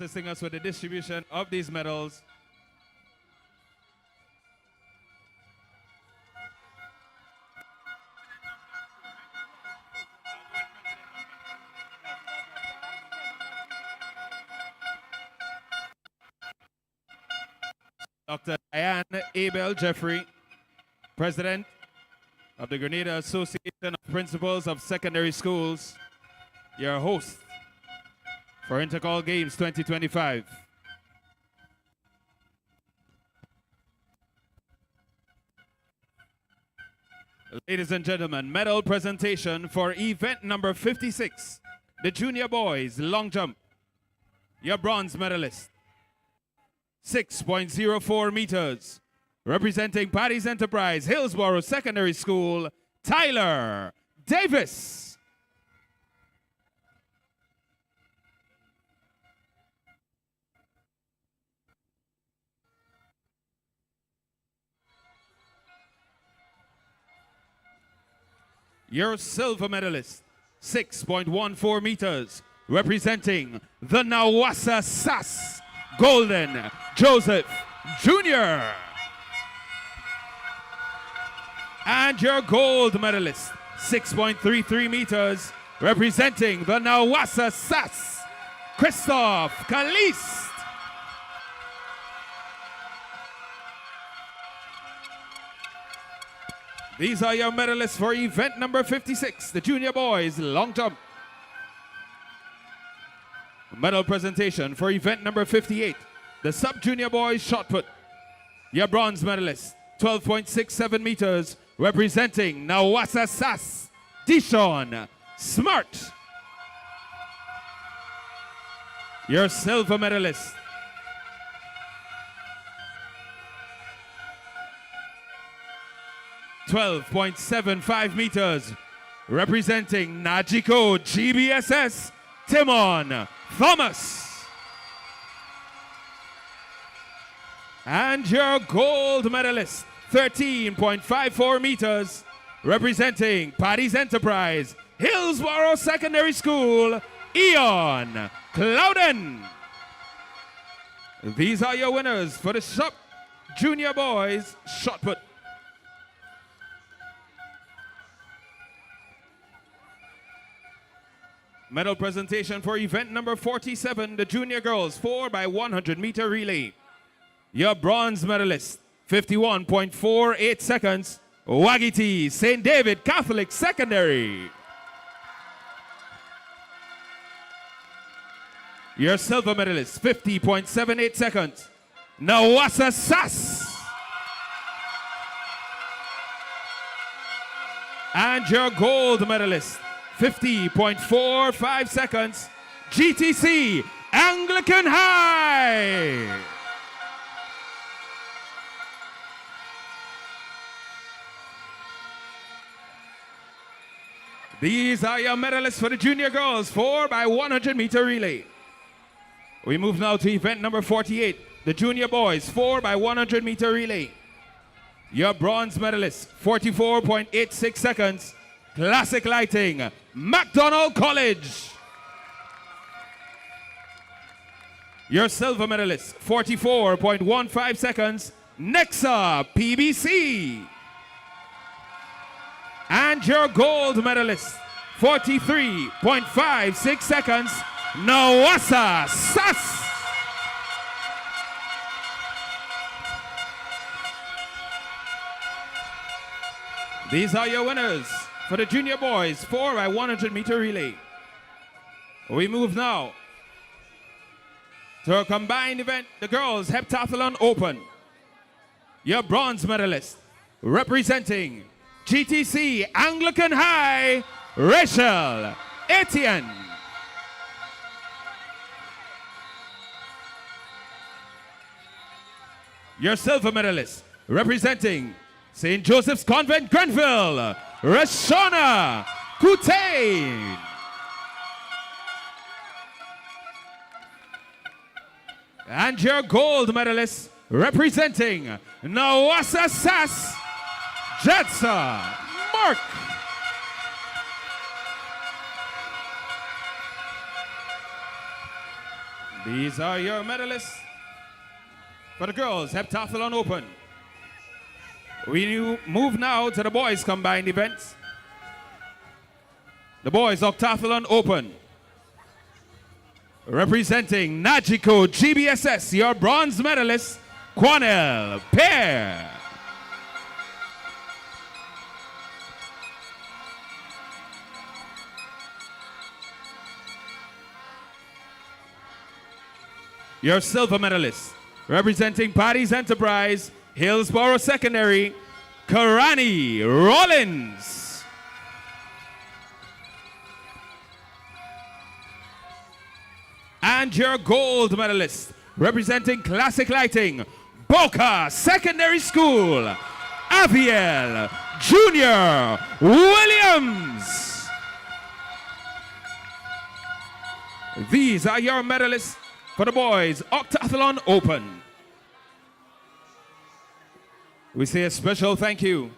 assisting us with the distribution of these medals. Dr. Diane Abel Jeffrey, President of the Grenada Association of Principals of Secondary Schools, your host for Intercol Games 2025. Ladies and gentlemen, medal presentation for event number 56, the Junior Boys Long Jump. Your bronze medalist, 6.04 meters, representing Patty's Enterprise, Hillsborough Secondary School, Tyler Davis. Your silver medalist, 6.14 meters, representing the Nawassa SAS, Golden Joseph Jr. And your gold medalist, 6.33 meters, representing the Nawassa SAS, Christoph Kalist. These are your medalists for event number 56, the Junior Boys Long Jump. Medal presentation for event number 58, the Sub-Junior Boys Shot Put. Your bronze medalist, 12.67 meters, representing Nawassa SAS, Dishon Smart. Your silver medalist, 12.75 meters, representing Najiko GBSS, Timon Thomas. And your gold medalist, 13.54 meters, representing Patty's Enterprise, Hillsborough Secondary School, Eon Clouden. These are your winners for the Sub-Junior Boys Shot Put. Medal presentation for event number 47, the Junior Girls 4x100 meter relay. Your bronze medalist, 51.48 seconds, Wagiti St. David Catholic Secondary. Your silver medalist, 50.78 seconds, Nawassa SAS. And your gold medalist, 50.45 seconds, GTC Anglican High. These are your medalists for the Junior Girls 4x100 meter relay. We move now to event number 48, the Junior Boys 4x100 meter relay. Your bronze medalist, 44.86 seconds, Classic Lighting, McDonald College. Your silver medalist, 44.15 seconds, Nexa PBC. And your gold medalist, 43.56 seconds, Nawassa SAS. These are your winners for the Junior Boys 4x100 meter relay. We move now to a combined event, the Girls Heptathlon Open. Your bronze medalist, representing GTC Anglican High, Rachel Etienne. Your silver medalist, representing St. Joseph's Convent, Grenville, Rashona Kutain. And your gold medalist, representing Nawassa SAS, Jetsa Mark. These are your medalists. For the girls, heptathlon open. We move now to the boys combined events. The boys octathlon open. Representing Najiko GBSS, your bronze medalist, Quanel Pear. Your silver medalist, representing Patty's Enterprise, Hillsborough Secondary, Karani Rollins. And your gold medalist, representing Classic Lighting, Boca Secondary School, Aviel Junior Williams. These are your medalists for the boys Octathlon Open. We say a special thank you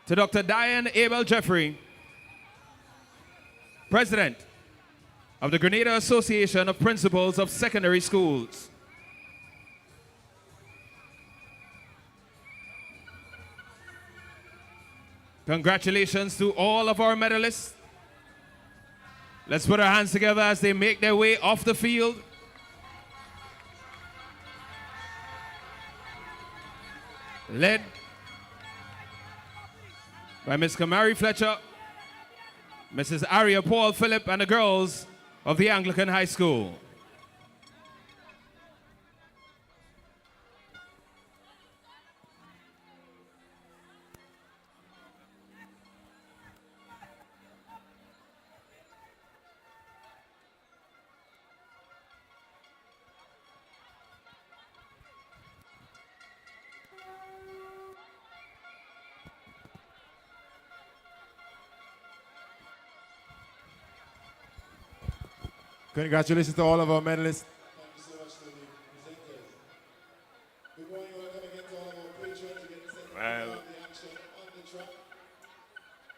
to Dr. Diane Abel Jeffrey, President of the Grenada Association of Principals of Secondary Schools. Congratulations to all of our medalists. Let's put our hands together as they make their way off the field. Led by Ms. Kamari Fletcher, Mrs. Aria Paul Phillip, and the girls of the Anglican High School. Congratulations to all of our medalists. Thank you so much to the presenters. Good morning, welcome again to all of our patrons. Again, the second Well, round of the action on the track.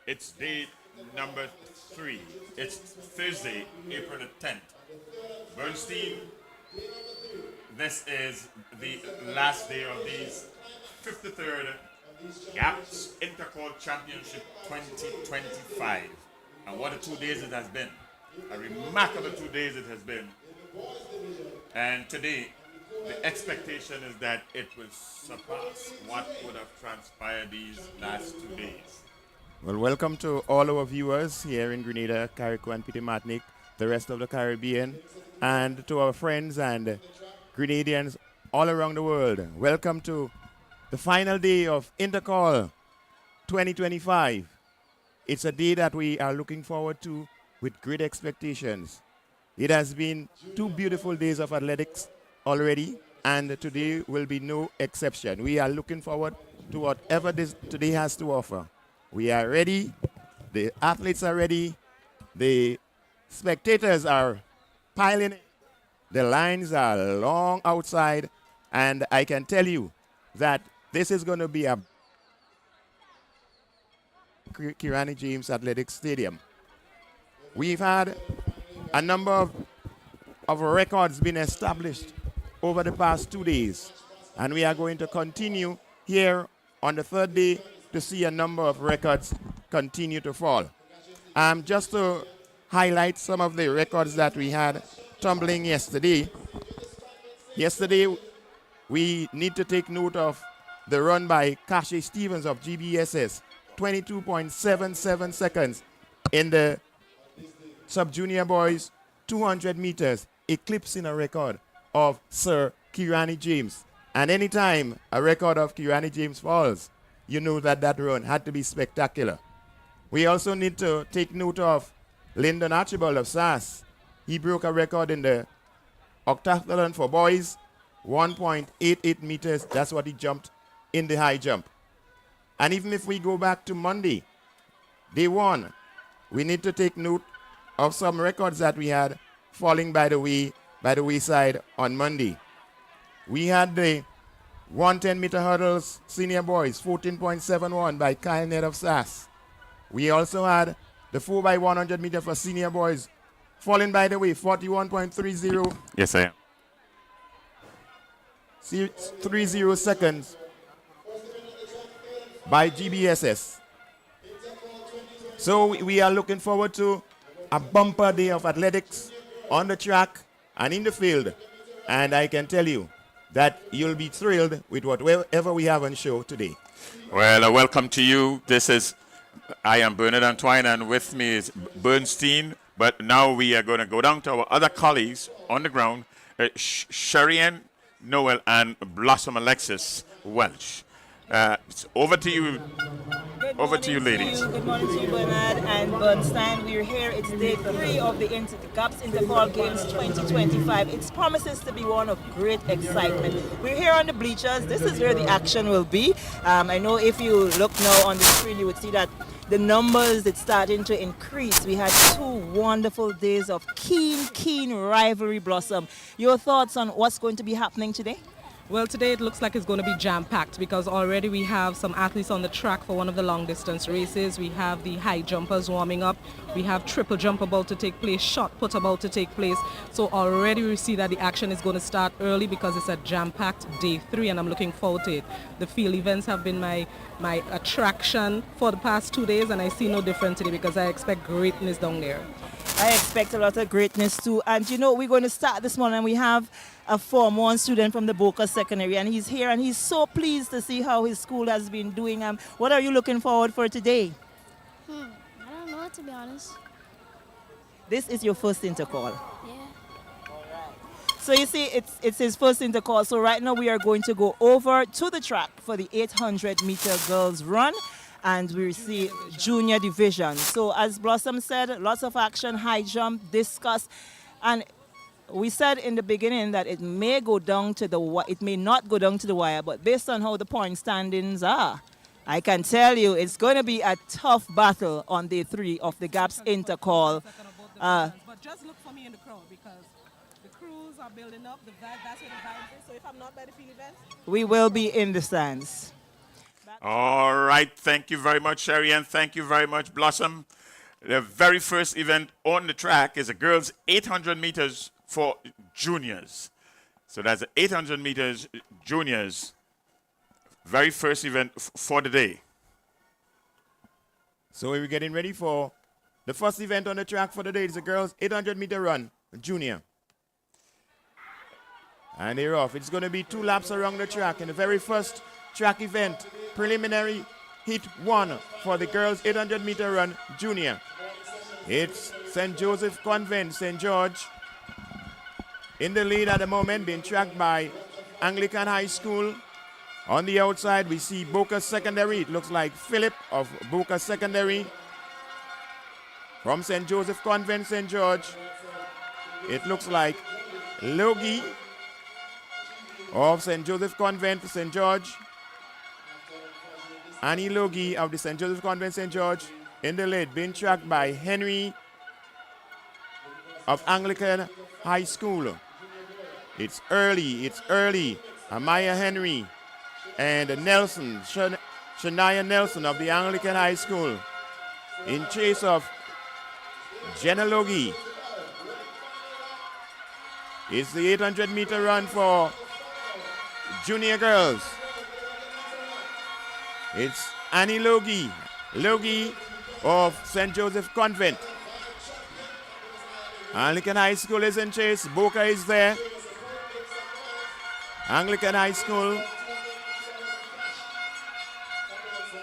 it's day number 3. It's Thursday, April the 10th. Bernstein, this is the last day of these 53rd GAPSS Intercol Championship 2025. And what a 2 days it has been. A remarkable 2 days it has been. And today, the expectation is that it will surpass what would have transpired these last 2 days. Well, welcome to all our viewers here in Grenada, Carriacou, and Petit Martinique, the rest of the Caribbean, and to our friends and Grenadians all around the world. Welcome to the final day of Intercol 2025. It's a day that we are looking forward to with great expectations. It has been 2 beautiful days of athletics already, and today will be no exception. We are looking forward to whatever this today has to offer. We are ready, the athletes are ready, the spectators are piling in, the lines are long outside, and I can tell you that this is going to be a Kirani James Athletics Stadium. We've had a number of records being established over the past 2 days, and we are going to continue here on the 3rd day to see a number of records continue to fall. Just to highlight some of the records that we had tumbling yesterday. Yesterday, we need to take note of the run by Kashe Stevens of GBSS, 22.77 seconds in the sub-junior boys 200 meters, eclipsing a record of Sir Kirani James. And anytime a record of Kirani James falls, you know that that run had to be spectacular. We also need to take note of Lyndon Archibald of SAS. He broke a record in the octathlon for boys, 1.88 meters. That's what he jumped in the high jump. And even if we go back to Monday, day 1, we need to take note of some records that we had falling by the wayside on Monday. We had the 110-meter hurdles senior boys, 14.71 by Kyle Ned of SAS. We also had the 4x100 meter for senior boys, falling by the way, 41.30. Yes, I am. 30 seconds by GBSS. So we are looking forward to a bumper day of athletics on the track and in the field. And I can tell you that you'll be thrilled with whatever we have on show today. Well, welcome to you. I am Bernard Antoine, and with me is Bernstein. But now we are going to go down to our other colleagues on the ground, Sharian Noel and Blossom Alexis Welch. Over to you. Over to you, ladies. Good morning to you, Bernard and Bernstein. We're here. It's day 3 of the GAPSS Intercol Games 2025. It promises to be one of great excitement. We're here on the bleachers. This is where the action will be. I know if you look now on the screen, you would see that the numbers it's starting to increase. We had 2 wonderful days of keen rivalry blossom. Your thoughts on what's going to be happening today? Well, today it looks like it's going to be jam-packed because already we have some athletes on the track for one of the long-distance races. We have the high jumpers warming up. We have triple jump about to take place, shot put about to take place. So already we see that the action is going to start early because it's a jam-packed day 3, and I'm looking forward to it. The field events have been my attraction for the past 2 days, and I see no different today because I expect greatness down there. I expect a lot of greatness too. And you know, we're going to start this morning. We have a Form 1 student from the Boca Secondary, and he's here and he's so pleased to see how his school has been doing. What are you looking forward for today? I don't know, to be honest. This is your first intercall. Yeah. So you see, it's his first intercall. So right now we are going to go over to the track for the 800-meter girls run. And we see junior division. So as Blossom said, lots of action, high jump, discus. And we said in the beginning that it may not go down to the wire, but based on how the point standings are, I can tell you it's going to be a tough battle on day 3 of the GAPSS Intercall. But just look for me in the crowd because the crews are building up. That's where the vibe is. So if I'm not by the field events, We will be in the stands. All right. Thank you very much, Sherry, and thank you very much, Blossom. The very first event on the track is a girls 800 meters for juniors. So that's the 800 meters juniors. Very first event for the day. So we're getting ready for the first event on the track for the day. It's a girls 800-meter run, junior. And they're off. It's going to be 2 laps around the track in the very first track event. Preliminary heat 1 for the girls 800-meter run, junior. It's St. Joseph Convent, St. George. In the lead at the moment, being tracked by Anglican High School. On the outside, we see Boca Secondary. It looks like Philip of Boca Secondary. From St. Joseph Convent, St. George, it looks like Logie of St. Joseph Convent, St. George. Annie Logie of the St. Joseph Convent, St. George in the lead, being tracked by Henry of Anglican High School. It's early. Amaya Henry and Nelson, Shania Nelson of the Anglican High School in chase of Jenna Logie. It's the 800-meter run for junior girls. It's Annie Logie of St. Joseph Convent. Anglican High School is in chase. Boca is there. Anglican High School.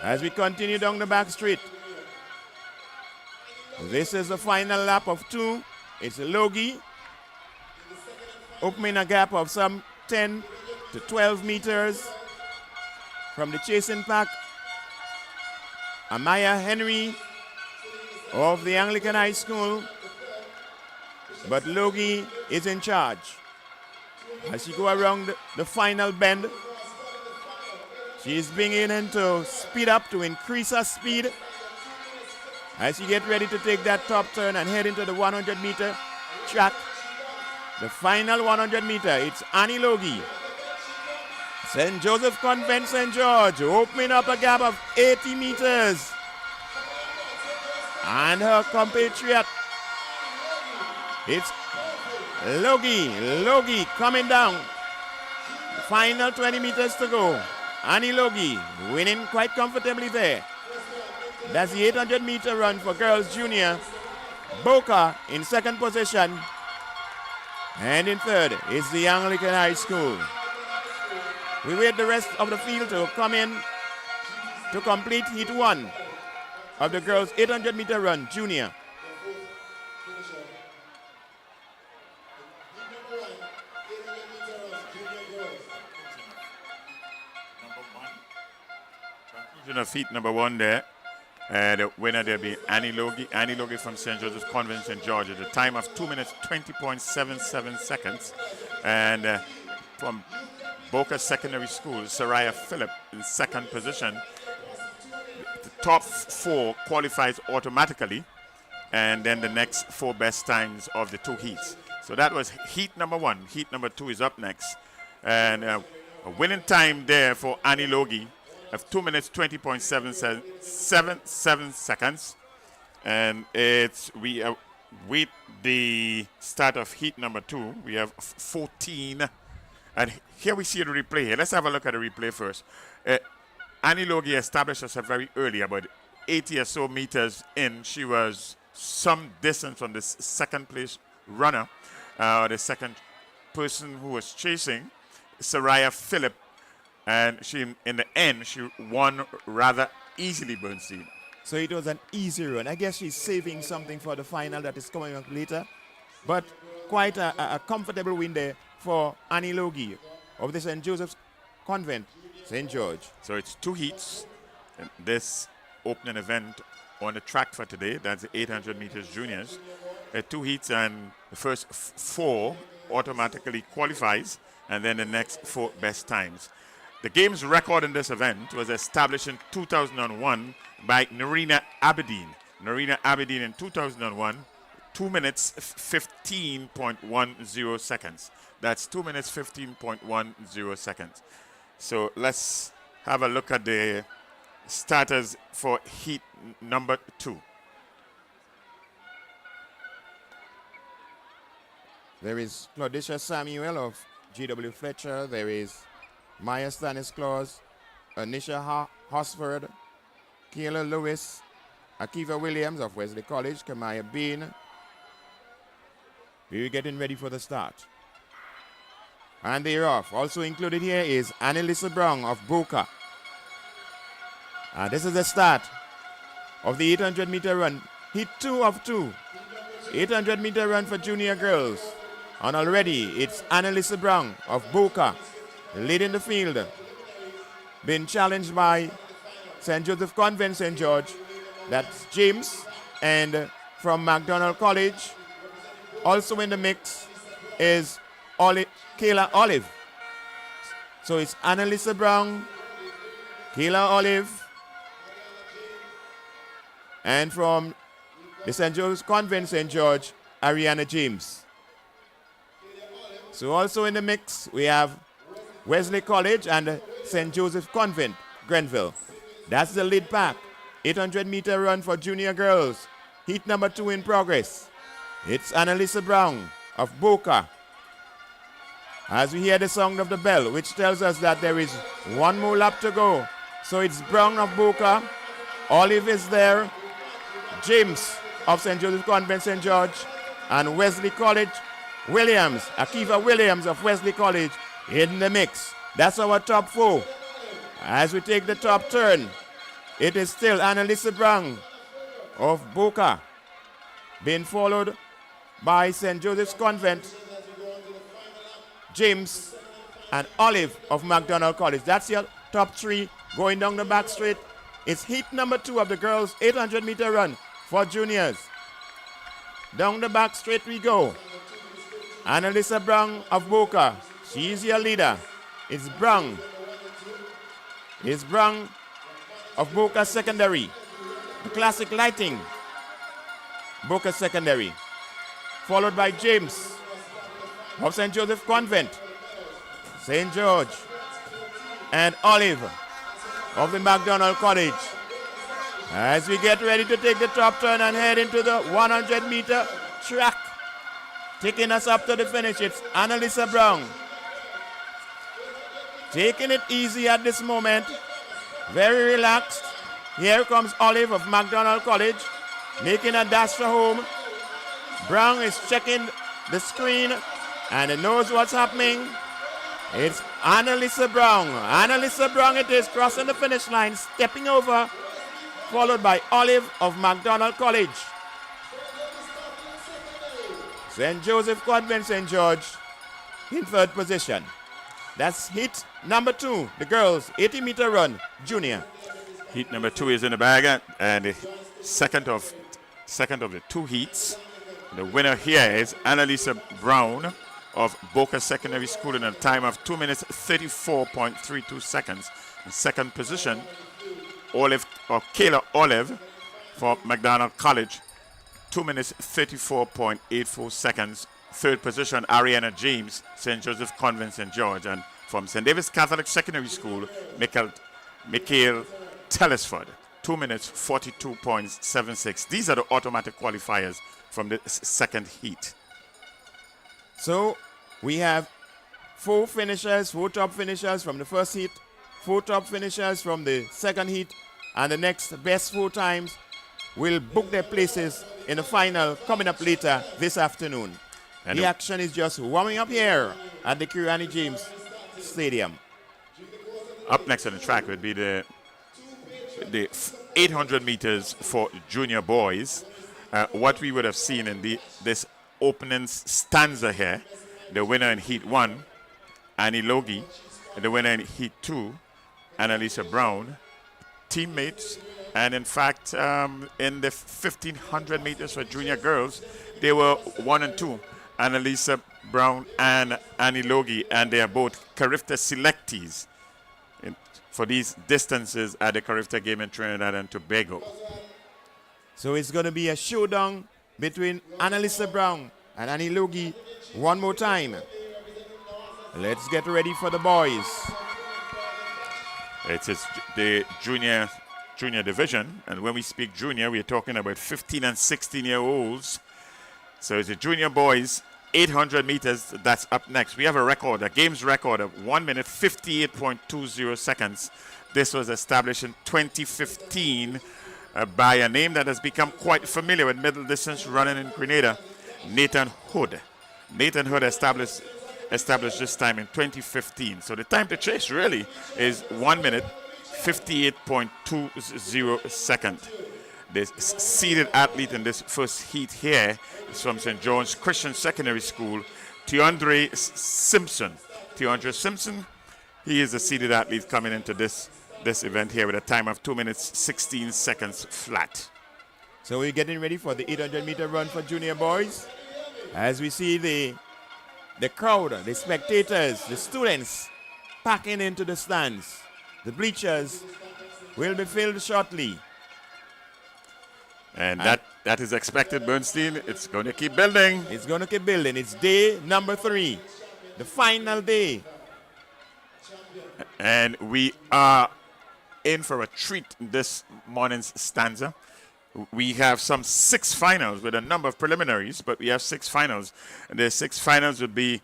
As we continue down the back street. This is the final lap of 2. It's Logie opening a gap of some 10 to 12 meters from the chasing pack. Amaya Henry of the Anglican High School. But Logie is in charge. As she go around the final bend, she is beginning to speed up to increase her speed. As you get ready to take that top turn and head into the 100-meter track. The final 100-meter, it's Annie Logie. St. Joseph Convent, St. George, opening up a gap of 80 meters. And her compatriot, It's Logie coming down. Final 20 meters to go. Annie Logie winning quite comfortably there. That's the 800 meter run for girls junior. Boca in second position. And in third is the Anglican High School. We wait the rest of the field to come in to complete heat 1 of the girls 800 meter run junior. Conclusion of heat number 1 there. The winner there be Annie Logie. Annie Logie from St. Joseph's Convent, St. George, at a time of 2 minutes 20.77 seconds. And from Boca Secondary School, Soraya Phillip in second position. The top 4 qualifies automatically, and then the next 4 best times of the 2 heats. So that was heat number 1. Heat number 2 is up next. And a winning time there for Annie Logie of 2 minutes 20.77 seconds. And we with the start of heat number 2, we have 14. And here we see the replay here. Let's have a look at the replay first. Annie Logie established herself very early, about 80 or so meters in. She was some distance from the second place runner, the second person who was chasing, Soraya Phillip. And she, in the end, she won rather easily, Bernstein. So it was an easy run. I guess she's saving something for the final that is coming up later. But quite a comfortable win there for Annie Logie of the St. Joseph's Convent, St. George. So it's 2 heats in this opening event on the track for today. That's the 800 meters juniors. 2 heats, and the first 4 automatically qualifies, and then the next 4 best times. The game's record in this event was established in 2001 by Narina Aberdeen. Narina Aberdeen in 2001, 2 minutes 15.10 seconds. That's 2 minutes 15.10 seconds. So let's have a look at the starters for heat number 2. There is Claudicia Samuel of G.W. Fletcher. There is Maya Stanislaus, Anisha Hosford, Kayla Lewis, Akiva Williams of Wesley College, Kamaya Bean. We're getting ready for the start. And they're off. Also included here is Annalisa Brown of Boca. This is the start of the 800 meter run. Heat 2 of 2. 800 meter run for junior girls. And already it's Annalisa Brown of Boca leading the field. Been challenged by St. Joseph Convent, St. George. That's James. And from McDonald College, also in the mix is Kayla Olive. So it's Annalisa Brown, Kayla Olive, and from the St. Joseph's Convent, St. George, Ariana James. So also in the mix, we have Wesley College and St. Joseph's Convent, Grenville. That's the lead pack. 800 meter run for junior girls. Heat number 2 in progress. It's Annalisa Brown of Boca. As we hear the sound of the bell, which tells us that there is 1 more lap to go. So it's Brown of Boca. Olive is there. James of St. Joseph Convent, St. George. And Wesley College, Williams, Akiva Williams of Wesley College in the mix. That's our top 4. As we take the top turn, it is still Annalisa Brown of Boca, being followed by St. Joseph's Convent, James, and Olive of McDonald College. That's your top 3 going down the back straight. It's heat number 2 of the girls' 800 meter run for juniors. Down the back straight we go. Annalisa Brown of Boca, she's your leader. It's Brown. It's Brown of Boca Secondary. The classic lighting. Boca Secondary. Followed by James of St. Joseph Convent, St. George, and Olive of the McDonald College. As we get ready to take the top turn and head into the 100 meter track. Taking us up to the finish, it's Annalisa Brown. Taking it easy at this moment. Very relaxed. Here comes Olive of McDonald College, making a dash for home. Brown is checking the screen and he knows what's happening. It's Annalisa Brown. Annalisa Brown it is, crossing the finish line, stepping over, followed by Olive of McDonald College. St. Joseph Convent St. George in third position. That's heat number 2, the girls 80-meter run, junior. Heat number 2 is in the bag, and the second of the 2 heats. The winner here is Annalisa Brown of Boca Secondary School in a time of 2 minutes 34.32 seconds. In second position, Kayla Olive for McDonald College, 2 minutes 34.84 seconds. Third position, Ariana James, St. Joseph Convent St. George, and from St. David's Catholic Secondary School, Mikhail Telesford, 2 minutes 42.76. These are the automatic qualifiers from the second heat. So we have 4 finishers, 4 top finishers from the first heat, 4 top finishers from the second heat, and the next best 4 times will book their places in the final coming up later this afternoon. And the action is just warming up here at the Kirani James Stadium. Up next on the track would be the 800 meters for junior boys. What we would have seen in this opening stanza here, the winner in Heat 1, Annie Logie, the winner in Heat 2, Annalisa Brown, teammates, and in fact, in the 1500 meters for junior girls, they were 1 and 2, Annalisa Brown and Annie Logie, and they are both Carifta selectees for these distances at the Carifta game in Trinidad and Tobago. So it's going to be a showdown between Annalisa Brown and Annie Logie one more time. Let's get ready for the boys. It is the junior division, and when we speak junior, we're talking about 15 and 16-year-olds. So it's the junior boys, 800 meters, that's up next. We have a games record of 1 minute 58.20 seconds. This was established in 2015 by a name that has become quite familiar with middle distance running in Grenada, Nathan Hood. Nathan Hood established this time in 2015. So the time to chase really is 1 minute 58.20 seconds. The seeded athlete in this first heat here is from St. John's Christian Secondary School, Teondre Simpson. Teondre Simpson, he is a seeded athlete coming into this event here with a time of 2 minutes 16 seconds flat. So we're getting ready for the 800-meter run for junior boys. As we see the crowd, the spectators, the students packing into the stands. The bleachers will be filled shortly. And that is expected, Bernstein. It's going to keep building. It's going to keep building. It's day number 3, the final day. And we are in for a treat this morning's stanza. We have some 6 finals with a number of preliminaries, but we have 6 finals. And the 6 finals would be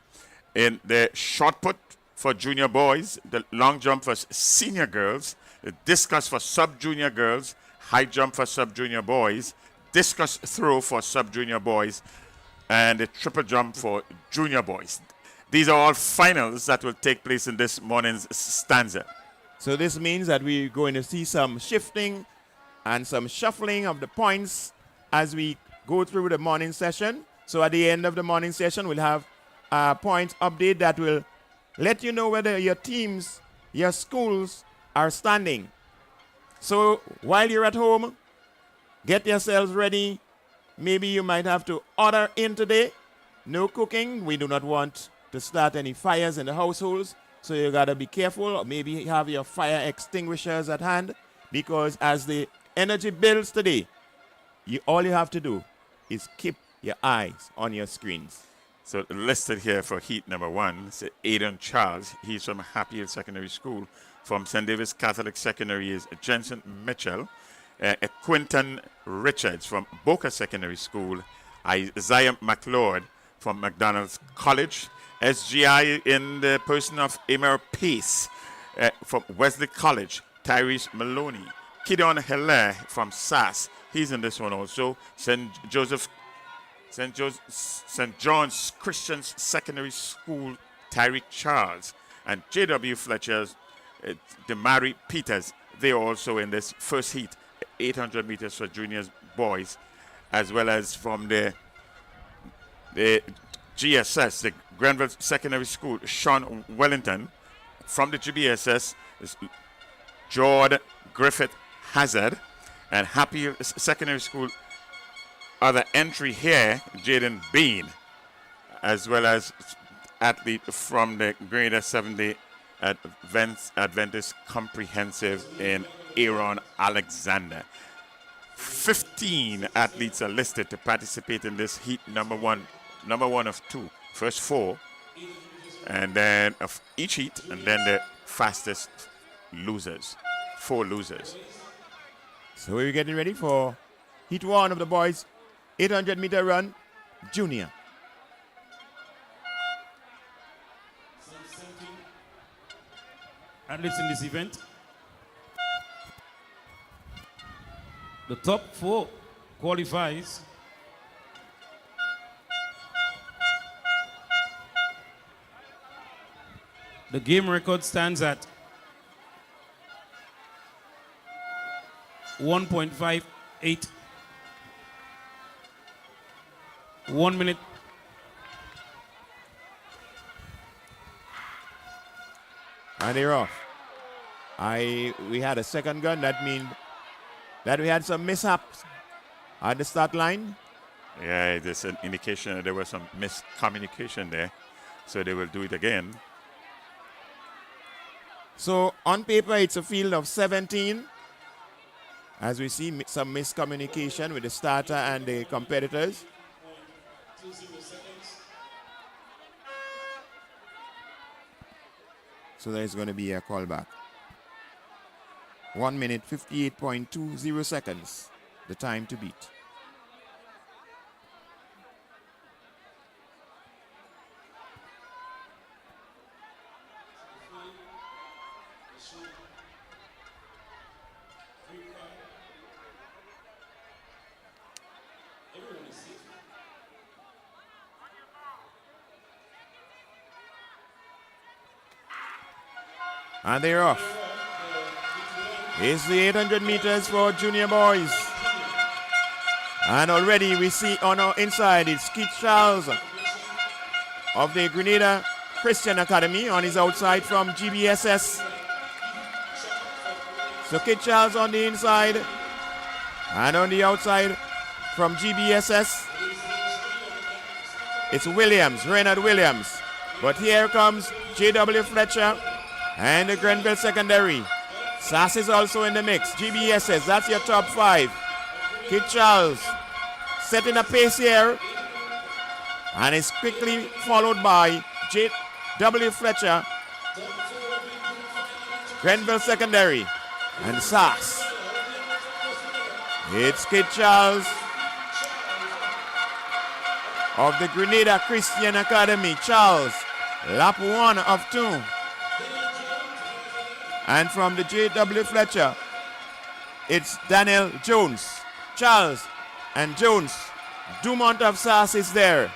in the shot put for junior boys, the long jump for senior girls, the discus for sub-junior girls, high jump for sub-junior boys, discus throw for sub-junior boys, and the triple jump for junior boys. These are all finals that will take place in this morning's stanza. So this means that we're going to see some shifting and some shuffling of the points as we go through the morning session. So at the end of the morning session, we'll have a point update that will let you know whether your teams, your schools are standing. So while you're at home, get yourselves ready. Maybe you might have to order in today. No cooking. We do not want to start any fires in the households. So you got to be careful. Maybe have your fire extinguishers at hand, because as the energy builds today, all you have to do is keep your eyes on your screens. So listed here for heat number 1 is Aidan Charles. He's from Happy Hill Secondary School. From St. David's Catholic Secondary is Jensen Mitchell. Quinton Richards from Boca Secondary School. Isaiah McLeod from McDonald's College. SGI in the person of Emer Pace from Wesley College. Tyrese Maloney. Kidon Hilaire from SAS. He's in this one also. St. John's Christian Secondary School, Tyreek Charles. And J.W. Fletcher's Demari Peters. They're also in this first heat, 800 meters for juniors boys, as well as from the GSS, the Grenville Secondary School, Sean Wellington. From the GBSS is Jord Griffith Hazard. And Happy Secondary School, other entry here, Jaden Bean, as well as athlete from the Grenada 7-day Adventist Comprehensive in Aaron Alexander. 15 athletes are listed to participate in this heat number one of two. First 4, and then of each heat, and then the fastest losers. 4 losers. So we're getting ready for heat 1 of the boys 800-meter run, junior. Athletes in this event. The top 4 qualifies. The game record stands at 1.58. 1 minute. And they're off. We had a second gun. That means that we had some mishaps at the start line. Yeah, there's an indication that there was some miscommunication there. So they will do it again. So on paper, it's a field of 17. As we see some miscommunication with the starter and the competitors. So there's going to be a callback. 1 minute, 58.20 seconds, the time to beat. And they're off. It's the 800 meters for junior boys. And already we see on our inside, it's Keith Charles of the Grenada Christian Academy on his outside from GBSS. So Keith Charles on the inside. And on the outside from GBSS, it's Williams, Reynard Williams. But here comes J.W. Fletcher and the Grenville Secondary. SAS is also in the mix. GBSS, that's your top 5. Kid Charles setting a pace here. And is quickly followed by J.W. Fletcher, Grenville Secondary, and SAS. It's Kid Charles of the Grenada Christian Academy. Charles, lap 1 of 2. And from the J.W. Fletcher, it's Daniel Jones. Charles and Jones. Dumont of SAS is there.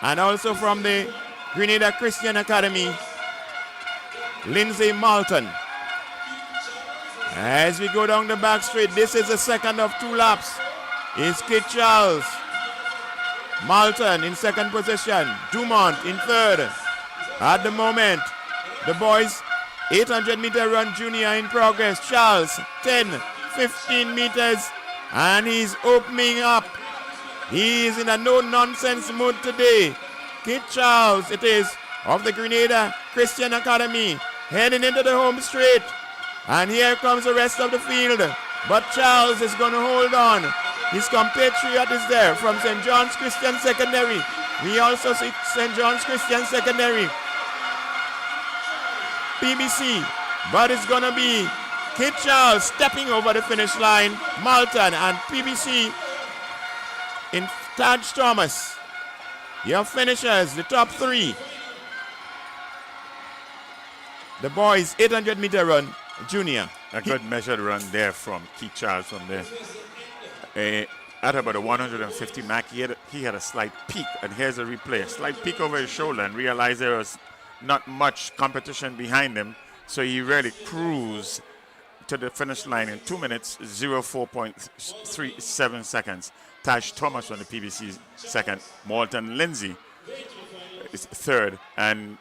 And also from the Grenada Christian Academy, Lindsay Malton. As we go down the back straight, this is the second of 2 laps. It's Kid Charles. Malton in second position. Dumont in third. At the moment, the boys 800-meter run junior in progress. Charles, 10, 15 meters, and he's opening up. He is in a no-nonsense mood today. Kid Charles, it is, of the Grenada Christian Academy, heading into the home straight. And here comes the rest of the field. But Charles is going to hold on. His compatriot is there from St. John's Christian Secondary. We also see St. John's Christian Secondary. PBC, but it's going to be Kid Charles stepping over the finish line. Malton and PBC in Taj Thomas. Your finishers, the top three. The boys 800-meter run, junior. A good measured run there from Keith Charles from there. At about a 150 mark, he had a slight peak, and here's a replay. A slight peak over his shoulder and realized there was not much competition behind him, so he really cruised to the finish line in 2 minutes, 04.37 seconds. Taj Thomas from the PBC second, Malton Lindsay is third, and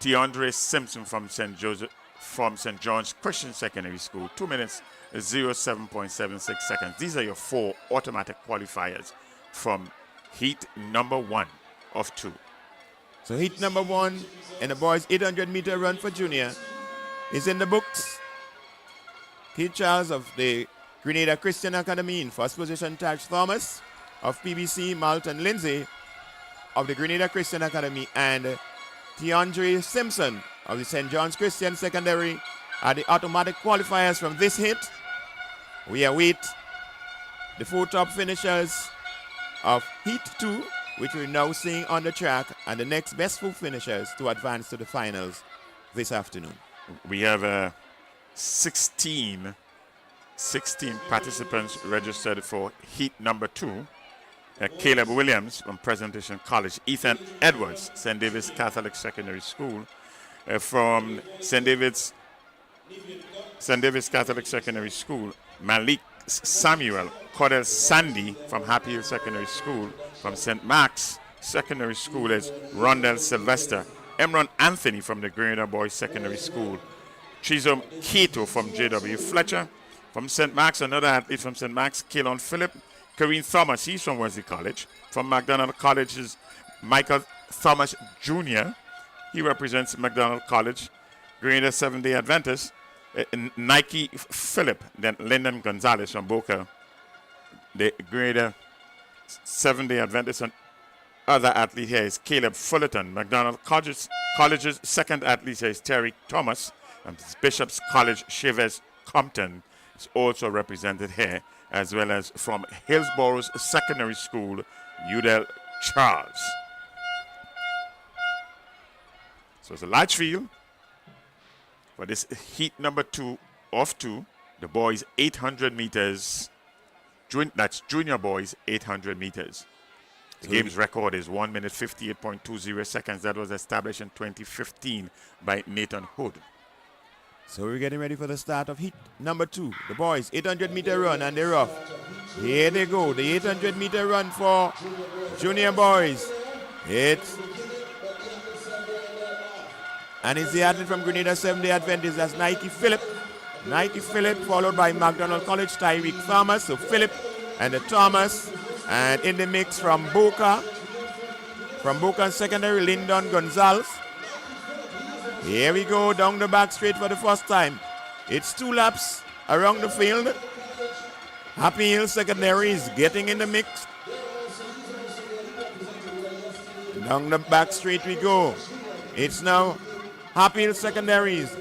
DeAndre Simpson from St. John's Christian Secondary School, 2 minutes, 07.76 seconds. These are your 4 automatic qualifiers from heat number 1 of 2. So heat number 1 in the boys 800-meter run for junior is in the books. Keith Charles of the Grenada Christian Academy in first position, Taj Thomas of PBC, Malton Lindsay of the Grenada Christian Academy, and DeAndre Simpson of the St. John's Christian Secondary are the automatic qualifiers from this hit. We await the 4 top finishers of Heat 2, which we're now seeing on the track, and the next best 4 finishers to advance to the finals this afternoon. We have 16 participants registered for Heat number 2. Caleb Williams from Presentation College, Ethan Edwards, St. David's Catholic Secondary School, from St. David's Catholic Secondary School, Malik Samuel, Cordell Sandy from Happy Hill Secondary School, from St. Mark's Secondary School is Rondell Sylvester, Emron Anthony from the Grenada Boys Secondary School, Chizom Keto from J.W. Fletcher, from St. Mark's, another athlete from St. Mark's, Kalon Phillip, Kareem Thomas, he's from Wesley College. From McDonald College is Michael Thomas Jr. He represents McDonald College. Grenada Seventh-day Adventist, Nike Phillip, then Lyndon Gonzalez from Boca. The Grenada Seventh-day Adventist, and other athlete here is Caleb Fullerton. McDonald College's second athlete here is Terry Thomas. And Bishop's College, Chavez Compton is also represented here, as well as from Hillsboro's Secondary School, Udell Charles. So it's a large field for this heat number 2 of 2. The boys 800 meters. That's junior boys 800 meters. The game's record is 1 minute 58.20 seconds. That was established in 2015 by Nathan Hood. So we're getting ready for the start of heat number 2. The boys 800-meter run, and they're off. Here they go. The 800-meter run for junior boys. It's the athlete from Grenada Seventh-day Adventist. That's Nike Phillip. Nike Phillip, followed by McDonald College, Tyreek Thomas. So Phillip and the Thomas. And in the mix from Boca Secondary, Lyndon Gonzalez. Here we go, down the back straight for the first time. It's 2 laps around the field. Happy Hill Secondary is getting in the mix. Down the back straight we go. It's now Happy Hill Secondaries.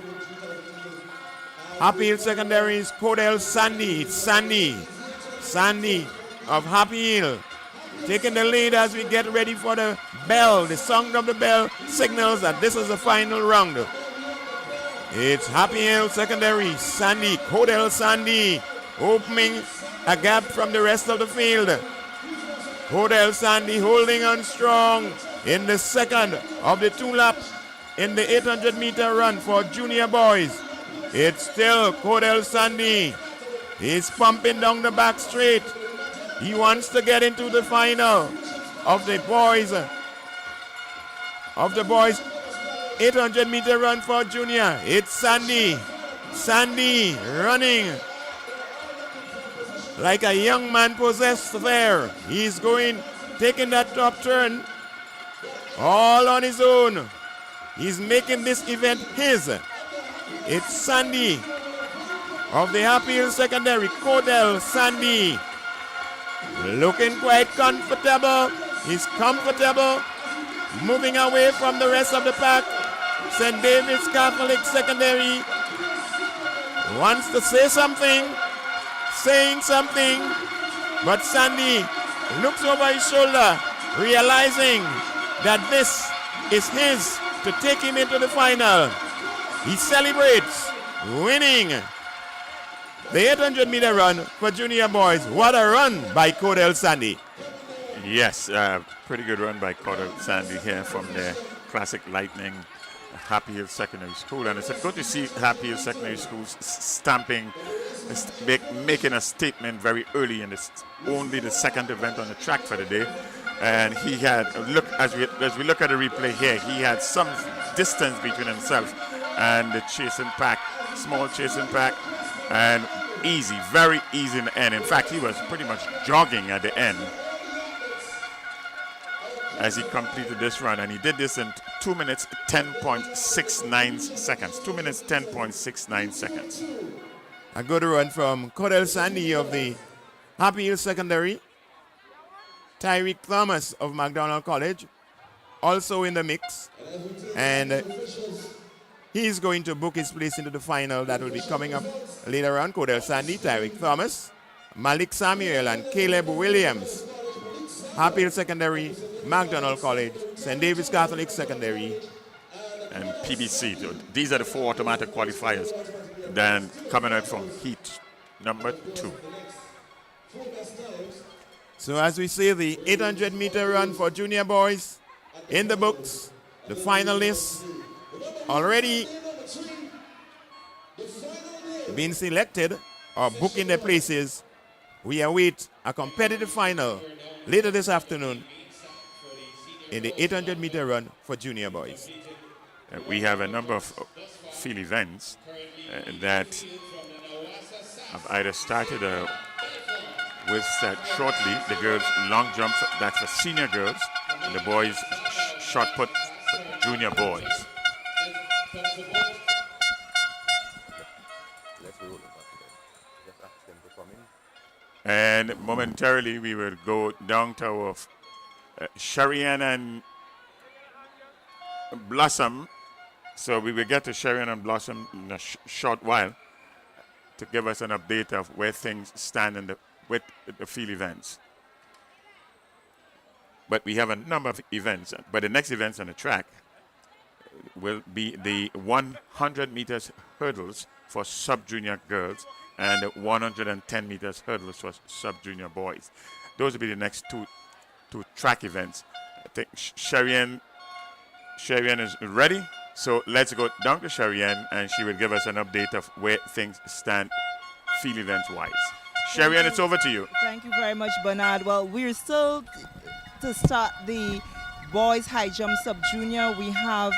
Happy Hill Secondaries, Cordell Sandy. It's Sandy of Happy Hill, taking the lead as we get ready for the bell. The sound of the bell signals that this is the final round. It's Happy Hill Secondary, Cordell Sandy, opening a gap from the rest of the field. Cordell Sandy holding on strong in the second of the 2 lap in the 800-meter run for junior boys. It's still Cordell Sandy. He's pumping down the back straight. He wants to get into the final of the boys 800-meter run for junior. It's Sandy running like a young man possessed there. He's taking that top turn all on his own. He's making this event his. It's Sandy of the Happy Hill Secondary, Cordell Sandy. Looking quite comfortable. He's comfortable. Moving away from the rest of the pack. St. David's Catholic Secondary wants to say something. Saying something. But Sandy looks over his shoulder, realizing that this is his to take him into the final. He celebrates winning the 800-meter run for junior boys. What a run by Cordell Sandy. Yes, pretty good run by Cordell Sandy here from the Classic Lightning Happy Hill Secondary School. And it's good to see Happy Hill Secondary School making a statement very early in this, only the second event on the track for the day. And he had, look, as we look at the replay here, he had some distance between himself and the chasing pack, small chasing pack, and easy, very easy in the end. In fact, he was pretty much jogging at the end as he completed this run, and he did this in 2 minutes 10.69 seconds. 2 minutes 10.69 seconds. A good run from Cordell Sandy of the Happy Hill Secondary. Tyreek Thomas of McDonald College also in the mix, and he's going to book his place into the final that will be coming up later on. Cordell Sandy, Tyreek Thomas, Malik Samuel, and Caleb Williams. Happy Hill Secondary, McDonald College, St. David's Catholic Secondary, and PBC. These are the 4 automatic qualifiers. Then coming out from heat number 2. So as we say, the 800-meter run for junior boys in the books. The finalists already been selected or booking their places. We await a competitive final later this afternoon in the 800-meter run for junior boys. We have a number of field events that have either started will start shortly. The girls' long jump, that's for senior girls, and the boys' shot put for junior boys. And momentarily we will go down to our Sharian and Blossom. So we will get to Sharian and Blossom in a short while to give us an update of where things stand with the field events. But we have a number of events. But the next events on the track will be the 100 meters hurdles for sub-junior girls and the 110 meters hurdles for sub-junior boys. Those will be the next two track events. I think Sharian is ready. So let's go down to Sharian, and she will give us an update of where things stand field events-wise. Sharian, it's over to you. Thank you very much, Bernard. Well, we're still to start the boys high jump sub-junior. We have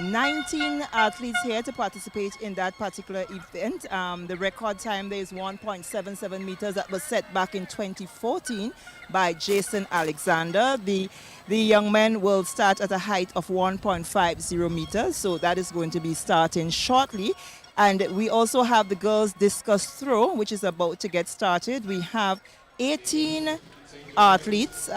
19 athletes here to participate in that particular event. The record time there is 1.77 meters that was set back in 2014 by Jason Alexander. The young men will start at a height of 1.50 meters, so that is going to be starting shortly. And we also have the girls discus throw, which is about to get started. We have 18 athletes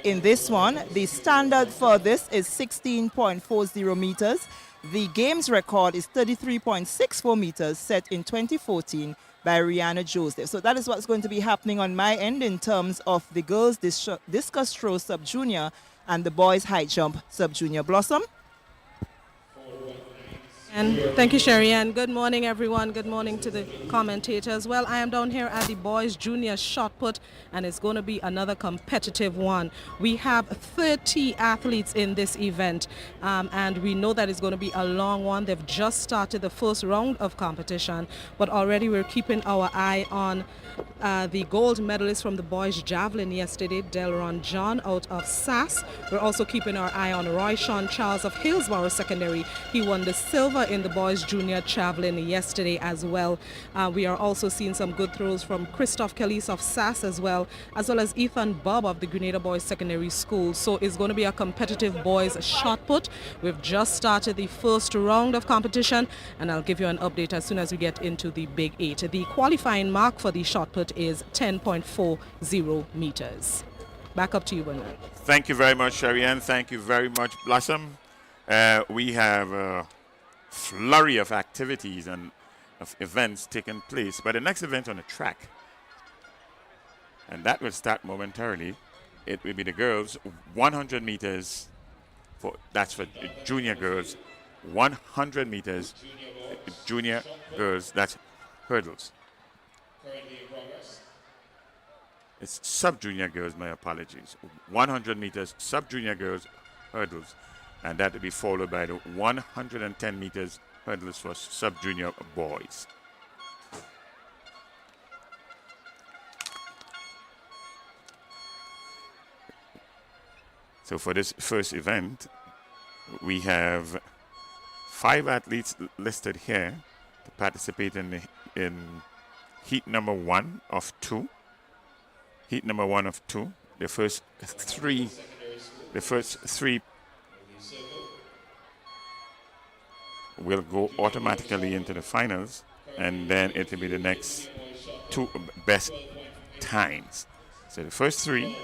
in this one. The standard for this is 16.40 meters. The games record is 33.64 meters, set in 2014 by Rihanna Joseph. So that is what's going to be happening on my end in terms of the girls discus throw sub-junior and the boys high jump sub-junior. Blossom? And thank you, Sherry, and good morning, everyone. Good morning to the commentators. Well, I am down here at the boys junior shot put, and it's going to be another competitive one. We have 30 athletes in this event, and we know that it's going to be a long one. They've just started the first round of competition, but already we're keeping our eye on the gold medalist from the boys javelin yesterday, Delron John out of SAS. We're also keeping our eye on Roy Sean Charles of Hillsborough Secondary. He won the silver in the boys junior javelin yesterday as well. We are also seeing some good throws from Christoph Kelly's of SAS as well as Ethan Bob of the Grenada Boys Secondary School. So it's going to be a competitive boys shot put. We've just started the first round of competition, and I'll give you an update as soon as we get into the big 8. The qualifying mark for the shot put is 10.40 meters. Back up to you, Bernard. Thank you very much, Sharian. Thank you very much, Blossom. We have a flurry of activities and of events taking place. But the next event on the track, and that will start momentarily, it will be the girls 100 meters That's for junior girls. 100 meters, junior girls, that's hurdles. It's sub-junior girls, my apologies. 100 meters, sub-junior girls, hurdles. And that will be followed by the 110 meters hurdles for sub-junior boys. So for this first event, we have 5 athletes listed here to participate in heat number 1 of 2. Heat number 1 of 2. The first three will go automatically into the finals, and then it will be the next 2 best times. So the first 3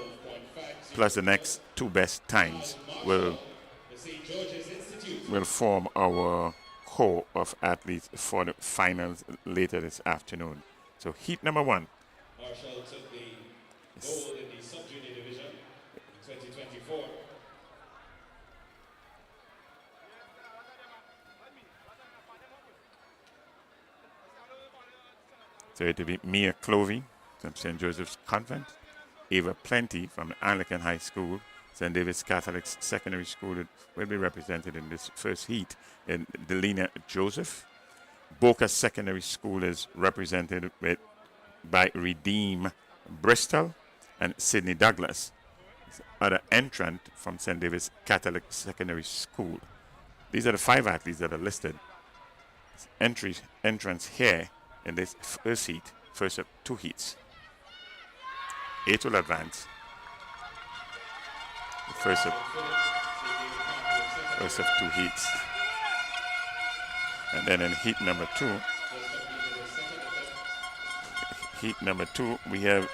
plus the next 2 best times will form our core of athletes for the finals later this afternoon. So heat number 1. Marshall took the gold in the sub-junior division in 2024. So it will be Mia Clovey from St. Joseph's Convent, Ava Plenty from the Anglican High School, St. David's Catholic Secondary School will be represented in this first heat, and Delina Joseph. Boca Secondary School is represented by Redeem Bristol and Sydney Douglas. Other entrant from St. David's Catholic Secondary School. These are the 5 athletes that are listed. Entrance here in this first heat, first of 2 heats. 8 will advance. The first of 2 heats. And then in heat number 2, we have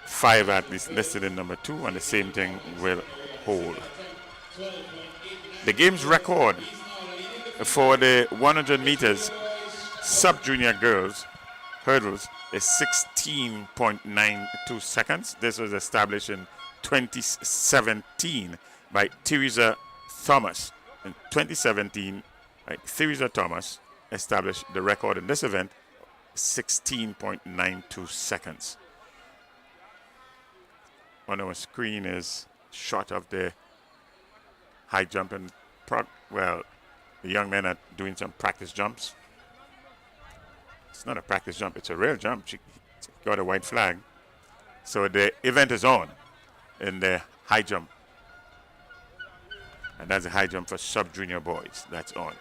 5 athletes listed in number 2, and the same thing will hold. The game's record for the 100 meters sub-junior girls hurdles is 16.92 seconds. This was established in 2017 by Theresa Thomas. In 2017, Theresa Thomas established the record in this event, 16.92 seconds. On our screen is shot of the high jump and the young men are doing some practice jumps. It's not a practice jump, it's a real jump. She got a white flag. So the event is on in the high jump. And that's a high jump for sub-junior boys. That's on.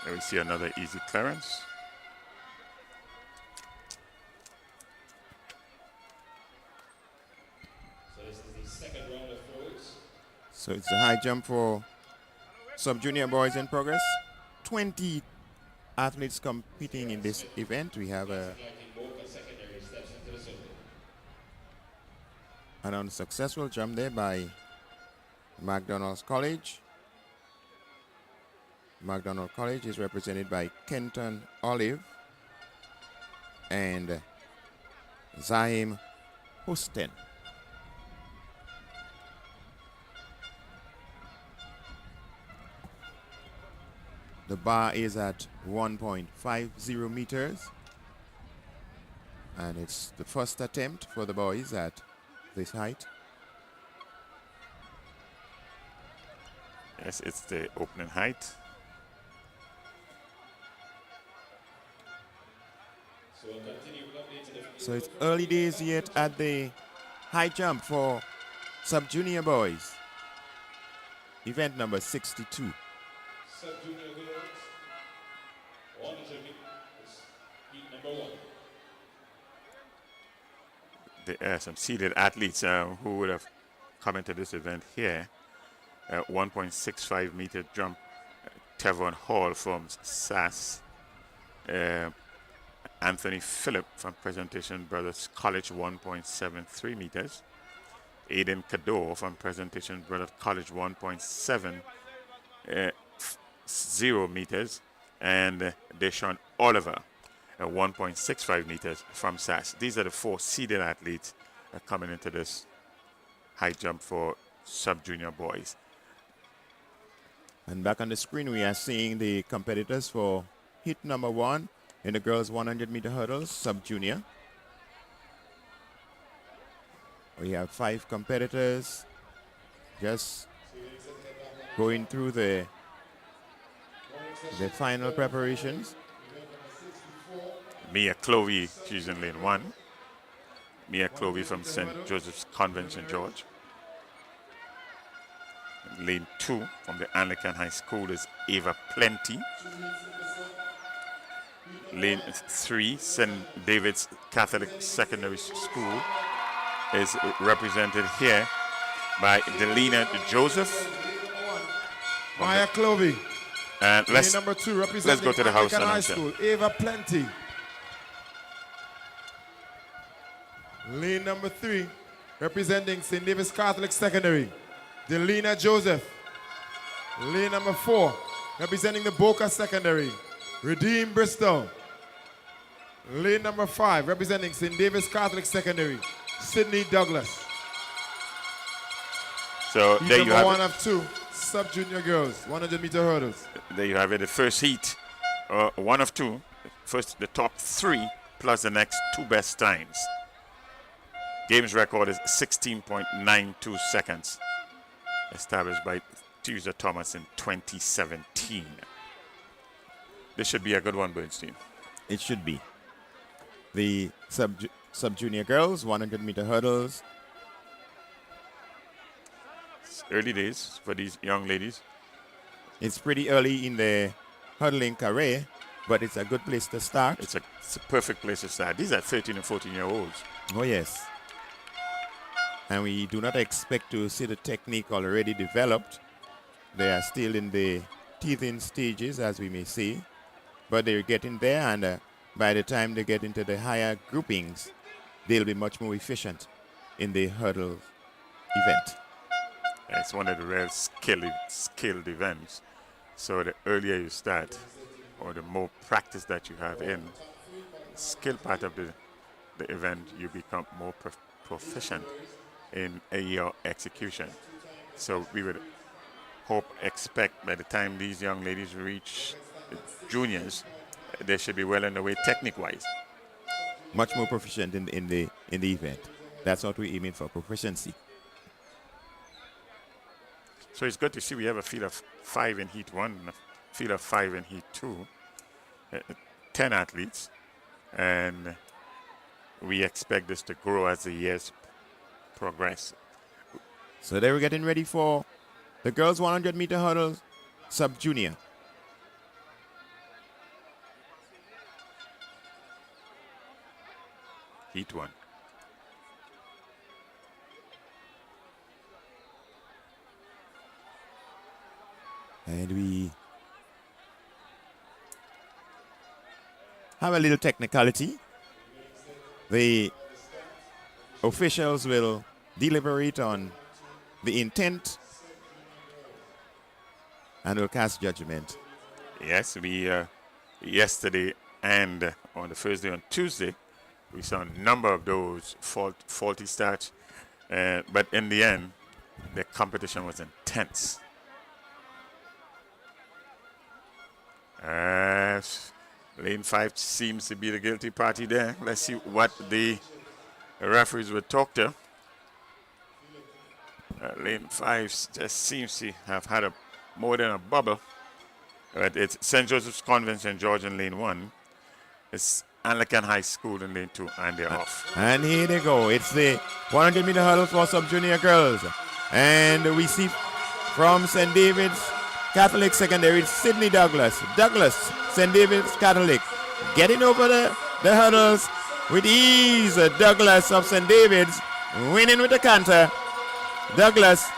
There we see another easy clearance. So this is the second round of throws. So it's the high jump for sub-junior boys in progress. 20 athletes competing in this event. We have an unsuccessful jump there by McDonald's College. McDonald College is represented by Kenton Olive and Zaim Huston. The bar is at 1.50 meters, and it's the first attempt for the boys at this height. Yes, it's the opening height. So it's early days yet at the high jump for sub-junior boys. Event number 62. Sub-junior girls, 100 meters, heat number 1. There are some seeded athletes who would have come into this event here. 1.65 meter jump. Tevon Hall from SAS. Anthony Phillip from Presentation Brothers College, 1.73 meters. Aiden Cador from Presentation Brothers College, 1.70 meters. and Deshaun Oliver at 1.65 meters from SAS. These are the 4 seeded athletes coming into this high jump for sub-junior boys. And back on the screen, we are seeing the competitors for heat number 1 in the girls 100-meter hurdles, sub-junior. We have 5 competitors just going through the final preparations. Mia Clovey, she's in lane 1. Mia Clovey from St. Joseph's Convent, St. George. Lane 2 from the Anglican High School is Ava Plenty. Lane 3, St. David's Catholic Secondary School, is represented here by Delina Joseph. Maya Clovey. And Lane number 2 representing let's go to the house Anglican High announcer. School. Ava Plenty. Lane number 3 representing St. David's Catholic Secondary. Delina Joseph. Lane number 4 representing the Boca Secondary. Redeem Bristol. Lane number 5 representing St. David's Catholic Secondary. Sydney Douglas. So Heat there you number have 1 it. of 2 sub-junior girls, 100-meter hurdles. There you have it. The first heat, 1 of 2. First, the top 3 plus the next 2 best times. Games record is 16.92 seconds, established by Tuesday Thomas in 2017. This should be a good one, Bernstein. It should be. The sub-junior girls, 100-meter hurdles. It's early days for these young ladies. It's pretty early in the hurdling career, but it's a good place to start. It's a perfect place to start. These are 13 and 14-year-olds. Oh, yes. And we do not expect to see the technique already developed. They are still in the teething stages, as we may see, but they're getting there, and by the time they get into the higher groupings, they'll be much more efficient in the hurdle event. It's one of the rare skilled events. So the earlier you start, or the more practice that you have in the skill part of the event, you become more proficient in your execution. So we would expect by the time these young ladies reach juniors, they should be well on the way technique-wise. Much more proficient in the event. That's what we're aiming for, proficiency. So it's good to see we have a field of 5 in Heat 1, and a field of 5 in Heat 2, 10 athletes, and we expect this to grow as the years progress. So they were getting ready for the girls 100-meter hurdles, sub-junior. Heat 1. And we have a little technicality. The officials will deliberate on the intent and will cast judgment. Yes, we yesterday and on the first day on Tuesday, we saw a number of those faulty starts, but in the end, the competition was intense. Lane 5 seems to be the guilty party there. Let's see what the referees would talk to. Lane 5 just seems to have had more than a bubble. But it's St. Joseph's Convent, St. George in lane 1. It's Anglican High School in lane 2, and they're off. And here they go. It's the 100-meter hurdle for sub-junior girls. And we see from St. David's Catholic Secondary, Sydney Douglas. Douglas, St. David's Catholic, getting over the hurdles with ease. Douglas of St. David's winning with the canter. Douglas,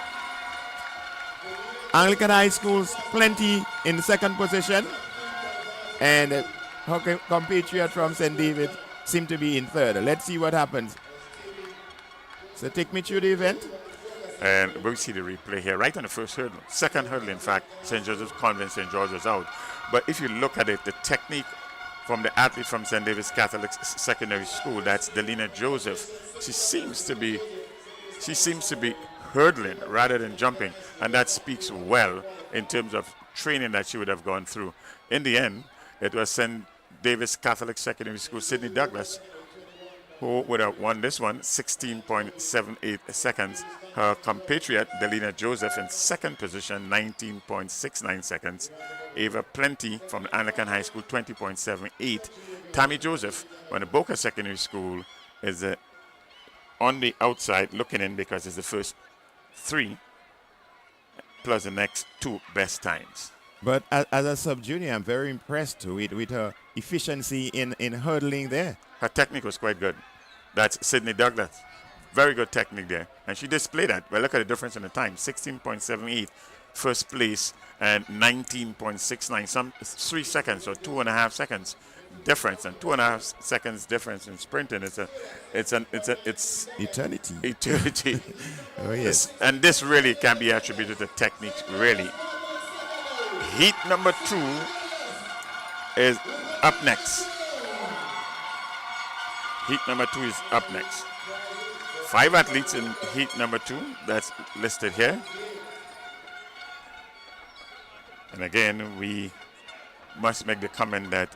Anglican High School's Plenty in the second position. And her compatriot from St. David seem to be in third. Let's see what happens. So take me through the event. And we see the replay here right on the first hurdle. Second hurdle, in fact, St. Joseph's Convent, St. George was out. But if you look at it, the technique from the athlete from St. David's Catholic Secondary School, that's Delina Joseph, she seems to be hurdling rather than jumping, and that speaks well in terms of training that she would have gone through. In the end, it was St. David's Catholic Secondary School, Sydney Douglas, who would have won this one, 16.78 seconds. Her compatriot, Delina Joseph, in second position, 19.69 seconds. Ava Plenty from the Anglican High School, 20.78. Tammy Joseph from the Boca Secondary School is on the outside looking in because it's the first 3 plus the next 2 best times. But as a sub-junior, I'm very impressed with her efficiency in hurdling there. Her technique was quite good. That's Sydney Douglas. Very good technique there. And she displayed that. Well, look at the difference in the time. 16.78 first place and 19.69. Some 3 seconds or 2.5 seconds difference. And 2.5 seconds difference in sprinting. It's Eternity. Eternity. Oh, yes. And this really can be attributed to technique, really. Heat number 2 is up next. Heat number 2 is up next. 5 athletes in heat number 2, that's listed here. And again, we must make the comment that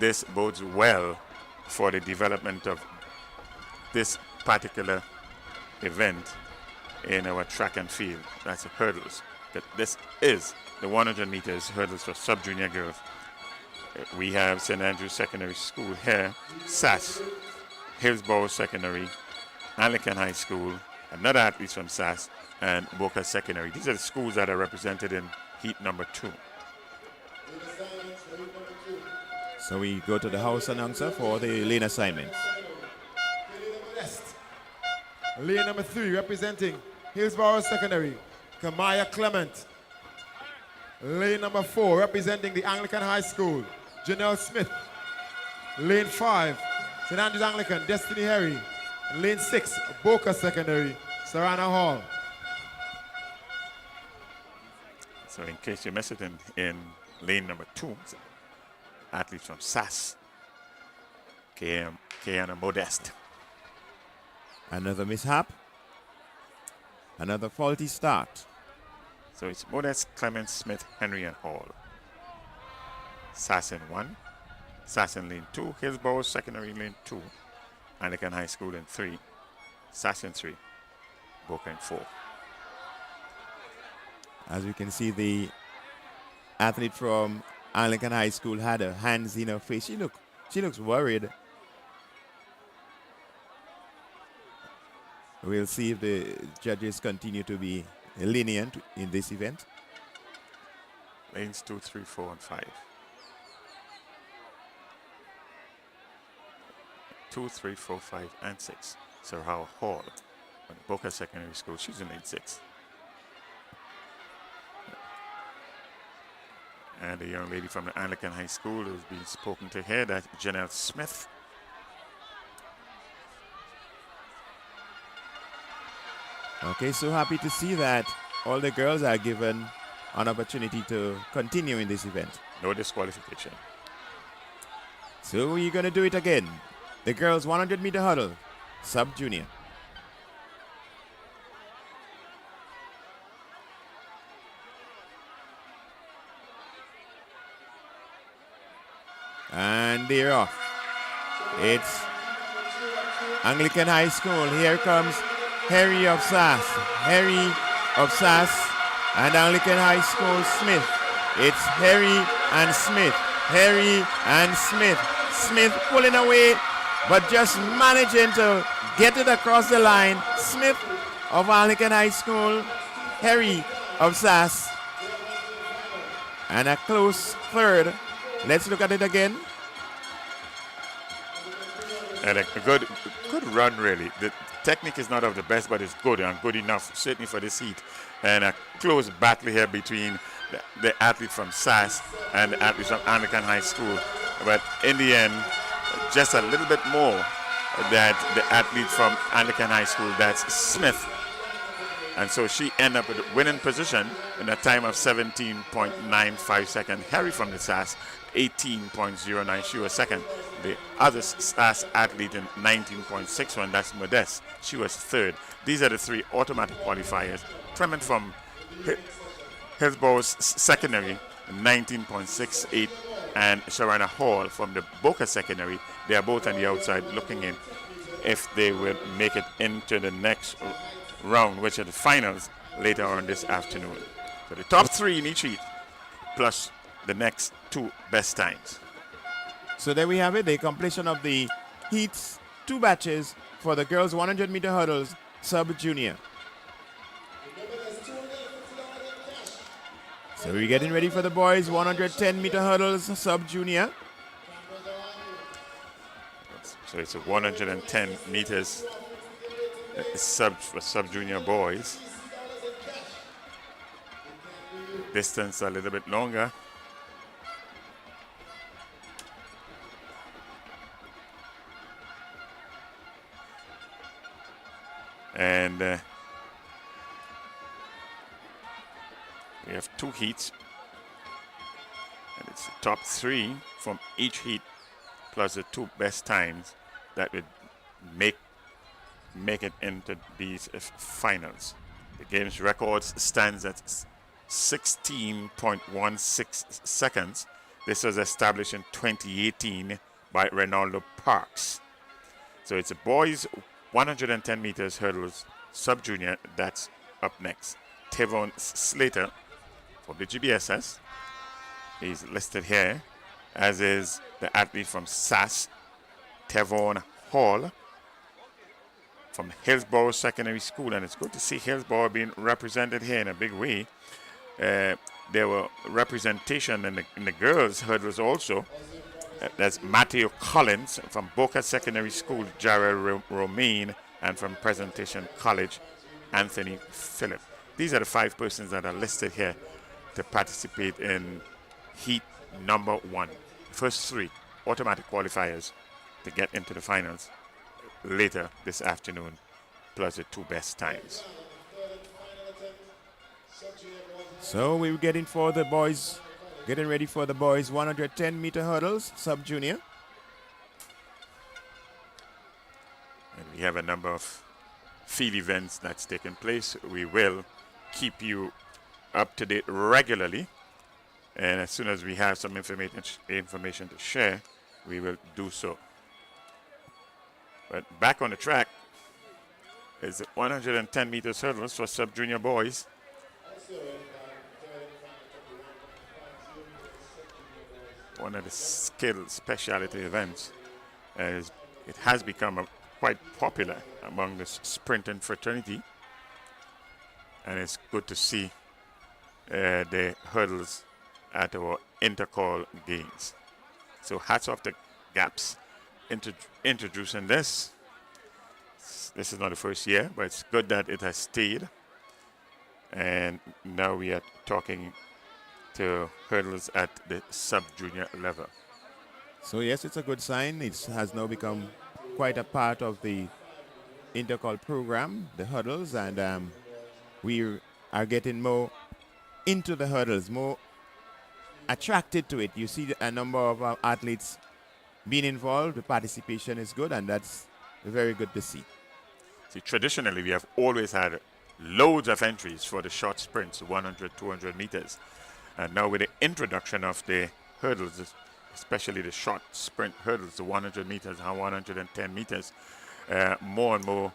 this bodes well for the development of this particular event in our track and field. That's hurdles. That this is the 100 meters hurdles for sub-junior girls. We have St. Andrew's Secondary School here, SAS, Hillsborough Secondary, Anglican High School, another athlete from SAS, and Boca Secondary. These are the schools that are represented in heat number 2. So we go to the house announcer for the lane assignments. Lane number 3, representing Hillsborough Secondary, Kamaya Clement. Lane number 4, representing the Anglican High School, Janelle Smith. Lane 5, St. Andrews Anglican, Destiny Harry. Lane 6, Boca Secondary, Sarana Hall. So in case you missed it, in lane number 2, athletes from SAS, Kiana Modest. Another mishap. Another faulty start. So it's Modest, Clemens, Smith, Henry, and Hall. SAS in 1, SAS in lane 2, Hillsborough Secondary lane 2, Anglican High School in 3, SAS in 3, Boca in 4. As you can see, the athlete from Anglican High School had her hands in her face. She looks worried. We'll see if the judges continue to be lenient in this event. Lanes 2, 3, 4, and 5. 2, 3, 4, 5, and 6. Sir Howard Hall from Boca Secondary School. She's in lane 6. And the young lady from the Anglican High School who's being spoken to here, that's Janelle Smith. Okay, so happy to see that all the girls are given an opportunity to continue in this event. No disqualification. So we're going to do it again. The girls 100 meter hurdle, sub-junior. And they're off. It's Anglican High School. Here comes Harry of SAS. Harry of SAS and Anglican High School Smith. It's Harry and Smith. Harry and Smith. Smith pulling away, but just managing to get it across the line. Smith of Anglican High School. Harry of SAS. And a close third. Let's look at it again. And a good run, really. The technique is not of the best, but it's good and good enough, certainly for this heat. And a close battle here between the athlete from SAS and the athlete from Anglican High School. But in the end, just a little bit more that the athlete from Anglican High School, that's Smith, And so she ended up with a winning position in a time of 17.95 seconds. Harry from the SAS, 18.09. She was second. The other SAS athlete in 19.61, that's Modeste. She was third. These are the three automatic qualifiers. Clement from Hillsboro's secondary, 19.68, and Sharana Hall from the Boca secondary. They are both on the outside looking in if they will make it into the next round, which are the finals later on this afternoon. So the top three in each heat, plus the next two best times. So there we have it, the completion of the heats, 2 batches for the girls 100-meter hurdles sub-junior. So we're getting ready for the boys 110-meter hurdles sub-junior. So it's a 110 meters for sub-junior boys. Distance a little bit longer. And we have 2 heats. And it's the top 3 from each heat plus the 2 best times that would make it into these finals. The game's records stands at 16.16 seconds. This was established in 2018 by Ronaldo Parks. So it's a boys 110 meters hurdles sub-junior that's up next. Tevon Slater for the GBSS. He's listed here, as is the athlete from SAS, Tevon Hall, from Hillsborough Secondary School. And it's good to see Hillsborough being represented here in a big way. There were representation in the girls' hurdles also. That's Matthew Collins from Boca Secondary School, Jared Romaine, and from Presentation College, Anthony Phillip. These are the 5 persons that are listed here to participate in heat number 1. First 3 automatic qualifiers to get into the finals later this afternoon, plus the 2 best times. So we're getting ready for the boys 110-meter hurdles sub-junior. And we have a number of field events that's taking place. We will keep you up to date regularly. And as soon as we have some information to share, we will do so. But back on the track is 110 meters hurdles for sub-junior boys. One of the skill specialty events. It has become quite popular among the sprinting fraternity. And it's good to see the hurdles at our Intercol games. So hats off to GAPSS introducing this. This is not the first year, but it's good that it has stayed. And now we are talking to hurdles at the sub-junior level. So yes, it's a good sign. It has now become quite a part of the Intercol program, the hurdles, and we are getting more into the hurdles, more attracted to it. You see a number of athletes being involved. The participation is good, and that's very good to see. See, traditionally, we have always had loads of entries for the short sprints, 100, 200 meters. And now with the introduction of the hurdles, especially the short sprint hurdles, the 100 meters and 110 meters, more and more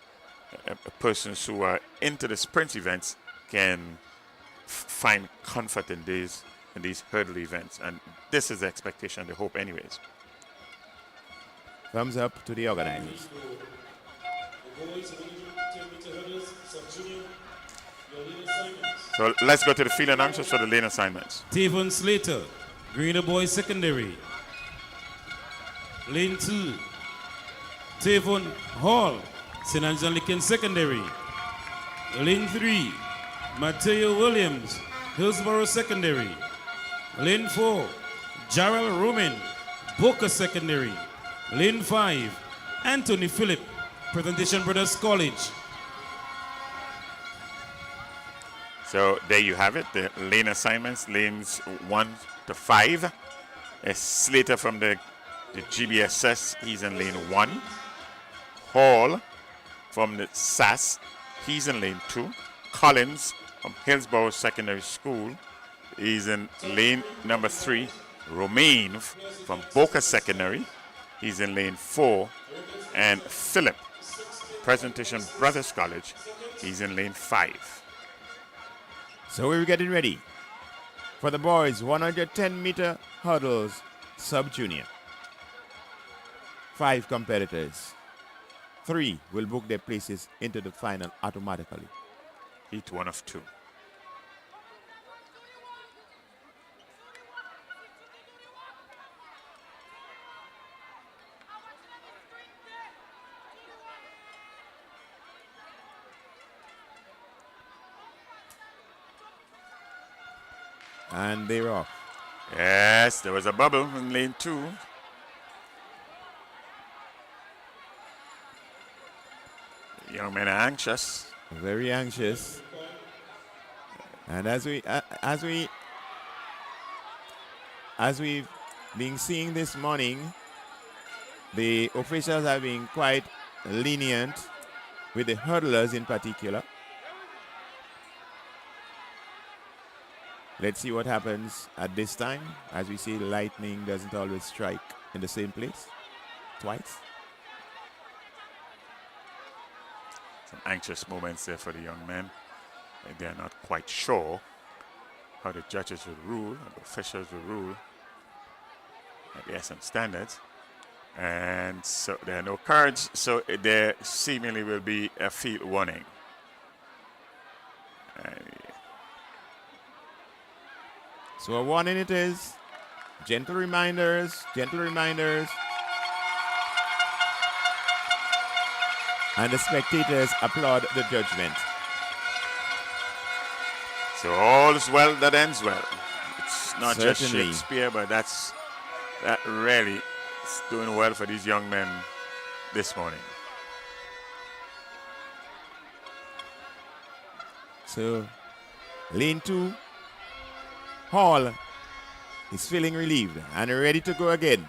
persons who are into the sprint events can find comfort in these hurdle events. And this is the expectation, the hope anyways. Thumbs up to the organizers. So let's go to the field announcers for the lane assignments. Tevon Slater, Greener Boys Secondary. Lane 2, Tevon Hall, St. Angelican Secondary. Lane 3, Mateo Williams, Hillsborough Secondary. Lane 4, Jarrell Roman, Boca Secondary. Lane 5, Anthony Phillip, Presentation Brothers College. So there you have it, the lane assignments, lanes 1 to 5. Slater from the GBSS, he's in lane 1. Hall from the SAS, he's in lane 2. Collins from Hillsborough Secondary School, he's in lane number 3. Romaine from Boca Secondary, he's in lane 4. And Philip, Presentation Brothers College, he's in lane 5. So we're getting ready for the boys 110-meter hurdles sub-junior. 5 competitors. 3 will book their places into the final automatically. Heat 1 of 2. And they're off. Yes, there was a bubble in lane 2. Young men are anxious. Very anxious. And as we've been seeing this morning, the officials have been quite lenient with the hurdlers in particular. Let's see what happens at this time. As we see, lightning doesn't always strike in the same place twice. Some anxious moments there for the young men. They're not quite sure how the judges will rule, how the officials will rule at the SM standards. And so there are no cards, so there seemingly will be a field warning. So a warning it is. Gentle reminders, gentle reminders. And the spectators applaud the judgment. So all is well that ends well. It's not just Certainly. Shakespeare, but that really is doing well for these young men this morning. So lane 2, Hall is feeling relieved and ready to go again.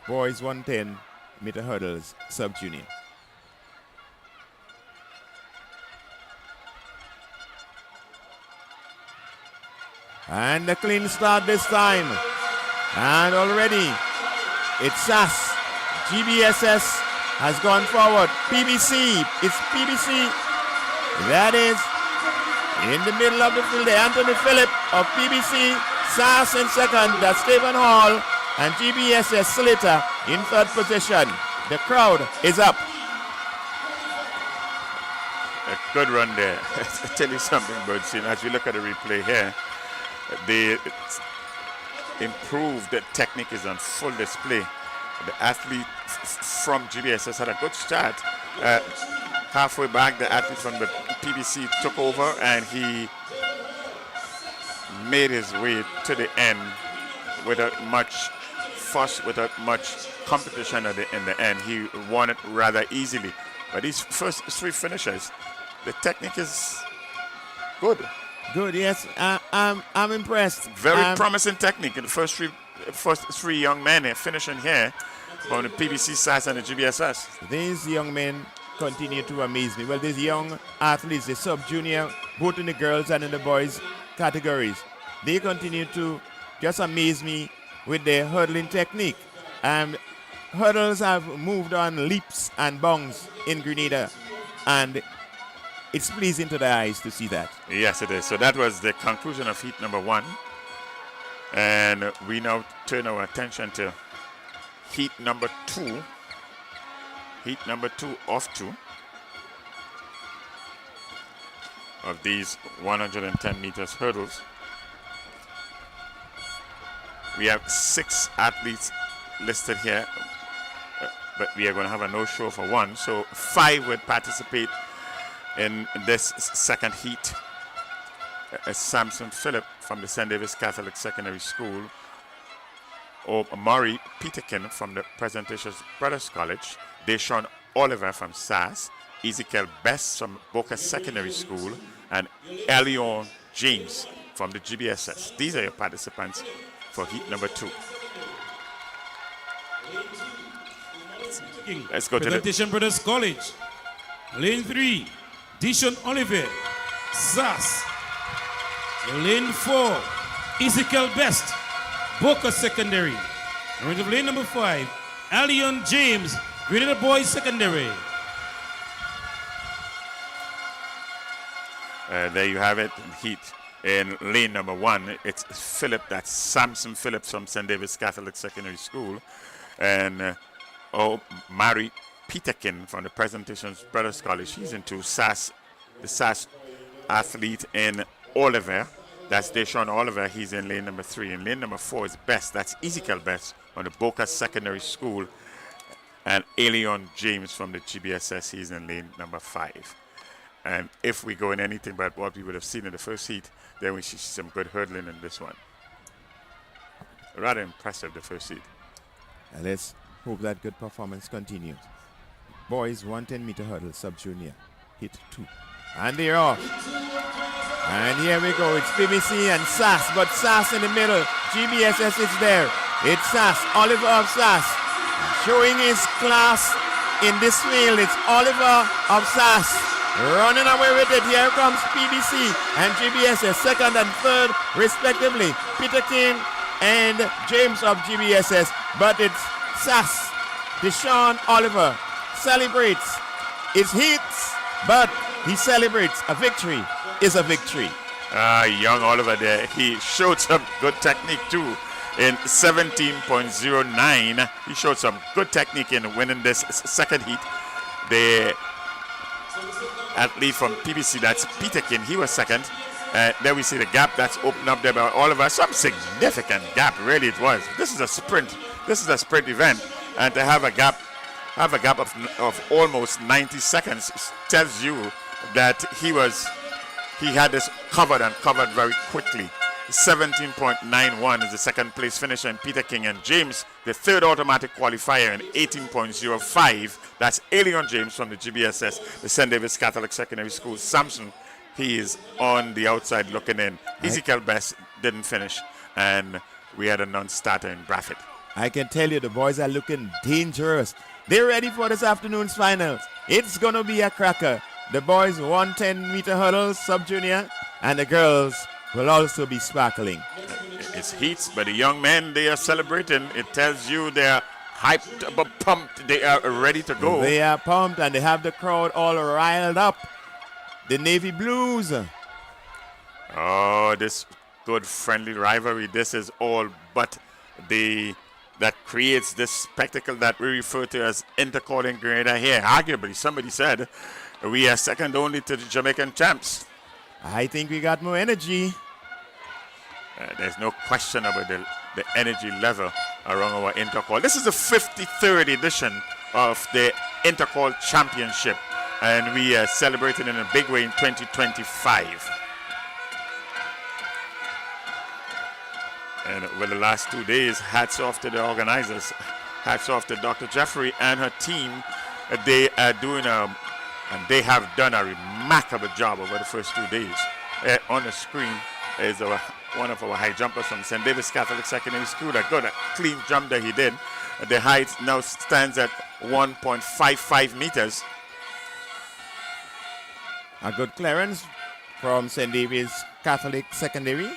Boys 110-meter hurdles sub-junior. And a clean start this time. And already it's SAS. GBSS has gone forward. PBC, it's PBC. That is in the middle of the field, Anthony Phillip of PBC, SAS in second, that's Stephen Hall, and GBSS Slater in third position. The crowd is up. A good run there. I tell you something, Birdseed, as we look at the replay here, the improved technique is on full display. The athlete from GBSS had a good start. Halfway back, the athlete from the PBC took over and he made his way to the end without much fuss, without much competition in the end. He won it rather easily. But these first 3 finishers, the technique is good. Good, yes. I'm impressed. Very promising technique in the first three young men finishing here on the PBC SAS and the GBSS. These young men continue to amaze me. Well, these young athletes, the sub-junior, both in the girls and in the boys categories, they continue to just amaze me with their hurdling technique. Hurdles have moved on leaps and bounds in Grenada, and it's pleasing to the eyes to see that. Yes, it is. So that was the conclusion of heat number 1. And we now turn our attention to heat number 2. Heat number 2 of 2 of these 110 meters hurdles. We have 6 athletes listed here, but we are going to have a no-show for 1. So 5 would participate in this second heat. Samson Phillip from the St. Davis Catholic Secondary School, or Maury Peterkin from the Presentation Brothers College, Deshaun Oliver from SAS, Ezekiel Best from Boca Secondary School, and Elion James from the GBSS. These are your participants for heat number 2. Let's go to the Presentation Brothers College. Lane 3, Dishon Oliver, SAS. Lane 4, Ezekiel Best, Boca Secondary. And lane number 5, Elion James, Grenada Boys Secondary. There you have it, heat in lane number 1. It's Philip, that's Samson Phillips from St. David's Catholic Secondary School. And Mary Peterkin from the Presentations Brothers College. He's into SAS, the SAS athlete in Oliver. That's Deshaun Oliver. He's in lane number 3. And lane number 4 is Best. That's Ezekiel Best from the Boca Secondary School. And Elion James from the GBSS. He's in lane number 5. And if we go in anything but what we would have seen in the first heat, then we should see some good hurdling in this one. Rather impressive, the first heat. And let's hope that good performance continues. Boys 110-meter hurdle, sub-junior, hit 2. And they're off. And here we go. It's BBC and SAS, but SAS in the middle. GBSS is there. It's SAS, Oliver of SAS, showing his class in this field. It's Oliver of SAS running away with it. Here comes PBC and GBSS, second and third respectively. Peter King and James of GBSS, but it's SAS. Deshaun Oliver celebrates his hits, but he celebrates a victory is a victory. Young Oliver there, he showed some good technique too in 17.09. He showed some good technique in winning this second heat. The athlete from PBC, that's Peterkin, he was second. There we see the gap that's opened up there by Oliver. Some significant gap, really it was. This is a sprint. This is a sprint event, and to have a gap of almost 90 seconds tells you that he had this covered very quickly. 17.91 is the second place finisher in Peter King, and James, the third automatic qualifier, in 18.05. That's Elion James from the GBSS, the St. David's Catholic Secondary School. Samson, he is on the outside looking in. Ezekiel Best didn't finish, and we had a non-starter in Braffett. I can tell you the boys are looking dangerous. They're ready for this afternoon's finals. It's going to be a cracker. The boys 110-meter hurdles, sub-junior, and the girls will also be sparkling. It's heats, but the young men, they are celebrating. It tells you they're hyped, pumped, they are ready to go. They are pumped, and they have the crowd all riled up. The Navy Blues. Oh, this good friendly rivalry. This is all but that creates this spectacle that we refer to as Intercol in Grenada here. Arguably, somebody said, we are second only to the Jamaican champs. I think we got more energy. There's no question about the energy level around our Intercol. This is the 53rd edition of the Intercol Championship, and we are celebrating in a big way in 2025. And with the last 2 days, hats off to the organizers. Hats off to Dr. Jeffrey and her team. They are doing and they have done a remarkable job over the first 2 days. On the screen is one of our high jumpers from St. David's Catholic Secondary School. A good, clean jump that he did. The height now stands at 1.55 meters. A good clearance from St. David's Catholic Secondary.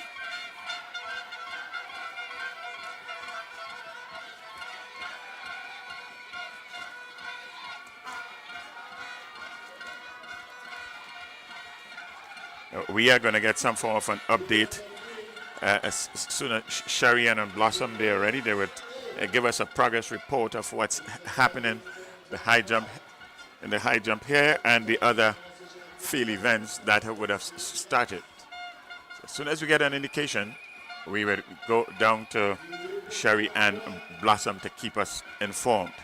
We are going to get some form of an update as soon as Sherry and Blossom, they are ready. They would give us a progress report of what's happening, the high jump here and the other field events that would have started. So as soon as we get an indication, we will go down to Sherry and Blossom to keep us informed.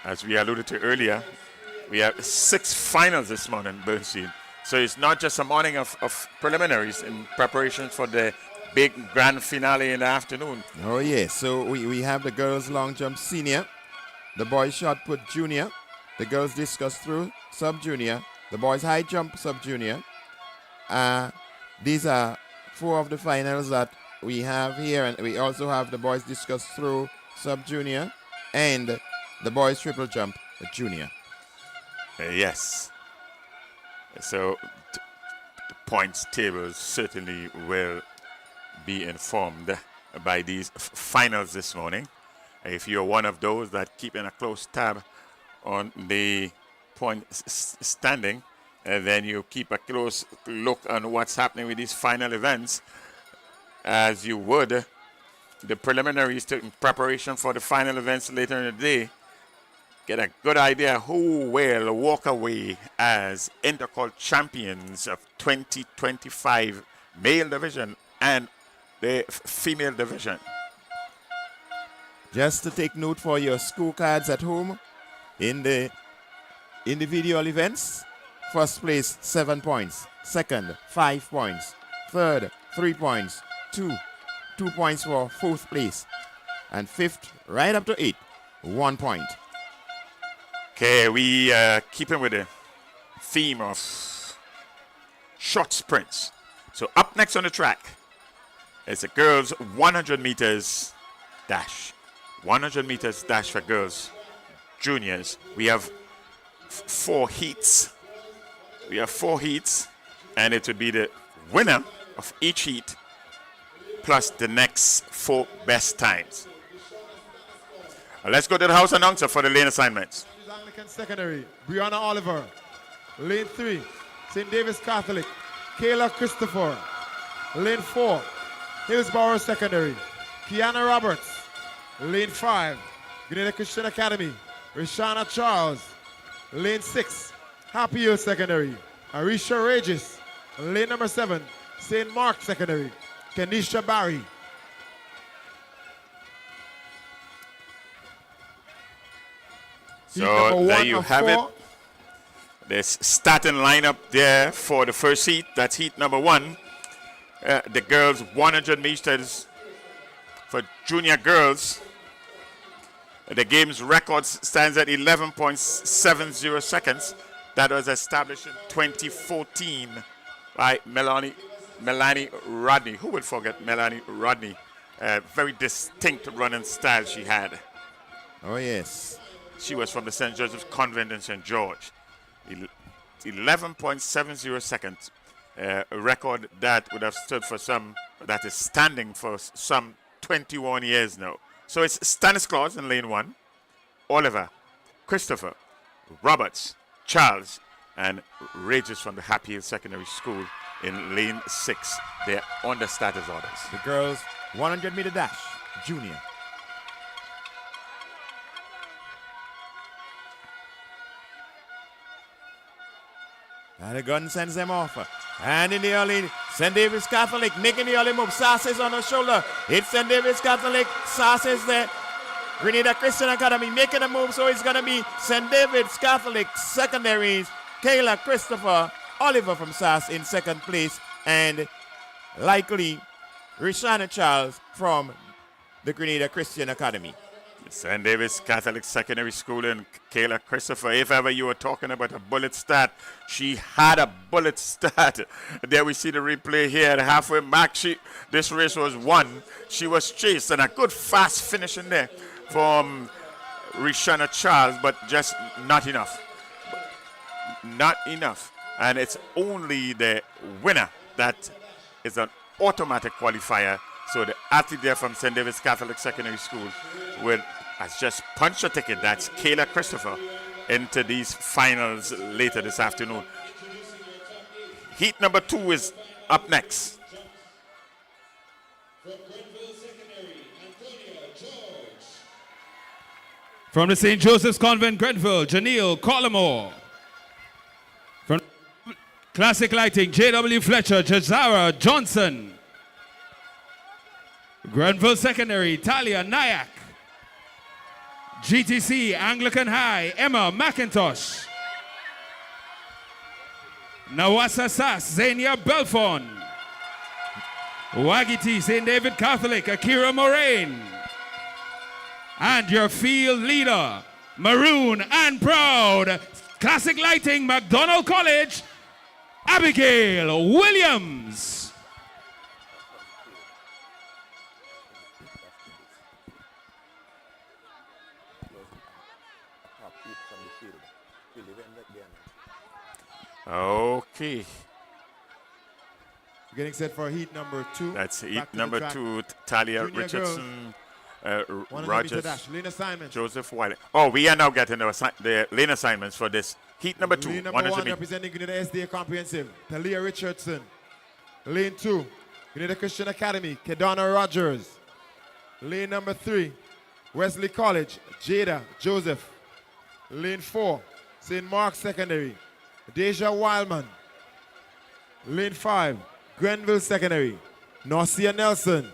As we alluded to earlier, we have 6 finals this morning, Bernstein. So it's not just a morning of preliminaries in preparation for the big grand finale in the afternoon. Oh, yes. So we have the girls long jump senior. the boys shot put junior, the girls discus throw sub-junior, the boys high jump sub-junior. These are 4 of the finals that we have here, and we also have the boys discus throw sub-junior and the boys triple jump junior. Yes. So the points table certainly will be informed by these finals this morning. If you're one of those that keeping a close tab on the point standing, then you keep a close look on what's happening with these final events, as you would the preliminaries in preparation for the final events later in the day. Get a good idea who will walk away as Intercol champions of 2025 male division and the female division. Just to take note for your scorecards at home, in the individual events, first place 7 points, second 5 points, third 3 points, 2 points for fourth place, and fifth right up to 8, 1 point. Okay, we keeping with the theme of short sprints. So up next on the track is the girls 100 meters dash. 100 meters dash for girls, juniors. We have 4 heats. We have 4 heats, and it would be the winner of each heat plus the next 4 best times. Let's go to the house announcer for the lane assignments. Anglican Secondary, Brianna Oliver. Lane 3, St. David's Catholic, Kayla Christopher. Lane 4, Hillsborough Secondary, Kiana Roberts. Lane 5, Grenada Christian Academy, Rishana Charles. Lane 6, Happy Hill Secondary, Arisha Regis. Lane number 7, St. Mark Secondary, Kenisha Barry. So there you have it. There's starting lineup there for the first heat. That's heat number 1. The girls 100 meters for junior girls. The game's record stands at 11.70 seconds. That was established in 2014 by Melanie Rodney. Who would forget Melanie Rodney? Very distinct running style she had. Oh, yes. She was from the St. Joseph's Convent in St. George. 11.70 seconds. A record that would have stood for that is standing for some 21 years now. So it's Stanislaus in lane 1, Oliver, Christopher, Roberts, Charles, and Regis from the Happy Hill Secondary School in lane 6. They're on the status orders. The girls 100 meter dash, junior. And the gun sends them off. And in the early, St. David's Catholic making the early move. Sass is on her shoulder. It's St. David's Catholic. Sass is there. Grenada Christian Academy making a move. So it's going to be St. David's Catholic secondaries. Kayla Christopher Oliver from Sass in second place. And likely Rishana Charles from the Grenada Christian Academy. St. David's Catholic Secondary School and Kayla Christopher. If ever you were talking about a bullet start, she had a bullet start. There we see the replay here at halfway mark. This race was won. She was chased, and a good fast finish in there from Rishana Charles, but just not enough. Not enough. And it's only the winner that is an automatic qualifier. So the athlete there from St. David's Catholic Secondary School has just punched a ticket. That's Kayla Christopher into these finals later this afternoon. Heat number 2 is up next. From the St. Joseph's Convent, Grenville, Janelle Collimore. From Classic Lighting, J.W. Fletcher, Jazara Johnson. Grenville Secondary, Talia Nyack. GTC, Anglican High, Emma McIntosh. Nawasa Sass, Zania Belfon. Wagiti, St. David Catholic, Akira Moraine. And your field leader maroon and proud. Classic lighting, McDonald College, Abigail Williams. Okay. Getting set for heat number 2. That's heat Back to the number track. 2. Talia Junior Richardson, 100 meter Rogers, dash. Lane assignment. Joseph Wiley. Oh, we are now getting the lane assignments for this heat number 2. Lane number 100 1 meters. representing Grenada SDA Comprehensive, Talia Richardson. Lane 2, Grenada Christian Academy, Kedana Rogers. Lane number 3, Wesley College, Jada Joseph. Lane 4, St. Mark's Secondary, Deja Wildman. Lane 5, Grenville Secondary, Norcia Nelson.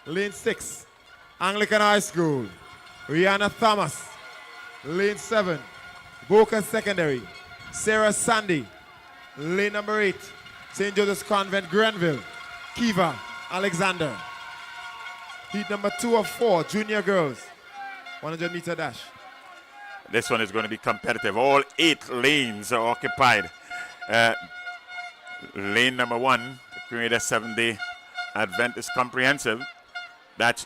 Lane 6, Anglican High School, Rihanna Thomas. Lane 7, Boca Secondary, Sarah Sandy. Lane number 8, St. Joseph's Convent, Grenville, Kiva Alexander. Heat number 2 of 4, junior girls, 100 meter dash. This one is going to be competitive. All 8 lanes are occupied. Lane number 1, Grenada 7-day Adventist Comprehensive. That's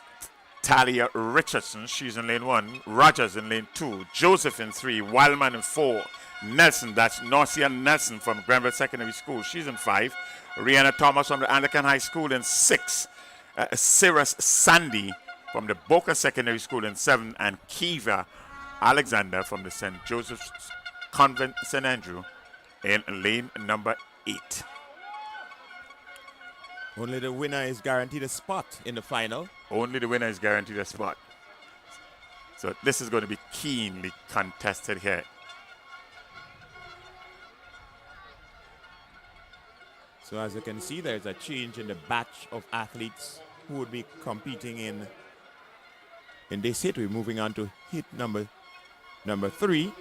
Talia Richardson. She's in lane 1. Rogers in lane 2. Joseph in 3. Wildman in 4. Nelson, that's Norcia Nelson from Grenville Secondary School. She's in 5. Rihanna Thomas from the Anglican High School in 6. Sarah Sandy from the Boca Secondary School in 7. And Kiva Alexander from the St. Joseph's Convent St. Andrew in lane number 8. Only the winner is guaranteed a spot in the final. Only the winner is guaranteed a spot. So this is going to be keenly contested here. So as you can see, there's a change in the batch of athletes who would be competing in this hit. We're moving on to hit number 3.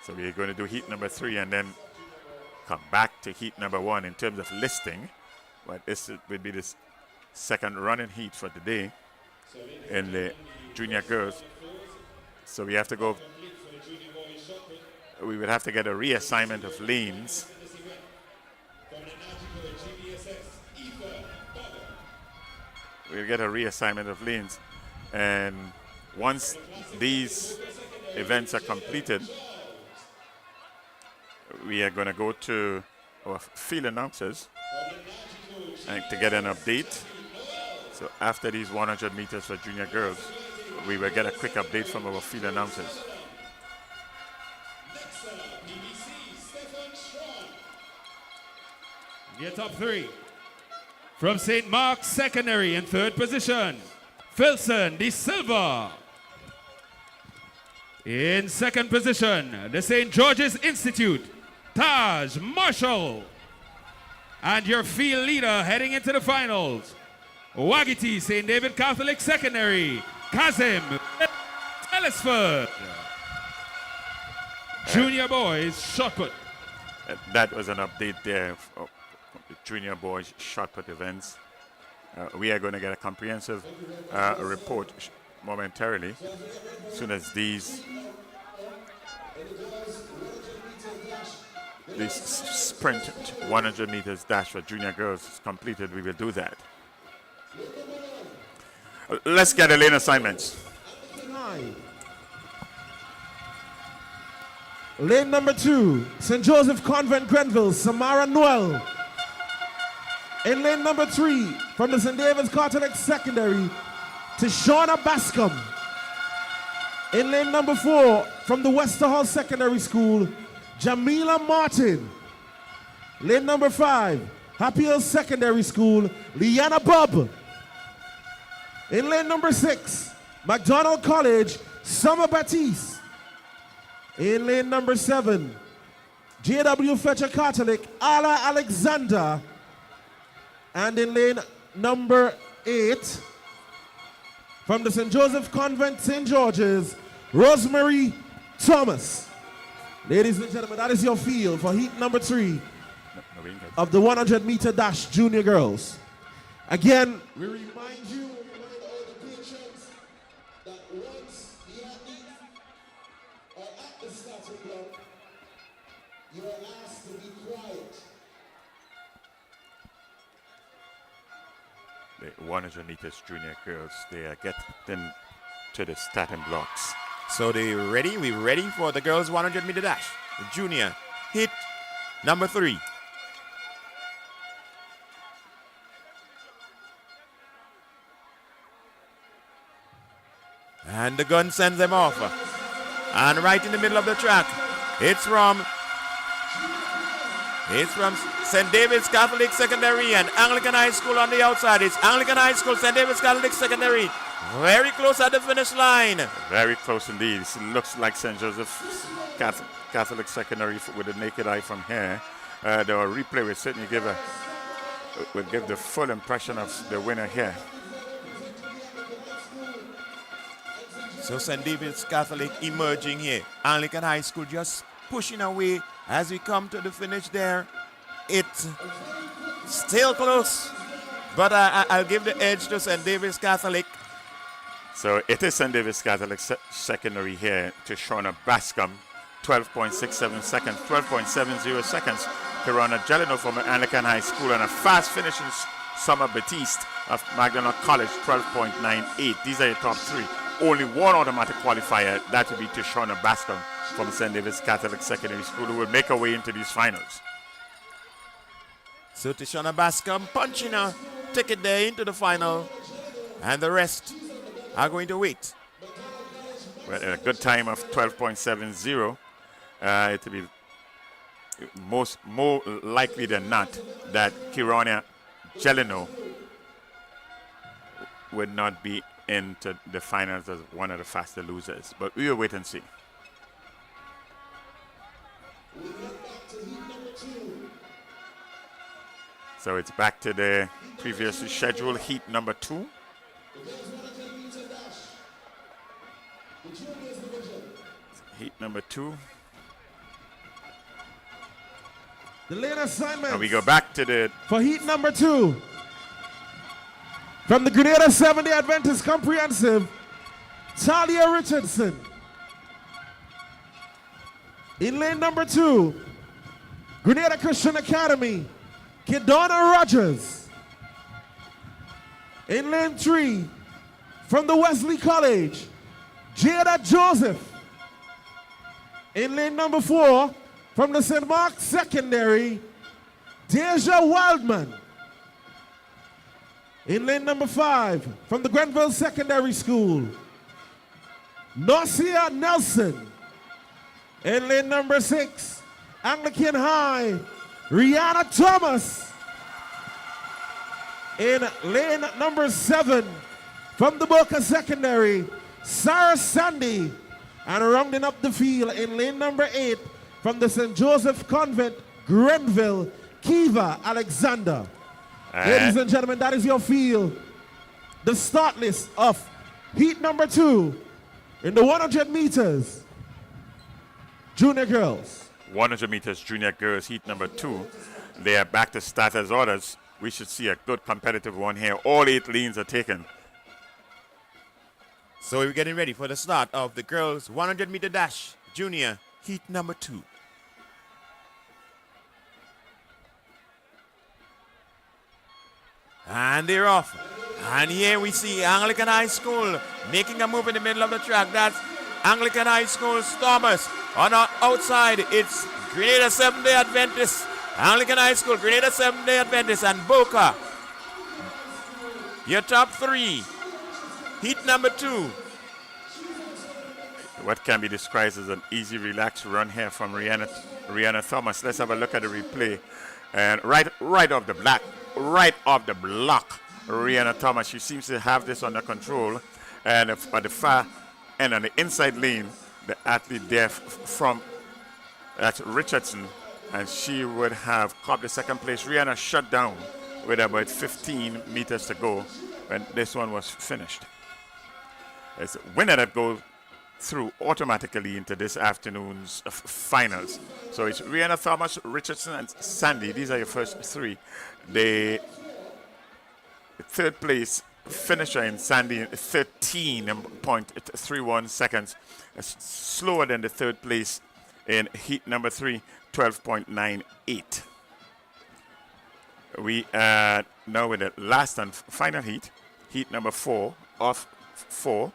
So we're going to do heat number 3 and then come back to heat number 1 in terms of listing. But this will be the second running heat for the day in the junior girls. So we have to go. We would have to get a reassignment of lanes. We'll get a reassignment of lanes. And once these events are completed, we are going to go to our field announcers and to get an update. So after these 100 meters for junior girls, we will get a quick update from our field announcers. Your top 3. From St. Mark's Secondary in 3rd position, Filson De Silva. In 2nd position, the St. George's Institute, Taj Marshall. And your field leader heading into the finals, Wagiti St. David Catholic Secondary, Kazim Ellisford. Junior boys shot put. That was an update there of the junior boys shot put events. We are going to get a comprehensive report momentarily as soon as these sprint 100 meters dash for junior girls is completed. We will do that. Let's get the lane assignments. Lane number 2, St. Joseph Convent, Grenville, Samara Noel. In lane number 3, from the St. David's Catholic Secondary, Tishona Bascom. In lane number 4, from the Westerhall Secondary School, Jamila Martin. Lane number 5, Happy Hill Secondary School, Liana Bob. In lane number 6, McDonald College, Summer Baptiste. In lane number 7, J.W. Fletcher Catholic, Ala Alexander. And in lane number 8, from the St. Joseph Convent, St. George's, Rosemary Thomas. Ladies and gentlemen, that is your field for heat number 3 of the 100 meter dash junior girls. Again, we remind you, all the patrons, that once the athletes are at the starting block, you are asked to be quiet. The 100 meters junior girls, they are getting to the starting blocks. So they ready? We ready for the girls 100 meter dash. The junior hit number 3. And the gun sends them off. And right in the middle of the track, it's from St. David's Catholic Secondary and Anglican High School on the outside. It's Anglican High School, St. David's Catholic Secondary. Very close at the finish line. Very close indeed. It looks like St. Joseph's Catholic Secondary with the naked eye from here. The replay will certainly give the full impression of the winner here. So St. David's Catholic emerging here. Anglican High School just pushing away as we come to the finish there. It's still close, but I'll give the edge to St. David's Catholic. So it is St. David's Catholic Secondary here to Shauna Bascom. 12.67 seconds, 12.70 seconds. Kirana Jeleno from Anglican High School and a fast finishing Summer Batiste of Magdalene College, 12.98. These are your top 3. Only one automatic qualifier, that would be to Shauna Bascom from St. David's Catholic Secondary School, who will make her way into these finals. So Tishana Bascom punching a ticket there into the final, and the rest are going to wait. Well, a good time of 12.70. It will be more likely than not that Kirana Jeleno would not be into the finals as one of the faster losers. But we will wait and see. So it's back to the previously scheduled heat number 2. Heat number 2. The lane assignment. And we go back to the for heat number 2. From the Grenada 7-day Adventist Comprehensive, Talia Richardson. In lane number 2, Grenada Christian Academy, Kidonna Rogers. In lane 3, from the Wesley College, Jada Joseph. In lane number 4, from the St. Mark's Secondary, Deja Wildman. In lane number 5, from the Grenville Secondary School, Norcia Nelson. In lane number 6, Anglican High, Rihanna Thomas. In lane number 7, from the Boca Secondary, Sarah Sandy. And rounding up the field in lane number 8, from the St. Joseph Convent, Grenville, Kiva Alexander. Ladies and gentlemen, that is your field. The start list of heat number 2 in the 100 meters junior girls. 100 meters junior girls heat number 2. They are back to starters orders. We should see a good competitive one here. All 8 lanes are taken. So we're getting ready for the start of the girls 100 meter dash junior heat number 2. And they're off. And here we see Anglican High School making a move in the middle of the track. That's Anglican High School Thomas. On the outside, it's Grenada 7-day Adventist. Anglican High School, Grenada 7-day Adventist, and Boca. Your top 3. Heat number 2. What can be described as an easy, relaxed run here from Rihanna Thomas. Let's have a look at the replay. And right off the block, Rihanna Thomas, she seems to have this under control. And at the far end on the inside lane, the athlete there from that's Richardson, and she would have caught the second place. Rihanna shut down with about 15 meters to go when this one was finished. It's a winner that goes through automatically into this afternoon's finals. So it's Rihanna Thomas, Richardson, and Sandy. These are your first 3. The third place finisher in Sandy, 13.31 seconds, slower than the third place in heat number 3, 12.98. We are now with the last and final heat, heat number 4 of 4.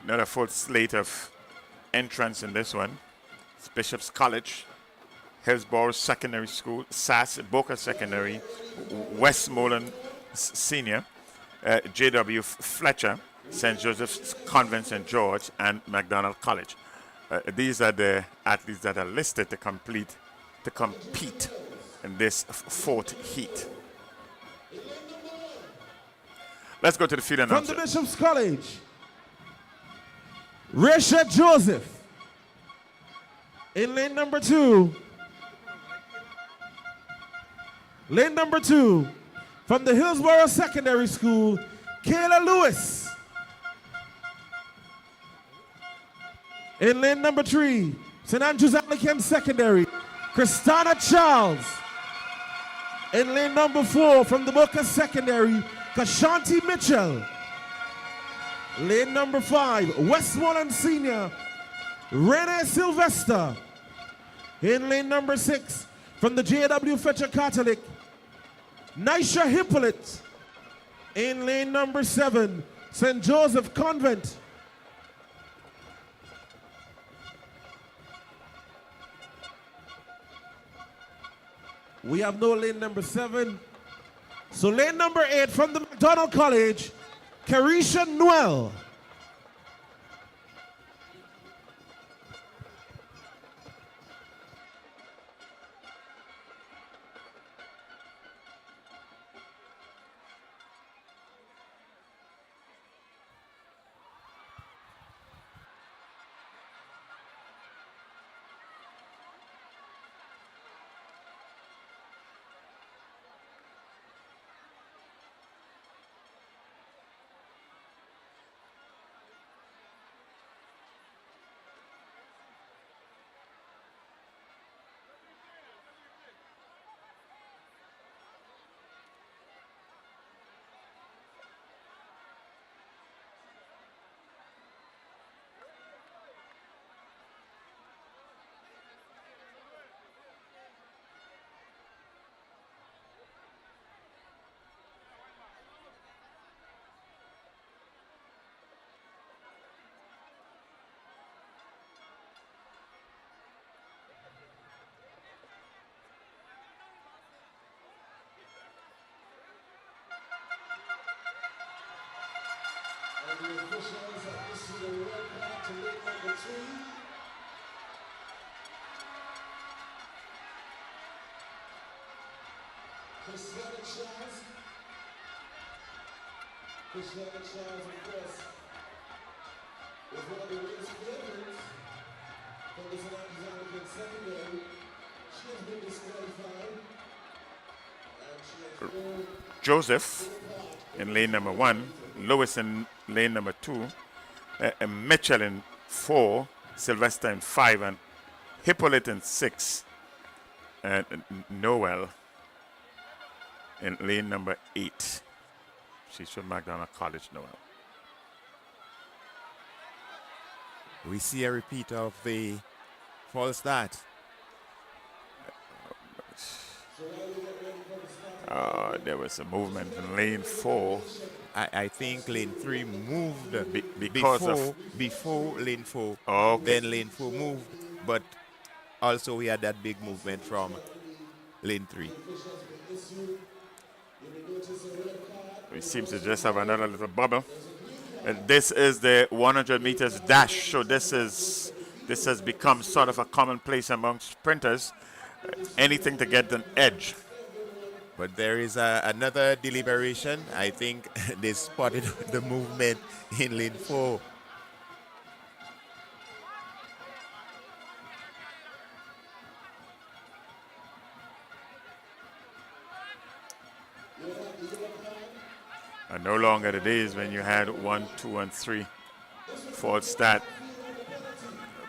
Another full slate of entrants in this one. It's Bishop's College, Hillsborough Secondary School, SAS, Boca Secondary, Westmoreland Senior, J.W. Fletcher, St. Joseph's Convent St. George, and McDonald College. These are the athletes that are listed to compete in this fourth heat. Let's go to the field From announcer. the Bishop's College, Risha Joseph. In lane number 2. Lane number 2. From the Hillsborough Secondary School, Kayla Lewis. In lane number 3, St. Andrews Anglican Secondary, Christina Charles. In lane number 4, from the Boca Secondary, Kashanti Mitchell. Lane number 5, Westmoreland Senior, Rene Sylvester. In lane number 6, from the J.W. Fletcher Catholic, Nisha Hippolyte. In lane number 7, St. Joseph Convent, we have no lane number 7. So lane number 8 from the McDonald College, Carisha Noel. The officials have issued a red card to lane number 3. Christina Charles, of course, was one of the race favorites from the St. Andrews Anglican Secondary. She has been disqualified. Joseph in lane number 1, Lewis in lane number 2, Mitchell in 4, Sylvester in 5, and Hippolyte in 6, and Noel in lane number 8. She's from McDonald College, Noel. We see a repeat of the false start. There was a movement in lane 4. I think lane 3 moved before lane 4. Okay. Then lane 4 moved, but also we had that big movement from lane 3. We seem to just have another little bubble. And this is the 100 meters dash. So this has become sort of a commonplace among sprinters. Anything to get an edge. But there is another deliberation. I think they spotted the movement in lane 4. And no longer the days when you had 1, 2, and 3 false start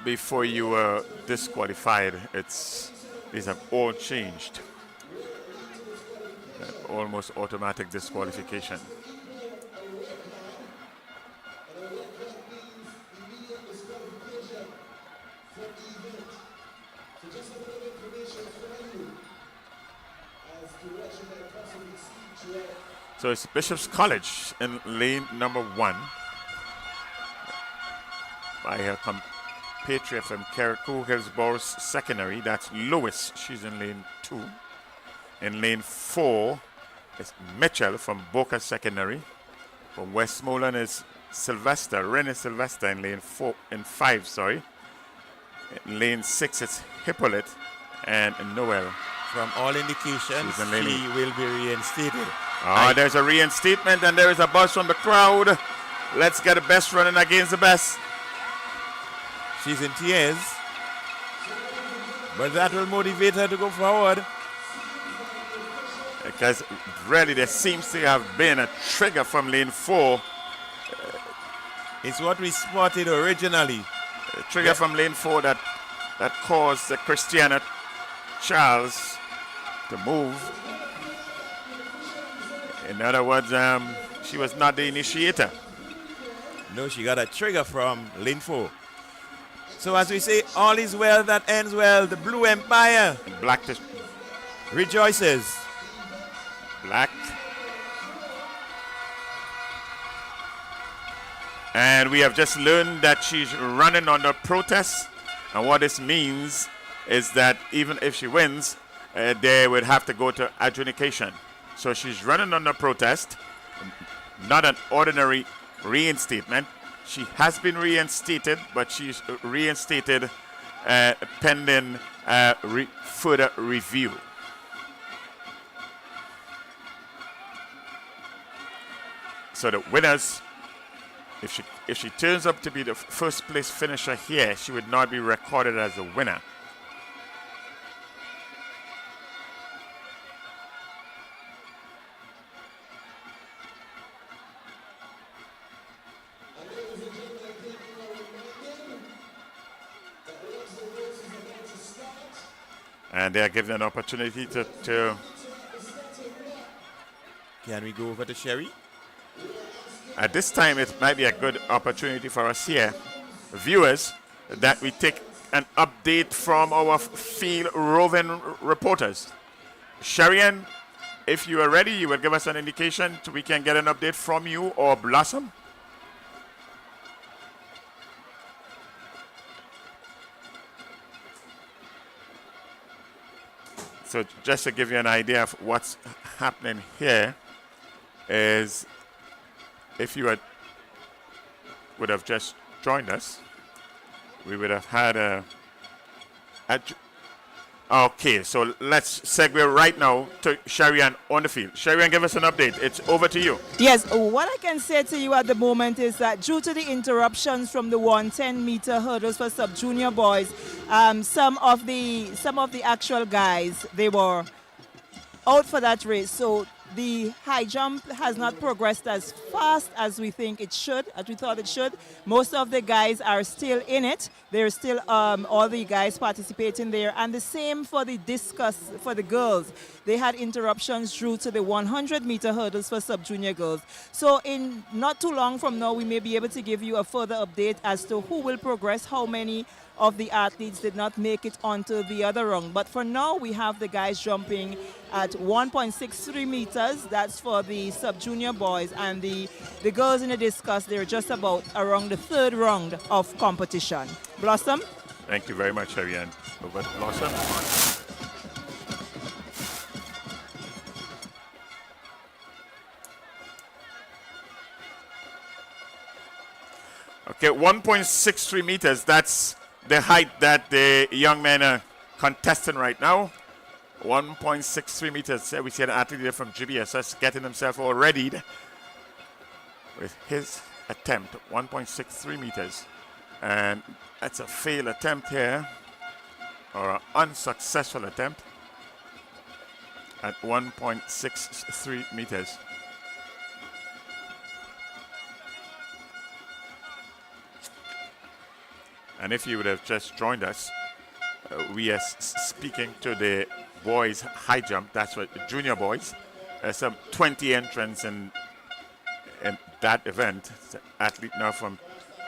before you were disqualified. These have all changed. almost automatic disqualification. So it's Bishop's College in lane number 1 by her compatriot from Carriacou Hillsborough Secondary. That's Lewis. She's in lane 2. In lane 4 is Mitchell from Boca Secondary. From Westmoreland is Sylvester, Rennie Sylvester in lane 5, sorry. In lane 6 it's Hippolyte and Noel. From all indications, she will be reinstated. There's a reinstatement and there is a buzz from the crowd. Let's get the best running against the best. She's in tears, but that will motivate her to go forward. Because really there seems to have been a trigger from lane 4. It's what we spotted originally. A trigger from lane 4 that caused Christiana Charles to move. In other words, she was not the initiator. No, she got a trigger from lane 4. So as we say, all is well that ends well. The Blue Empire Black rejoices. Black. And we have just learned that she's running under protest. And what this means is that even if she wins, they would have to go to adjudication. So she's running under protest, not an ordinary reinstatement. She has been reinstated, but she's reinstated pending further review. So the winners, if she turns up to be the first place finisher here, she would not be recorded as a winner. And they are given an opportunity to Can we go over to Sherry? At this time, it might be a good opportunity for us here, viewers, that we take an update from our field roving reporters. Sharian, if you are ready, you will give us an indication so we can get an update from you or Blossom. So just to give you an idea of what's happening here is if you would have just joined us, we would have had okay, so let's segue right now to Sharian on the field. Sharian, give us an update. It's over to you. Yes, what I can say to you at the moment is that due to the interruptions from the 110-meter hurdles for sub-junior boys, some of the actual guys, they were out for that race. So the high jump has not progressed as fast as we think it should, as we thought it should. Most of the guys are still in it. There's still all the guys participating there. And the same for the discus for the girls. They had interruptions due to the 100-meter hurdles for sub-junior girls. So in not too long from now, we may be able to give you a further update as to who will progress, how many of the athletes did not make it onto the other rung. But for now, we have the guys jumping at 1.63 meters. That's for the sub-junior boys. And the girls in the discus, they're just about around the third round of competition. Blossom? Thank you very much, Ariane. Over to Blossom. Okay, 1.63 meters. That's the height that the young men are contesting right now. 1.63 meters. We see an athlete there from GBSS getting himself all readied with his attempt. 1.63 meters. And that's a failed attempt here, or an unsuccessful attempt at 1.63 meters. And if you would have just joined us, we are speaking to the boys high jump. That's what the junior boys. There's some 20 entrants in that event. It's an athlete now from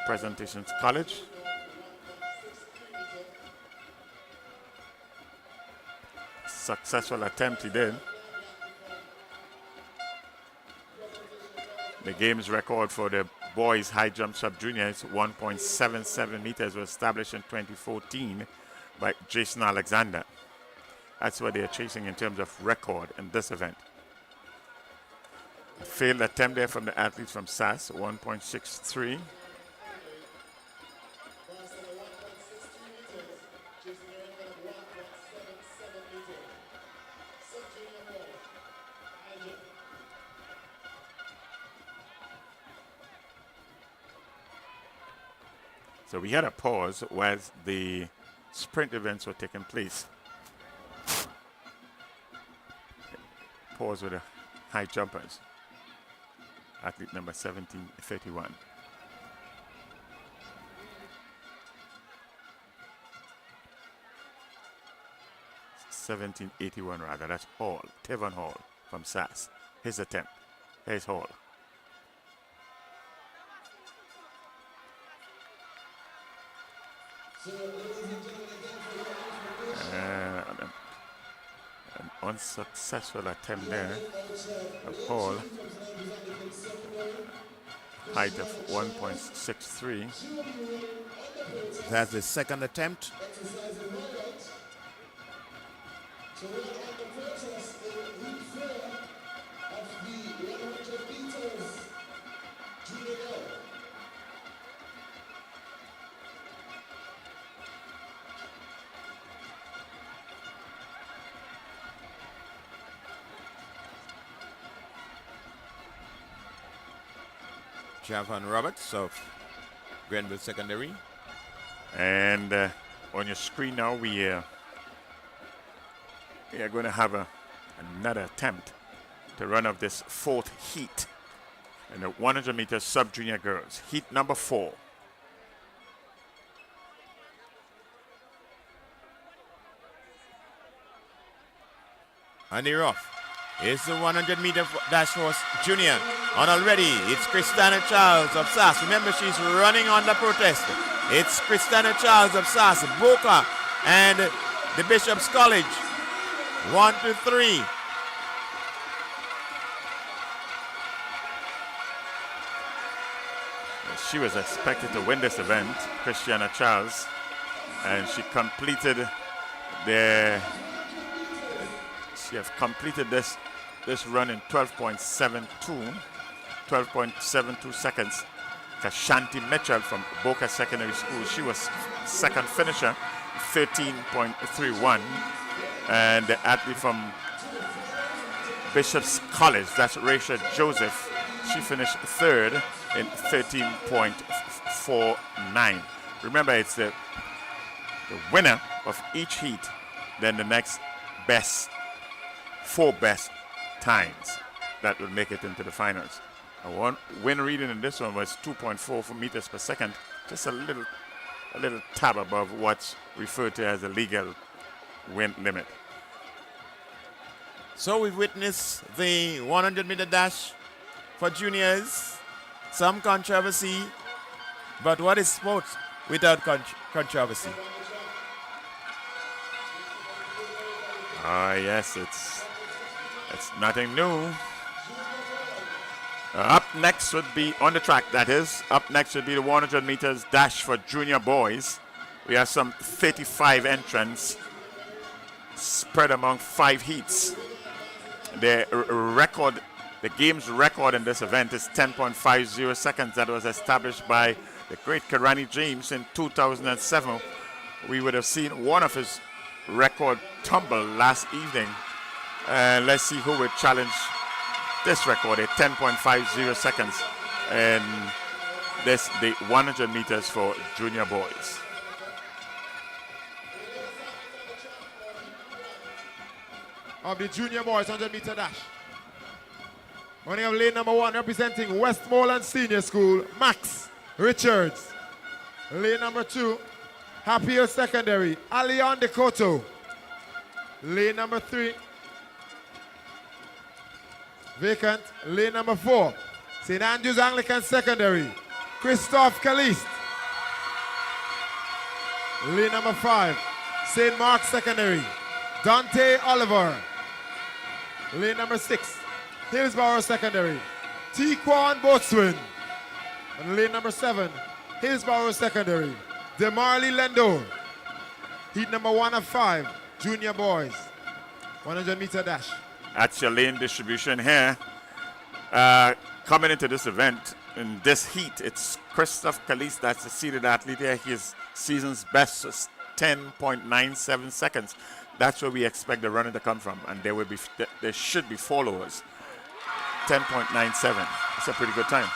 Presentations College. Successful attempt he did. The game's record for the boys high jump sub-junior is 1.77 meters, was established in 2014 by Jason Alexander. That's what they're chasing in terms of record in this event. A failed attempt there from the athletes from SAS, 1.63. So we had a pause while the sprint events were taking place. Pause with the high jumpers. Athlete number 1731. 1781 rather. That's Hall, Tevon Hall from SAS. His attempt. Here's Hall. An unsuccessful attempt there of Hall. Height of 1.63. That's the second attempt. Javon Roberts of Grenville Secondary. And on your screen now, we are going to have another attempt to run of this fourth heat in the 100 meter sub-junior girls. Heat number 4. And they're off. It's the 100 meter dash horse junior. And already it's Christina Charles of SAS. Remember, she's running on the protest. It's Christina Charles of SAS, Boca, and the Bishop's College. 1, 2, 3. She was expected to win this event, Christina Charles, and she completed she has completed this run in 12.72 seconds. Kashanti Mitchell from Boca Secondary School, she was second finisher, 13.31. And the athlete from Bishop's College, that's Raisha Joseph, she finished third in 13.49. Remember, it's the winner of each heat, then the next best, 4 best times that will make it into the finals. One win reading in this one was 2.44 meters per second, just a little tab above what's referred to as a legal win limit. So we've witnessed the 100 meter dash for juniors. Some controversy, but what is sports without controversy? Yes, it's nothing new. Up next would be on the track, that is. Up next would be the 100 meters dash for junior boys. We have some 35 entrants spread among 5 heats. The game's record in this event is 10.50 seconds. That was established by the great Karani James in 2007. We would have seen one of his record tumble last evening. Let's see who would challenge this record at 10.50 seconds. And this the 100 meters for junior boys. Of the junior boys 100 meter dash. Running of lane number 1, representing Westmoreland Senior School, Max Richards. Lane number 2, Happy Hill Secondary, Alion Decoto. Lane number 3, Vacant. Lane number 4, St. Andrew's Anglican Secondary, Christophe Caliste. Lane number 5, St. Mark's Secondary, Dante Oliver. Lane number 6, Hillsborough Secondary, T-Quan Boatswain. And lane number 7, Hillsborough Secondary, Demarley Lendo. Heat number 1 of 5, junior boys, 100-meter dash. That's your lane distribution here. Coming into this event, in this heat, it's Christophe Caliste, that's the seeded athlete here. His season's best is 10.97 seconds. That's where we expect the runner to come from, and there should be followers. 10.97. It's a pretty good time.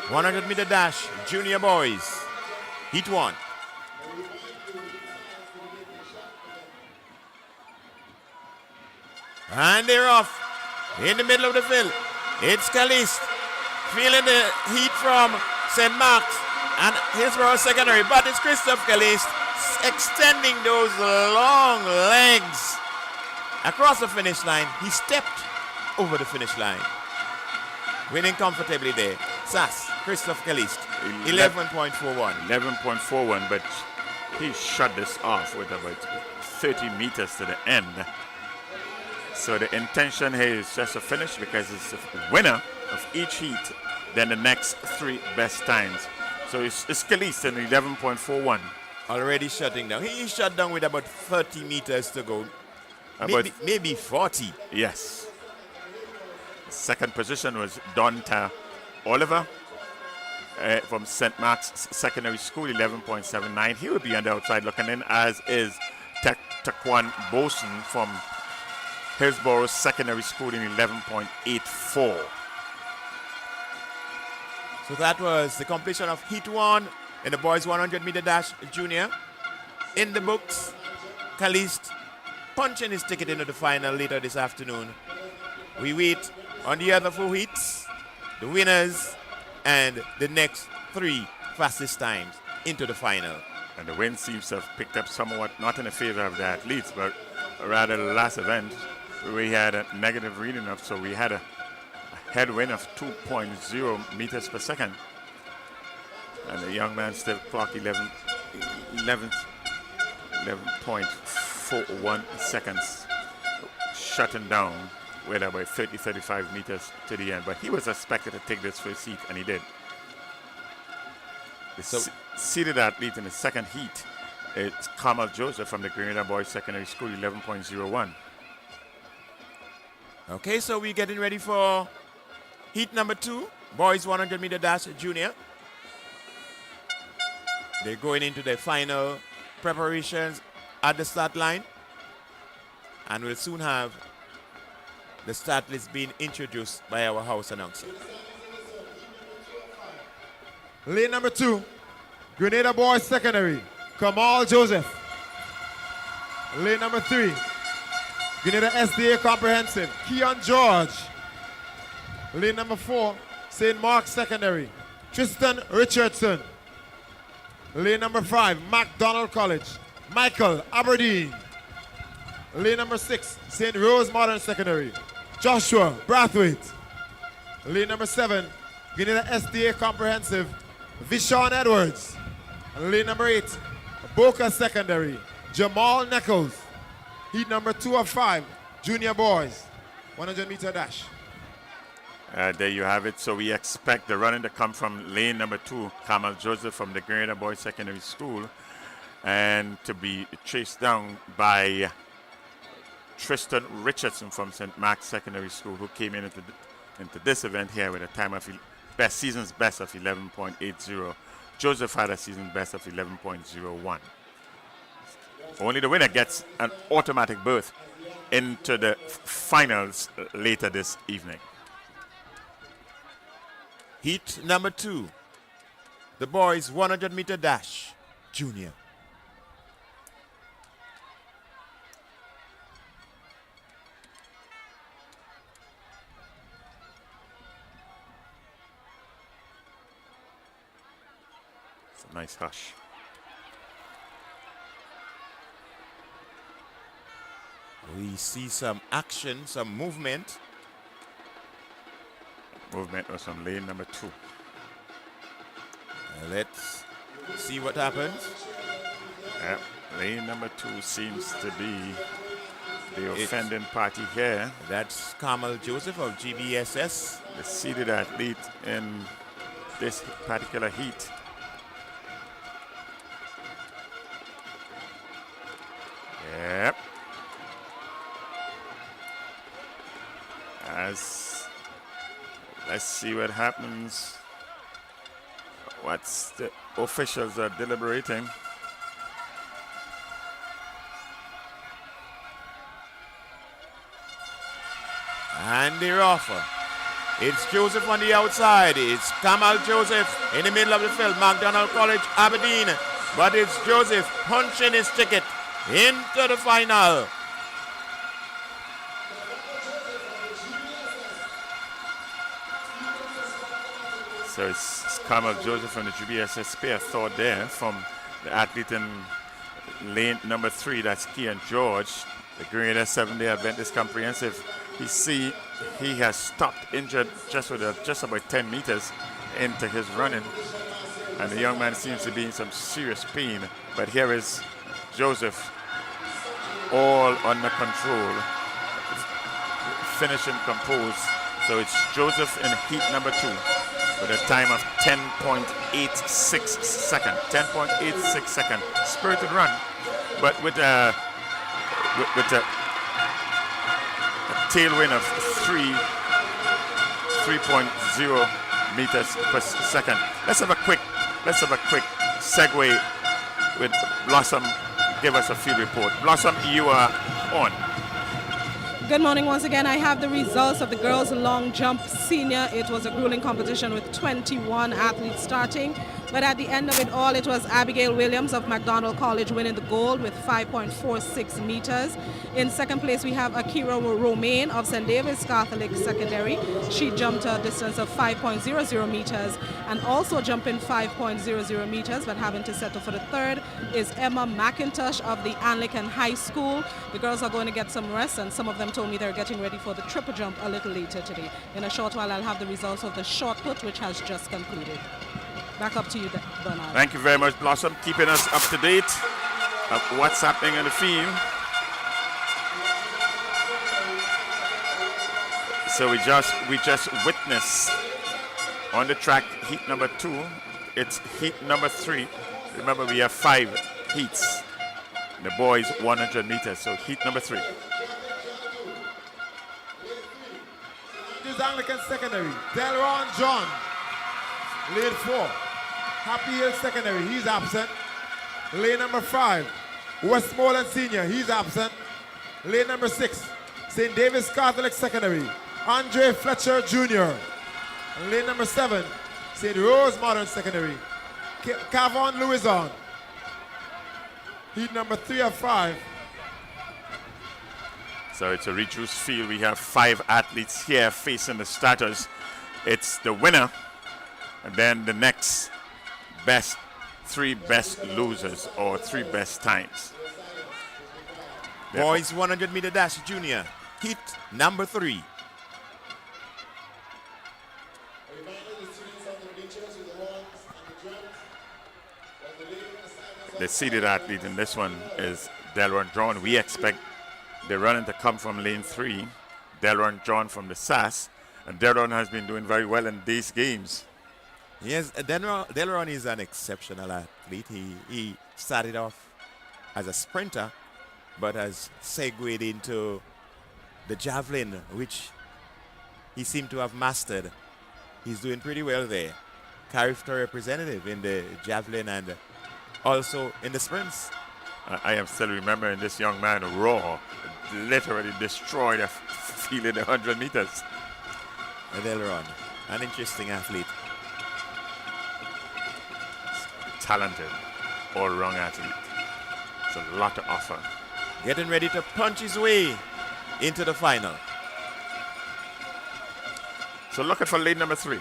$100-meter dash, junior boys, heat 1. And they're off in the middle of the field. It's Caliste feeling the heat from St. Mark's and Hillsborough Secondary, but it's Christophe Caliste extending those long legs across the finish line. He stepped over the finish line, winning comfortably there. Sass, Christophe Caliste, 11.41. 11.41, but he shut this off with about 30 meters to the end. So the intention here is just to finish because it's the winner of each heat, then the next 3 best times. So it's Caliste in 11.41. Already shutting down. He shut down with about 30 meters to go. Maybe 40. Yes. Second position was Dante Oliver from St. Mark's Secondary School, 11.79. He will be on the outside looking in, as is Taquan Boson from Hillsborough Secondary School in 11.84. So that was the completion of Heat 1 in the boys 100-meter dash junior. In the books, Caliste punching his ticket into the final later this afternoon. We wait on the other 4 heats, the winners, and the next 3 fastest times into the final. And the wind seems to have picked up somewhat, not in the favor of the athletes, but rather the last event we had a negative reading of, so we had a headwind of 2.0 meters per second. And the young man still clocked 11.41 seconds, shutting down with about 35 meters to the end. But he was expected to take this first heat, and he did. The seeded athlete in the second heat is Kamal Joseph from the Grenada Boys Secondary School, 11.01. Okay, so we're getting ready for heat number 2, boys 100-meter dash junior. They're going into their final preparations at the start line, and we'll soon have the start list being introduced by our house announcer. Lane number 2, Grenada Boys Secondary, Kamal Joseph. Lane number 3, Grenada SDA Comprehensive, Keon George. Lane number 4, St. Mark's Secondary, Tristan Richardson. Lane number 5, MacDonald College, Michael Aberdeen. Lane number 6, St. Rose Modern Secondary, Joshua Brathwaite. Lane number 7, Grenada SDA Comprehensive, Vishon Edwards. And lane number 8, Boca Secondary, Jamal Nichols. Heat number 2 of 5, junior boys, 100-meter dash. There you have it. So we expect the running to come from lane number 2, Kamal Joseph from the Grenada Boys Secondary School, and to be chased down by Tristan Richardson from St. Mark's Secondary School, who came in into this event here with a time of season's best of 11.80. Joseph had a season best of 11.01. Only the winner gets an automatic berth into the finals later this evening. Heat number 2, the boys 100-meter dash junior. It's a nice hush. We see some action, some movement. Movement was on lane number 2. Let's see what happens. Yep. Lane number 2 seems to be the offending party here. That's Kamal Joseph of GBSS. The seeded athlete in this particular heat. Yep. Let's see what happens. What's the officials are deliberating. And they're off. It's Joseph on the outside. It's Kamal Joseph in the middle of the field. McDonald College, Aberdeen. But it's Joseph punching his ticket into the final. So it's Kamal Joseph and the GBSS spear thought there from the athlete in lane number 3. That's Kian George, the grade 7-day Adventist Comprehensive. He has stopped injured just about 10 meters into his running, and the young man seems to be in some serious pain. But here is Joseph, all under control, finishing composed. So it's Joseph in heat number 2 with a time of 10.86 seconds. 10.86 seconds. Spirited run, but with a tailwind of 3.0 meters per second. Let's have a quick segue with Blossom. Give us a field report. Blossom, you are on. Good morning once again. I have the results of the girls long jump senior. It was a grueling competition with 21 athletes starting. But at the end of it all, it was Abigail Williams of McDonald College winning the gold with 5.46 meters. In second place, we have Akira Romaine of St. David's Catholic Secondary. She jumped a distance of 5.00 meters and also jumping 5.00 meters, but having to settle for the third is Emma McIntosh of the Anglican High School. The girls are going to get some rest, and some of them told me they're getting ready for the triple jump a little later today. In a short while, I'll have the results of the short put, which has just concluded. Back up to you, Bernard. Thank you very much, Blossom, keeping us up to date of what's happening in the field. So we just witnessed on the track heat number 2. It's heat number 3. Remember, we have 5 heats. The boys 100 meters. So heat number 3. This is Anglican Secondary. Delron John, lane 4. Happy Hill Secondary, he's absent. Lane number 5, Westmoreland Senior, he's absent. Lane number 6, St. David's Catholic Secondary, Andre Fletcher Jr. And lane number 7, St. Rose Modern Secondary, Cavon Louison. Heat number 3 of 5. So it's a reduced field. We have 5 athletes here facing the starters. It's the winner, and then the next 3 best losers or 3 best times. Boys 100 meter dash junior, heat number 3. The seeded athlete in this one is Delron John. We expect the running to come from lane 3. Delron John from the SAS, and Delron has been doing very well in these games. Yes, Delron is an exceptional athlete. He started off as a sprinter, but has segued into the javelin, which he seemed to have mastered. He's doing pretty well there. Character representative in the javelin and also in the sprints. I am still remembering this young man raw, literally destroyed a field in 100 meters. Delron, an interesting athlete. Talented, all-round athlete. It's a lot to offer. Getting ready to punch his way into the final. So looking for lane number 3.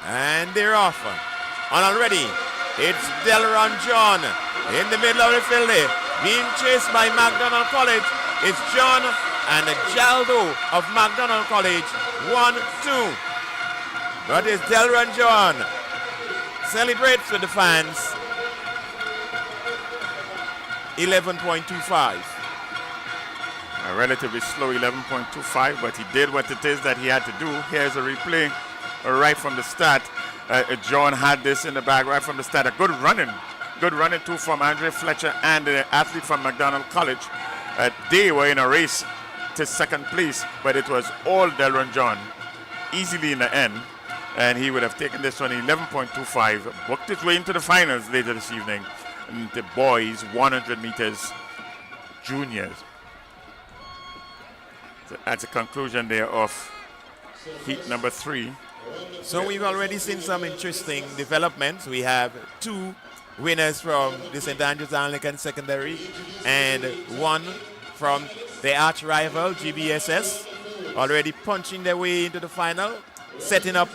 And they're off. And already, it's Delron John in the middle of the field there, being chased by McDonald College. It's John and Jaldo of McDonald College. 1-2. But it's Delron John. Celebrates with the fans. 11.25. A relatively slow 11.25, but he did what it is that he had to do. Here's a replay right from the start. John had this in the bag right from the start. A good running too from Andre Fletcher and the athlete from McDonald College. They were in a race to second place, but it was all Delron John easily in the end, and he would have taken this one 11.25, booked his way into the finals later this evening. And the boys 100 meters juniors. So that's a conclusion there of heat number 3. So we've already seen some interesting developments. We have 2 winners from the St. Andrews Anglican Secondary and 1 from the arch rival GBSS, already punching their way into the final, setting up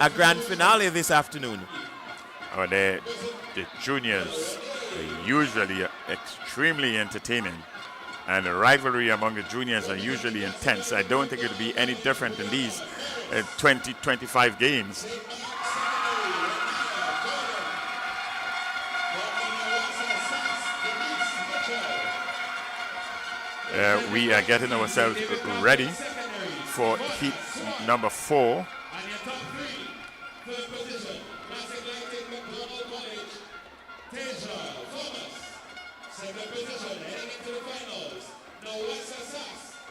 a grand finale this afternoon. Oh, the juniors are usually extremely entertaining, and the rivalry among the juniors are usually intense. I don't think it will be any different in these 20-25 games. We are getting ourselves ready for heat number 4.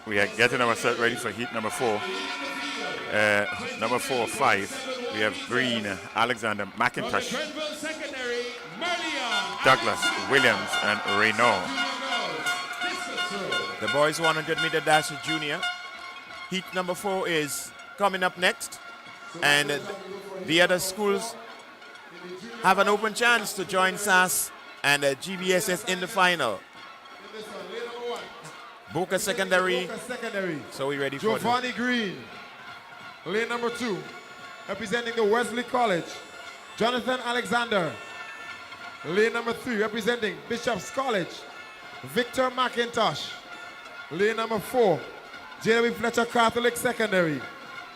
We are getting ourselves ready for heat number 4. Number 4 or 5. We have Green, Alexander, McIntosh, Douglas, Williams, and Renault. The boys 100 meter dash junior. Heat number 4 is coming up next. And the other schools have an open chance to join SAS and GBSS in the final. Boca Secondary. So we ready for Giovanni Green, lane number 2, representing the Wesley College. Jonathan Alexander, lane number 3, representing Bishop's College. Victor McIntosh, lane number 4, J.W. Fletcher Catholic Secondary.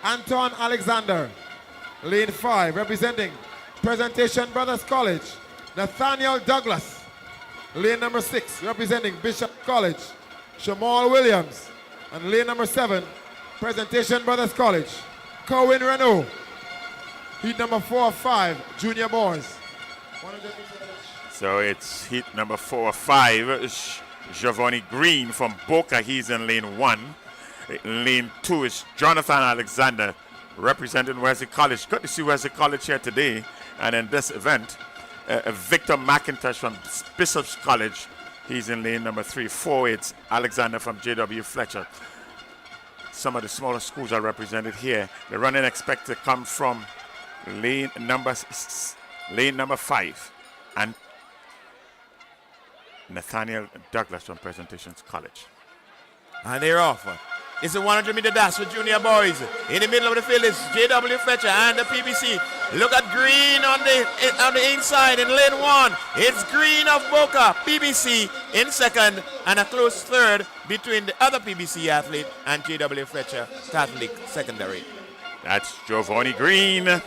Anton Alexander, lane 5, representing Presentation Brothers College. Nathaniel Douglas, lane number 6, representing Bishop College. Shamal Williams, and lane number 7, Presentation Brothers College. Cohen Renault, heat number 4 or 5, junior boys. So it's heat number 4 or 5. Giovanni Green from Boca, he's in lane 1. Lane 2 is Jonathan Alexander, representing Wesley College. Good to see Wesley College here today. And in this event, Victor McIntosh from Bishop's College, he's in lane number 3. 4, it's Alexander from J.W. Fletcher. Some of the smaller schools are represented here. The running expected to come from lane number 5, and Nathaniel Douglas from Presentations College. And they're off. It's a 100 meter dash for junior boys. In the middle of the field is J.W. Fletcher and the PBC. Look at Green on the inside in lane 1. It's Green of Boca, PBC in second, and a close third between the other PBC athlete and J.W. Fletcher Catholic Secondary. That's Giovanni Green.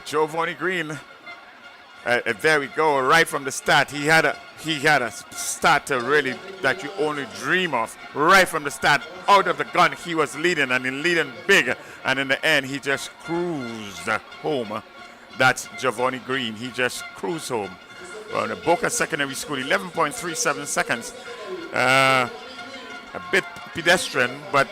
Giovanni Green. There we go. Right from the start, he had a start to really that you only dream of. Right from the start, out of the gun, he was leading and leading big. And in the end, he just cruised home. That's Giovanni Green. He just cruised home. Well, the Boca Secondary School, 11.37 seconds. A bit pedestrian, but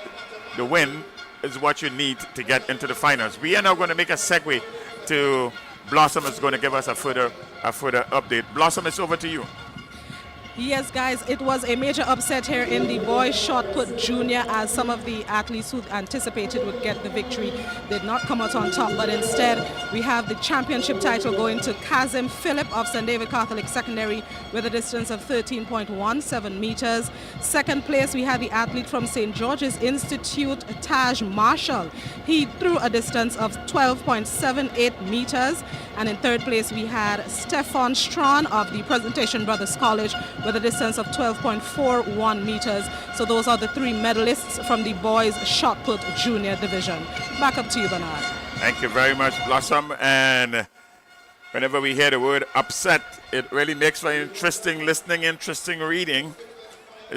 the win is what you need to get into the finals. We are now going to make a segue to Blossom is going to give us a further update. Blossom, it's over to you. Yes, guys, it was a major upset here in the boys shot put junior, as some of the athletes who anticipated would get the victory did not come out on top, but instead we have the championship title going to Kazim Philip of St. David Catholic Secondary with a distance of 13.17 meters. Second place, we had the athlete from St. George's Institute, Taj Marshall. He threw a distance of 12.78 meters. And in third place, we had Stefan Strawn of the Presentation Brothers College with a distance of 12.41 meters. So those are the three medalists from the boys shot put junior division. Back up to you, Bernard. Thank you very much, Blossom. And whenever we hear the word upset, it really makes for interesting listening, interesting reading.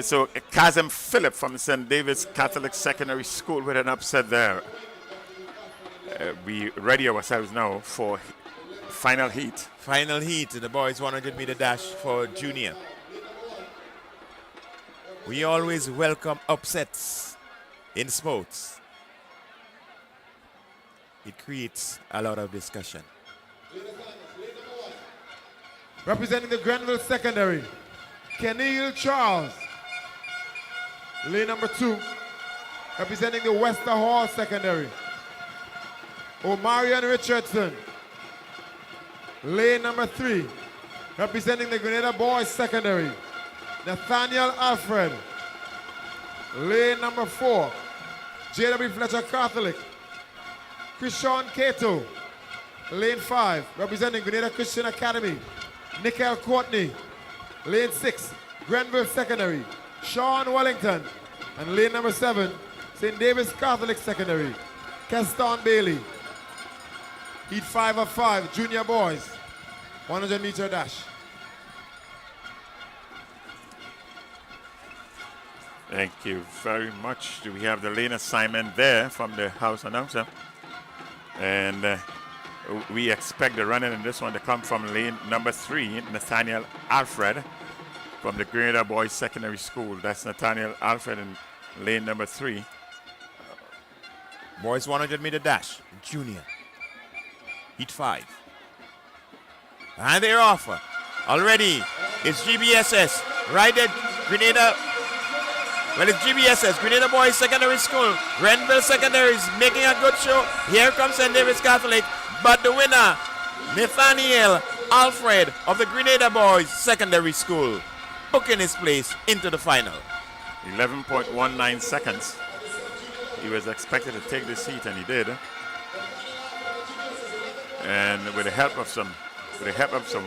So Kazim Philip from St. David's Catholic Secondary School with an upset there. We ready ourselves now for final heat. Final heat, the boys 100-meter dash for junior. We always welcome upsets in sports. It creates a lot of discussion. Representing the Grenville Secondary, Kenil Charles. Lane number 2, representing the Wester Hall Secondary, Omarion Richardson. Lane number 3, representing the Grenada Boys Secondary, Nathaniel Alfred. Lane number 4, J.W. Fletcher Catholic, Krishan Cato. Lane 5, representing Grenada Christian Academy, Nickel Courtney. Lane 6, Grenville Secondary, Sean Wellington. And lane number 7, St. David's Catholic Secondary, Keston Bailey. Heat 5 of 5, junior boys, 100-meter dash. Thank you very much. Do we have the lane assignment there from the house announcer? And we expect the running in this one to come from lane number 3, Nathaniel Alfred from the Grenada Boys Secondary School. That's Nathaniel Alfred in lane number 3. Boys 100-meter dash, junior. Heat 5. And they're off. Already, it's GBSS. Right at Grenada. Well, it's GBSS, Grenada Boys Secondary School. Grenville Secondary is making a good show. Here comes St. David's Catholic. But the winner, Nathaniel Alfred of the Grenada Boys Secondary School, booking his place into the final. 11.19 seconds. He was expected to take this heat, and he did. And with the help of some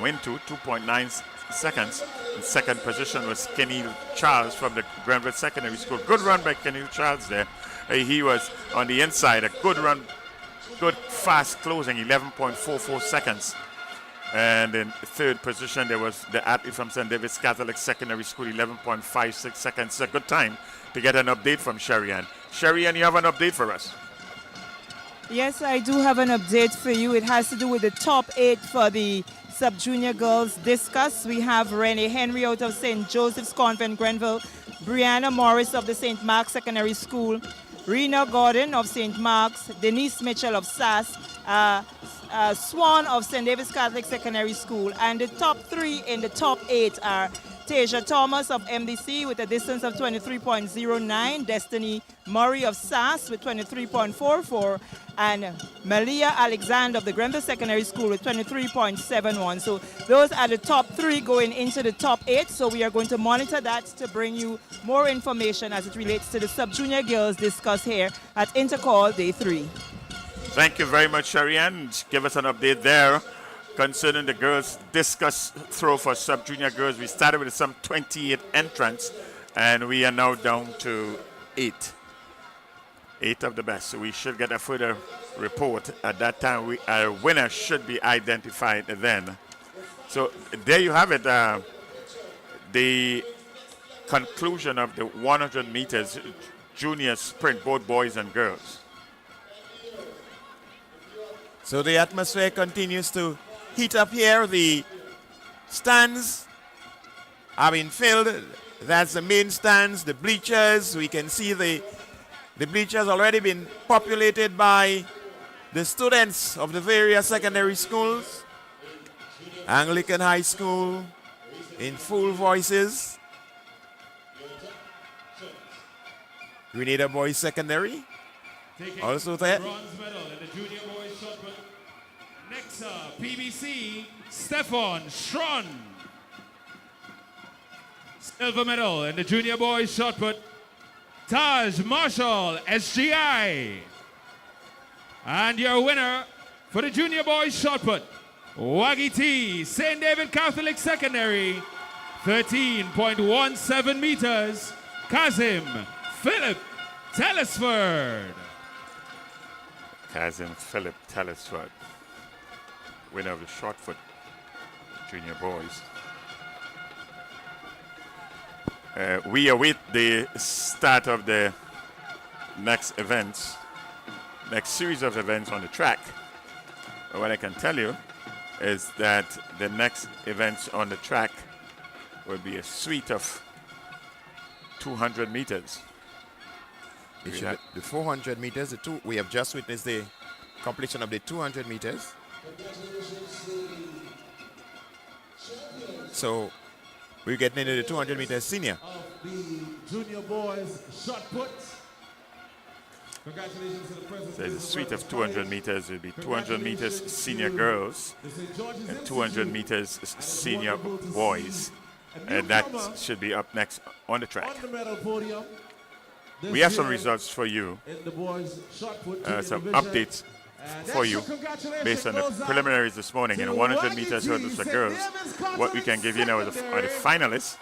wind too, 2.9 seconds. In second position was Kenil Charles from the Grenville Secondary School. Good run by Kenil Charles there. He was on the inside. A good run, good fast closing, 11.44 seconds. And in third position, there was the athlete from St. David's Catholic Secondary School, 11.56 seconds. It's a good time to get an update from Sherry-Ann. Sherry-Ann, you have an update for us? Yes, I do have an update for you. It has to do with the top 8 for the sub-junior girls discus. We have Renee Henry out of St. Joseph's Convent, Grenville, Brianna Morris of the St. Mark's Secondary School, Rena Gordon of St. Mark's, Denise Mitchell of SAS, Swan of St. David's Catholic Secondary School. And the top 3 in the top 8 are Tasia Thomas of MDC with a distance of 23.09, Destiny Murray of SAS with 23.44, and Malia Alexander of the Grenville Secondary School with 23.71. So those are the top 3 going into the top 8. So we are going to monitor that to bring you more information as it relates to the sub-junior girls discussed here at Intercol Day 3. Thank you very much, Sherry-Ann. Give us an update there concerning the girls discus throw for sub-junior girls. We started with some 28 entrants, and we are now down to 8. 8 of the best. So we should get a further report. At that time, a winner should be identified then. So there you have it. The conclusion of the 100 meters junior sprint, both boys and girls. So the atmosphere continues to heat up here. The stands have been filled. That's the main stands, the bleachers. We can see the bleachers already been populated by the students of the various secondary schools. Anglican High School, in full voices. Grenada Boys Secondary. Taking Also there. bronze medal in the junior boys shot put. Next up, PBC, Stefan Schron. Silver medal in the junior boys shot put. Taj Marshall, SGI. And your winner for the junior boys shot put, Waggy T, St. David Catholic Secondary, 13.17 meters, Kazim Philip Telesford. Kazim Philip Telesford, winner of the short put junior boys. We await the start of the next series of events on the track. But what I can tell you is that the next events on the track will be a suite of 200 meters. The 400 meters, we have just witnessed the completion of the 200 meters. So we're getting into the 200 meters senior. The junior boys shot put. Congratulations to the president. There's a suite of 200 meters. It will be 200 meters senior girls and 200 meters senior boys. And that should be up next on the track. On the medal podium. We have some results for you, In the boys shot put some division. updates And for you extra congratulations based on the goes out preliminaries this morning in to the 100 Waggy meters T, hurdles for St. girls. David's What we can give you now are the finalists.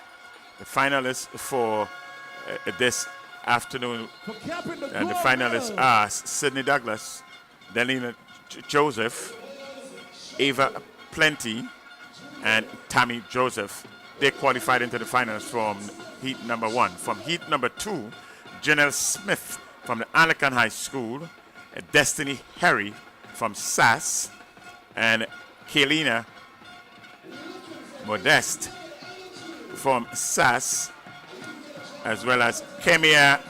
The finalists for this afternoon, for capping the and the gold finalists medal. are Sydney Douglas, Delina Joseph, Ava Plenty, and Tammy Joseph. They qualified into the finals from heat number 1. From heat number 2, Janelle Smith from the Anglican High School, Destiny Harry from SAS, and Kaylina Modeste from SAS, as well as Kemia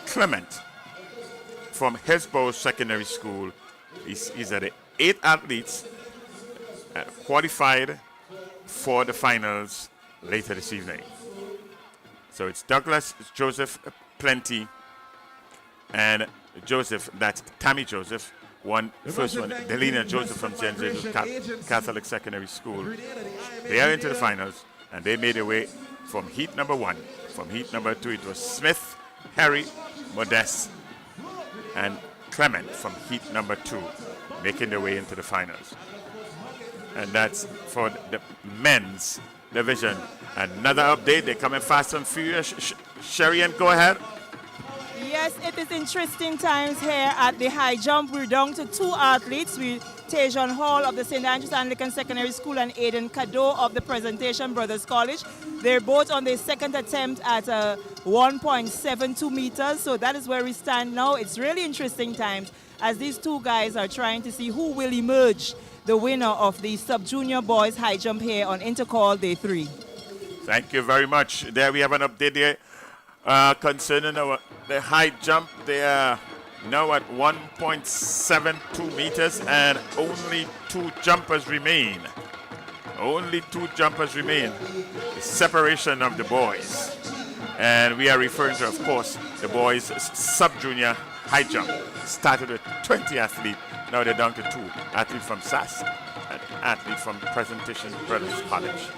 Clement from Hillsborough Secondary School. These are the 8 athletes qualified for the finals later this evening. So it's Douglas, it's Joseph Plenty, and Joseph, that's Tammy Joseph, first one, Delina Joseph from St. Joseph Catholic Secondary School. They are into the finals, and they made their way from heat number 1. From heat number 2, it was Smith, Harry, Modeste, and Clement from heat number 2, making their way into the finals. And that's for the men's division. Another update, they're coming fast and furious. Sherry, and go ahead. Yes, it is interesting times here at the high jump. We're down to 2 athletes. Tajon Hall of the St. Andrews Anglican Secondary School and Aiden Cadeau of the Presentation Brothers College. They're both on their second attempt at 1.72 meters. So that is where we stand now. It's really interesting times as these 2 guys are trying to see who will emerge the winner of the sub-junior boys high jump here on Intercol Day 3. Thank you very much. There we have an update there concerning the high jump. They are now at 1.72 meters and only 2 jumpers remain. Only 2 jumpers remain. The separation of the boys. And we are referring to, of course, the boys sub-junior high jump. Started with 20 athletes. Now they're down to 2. Athlete from SAS and athlete from Presentation Brothers College.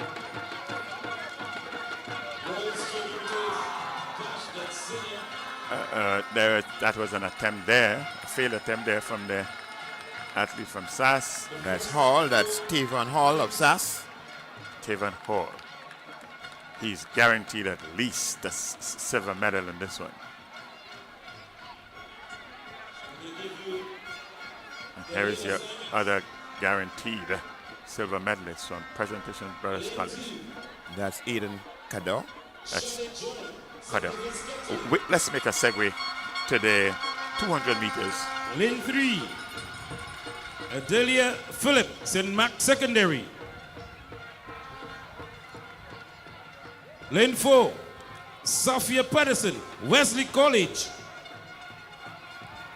That was an attempt there, a failed attempt there from the athlete from SAS. That's Hall, that's Tavon Hall of SAS. Tavon Hall. He's guaranteed at least the silver medal in this one. And here is your other guaranteed silver medalist from Presentation Brothers College. That's Aiden Cadeau. That's Cadeau. Let's make a segue to the 200 meters. Lane 3, Adelia Phillip, St. Mark Secondary. Lane 4, Sophia Patterson, Wesley College.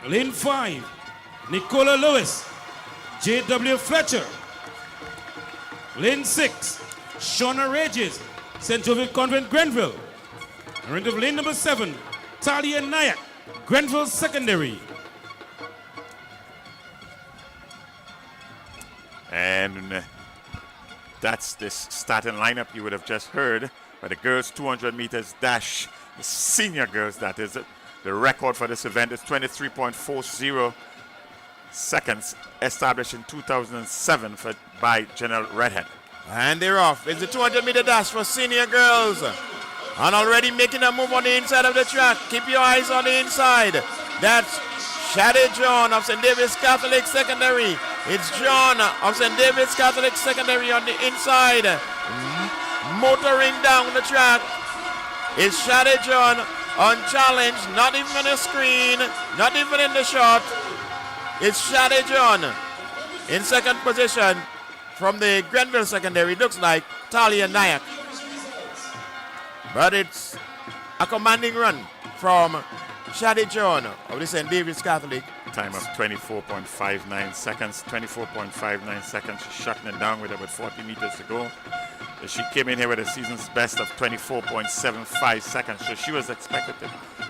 Lane 5, Nicola Lewis, J.W. Fletcher. Lane 6, Shauna Regis, St. Joseph Convent, Grenville. And into lane number 7, Talia Nayak, Grenville Secondary. And that's this starting lineup you would have just heard for the girls 200 meters dash, the senior girls, that is it. The record for this event is 23.40 seconds, established in 2007 by General Redhead. And they're off. It's the 200-meter dash for senior girls. And already making a move on the inside of the track. Keep your eyes on the inside. That's Shadi John of St. David's Catholic Secondary. It's John of St. David's Catholic Secondary on the inside. Motoring down the track. It's Shadi John unchallenged, not even on the screen, not even in the shot. It's Shadi John in second position from the Grenville Secondary. Looks like Talia Nayak. But it's a commanding run from Shadi John of the St. David's Catholic. Time of 24.59 seconds. 24.59 seconds. She's shutting it down with about 40 meters to go. She came in here with a season's best of 24.75 seconds. So she was expected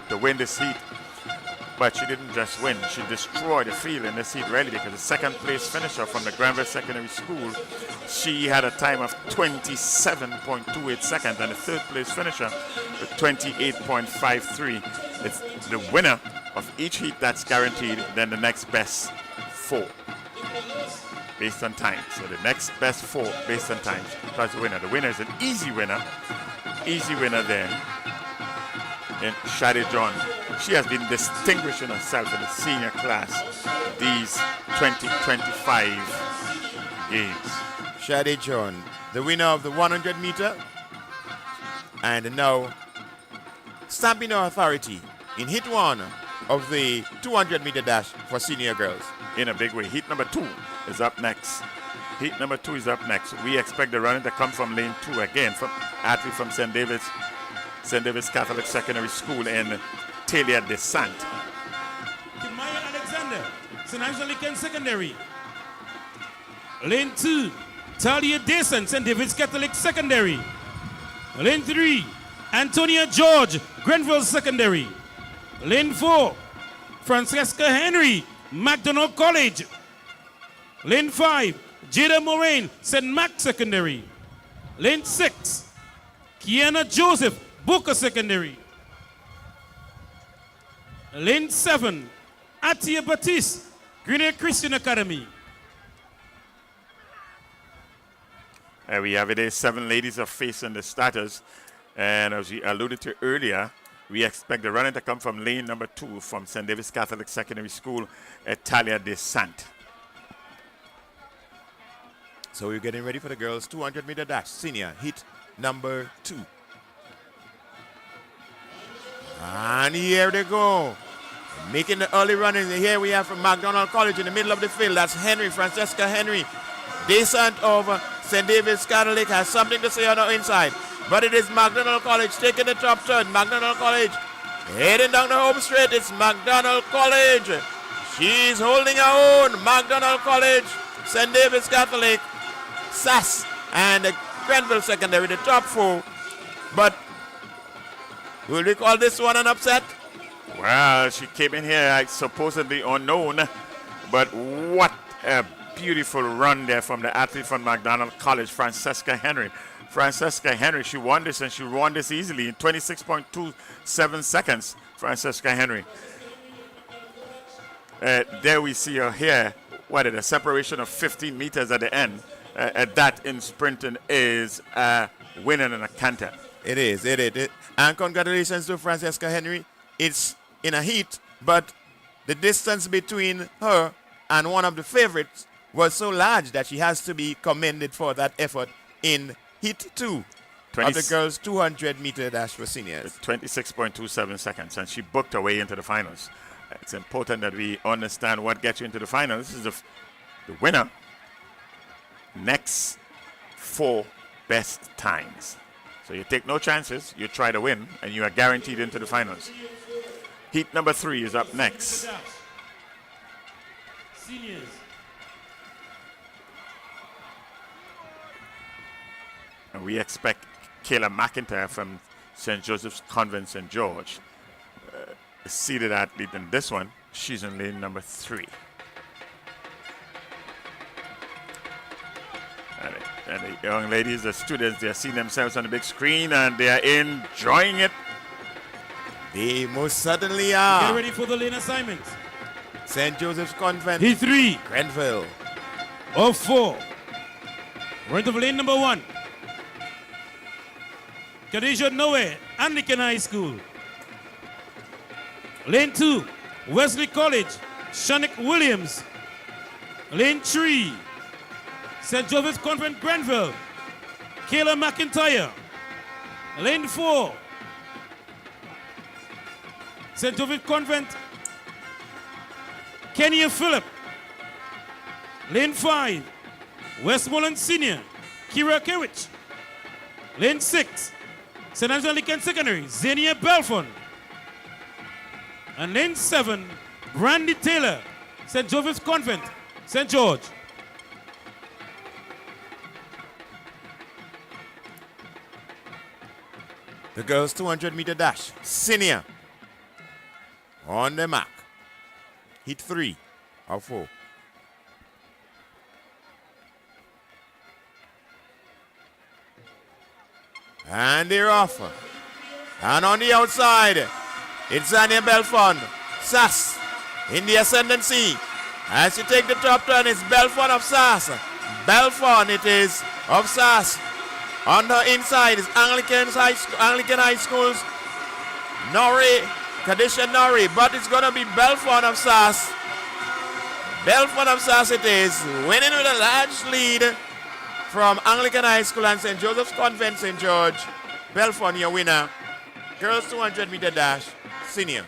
to win this heat. But she didn't just win. She destroyed the field in this heat, really, because the second place finisher from the Granville Secondary School, she had a time of 27.28 seconds, and the third place finisher with 28.53. It's the winner of each heat that's guaranteed, then the next best 4 based on time. So the next best 4 based on time plus the winner. The winner is an easy winner there in Shadi John. She has been distinguishing herself in the senior class these 2025 games. Shadi John, the winner of the 100 meter, and now stamping her authority in hit 1 of the 200 meter dash for senior girls. In a big way. Heat number 2 is up next. Heat number 2 is up next. We expect the running to come from lane 2 again, from athlete from St. David's Catholic Secondary School in Talia de Sant. Maya Alexander, St. Angelican Secondary. Lane 2, Talia Desan, St. David's Catholic Secondary. Lane 3, Antonia George, Grenville Secondary. Lane 4, Francesca Henry, McDonald College. Lane 5, Jada Moraine, St. Mac Secondary. Lane 6, Kiana Joseph, Booker Secondary. Lane 7, Atia Batiste, Greener Christian Academy. We have it. 7 ladies are facing the starters. And as we alluded to earlier, we expect the running to come from lane number 2 from St. David's Catholic Secondary School at Talia de Sant. So we're getting ready for the girls 200 meter dash, senior heat number 2. And here they go. Making the early running. Here we have from McDonald College in the middle of the field. That's Henry, Francesca Henry. Descent of St. David's Catholic has something to say on the inside. But it is McDonald College taking the top turn. McDonald College heading down the home straight. It's McDonald College. She's holding her own. McDonald College, St. David's Catholic, SAS, and Grenville Secondary, the top 4. But will we call this one an upset? Well, she came in here supposedly unknown, but what a beautiful run there from the athlete from McDonald College, Francesca Henry. Francesca Henry, she won this, and she won this easily in 26.27 seconds, Francesca Henry. There we see her here. What is a separation of 15 meters at the end. That in sprinting is winning in a canter. It is. And congratulations to Francesca Henry. It's in a heat, but the distance between her and one of the favorites was so large that she has to be commended for that effort in heat 2 of the girls 200 meter dash for seniors. 26.27 seconds, and she booked her way into the finals. It's important that we understand what gets you into the finals. This is the winner. Next 4 best times. So you take no chances, you try to win, and you are guaranteed into the finals. Heat number 3 is up next. Seniors. And we expect Kayla McIntyre from St. Joseph's Convent, St. George. A seated athlete in this one. She's in lane number 3. And the young ladies, the students, they are seeing themselves on the big screen and they are enjoying it. They most certainly are. Get ready for the lane assignment. St. Joseph's Convent, Heat 3 Grenville. of 4. We're into lane number 1. Khadijah Noe, Anglican High School. Lane 2, Wesley College, Shanik Williams. Lane 3, St. Joseph's Convent, Grenville, Kayla McIntyre. Lane 4, St. Joseph's Convent, Kenya Phillip. Lane 5, Westmoreland Senior, Kira Kewich. Lane 6, St. Angelican Secondary, Xenia Belfon. And lane 7, Brandy Taylor, St. Joseph's Convent, St. George. The girls 200-meter dash, senior. On the mark. Heat 3 of 4. And they're off. And on the outside, it's Zania Belfon. Sass in the ascendancy. As you take the top turn, it's Belfon of Sass. Belfon it is of Sass. On the inside is Anglican High School's Norrie, Kadisha Norrie, but it's going to be Belfon of Sass. Belfon of Sass it is, winning with a large lead from Anglican High School and St. Joseph's Convent, St. George. Belfon, your winner. Girls 200-meter dash, senior.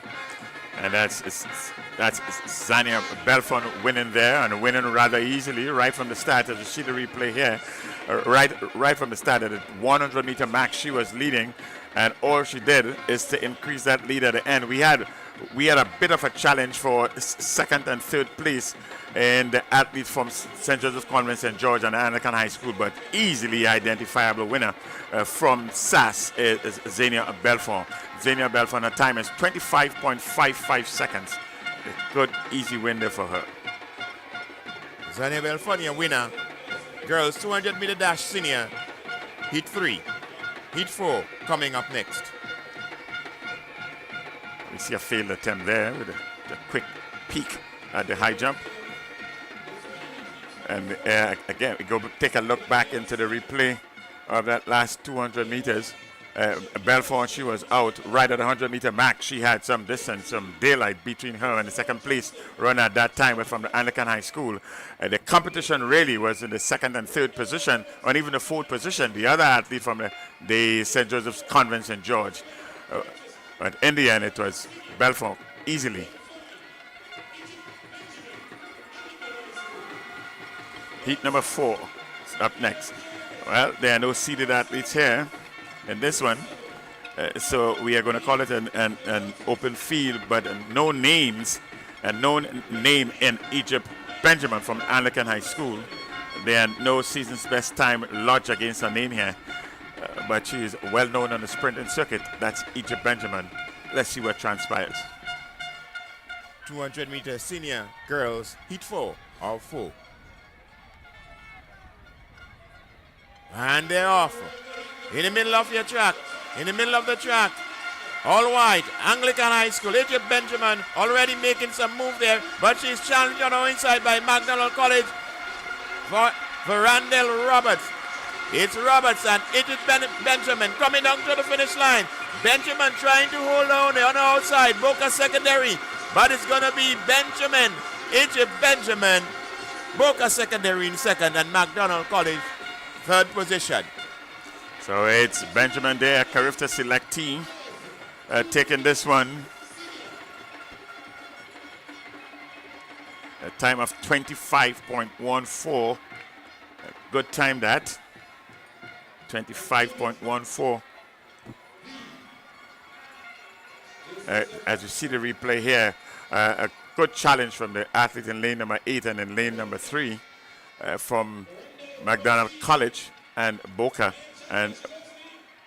And that's Zania Belfon winning there and winning rather easily right from the start. As you see the replay here, right from the start at the 100-meter mark, she was leading, and all she did is to increase that lead at the end. We had a bit of a challenge for second and third place in the athletes from St. Joseph's Convent, St. George, and Anglican High School, but easily identifiable winner from SAS is Xenia Belfon. Xenia Belfon, her time is 25.55 seconds. A good, easy win there for her. Xenia Belfon, your winner. Girls 200-meter dash, senior. Heat 3. Heat 4 coming up next. We see a failed attempt there with a quick peek at the high jump. And again, we go take a look back into the replay of that last 200 meters. Belfon, she was out right at the 100-meter mark. She had some distance, some daylight between her and the second place runner at that time from the Anglican High School. The competition really was in the second and third position, or even the fourth position. The other athlete from the St. Joseph's Convent, St. George. But in the end, it was Belfon easily. Heat number 4 is up next. Well, there are no seeded athletes here in this one. So we are going to call it an open field, but no names and no name in Egypt Benjamin from Anglican High School. There are no season's best time lodged against her name here. But she is well known on the sprinting circuit. That's Egypt Benjamin. Let's see what transpires. 200-meter senior girls, heat 4 of 4. And they're off. In the middle of your track. In the middle of the track. All white. Anglican High School. Egypt Benjamin already making some move there. But she's challenged on her inside by McDonald College for Randall Roberts. It's Roberts and Egypt Benjamin coming down to the finish line. Benjamin trying to hold on the outside. Boca Secondary. But it's going to be Benjamin. Egypt Benjamin. Boca Secondary in second and McDonald College third position. So it's Benjamin there, Carifta selectee, taking this one. A time of 25.14. Good time that. 25.14. As you see the replay here, a good challenge from the athlete in lane number 8 and in lane number 3 from McDonald College and Boca. And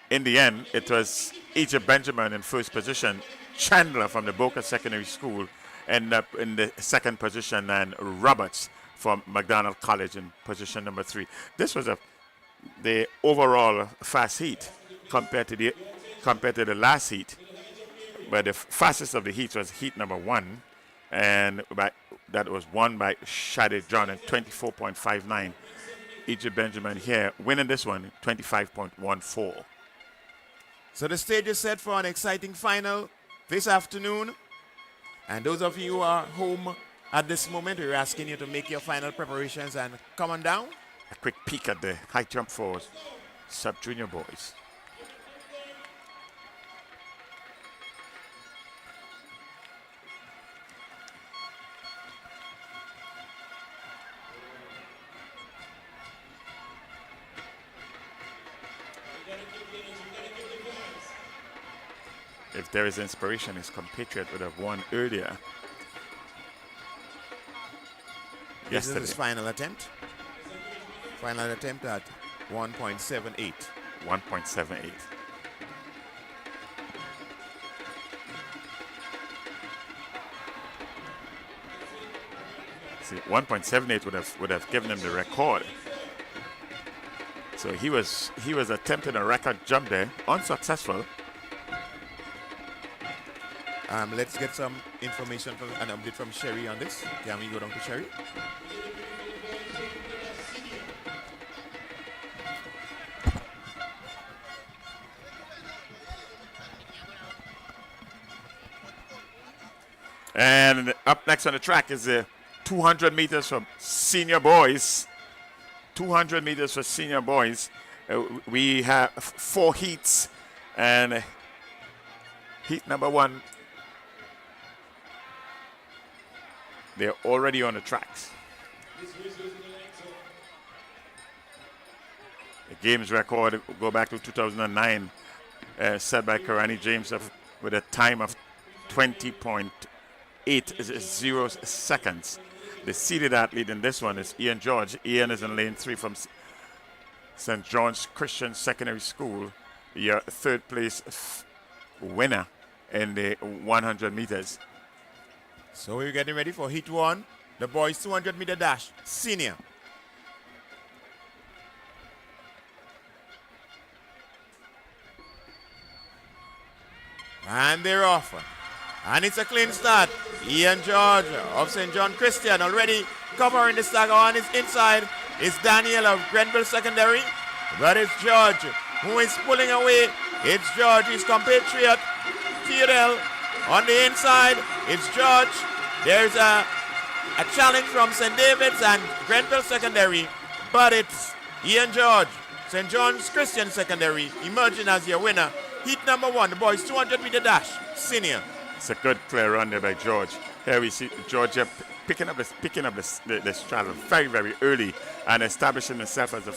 in the end, it was Egypt Benjamin in first position. Chandler from the Boca Secondary School ended up in the second position, and Roberts from McDonald College in position number 3. This was the overall fast heat compared to the last heat. But the fastest of the heats was heat number 1, and that was won by Shade John at 24.59. Egypt Benjamin here winning this one, 25.14. So the stage is set for an exciting final this afternoon. And those of you who are home at this moment, we're asking you to make your final preparations and come on down. A quick peek at the high jump for sub-junior boys. If there is inspiration, his compatriot would have won earlier. This is Yesterday. his final attempt. Final attempt at 1.78. 1.78. See, 1.78 would have given him the record. So he was attempting a record jump there, unsuccessful. Let's get some information from an update from Sherry on this. Can we go down to Sherry? And up next on the track is the 200 meters from senior boys. 200 meters for senior boys. We have 4 heats, and heat number 1, they're already on the tracks. The game's record go back to 2009, set by Karani James with a time of 20.80 seconds. The seeded athlete in this one is Ian George. Ian is in lane 3 from St. John's Christian Secondary School, your third place winner in the 100 meters. So we're getting ready for heat 1, the boys 200 meter dash, senior. And they're off. And it's a clean start. Ian George of St. John Christian already covering the stagger on his inside. It's Daniel of Grenville Secondary. But it's George who is pulling away. It's George, his compatriot, Tyrell. On the inside, it's George. There's a challenge from St. David's and Grenville Secondary, but it's Ian George, St. John's Christian Secondary, emerging as your winner. Heat number 1, the boys 200 meter dash, senior. It's a good clear run there by George. Here we see George picking up the straddle very, very early and establishing himself as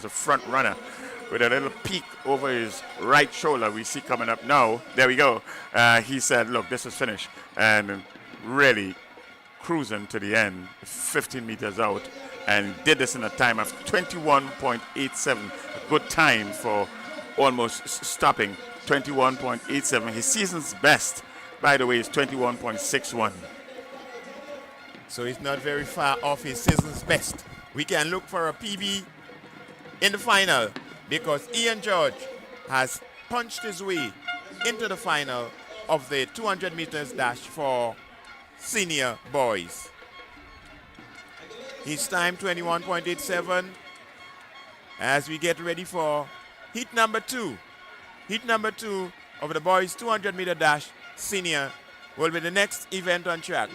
a front runner. With a little peek over his right shoulder we see coming up now. There we go. He said, look, this is finished. And really cruising to the end, 15 meters out, and did this in a time of 21.87. A good time for almost stopping. 21.87. His season's best, by the way, is 21.61. So he's not very far off his season's best. We can look for a PB in the final, because Ian George has punched his way into the final of the 200 meters dash for senior boys. His time 21.87 as we get ready for heat number 2. Heat number 2 of the boys 200 meter dash senior will be the next event on track.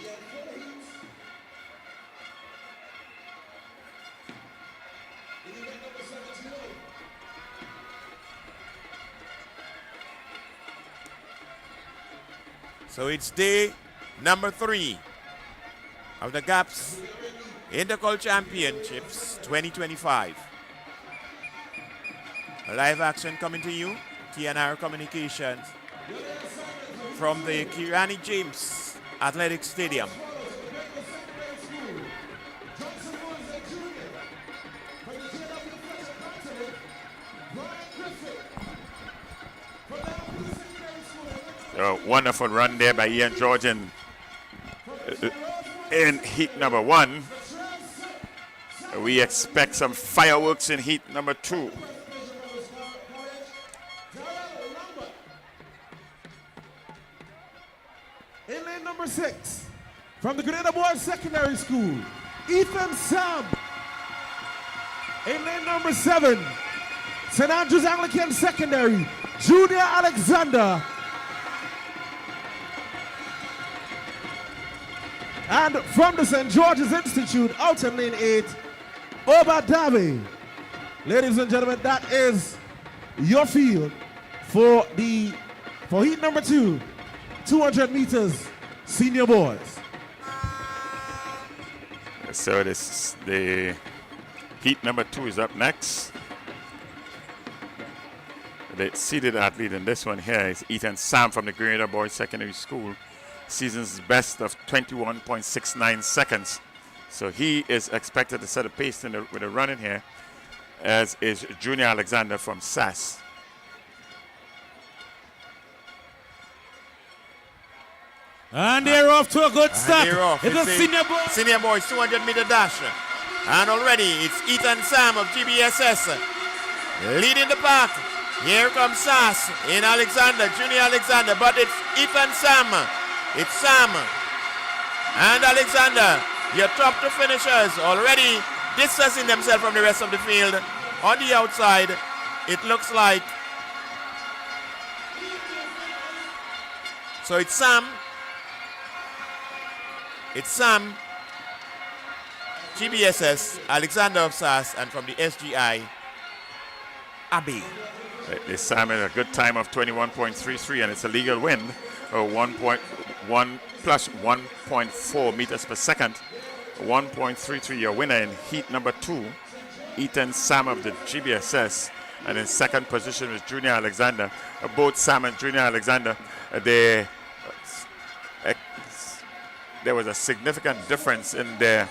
So it's day number 3 of the GAPSS Intercol Championships 2025. Live action coming to you, TNR Communications, from the Kirani James Athletic Stadium. A wonderful run there by Ian George in heat number 1. We expect some fireworks in heat number 2. In lane number 6, from the Grenada Boys Secondary School, Ethan Sam. In lane number 7, St. Andrews Anglican Secondary, Junior Alexander. And from the St. George's Institute, out in lane 8, Obadabe. Ladies and gentlemen, that is your field for heat number 2, 200 meters, senior boys. So the heat number 2 is up next. The seeded athlete in this one here is Ethan Sam from the Grenada Boys Secondary School. Season's best of 21.69 seconds. So he is expected to set a pace with a run in here, as is Junior Alexander from SAS. And they're off to a good start. It's a Senior boys 200-meter dash. And already it's Ethan Sam of GBSS leading the pack. Here comes SAS in Alexander, Junior Alexander, but it's Ethan Sam. It's Sam and Alexander, your top 2 finishers, already distancing themselves from the rest of the field. On the outside, it looks like. So it's Sam, GBSS, Alexander of SAS, and from the SGI, Abbey. This Sam had a good time of 21.33, and it's a legal win, 1.1 plus 1.4 meters per second. 1.33, your winner in heat number 2, Ethan Sam of the GBSS, and in second position was Junior Alexander. Both Sam and Junior Alexander, there was a significant difference in their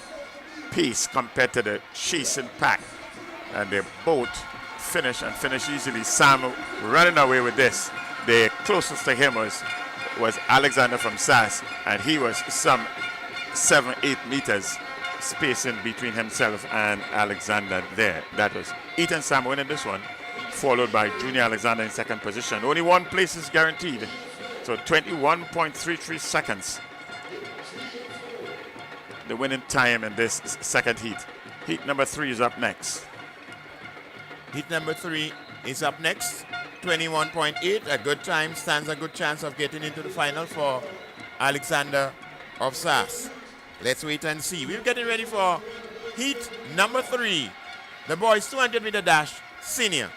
pace compared to the chasing pack, and they both finish easily. Sam running away with this. The closest to him was Alexander from SAS, and he was some 7-8 meters spacing between himself and Alexander there. That was Ethan Sam winning this one, followed by Junior Alexander in second position. Only one place is guaranteed, so 21.33 seconds. The winning time in this second heat. Heat number 3 is up next. Heat number 3 is up next. 21.8, a good time, stands a good chance of getting into the final for Alexander of SAS. Let's wait and see. We're getting ready for heat number 3, the boys 200-meter dash, senior.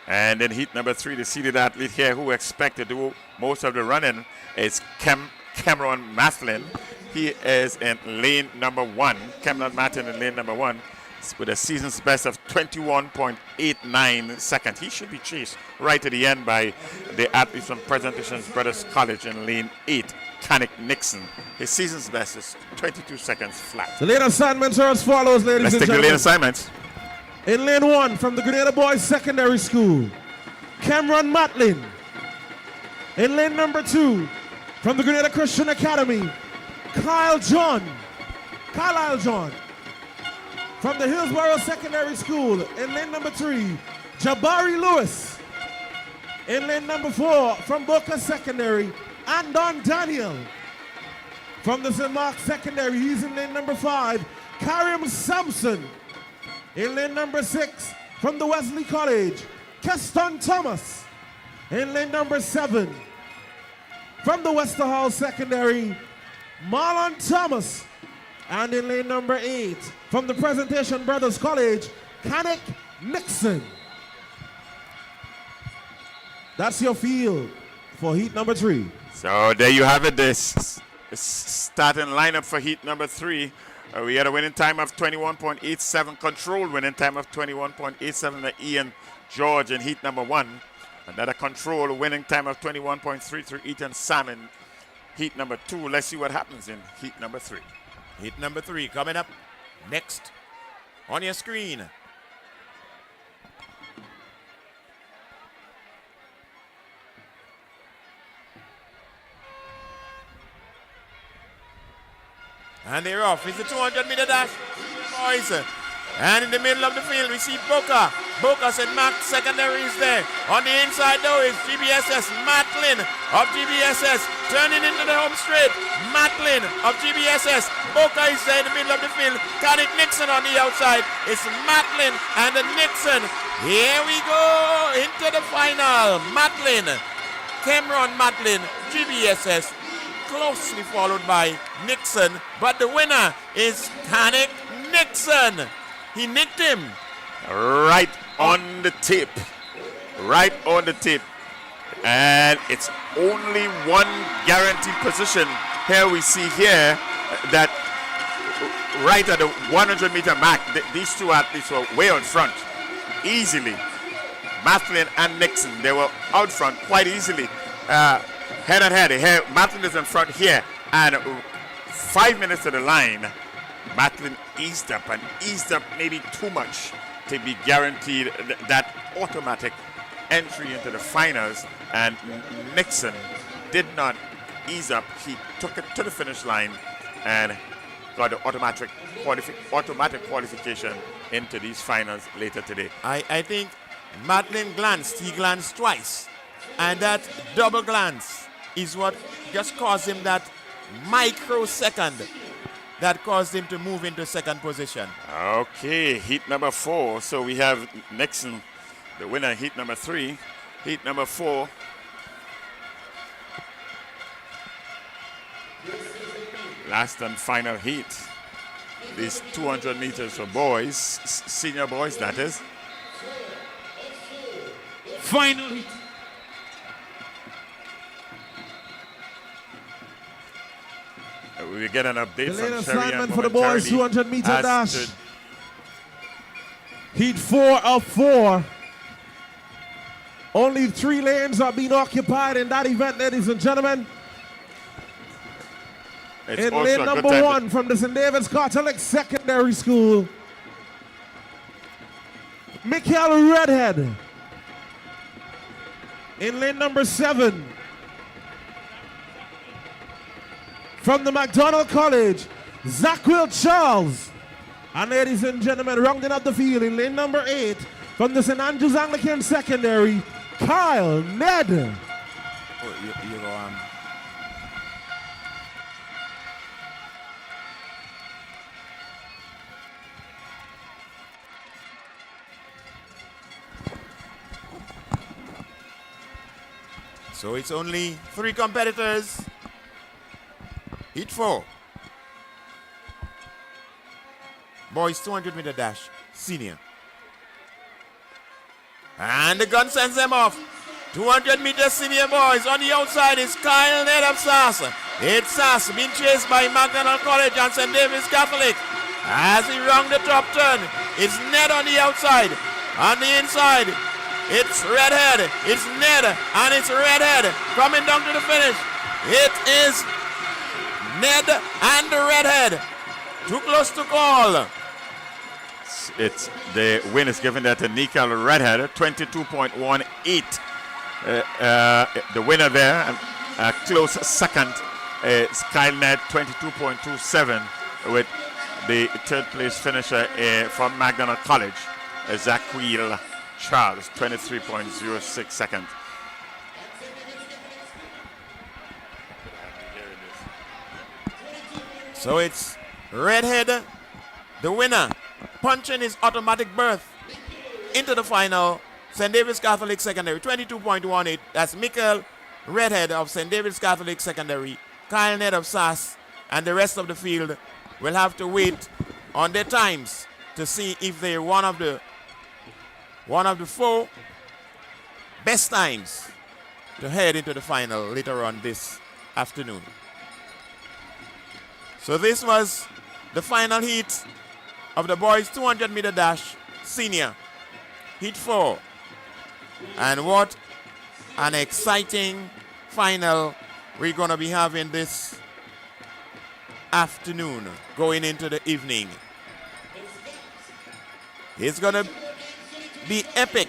And in heat number 3, the seeded athlete here who expected to do most of the running is Cameron Maslin. He is in lane number 1. Cameron Martin in lane number 1 with a season's best of 21.89 seconds. He should be chased right to the end by the athlete from Presentations Brothers College in lane 8, Kanik Nixon. His season's best is 22 seconds flat. The lane assignments are as follows, ladies Let's and take gentlemen. the lane assignments. In lane 1 from the Grenada Boys Secondary School, Cameron Matlin. In lane number 2 from the Grenada Christian Academy, Carlisle John. From the Hillsborough Secondary School, in lane number 3, Jabari Lewis. In lane number 4 from Boca Secondary, Andon Daniel. From the St. Mark Secondary, he's in lane number 5, Karim Sampson. In lane number 6 from the Wesley College, Keston Thomas. In lane number 7 from the Westerhall Secondary, Marlon Thomas. And in lane number 8 from the Presentation Brothers College, Kanik Nixon. That's your field for heat number 3. So there you have it, this starting lineup for heat number 3. We had a winning time of 21.87, controlled winning time of 21.87 by Ian George in heat number 1. Another controlled winning time of 21.33, Ethan Sam in heat number 2. Let's see what happens in heat number 3. Heat number 3 coming up next on your screen. And they're off. It's the 200-meter dash, boys. And in the middle of the field, we see Boca. Boca St. Mark Secondary is there. On the inside, though, is GBSS. Matlin of GBSS turning into the home straight. Matlin of GBSS. Boca is there in the middle of the field. Cardick Nixon on the outside. It's Matlin and the Nixon. Here we go into the final. Matlin, Cameron Matlin, GBSS, closely followed by Nixon. But the winner is Cardick Nixon. He nicked him. Right on the tip. Right on the tip. And it's only one guaranteed position. Here we see here that right at the 100-meter mark, these two athletes were way out front. Easily. Matlin and Nixon, they were out front quite easily. Head and head. Here, Matlin is in front here. And 5 minutes to the line, Matlin eased up maybe too much to be guaranteed that automatic entry into the finals. And Nixon did not ease up. He took it to the finish line and got the automatic qualification into these finals later today. I think Matlin glanced. He glanced twice. And that double glance is what just caused him that microsecond that caused him to move into second position. Okay, heat number 4. So we have Nixon, the winner, heat number 3. Heat number 4. Last and final heat. These 200 meters for boys, senior boys, that is. Final heat. We will get an update The from latest Sherry assignment for the boys, 200-meter as dash. to Heat 4 of 4. Only 3 lanes are being occupied in that event, ladies and gentlemen. It's In also lane a good number time 1 from the St. David's Catholic Secondary School, Mikael Redhead. In lane number 7, from the McDonald College, Zachwill Charles. And ladies and gentlemen, rounding up the field in lane number 8, from the St. Andrews Anglican Secondary, Kyle Ned. You go on. So it's only 3 competitors. Heat 4. Boys 200-meter dash, senior. And the gun sends them off. 200-meter senior boys. On the outside is Kyle Ned of Sass. It's Sass being chased by McDonald College and St. David's Catholic. As he round the top turn, it's Ned on the outside. On the inside, it's Redhead. It's Ned and it's Redhead coming down to the finish. It is Ned and the Redhead. Too close to call. it's the win is given there to Nickel Redhead, 22.18. The winner there, a close second, Skynet 22.27, with the third place finisher from McDonald College, Zachwill Charles, 23.06 seconds. So it's Redhead, the winner, punching his automatic berth into the final. St. David's Catholic Secondary, 22.18. That's Michael Redhead of St. David's Catholic Secondary, Kyle Ned of SAS, and the rest of the field will have to wait on their times to see if they're one of the four best times to head into the final later on this afternoon. So this was the final heat of the boys 200-meter dash senior, heat 4. And what an exciting final we're going to be having this afternoon going into the evening. It's going to be epic.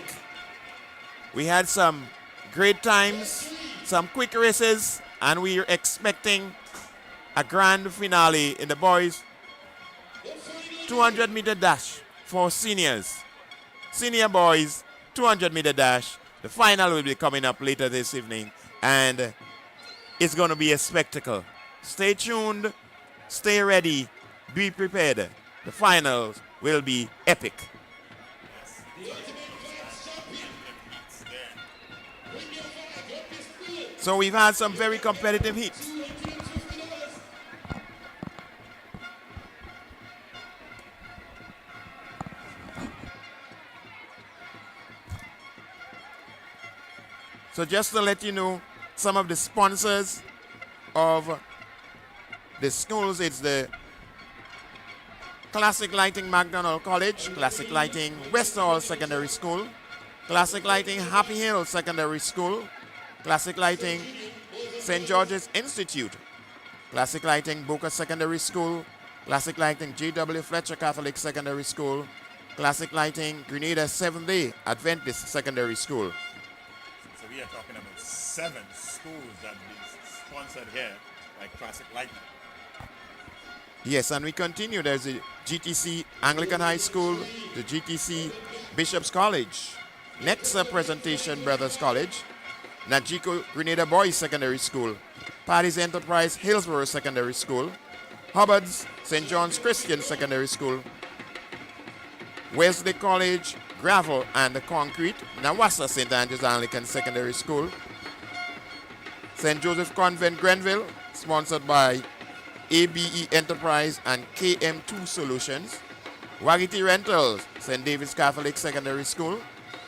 We had some great times, some quick races, and we're expecting a grand finale in the boys 200-meter dash for seniors. Senior boys 200-meter dash. The final will be coming up later this evening, and it's going to be a spectacle. Stay tuned, stay ready, be prepared. The finals will be epic. So we've had some very competitive heats. So just to let you know, some of the sponsors of the schools, it's the Classic Lighting McDonald College, Classic Lighting West Hall Secondary School, Classic Lighting Happy Hill Secondary School, Classic Lighting St. George's Institute, Classic Lighting Boca Secondary School, Classic Lighting G.W. Fletcher Catholic Secondary School, Classic Lighting Grenada Seventh-day Adventist Secondary School. So we are talking about 7 schools that have been sponsored here by Classic Lighting. Yes, and we continue. There's the GTC Anglican High School, the GTC Bishop's College, Nexa Presentation Brothers College, Najiko Grenada Boys Secondary School, Paddy's Enterprise Hillsborough Secondary School, Hubbard's St. John's Christian Secondary School, Wesley College Gravel and Concrete, Nawassa St. Andrews Anglican Secondary School, St. Joseph Convent Grenville, sponsored by ABE Enterprise and KM2 Solutions, Waggity Rentals, St. David's Catholic Secondary School,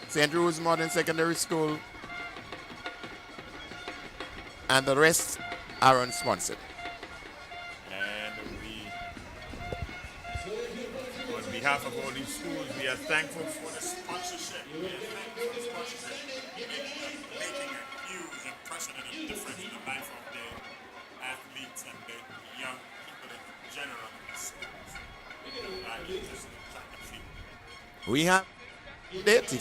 St. Rose Modern Secondary School, and the rest are unsponsored. And on behalf of all these schools, we are thankful for the sponsorship. We are thankful for the sponsorship, making a huge impression and a difference in the life of the athletes and the young people in general in the schools. We have it.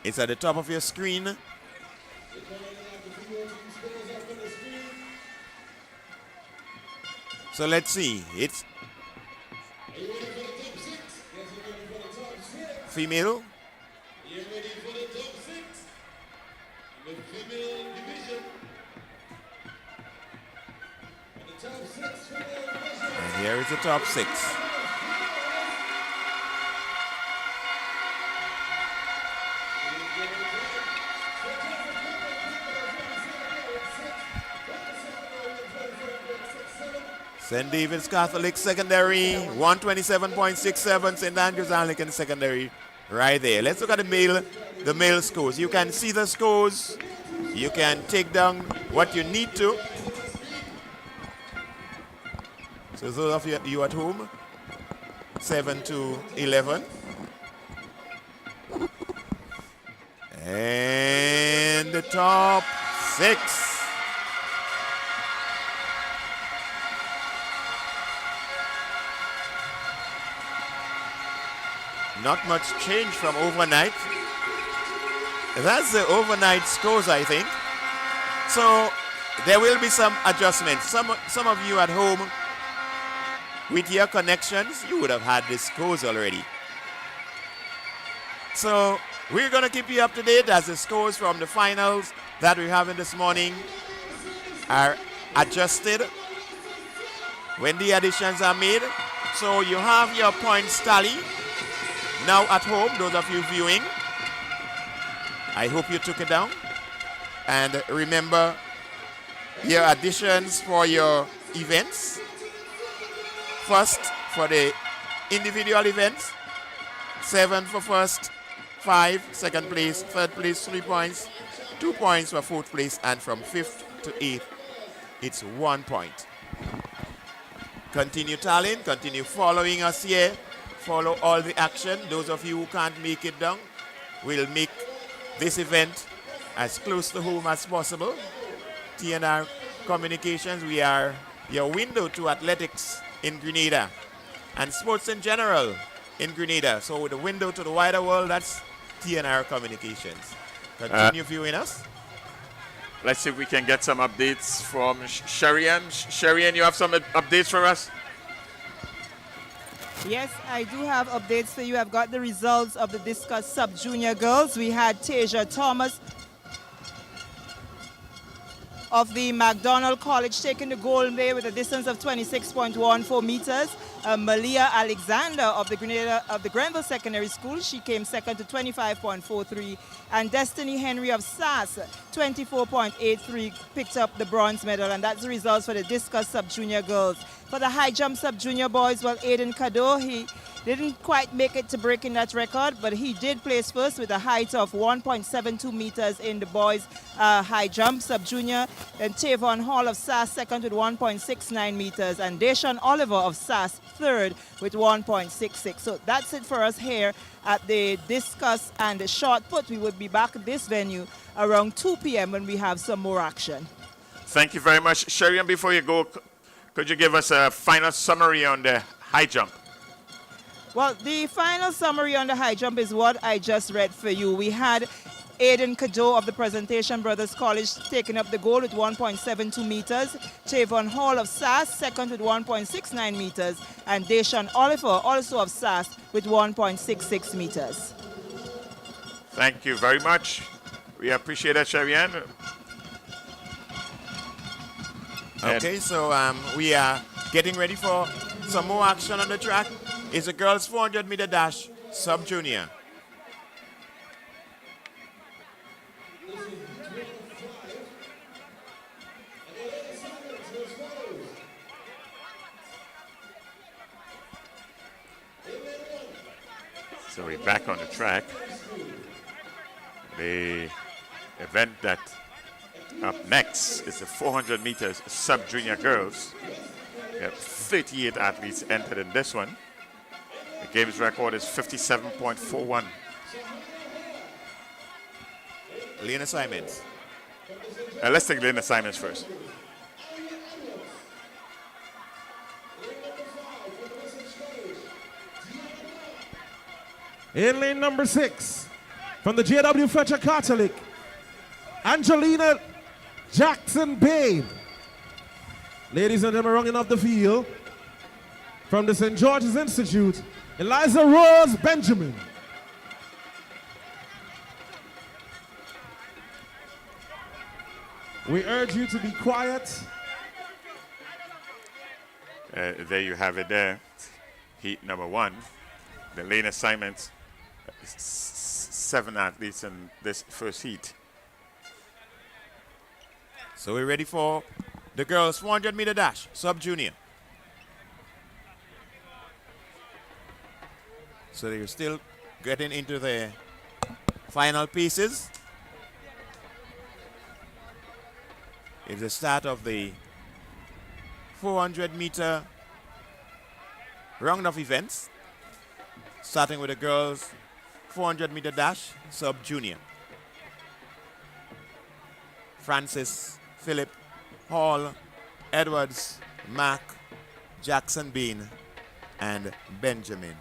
It's at the top of your screen. So let's see. It's female. And here is the top 6. St. David's Catholic Secondary, 127.67. St. Andrews Anglican Secondary, right there. Let's look at the male scores. You can see the scores. You can take down what you need to. So those of you at home, 7-11. And the top 6. Not much change from overnight. That's the overnight scores, I think. So there will be some adjustments. Some of you at home, with your connections, you would have had the scores already. So we're going to keep you up to date as the scores from the finals that we're having this morning are adjusted when the additions are made. So you have your points tally. Now at home, those of you viewing, I hope you took it down. And remember your additions for your events. First for the individual events, 7 for first, 5 second place, third place 3 points, 2 points for fourth place, and from 5th to 8th, it's 1 point. Continue tallying, continue following us here. Follow all the action. Those of you who can't make it down, we'll make this event as close to home as possible. TNR Communications, we are your window to athletics in Grenada and sports in general in Grenada. So with the window to the wider world, that's TNR Communications. Continue viewing us. Let's see if we can get some updates from Sherian. Sherian, you have some updates for us? Yes, I do have updates for you. I've got the results of the discus sub-junior girls. We had Tasia Thomas of the McDonald College taking the gold medal with a distance of 26.14 meters. Malia Alexander of the Grenville Secondary School, she came second to 25.43. And Destiny Henry of SAS, 24.83, picked up the bronze medal. And that's the results for the discus sub-junior girls. For the high jump sub-junior boys, well, Aiden Kado, he didn't quite make it to breaking that record, but he did place first with a height of 1.72 meters in the boys' high jump sub-junior. Then Tavon Hall of SAS second with 1.69 meters, and Deshaun Oliver of SAS third with 1.66. So that's it for us here at the discus and the shot put. We would be back at this venue around 2 p.m. when we have some more action. Thank you very much. Sherian, before you go, could you give us a final summary on the high jump? Well, the final summary on the high jump is what I just read for you. We had Aiden Kado of the Presentation Brothers College taking up the gold with 1.72 meters. Tavon Hall of SAS second with 1.69 meters. And Deshaun Oliver also of SAS with 1.66 meters. Thank you very much. We appreciate that, Sherian. Okay, so we are getting ready for some more action on the track. It's a girls 400 meter dash sub-junior. So we're back on the track. The event that up next is the 400 meters sub-junior girls. We have 38 athletes entered in this one. The game's record is 57.41. Lane assignments. Let's take lane assignments first. In lane number 6, from the J.W. Fletcher Catholic, Angelina Jackson Babe. Ladies and gentlemen, rounding off the field, from the St. George's Institute, Eliza Rose Benjamin. We urge you to be quiet. There you have it there. Heat number 1. The lane assignments. 7 athletes in this first heat. So we're ready for the girls 400 meter dash sub-junior. So they're still getting into the final pieces. It's the start of the 400 meter round of events, starting with the girls 400 meter dash sub-junior. Francis, Philip, Hall, Edwards, Mac, Jackson Bean, and Benjamin.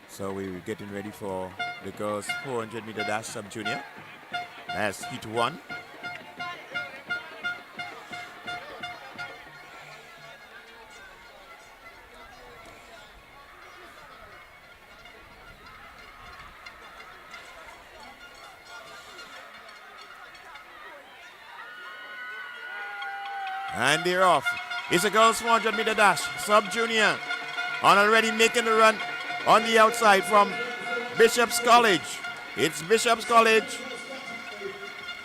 So we're getting ready for the girls 400 meter dash sub-junior. That's heat 1. And they're off. It's a girls 400 meter dash sub-junior. On already making the run on the outside from Bishop's College. It's Bishop's College.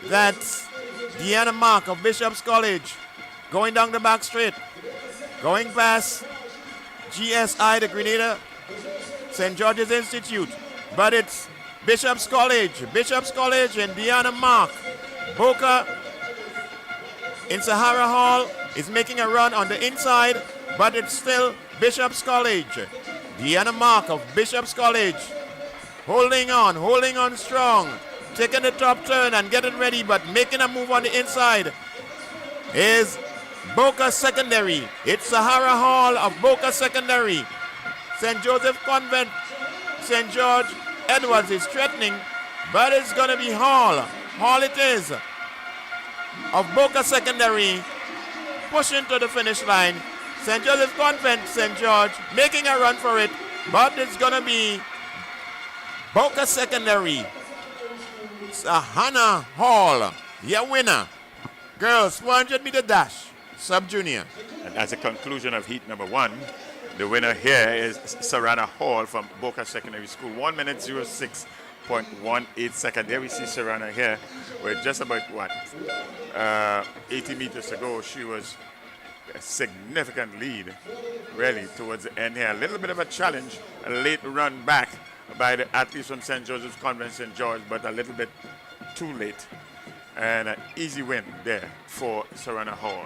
That's Deanna Mark of Bishop's College. Going down the back straight. Going past GSI, the Grenada, St. George's Institute. But it's Bishop's College. Bishop's College and Deanna Mark. Boca in Sahara Hall is making a run on the inside, but it's still Bishop's College. Deanna Mark of Bishop's College holding on strong taking the top turn and getting ready, but making a move on the inside is Boca Secondary. It's Sahara Hall of Boca Secondary. St. Joseph Convent, St. George Edwards is threatening, but it's going to be Hall. Hall it is of Boca Secondary pushing to the finish line. St. Joseph Convent, St. George making a run for it, but it's going to be Boca Secondary. Sahana Hall, your winner. Girls 400-meter dash, sub-junior. And as a conclusion of heat number 1, the winner here is Sarana Hall from Boca Secondary School. 1 minute 06.18 seconds. There we see Sarana here with just about 80 meters to go. She was a significant lead really towards the end here. A little bit of a challenge, a late run back by the athletes from St. Joseph's Convent St. George, but a little bit too late. And an easy win there for Sarana Hall.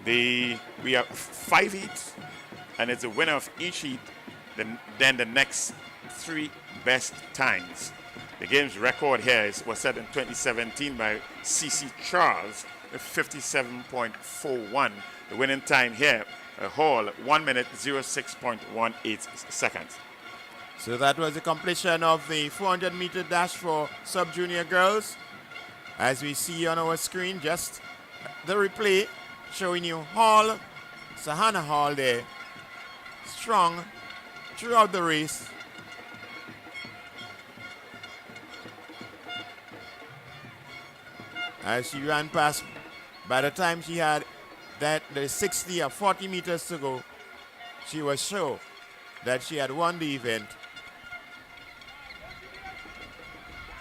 We have 5 heats, and it's a winner of each heat, then the next 3 best times. The game's record here was set in 2017 by C.C. Charles, 57.41. The winning time here, Hall, 1 minute 06.18 seconds. So that was the completion of the 400-meter dash for sub-junior girls. As we see on our screen, just the replay showing you Hall, Sahana Hall there, strong throughout the race. As she ran past, by the time she had the 60 or 40 meters to go, she was sure that she had won the event.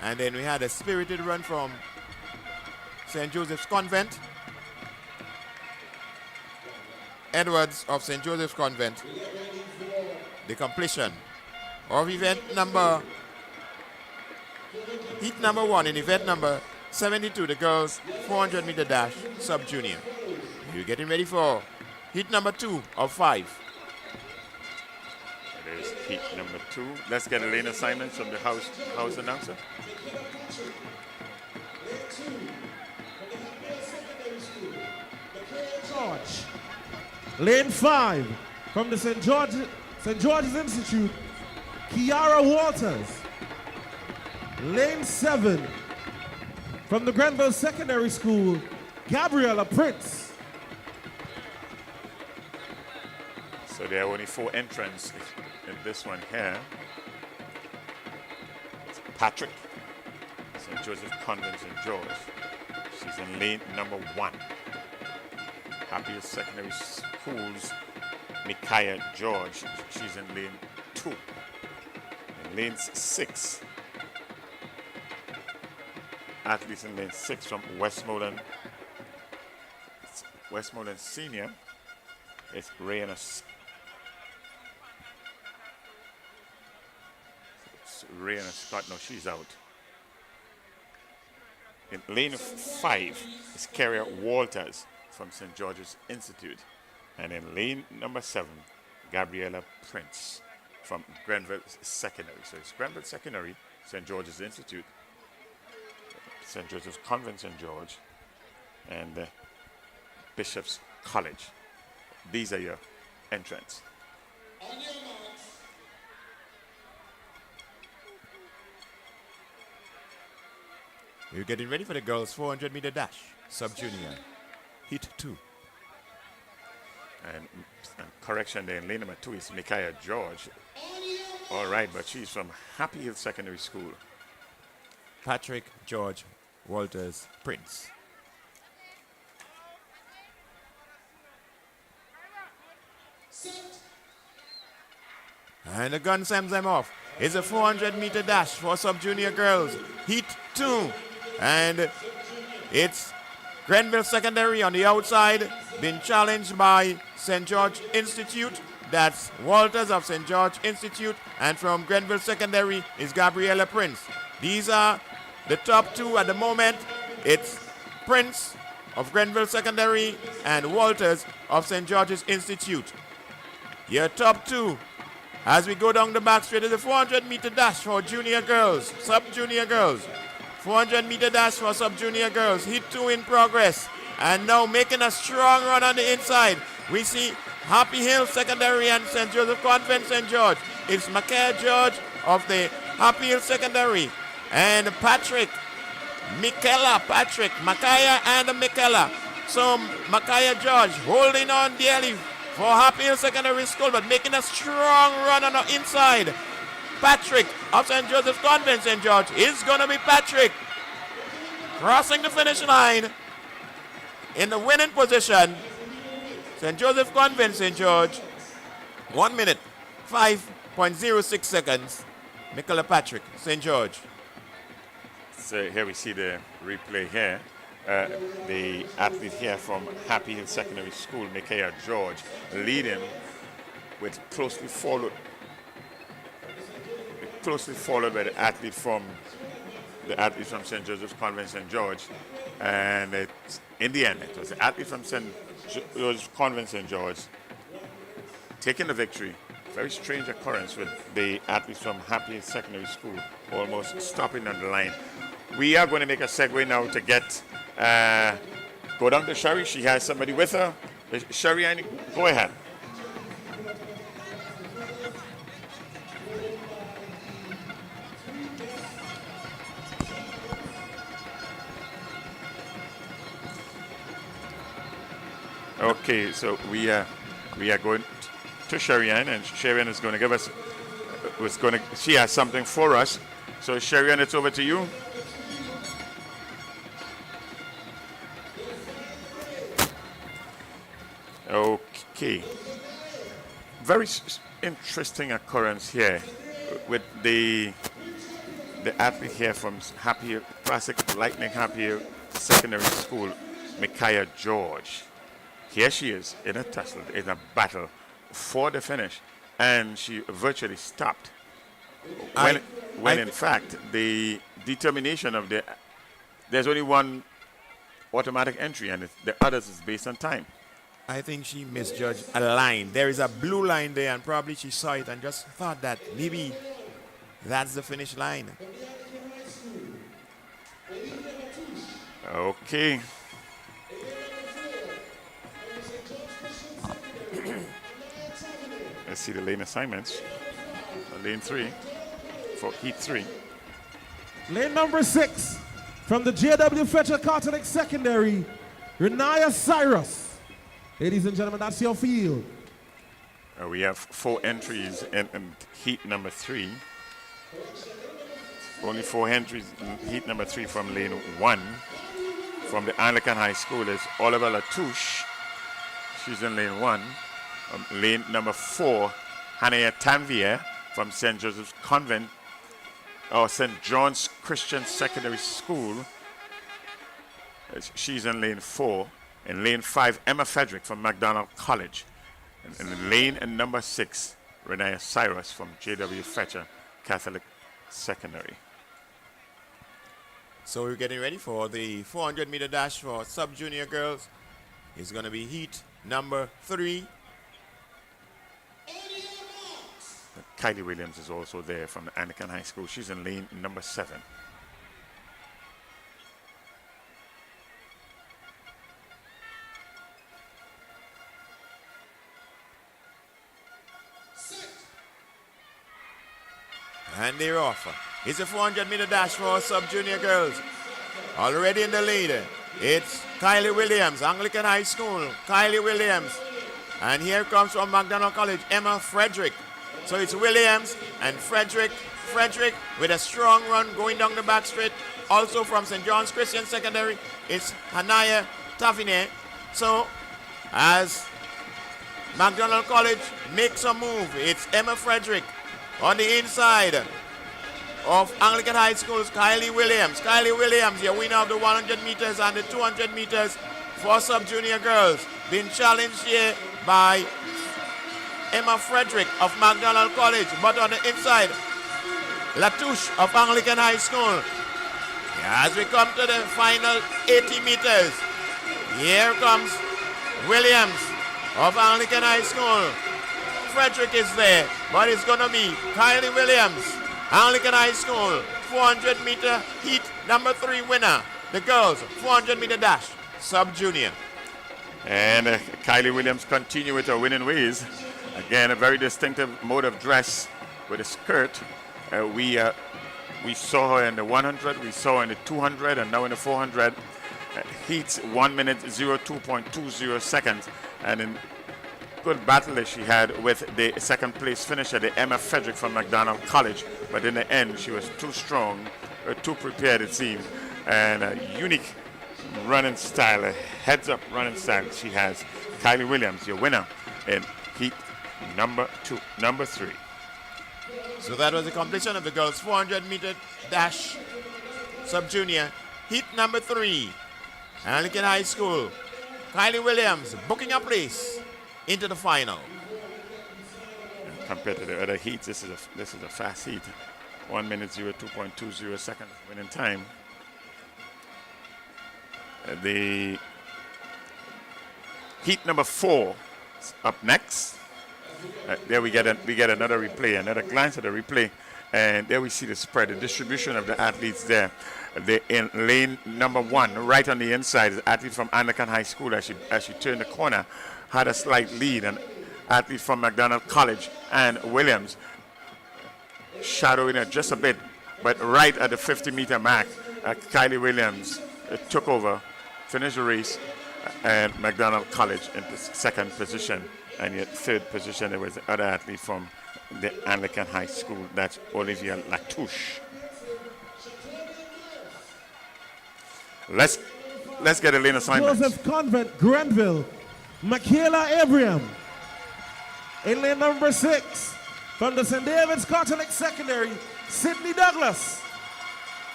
And then we had a spirited run from St. Joseph's Convent. Edwards of St. Joseph's Convent. The completion of heat number 1 in event number 72, the girls 400-meter dash sub-junior. You're getting ready for heat number 2 of 5. It is heat number 2. Let's get a lane assignment from the house announcer. George. Lane 5 from the St. George's Institute, Kiara Walters. Lane 7 from the Grenville Secondary School, Gabriella Prince. So there are only 4 entrants in this one here. It's Patrick, St. Joseph Convent St. George. She's in lane number 1. Happiest Secondary Schools, Micaiah George. She's in lane 2. In lane 6, athletes in lane 6 from Westmoreland Senior. It's Rayana Scott. No, she's out. In lane 5 is Carrier Walters from St. George's Institute. And in lane number 7, Gabriella Prince from Grenville Secondary. So it's Grenville Secondary, St. George's Institute, St. Joseph's Convent St. George, and Bishop's College. These are your entrants. We're getting ready for the girls 400-meter dash, sub-junior, heat 2. And correction there, in lane number 2 is Micaiah George. All right, but she's from Happy Hill Secondary School. Patrick George Walters Prince. And the gun sends them off. It's a 400-meter dash for sub-junior girls, heat 2. And it's Grenville Secondary on the outside, been challenged by St. George Institute. That's Walters of St. George Institute. And from Grenville Secondary is Gabriella Prince. These are the top 2 at the moment. It's Prince of Grenville Secondary and Walters of St. George's Institute. Your top 2 as we go down the back straight is the 400-meter dash for junior girls, sub-junior girls. 400-meter dash for sub-junior girls. Heat 2 in progress. And now making a strong run on the inside. We see Happy Hill Secondary and St. Joseph Convent St. George. It's Micaiah George of the Happy Hill Secondary. And Micaiah and Michaela. So Micaiah George holding on dearly for Happy Hill Secondary School, but making a strong run on the inside. Patrick of St. Joseph Convent St. George is going to be Patrick crossing the finish line in the winning position. St. Joseph Convent St. George, 1 minute, 5.06 seconds. Nicola Patrick, St. George. So here we see the replay here. The athlete here from Happy Hill Secondary School, Micaiah George, leading with closely followed by the athlete from St. Joseph's Convent St. George. And in the end, it was the athlete from St. Joseph's Convent St. George taking the victory. Very strange occurrence with the athlete from Happy Hill Secondary School almost stopping on the line. We are going to make a segue now to go down to Sherry. She has somebody with her. Sherry, go ahead. Okay, so we are going to Sherian, and Sherian is going to give us. She has something for us. So Sherian, it's over to you. Okay. Very interesting occurrence here with the athlete here from Happy Classic Lightning Happy Secondary School, Micaiah George. Here she is in a tussle, in a for the finish, and she virtually stopped. When in fact, the determination of there's only one automatic entry, and the others is based on time. I think she misjudged a line. There is a blue line there, and probably she saw it and just thought that maybe that's the finish line. Okay. Let's see the lane assignments. Lane 3 for heat 3. Lane number 6 from the J.W. Fletcher Catholic Secondary, Renaya Cyrus. Ladies and gentlemen, that's your field. We have 4 entries in heat number 3. Only 4 entries in heat number 3 from lane 1. From the Anglican High School is Oliver Latouche. She's in lane 1. Lane number 4, Hannah Tanvier from St. Joseph's Convent or St. John's Christian Secondary School. She's in lane 4. In lane 5, Emma Frederick from McDonald College. And in lane number 6, Renaya Cyrus from J.W. Fletcher Catholic Secondary. So we're getting ready for the 400-meter dash for sub-junior girls. It's going to be heat number 3. Kylie Williams is also there from the Anglican High School. She's in lane number 7. And they're off. It's a 400-meter dash for sub-junior girls. Already in the lead, it's Kylie Williams, Anglican High School. Kylie Williams. And here comes from McDonald College, Emma Frederick. So it's Williams and Frederick. Frederick with a strong run going down the back straight. Also from St. John's Christian Secondary, it's Hanaya Tavine. So as McDonald College makes a move, it's Emma Frederick on the inside of Anglican High School's Kylie Williams. Kylie Williams, your winner of the 100 meters and the 200 meters for sub-junior girls. Being challenged here by Emma Frederick of McDonald College. But on the inside, Latouche of Anglican High School. As we come to the final 80 meters, here comes Williams of Anglican High School. Frederick is there, but it's going to be Kylie Williams, Anglican High School. 400-meter heat number 3 winner, the girls 400-meter dash, sub-junior. And Kylie Williams continue with her winning ways. Again, a very distinctive mode of dress with a skirt. We saw her in the 100, we saw her in the 200, and now in the 400. Heats 1 minute 02.20 seconds. And in good battle that she had with the second place finisher, the Emma Frederick from McDonald College. But in the end, she was too strong, too prepared it seemed. And a unique running style, a heads-up running style she has. Kylie Williams, your winner in heat number 3. So that was the completion of the girls' 400-meter dash sub-junior heat number 3. Anglican High School. Kylie Williams booking a place into the final. And compared to the other heats, this is a fast heat. 1 minute 02.20 seconds winning time. The heat number 4 is up next. There we get another replay, another glance at the replay, and there we see the spread, the distribution of the athletes there. In lane number 1, right on the inside, the athlete from Anglican High School, as she turned the corner, had a slight lead. An athlete from McDonald College and Williams shadowing her just a bit, but right at the 50-meter mark, Kylie Williams took over, finished the race, and McDonald College in the second position. And yet third position, there was the other athlete from the Anglican High School, that's Olivia Latouche. Let's get a lane assignment. Joseph Convent, Grenville, Michaela Abraham. In lane number 6, from the St. David's Catholic Secondary, Sydney Douglas.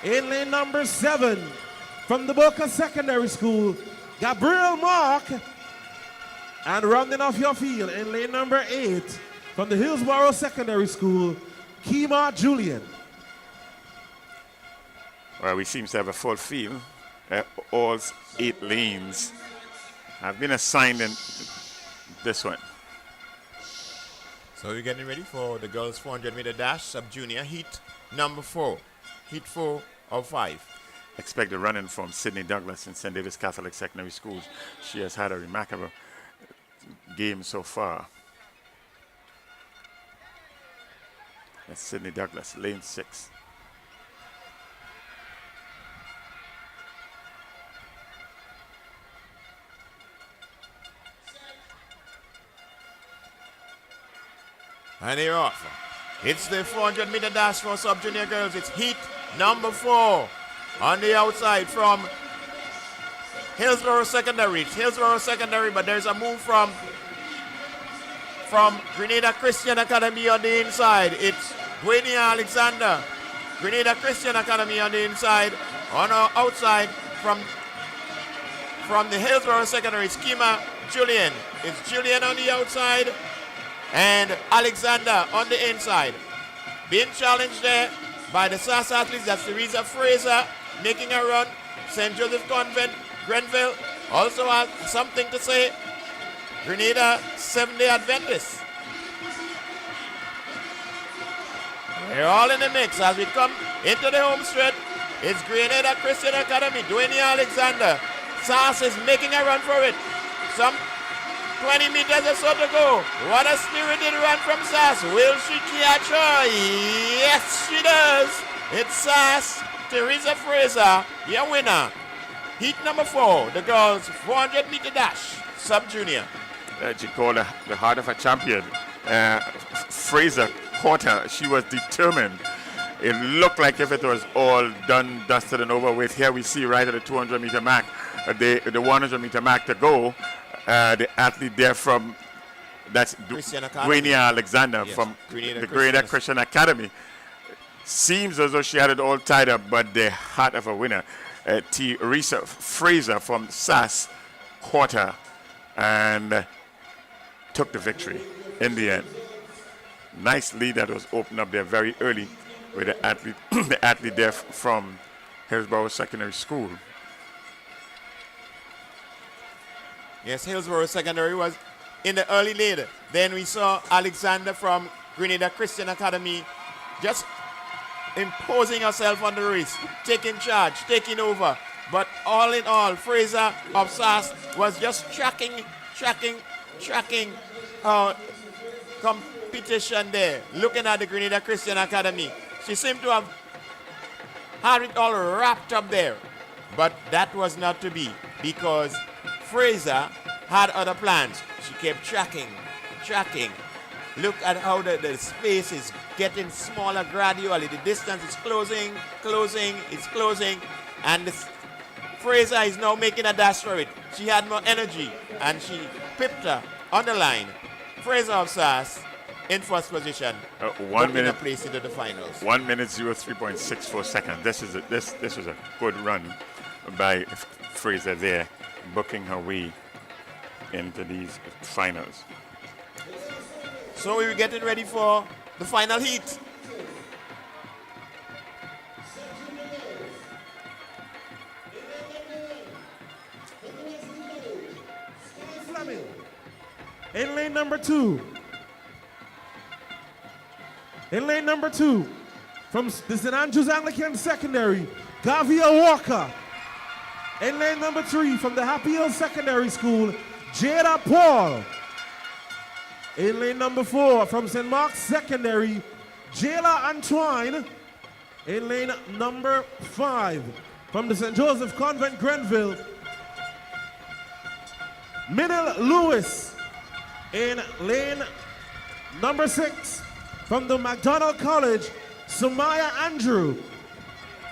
In lane number 7, from the Boca Secondary School, Gabriel Mark. And rounding off your field in lane number 8, from the Hillsborough Secondary School, Kima Julian. Well, we seem to have a full field. All 8 lanes have been assigned in this one. So we're getting ready for the girls' 400-meter dash sub-junior heat number 4. Heat 4 of 5. Expect the running from Sydney Douglas in St. David's Catholic Secondary Schools. She has had a remarkable game so far. That's Sydney Douglas, lane 6. And they're off. It's the 400-meter dash for sub-junior girls. It's heat number 4 on the outside from Hillsborough Secondary. It's Hillsborough Secondary, but there's a move from Grenada Christian Academy on the inside. It's Dwayne Alexander. Grenada Christian Academy on the inside. On our outside from the Hillsborough Secondary, it's Kima Julian. It's Julian on the outside and Alexander on the inside. Being challenged there by the SAS athletes. That's Teresa Fraser making a run. St. Joseph Convent, Grenville also has something to say. Grenada Seventh-day Adventists. They're all in the mix as we come into the home stretch. It's Grenada Christian Academy, Dwayne Alexander. SAS is making a run for it. Some 20 meters or so to go. What a spirited run from SAS. Will she catch her? Yes, she does. It's SAS, Teresa Fraser, your winner. Heat number 4, the girls' 400-meter dash, sub-junior. She called the heart of a champion. Fraser caught her. She was determined. It looked like if it was all done, dusted, and over with. Here we see right at the 200-meter mark, the 100-meter mark to go. The athlete there from, that's Dwayne Alexander, yes, from the Grenada Christian Academy. Seems as though she had it all tied up, but the heart of a winner, Teresa Fraser from SAS, caught her and took the victory in the end. Nice lead that was opened up there very early with the athlete, the athlete there from Hillsborough Secondary School. Yes, Hillsborough Secondary was in the early lead. Then we saw Alexander from Grenada Christian Academy just imposing herself on the race, taking charge, taking over. But all in all, Fraser of SAS was just tracking competition there, looking at the Grenada Christian Academy. She seemed to have had it all wrapped up there. But that was not to be, because Fraser had other plans. She kept tracking. Look at how the space is getting smaller gradually. The distance is closing. And Fraser is now making a dash for it. She had more energy, and she pipped her on the line. Fraser of SAS in first position, 1 minute, a place into the finals. 1 minute 03.64 seconds. This was a good run by Fraser there, booking her way into these finals. So we were getting ready for the final heat. Fleming. In lane number 2. In lane number 2, from the St. Andrews Anglican Secondary, Gavia Walker. In lane number 3, from the Happy Hill Secondary School, Jada Paul. In lane number 4, from St. Mark's Secondary, Jayla Antoine. In lane number 5, from the St. Joseph Convent Grenville, Middle Lewis. In lane number 6, from the McDonald College, Sumaya Andrew.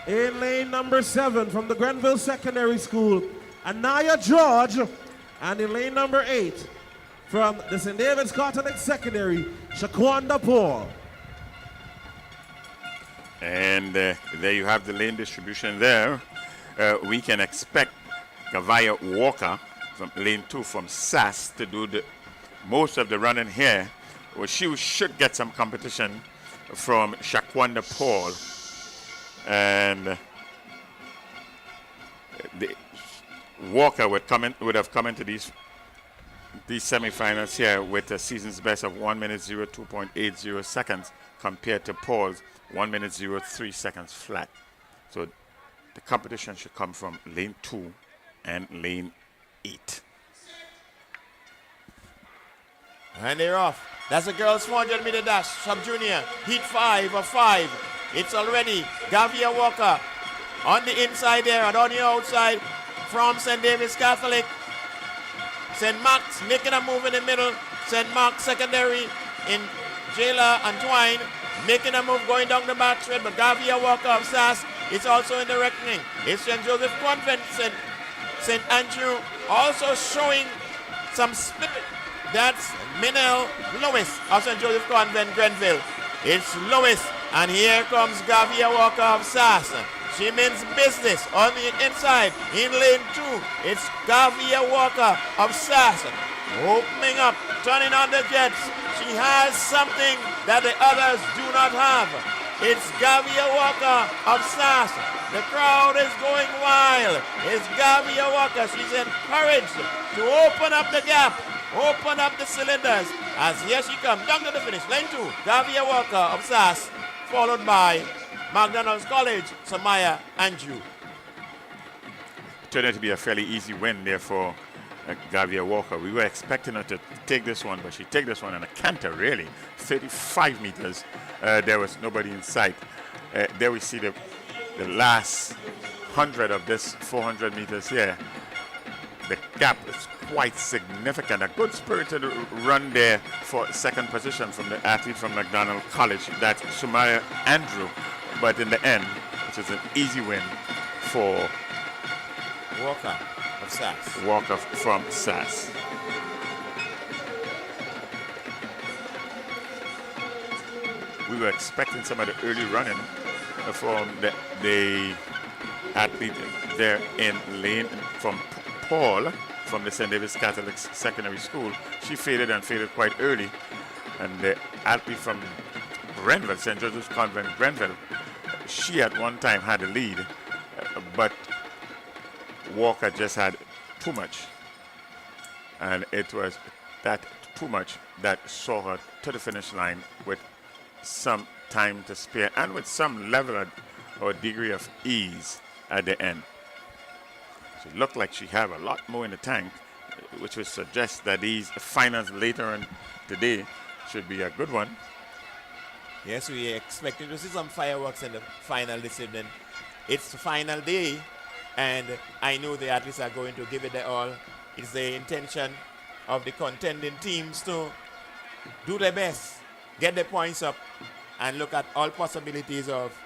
In lane number 7, from the Grenville Secondary School, Anaya George. And in lane number 8, from the St. David's Catholic Secondary, Shaquanda Paul. And there you have the lane distribution there. We can expect Gavia Walker from lane 2 from SAS to do most of the running here. Well, she should get some competition from Shaquanda Paul. And Walker would have come into these semifinals here with a season's best of 1 minute 02.80 seconds compared to Paul's 1 minute 03 seconds flat. So the competition should come from lane 2 and lane 8. And they're off. That's a girls 400 meter dash, sub-junior, heat 5 of 5. It's already Gavia Walker on the inside there and on the outside from St. David's Catholic. St. Mark's making a move in the middle. St. Mark's Secondary in Jayla Antoine making a move going down the back straight, but Gavia Walker of SAS is also in the reckoning. It's St. Joseph Convent, St. Andrew also showing some split. That's Minel Lewis of St. Joseph Convent, Grenville. It's Lewis, and here comes Gavia Walker of SAS. She means business on the inside in lane 2. It's Gavia Walker of SAS opening up, turning on the jets. She has something that the others do not have. It's Gavia Walker of SAS. The crowd is going wild. It's Gavia Walker. She's encouraged to open up the gap, open up the cylinders, as here she comes down to the finish. Lane 2, Gavia Walker of SAS, followed by McDonald's College, Samaya Andrew. Turned out to be a fairly easy win there for Gavia Walker. We were expecting her to take this one, but she took this one in a canter, really. 35 meters. There was nobody in sight. There we see the last 100 of this 400 meters here. The gap is quite significant. A good spirited run there for second position from the athlete from McDonald College. That's Sumaya Andrew. But in the end, it was an easy win for Walker of SAS. Walker from SAS. We were expecting some of the early running from the athlete there in lane from Paul from the St. David's Catholic Secondary School. She faded quite early. And the athlete from Grenville, St. Joseph's Convent, Grenville, she at one time had a lead, but Walker just had too much. And it was that too much that saw her to the finish line with some time to spare and with some level or degree of ease at the end. She looked like she had a lot more in the tank, which would suggest that these finals later on today should be a good one. Yes, we are expecting to see some fireworks in the final this evening. It's the final day, and I know the athletes are going to give it their all. It's the intention of the contending teams to do their best, get their points up, and look at all possibilities of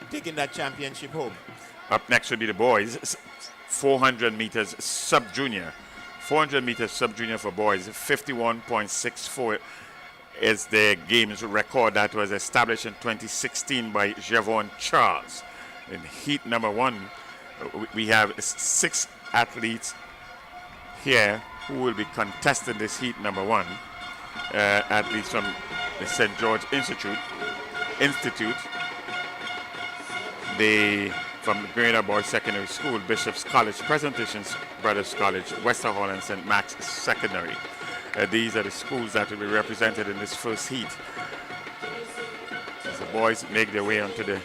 taking that championship home. Up next would be the boys, 400 meters sub-junior. 400 meters sub-junior for boys, 51.64 is the games record that was established in 2016 by Javon Charles. In heat number 1, we have 6 athletes here who will be contesting this heat number 1. Athletes from the St. George Institute, from the Grenada Boys Secondary School, Bishop's College, Presentations Brothers College, Wester Hall, and St. Max Secondary. These are the schools that will be represented in this first heat. As the boys make their way onto the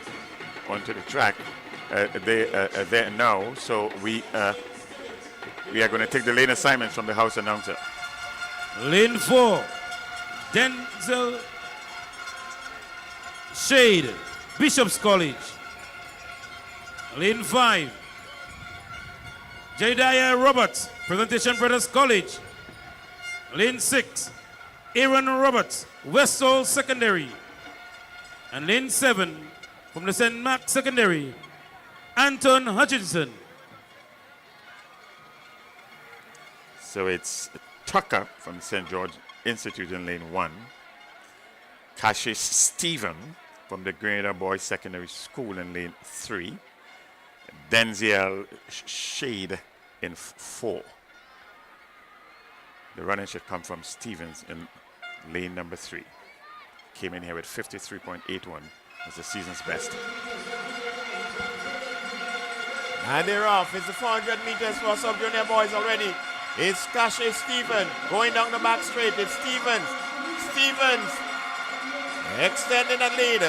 track, they are there now. So we are going to take the lane assignments from the house announcer. Lane 4, Denzel Shade, Bishop's College. Lane 5, Jedidiah Roberts, Presentation Brothers College. Lane 6, Aaron Roberts, Westall Secondary. And lane 7, from the St. Max Secondary, Anton Hutchinson. So it's Tucker from St. George Institute in lane 1. Cassius Stephen from the Grenada Boys Secondary School in lane 3. Denzel Shade in 4. The running should come from Stevens in lane number 3. Came in here with 53.81 as the season's best. And they're off. It's the 400 meters for sub-junior boys already. It's Cassius Stephen going down the back straight. It's Stevens. Stevens extending that lead.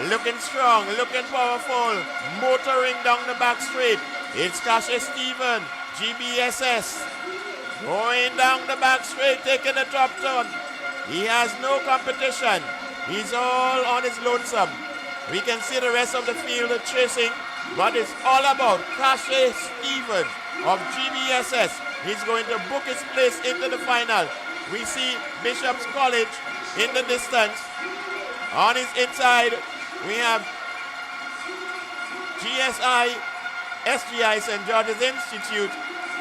Looking strong, looking powerful. Motoring down the back straight. It's Cassius Stephen, GBSS. Going down the back straight, taking the top turn. He has no competition. He's all on his lonesome. We can see the rest of the field chasing, but it's all about Cassius Stevens of GBSS. He's going to book his place into the final. We see Bishop's College in the distance. On his inside, we have GSI, SGI, St. George's Institute,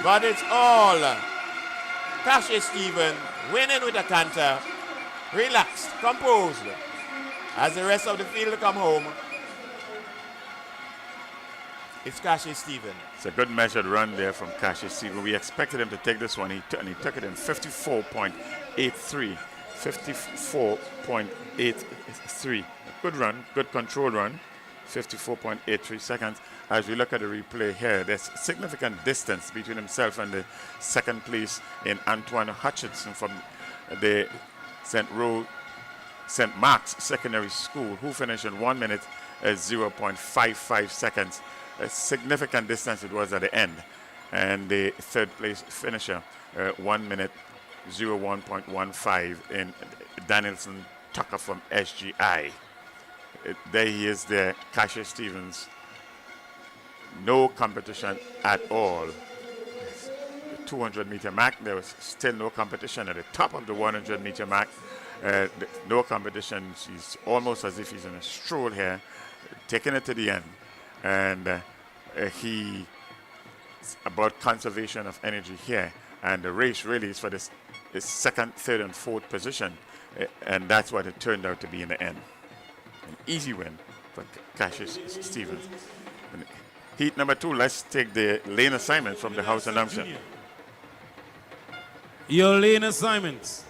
but it's all Cassius Stephen winning with a canter, relaxed, composed, as the rest of the field come home. It's Cassius Stephen. It's a good measured run there from Cassius Stephen. We expected him to take this one, and he took it in 54.83. 54.83. Good run, good control run. 54.83 seconds. As we look at the replay here, there's significant distance between himself and the second place in Antoine Hutchinson from the St. Mark's Secondary School, who finished in 1 minute 0.55 seconds. A significant distance it was at the end. And the third place finisher, 1 minute 01.15 in Danielson Tucker from SGI. There he is there, Cassius Stevens. No competition at all. The 200 meter mark, there was still no competition. At the top of the 100 meter mark, no competition. He's almost as if he's in a stroll here, taking it to the end. And he about conservation of energy here. And the race really is for this second, third, and fourth position. And that's what it turned out to be in the end. An easy win for Cassius Stevens. In heat number 2, let's take the lane assignment from the house announcer. Your lane assignments.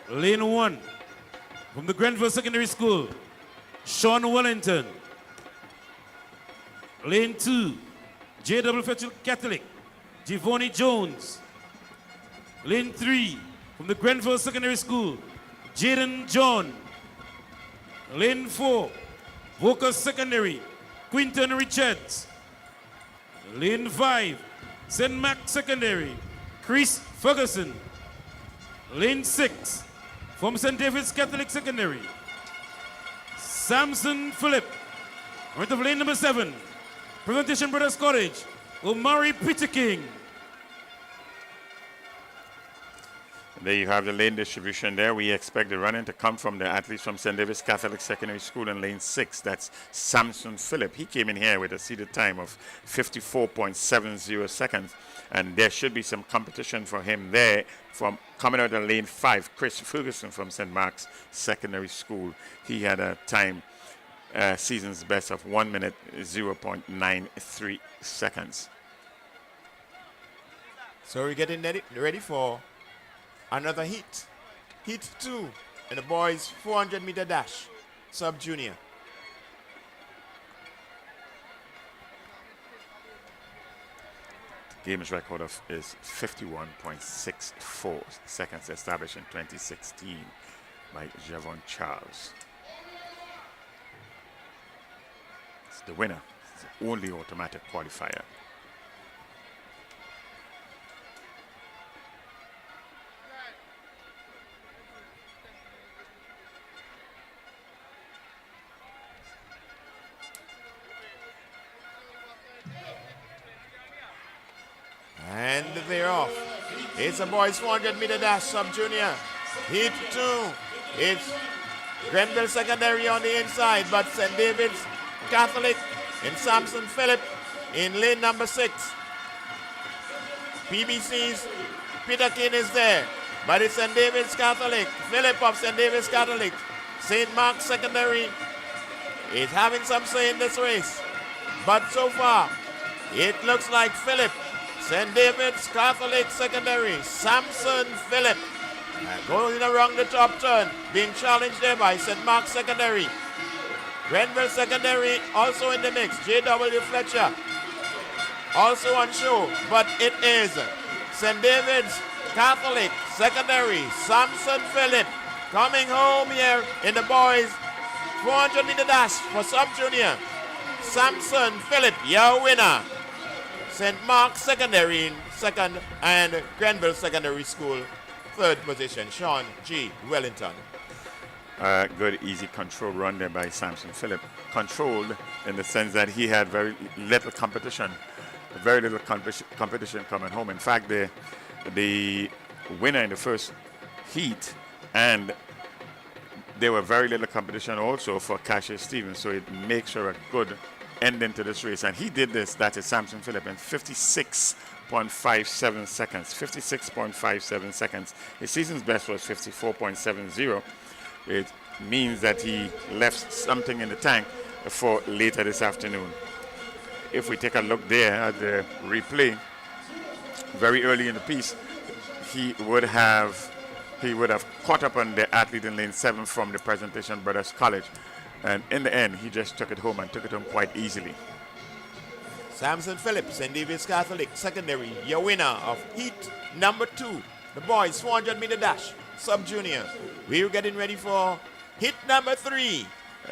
Lane 1, from the Grenville Secondary School, Sean Wellington. Lane 2, J.W. Fetchel Catholic, Givoni Jones. Lane 3 from the Grenville Secondary School, Jaden John. Lane 4, Vocus Secondary, Quinton Richards. Lane 5, St. Mac Secondary, Chris Ferguson. Lane 6, from St. David's Catholic Secondary, Samson Phillip. Right of lane number 7, Presentation Brothers College, Omari Peter King. There you have the lane distribution there. We expect the running to come from the athletes from St. David's Catholic Secondary School in lane 6. That's Samson Phillip. He came in here with a seated time of 54.70 seconds. And there should be some competition for him there from coming out of lane 5. Chris Ferguson from St. Mark's Secondary School. He had a time, season's best of 1 minute 0.93 seconds. So we're getting ready for another heat. Heat 2 in the boys 400 meter dash, sub-junior. The game's record is 51.64 seconds, established in 2016 by Javon Charles. It's the winner. It's the only automatic qualifier. And they're off. It's a boys 400 meter dash, sub-junior. Heat 2. It's Grenville Secondary on the inside, but St. David's Catholic in Samson Phillip in lane number 6. PBC's Peter King is there, but it's St. David's Catholic. Phillip of St. David's Catholic. St. Mark's Secondary is having some say in this race. But so far, it looks like Phillip. St. David's Catholic Secondary, Samson Phillip, going around the top turn, being challenged there by St. Mark's Secondary. Grenville Secondary also in the mix. J.W. Fletcher also on show, but it is St. David's Catholic Secondary, Samson Phillip, coming home here in the boys 400 meter dash for sub-junior. Samson Phillip, your winner. St. Mark's Secondary in second, and Grenville Secondary School, third position. Sean G. Wellington. Good, easy control run there by Samson Phillip. Controlled in the sense that he had very little competition coming home. In fact, the winner in the first heat, and there were very little competition also for Cassius Stevens, so it makes her a good ending to this race. And he did this, that is Samson Phillip, in 56.57 seconds. 56.57 seconds. His season's best was 54.70. It means that he left something in the tank for later this afternoon. If we take a look there at the replay, very early in the piece, he would have caught up on the athlete in lane 7 from the Presentation Brothers College. And in the end, he just took it home and took it home quite easily. Samson Phillip, St. David's Catholic Secondary, your winner of heat number 2, the boys 400 meter dash, sub-junior. We're getting ready for heat number 3.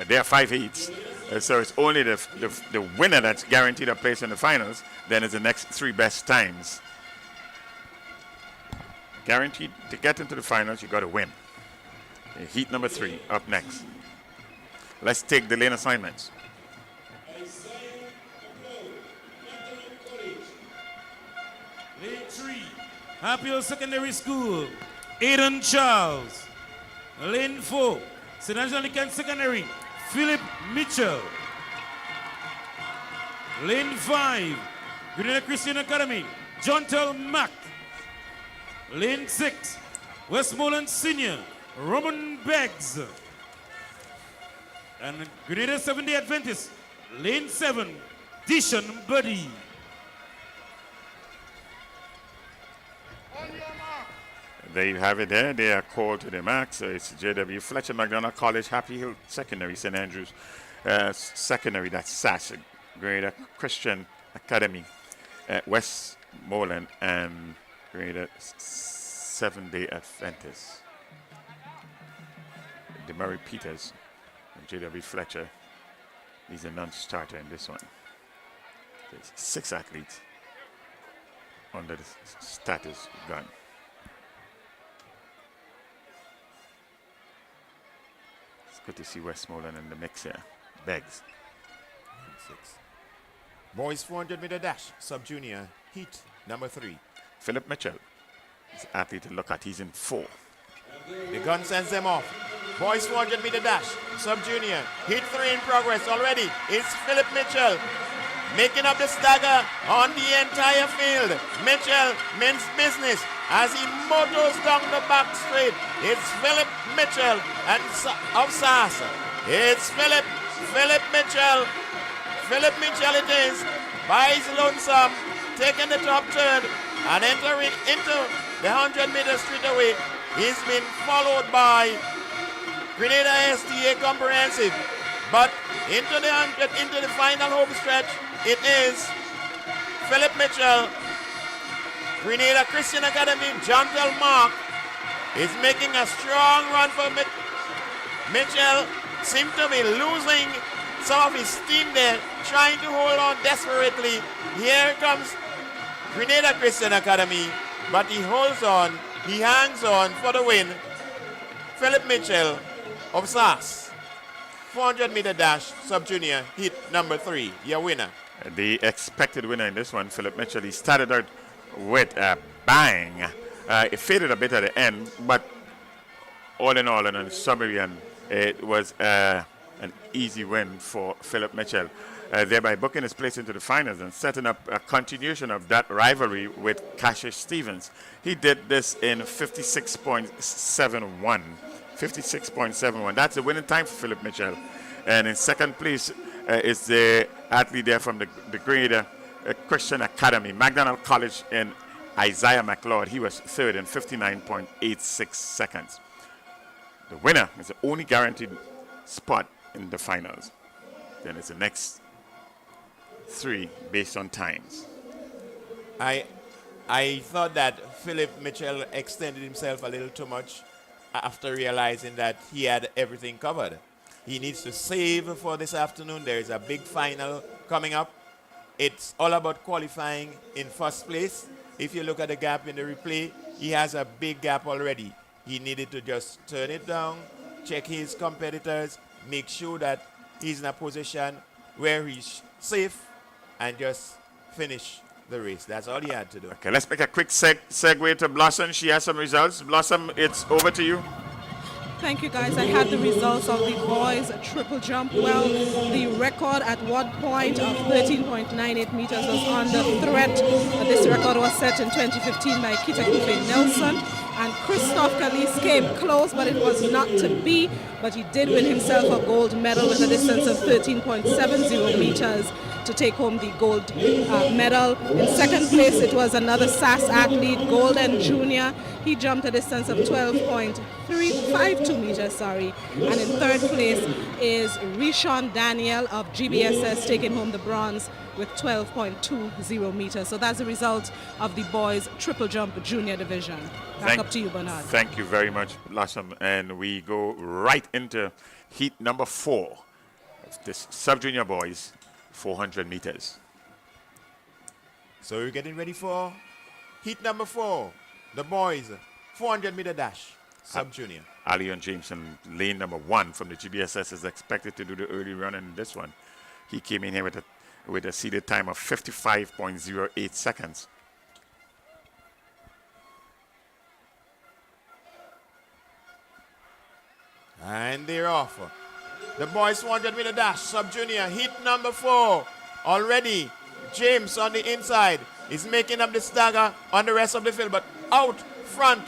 There are 5 heats, so it's only the winner that's guaranteed a place in the finals. Then it's the next 3 best times. Guaranteed to get into the finals, you got to win. Heat number 3 up next. Let's take the lane assignments. Lane 3, Happy Hill Secondary School, Aiden Charles. Lane 4, St. Angelican Secondary, Philip Mitchell. Lane 5, Grenada Christian Academy, Jontel Mack. Lane 6, Westmoreland Senior, Roman Beggs. And Grenada Seventh-day Adventist, lane 7, Dishon Buddy. There you have it there. They are called to the mark. So it's J.W. Fletcher, McDonald College, Happy Hill Secondary, St. Andrews Secondary, that's SAS, Grenada Christian Academy, Westmoreland, and Grenada Seventh-day Adventist. Demary Peters and J.W. Fletcher. He's a non-starter in this one. There's 6 athletes under the status gun. It's good to see Westmoreland in the mix here. Beggs. 6. Boys 400 meter dash, sub-junior, heat number 3. Philip Mitchell is an athlete to look at. He's in 4. The gun sends them off. Boys 400 meter dash, sub-junior, heat 3 in progress already. It's Philip Mitchell making up the stagger on the entire field. Mitchell means business as he motors down the back straight. It's Philip Mitchell and of SAS. It's Philip Mitchell. Philip Mitchell it is, by his lonesome, taking the top turn and entering into the 100 meter straight away. He's been followed by Grenada STA Comprehensive. But into the 100, into the final home stretch, it is Philip Mitchell. Grenada Christian Academy, John Del Mark is making a strong run for Mitchell. Seems to be losing some of his steam there, trying to hold on desperately. Here comes Grenada Christian Academy, but he holds on, he hangs on for the win. Philip Mitchell of SAS. 400 meter dash, sub-junior, heat number 3, your winner. The expected winner in this one, Philip Mitchell, he started out with a bang. It faded a bit at the end, but all in all, in a summary, and it was an easy win for Philip Mitchell, thereby booking his place into the finals and setting up a continuation of that rivalry with Cassius Stevens. He did this in 56.71. 56.71. That's the winning time for Philip Mitchell. And in second place is the athlete there from the Grenada Christian Academy, McDonald College, in Isaiah McLeod. He was third in 59.86 seconds. The winner is the only guaranteed spot in the finals. Then it's the next 3 based on times. I thought that Philip Mitchell extended himself a little too much after realizing that he had everything covered. He needs to save for this afternoon. There is a big final coming up. It's all about qualifying in first place. If you look at the gap in the replay, he has a big gap already. He needed to just turn it down, check his competitors, make sure that he's in a position where he's safe, and just finish the race. That's all he had to do. Okay, let's make a quick segue to Blossom. She has some results. Blossom, it's over to you. Thank you, guys. I have the results of the boys triple jump. Well, the record at one point of 13.98 meters was under threat. This record was set in 2015 by Kitakufe Nelson. And Christophe Calise came close, but it was not to be. But he did win himself a gold medal with a distance of 13.70 meters to take home the gold medal. In second place, it was another SAS athlete, Golden Jr. He jumped a distance of 12.352 meters, And in third place is Rishon Daniel of GBSS taking home the bronze with 12.20 meters. So that's the result of the boys triple jump junior division. Back up to you, Bernard. Thank you very much, Blossom. And we go right into heat number 4 of this sub-junior boys 400 meters. So we're getting ready for heat number 4, the boys 400 meter dash, sub-junior. Alion Jameson, lane number 1 from the GBSS, is expected to do the early run in this one. He came in here with a seeded time of 55.08 seconds. And they're off. The boys 400 meter dash, sub-junior, heat number 4. Already, James on the inside is making up the stagger on the rest of the field, but out front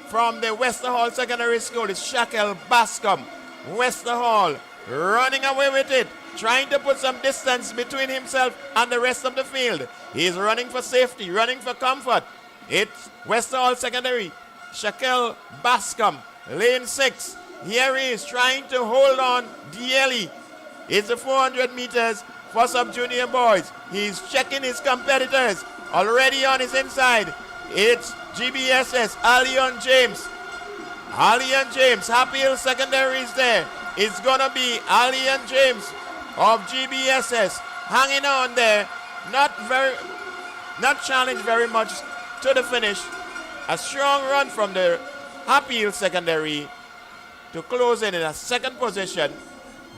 from the Wester Hall Secondary School is Shaquille Bascom. Wester Hall running away with it, trying to put some distance between himself and the rest of the field. He's running for safety, running for comfort. It's Wester Hall Secondary, Shaquille Bascom, lane 6. Here he is trying to hold on daily. It's the 400 meters for sub-junior boys. He's checking his competitors already on his inside. It's GBSS, Allion James. Allion James, Happy Hill Secondary is there. It's gonna be Allion James of GBSS hanging on there. Not challenged very much to the finish. A strong run from the Happy Hill Secondary to close in a second position.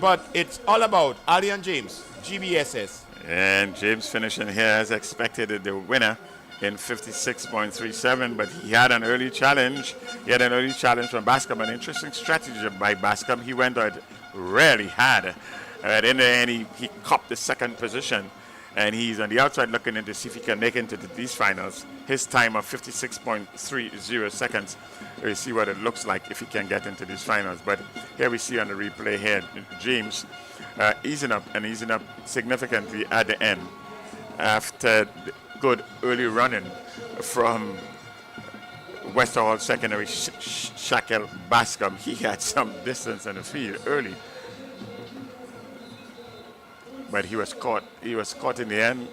But it's all about Allion James, GBSS. And James finishing here as expected, the winner in 56.37, but he had an early challenge. He had an early challenge from Bascom, an interesting strategy by Bascom. He went out really hard. In the end, he copped the second position, and he's on the outside looking in to see if he can make it into these finals. His time of 56.30 seconds. We'll see what it looks like if he can get into these finals. But here we see on the replay here, James easing up significantly at the end after the good early running from Westerhall Secondary Shackle Bascom. He had some distance in the field early, but he was caught in the end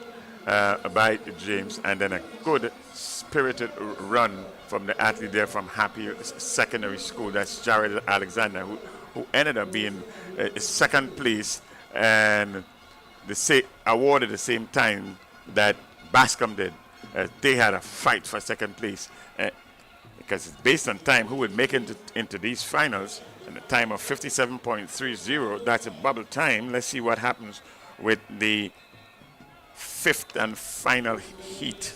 by James, and then a good spirited run from the athlete there from Happy Secondary School. That's Jared Alexander, who ended up being second place and awarded the same time that Bascom did. They had a fight for second place because it's based on time who would make it into these finals, and a time of 57.30. That's a bubble time. Let's see what happens with the fifth and final heat.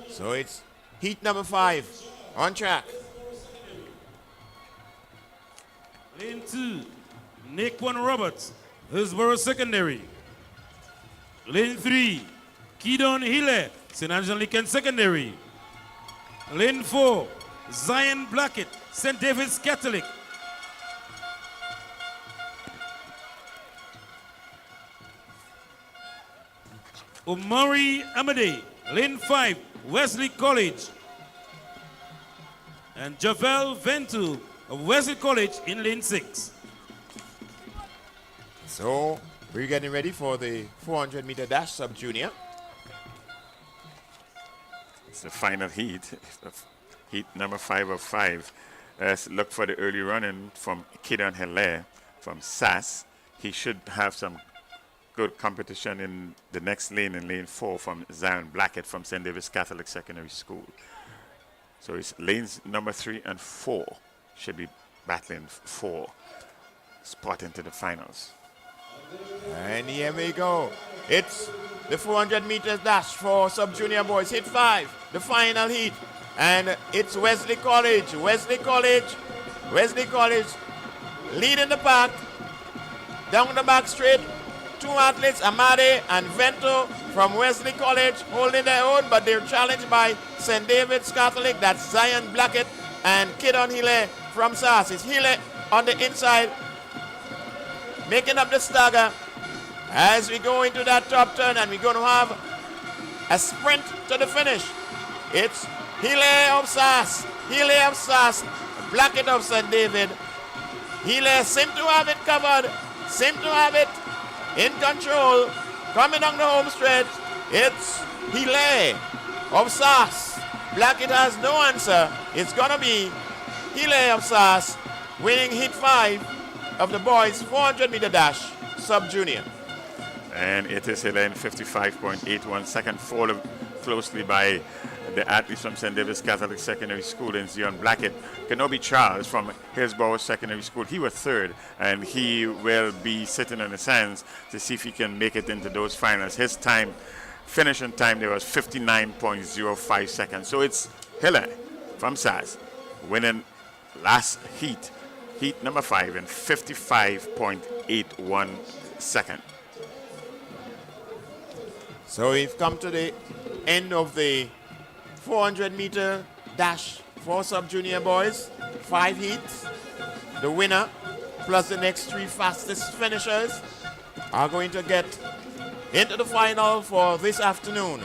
So it's heat number 5 on track. Lane 2, Naquan Roberts, Hillsborough Secondary. Lane 3, Keydon Hille, St. Angelican Secondary. Lane 4, Zion Blackett, St. David's Catholic. Omari Amade, Lane 5, Wesley College. And Javel Ventu of Wesley College in Lane 6. So we're getting ready for the 400-meter dash sub-junior. It's the final heat, heat number 5 of 5. Let's look for the early running from Keydon Hilaire from SAS. He should have some good competition in the next lane, in lane 4, from Zion Blackett from St. David's Catholic Secondary School. So it's lanes number 3 and 4 should be battling for spot into the finals. And here we go. It's the 400 meters dash for sub-junior boys. Hit 5, the final heat. And it's Wesley College. Wesley College leading the pack. Down the back straight. 2 athletes, Amade and Vento from Wesley College, holding their own, but they're challenged by St. David's Catholic. That's Zion Blackett and Keydon Hille from SAS. It's Hille on the inside, making up the stagger as we go into that top turn, and we're going to have a sprint to the finish. It's Hille of SAS, Blackett of St. David. Hille seem to have it covered, seem to have it in control. Coming on the home stretch, it's Hille of SAS. Blackett has no answer. It's going to be Hille of SAS winning heat 5 of the boys 400-meter dash sub-junior. And it is Hille in 55.81 seconds, followed closely by the athletes from St. David's Catholic Secondary School in Zion Blackett. Kenobi Charles from Hillsborough Secondary School, he was third, and he will be sitting on his hands to see if he can make it into those finals. His time, finishing time there was 59.05 seconds. So it's Hille from SAS winning last heat, heat number 5 in 55.81 seconds. So we've come to the end of the 400-meter dash for sub-junior boys. 5 heats. The winner plus the next 3 fastest finishers are going to get into the final for this afternoon.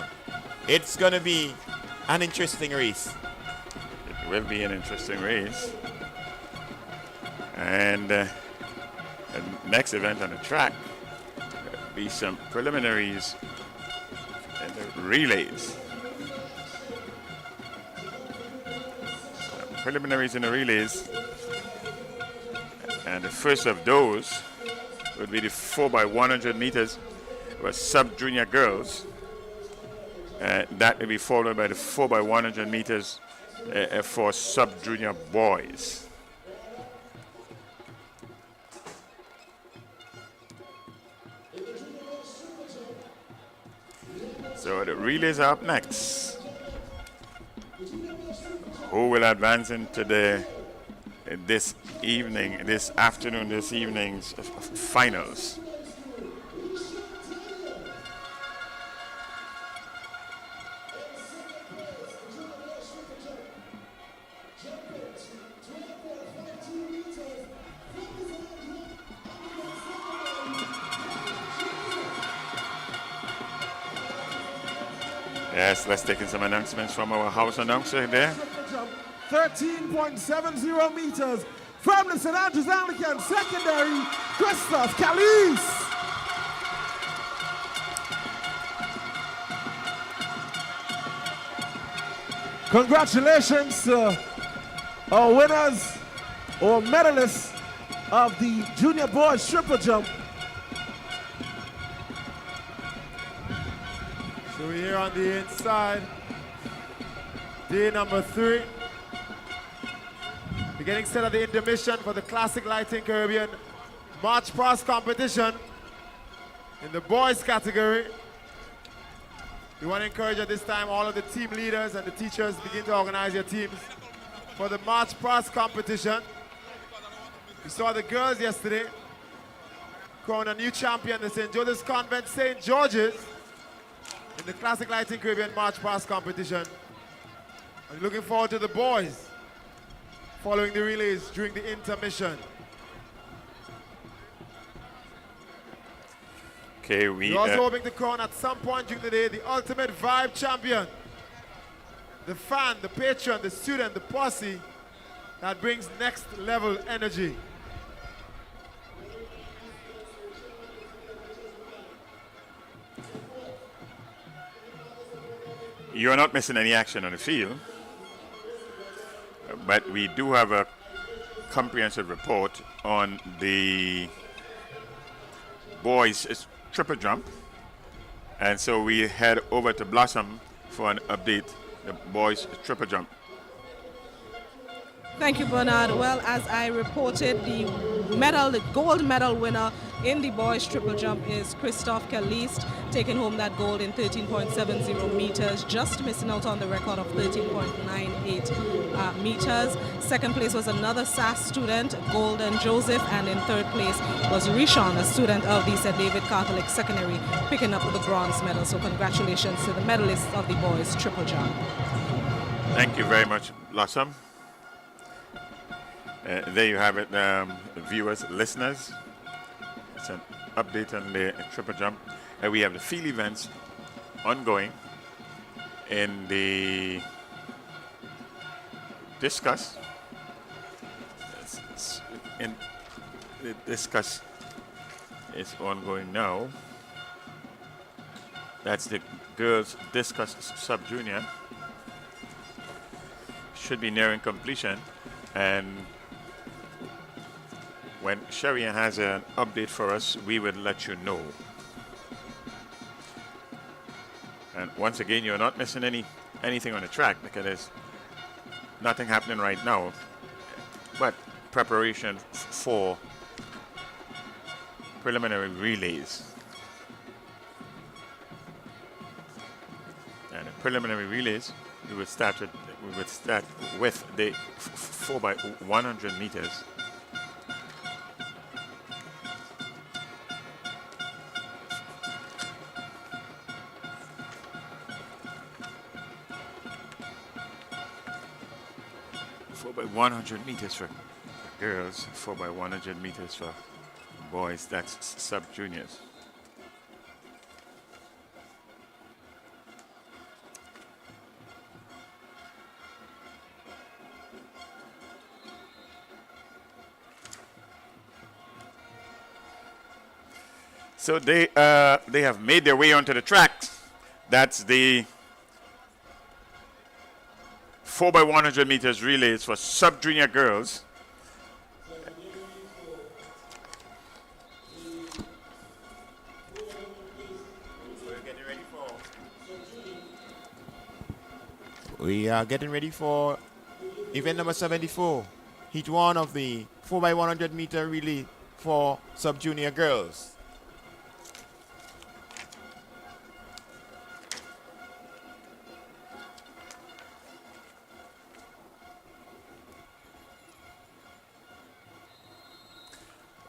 It's going to be an interesting race. It will be an interesting race. And the next event on the track will be some preliminaries and the relays. preliminaries in the relays. And the first of those would be the 4x100 meters for sub-junior girls. That will be followed by the 4x100 meters for sub-junior boys. So the relays are up next. Who will advance into this evening's finals? Yes, let's take in some announcements from our house announcer there. 13.70 meters from the St. Andrews Anglican Secondary, Christoph Calise. Congratulations to our winners or medalists of the junior boys triple jump. So we're here on the inside. Day number 3. We're getting set of the intermission for the Classic Lighting Caribbean March Past competition in the boys category. We want to encourage at this time all of the team leaders and the teachers begin to organize your teams for the March Past competition. We saw the girls yesterday crown a new champion, the St. Joseph's Convent St. George's, in the Classic Lighting Caribbean March Past competition. I'm looking forward to the boys following the relays during the intermission. Okay, we're also hoping to crown at some point during the day the ultimate vibe champion. The fan, the patron, the student, the posse that brings next level energy. You're not missing any action on the field, but we do have a comprehensive report on the boys' triple jump, and so we head over to Blossom for an update, the boys' triple jump. Thank you, Bernard. Well, as I reported, the gold medal winner in the boys triple jump is Christoph Caliste, taking home that gold in 13.70 meters, just missing out on the record of 13.98 meters. Second place was another SAS student, Golden Joseph, and in third place was Rishon, a student of the St. David Catholic Secondary, picking up the bronze medal. So congratulations to the medalists of the boys triple jump. Thank you very much, Blossom. There you have it, viewers, listeners. It's an update on the triple jump. We have the field events ongoing in the discus. The discus is ongoing now. That's the girls discus sub-junior. Should be nearing completion, and when Sherian has an update for us, we will let you know. And once again, you're not missing anything on the track because there's nothing happening right now, but preparation for preliminary relays. And the preliminary relays, we would start with the 4x100 meters. By 100 meters for girls, 4x100 meters for boys. That's sub-juniors. So they have made their way onto the track. That's the 4x100 meters relays for sub-junior girls. We are getting ready for event number 74, heat 1 of the 4x100 meter relay for sub-junior girls.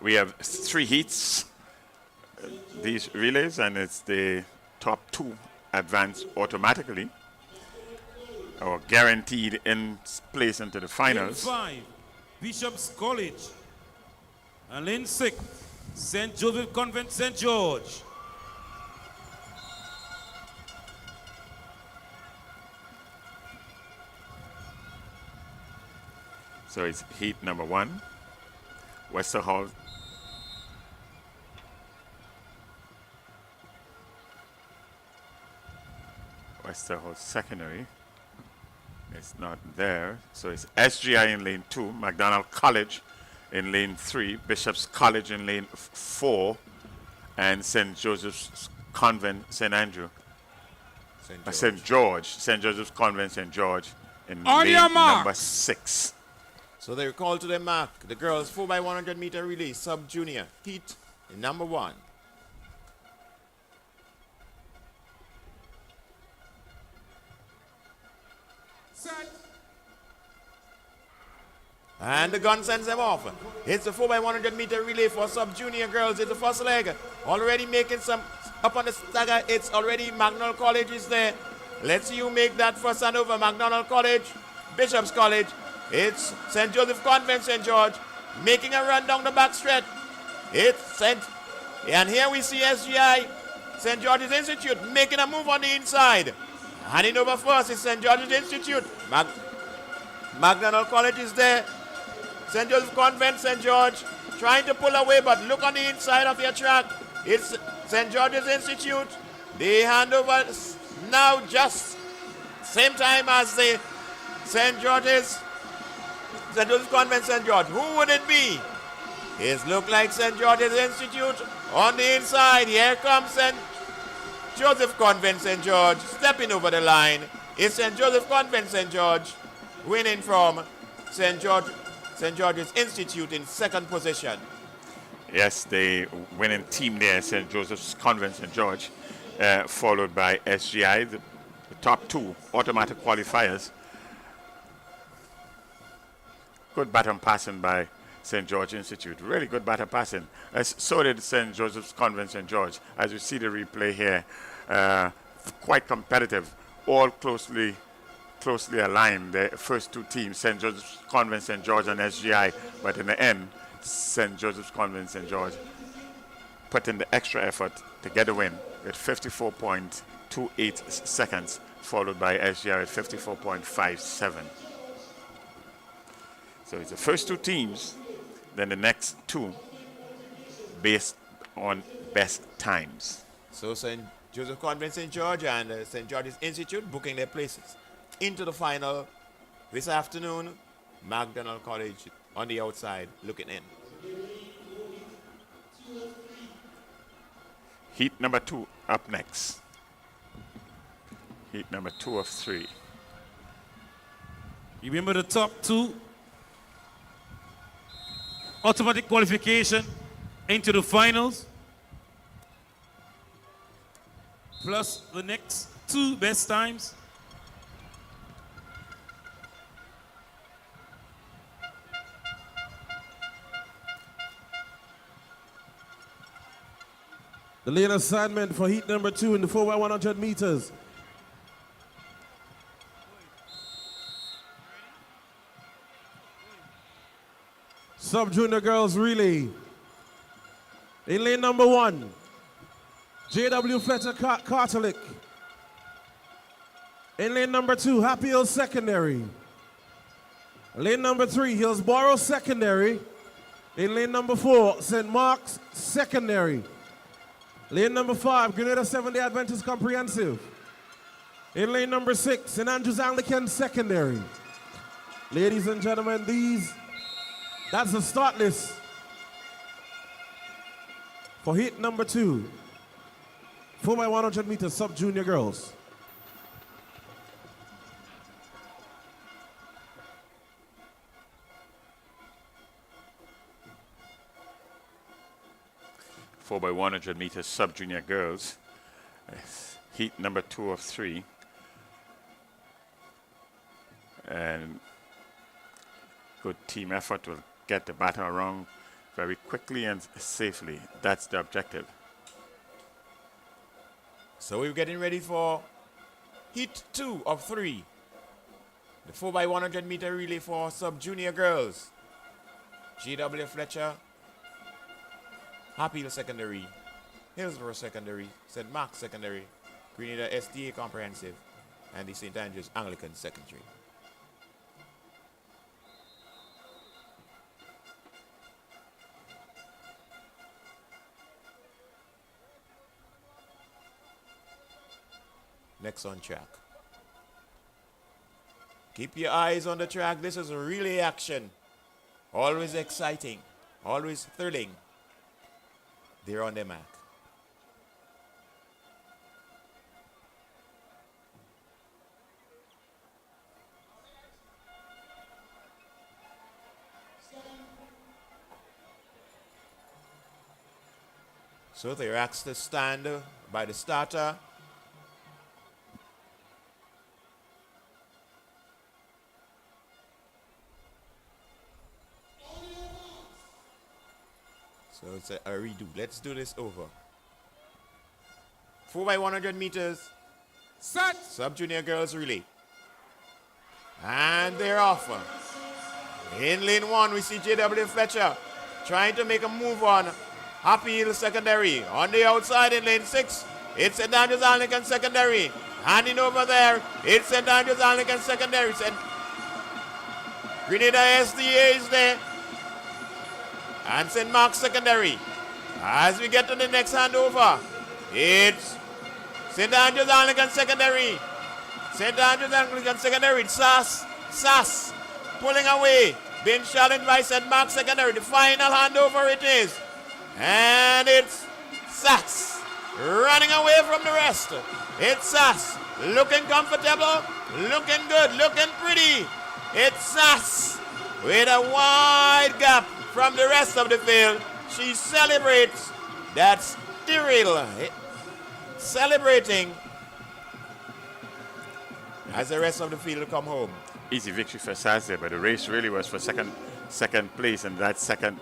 We have 3 heats, these relays, and it's the top 2 advance automatically, or guaranteed in place into the finals. Lane 5, Bishop's College. And lane 6, St. Joseph Convent, St. George. So it's heat number 1. Westerhall. Westerhall secondary. It's not there. So it's SGI in lane 2, McDonald College in lane 3, Bishop's College in lane 4, and St. Joseph's Convent, St. Andrew. St. George. St. Joseph's Convent, St. George in lane number 6. So they recall to their mark the girls 4x100 meter relay sub-junior heat in number 1. And the gun sends them off. It's the 4x100 meter relay for sub-junior girls. It's the first leg. Already making some up on the stagger. It's already McDonald College is there. Let's see you make that first handover. McDonald College, Bishop's College. It's St. Joseph Convent, St. George, making a run down the back stretch. And here we see SGI, St. George's Institute, making a move on the inside. Handing over first is St. George's Institute. McDonald College is there. St. Joseph Convent, St. George, trying to pull away, but look on the inside of your track. It's St. George's Institute. They hand over now just same time as the St. Joseph Convent, St. George. Who would it be? It looks like St. George's Institute on the inside. Here comes St. Joseph Convent, St. George, stepping over the line. It's St. Joseph Convent, St. George, winning from St. George's Institute in second position. Yes, the winning team there, St. Joseph's Convent, St. George, followed by SGI, the top 2 automatic qualifiers. Good baton passing by St. George Institute. Really good baton passing. So did St. Joseph's Convent, St. George. As you see the replay here, quite competitive, all closely aligned. The first 2 teams, St. Joseph's Convent, St. George, and SGI. But in the end, St. Joseph's Convent, St. George put in the extra effort to get a win with 54.28 seconds, followed by SGI at 54.57. So it's the first 2 teams, then the next 2 based on best times. So St. Joseph Convent, St. George and St. George's Institute booking their places into the final this afternoon. McDonald College on the outside looking in. Heat number 2 up next. Heat number 2 of 3. You remember the top 2 automatic qualification into the finals, plus the next 2 best times. The lane assignment for heat number 2 in the 4x100 meters. Sub-junior girls relay. In lane number 1, J.W. Fletcher Catholic. In lane number 2, Happy Hill Secondary. Lane number 3, Hillsborough Secondary. In lane number 4, St. Mark's Secondary. Lane number 5, Grenada Seventh-day Adventist Comprehensive. In lane number 6, St. Andrews Anglican Secondary. Ladies and gentlemen, that's the start list for heat number 2. 4x100 meters sub-junior girls. Four by 100 meters sub-junior girls. Heat number 2 of 3. And good team effort will get the baton around very quickly and safely. That's the objective. So we're getting ready for heat 2 of 3. The 4x100 meter relay for sub-junior girls. G.W. Fletcher, Happy Hill Secondary, Hillsborough Secondary, St. Mark's Secondary, Grenada SDA Comprehensive, and the St. Andrews Anglican Secondary. Next on track. Keep your eyes on the track. This is really action. Always exciting. Always thrilling. They're on their mark. So they're asked to stand by the starter. So it's a redo. Let's do this over. 4x100 meters. Set. Sub-junior girls relay. And they're off. In lane 1, we see J.W. Fletcher trying to make a move on Happy Hill Secondary. On the outside in lane 6, it's St. Andrews Anglican Secondary. Handing over there, it's St. Andrews Anglican Secondary. Grenada SDA is there. And St. Mark's Secondary. As we get to the next handover, it's St. Andrews Anglican Secondary. St. Andrews Anglican Secondary. SAS pulling away. Being challenged by St. Mark's Secondary. The final handover it is. And it's SAS running away from the rest. It's SAS looking comfortable, looking good, looking pretty. It's SAS with a wide gap from the rest of the field. She celebrates. That's Tyrrell celebrating as the rest of the field come home. Easy victory for SAS there, but the race really was for second place and that second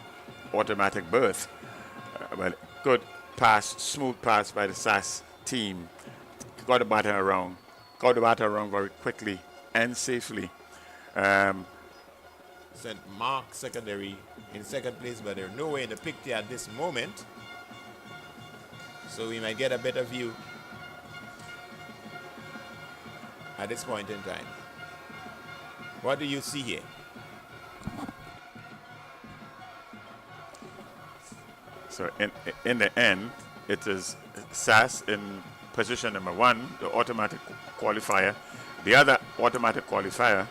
automatic berth. But good pass, smooth pass by the SAS team. Got the baton around very quickly and safely. St. Mark's Secondary in second place, but they're nowhere in the picture at this moment. So we might get a better view at this point in time. What do you see here? So in the end, it is SAS in position number 1, the automatic qualifier. The other automatic qualifier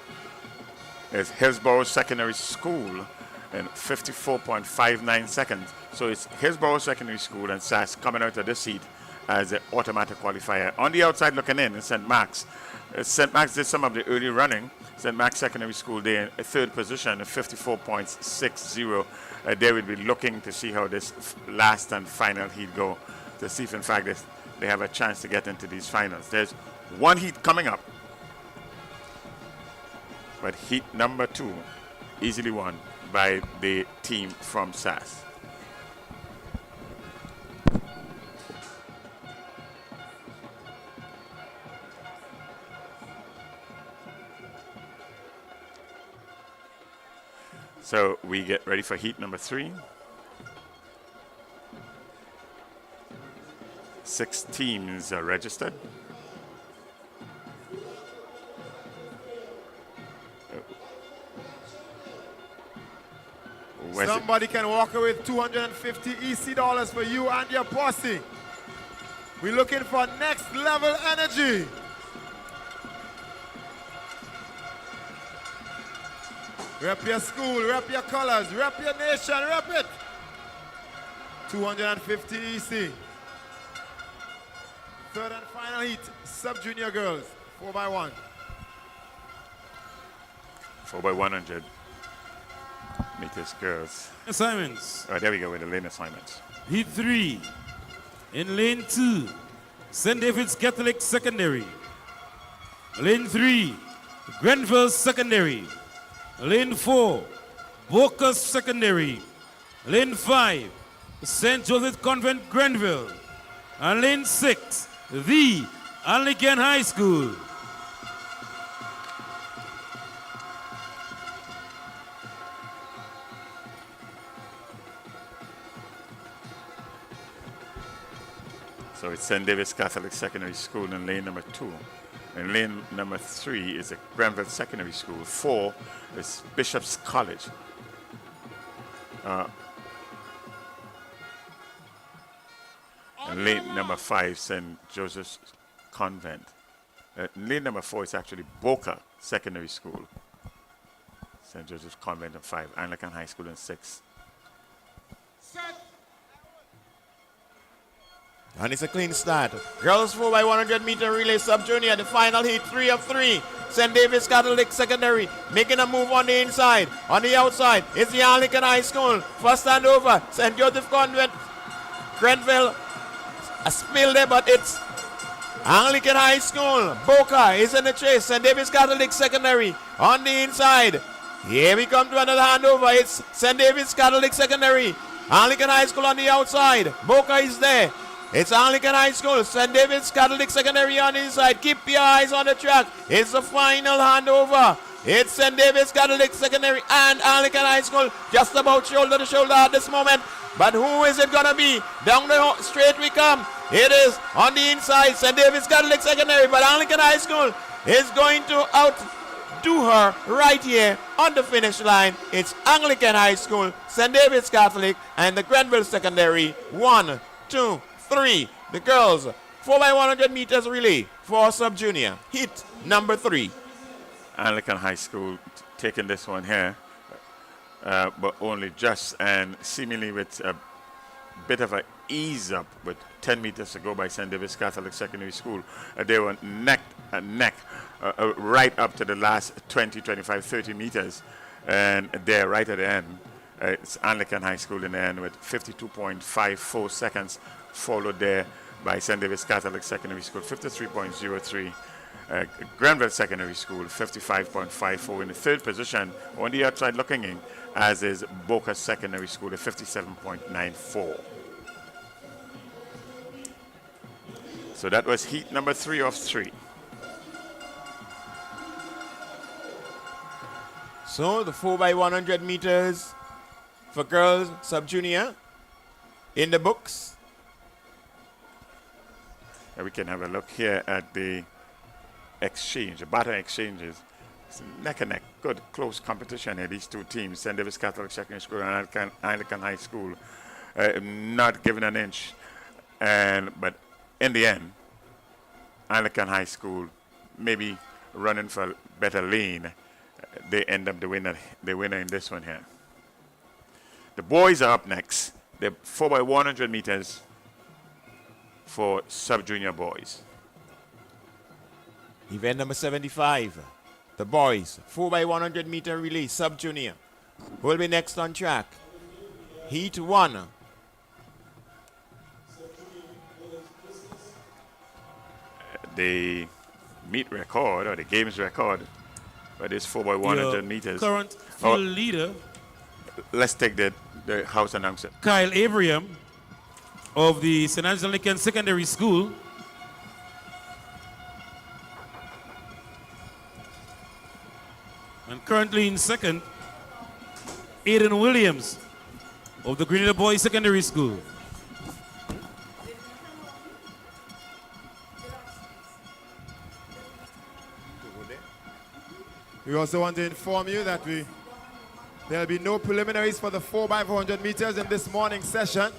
is Hillsborough Secondary School in 54.59 seconds. So it's Hillsborough Secondary School and SAS coming out of this heat as the automatic qualifier. On the outside looking in is St. Mark's. St. Mark's did some of the early running. St. Mark's Secondary School there in third position at 54.60. They will be looking to see how this last and final heat go, to see if in fact they have a chance to get into these finals. There's one heat coming up, but heat number 2 easily won by the team from SAS. So we get ready for heat number 3. 6 teams are registered. Somebody can walk away with 250 EC dollars for you and your posse. We're looking for next level energy. Rep your school, rep your colors, rep your nation, rep it. 250 EC. Third and final heat, sub-junior girls, 4x1. 4x100 meters girls. Assignments. Oh, there we go with the lane assignments. Heat 3. In lane 2, St. David's Catholic Secondary. Lane 3, Grenville Secondary. Lane 4, Boca Secondary. Lane 5, St. Joseph Convent Grenville. And lane 6, the Anglican High School. So it's St. David's Catholic Secondary School in lane number 2. And lane number 3 is a Granville Secondary School. 4 is Bishop's College. And lane number 5, St. Joseph's Convent. Lane number 4 is actually Boca Secondary School. St. Joseph's Convent in 5, Anglican High School in 6. And it's a clean start. Girls 4x100 meter relay sub-junior, the final heat, 3 of 3. St. David's Catholic Secondary making a move on the inside. On the outside, it's the Anglican High School. First stand over, St. Joseph Convent, Grenville. A spill there, but it's Anglican High School. Boca is in the chase. St. David's Catholic Secondary on the inside. Here we come to another handover. It's St. David's Catholic Secondary. Anglican High School on the outside. Boca is there. It's Anglican High School, St. David's Catholic Secondary on the inside. Keep your eyes on the track. It's the final handover. It's St. David's Catholic Secondary and Anglican High School just about shoulder to shoulder at this moment. But who is it going to be? Down the straight we come. It is on the inside, St. David's Catholic Secondary, but Anglican High School is going to outdo her right here on the finish line. It's Anglican High School, St. David's Catholic, and the Grenville Secondary. 1, 2, 3. The girls, 4x100 meters relay for sub-junior. Hit number 3. Anglican High School taking this one here, but only just and seemingly with a bit of an ease up with 10 meters to go by St. David's Catholic Secondary School. They were neck and neck right up to the last 20, 25, 30 meters. And they're right at the end. It's Anglican High School in the end with 52.54 seconds, followed there by St. David's Catholic Secondary School, 53.03. Granville Secondary School, 55.54 in the third position. On the outside looking in, as is Boca Secondary School at 57.94. So that was heat number 3 of 3. So the 4x100 meters for girls sub-junior in the books. And we can have a look here at the exchange, the baton exchanges. It's neck and neck, good close competition here. These two teams, St. David's Catholic Secondary School and Anglican High School, not giving an inch. But in the end, Anglican High School maybe running for a better lane. They end up the winner in this one here. The boys are up next. They're 4x100 meters for sub-junior boys. Event number 75. The boys 4x100 meter relay sub-junior will be next on track. Heat 1. The meet record or the games record for this 4x100 meters. Current field leader. Let's take the house announcer. Kyle Avriam of the St. Anglican Secondary School. And currently in second, Aiden Williams of the Grenada Boys Secondary School. We also want to inform you that there'll be no preliminaries for the 4x400 meters in this morning's session.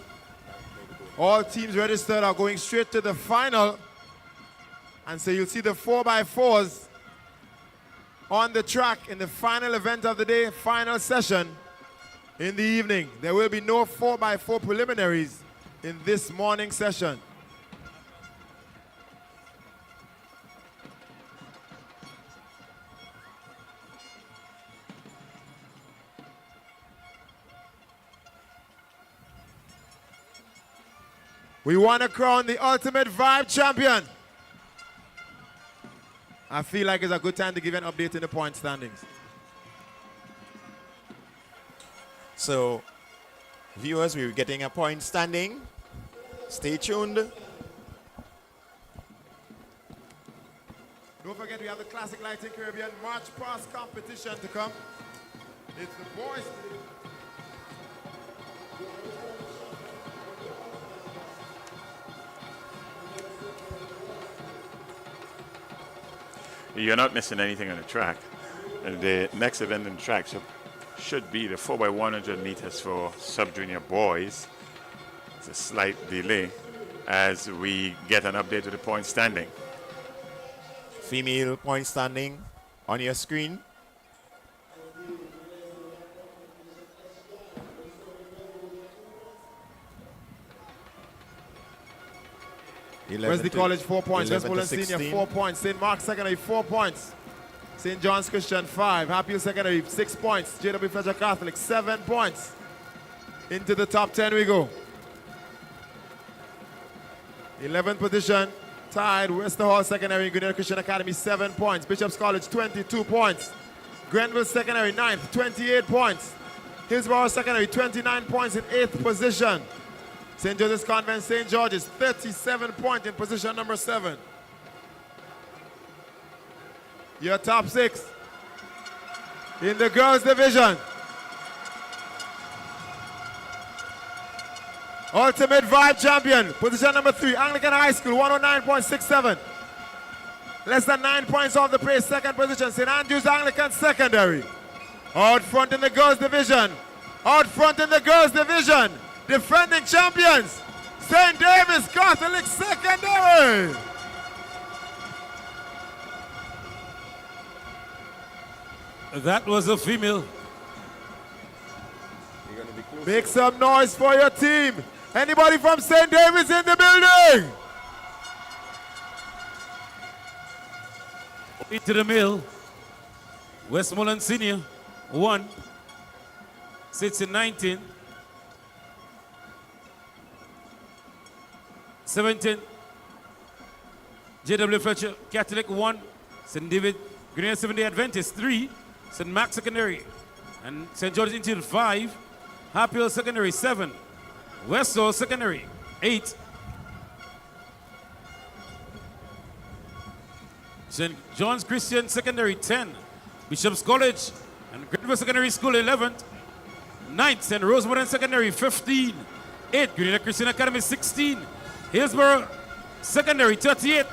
All teams registered are going straight to the final. And so you'll see the 4x4s on the track in the final event of the day, final session in the evening. There will be no 4x4 preliminaries in this morning session. We want to crown the Ultimate Vibe champion. I feel like it's a good time to give an update in the point standings. So, viewers, we're getting a point standing. Stay tuned. Don't forget we have the Classic Lighting Caribbean March Past competition to come. It's the boys. You're not missing anything on the track. The next event on the track should be the 4x100 meters for sub-junior boys. It's a slight delay as we get an update to the point standing. Female point standing on your screen. Wesley College 4 points, 11 to Westmoreland Senior 16. 4 points, St. Mark's Secondary 4 points, St. John's Christian 5, Happy Secondary 6 points, JW Fletcher Catholic 7 points. Into the top 10 we go. 11th position, tied Wester Hall Secondary, Grenada Christian Academy 7 points, Bishop's College 22 points, Grenville Secondary 9th 28 points, Hillsborough Secondary 29 points in 8th position. St. Joseph's Convent, St. George's, 37 points in position number 7. Your top 6 in the girls division. Ultimate Vibe champion, position number 3, Anglican High School, 109.67. Less than 9 points off the pace, second position, St. Andrew's Anglican Secondary. Out front in the girls division. Out front in the girls division. Defending champions, St. David's Catholic Secondary. That was a female. Make some noise for your team. Anybody from St. David's in the building? Into the mill. Westmoreland Senior 1 sits in 19. 17, JW Fletcher Catholic 1, St. David Grenada Seventh-day Adventist 3, St. Mark's Secondary and St. George's Institute 5, Happy Hill Secondary 7, West Hall Secondary 8, St. John's Christian Secondary 10, Bishop's College and Grenville Secondary School 11th, 9th St. Rosemont Secondary 15, 8th Grenada Christian Academy 16, Hillsborough Secondary 38.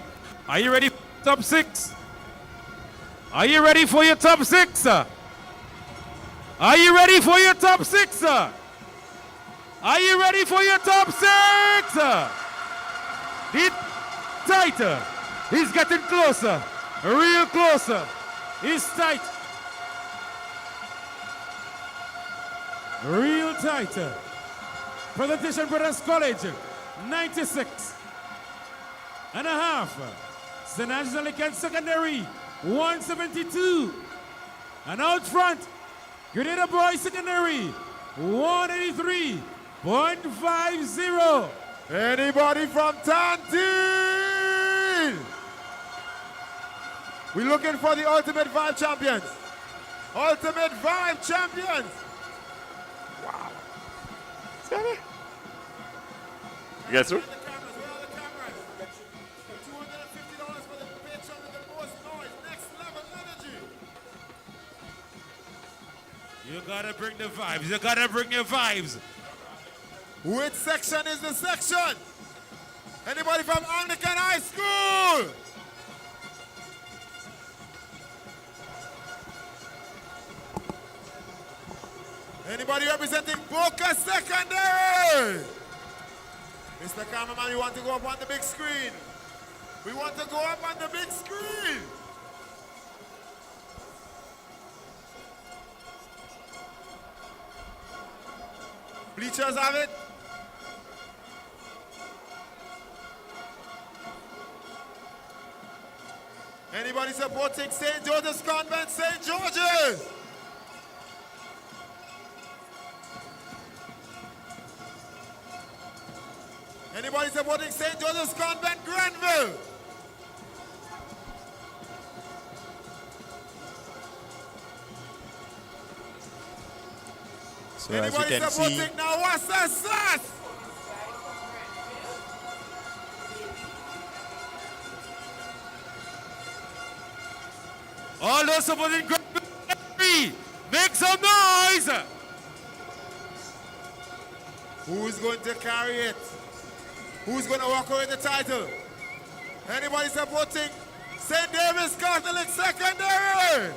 Are you ready for top 6? Are you ready for your top 6? Are you ready for your top 6? Are you ready for your top 6? It's tighter. He's getting closer. Real closer. He's tight. Real tighter. Presentation Brothers College. 96 and a half. St. Andrew's Anglican Secondary 172. And out front, Grenada Boys Secondary 183.50. Anybody from Tantin? We're looking for the Ultimate Vibe champions. Ultimate Vibe champions. Wow. You guys through? $250 for the pitch under the most noise. Next level energy. You gotta bring the vibes. You gotta bring your vibes. Which section is the section? Anybody from Anglican High School? Anybody representing Boca Secondary? Mr. Cameraman, we want to go up on the big screen. We want to go up on the big screen. Bleachers have it. Anybody supporting St. George's Convent, St. George's? Anybody supporting St. George's Convent, Grenville? So as you Anybody can see, supporting now? What's that sauce? All those supporting Grenville, make some noise! Who's going to carry it? Who's going to walk away with the title? Anybody supporting St. David's Catholic Secondary?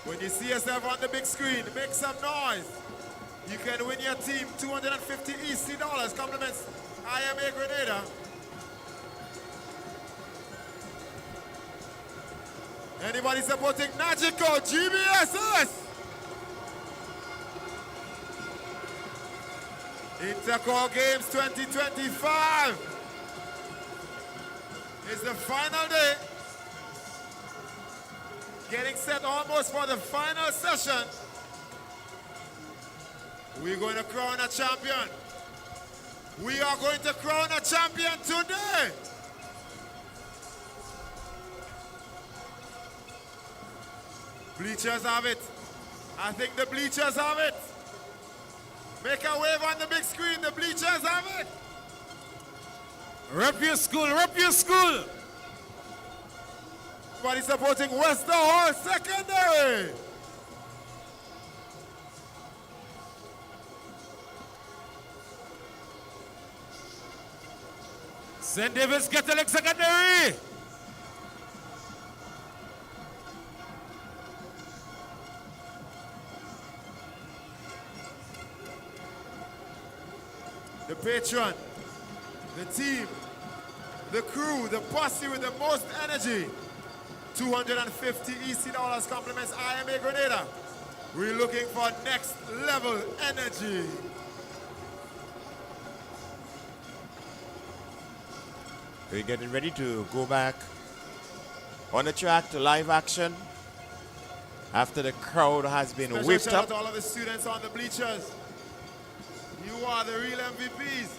When you see yourself on the big screen, make some noise. You can win your team $250 EC dollars. Compliments IMA Grenada. Anybody supporting Nagico GBSS? Intercol Games 2025 is the final day. Getting set almost for the final session. We're going to crown a champion. We are going to crown a champion today. Bleachers have it. I think the bleachers have it. Make a wave on the big screen. The bleachers have it. Rep your school, rep your school! Everybody supporting Wester Hall Secondary. St. David's Catholic Secondary! The patron, the team, the crew, the posse with the most energy. $250 EC dollars compliments IMA Grenada. We're looking for next level energy. we're getting ready to go back on the track to live action after the crowd has been Special whipped shout out up. to all of the students on the bleachers. You are the real MVPs.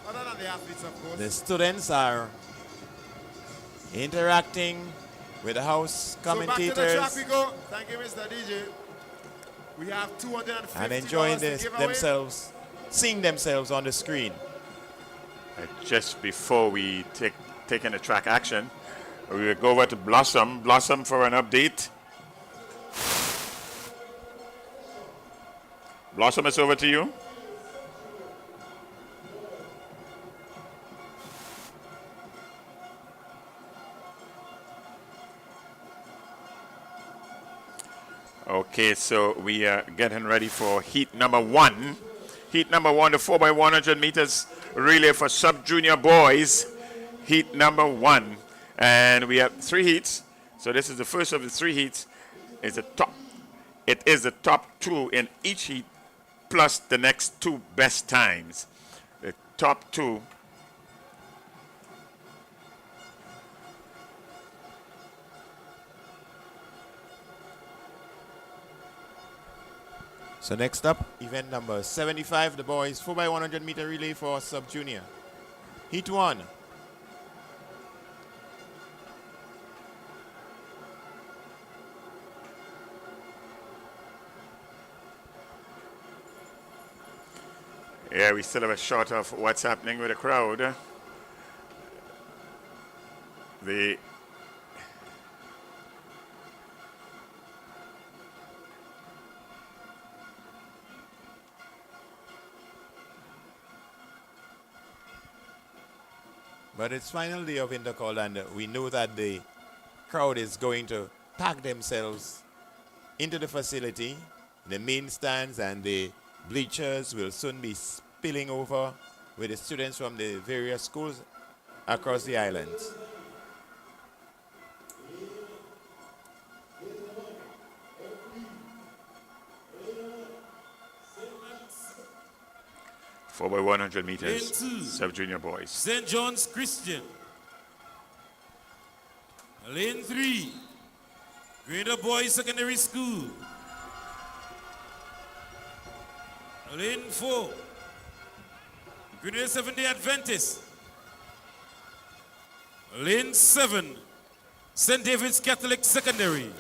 Other than the athletes, of course. The students are interacting with the house So back to the track commentators we go. Thank you, Mr. DJ. We have $250 and enjoying to give away. themselves, seeing themselves on the screen. Just before we take in the track action, we will go over to Blossom. Blossom for an update. Blossom, it's over to you. Okay, so we are getting ready for heat number one. Heat number one, the 4x100 meters relay for sub-junior boys. Heat number one. And we have 3 heats. So this is the first of the 3 heats. It is the top 2 in each heat, plus the next 2 best times. The top 2. So next up, event number 75, the boys 4x100 meter relay for sub-junior. Heat 1. Yeah, we still have a shot of what's happening with the crowd. But it's final day of Intercol, and we know that the crowd is going to pack themselves into the facility. The main stands and the bleachers will soon be spilling over with the students from the various schools across the island. 4 by 100 Lane meters, 2. sub-junior boys. St. John's Christian. Lane 3, Grenada Boys Secondary School. Lane 4, Grenada Seventh-day Adventist. Lane 7, St. David's Catholic Secondary.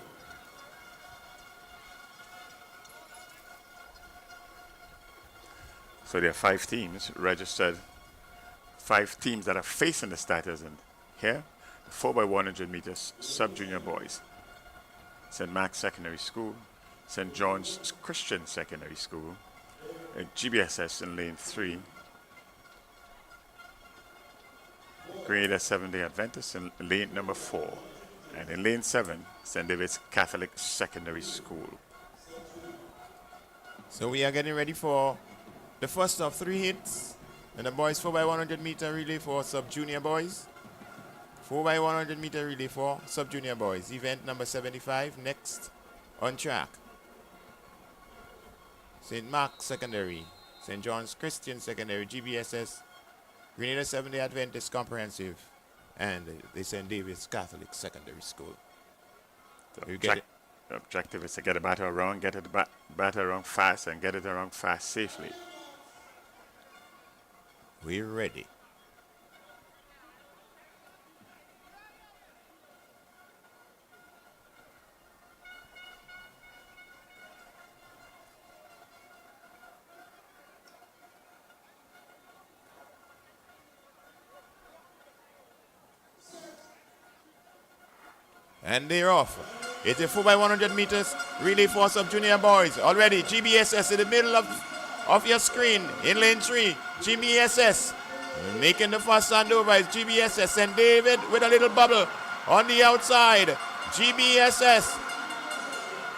So there are 5 teams registered, 5 teams that are facing the starters. And here, 4 by 100 meters, sub-junior boys. St. Mark's Secondary School, St. John's Christian Secondary School, GBSS in lane 3, Grenada Seventh-day Adventist in lane number 4, and in lane 7, St. David's Catholic Secondary School. So we are getting ready for the first of 3 hits in the boys 4 by 100 meter relay for sub-junior boys. 4 by 100 meter relay for sub-junior boys. Event number 75 next on track. St. Mark's Secondary, St. John's Christian Secondary, GBSS, Grenada Seventh-day Adventist Comprehensive, and the St. David's Catholic Secondary School. The objective is to get the batter around, get the batter around fast, and get it around fast safely. We're ready. And they're off. It's a 4 by 100 meters relay for sub-junior boys. Already GBSS in the middle of your screen in lane 3. GBSS making the first handover is GBSS. St. David with a little bubble on the outside. GBSS.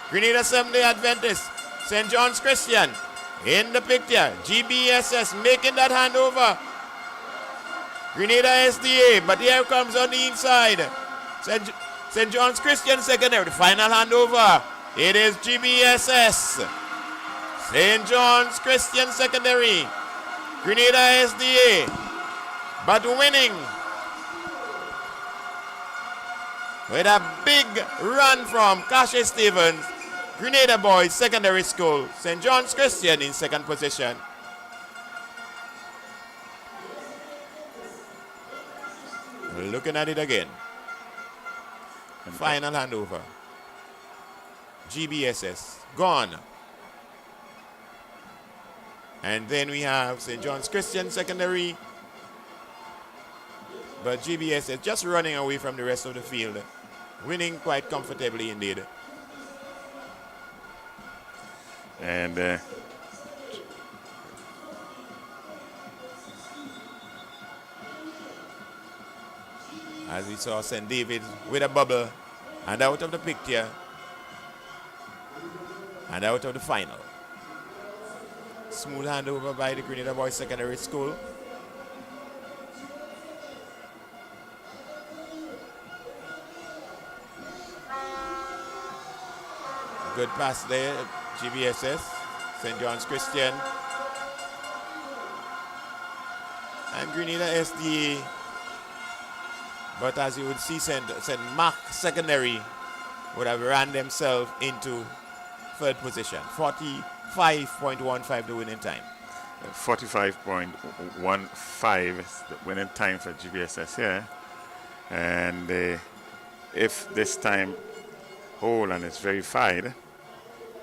Grenada Seventh-day Adventist. St. John's Christian in the picture. GBSS making that handover. Grenada SDA, but here comes on the inside. St. John's Christian Secondary, the final handover. It is GBSS. St. John's Christian Secondary. Grenada SDA. But winning. With a big run from Cassius Stevens. Grenada Boys Secondary School. St. John's Christian in second position. We're looking at it again. Final handover. GBSS gone. And then we have St. John's Christian Secondary. But GBSS just running away from the rest of the field. Winning quite comfortably indeed. And as we saw St. David with a bubble and out of the picture and out of the final. Smooth handover by the Grenada Boys Secondary School. Good pass there, GBSS, St. John's Christian. And Grenada SDA. But as you would see, St. Mark's Secondary would have ran themselves into third position. 45.15 the winning time. 45.15 is the winning time for GBSS here. And if this time hold and it's verified,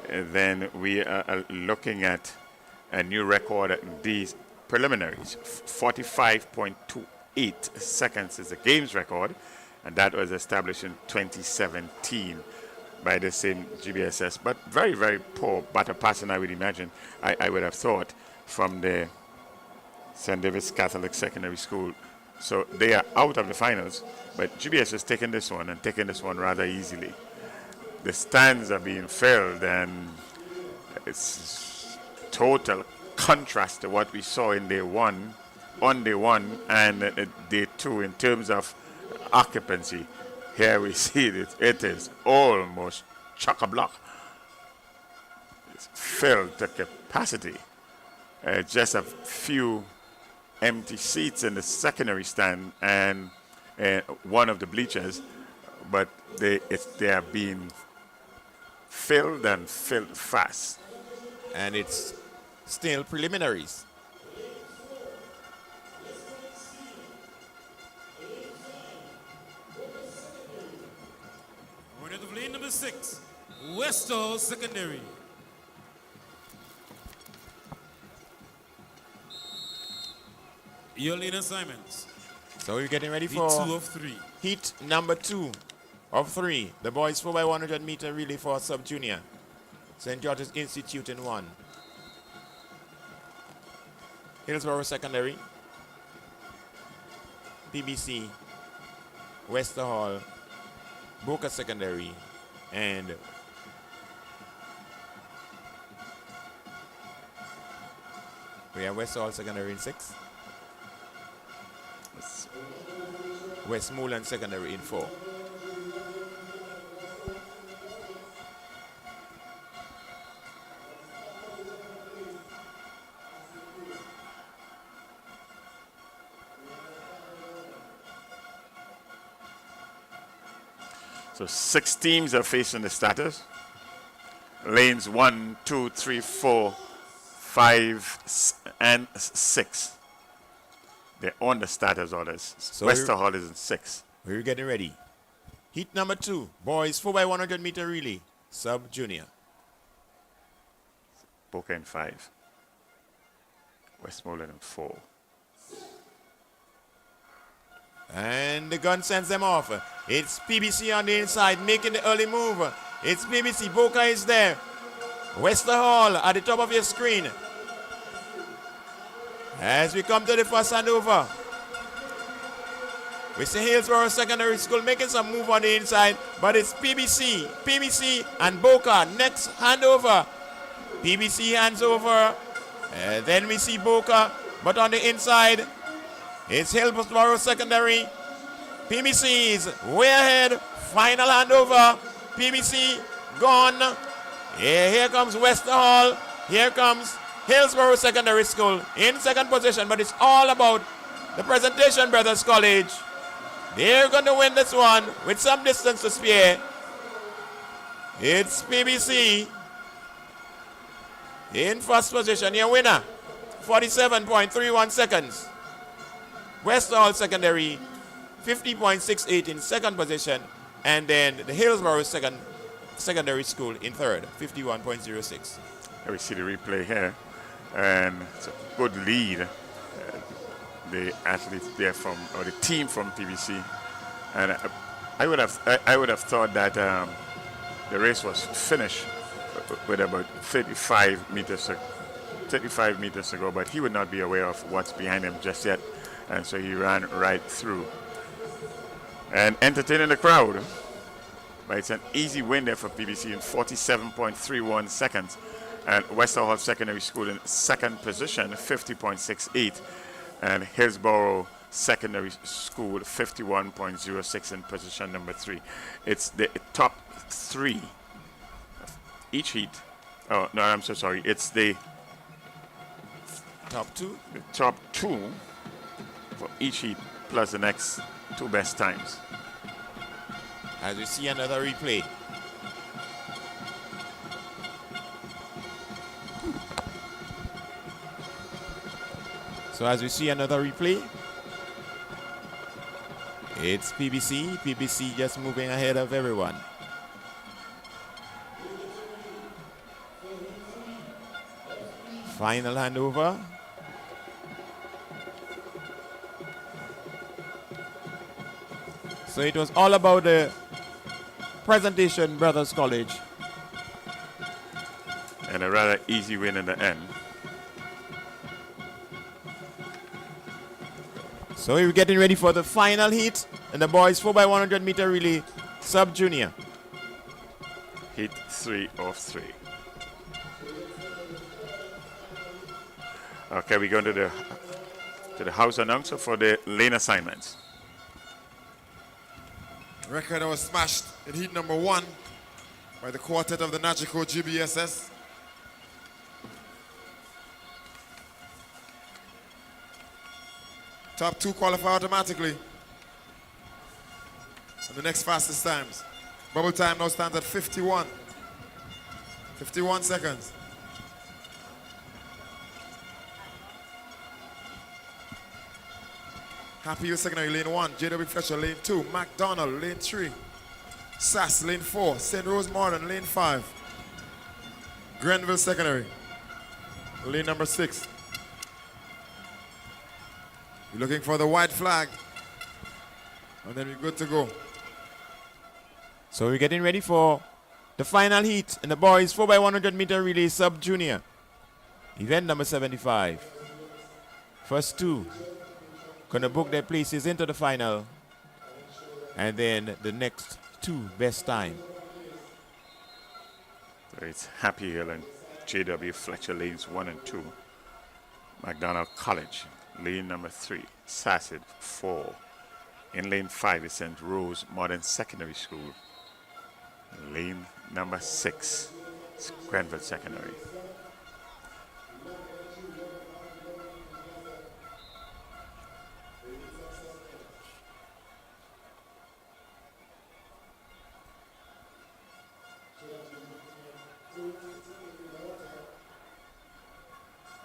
then we are looking at a new record at these preliminaries. 45.28 seconds is the game's record, and that was established in 2017 by the same GBSS. But very, very poor batter passing, I would imagine. I would have thought from the St. David's Catholic Secondary School. So they are out of the finals, but GBS is taking this one and taking this one rather easily. The stands are being filled, and it's total contrast to what we saw in day one, on day one, and day two in terms of occupancy. Here we see it is almost chock-a-block. It's filled to capacity. just a few empty seats in the secondary stand and one of the bleachers, but they are being filled and filled fast. And it's still preliminaries. Winner of lane number 6, Westall Secondary. Your lane assignments. So we're getting ready The for 2 of 3. heat number 2 of 3. The boys 4x100 meter relay for sub-junior. St. George's Institute in 1. Hillsborough Secondary. PBC. Wester Hall. Boca Secondary. And we have Wester Hall Secondary in 6. Westmoreland Secondary in 4. So 6 teams are facing the starters. Lanes 1, 2, 3, 4, 5, and 6. They're on the starters orders. So Wester Hall is in 6. We're getting ready. Heat number 2, boys 4x100 meter relay, sub-junior. Boca in 5. Westmoreland in 4. And the gun sends them off. It's PBC on the inside making the early move. It's PBC. Boca is there. Wester Hall at the top of your screen. As we come to the first handover, we see Hillsborough Secondary School making some move on the inside, but it's PBC and Boca. Next handover. PBC hands over. Then we see Boca, but on the inside, it's Hillsborough Secondary. PBC is way ahead. Final handover. PBC gone. Here comes Wester Hall. Here comes Hillsborough Secondary School in second position, but it's all about the Presentation Brothers College. They're going to win this one with some distance to spare. It's PBC in first position. Your winner, 47.31 seconds. Wester Hall Secondary, 50.68 in second position. And then the Hillsborough Secondary School in third, 51.06. We see the replay here. And it's a good lead. The athletes there or the team from PBC. And I would have thought that the race was finished with about 35 meters to go, but he would not be aware of what's behind him just yet. And so he ran right through. And entertaining the crowd. But it's an easy win there for PBC in 47.31 seconds. And Wester Hall Secondary School in second position, 50.68. And Hillsborough Secondary School, 51.06 in position number 3. It's the top 3 of each heat. Oh, no, I'm so sorry. It's the top 2? The top 2 for each heat, plus the next 2 best times. As we see another replay. So as we see another replay, it's PBC. PBC just moving ahead of everyone. Final handover. So it was all about the Presentation Brothers College. And a rather easy win in the end. So we're getting ready for the final heat in the boys 4x100 meter relay sub-junior. Heat 3 of 3. Okay, we go to the house announcer for the lane assignments. Record that was smashed in heat number 1 by the quartet of the Nagico GBSS. Top 2 qualify automatically. And the next fastest times. Bubble time now stands at 51. 51 seconds. Happy Hill Secondary, lane 1. JW Fletcher, lane 2. McDonald, lane 3. SAS, lane 4. St. Rose Modern, lane 5. Grenville Secondary, lane number 6. You're looking for the white flag. And then we're good to go. So we're getting ready for the final heat in the boys 4x100 meter relay sub-junior. Event number 75. First two gonna book their places into the final. And then the next two best time. So it's Happy Hill and JW Fletcher lanes 1 and 2. McDonald College, lane number 3. Sassid 4. In lane 5 is St. Rose Modern Secondary School. Lane number 6 is Grenville Secondary.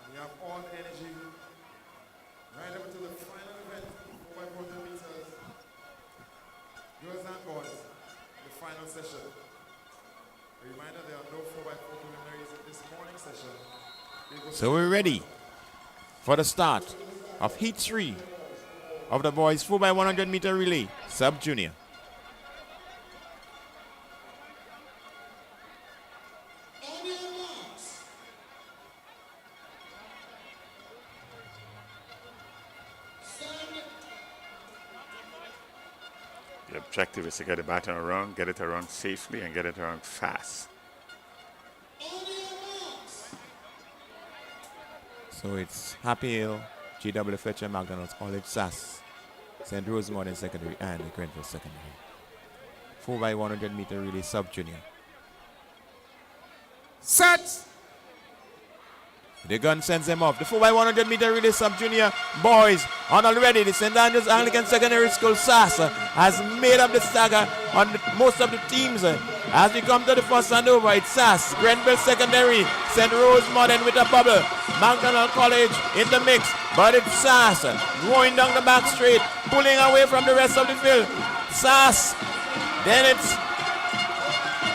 We have all energy right up to the final event, 4x400 meters. Girls and boys, the final session. A reminder, there are no 4x4 preliminaries in this morning session. So we're ready for the start of heat 3 of the boys 4x100 meter relay sub-junior. The objective is to get the baton around, get it around safely, and get it around fast. So it's Happy Hill, GW Fletcher, McDonald's College, SAS, St. Rose Modern Secondary, and the Grenville Secondary. 4x100 meter relay sub-junior. Set! The gun sends them off. The 4x100 meter relay sub-junior boys on already. The St. Andrews Anglican Secondary School SAS has made up the stagger on most of the teams. As we come to the first handover, it's SAS, Grenville Secondary, St. Rose Modern with a bubble. McDonald College in the mix, but it's SAS going down the back straight, pulling away from the rest of the field. SAS, then it's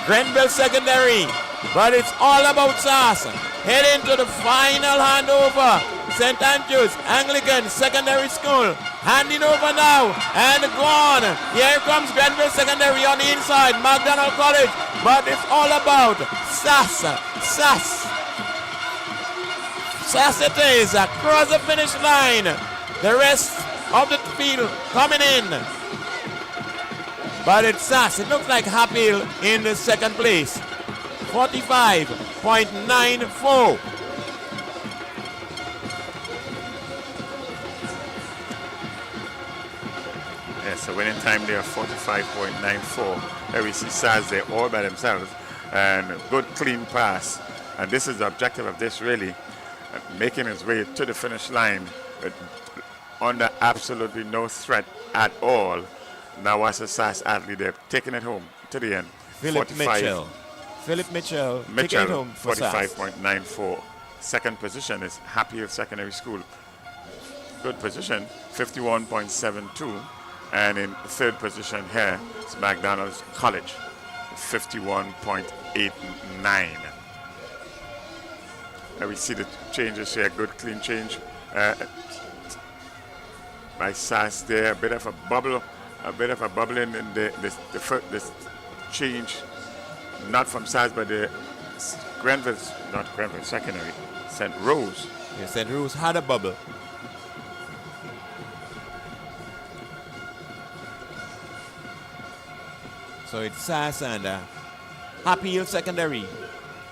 Grenville Secondary, but it's all about SAS. Heading to the final handover. St. Andrews Anglican Secondary School. Handing over now and gone. Here comes Grenville Secondary on the inside. McDonald College. But it's all about SAS. SAS. SAS it is. Across the finish line. The rest of the field coming in. But it's SAS. It looks like Happy Hill in the second place. 45.94. Yes, so winning time there, 45.94. There we see SAS there all by themselves, and good clean pass. And this is the objective of this really, making its way to the finish line under absolutely no threat at all. Now as a SAS athlete, they're taking it home to the end. Philip Mitchell taking it home for SAS. 45.94. Second position is Happy Hill Secondary School. Good position, 51.72. And in third position here is McDonald's College, 51.89. And we see the changes here, good clean change by SAS there, a bit of a bubble in the change, not from SAS, but the not Grenville Secondary, St. Rose. Yes, St. Rose had a bubble. So it's SAS and Happy Hill Secondary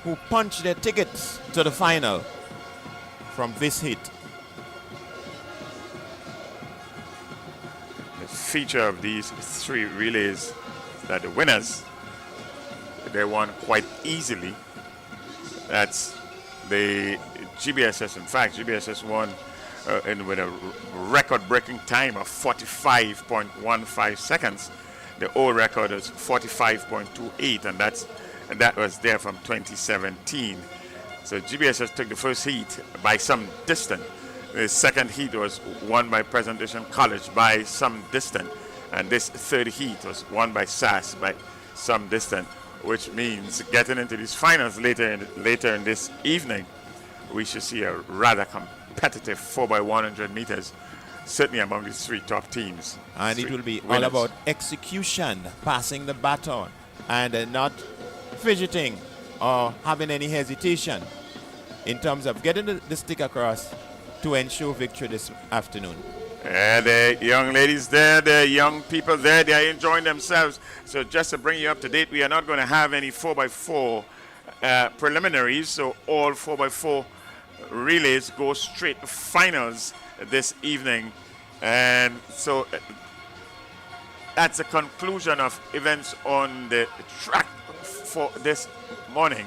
who punched their tickets to the final from this hit. The feature of these three relays is that the winners, they won quite easily. That's the GBSS. In fact, GBSS won and with a record-breaking time of 45.15 seconds. The old record is 45.28, and that was there from 2017. So GBSS took the first heat by some distance. The second heat was won by Presentation College by some distance, and this third heat was won by SAS by some distance, which means getting into these finals later in this evening, we should see a rather competitive 4x100 meters, certainly among these three top teams. And it will be all about execution, passing the baton, and not fidgeting or having any hesitation in terms of getting the stick across to ensure victory this afternoon. The young ladies there, the young people there, they are enjoying themselves. So just to bring you up to date, we are not going to have any 4x4 preliminaries. So all 4x4 relays go straight to finals this evening. And so that's the conclusion of events on the track for this morning.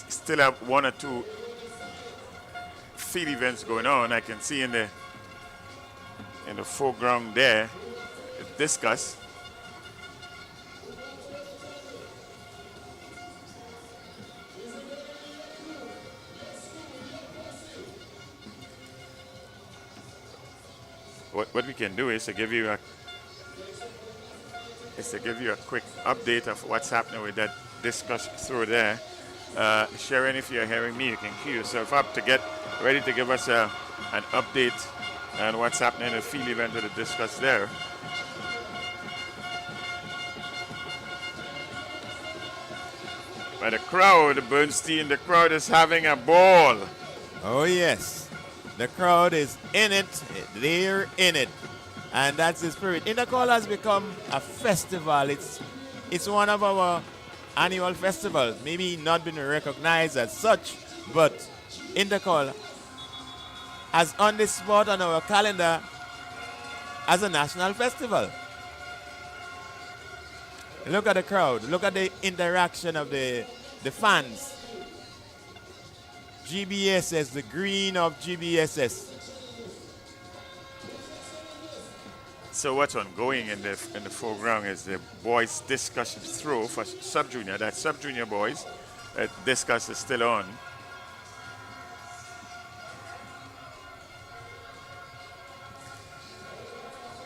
Still have one or two field events going on. I can see in the foreground there, discus. What we can do is to give you a quick update of what's happening with that discus through there. Sharon, if you're hearing me, you can cue yourself up to get ready to give us an update on what's happening in the field event with the discus there. But the crowd, Bernstein, the crowd is having a ball. Oh yes, the crowd is in it, they're in it, and that's the spirit. Intercol has become a festival. It's one of our annual festivals, maybe not been recognized as such, but Intercol has on this spot on our calendar as a national festival. Look at the crowd, look at the interaction of the fans. GBSS, the green of GBSS. So what's ongoing in the foreground is the boys' discus throw for sub-junior. That's sub-junior boys. Discus is still on.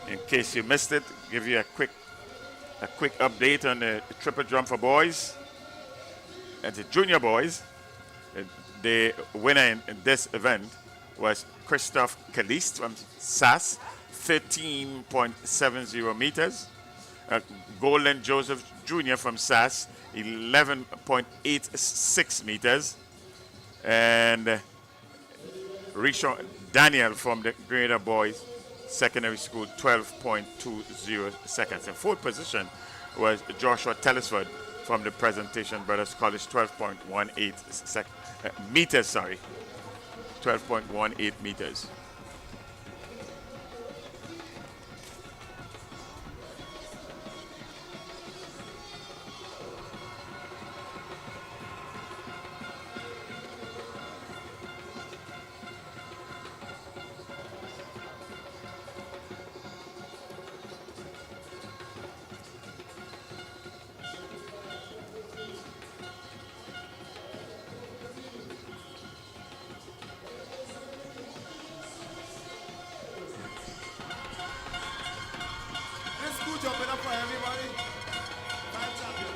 In case you missed it, give you a quick update on the triple jump for boys. And the junior boys, the winner in this event was Christophe Caliste from SAS, 13.70 meters. Golden Joseph Jr. from SAS, 11.86 meters. And Richard Daniel from the Grenada Boys Secondary School, 12.20 seconds. In fourth position was Joshua Telesford from the Presentation Brothers College, 12.18 meters, 12.18 meters. Jumping up for everybody. Five champion.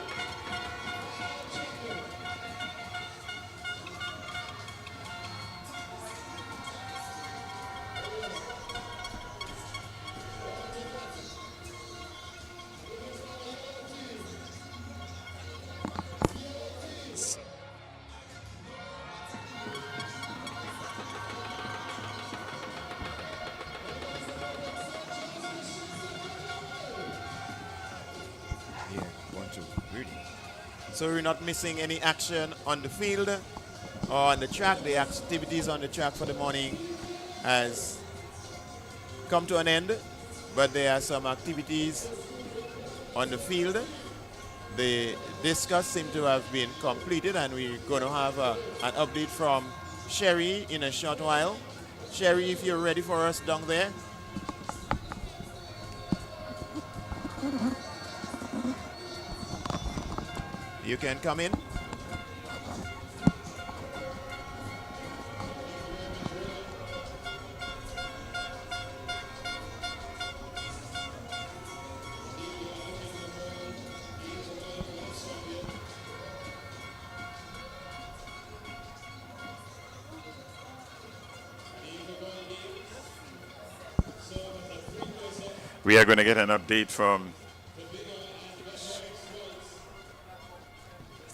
So we're not missing any action on the field or on the track. The activities on the track for the morning has come to an end, but there are some activities on the field. The discus seem to have been completed, and we're going to have an update from Sherry in a short while. Sherry, if you're ready for us down there. You can come in. We are going to get an update from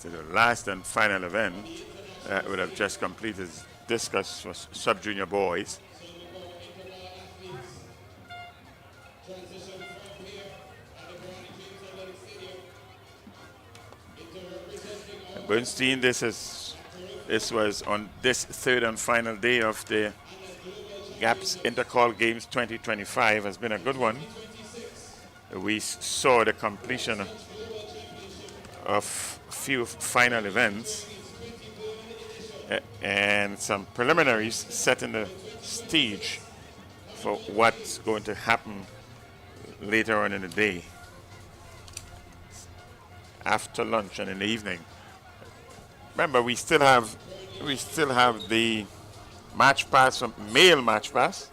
the last and final event that would have just completed discus for sub-junior boys. Bernstein, this was on this third and final day of the GAPSS Intercol Games 2025. Has been a good one. We saw the completion of few final events and some preliminaries setting the stage for what's going to happen later on in the day, after lunch and in the evening. Remember, we still have the match pass, from male match pass.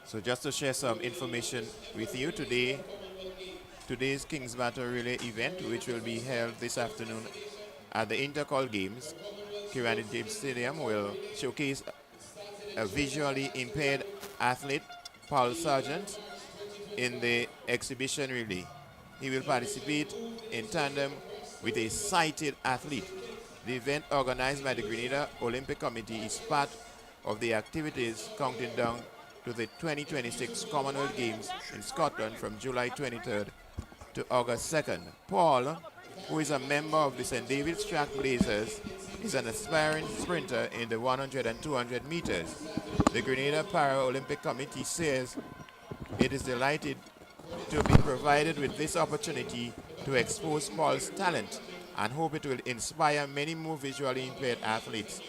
So just to share some information with you today, today's King's Battle Relay event, which will be held this afternoon at the Intercol Games, Kirani James Stadium, will showcase a visually impaired athlete, Paul Sargent, in the exhibition relay. He will participate in tandem with a sighted athlete. The event, organized by the Grenada Olympic Committee, is part of the activities counting down to the 2026 Commonwealth Games in Scotland from July 23rd to August 2nd. Paul, who is a member of the St. David's Track Blazers, is an aspiring sprinter in the 100 and 200 meters. The Grenada Paralympic Committee says it is delighted to be provided with this opportunity to expose Paul's talent and hope it will inspire many more visually impaired athletes.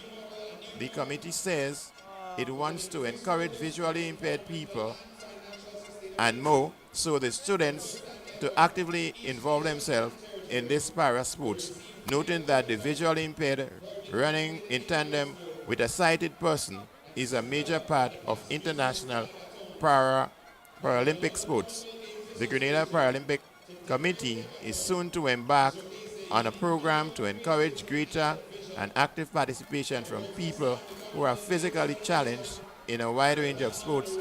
The committee says it wants to encourage visually impaired people and more, so the students to actively involve themselves in this para sports, noting that the visually impaired running in tandem with a sighted person is a major part of international Paralympic sports. The Grenada Paralympic Committee is soon to embark on a program to encourage greater and active participation from people who are physically challenged in a wide range of sports.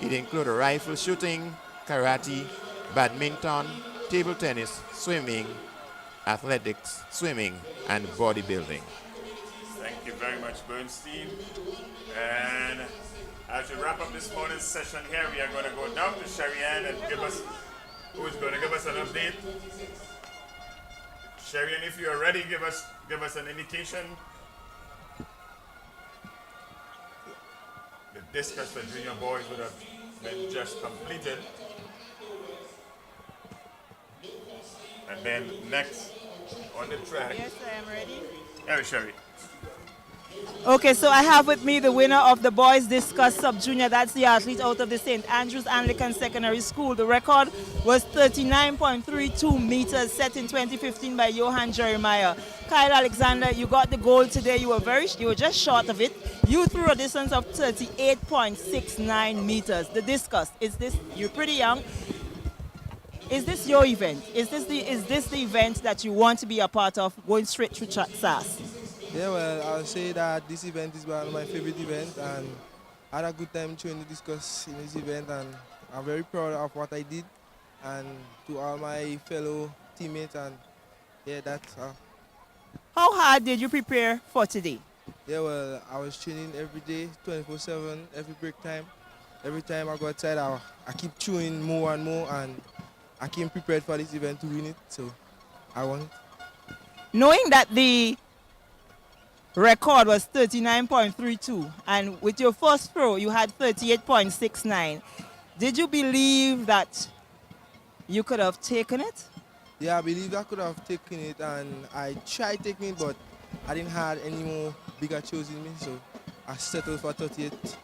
It includes rifle shooting, karate, badminton, table tennis, swimming, athletics, swimming, and bodybuilding. Thank you very much, Bernstein. And as we wrap up this morning's session here, we are going to go down to Sherry Ann and who's going to give us an update. Sherry Ann, if you are ready, give us an indication. The discus for junior boys would have been just completed. And then next on the track. Yes, I am ready. Here, Sherry. Okay, so I have with me the winner of the boys discus sub-junior. That's the athlete out of the St. Andrews Anglican Secondary School. The record was 39.32 meters, set in 2015 by Johan Jeremiah. Kyle Alexander, you got the gold today. You were just short of it. You threw a distance of 38.69 meters. The discus, you're pretty young. Is this your event? Is this the event that you want to be a part of, going straight through SAS? Yeah, well, I'll say that this event is one of my favorite events, and I had a good time training to discuss in this event, and I'm very proud of what I did. and to all my fellow teammates, and yeah, that's How hard did you prepare for today? yeah. Well, I was training every day, 24/7, every break time. Every time I go outside, I keep chewing more and more, and I came prepared for this event to win it, so I won it. Knowing that the record was 39.32, and with your first throw you had 38.69, did you believe that you could have taken it? Yeah, I believe I could have taken it, and I tried taking it, but I didn't have any more bigger throws in me, so I settled for 38.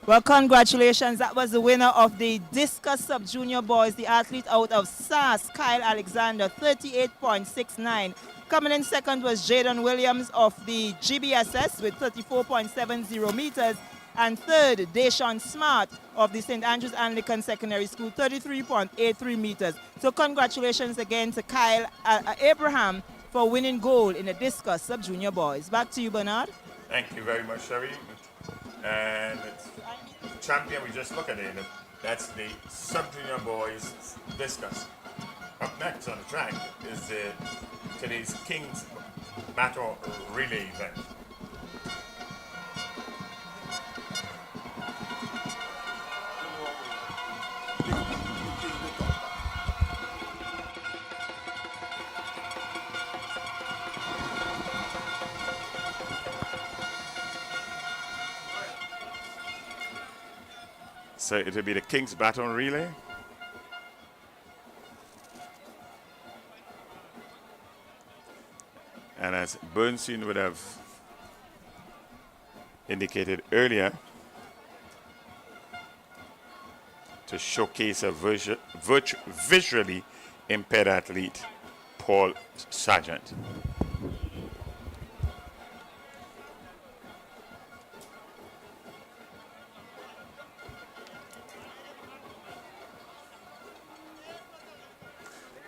Well, congratulations. That was the winner of the discus sub-junior boys, the athlete out of SAS, Kyle Alexander, 38.69. Coming in second was Jaden Williams of the GBSS with 34.70 meters. And third, Deshaun Smart of the St. Andrews Anglican Secondary School, 33.83 meters. So congratulations again to Kyle Abraham for winning gold in the discus sub-junior boys. Back to you, Bernard. Thank you very much, Sherry. And it's champion, we just look at it. That's the sub-junior boys discus. Up next on the track is today's King's Battle Relay event. So it will be the King's Baton Relay. And as Bernstein would have indicated earlier, to showcase a visually impaired athlete, Paul Sargent.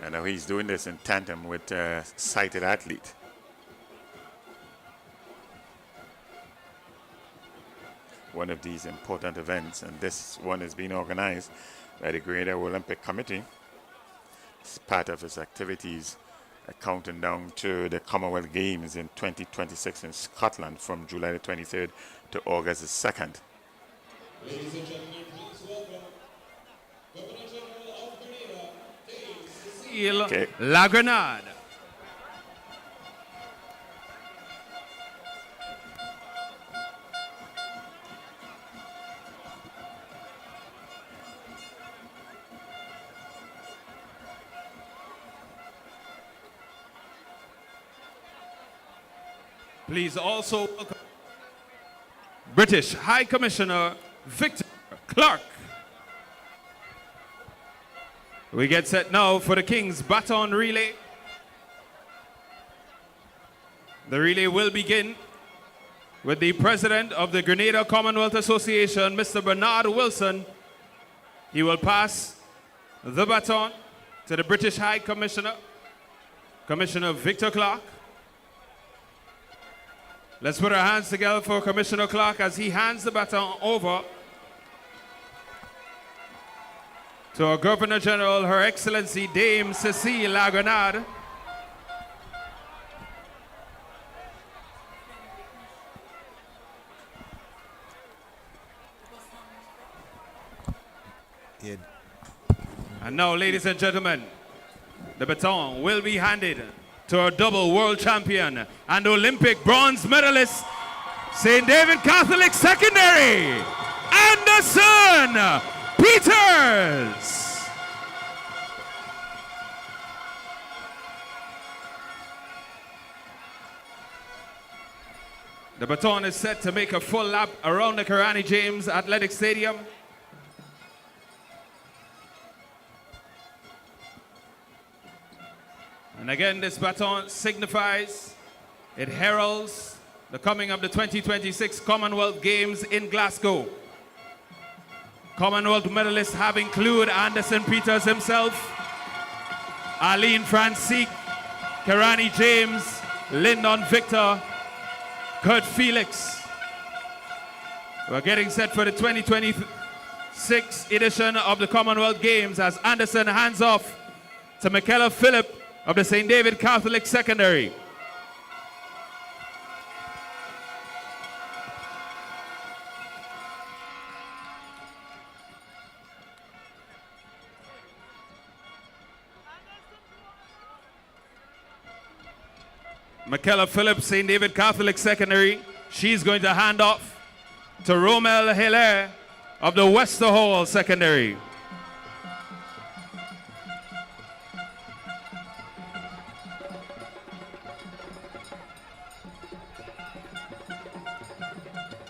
And now he's doing this in tandem with a sighted athlete. One of these important events, and this one is being organized by the Grenada Olympic Committee. It's part of its activities counting down to the Commonwealth Games in 2026 in Scotland from July the 23rd to August the 2nd. Ladies and gentlemen, please welcome Governor General of Grenada, Cecile La Grenade. Please also welcome British High Commissioner Victor Clark. We get set now for the King's Baton Relay. The relay will begin with the President of the Grenada Commonwealth Association, Mr. Bernard Wilson. He will pass the baton to the British High Commissioner, Commissioner Victor Clark. Let's put our hands together for Commissioner Clark as he hands the baton over to our Governor General, Her Excellency Dame Cecile La Grenade. And now, ladies and gentlemen, the baton will be handed to our double world champion and Olympic bronze medalist, St. David Catholic Secondary, Anderson Peters. The baton is set to make a full lap around the Karani James Athletic Stadium. And again, this baton signifies, it heralds the coming of the 2026 Commonwealth Games in Glasgow. Commonwealth medalists have included Anderson Peters himself, Arlene Francique, Karani James, Lyndon Victor, Kurt Felix. We're getting set for the 2026 sixth edition of the Commonwealth Games as Anderson hands off to Michaela Phillip of the St. David Catholic Secondary. Michaela Phillips, St. David Catholic Secondary. She's going to hand off to Romel Hilaire of the Wester Hall Secondary.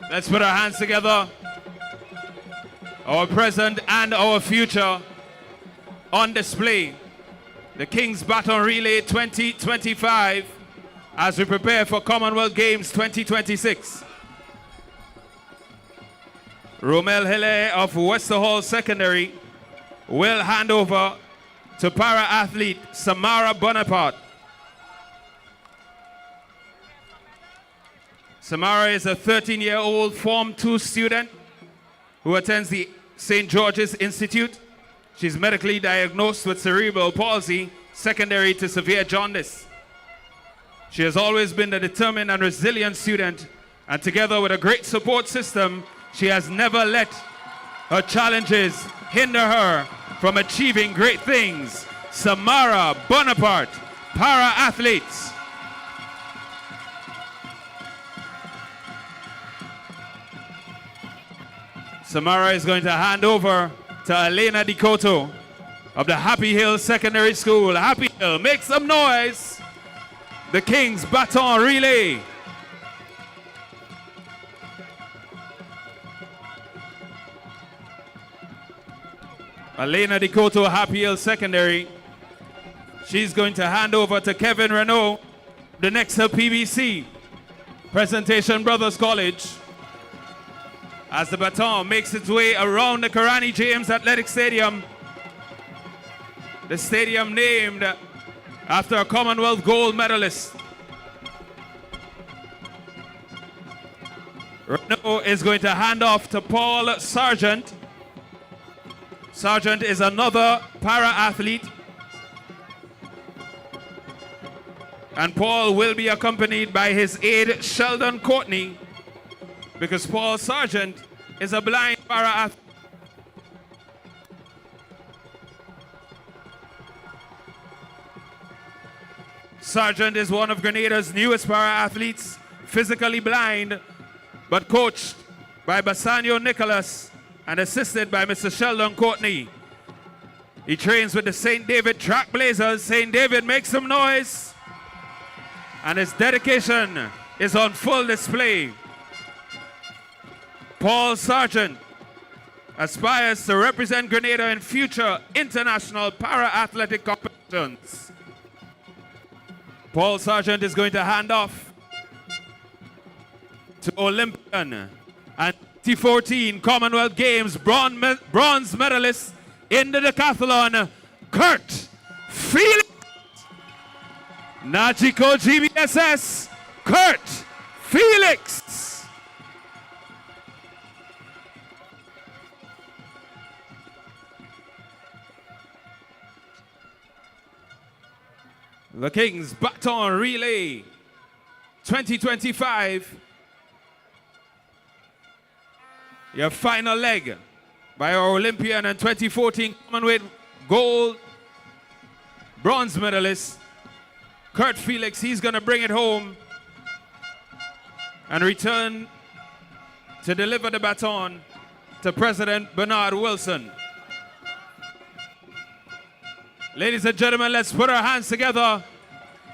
Let's put our hands together. Our present and our future on display. The King's Baton Relay 2025 as we prepare for Commonwealth Games 2026. Romel Hilaire of Wester Hall Secondary will hand over to para-athlete Samara Bonaparte. Samara is a 13-year-old Form 2 student who attends the St. George's Institute. She's medically diagnosed with cerebral palsy, secondary to severe jaundice. She has always been a determined and resilient student, and together with a great support system, she has never let her challenges hinder her from achieving great things. Samara Bonaparte, para-athletes. Samara is going to hand over to Elena DiCoto of the Happy Hill Secondary School. Happy Hill, make some noise. The King's Baton Relay. Elena DiCoto, Happy Hill Secondary. She's going to hand over to Kevin Renault, the next PBC, Presentation Brothers College. As the baton makes its way around the Karani James Athletic Stadium, the stadium named after a Commonwealth gold medalist. Renault is going to hand off to Paul Sargent. Sargent is another para-athlete. And Paul will be accompanied by his aide, Sheldon Courtney, because Paul Sargent is a blind para-athlete. Sargent is one of Grenada's newest para-athletes, physically blind, but coached by Bassanio Nicholas and assisted by Mr. Sheldon Courtney. He trains with the St. David Track Blazers. St. David, make some noise. And his dedication is on full display. Paul Sargent aspires to represent Grenada in future international para-athletic competitions. Paul Sargent is going to hand off to Olympian and 2014 Commonwealth Games bronze medalist in the decathlon, Kurt Felix. Najiko GBSS, Kurt Felix. The King's Baton Relay 2025. Your final leg by our Olympian and 2014 Commonwealth gold bronze medalist, Kurt Felix. He's going to bring it home and return to deliver the baton to President Bernard Wilson. Ladies and gentlemen, let's put our hands together.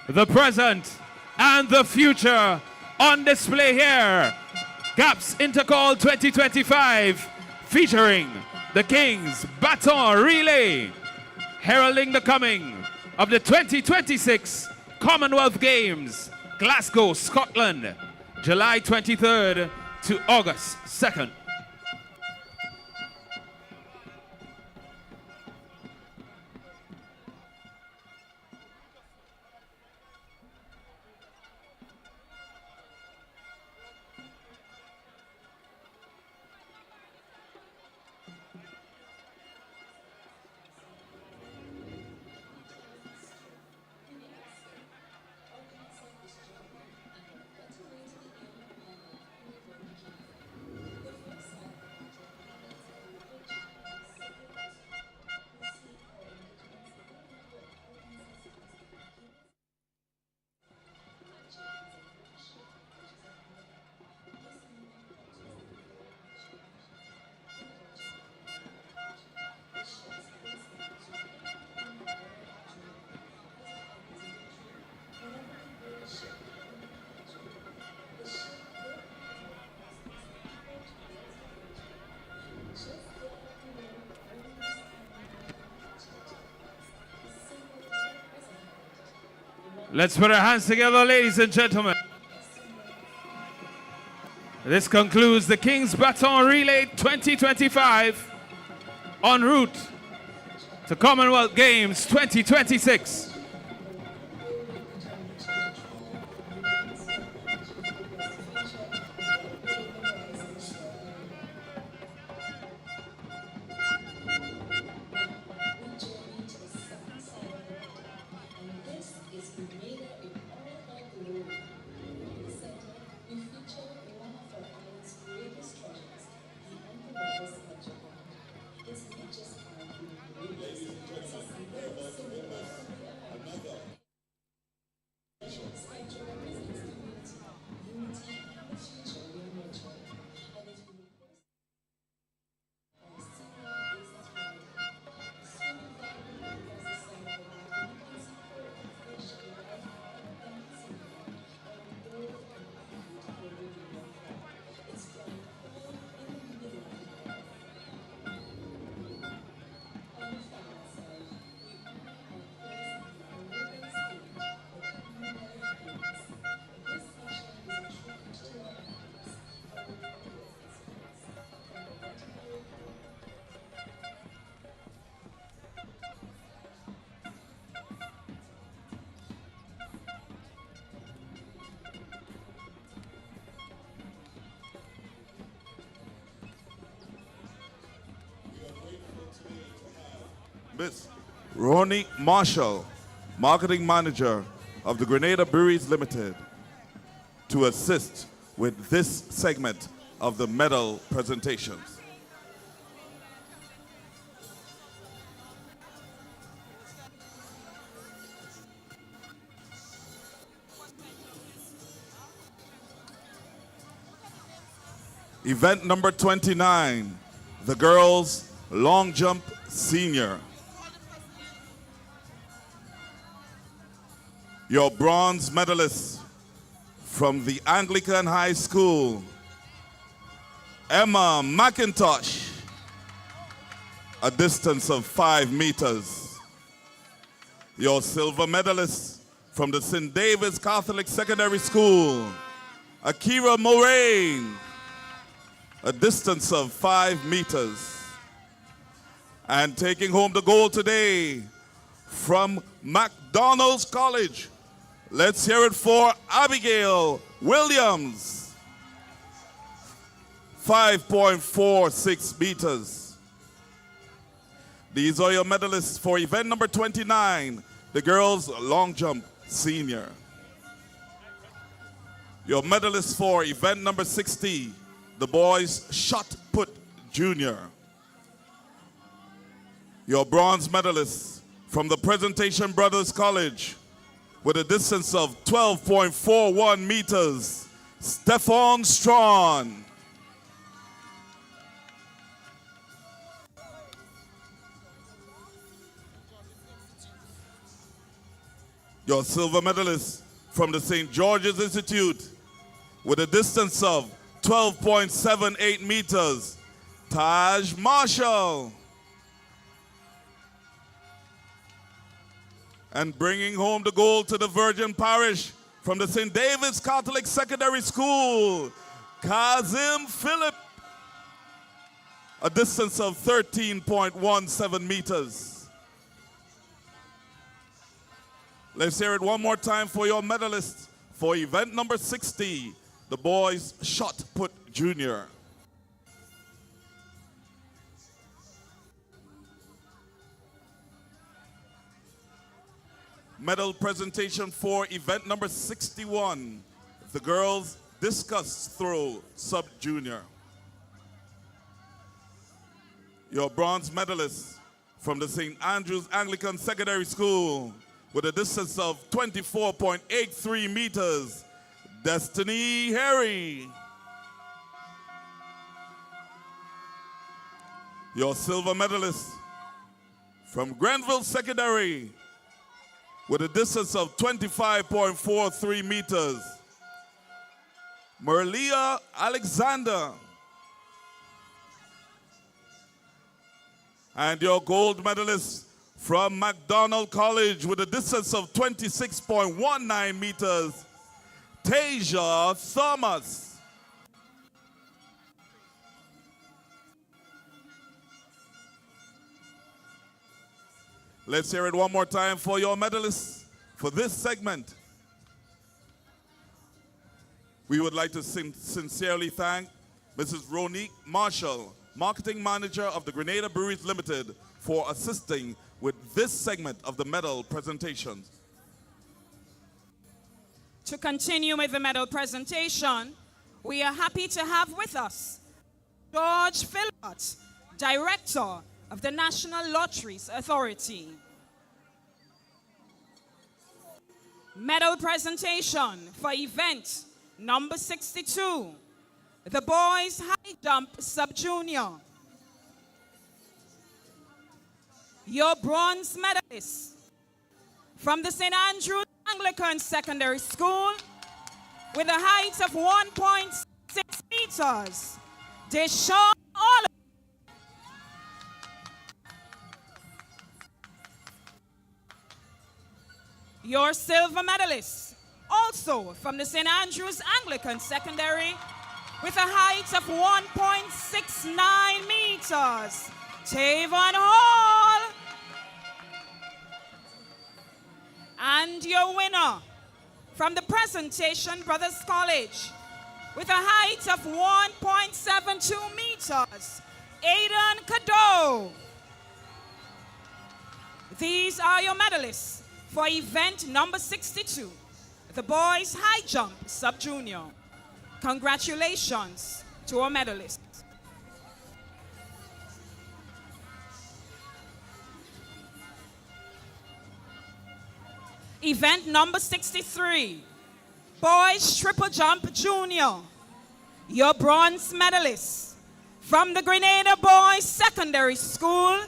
The present and the future on display here. GAPSS Intercol 2025 featuring the King's Baton Relay, heralding the coming of the 2026 Commonwealth Games, Glasgow, Scotland, July 23rd to August 2nd. Let's put our hands together, ladies and gentlemen. This concludes the King's Baton Relay 2025 en route to Commonwealth Games 2026. Miss Ronnie Marshall, Marketing Manager of the Grenada Breweries Limited, to assist with this segment of the medal presentations. Event number 29, the girls long jump senior. Your bronze medalist from the Anglican High School, Emma McIntosh, a distance of 5 meters. Your silver medalist from the St. David's Catholic Secondary School, Akira Moraine, a distance of 5 meters. And taking home the gold today from McDonald's College, let's hear it for Abigail Williams, 5.46 meters. These are your medalists for event number 29, the girls long jump senior. Your medalists for event number 60, the boys shot put junior. Your bronze medalists from the Presentation Brothers College with a distance of 12.41 meters, Stefan Strawn. Your silver medalist from the St. George's Institute with a distance of 12.78 meters, Taj Marshall. And bringing home the gold to the Virgin Parish from the St. David's Catholic Secondary School, Kazim Philip, a distance of 13.17 meters. Let's hear it one more time for your medalists for event number 60, the boys shot put junior. Medal presentation for event number 61, the girls discus throw sub-junior. Your bronze medalist from the St. Andrew's Anglican Secondary School with a distance of 24.83 meters, Destiny Harry. Your silver medalist from Grenville Secondary with a distance of 25.43 meters, Merlia Alexander. And your gold medalist from McDonald College with a distance of 26.19 meters, Tasia Thomas. Let's hear it one more time for your medalists for this segment. We would like to sincerely thank Mrs. Ronique Marshall, Marketing Manager of the Grenada Breweries Limited, for assisting with this segment of the medal presentations. To continue with the medal presentation, we are happy to have with us George Philbert, Director of the National Lotteries Authority. Medal presentation for event number 62, the boys high jump sub-junior. Your bronze medalist from the St. Andrews Anglican Secondary School with a height of 1.6 meters, Deshaun Oliver. Your silver medalist, also from the St. Andrews Anglican Secondary, with a height of 1.69 meters, Tavon Hall. And your winner from the Presentation Brothers College, with a height of 1.72 meters, Aidan Cadeau. These are your medalists for event number 62, the boys high jump sub-junior. Congratulations to our medalists. Event number 63, boys triple jump junior. Your bronze medalists from the Grenada Boys Secondary School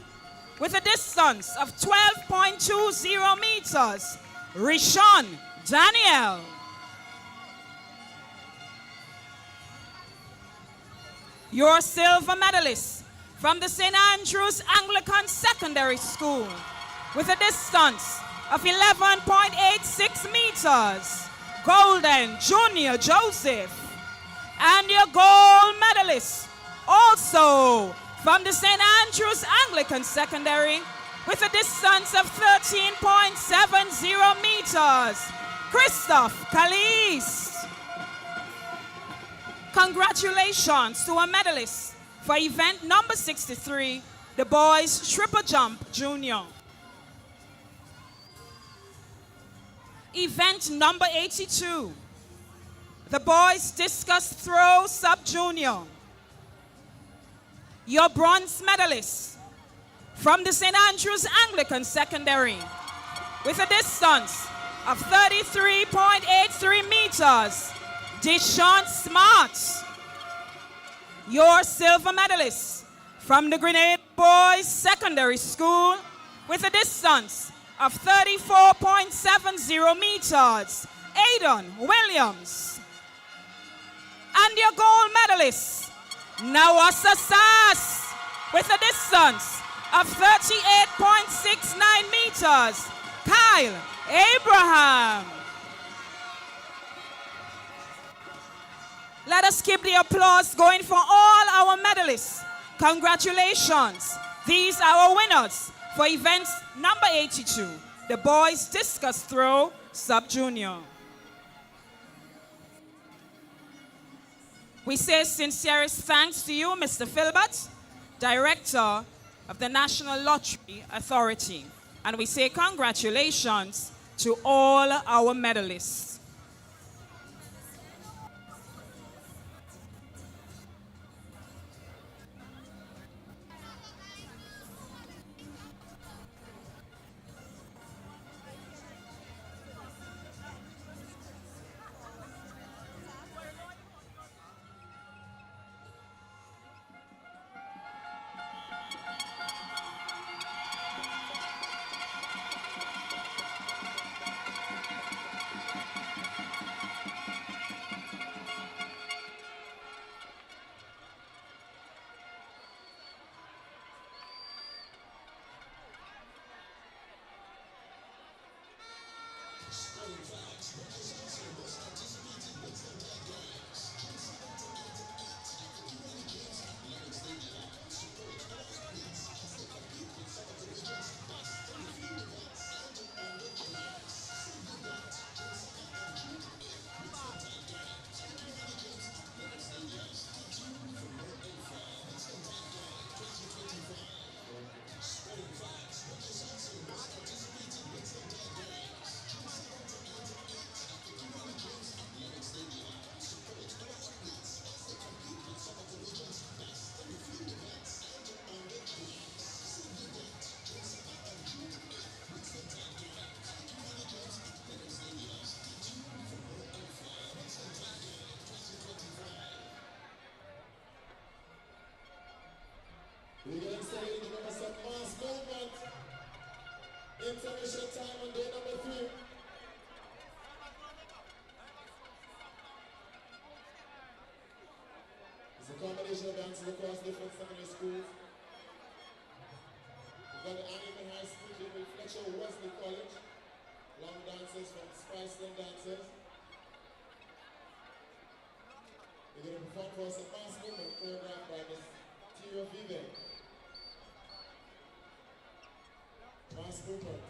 with a distance of 12.20 meters, Rishon Daniel. Your silver medalist from the St. Andrews Anglican Secondary School with a distance of 11.86 meters, Golden Junior Joseph. And your gold medalist, also from the St. Andrews Anglican Secondary with a distance of 13.70 meters, Christoph Calise. Congratulations to our medalists for event number 63, the boys triple jump junior. Event number 82, the boys discus throw sub-junior. Your bronze medalists from the St. Andrews Anglican Secondary with a distance of 33.83 meters, Deshaun Smart. Your silver medalists from the Grenada Boys Secondary School with a distance of 34.70 meters, Aidan Williams. And your gold medalist, Nawasa Sass, with a distance of 38.69 meters, Kyle Abraham. Let us keep the applause going for all our medalists. Congratulations. These are our winners for events number 82, the boys discus throw sub-junior. We say sincerest thanks to you, Mr. Philbert, Director of the National Lottery Authority. And we say congratulations to all our medalists. intermission time on day number 3. It's a combination of dances across different secondary schools. We've got the Anglican High School, Jimmy Fletcher, Wesley College. Long dancers from Spiceland Dancers. We're going to perform for us a mass movement choreographed by Miss Tira Vive. Mass movement.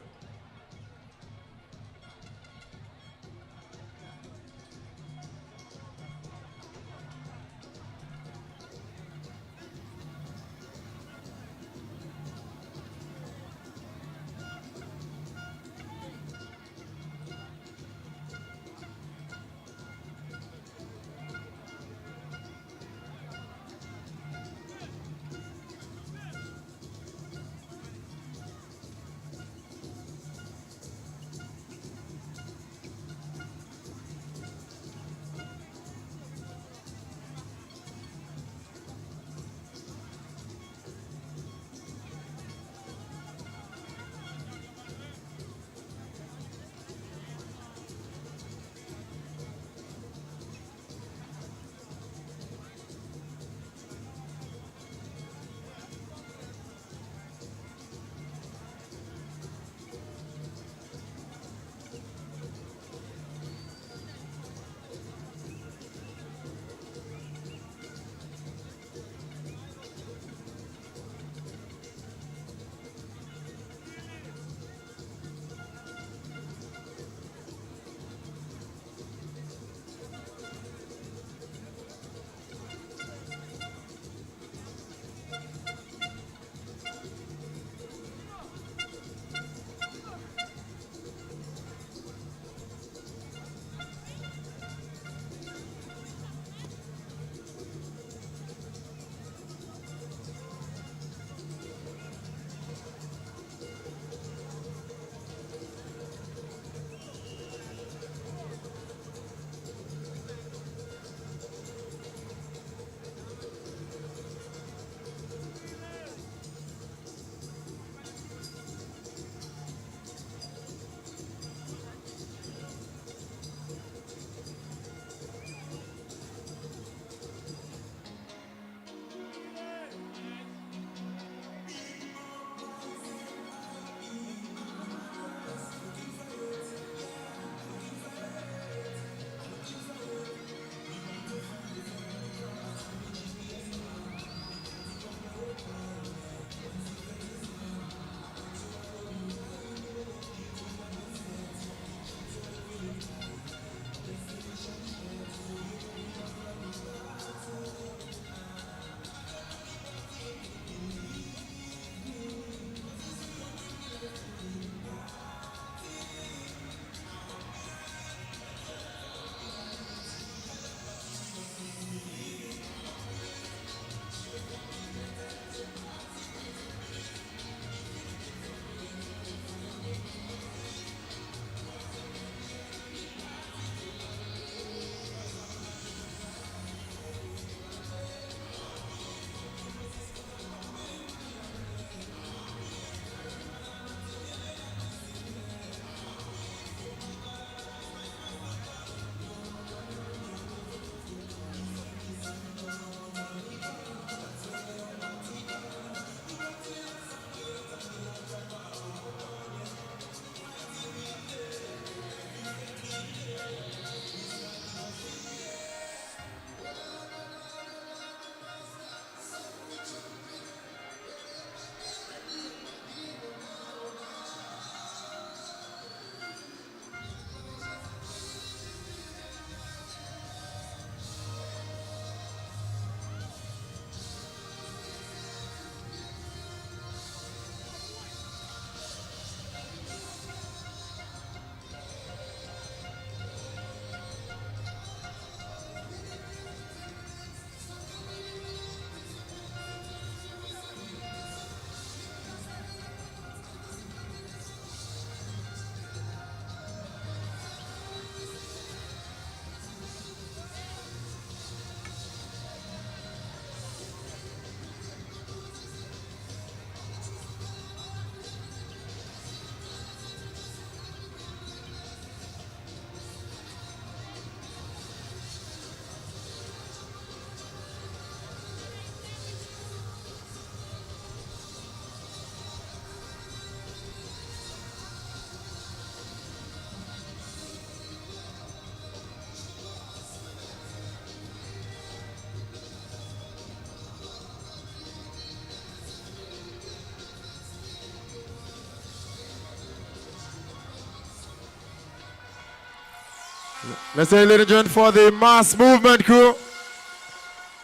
Let's say, ladies and gentlemen, for the mass movement crew,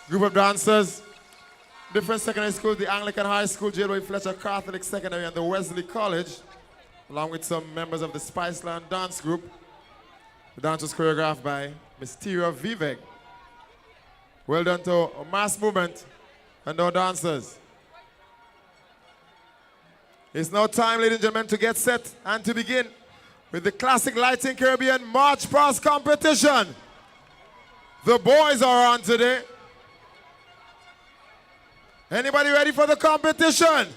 group of dancers, different secondary schools, the Anglican High School, J.W. Fletcher Catholic Secondary, and the Wesley College, along with some members of the Spiceland dance group. The dance was choreographed by Ms. Tira Vivek. Well done to mass movement and our dancers. It's now time, ladies and gentlemen, to get set and to begin with the Classic Lighting Caribbean March Past competition. The boys are on today. Anybody ready for the competition?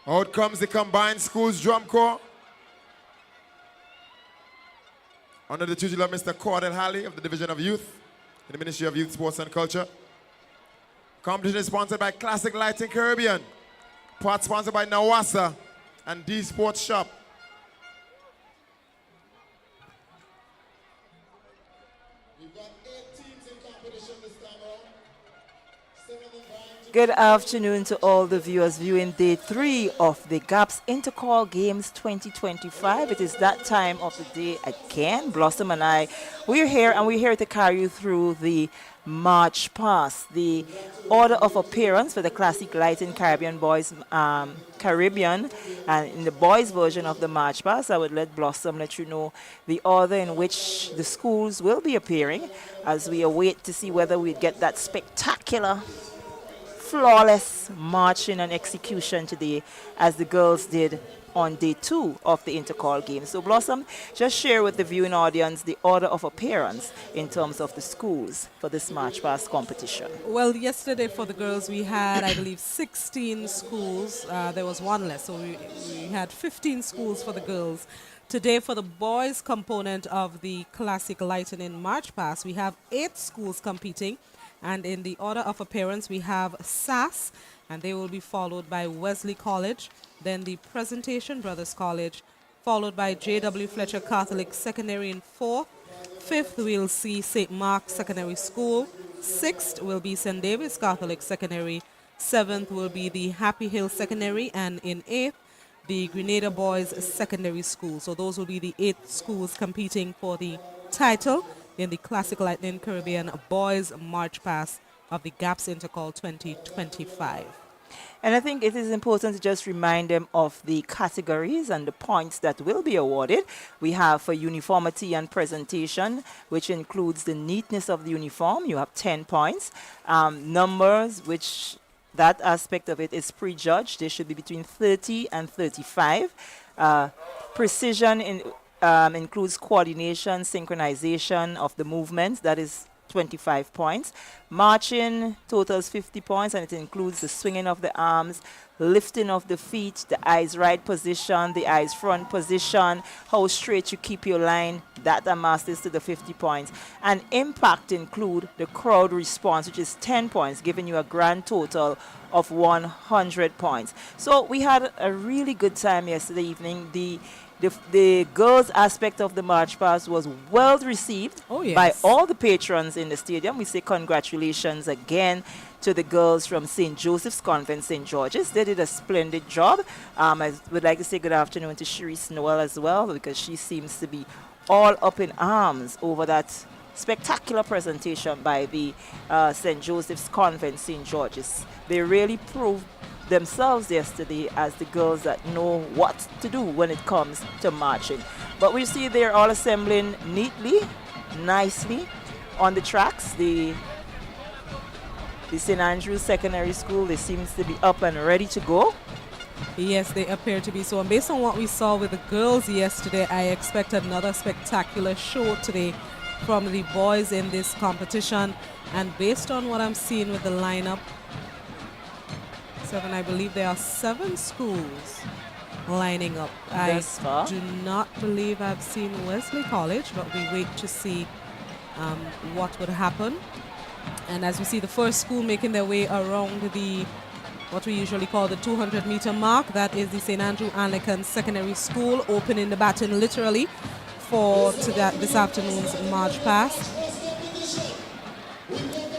Out comes the Combined Schools Drum Corps, under the tutelage of Mr. Cordell Halley of the Division of Youth in the Ministry of Youth, Sports and Culture. Competition is sponsored by Classic Lighting Caribbean, part sponsored by Nawasa and D Sports Shop. Good afternoon to all the viewers viewing day 3 of the GAPSS Intercol Games 2025. It is that time of the day again. Blossom and I, we're here and we're here to carry you through the March Past. The order of appearance for the Classic Lighting Caribbean Boys Caribbean, and in the boys version of the March Past, I would let Blossom let you know the order in which the schools will be appearing as we await to see whether we get that spectacular flawless marching and execution today as the girls did on day 2 of the Intercol Games. So Blossom, just share with the viewing audience the order of appearance in terms of the schools for this March Past competition. Well, yesterday for the girls we had, I believe, 16 schools. There was one less, so we had 15 schools for the girls. Today for the boys component of the Classic Lightning March Past, we have 8 schools competing. And in the order of appearance, we have SAS, and they will be followed by Wesley College, then the Presentation Brothers College, followed by J.W. Fletcher Catholic Secondary in 4th. 5th, we'll see St. Mark's Secondary School. 6th will be St. David's Catholic Secondary. 7th will be the Happy Hill Secondary, and in 8th, the Grenada Boys Secondary School. So those will be the 8 schools competing for the title in the Classic Lightning Caribbean Boys March Past of the GAPSS Intercol 2025. And I think it is important to just remind them of the categories and the points that will be awarded. We have for uniformity and presentation, which includes the neatness of the uniform, you have 10 points. Numbers, which that aspect of it is prejudged, they should be between 30 and 35. Precision includes coordination, synchronization of the movements, that is 25 points. Marching totals 50 points, and it includes the swinging of the arms, lifting of the feet, the eyes right position, the eyes front position, how straight you keep your line, that amasses to the 50 points. And impact include the crowd response, which is 10 points, giving you a grand total of 100 points. So we had a really good time yesterday evening. The girls' aspect of the March Past was well received by all the patrons in the stadium. We say congratulations again to the girls from St. Joseph's Convent, St. George's. They did a splendid job. I would like to say good afternoon to Cherise Noel as well, because she seems to be all up in arms over that spectacular presentation by the St. Joseph's Convent, St. George's. They really proved themselves yesterday as the girls that know what to do when it comes to marching. But we see they're all assembling neatly, nicely on the tracks. The St. Andrew's Secondary School, they seems to be up and ready to go. Yes, they appear to be so. And based on what we saw with the girls yesterday, I expect another spectacular show today from the boys in this competition. And based on what I'm seeing with the lineup, I believe there are 7 schools lining up. I do not believe I've seen Wesley College, but we wait to see what would happen. And as we see the first school making their way around the what we usually call the 200-meter mark, that is the St. Andrew Anglican Secondary School, opening the baton literally for this afternoon's March Past.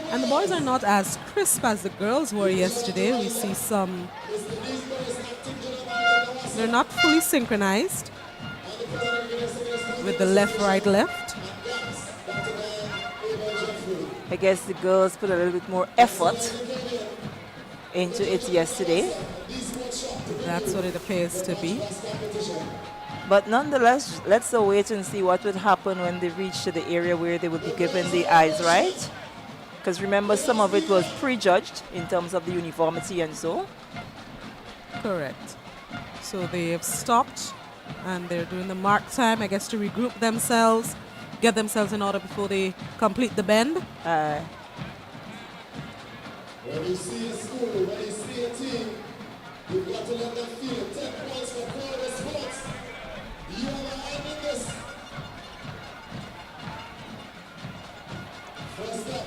And the boys are not as crisp as the girls were yesterday. We see they're not fully synchronized. with the left, right, left. I guess the girls put a little bit more effort into it yesterday. That's what it appears to be. But nonetheless, let's wait and see what would happen when they reach to the area where they would be given the eyes right. Because remember, some of it was prejudged in terms of the uniformity and so. Correct. So they have stopped and they're doing the mark time, I guess, to regroup themselves, get themselves in order before they complete the bend. When you see a school, when you see a team, you've got to let them feel 10 points for quality sports. You are behind this. First up.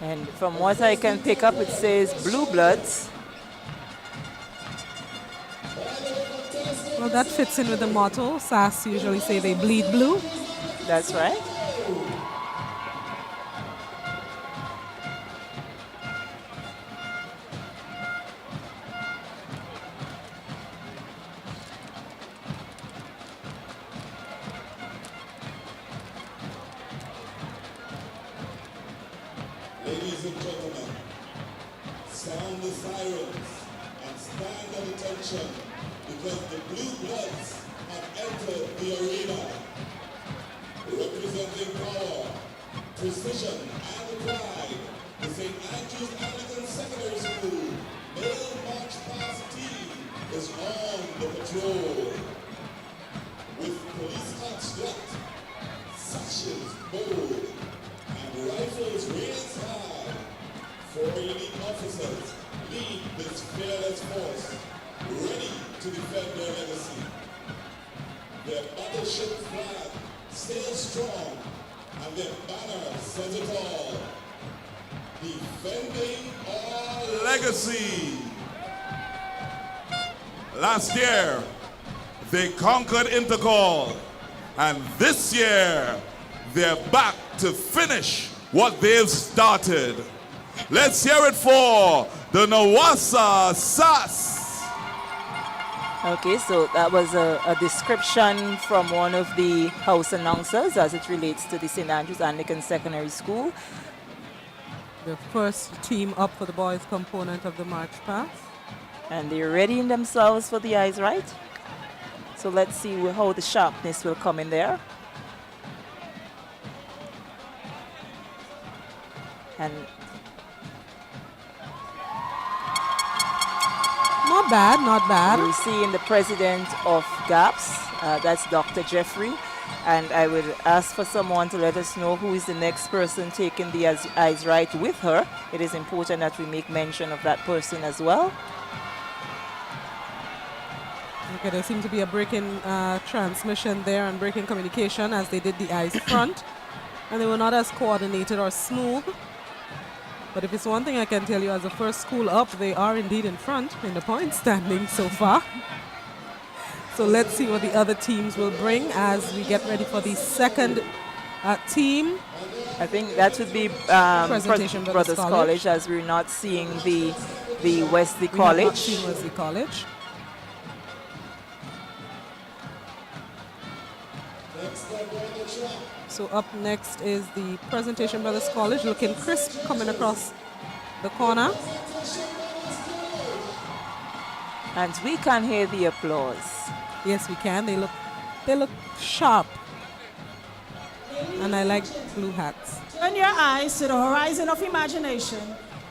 And from what I can pick up, it says Blue Bloods. Well, that fits in with the motto. SAS usually say they bleed blue. That's right. Ladies and gentlemen, sound the sirens and stand at attention because the Blue Bloods have entered the arena. Representing power, precision, and pride, the St. Andrews Anglican Secondary School male march past team is on the patrol. With police hats strapped, sashes bold, and rifles raised high, 4 elite officers lead this fearless force, ready to defend their legacy. Their battleship flag sails strong, and their banner says it all. Defending our legacy. Last year, they conquered Intercol, and this year, they're back to finish what they've started. Let's hear it for the Nawasa SAS. Okay, so that was a description from one of the house announcers as it relates to the St. Andrews Anglican Secondary School. The first team up for the boys component of the march past. And they're readying themselves for the eyes right. So let's see how the sharpness will come in there. And not bad, not bad. We're seeing the president of GAPSS, that's Dr. Jeffrey. And I would ask for someone to let us know who is the next person taking the eyes right with her. It is important that we make mention of that person as well. Okay, there seemed to be a breaking transmission there and breaking communication as they did the eyes front. And they were not as coordinated or smooth. But if it's one thing I can tell you, as the first school up, they are indeed in front in the point standing so far. So let's see what the other teams will bring as we get ready for the second team. I think that would be Presentation Brothers College, as we're not seeing the Wesley College. We have not seen Wesley College. So up next is the Presentation Brothers College, looking crisp coming across the corner. And we can hear the applause. Yes, we can. They look sharp. And I like blue hats. Turn your eyes to the horizon of imagination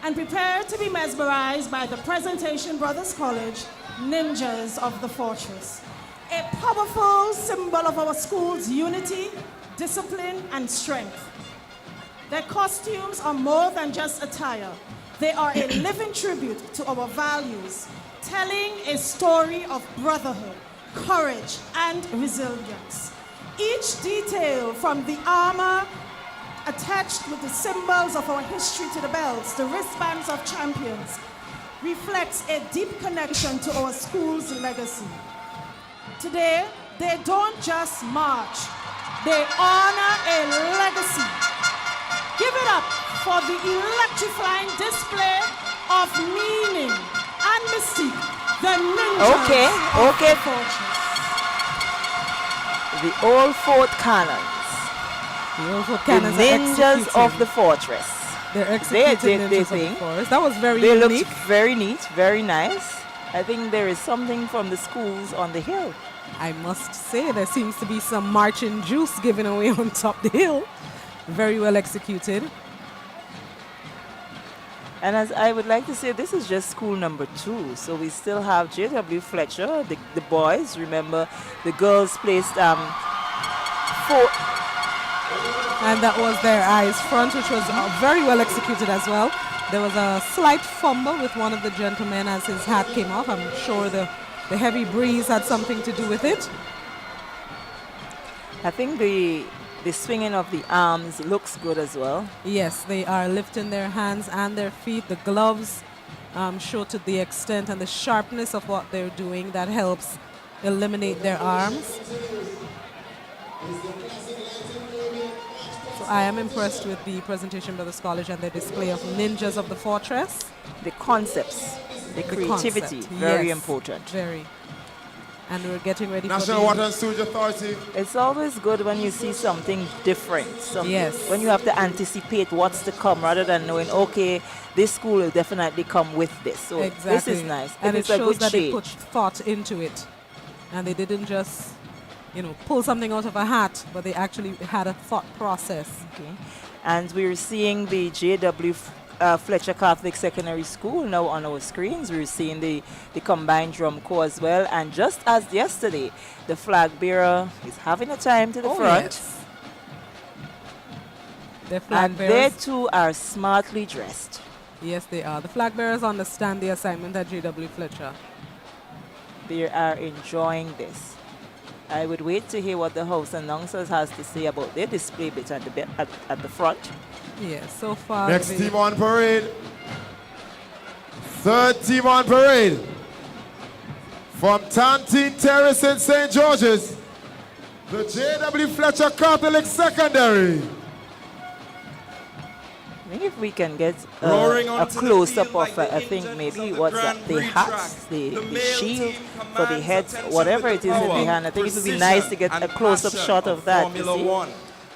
and prepare to be mesmerized by the Presentation Brothers College Ninjas of the Fortress. A powerful symbol of our school's unity, discipline, and strength. Their costumes are more than just attire. They are a living tribute to our values, telling a story of brotherhood, courage, and resilience. Each detail, from the armor attached with the symbols of our history to the belts, the wristbands of champions, reflects a deep connection to our school's legacy. Today, they don't just march, they honor a legacy. Give it up for the electrifying display of meaning and mystique, the ninjas of the Fortress. The old fort cannons. The old fort The cannons are ninjas executing. of the fortress. They're executing They ninjas of the think. forest. That was very They unique. looked very neat, very nice. I think there is something from the schools on the hill. I must say, there seems to be some marching juice given away on top the hill. Very well executed. And as I would like to say, this is just school number 2. So we still have J.W. Fletcher, the boys. Remember, the girls placed 4. And that was their eyes front, which was very well executed as well. There was a slight fumble with one of the gentlemen as his hat came off. I'm sure the heavy breeze had something to do with it. I think the swinging of the arms looks good as well. Yes, they are lifting their hands and their feet. The gloves show to the extent and the sharpness of what they're doing. That helps eliminate their arms. So I am impressed with the presentation by the college and their display of ninjas of the fortress. The concepts, the creativity, concept, very yes, important. Very. And we're getting ready National for Water and Sewage Authority. It's always good when you see something different. Yes. When you have to anticipate what's to come rather than knowing, okay, this school will definitely come with this. So exactly. this is nice. And it is a shows good that they change. put thought into it. And they didn't just, pull something out of a hat, but they actually had a thought process. Okay. And we're seeing the J.W. Fletcher Catholic Secondary School now on our screens. We're seeing the combined drum corps as well. And just as yesterday, the flag bearer is having a time to the front. Yes. The flag And bearers, they too are smartly dressed. yes, they are. The flag bearers understand the assignment at J.W. Fletcher. They are enjoying this. I would wait to hear what the house announcers has to say about their display bit at the front. Yes, so far. Next team on parade. Third team on parade. From Tantine Terrace in St. George's, the J.W. Fletcher Catholic Secondary. I think if we can get Roaring a onto the close-up field like of, the I think engines maybe of the what's that, Grand the Prix hats, track. the male shield team for the commands heads, attention whatever with it is in power, the hand. I think it would be precision, nice to get a and close-up passion shot of that. you Formula see. One.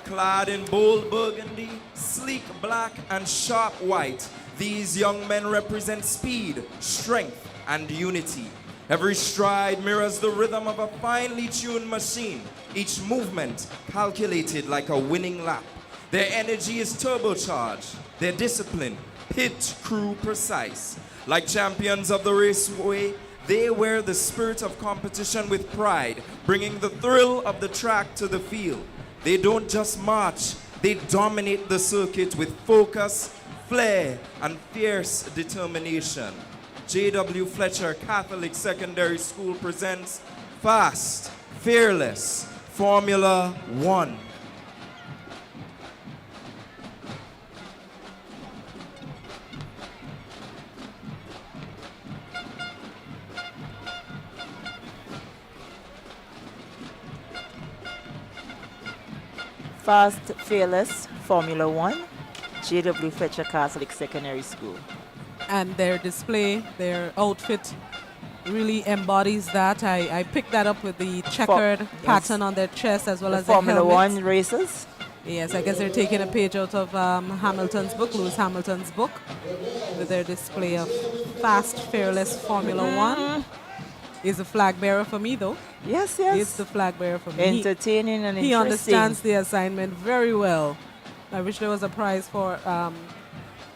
Clad in bold burgundy, sleek black, and sharp white, these young men represent speed, strength, and unity. Every stride mirrors the rhythm of a finely tuned machine, each movement calculated like a winning lap. Their energy is turbocharged, their discipline, pit crew precise. Like champions of the raceway, they wear the spirit of competition with pride, bringing the thrill of the track to the field. They don't just march, they dominate the circuit with focus, flair, and fierce determination. J.W. Fletcher Catholic Secondary School presents Fast, Fearless, Formula One. Fast, Fearless, Formula One, J.W. Fletcher Catholic Secondary School. And their display, their outfit really embodies that. I picked that up with the checkered pattern on their chest as well as the Formula helmet. One races. Yes, I guess they're taking a page out of Hamilton's book, Lewis Hamilton's book, with their display of Fast, Fearless Formula One. He's a flag bearer for me, though. Yes, yes. He's the flag bearer for me. Entertaining and He interesting. understands the assignment very well. I wish there was a prize for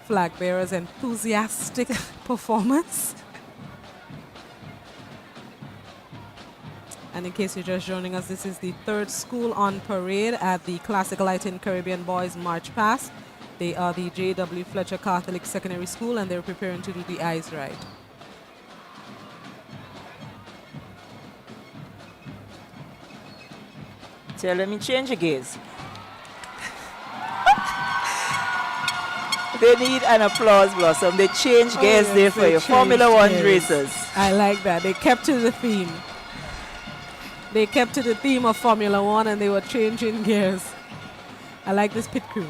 flag bearers' enthusiastic performance. And in case you're just joining us, this is the third school on parade at the Classical Latin Caribbean Boys March Past. They are the J.W. Fletcher Catholic Secondary School, and they're preparing to do the eyes ride. Let me change your gaze. They need an applause, Blossom. They change gears there for you. Formula One racers. I like that. They kept to the theme. They kept to the theme of Formula One and they were changing gears. I like this pit crew.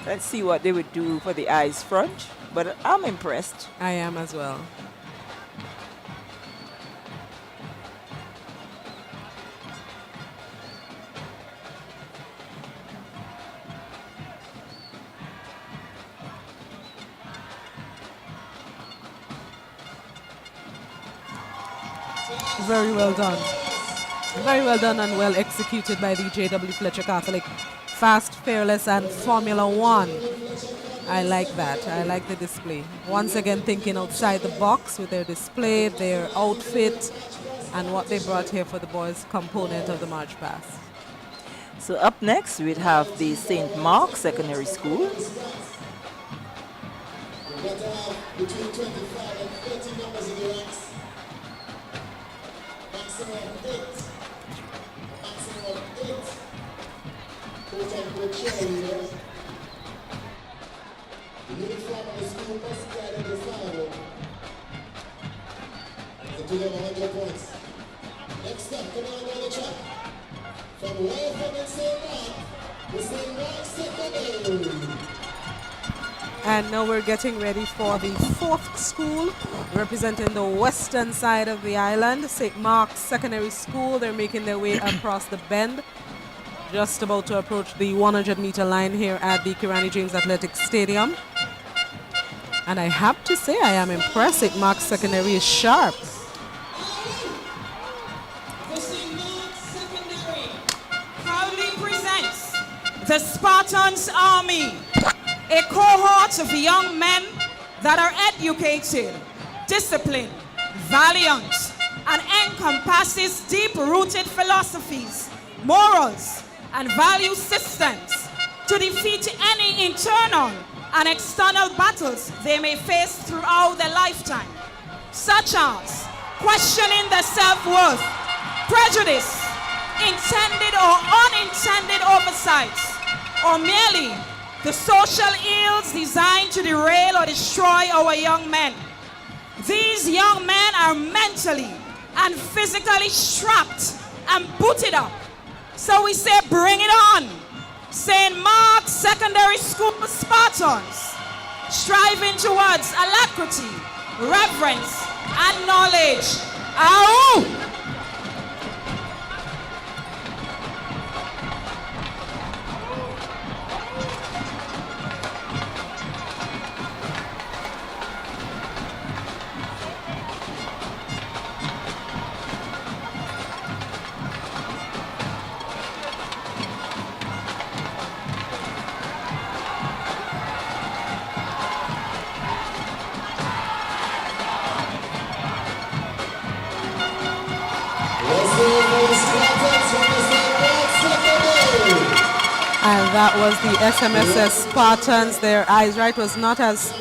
Let's see what they would do for the eyes front. But I'm impressed. I am as well. Very well done. Very well done and well executed by the J.W. Fletcher Catholic. Fast, fearless, and Formula One. I like that. I like the display. Once again, thinking outside the box with their display, their outfit, and what they brought here for the boys component of the March Pass. So up next, we'd have the St. Mark Secondary School. Between 25 and 30 numbers in the ranks. Maximum of 8. Maximum of 8. Quote-unquote cheerleaders. The uniform of the school must be identifiable. And to them 100 points. Next up, coming on down the track. From way from the St. Mark, the St. Mark Secondary. And now we're getting ready for the fourth school representing the western side of the island, St. Mark's Secondary School. They're making their way across the bend, just about to approach the 100-meter line here at the Kirani James Athletics Stadium. And I have to say, I am impressed. St. Mark's Secondary is sharp. Proudly presents the Spartans Army, a cohort of young men that are educated, disciplined, valiant, and encompasses deep-rooted philosophies, morals, and value systems to defeat any internal and external battles they may face throughout their lifetime, such as questioning their self-worth, prejudice, intended or unintended oversights, or merely the social ills designed to derail or destroy our young men. These young men are mentally and physically strapped and booted up. So we say, bring it on. St. Mark's Secondary School Spartans, striving towards alacrity, reverence, and knowledge. Ow! And that was the SMSS Spartans. Their eyes right was not as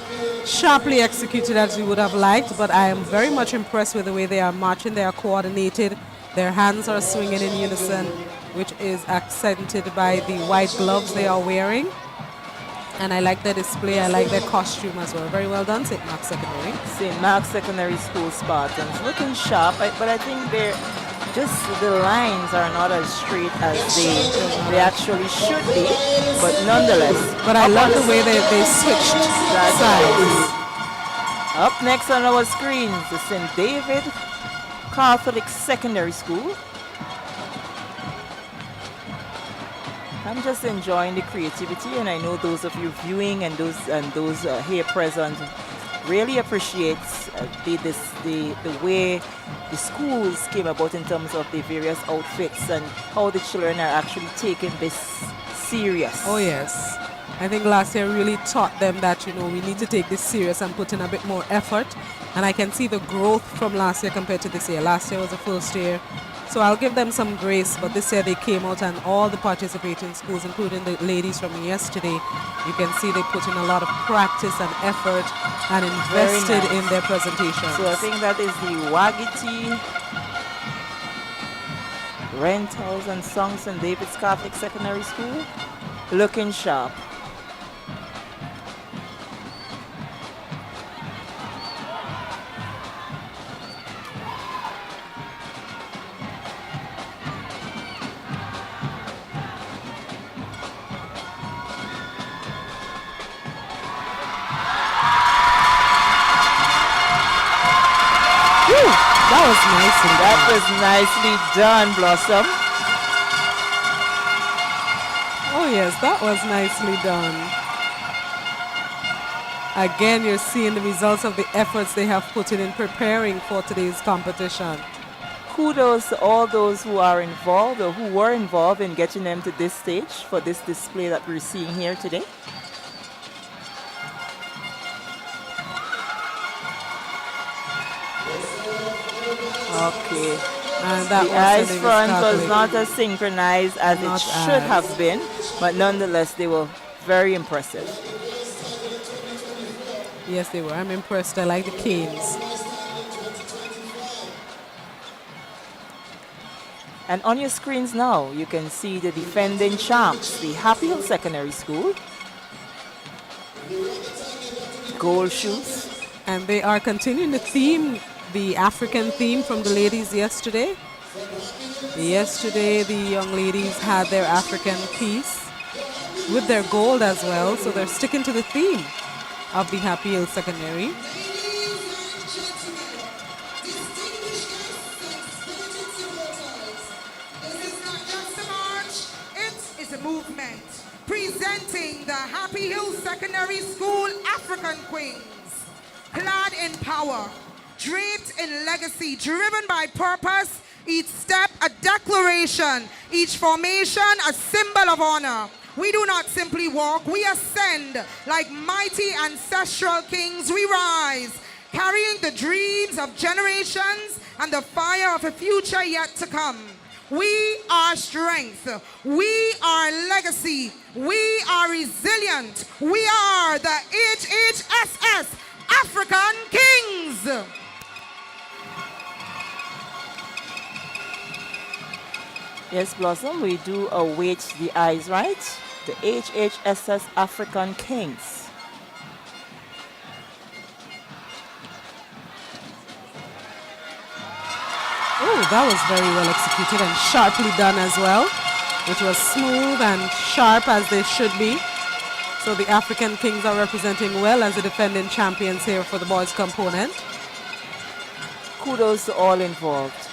sharply executed as we would have liked, but I am very much impressed with the way they are marching. They are coordinated. Their hands are swinging in unison, which is accented by the white gloves they are wearing. And I like their display. I like their costume as well. Very well done, St. Mark's Secondary. St. Mark's Secondary School Spartans. Looking sharp, but I think they're just the lines are not as straight as they actually should be, but nonetheless. But I love the way they switched sides. Up next on our screens, the St. David Catholic Secondary School. I'm just enjoying the creativity, and I know those of you viewing and those here present really appreciates the way the schools came about in terms of the various outfits and how the children are actually taking this serious. Oh yes. I think last year really taught them that, we need to take this serious and put in a bit more effort. And I can see the growth from last year compared to this year. Last year was the first year. So I'll give them some grace, but this year they came out and all the participating schools, including the ladies from yesterday, you can see they put in a lot of practice and effort and invested in their presentation. So I think that is the Wagiti Rentals and Songs and David's Catholic Secondary School. Looking sharp. That was nicely done, Blossom. Oh yes, that was nicely done. Again, you're seeing the results of the efforts they have put in preparing for today's competition. Kudos to all those who are involved or who were involved in getting them to this stage for this display that we're seeing here today. Okay. And that the ice front was not as synchronized as it should have been, but nonetheless, they were very impressive. Yes, they were. I'm impressed. I like the canes. And on your screens now, you can see the defending champs, the Happy Hill Secondary School. Gold shoes. And they are continuing the theme, the African theme from the ladies yesterday. Yesterday, the young ladies had their African piece with their gold as well. So they're sticking to the theme of the Happy Hill Secondary. Movement presenting the Happy Hill Secondary School African Queens, clad in power, draped in legacy, driven by purpose, each step a declaration, each formation a symbol of honor. We do not simply walk, we ascend like mighty ancestral kings. We rise, carrying the dreams of generations and the fire of a future yet to come. We are strength. We are legacy. We are resilient. We are the HHSS African Kings. Yes, Blossom, we do await the eyes, right? The HHSS African Kings. Oh, that was very well executed and sharply done as well. It was smooth and sharp as they should be. So the African Kings are representing well as the defending champions here for the boys component. Kudos to all involved.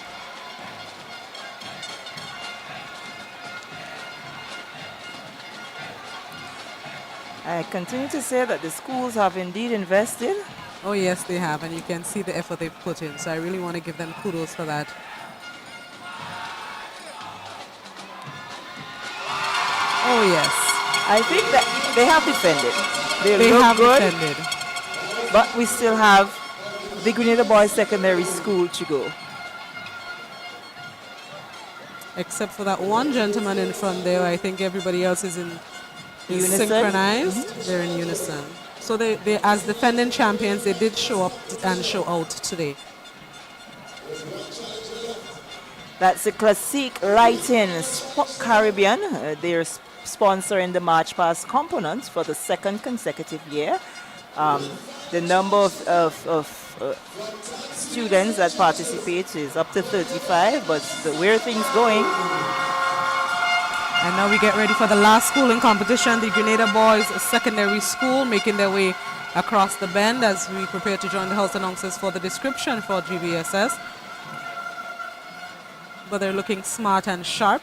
I continue to say that the schools have indeed invested. Oh yes, they have, and you can see the effort they've put in. So I really want to give them kudos for that. Oh yes. I think that they have defended. They look have good, defended. but we still have the Grenada Boys Secondary School to go. Except for that one gentleman in front there, I think everybody else is Unison? synchronized. They're in unison. So they, as defending champions, they did show up and show out today. That's the Classique Lighting Caribbean. They're sponsoring the March Pass component for the second consecutive year. The number of students that participate is up to 35, but where things going? And now we get ready for the last school in competition, the Grenada Boys Secondary School, making their way across the bend as we prepare to join the house announcers for the description for GBSS. But they're looking smart and sharp.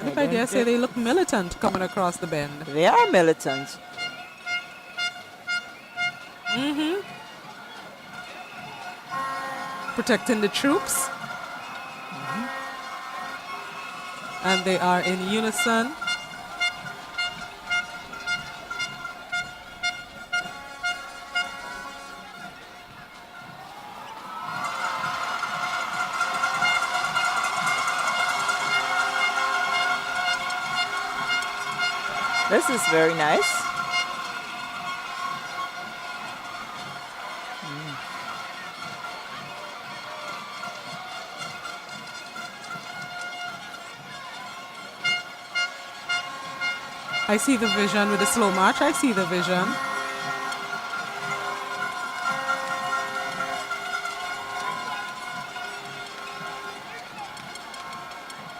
And if I dare say, they look militant coming across the bend. They are militant. Mm-hmm. Protecting the troops. And they are in unison. This is very nice. I see the vision with the slow march. I see the vision.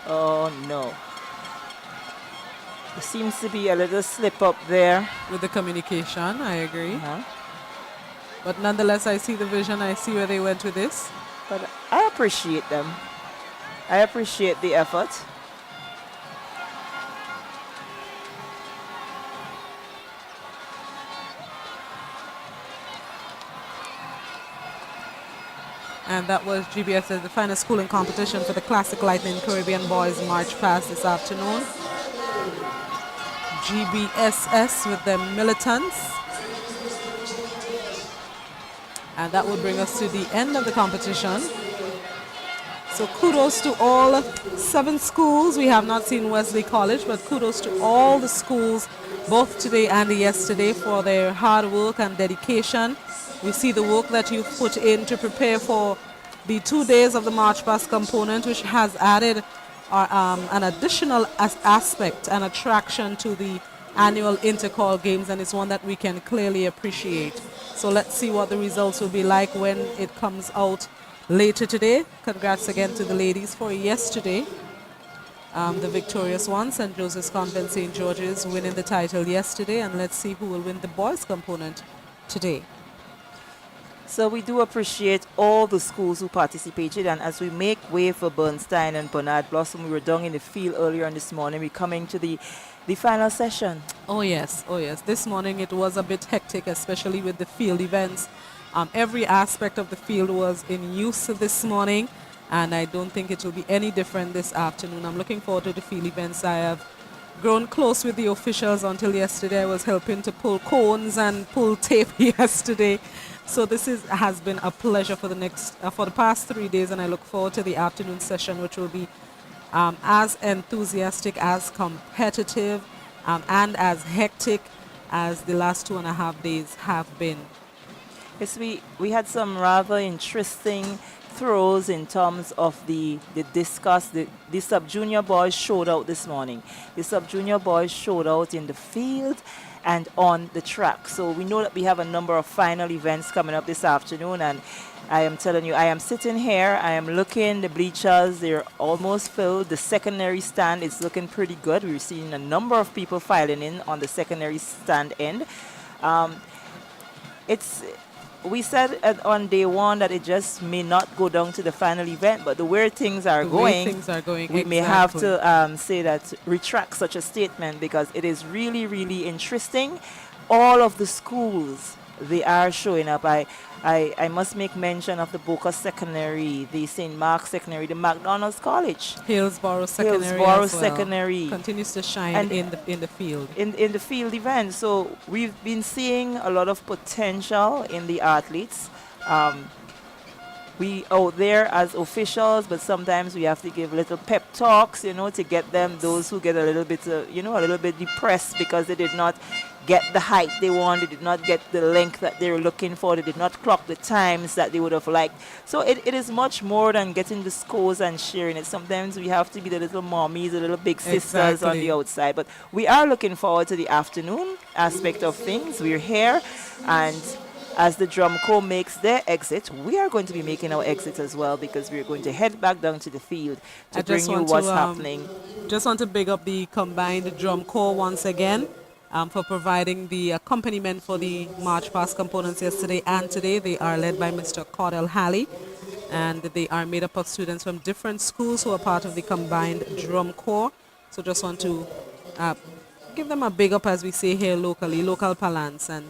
Oh no. There seems to be a little slip up there. With the communication, I agree. But nonetheless, I see the vision. I see where they went with this. But I appreciate them. I appreciate the effort. And that was GBS's, the final schooling competition for the Classic Lightning Caribbean Boys March Past this afternoon. GBSS with the militants. And that will bring us to the end of the competition. So kudos to all 7 schools. We have not seen Wesley College, but kudos to all the schools, both today and yesterday, for their hard work and dedication. We see the work that you've put in to prepare for the 2 days of the March Past component, which has added an additional aspect and attraction to the annual Intercol games, and it's one that we can clearly appreciate. So let's see what the results will be like when it comes out later today. Congrats again to the ladies for yesterday. The victorious one, St. Joseph's Convent St. George's, winning the title yesterday, and let's see who will win the boys component today. So we do appreciate all the schools who participated, and as we make way for Bernstein and Bernard Blossom, we were down in the field earlier on this morning. We're coming to the final session. Oh yes. This morning it was a bit hectic, especially with the field events. Every aspect of the field was in use this morning, and I don't think it will be any different this afternoon. I'm looking forward to the field events. I have grown close with the officials. Until yesterday I was helping to pull cones and pull tape yesterday. So this has been a pleasure for the past 3 days, and I look forward to the afternoon session, which will be as enthusiastic, as competitive, and as hectic as the last 2.5 days have been. Yes, we had some rather interesting throws in terms of the discus. The sub-junior boys showed out this morning. The sub-junior boys showed out in the field and on the track. So we know that we have a number of final events coming up this afternoon, and I am telling you, I am sitting here, I am looking, the bleachers, they're almost filled. The secondary stand is looking pretty good. We're seeing a number of people filing in on the secondary stand end. We said on day one that it just may not go down to the final event, but the way things are going, we may have to say that, retract such a statement, because it is really, really interesting. All of the schools, they are showing up. I must make mention of the Boca Secondary, the St. Mark's Secondary, the McDonald's College. Hillsborough Secondary continues to shine in the field. In the field event. So we've been seeing a lot of potential in the athletes. We out there as officials, but sometimes we have to give little pep talks, to get them, those who get a little bit, a little bit depressed because they did not get the height they wanted, did not get the length that they were looking for, they did not clock the times that they would have liked. So it is much more than getting the scores and sharing it. Sometimes we have to be the little mommies, the little big sisters on the outside. But we are looking forward to the afternoon aspect of things. We're here, and as the drum corps makes their exit, we are going to be making our exit as well, because we're going to head back down to the field to bring you what's happening. Just want to big up the combined drum corps once again for providing the accompaniment for the March Past components yesterday and today. They are led by Mr. Cordell Halley, and they are made up of students from different schools who are part of the combined drum corps. So just want to give them a big up, as we say here locally, local parlance, and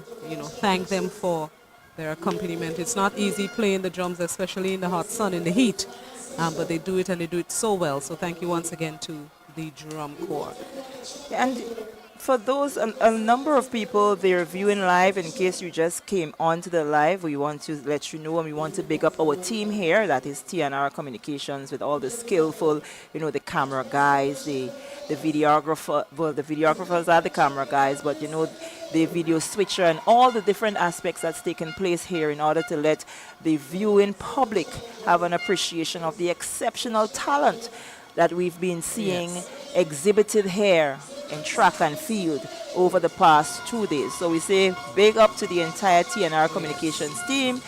thank them for their accompaniment. It's not easy playing the drums, especially in the hot sun, in the heat, but they do it, and they do it so well. So thank you once again to the drum corps. And for those, a number of people, they're viewing live. In case you just came onto the live, we want to let you know, and we want to big up our team here, that is TNR Communications, with all the skillful, the camera guys, the videographer. Well, the videographers are the camera guys, but the video switcher, and all the different aspects that's taken place here in order to let the viewing public have an appreciation of the exceptional talent that we've been seeing exhibited here in track and field over the past 2 days. So we say big up to the entire TNR Communications team.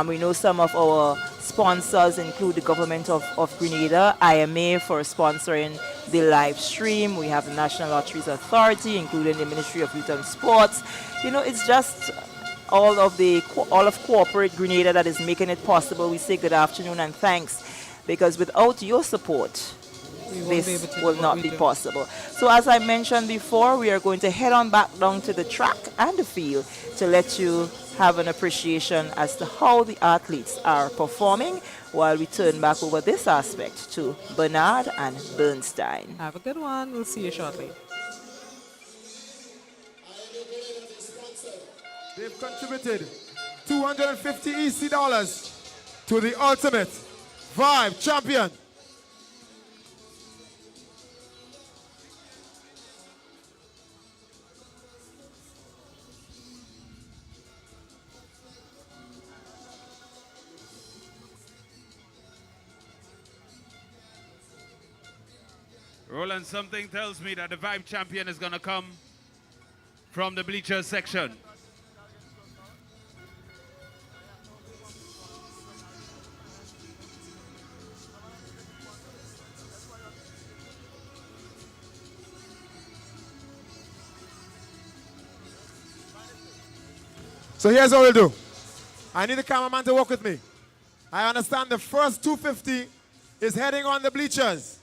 We know some of our sponsors include the government of Grenada, IMA for sponsoring the live stream. We have the National Lotteries Authority, including the Ministry of Youth and Sports. It's just all of corporate Grenada that is making it possible. We say good afternoon and thanks, because without your support, this will not be possible. So as I mentioned before, we are going to head on back down to the track and the field to let you have an appreciation as to how the athletes are performing while we turn back over this aspect to Bernard and Bernstein. Have a good one. We'll see you shortly. They've contributed $250 EC to the Ultimate Vibe Champion. Roland, something tells me that the Vibe Champion is going to come from the bleachers section. So here's what we'll do. I need the cameraman to work with me. I understand the first 250 is heading on the bleachers.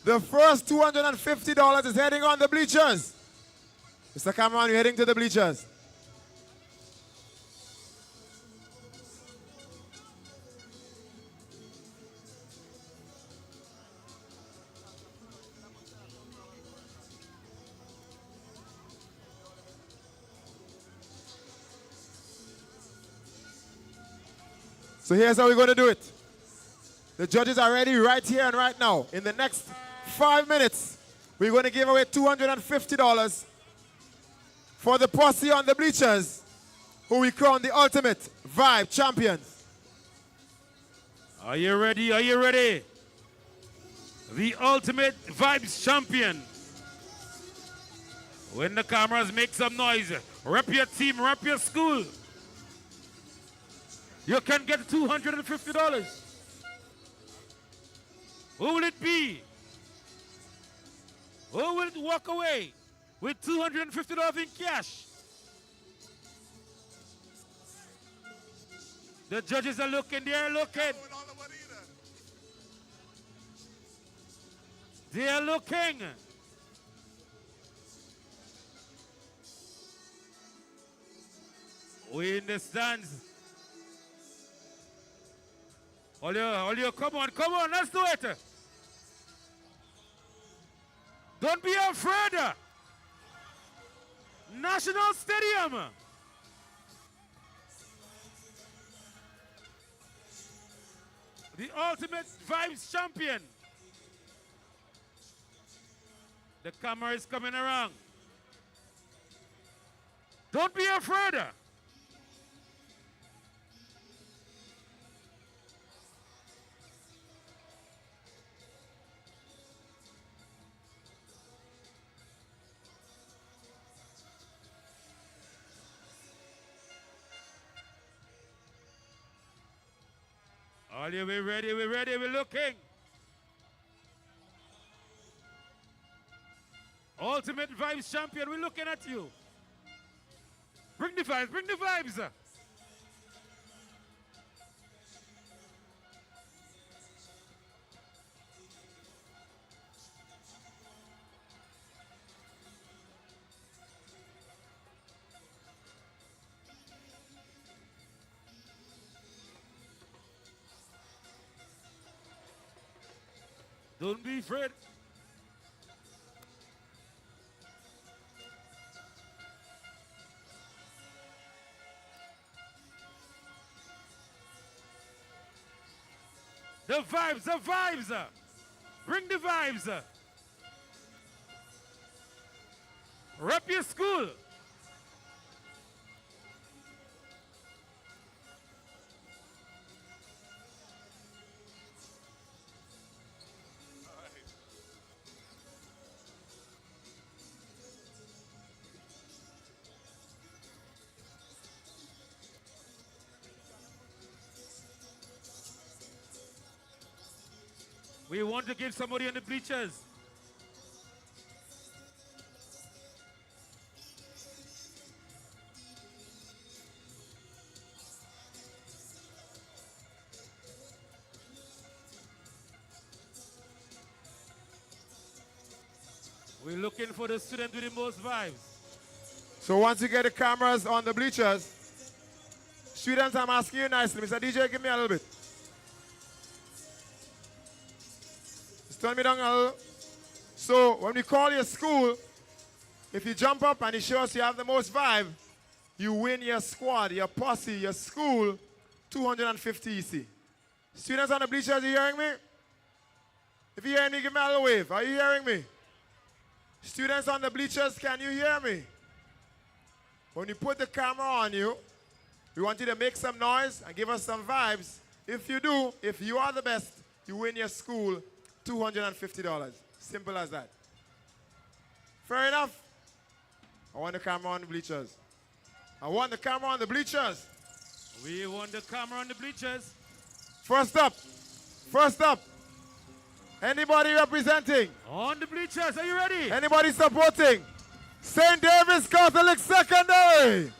The first $250 is heading on the bleachers. Mr. Cameraman, you're heading to the bleachers. So here's how we're going to do it. The judges are ready right here and right now. In the next 5 minutes, we're going to give away $250 for the posse on the bleachers who we crown the Ultimate Vibe Champions. Are you ready? Are you ready? The Ultimate Vibes Champion. When the cameras make some noise, rep your team, rep your school. You can get $250. Who will it be? Who will walk away with $250 in cash? The judges are looking, they're looking. They are looking. We in the stands. All you, come on, let's do it. Don't be afraid. National Stadium. The Ultimate Vibes Champion. The camera is coming around. Don't be afraid. All you, we're ready, we're looking. Ultimate Vibes Champion, we're looking at you. Bring the vibes, bring the vibes. Don't be afraid. The vibes, the vibes. Bring the vibes. Rep your school. We want to give somebody on the bleachers. We're looking for the student with the most vibes. So once you get the cameras on the bleachers, Students, I'm asking you nicely. Mr. DJ, give me a little bit. Just turn me down a little. So when we call your school, if you jump up and you show us you have the most vibe, you win your squad, your posse, your school, 250 EC. Students on the bleachers, you hearing me? If you hear me, give me a little wave. Are you hearing me? Students on the bleachers, can you hear me? When you put the camera on you, we want you to make some noise and give us some vibes. If you do, if you are the best, you win your school $250. Simple as that. Fair enough? I want the camera on the bleachers. I want the camera on the bleachers. We want the camera on the bleachers. First up. Anybody representing? On the bleachers, are you ready? Anybody supporting? St. David's Catholic Secondary.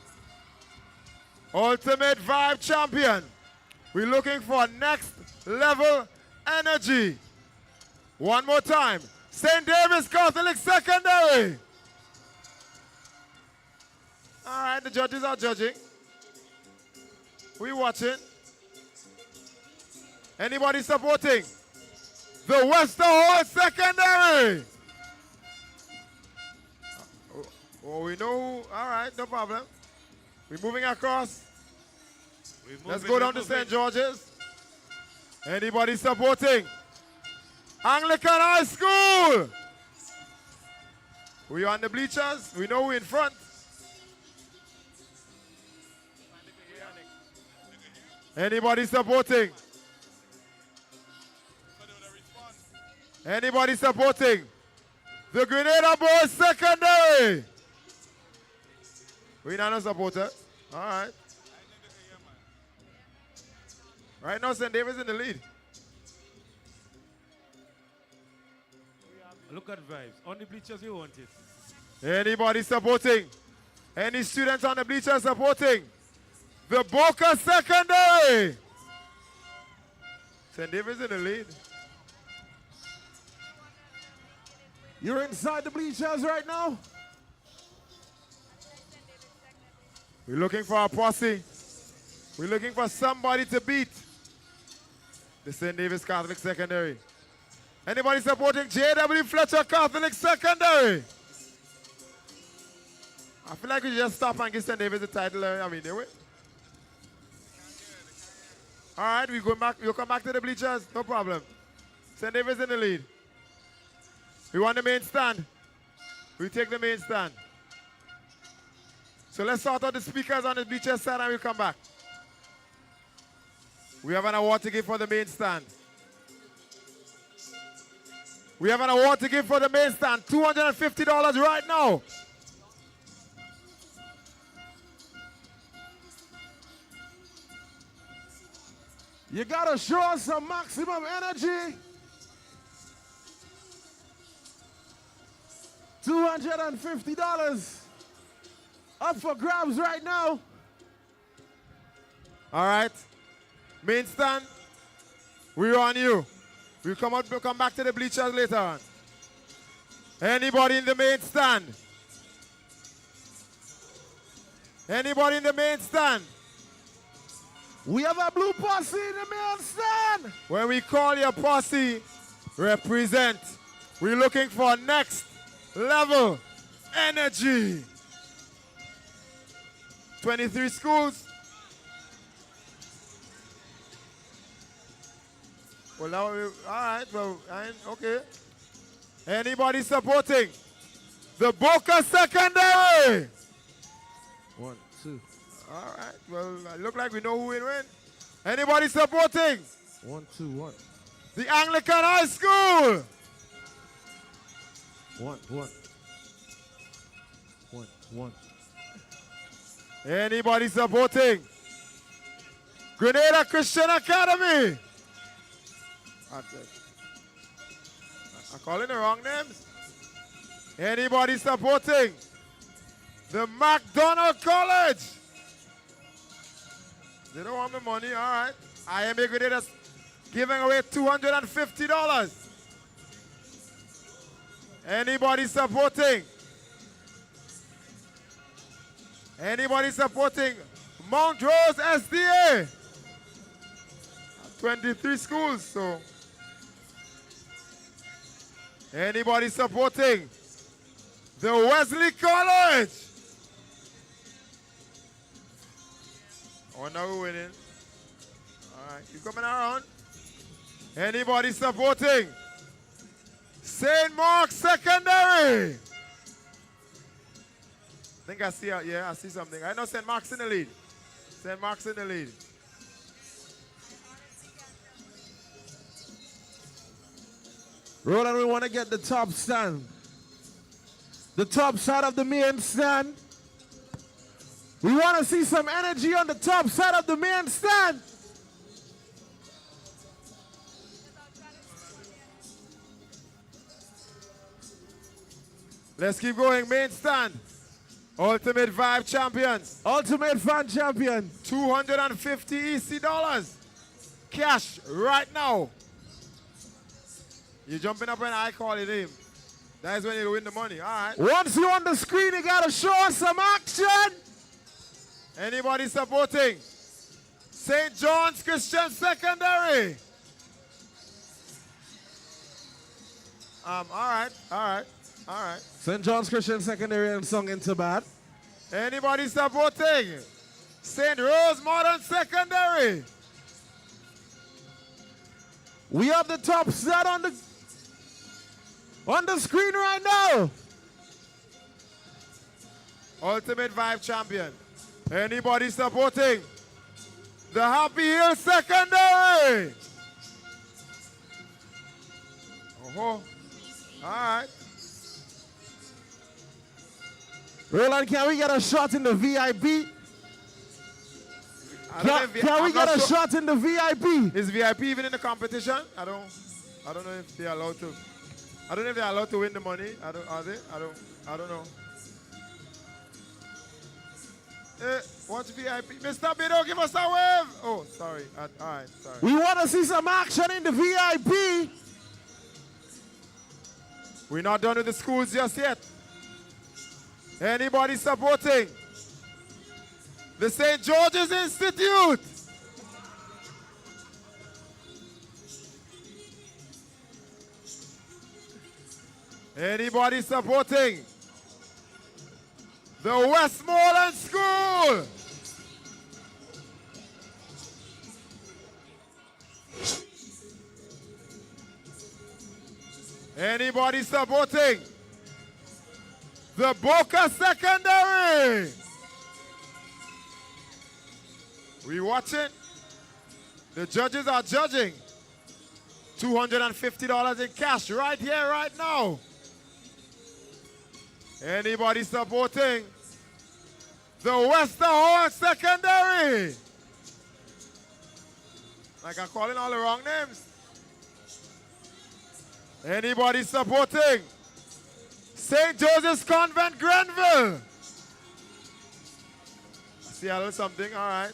Ultimate Vibe Champion. We're looking for next level energy. One more time. St. David's Catholic Secondary. All right, the judges are judging. We watching. Anybody supporting? The Western Hall Secondary. Oh, we know who. All right, no problem. We're moving across. Let's go down to St. George's. Anybody supporting? Anglican High School. We on the bleachers. We know who in front. Anybody supporting? Anybody supporting? The Grenada Boys Secondary. We not a supporter. All right. Right now, St. David's in the lead. Look at vibes. On the bleachers, you want it. Anybody supporting? Any students on the bleachers supporting? The Boca Secondary. St. David's in the lead. You're inside the bleachers right now? We're looking for a posse. We're looking for somebody to beat the St. David's Catholic Secondary. Anybody supporting J.W. Fletcher Catholic Secondary? I feel like we should just stop and give St. David's the title. I mean, they win. All right, we go back. You'll come back to the bleachers. No problem. St. David's in the lead. We want the main stand. We take the main stand. So let's sort out the speakers on the bleachers side and we'll come back. We have an award to give for the main stand. We have an award to give for the main stand. $250 right now. You gotta show us some maximum energy. $250 up for grabs right now. All right. Main stand, we're on you. We'll come back to the bleachers later on. Anybody in the main stand? Anybody in the main stand? We have a blue posse in the main stand. When we call your posse, represent. We're looking for next level energy. 23 schools. Well, now, all right, well, okay. Anybody supporting? The Boca Secondary. 1, 2. All right, well, look like we know who will win. Anybody supporting? 1, 2, 1. The Anglican High School. 1, 1. 1, 1. Anybody supporting? Grenada Christian Academy. I'm calling the wrong names. Anybody supporting? The McDonald College. They don't want my money, all right. IMA Grenada's giving away $250. Anybody supporting? Anybody supporting Mount Rose SDA. 23 schools, so. Anybody supporting the Wesley College? Oh, now we're winning. All right, you coming around? Anybody supporting St. Mark's Secondary? I think I see, yeah, I see something. I know St. Mark's in the lead. St. Mark's in the lead. Roland, we want to get the top stand. The top side of the main stand. We want to see some energy on the top side of the main stand. Let's keep going. Main stand. Ultimate Vibe champions. Ultimate Fan champion. 250 EC dollars. Cash right now. You're jumping up when I call it in. That is when you win the money. All right. Once you're on the screen, you got to show us some action. Anybody supporting St. John's Christian Secondary? All right. St. John's Christian Secondary and Song into bad. Anybody supporting St. Rose Modern Secondary? We have the top set on the screen right now. Ultimate Vibe champion. Anybody supporting the Happy Hill Secondary? Oh, all right. Roland, can we get a shot in the VIP? Can we get a shot in the VIP? Is VIP even in the competition? I don't know if they're allowed to. I don't know if they're allowed to win the money. Are they? I don't know. What's VIP? Mr. Bido, give us a wave. Oh, sorry. All right, sorry. We want to see some action in the VIP. We're not done with the schools just yet. Anybody supporting the St. George's Institute? Anybody supporting the Westmoreland School? Anybody supporting the Boca Secondary? We watching? The judges are judging. $250 in cash right here, right now. Anybody supporting the Western Hall Secondary? Like I'm calling all the wrong names. Anybody supporting St. Joseph's Convent, Grenville? I see a little something, all right.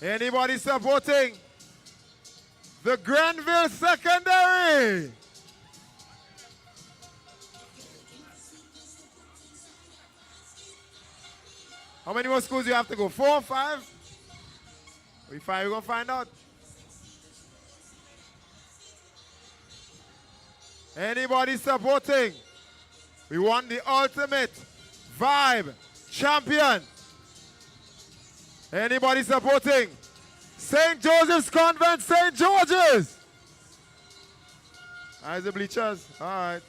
Anybody supporting the Grenville Secondary? How many more schools do you have to go? 4 or 5? We're going to find out. Anybody supporting? We want the ultimate vibe champion. Anybody supporting St. Joseph's Convent, St. George's? How's the bleachers? All right.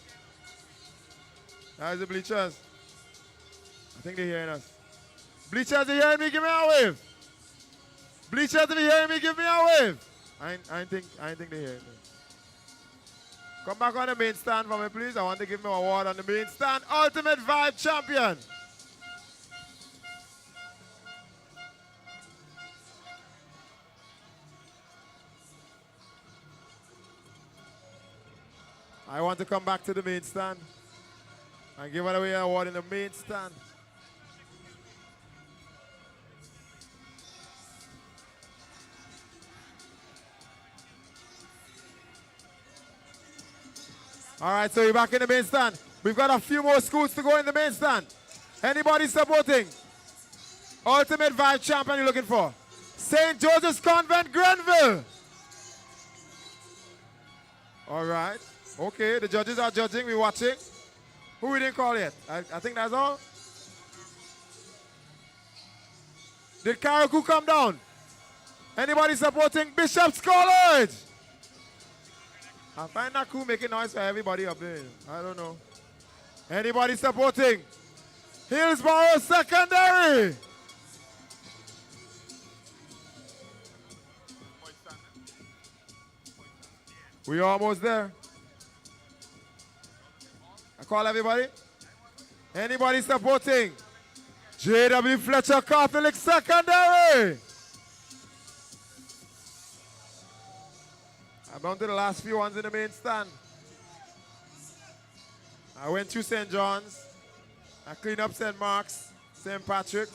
How's the bleachers? I think they're hearing us. Bleachers, are you hearing me? Give me a wave. Bleachers, if you hearing me, give me a wave. I think they're hearing me. Come back on the main stand for me, please. I want to give me an award on the main stand. Ultimate Vibe Champion. I want to come back to the main stand and give away an award in the main stand. All right, so you're back in the main stand. We've got a few more schools to go in the main stand. Anybody supporting Ultimate Vibe champion you're looking for? St. Joseph's Convent, Grenville. All right. Okay, the judges are judging. We're watching. Who we didn't call yet? I think that's all. Did Karaku come down? Anybody supporting Bishop's College? I find that cool making noise for everybody up there. I don't know. Anybody supporting Hillsborough Secondary? We almost there. I call everybody. Anybody supporting J.W. Fletcher Catholic Secondary? I'm down to the last few ones in the main stand. I went to St. John's. I cleaned up St. Mark's, St. Patrick.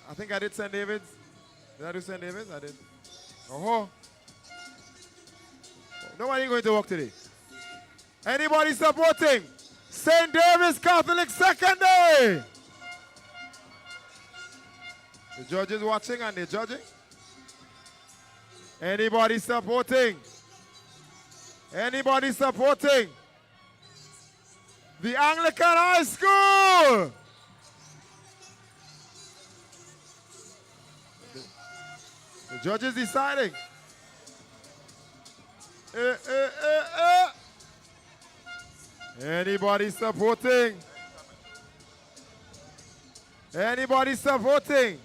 I think I did St. David's. Did I do St. David's? I did. Oh. Nobody going to work today. Anybody supporting St. David's Catholic Secondary? The judges watching and they're judging. Anybody supporting? Anybody supporting the Anglican High School? The judges deciding. Anybody supporting? Anybody supporting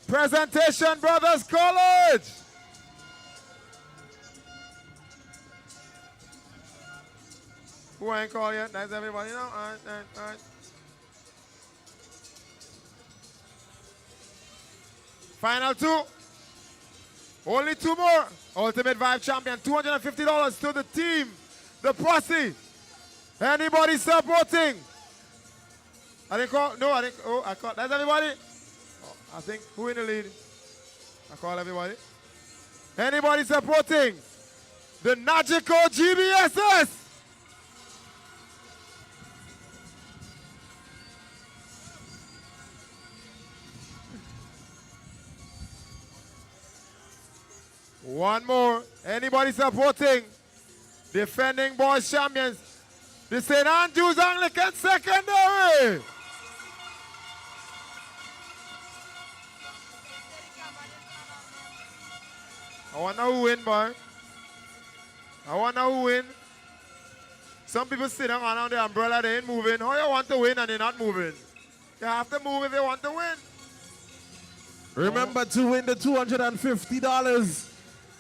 Presentation Brothers College? Who ain't called yet? That's everybody now? All right. Final two. Only two more. Ultimate Vibe champion, $250 to the team, the posse. Anybody supporting? I didn't call. No, I didn't. Oh, I called. That's everybody. Oh, I think who in the lead? I call everybody. Anybody supporting the Magical GBSS? One more. Anybody supporting defending boys champions, the St. Andrews Anglican Secondary? I wonder who win, boy. I wonder who win. Some people sit down on the umbrella, they ain't moving. How you want to win and they're not moving? You have to move if you want to win. Remember to win the $250.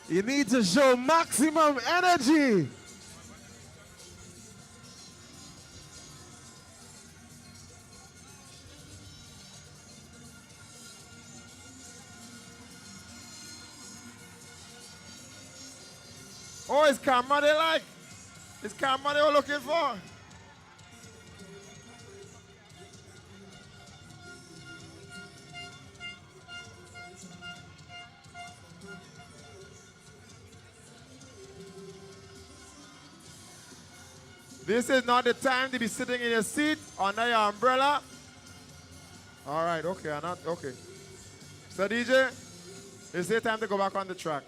You need to show maximum energy. Oh, it's camera they like. It's camera they were looking for. This is not the time to be sitting in your seat under your umbrella. All right, okay, I'm not, okay. So DJ, it's their time to go back on the track.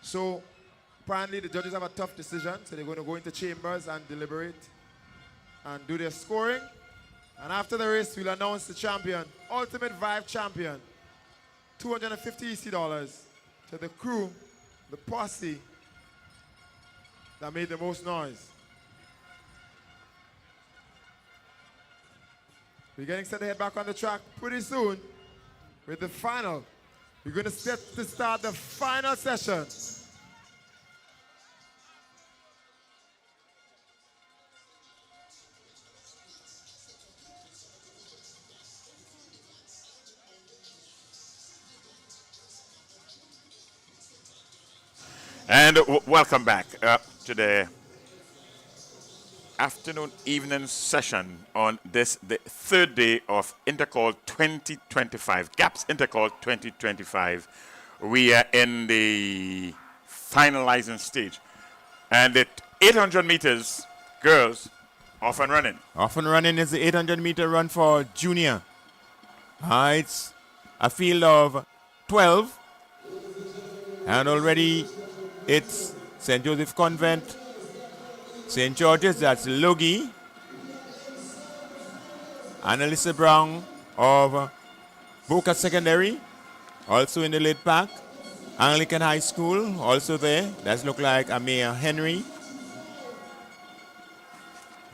So apparently the judges have a tough decision, so they're going to go into chambers and deliberate and do their scoring. And after the race, we'll announce the champion, Ultimate Vibe champion, $250 EC to the crew, the posse that made the most noise. We're getting set to head back on the track pretty soon with the final. We're going to set to start the final session. And welcome back to the afternoon evening session on this, the third day of Intercol 2025, GAPSS Intercol 2025. We are in the finalizing stage. And at 800 meters, girls, Off and running. Off and running is the 800-meter run for junior. It's a field of 12. And already it's St. Joseph Convent, St. George's, that's Logie. Annalisa Brown of Boca Secondary, also in the lead pack. Anglican High School, also there. That look like Amir Henry.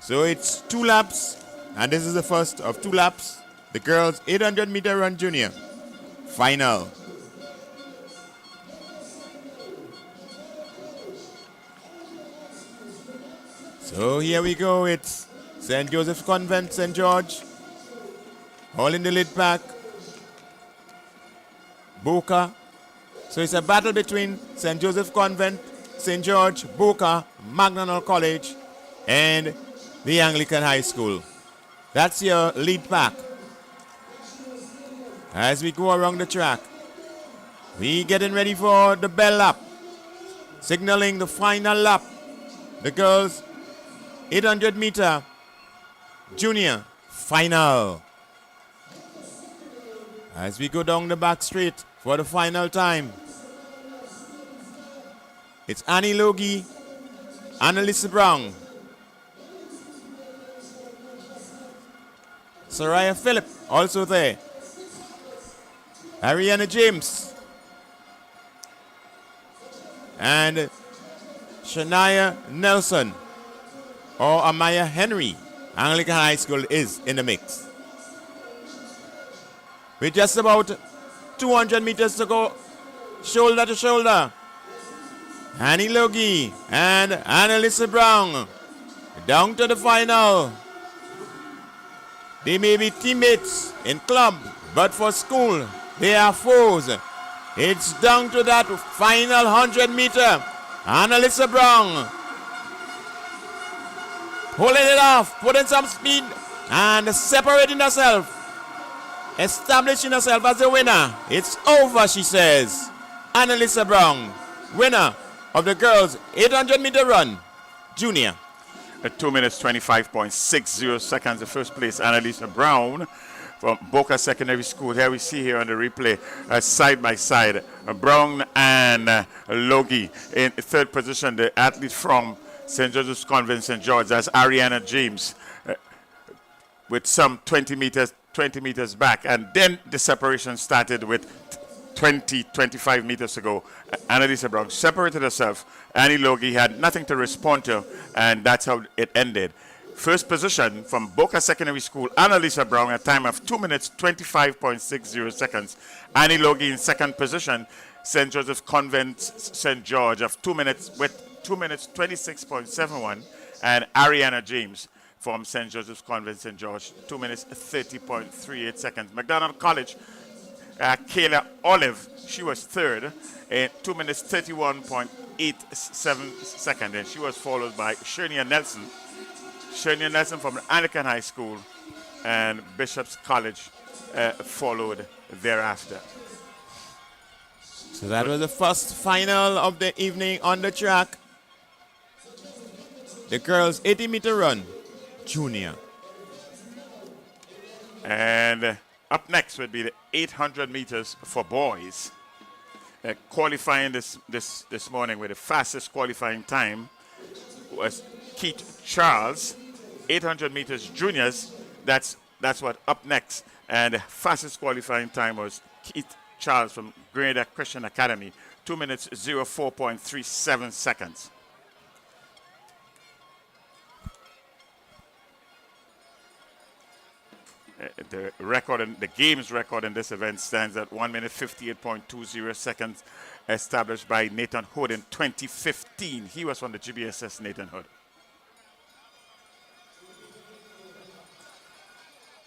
So it's 2 laps, and this is the first of 2 laps. The girls' 800-meter run junior final. So here we go. It's St. Joseph's Convent, St. George, all in the lead pack. Boca. So it's a battle between St. Joseph Convent, St. George, Boca, Magdalene College, and the Anglican High School. That's your lead pack. As we go around the track, we getting ready for the bell lap, signaling the final lap. The girls' 800-meter junior final. As we go down the back straight for the final time, it's Annie Logie, Annalisa Brown, Soraya Phillip also there, Ariana James, and Shania Nelson or Amaya Henry. Anglican High School is in the mix. With just about 200 meters to go, shoulder to shoulder, Annie Logie and Annalisa Brown down to the final. They may be teammates in club, but for school, they are foes. It's down to that final 100 meter. Annalisa Brown pulling it off, putting some speed, and separating herself, establishing herself as the winner. It's over, she says. Annalisa Brown, winner of the girls' 800-meter run, junior. At 2 minutes 25.60 seconds, the first place, Annalisa Brown from Boca Secondary School. Here we see here on the replay, side by side, Brown and Logie. In third position, the athlete from St. Joseph's Convent, St. George, that's Ariana James, with some 20 meters back. And then the separation started with 25 meters ago. Annalisa Brown separated herself. Annie Logie had nothing to respond to, and that's how it ended. First position from Boca Secondary School, Annalisa Brown, a time of 2 minutes 25.60 seconds. Annie Logie in second position, St. Joseph Convent, St. George, of 2 minutes with 2 minutes 26.71, and Ariana James from St. Joseph's Convent, St. George, 2 minutes 30.38 seconds. McDonald College, Kayla Olive, she was third in 2 minutes 31.87 seconds, and she was followed by Shania Nelson. Shania Nelson from Anglican High School and Bishop's College followed thereafter. So that was the first final of the evening on the track. The girls' 80-meter run, junior. And up next would be the 800 meters for boys. Qualifying this morning with the fastest qualifying time was Keith Charles, 800 meters juniors. That's what up next. And the fastest qualifying time was Keith Charles from Grenada Christian Academy, 2 minutes 04.37 seconds. The record, the game's record in this event stands at 1 minute 58.20 seconds, established by Nathan Hood in 2015. He was from the GBSS, Nathan Hood.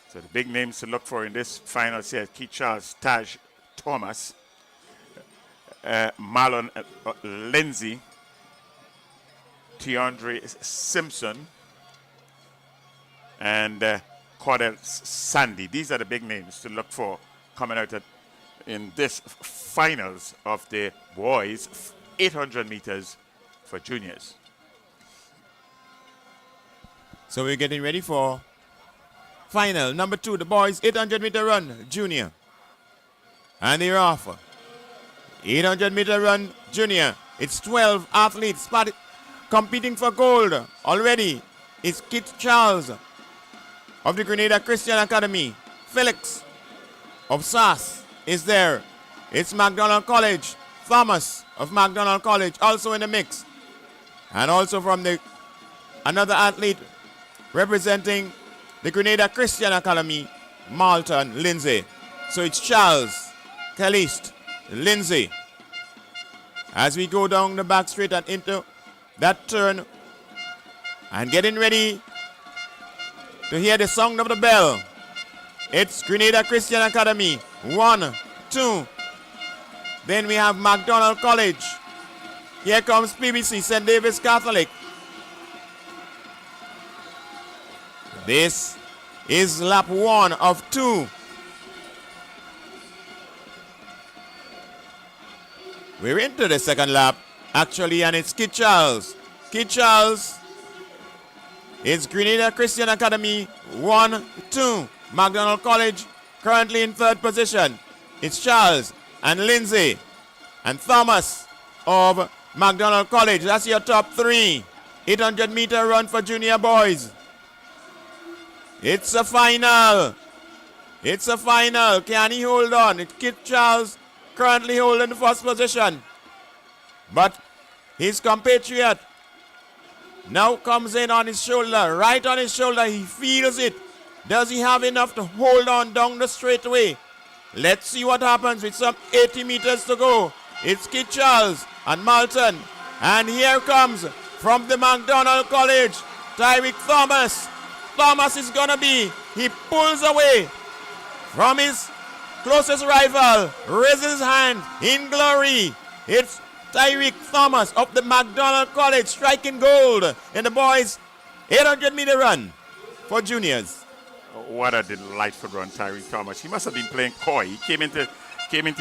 So the big names to look for in this final here: Keith Charles, Taj Thomas, Marlon Lindsay, Tiandre Simpson, and Cordell Sandy. These are the big names to look for coming out in this finals of the boys 800 meters for juniors. So we're getting ready for final. Number 2, the boys 800-meter run, junior. And they're off. 800-meter run, junior. It's 12 athletes competing for gold. Already, it's Kit Charles of the Grenada Christian Academy. Felix of SAS is there. It's McDonald College. Thomas of McDonald College also in the mix. And also from another athlete representing the Grenada Christian Academy, Malton Lindsay. So it's Charles, Caliste, Lindsay. As we go down the back straight and into that turn and getting ready to hear the sound of the bell. It's Grenada Christian Academy. 1, 2. Then we have McDonald College. Here comes PBC, St. David's Catholic. This is lap 1 of 2. We're into the second lap, actually, and it's Kit Charles. Kit Charles is Grenada Christian Academy, 1, 2. McDonald College currently in 3rd position. It's Charles and Lindsay and Thomas of McDonald College. That's your top 3. 800-meter run for junior boys. It's a final. It's a final. Can he hold on? It's Kit Charles currently holding the 1st position. But his compatriot now comes in on his shoulder, right on his shoulder. He feels it. Does he have enough to hold on down the straightaway? Let's see what happens with some 80 meters to go. It's Kit Charles and Malton. And here comes from the McDonald College, Tyreek Thomas. Thomas is gonna be, he pulls away from his closest rival, raises his hand in glory. It's Tyreek Thomas of the McDonald College striking gold in the boys' 800-meter run for juniors. What a delightful run, Tyreek Thomas. He must have been playing coy. He came into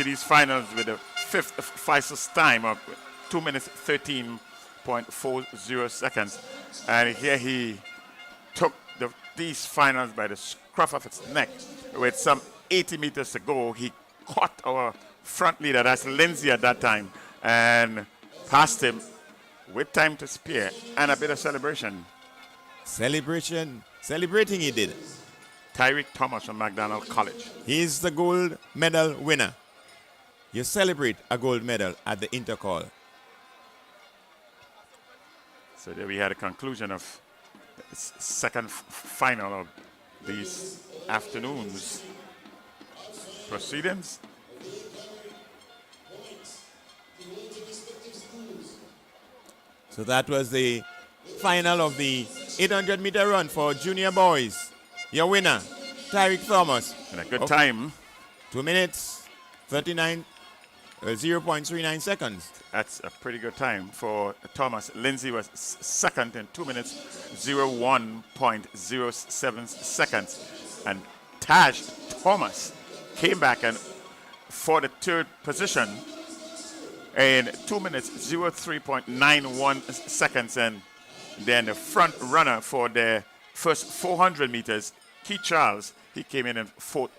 these finals with the 5th fastest time of 2 minutes 13.40 seconds. And here he took these finals by the scruff of its neck. With some 80 meters to go, he caught our front leader, that's Lindsay at that time, and passed him with time to spare and a bit of celebration. Celebrating he did. Tyreek Thomas from McDonald College. He's the gold medal winner. You celebrate a gold medal at the Intercol. So there we had a conclusion of the second final of these afternoon's proceedings. So that was the final of the 800-meter run for junior boys. Your winner, Tyreek Thomas. And a good time. 2 minutes, 0.39 seconds. That's a pretty good time for Thomas. Lindsay was second in 2 minutes, 01.07 seconds. And Taj Thomas came back and for the 3rd position in 2 minutes, 03.91 seconds. And then the front runner for the first 400 meters, Keith Charles, he came in 4th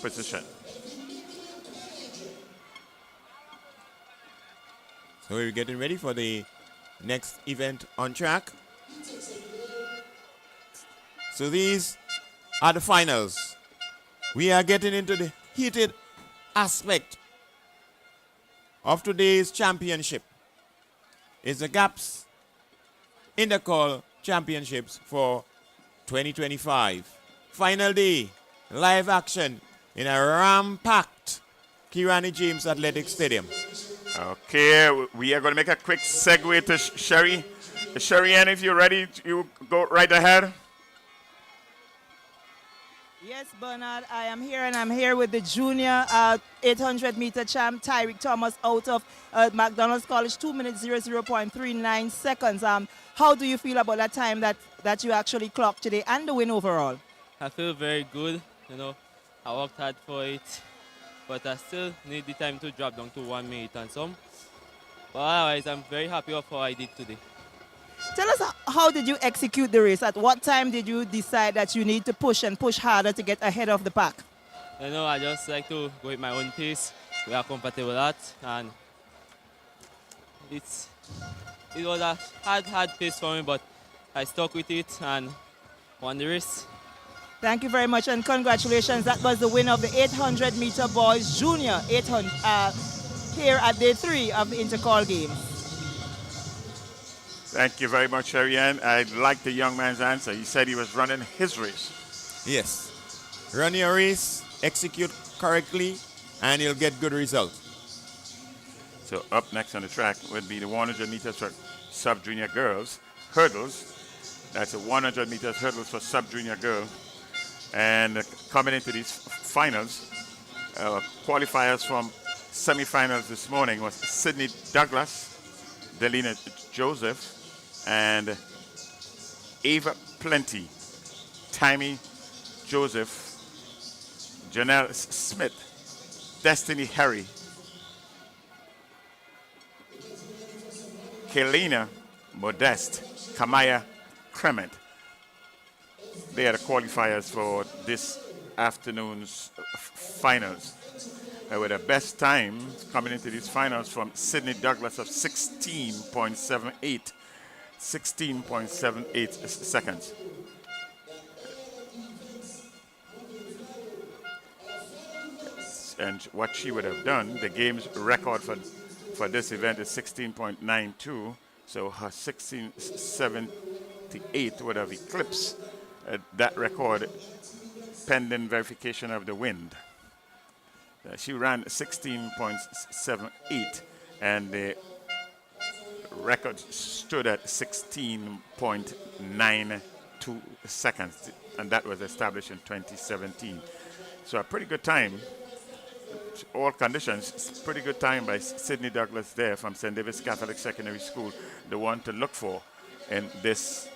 position. So we're getting ready for the next event on track. So these are the finals. We are getting into the heated aspect of today's championship. It's the GAPSS Intercol Championships for 2025. Final day, live action in a ram-packed Kirani James Athletic Stadium. Okay, we are going to make a quick segue to Sherry. Sherry Ann, if you're ready, you go right ahead. Yes, Bernard, I am here, and I'm here with the junior 800-meter champ, Tyreek Thomas, out of McDonald's College, 2 minutes, 0.39 seconds. How do you feel about that time that you actually clocked today and the win overall? I feel very good. You know, I worked hard for it, but I still need the time to drop down to 1 minute and some. But otherwise, I'm very happy with how I did today. Tell us, how did you execute the race? At what time did you decide that you need to push and push harder to get ahead of the pack? You know, I just like to go at my own pace. We are comfortable at, and it was a hard pace for me, but I stuck with it and won the race. Thank you very much and congratulations. That was the winner of the 800 meter boys junior 800 here at day 3 of the Intercol Games. Thank you very much, Ariane. I like the young man's answer. He said he was running his race. Yes. Run your race, execute correctly, and you'll get good results. So up next on the track would be the 100 meters for sub-junior girls. Hurdles. That's a 100 meters hurdles for sub-junior girls. And coming into these finals, qualifiers from semifinals this morning was Sydney Douglas, Delina Joseph, and Ava Plenty, Tammy Joseph, Janelle Smith, Destiny Harry, Kelina Modeste, Kamaya Clement. They are the qualifiers for this afternoon's finals. With the best time coming into these finals from Sydney Douglas of 16.78 seconds. And what she would have done, the game's record for this event is 16.92, so her 16.78 would have eclipsed that record pending verification of the wind. She ran 16.78 and the record stood at 16.92 seconds, and that was established in 2017. So a pretty good time, all conditions, pretty good time by Sydney Douglas there from St. David's Catholic Secondary School, the one to look for in this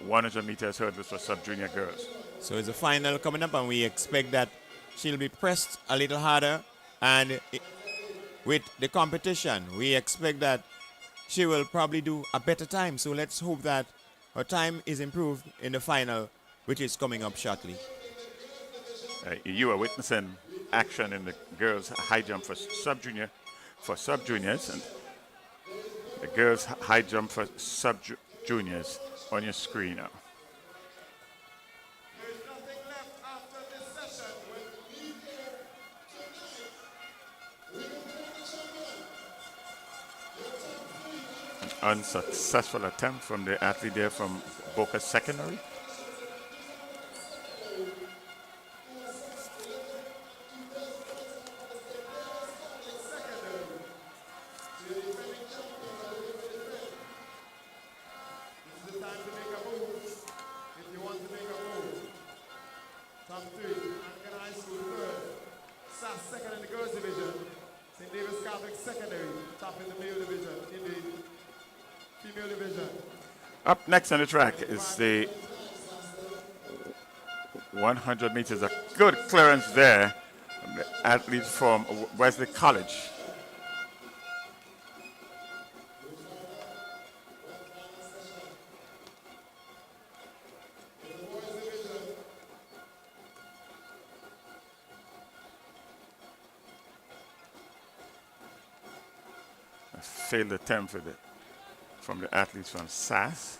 100 meters hurdles for sub-junior girls. So it's a final coming up, and we expect that she'll be pressed a little harder, and with the competition, we expect that she will probably do a better time. So let's hope that her time is improved in the final, which is coming up shortly. You are witnessing action in the girls' high jump for sub-juniors, and the girls' high jump for sub-juniors on your screen now. An unsuccessful attempt from the athlete there from Boca Secondary. Second in the girls division, St. David's Catholic Secondary, top in the male division, in the female division. Up next on the track is the 100 meters. A good clearance there from the athlete from Wesley College. Failed attempt from the athletes from SAS.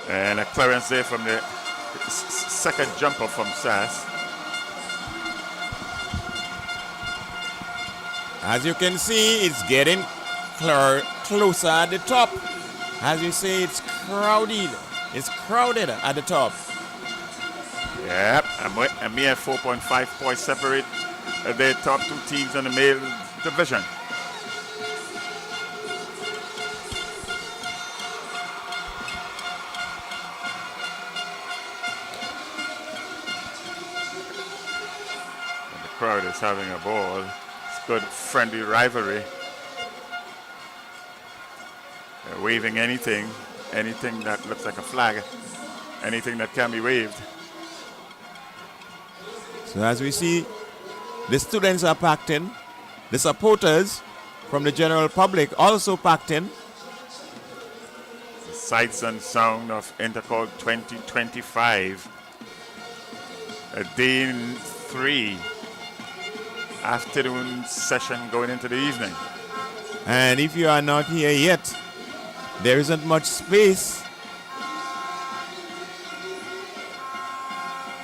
And a clearance there from the second jumper from SAS. As you can see, it's getting closer at the top. As you say, it's crowded. It's crowded at the top. Yep, a mere 4.5 points separate the top two teams in the male division. And the crowd is having a ball. Good friendly rivalry. waving anything that looks like a flag, anything that can be waved. So as we see, the students are packed in. The supporters from the general public also packed in. The sights and sound of Intercol 2025. Day 3. Afternoon session going into the evening. And if you are not here yet, there isn't much space.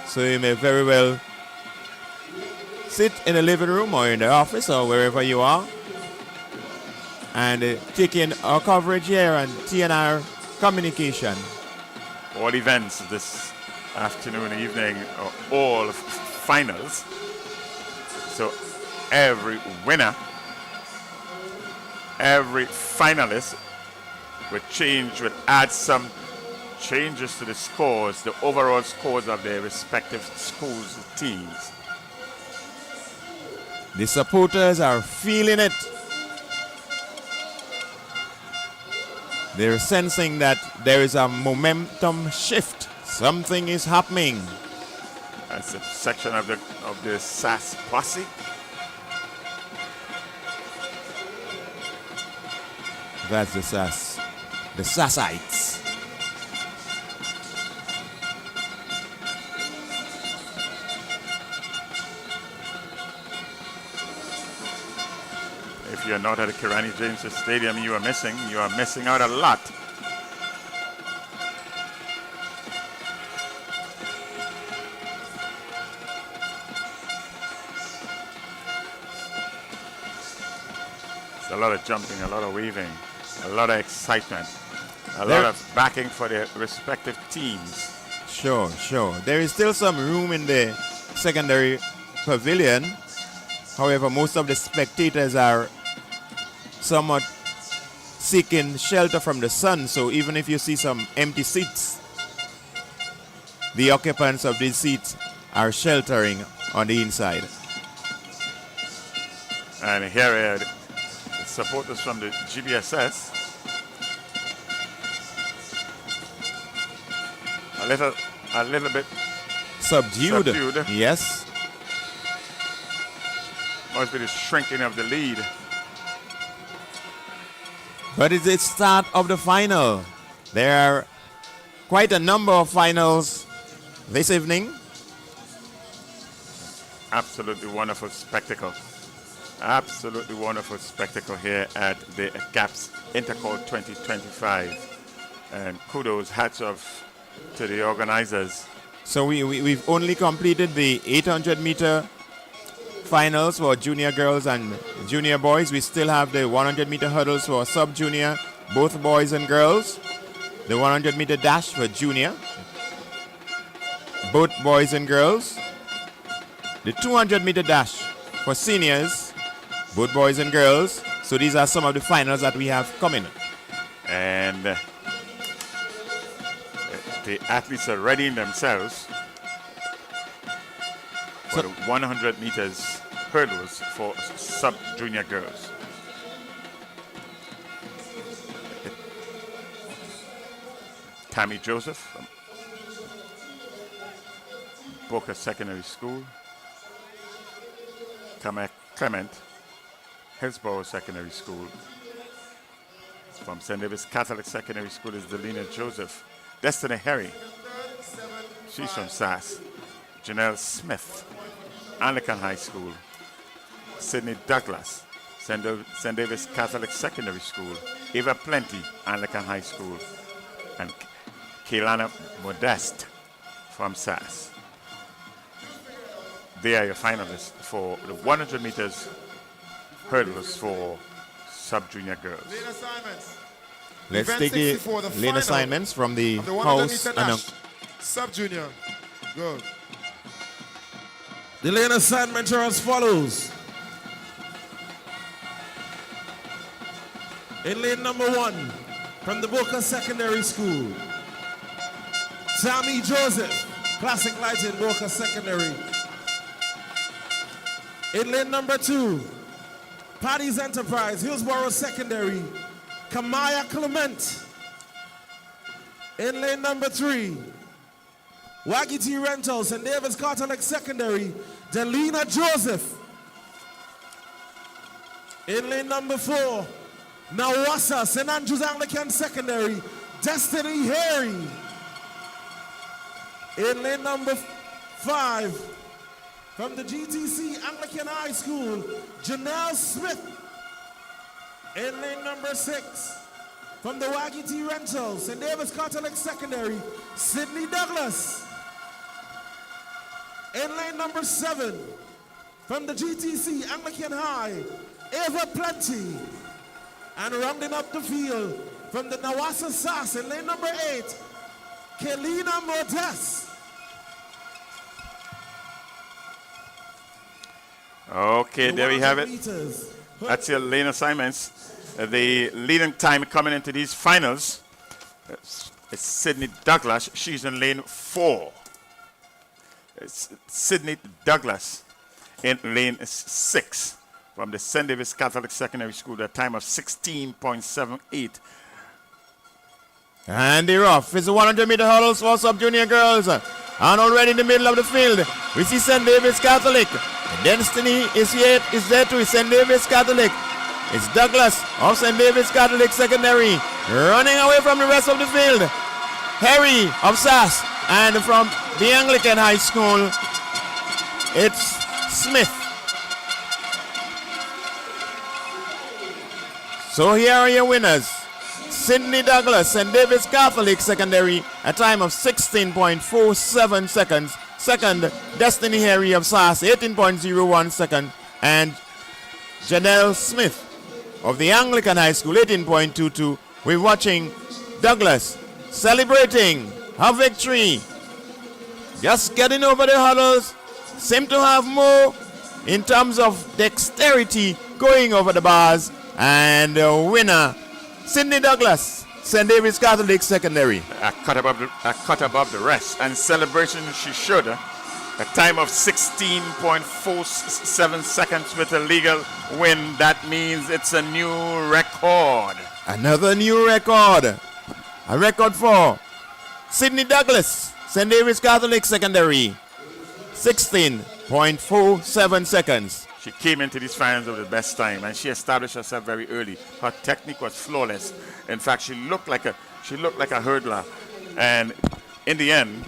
So you may very well sit in the living room or in the office or wherever you are and take in our coverage here and TNR communication. All events this afternoon and evening are all finals. So every winner, every finalist would add some changes to the scores, the overall scores of their respective schools' teams. The supporters are feeling it. They're sensing that there is a momentum shift. Something is happening. That's a section of the SAS posse. That's the SAS. The SASites. If you're not at the Kirani James Stadium, you are missing out a lot. It's a lot of jumping, a lot of waving, a lot of excitement, a lot of backing for their respective teams. Sure. There is still some room in the secondary pavilion. However, most of the spectators are somewhat seeking shelter from the sun. So even if you see some empty seats, the occupants of these seats are sheltering on the inside. And here are the supporters from the GBSS. A little bit subdued. Yes. Must be the shrinking of the lead. But it's the start of the final. There are quite a number of finals this evening. Absolutely wonderful spectacle. Absolutely wonderful spectacle here at the GAPSS Intercol 2025. And kudos, hats off to the organizers. So we've only completed the 800-meter finals for junior girls and junior boys. We still have the 100-meter hurdles for sub-junior, both boys and girls. The 100-meter dash for junior, both boys and girls. The 200-meter dash for seniors, both boys and girls. So these are some of the finals that we have coming. And the athletes are readying themselves for the 100 meters hurdles for sub-junior girls. Tammy Joseph from Boca Secondary School. Kamek Clement, Hillsborough Secondary School. From St. David's Catholic Secondary School is Delina Joseph. Destiny Harry, she's from SAS. Janelle Smith, Anglican High School. Sydney Douglas, St. David's Catholic Secondary School. Eva Plenty, Anglican High School. And Kaylana Modeste from SAS. They are your finalists for the 100 meters hurdles for sub-junior girls. Let's take the lane assignments from the house and sub-junior girls. The lane assignments are as follows. In lane number 1, from the Boca Secondary School, Tammy Joseph, Classic Lighting, Boca Secondary. In lane number 2, Paddy's Enterprise, Hillsborough Secondary, Kamaya Clement. In lane number 3, Waggy T Rentals and Davis Catholic Secondary, Delina Joseph. In lane number 4, Nawassa St. Andrews Anglican Secondary, Destiny Harry. In lane number 5, from the GTC Anglican High School, Janelle Smith. In lane number 6, from the Waggy T Rentals St. Davis Catholic Secondary, Sydney Douglas. In lane number 7, from the GTC Anglican High, Ava Plenty. And rounding up the field, from the Nawassa SAS in lane number 8, Kelina Modest. Okay, there we have it. That's your lane assignments. The leading time coming into these finals is Sydney Douglas. She's in lane 4. It's Sydney Douglas in lane 6 from the St. Davis Catholic Secondary School, a time of 16.78. And they're off. It's the 100-meter hurdles for sub-junior girls. And already in the middle of the field, we see St. Davis Catholic. Destiny is there too. St. Davis Catholic. It's Douglas of St. Davis Catholic Secondary running away from the rest of the field. Harry of SAS, and from the Anglican High School, it's Smith. So here are your winners. Sydney Douglas, St. Davis Catholic Secondary, a time of 16.47 seconds. Second, Destiny Harry of SAS, 18.01 seconds. And Janelle Smith of the Anglican High School, 18.22. We're watching Douglas celebrating her victory. Just getting over the hurdles. Seem to have more in terms of dexterity going over the bars. And the winner, Sydney Douglas, St. Davis Catholic Secondary. A cut above the rest. And celebration she should. A time of 16.47 seconds with a legal win. That means it's a new record. Another new record. A record for Sydney Douglas, St. Davis Catholic Secondary. 16.47 seconds. She came into these finals with the best time, and she established herself very early. Her technique was flawless. In fact, she looked like a hurdler, and in the end,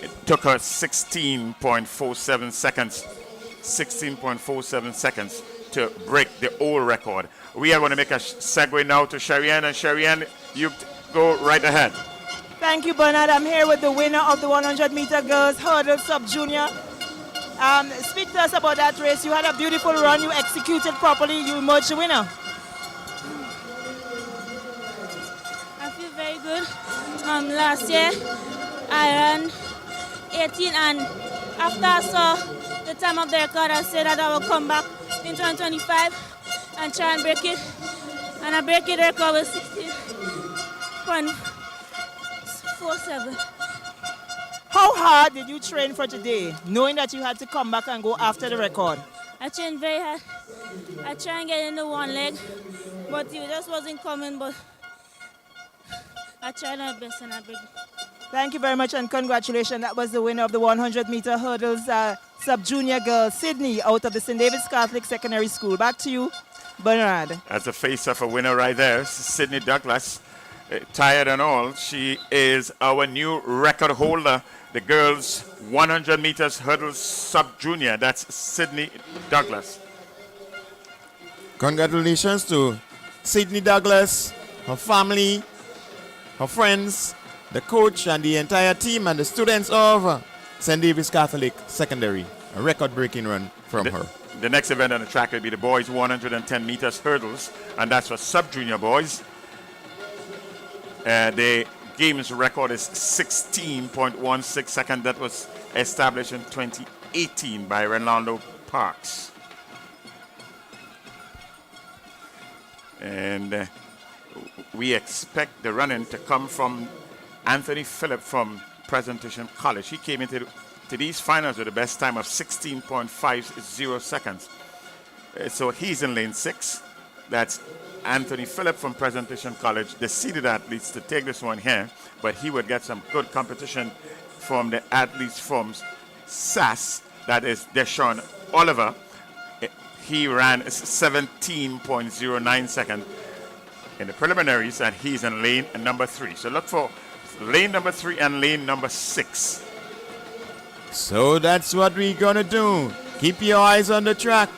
it took her 16.47 seconds to break the old record. We are going to make a segue now to Sharianne, and Sharianne, you go right ahead. Thank you, Bernard. I'm here with the winner of the 100-meter girls hurdle sub-junior. Speak to us about that race. You had a beautiful run. You executed properly. You emerged the winner. I feel very good. Last year, I ran 18, and after I saw the time of the record, I said that I will come back in 2025 and try and break it. And I break the record with 16.47. How hard did you train for today, knowing that you had to come back and go after the record? I trained very hard. I tried and get into one leg, but it just wasn't coming, but I tried my best and I break it. Thank you very much and congratulations. That was the winner of the 100-meter hurdles sub-junior girl, Sydney, out of the St. Davis Catholic Secondary School. Back to you, Bernard. As a face-off, a winner right there, Sydney Douglas. Tired and all, she is our new record holder. The girls 100 meters hurdles sub-junior. That's Sydney Douglas. Congratulations to Sydney Douglas, her family, her friends, the coach and the entire team and the students of St. Davis Catholic Secondary. A record-breaking run from her. The next event on the track will be the boys 110 meters hurdles, and that's for sub-junior boys. The game's record is 16.16 seconds. That was established in 2018 by Renaldo Parks. And we expect the running to come from Anthony Phillip from Presentation College. He came into these finals with the best time of 16.50 seconds. So he's in lane 6. That's Anthony Phillip from Presentation College, the seeded athletes, to take this one here, but he would get some good competition from the athletes from SAS, that is Deshaun Oliver. He ran 17.09 seconds in the preliminaries, and he's in lane number 3. So look for lane number 3 and lane number 6. So that's what we're going to do. Keep your eyes on the track.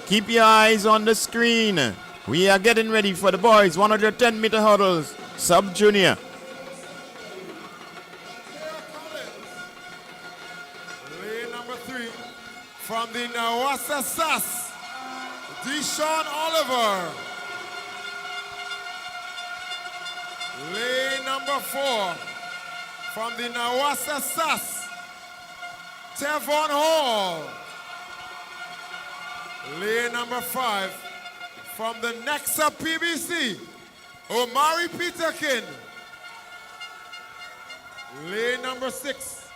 Keep your eyes on the screen. We are getting ready for the boys 110-meter hurdles, sub-junior. Lane number 3 from the Nawasa SAS, Deshaun Oliver. Lane number 4 from the Nawasa SAS, Tevon Hall. Lane number 5 from the Nexa PBC, Omari Peterkin. Lane number 6,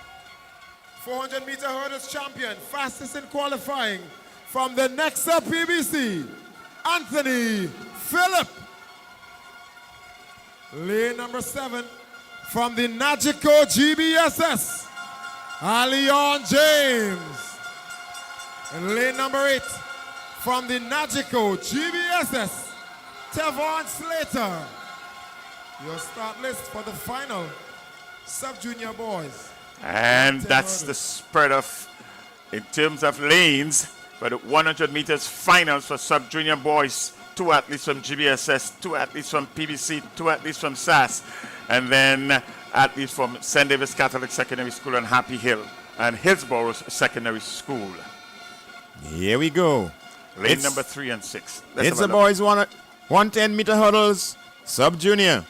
400-meter hurdles champion, fastest in qualifying from the Nexa PBC, Anthony Phillip. Lane number 7 from the Nagico GBSS, Leon James. And lane number 8 from the Nagico GBSS, Tevon Slater. Your start list for the final sub-junior boys. And that's the spread of, in terms of lanes, for the 100 meters finals for sub-junior boys. 2 athletes from GBSS, 2 athletes from PBC, 2 athletes from SAS, and then athletes from St. David's Catholic Secondary School and Happy Hill and Hillsborough Secondary School. Here we go. Lane number 3 and 6. It's the boys 110-meter hurdles, sub-junior.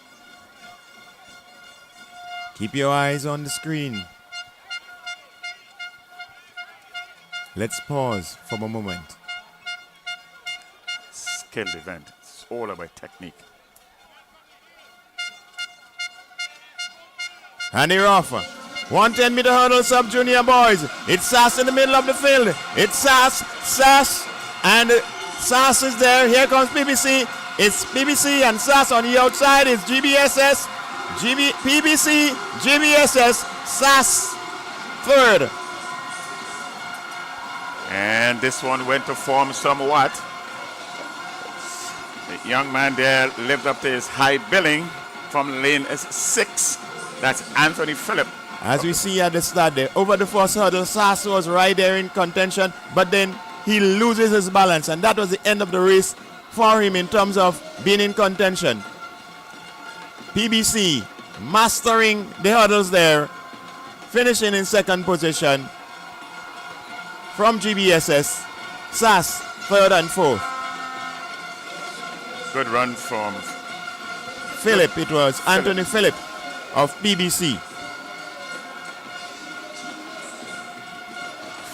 Keep your eyes on the screen. Let's pause for a moment. Skilled event. It's all about technique. And they're off. 110-meter hurdle sub-junior boys. It's SAS in the middle of the field. It's SAS, and SAS is there. Here comes PBC. It's PBC and SAS on the outside. It's GBSS, PBC, GBSS, SAS third. And this one went to form somewhat. The young man there lived up to his high billing from lane 6. That's Anthony Phillip. As we see at the start there, over the first hurdle, SAS was right there in contention, but then he loses his balance, and that was the end of the race for him in terms of being in contention. PBC mastering the hurdles there, finishing in second position from GBSS, SAS third and fourth. Good run from Phillip, it was Anthony Phillip of PBC.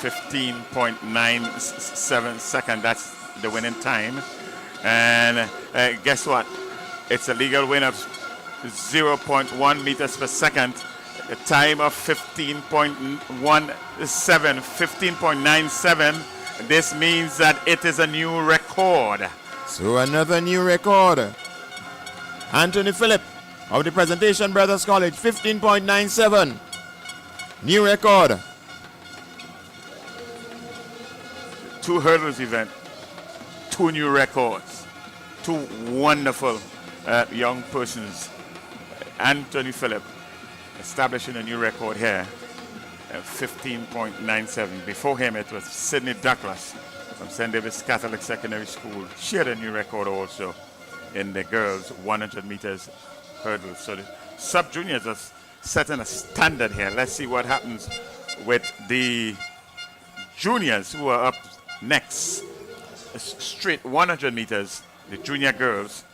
15.97 seconds, that's the winning time. And guess what? It's a legal win of 0.1 meters per second. A time of 15.97. This means that it is a new record. So another new record. Anthony Phillip of the Presentation Brothers College, 15.97. New record. 2 hurdles event, 2 new records, 2 wonderful young persons. Anthony Phillip establishing a new record here, 15.97. Before him it was Sidney Douglas from St. David's Catholic Secondary School. She had a new record also in the girls 100 meters hurdles. So the sub-juniors are setting a standard here. Let's see what happens with the juniors who are up next. Straight 100 meters, the junior girls,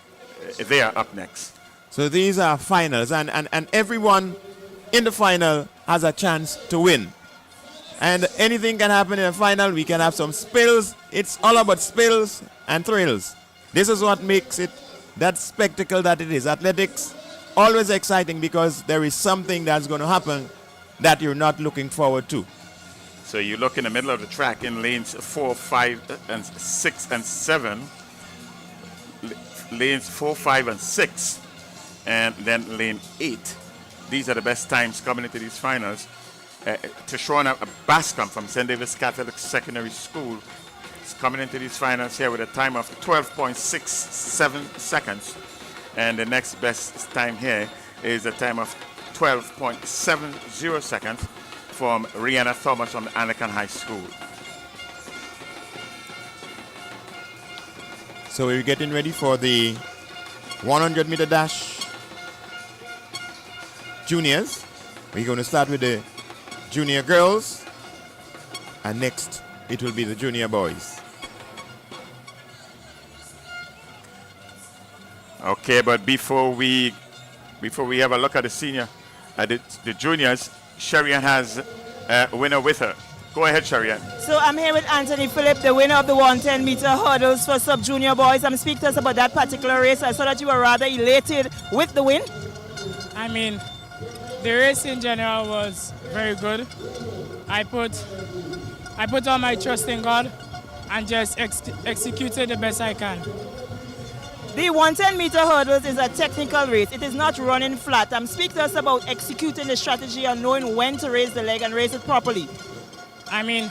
they are up next. So these are finals, and everyone in the final has a chance to win. And anything can happen in a final. We can have some spills. It's all about spills and thrills. This is what makes it that spectacle that it is. Athletics, always exciting because there is something that's going to happen that you're not looking forward to. So you look in the middle of the track in lanes 4, 5, and 6, and 7. lanes 4, 5, and 6, and then lane 8. These are the best times coming into these finals. Tishona Bascom from St. David's Catholic Secondary School is coming into these finals here with a time of 12.67 seconds. And the next best time here is a time of 12.70 seconds from Rihanna Thomas from the Anglican High School. So we're getting ready for the 100-meter dash juniors. We're going to start with the junior girls, and next it will be the junior boys. Okay, but before we have a look at the senior, the juniors, Sherian has a winner with her. Go ahead, Sherian. So I'm here with Anthony Phillip, the winner of the 110-meter hurdles for sub-junior boys. I'm speaking to us about that particular race. I saw that you were rather elated with the win. I mean, the race in general was very good. I put all my trust in God and just executed the best I can. The 110-meter hurdles is a technical race. It is not running flat. Speak to us about executing the strategy and knowing when to raise the leg and raise it properly. I mean,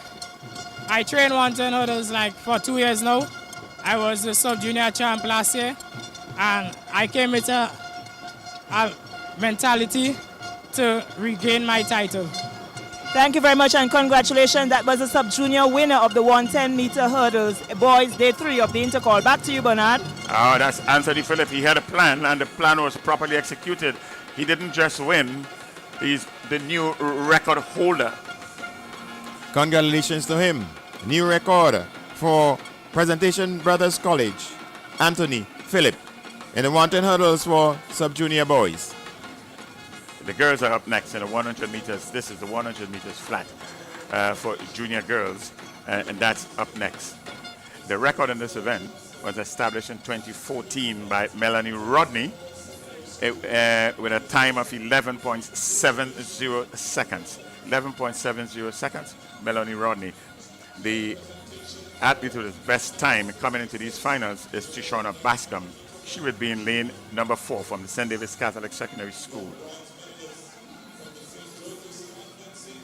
I train 110 hurdles like for 2 years now. I was the sub-junior champ last year, and I came with a mentality to regain my title. Thank you very much and congratulations. That was the sub-junior winner of the 110-meter hurdles. Boys, day 3 of the Intercol. Back to you, Bernard. Oh, that's Anthony Phillip. He had a plan, and the plan was properly executed. He didn't just win. He's the new record holder. Congratulations to him. New record for Presentation Brothers College, Anthony Phillip, in the 110 hurdles for sub-junior boys. The girls are up next in the 100 meters. This is the 100 meters flat for junior girls, and that's up next. The record in this event was established in 2014 by Melanie Rodney with a time of 11.70 seconds. 11.70 seconds, Melanie Rodney. The athlete with his best time coming into these finals is Tishona Bascom. She would be in lane number 4 from the St. David's Catholic Secondary School.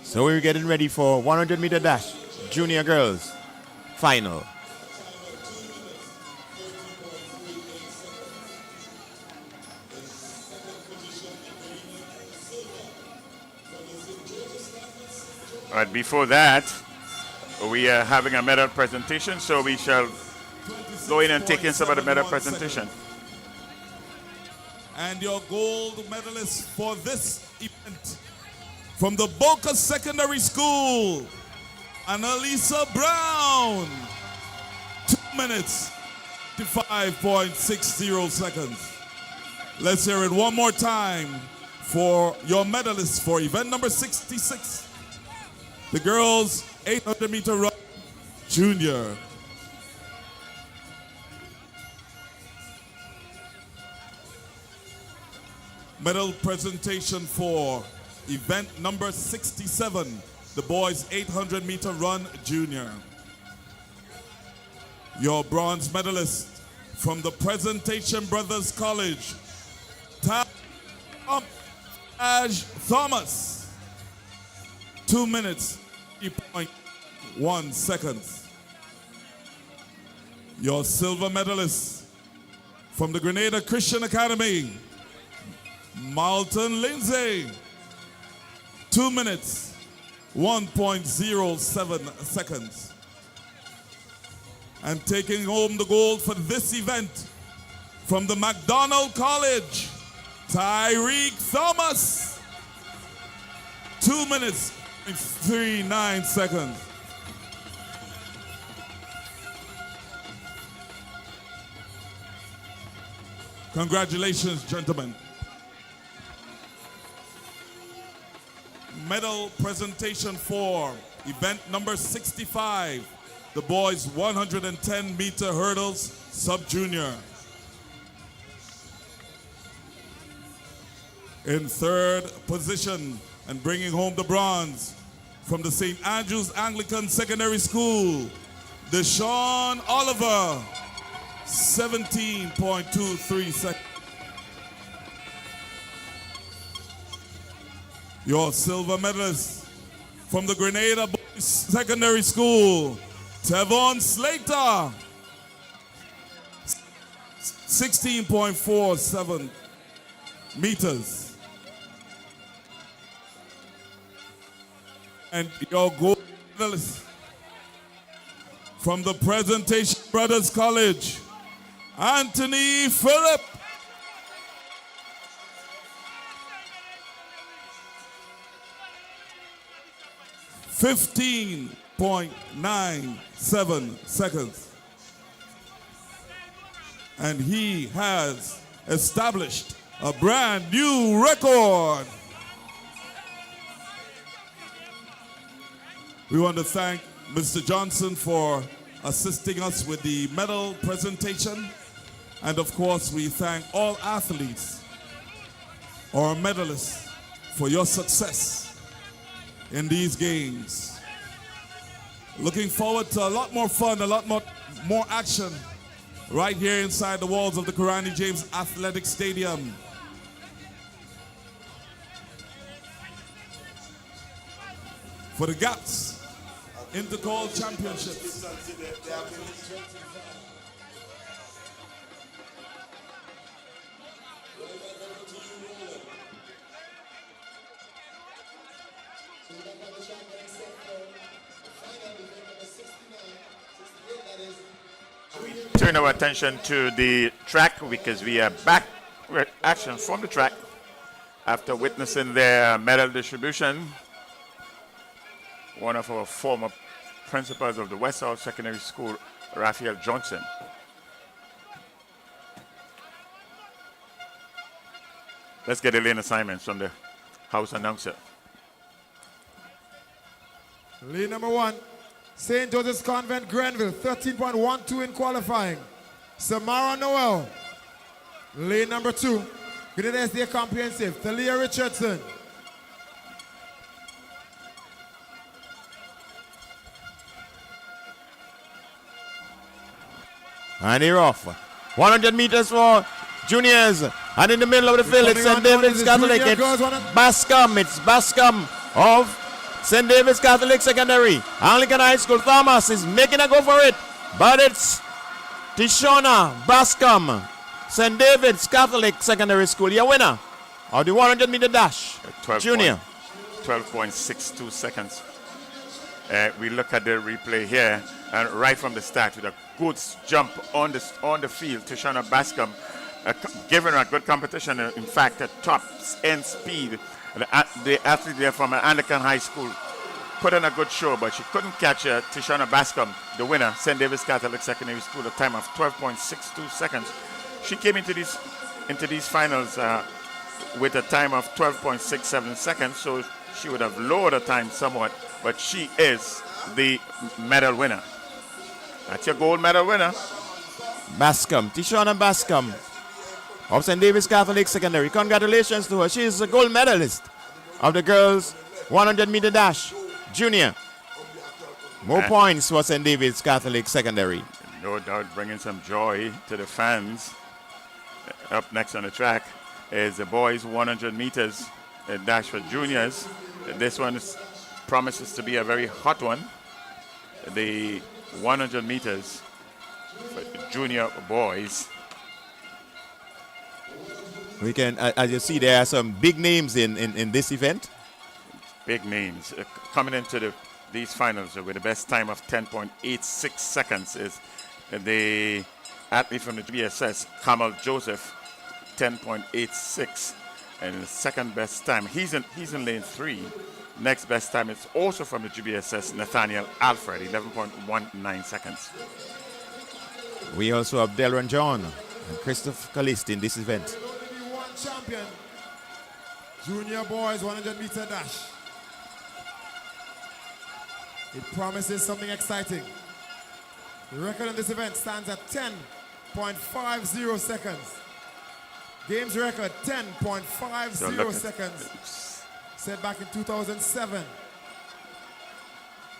So we're getting ready for 100-meter dash, junior girls, final. All right, before that, we are having a medal presentation, so we shall go in and take in some of the medal presentation. And your gold medalist for this event from the Boca Secondary School, Annalisa Brown, 2 minutes, 55.60 seconds. Let's hear it one more time for your medalist for event number 66. The girls 800-meter run junior. Medal presentation for event number 67, the boys 800-meter run junior. Your bronze medalist from the Presentation Brothers College, Taj Thomas, 2 minutes, 3.1 seconds. Your silver medalist from the Grenada Christian Academy, Malton Lindsay, 2 minutes, 1.07 seconds. And taking home the gold for this event from the McDonald College, Tyreek Thomas, 2 minutes, 39 seconds. Congratulations, gentlemen. Medal presentation for event number 65, the boys 110-meter hurdles sub-junior. In third position and bringing home the bronze from the St. Andrew's Anglican Secondary School, Deshaun Oliver, 17.23 seconds. Your silver medalist from the Grenada Boys Secondary School, Tevon Slater. 16.47 meters. And your gold medalist from the Presentation Brothers College, Anthony Phillip. 15.97 seconds. And he has established a brand new record. We want to thank Mr. Johnson for assisting us with the medal presentation. And of course, we thank all athletes or medalists for your success in these games. Looking forward to a lot more fun, a lot more action right here inside the walls of the Karani James Athletic Stadium. For the GAPSS Intercol Championships. Turn our attention to the track because we are back with action from the track after witnessing their medal distribution. One of our former principals of the West Hall Secondary School, Raphael Johnson. Let's get the lane assignments from the house announcer. Lane number 1, St. Joseph's Convent, Grenville, 13.12 in qualifying. Samara Noel. Lane number 2, Grenada SD Comprehensive, Talia Richardson. And they're off. 100 meters for juniors. And in the middle of the field, it's St. David's Catholic. It's Bascom. It's Bascom of St. David's Catholic Secondary. Anglican High School. Thomas is making a go for it. But it's Tishona Bascom, St. David's Catholic Secondary School. Your winner of the 100 meter dash. Junior. 12.62 seconds. We look at the replay here, and right from the start with a good jump on the field, Tishana Bascom, giving her a good competition. In fact, at top end speed, the athlete there from Anglican High School put in a good show, but she couldn't catch Tishana Bascom, the winner, St. David's Catholic Secondary School, a time of 12.62 seconds. She came into these finals with a time of 12.67 seconds, so she would have lowered her time somewhat, but she is the medal winner. That's your gold medal winner. Bascom, Tishona Bascom of St. David's Catholic Secondary. Congratulations to her. She is a gold medalist of the girls 100 meter dash junior. More points for St. David's Catholic Secondary. No doubt bringing some joy to the fans. Up next on the track is the boys 100 meters dash for juniors. This one promises to be a very hot one. The 100 meters for junior boys. We can, as you see, there are some big names in this event. Big names coming into these finals with the best time of 10.86 seconds is the athlete from the GBSS, Kamal Joseph, 10.86, and the second best time. He's in lane 3. Next best time is also from the GBSS, Nathaniel Alfred, 11.19 seconds. We also have Delron John and Christoph Kalist in this event. One champion, junior boys 100 meter dash. It promises something exciting. The record in this event stands at 10.50 seconds. Games record 10.50 seconds. Set back in 2007.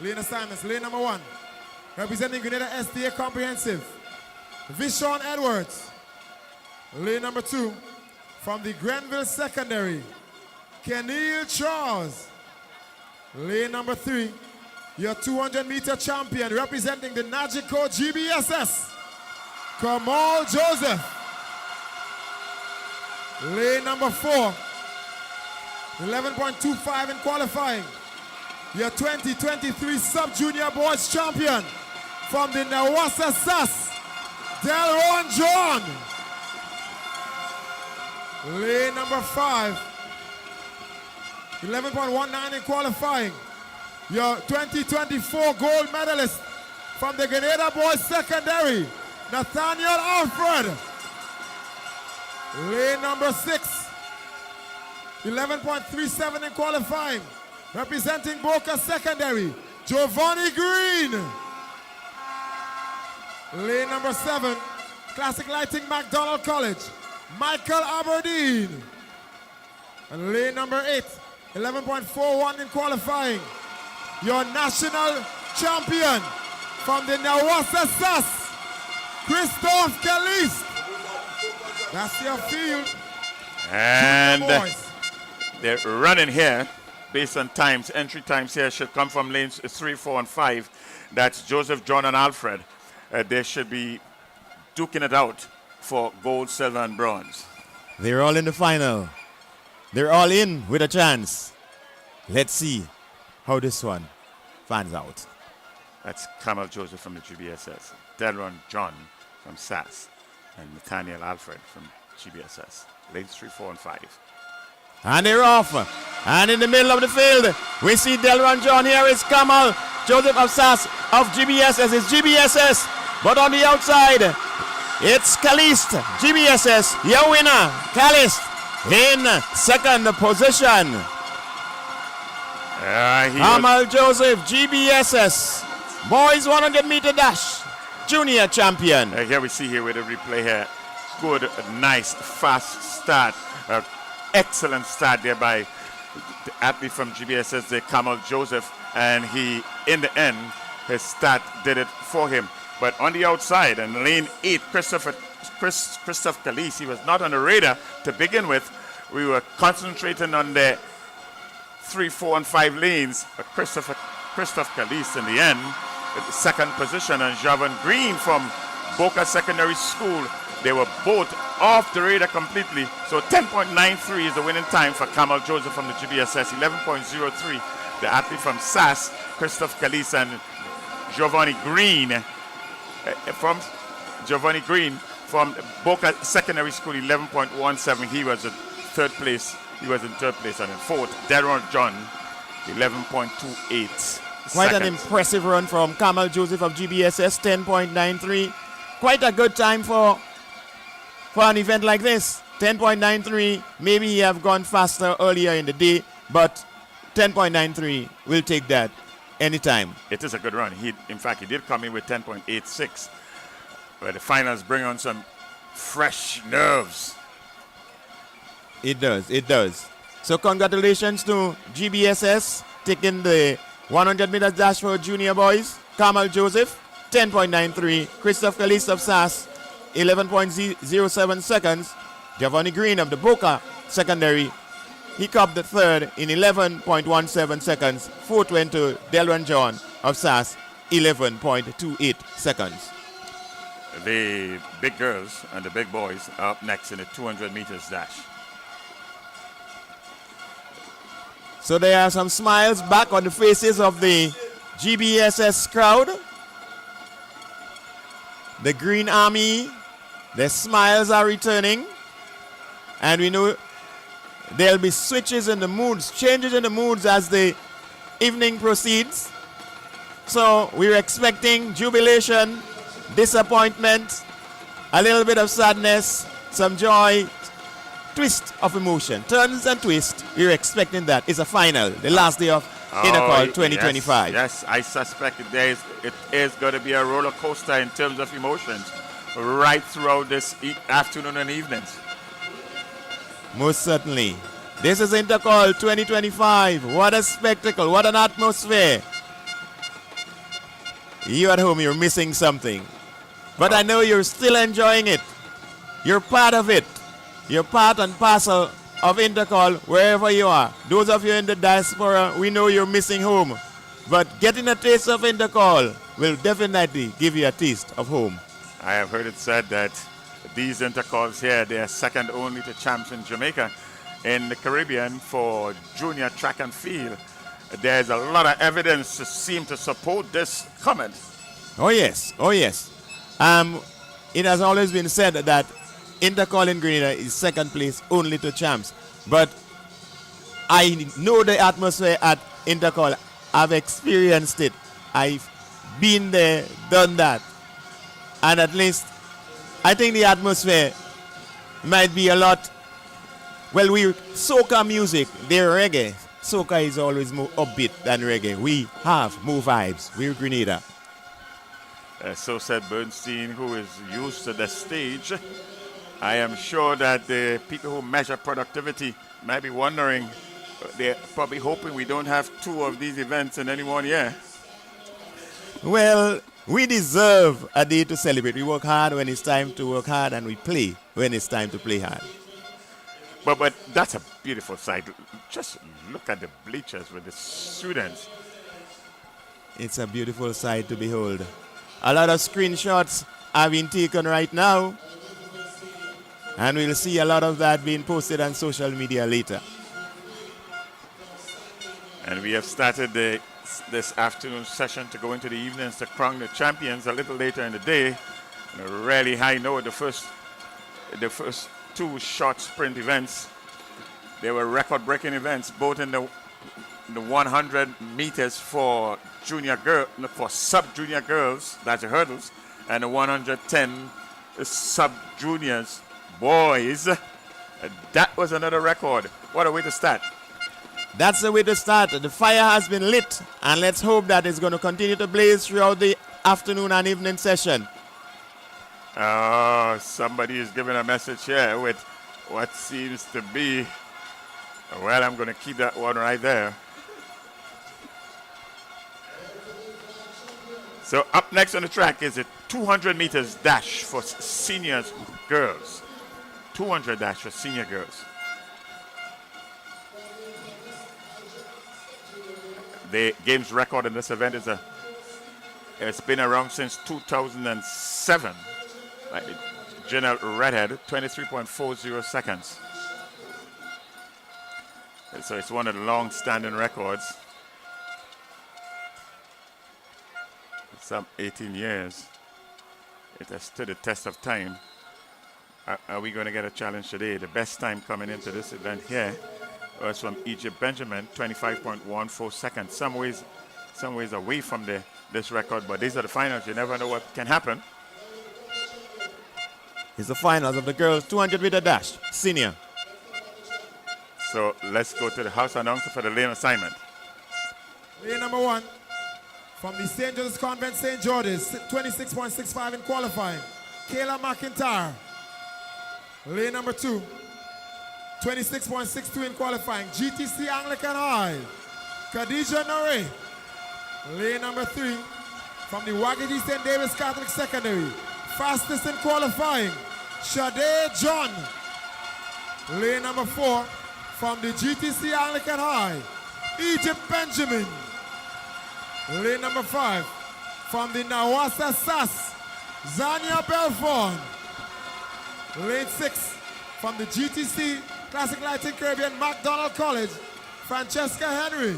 Lane assignments, lane number 1. Representing Grenada SDA Comprehensive. Vishon Edwards. Lane number 2 from the Grenville Secondary, Kenil Charles. Lane number 3, your 200-meter champion representing the Nagico GBSS, Kamal Joseph. Lane number 4, 11.25 in qualifying, your 2023 Sub-Junior Boys champion from the Nawassa SAS, Delron John. Lane number 5, 11.19 in qualifying, your 2024 gold medalist from the Grenada Boys Secondary, Nathaniel Alfred. Lane number 6, 11.37 in qualifying, representing Boca Secondary, Giovanni Green. Lane number 7, Classic Lighting McDonald College, Michael Aberdeen. And lane number 8, 11.41 in qualifying, your national champion from the Nawassa SAS, Christophe Caliste. That's your field. And they're running here based on times. Entry times here should come from lanes 3, 4, and 5. That's Joseph, John, and Alfred. They should be duking it out for gold, silver, and bronze. They're all in the final. They're all in with a chance. Let's see how this one fans out. That's Kamal Joseph from the GBSS, Delron John from SAS, and Nathaniel Alfred from GBSS. Lanes 3, 4, and 5. And they're off. And in the middle of the field, we see Delron John. Here is Kamal Joseph of SAS of GBSS. It's GBSS. But on the outside, it's Caliste, GBSS, your winner, Caliste, in second position. Kamal Joseph, GBSS, boys 100-meter dash, junior champion. Here we see here with a replay here. Good, nice, fast start. Excellent start there by the athlete from GBSS, the Kamal Joseph. And he, in the end, his start did it for him. But on the outside, in lane 8, Christophe Caliste, he was not on the radar to begin with. We were concentrating on the 3, 4, and 5 lanes. But Christophe Caliste, in the end, at the second position, and Javan Green from Boca Secondary School, they were both off the radar completely. So 10.93 is the winning time for Kamal Joseph from the GBSS, 11.03. The athlete from SAS, Christophe Caliste, and Giovanni Green from Boca Secondary School, 11.17. He was in third place. And in fourth, Delron John, 11.28. Quite an impressive run from Kamal Joseph of GBSS, 10.93. Quite a good time for an event like this. 10.93. Maybe he have gone faster earlier in the day, but 10.93 will take that anytime. It is a good run. In fact, he did come in with 10.86. But the finals bring on some fresh nerves. It does. So congratulations to GBSS taking the 100 meters dash for junior boys. Kamal Joseph, 10.93. Christophe Caliste of SAS, 11.07 seconds. Giovanni Green of the Boca Secondary, he copped the third in 11.17 seconds. Fourth went to Delron John of SAS, 11.28 seconds. The big girls and the big boys are up next in the 200 meters dash. So there are some smiles back on the faces of the GBSS crowd. The Green Army, their smiles are returning. And we know there'll be switches in the moods, changes in the moods as the evening proceeds. So we're expecting jubilation, disappointment, a little bit of sadness, some joy, twist of emotion, turns and twists. We're expecting that. It's a final, the last day of Intercol 2025. Yes, I suspect it is going to be a roller coaster in terms of emotions right throughout this afternoon and evenings. Most certainly. This is Intercol 2025. What a spectacle. What an atmosphere. You at home, you're missing something. But I know you're still enjoying it. You're part of it. You're part and parcel of Intercol wherever you are. Those of you in the diaspora, we know you're missing home. But getting a taste of Intercol will definitely give you a taste of home. I have heard it said that these Intercols here, they are second only to champs in Jamaica. In the Caribbean for junior track and field, there's a lot of evidence to seem to support this comment. Oh yes, oh yes. It has always been said that Intercol in Grenada is second place only to champs. But I know the atmosphere at Intercol. I've experienced it. I've been there, done that. And at least I think the atmosphere might be a lot. Well, soca music, they're reggae. Soca is always more upbeat than reggae. We have more vibes. We're Grenada. So said Bernstein, who is used to the stage. I am sure that the people who measure productivity might be wondering, they're probably hoping we don't have two of these events in any one year. Well, we deserve a day to celebrate. We work hard when it's time to work hard, and we play when it's time to play hard. But that's a beautiful sight. Just look at the bleachers with the students. It's a beautiful sight to behold. A lot of screenshots are being taken right now, and we'll see a lot of that being posted on social media later. And we have started this afternoon session to go into the evenings to crown the champions a little later in the day. On a really high note, the first two short sprint events, they were record-breaking events, both in the 100 meters for sub-junior girls, that's the hurdles, and the 110 sub-juniors boys. That was another record. What a way to start. That's the way to start. The fire has been lit, and let's hope that it's going to continue to blaze throughout the afternoon and evening session. Oh, somebody is giving a message here with what seems to be, well, I'm going to keep that one right there. So up next on the track is a 200 meters dash for seniors girls. 200 dash for senior girls. The game's record in this event it's been around since 2007. Like Janelle Redhead, 23.40 seconds. So it's one of the long-standing records. Some 18 years. It has stood the test of time. Are we going to get a challenge today? The best time coming into this event here was from Egypt Benjamin, 25.14 seconds. Some ways away from this record, but these are the finals. You never know what can happen. It's the finals of the girls 200 meter dash, senior. So let's go to the house announcer for the lane assignment. Lane number 1 from the St. Joseph's Convent, St. George's, 26.65 in qualifying, Kayla McIntyre. Lane number 2, 26.62 in qualifying, GTC Anglican High, Khadija Nore. Lane number 3 from the Wagigi St. David's Catholic Secondary, fastest in qualifying, Sade John. Lane number 4 from the GTC Anglican High, Egypt Benjamin. Lane number 5 from the Nawasa SAS, Zania Belfon. Lane 6 from the GTC Classic Lighting Caribbean McDonald College, Francesca Henry.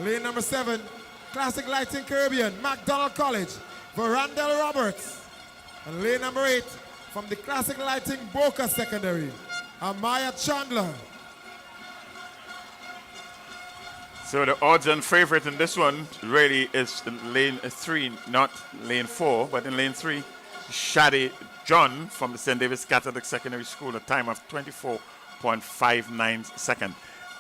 Lane number 7, Classic Lighting Caribbean McDonald College, Verandel Roberts. And lane number 8 from the Classic Lighting Boca Secondary, Amaya Chandler. So the odds-on favorite in this one really is lane 3, not lane 4, but in lane 3, Shadi John from the St. David's Catholic Secondary School, a time of 24.59 seconds.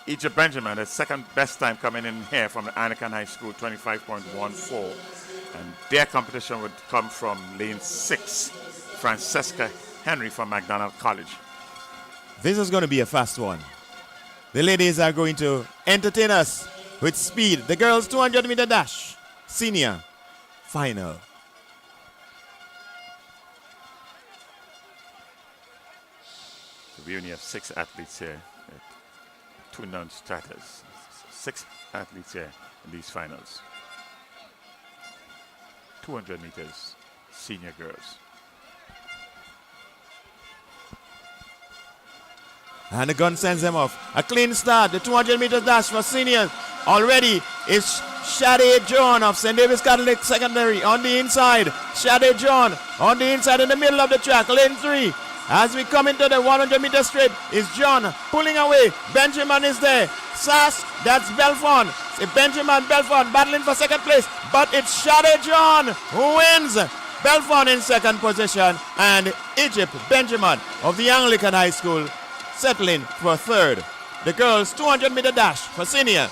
Egypt Benjamin, the second best time coming in here from the Anglican High School, 25.14. And their competition would come from lane 6, Francesca Henry from McDonald College. This is going to be a fast one. The ladies are going to entertain us with speed. The girls 200 meter dash, senior, final. We only have 6 athletes here, 2 non-starters. 6 athletes here in these finals. 200 meters, senior girls. And the gun sends them off. A clean start. The 200 meter dash for seniors. Already is Shade John of St. David's Catholic Secondary on the inside. Shade John on the inside in the middle of the track. Lane 3. As we come into the 100 meter straight, is John pulling away. Benjamin is there. Sass, that's Belfon. Benjamin Belfon battling for second place. But it's Shade John who wins. Belfon in second position. And Egypt Benjamin of the Anglican High School settling for third. The girls 200 meter dash for senior.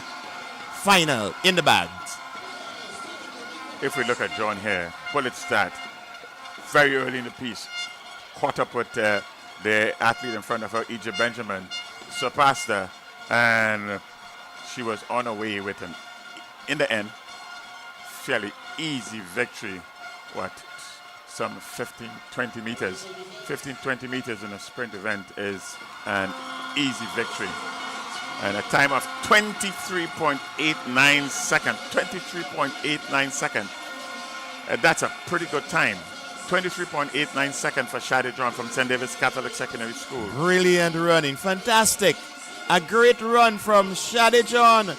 Final in the bags. If we look at John here, bullet start very early in the piece. Caught up with the athlete in front of her, Egypt Benjamin, surpassed her, and she was on her way with an, in the end, fairly easy victory. What, some 15, 20 meters. 15, 20 meters in a sprint event is an easy victory. And a time of 23.89 seconds. 23.89 seconds. That's a pretty good time. 23.89 seconds for Shade John from St. David's Catholic Secondary School. Brilliant running. Fantastic. A great run from Shade John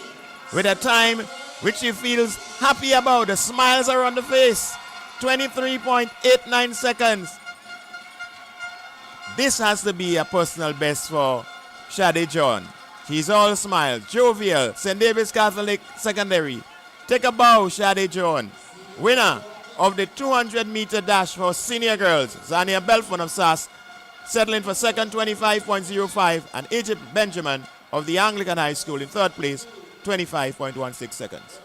with a time which he feels happy about. The smiles are on the face. 23.89 seconds. This has to be a personal best for Shade John. He's all smiles. Jovial, St. David's Catholic Secondary. Take a bow, Shade John. Winner of the 200 meter dash for senior girls. Zania Belfon of SAS settling for second, 25.05. And Egypt Benjamin of the Anglican High School in third place, 25.16 seconds.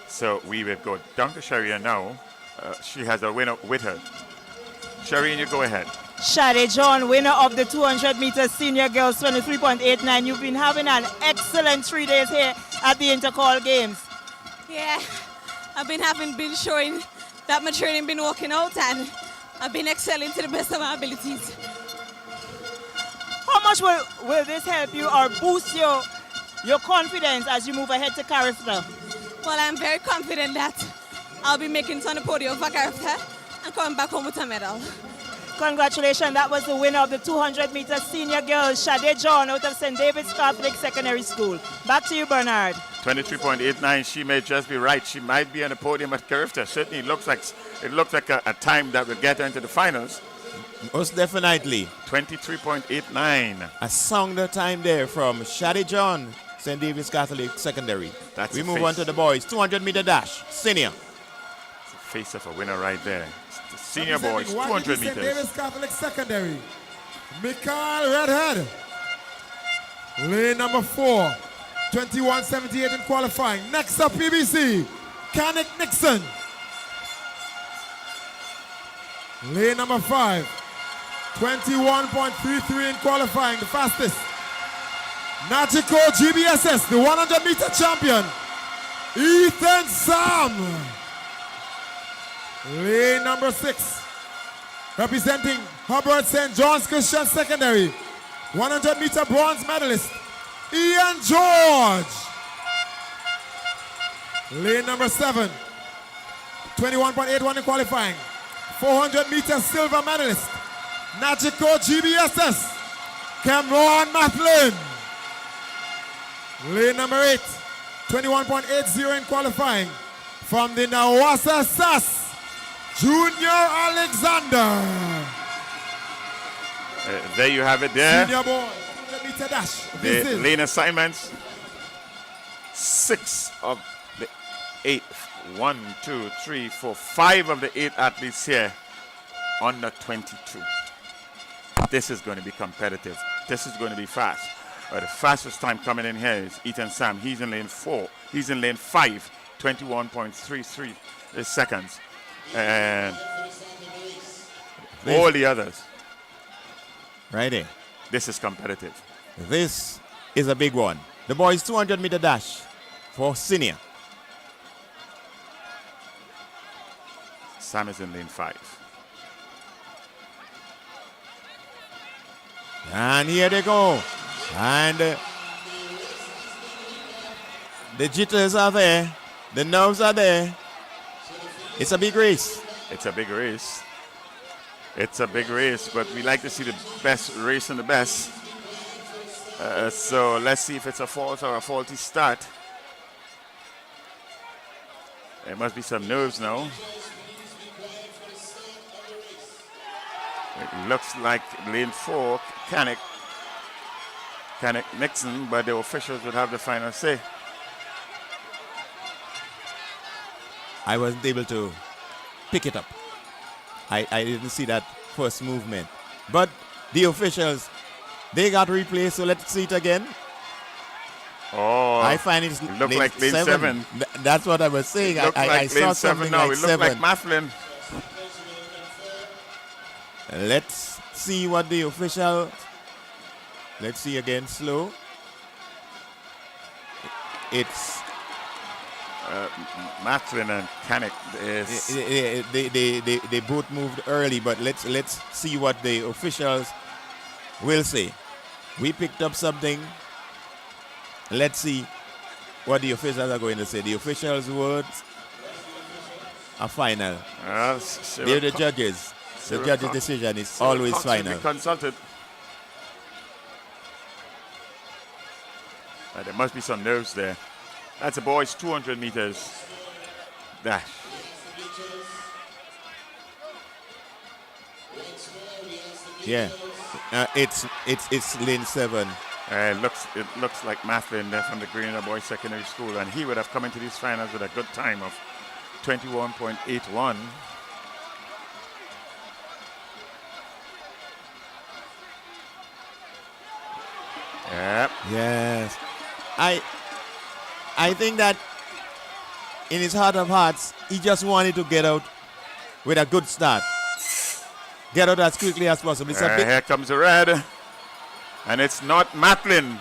So we will go down to Sharian now. She has a winner with her. Sharian, you go ahead. Shade John, winner of the 200 meter senior girls, 23.89. You've been having an excellent 3 days here at the Intercol Games. Yeah, I've been showing that my training been working out, and I've been excelling to the best of my abilities. How much will this help you or boost your confidence as you move ahead to Carifta? Well, I'm very confident that I'll be making it on the podium for Carifta and coming back home with a medal. Congratulations, that was the winner of the 200 meter senior girls, Shade John out of St. David's Catholic Secondary School. Back to you, Bernard. 23.89, she may just be right. She might be on the podium at Carifta. Certainly it looks like a time that will get her into the finals. Most definitely. 23.89. A sounder time there from Shade John, St. David's Catholic Secondary. We move on to the boys. 200 meter dash, senior. It's the face of a winner right there. The senior boys, 200 St. meters. David's Catholic Secondary. Mikhail Redhead. Lane number 4. 21.78 in qualifying. Next up, PBC. Kanik Nixon. Lane number 5. 21.33 in qualifying. The fastest. Nachico GBSS, the 100 meter champion. Ethan Sam. Lane number 6, representing Hubbard St. John's Christian Secondary, 100 meter bronze medalist, Ian George. Lane number 7, 21.81 in qualifying, 400 meter silver medalist, Nachico GBSS, Cameron Mathlin. Lane number 8, 21.80 in qualifying, from the Nawasa SAS, Junior Alexander. There you have it there. Senior boy, 100 meter dash. The lane assignments. 6 of the 8. 1, 2, 3, 4, 5 of the 8 athletes here under 22. This is going to be competitive. This is going to be fast. The fastest time coming in here is Ethan Sam. He's in lane 4. He's in lane 5. 21.33 seconds. And all the others. Right there. This is competitive. This is a big one. The boys 200 meter dash for senior. Sam is in lane 5. And here they go. And the jitters are there. The nerves are there. It's a big race. It's a big race. It's a big race, but we like to see the best race and the best. So let's see if it's a fault or a faulty start. There must be some nerves now. It looks like lane 4, Canuck Nixon, but the officials would have the final say. I wasn't able to pick it up. I didn't see that first movement. But the officials, they got replay, so let's see it again. Oh, I find it looked like lane 7. That's what I was saying. I Like saw lane 7 something now. like It looked 7. like Mafflin. Let's see what the official. Let's see again, slow. It's Mafflin and Canuck is. They both moved early, but let's see what the officials will say. We picked up something. Let's see what the officials are going to say. The officials' words are final. They're the judges. The judge's decision is always final. Consulted. There must be some nerves there. That's a boys 200 meters dash. Yeah, it's lane 7. It looks like Mafflin there from the Grenada Boys Secondary School, and he would have come into these finals with a good time of 21.81. Yep. Yes. I think that in his heart of hearts, he just wanted to get out with a good start. Get out as quickly as possible. Here comes the red. And it's not Matlin.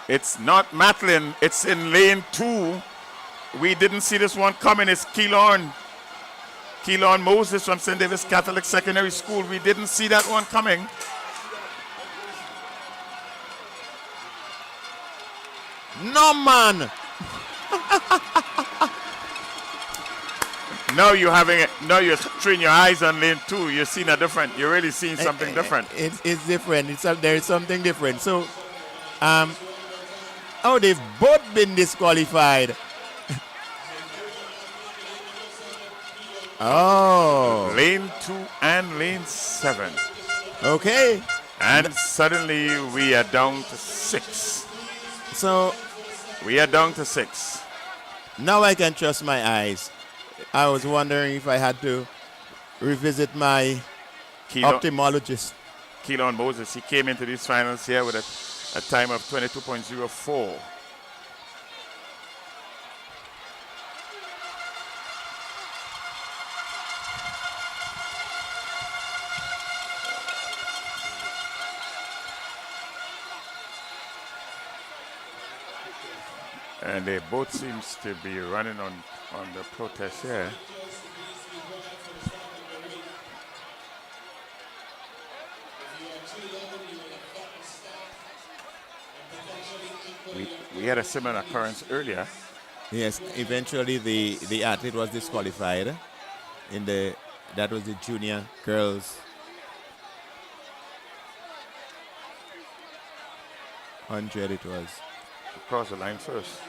It's not Matlin. It's in lane 2. We didn't see this one coming. It's Keelan Moses from St. David's Catholic Secondary School. We didn't see that one coming. No, man. Now you're treating your eyes on lane 2. You're seeing a different. You're really seeing something different. It's different. There is something different. So, they've both been disqualified. Oh. Lane 2 and lane 7. Okay. And suddenly we are down to 6. So we are down to 6. Now I can trust my eyes. I was wondering if I had to revisit my ophthalmologist. Keelan Moses, he came into these finals here with a time of 22.04. And they both seems to be running on the protest here. We had a similar occurrence earlier. Yes, eventually the athlete was disqualified that was the junior girls 100 it was. Cross the line first.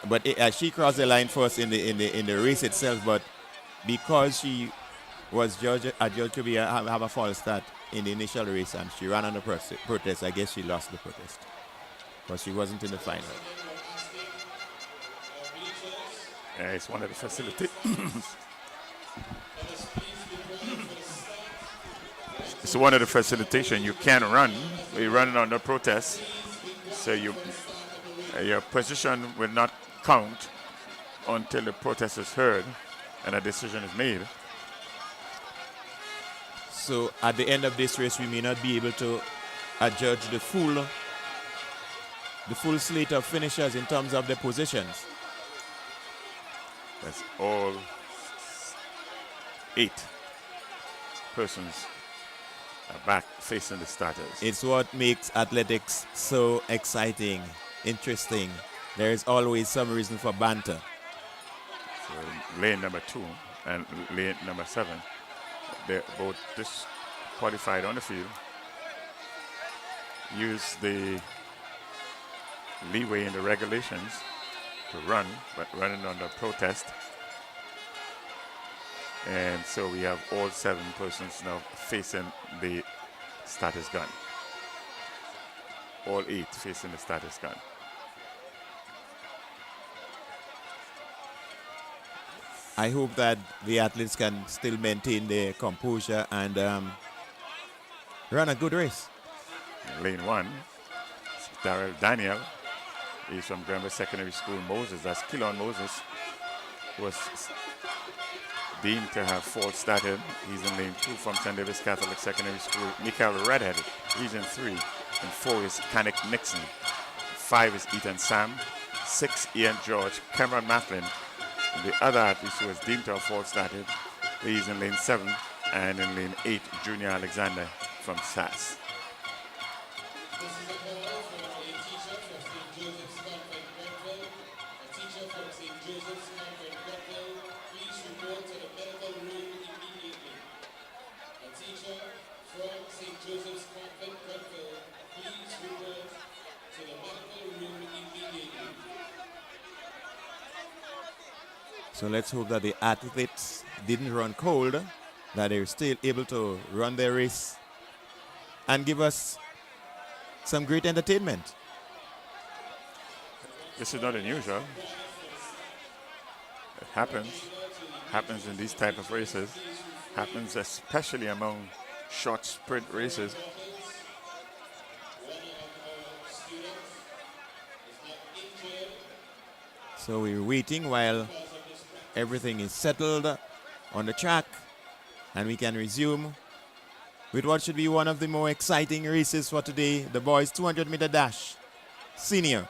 But she crossed the line first in the race itself, but because she was adjudged to have a false start in the initial race and she ran on the protest, I guess she lost the protest because she wasn't in the final. Yeah, it's one of the facilities. It's one of the facilitation. You can't run. You're running under protest, so your position will not count until the protest is heard and a decision is made. So at the end of this race, we may not be able to adjudge the full slate of finishers in terms of their positions. That's all 8 persons are back facing the starters. It's what makes athletics so exciting, interesting. There is always some reason for banter. So lane number 2 and lane number 7, they're both disqualified on the field. Use the leeway in the regulations to run, but running under protest. And so we have all 7 persons now facing the starter's gun. All 8 facing the starter's gun. I hope that the athletes can still maintain their composure and run a good race. Lane 1, Darrell Daniel. He's from Granville Secondary School, Moses. That's Kilon Moses. Was deemed to have false started. He's in lane 2 from St. David's Catholic Secondary School. Mikael Redhead, he's in 3. And 4 is Kanik Nixon. 5 is Ethan Sam. 6, Ian George. Cameron Mathlin. And the other athlete who was deemed to have false started, he's in lane 7. And in lane 8, Junior Alexander from SAS. So let's hope that the athletes didn't run cold, that they're still able to run their race and give us some great entertainment. This is not unusual. It happens in these type of races. Happens especially among short sprint races. So we're waiting while everything is settled on the track and we can resume with what should be one of the more exciting races for today, the boys 200-meter dash, senior.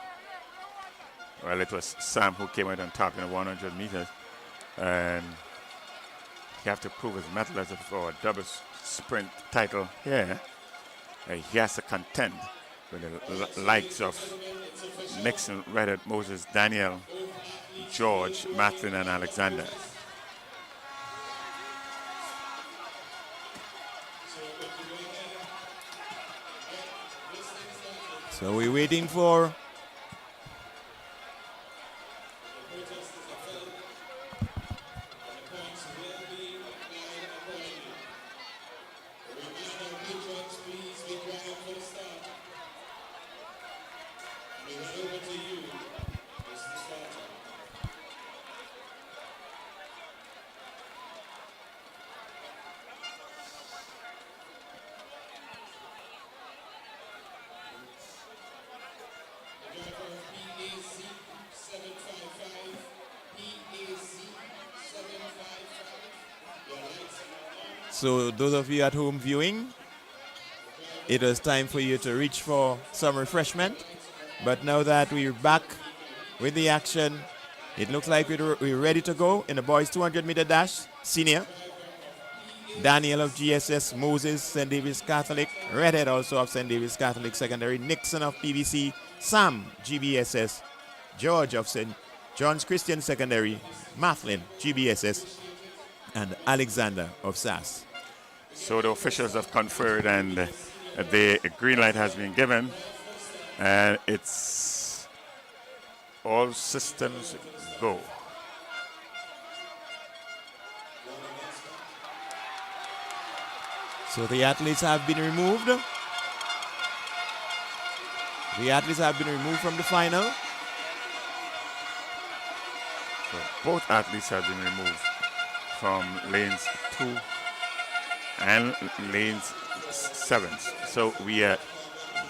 Well, it was Sam who came out on top in the 100 meters, and he have to prove his mettle as for a double sprint title here. He has to contend with the likes of Nixon, Redhead, Moses, Daniel, George, Mathlin, and Alexander. So we're waiting for So those of you at home viewing, it was time for you to reach for some refreshment. But now that we're back with the action, it looks like we're ready to go in the boys 200-meter dash, senior. Daniel of GSS, Moses, St. David's Catholic, Redhead also of St. David's Catholic Secondary, Nixon of PVC, Sam, GBSS, George of St. John's Christian Secondary, Mathlin, GBSS, and Alexander of SAS. So the officials have conferred and the green light has been given, and it's all systems go. So the athletes have been removed. The athletes have been removed from the final. So both athletes have been removed from lanes 2 and lanes 7. So we are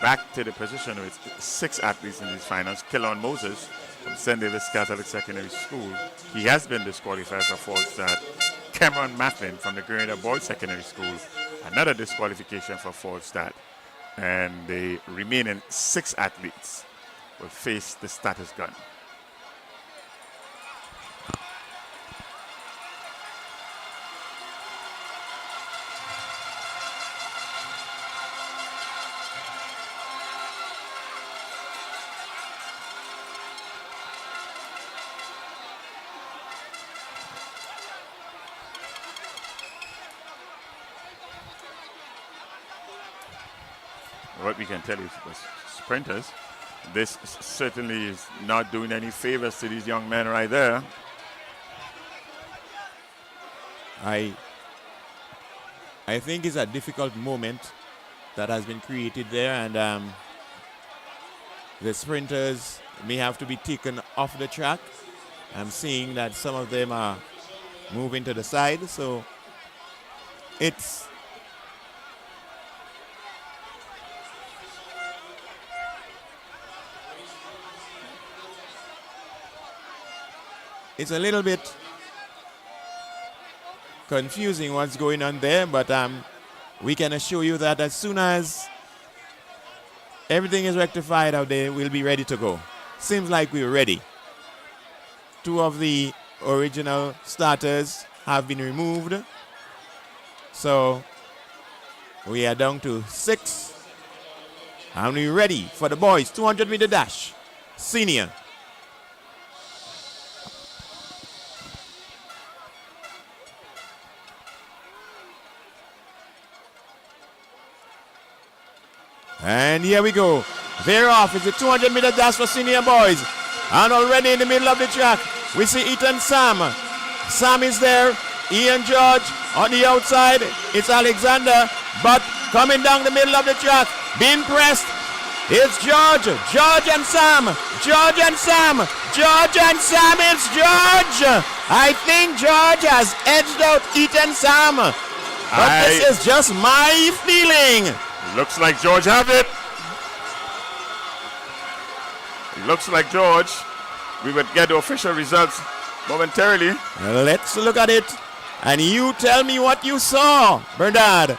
back to the position with 6 athletes in these finals. Kilon Moses from St. David's Catholic Secondary School, he has been disqualified for false start. Cameron Mathlin from the Grenada Boys Secondary School, another disqualification for false start. And the remaining 6 athletes will face the status gun. What we can tell you, sprinters, this certainly is not doing any favors to these young men right there. I think it's a difficult moment that has been created there, and the sprinters may have to be taken off the track. I'm seeing that some of them are moving to the side, so it's a little bit confusing what's going on there, but we can assure you that as soon as everything is rectified out there, we'll be ready to go. Seems like we're ready. 2 of the original starters have been removed, so we are down to 6, and we're ready for the boys 200-meter dash senior. And here we go. They're off. It's a 200-meter dash for senior boys. And already in the middle of the track, we see Ethan Sam. Sam is there. Ian George on the outside. It's Alexander. But coming down the middle of the track, being pressed, it's George. George and Sam. George and Sam. George and Sam. It's George. I think George has edged out Ethan Sam. But this is just my feeling. Looks like George have it. Looks like George. We would get the official results momentarily. Let's look at it. And you tell me what you saw, Bernard.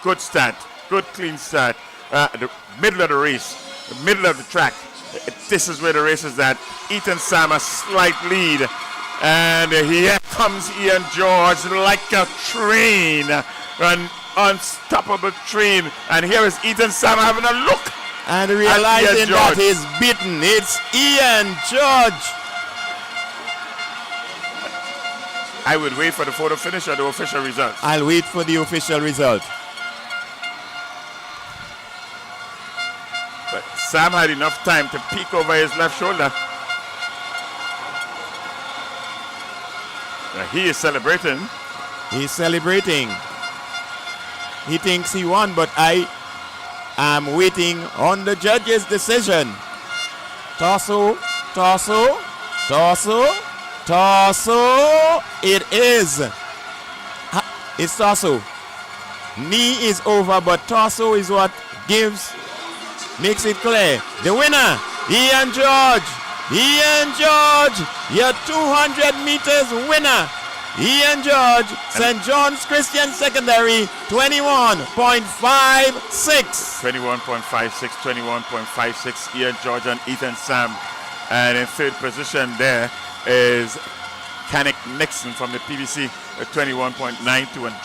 Good start. Good clean start. The middle of the race. The middle of the track. This is where the race is at. Ethan Sam a slight lead. And here comes Ian George like a train. An unstoppable train. And here is Ethan Sam having a look. And realizing that he's beaten. It's Ian George. I would wait for the photo finish or the official result. I'll wait for the official result. But Sam had enough time to peek over his left shoulder. He is celebrating. He's celebrating. He thinks he won, but I am waiting on the judge's decision. Torso, torso, torso, torso. It is. It's torso. Knee is over, but torso is what makes it clear. The winner, Ian George. Ian George, your 200 meters winner. Ian George, St. John's Christian Secondary, 21.56. 21.56, 21.56, Ian George and Ethan Sam. And in third position there is Kanik Nixon from the PBC at 21.92. And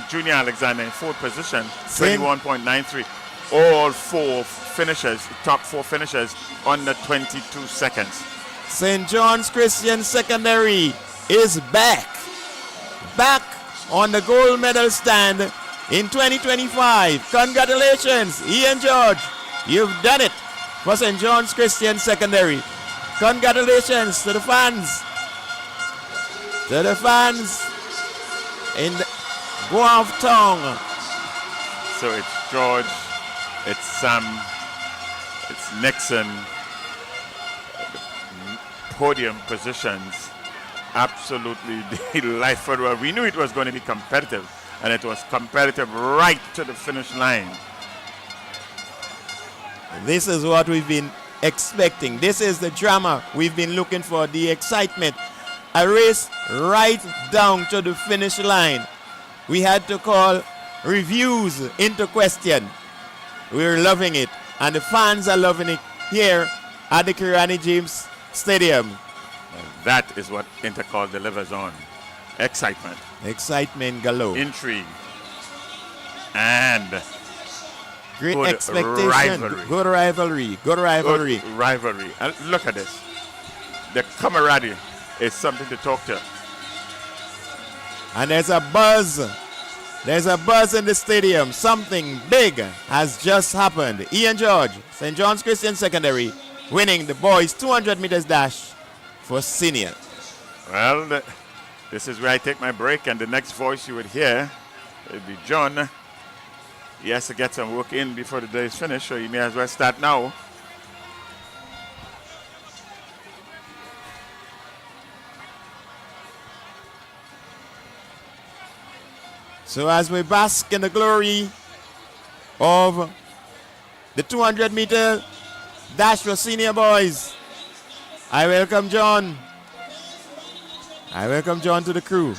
Junior Alexander in fourth position, 21.93. All top four finishers under 22 seconds. St. John's Christian Secondary is back on the gold medal stand in 2025. Congratulations, Ian George. You've done it for St. John's Christian Secondary. Congratulations to the fans. To the fans in Guelph Town. So it's George, it's Sam, it's Nixon. Podium positions. Absolutely delightful. Well, we knew it was going to be competitive, and it was competitive right to the finish line. This is what we've been expecting. This is the drama we've been looking for, the excitement. A race right down to the finish line. We had to call reviews into question. We're loving it, and the fans are loving it here at the Kirani James Stadium. That is what Intercol delivers on. Excitement. Excitement galore. Intrigue. And great good expectation. Rivalry. Good rivalry. Good rivalry. Good rivalry. And look at this. The camaraderie is something to talk to. And there's a buzz There's a buzz in the stadium. Something big has just happened. Ian George, St. John's Christian Secondary, winning the boys 200 meters dash for senior. Well, this is where I take my break, and the next voice you would hear would be John. He has to get some work in before the day is finished, so he may as well start now. So as we bask in the glory of the 200 meter dash for senior boys, I welcome John. I welcome John to the crew.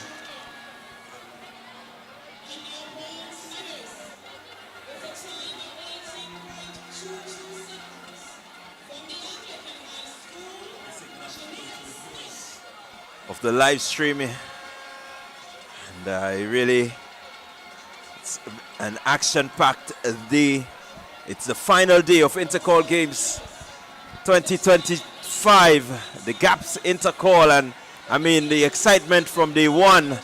Of the live streaming, and I really, it's an action-packed day. It's the final day of Intercol Games 2025, the GAPSS Intercol, and I mean the excitement from day one.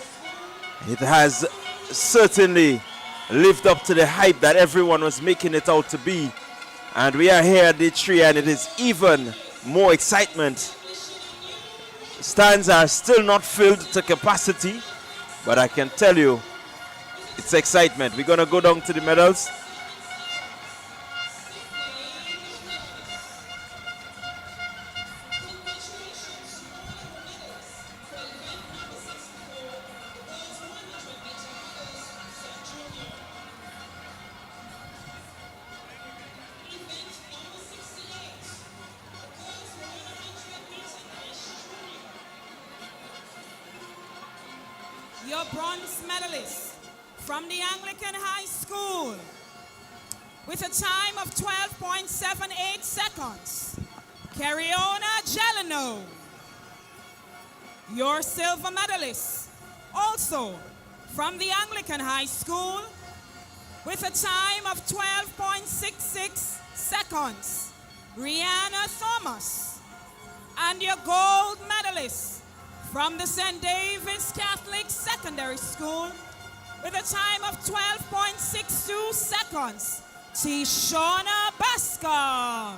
It has certainly lived up to the hype that everyone was making it out to be, and we are here at day 3, and it is even more excitement. Stands are still not filled to capacity, but I can tell you it's excitement. We're going to go down to the medals. Your bronze medalist from the Anglican High School with a time of 12.78 seconds, Cariona Gelino. Your silver medalist, also from the Anglican High School with a time of 12.66 seconds, Rihanna Thomas. And your gold medalist from the St. David's Catholic Secondary School with a time of 12.62 seconds, Tishona Bascom.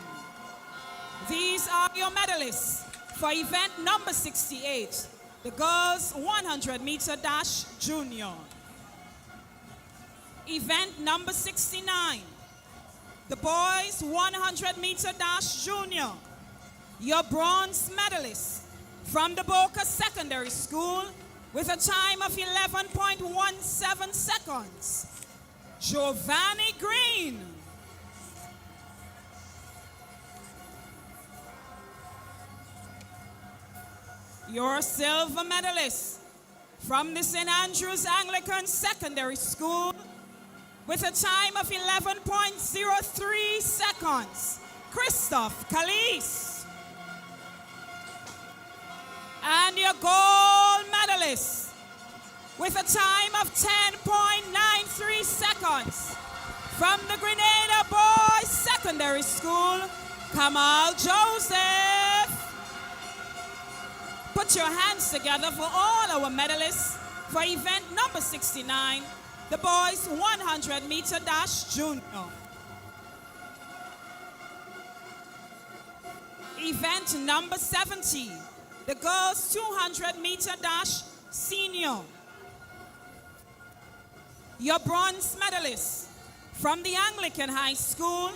These are your medalists for event number 68, the girls 100 meter dash junior. Event number 69, the boys 100 meter dash junior. Your bronze medalists from the Boca Secondary School with a time of 11.17 seconds, Giovanni Green. Your silver medalist from the St. Andrews Anglican Secondary School with a time of 11.03 seconds, Christoph Calise. And your gold medalist with a time of 10.93 seconds from the Grenada Boys Secondary School, Kamal Joseph. Put your hands together for all our medalists for event number 69, the boys 100 meter dash junior. Event number 70, the girls 200 meter dash senior. Your bronze medalist from the Anglican High School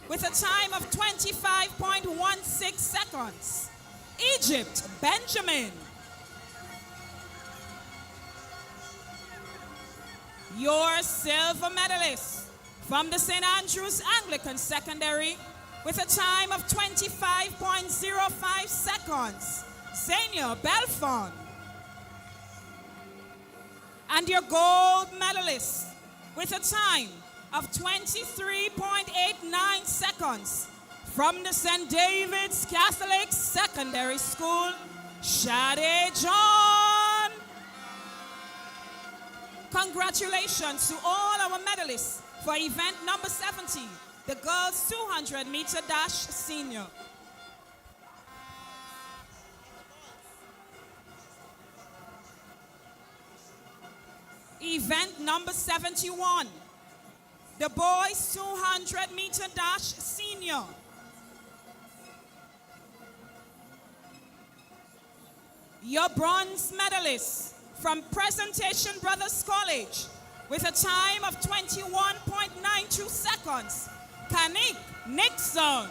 with a time of 25.16 seconds, Egypt Benjamin. Your silver medalist from the St. Andrews Anglican Secondary with a time of 25.05 seconds, Senior Belfon. And your gold medalist with a time of 23.89 seconds from the St. David's Catholic Secondary School, Shade John. Congratulations to all our medalists for event number 70, the girls 200 meter dash senior. Event number 71, the boys 200 meter dash senior. Your bronze medalist from Presentation Brothers College with a time of 21.92 seconds, Kanik Nixon.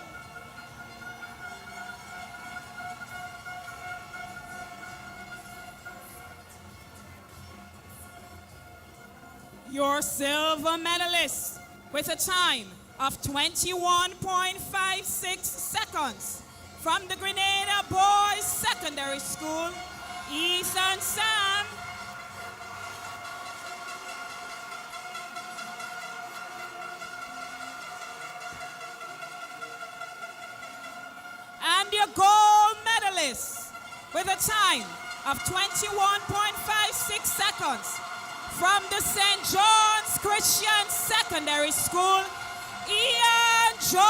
Your silver medalist with a time of 21.56 seconds from the Grenada Boys Secondary School, Ethan Sam. And your gold medalist with a time of 21.56 seconds from the St. John's Christian Secondary School, Ian George.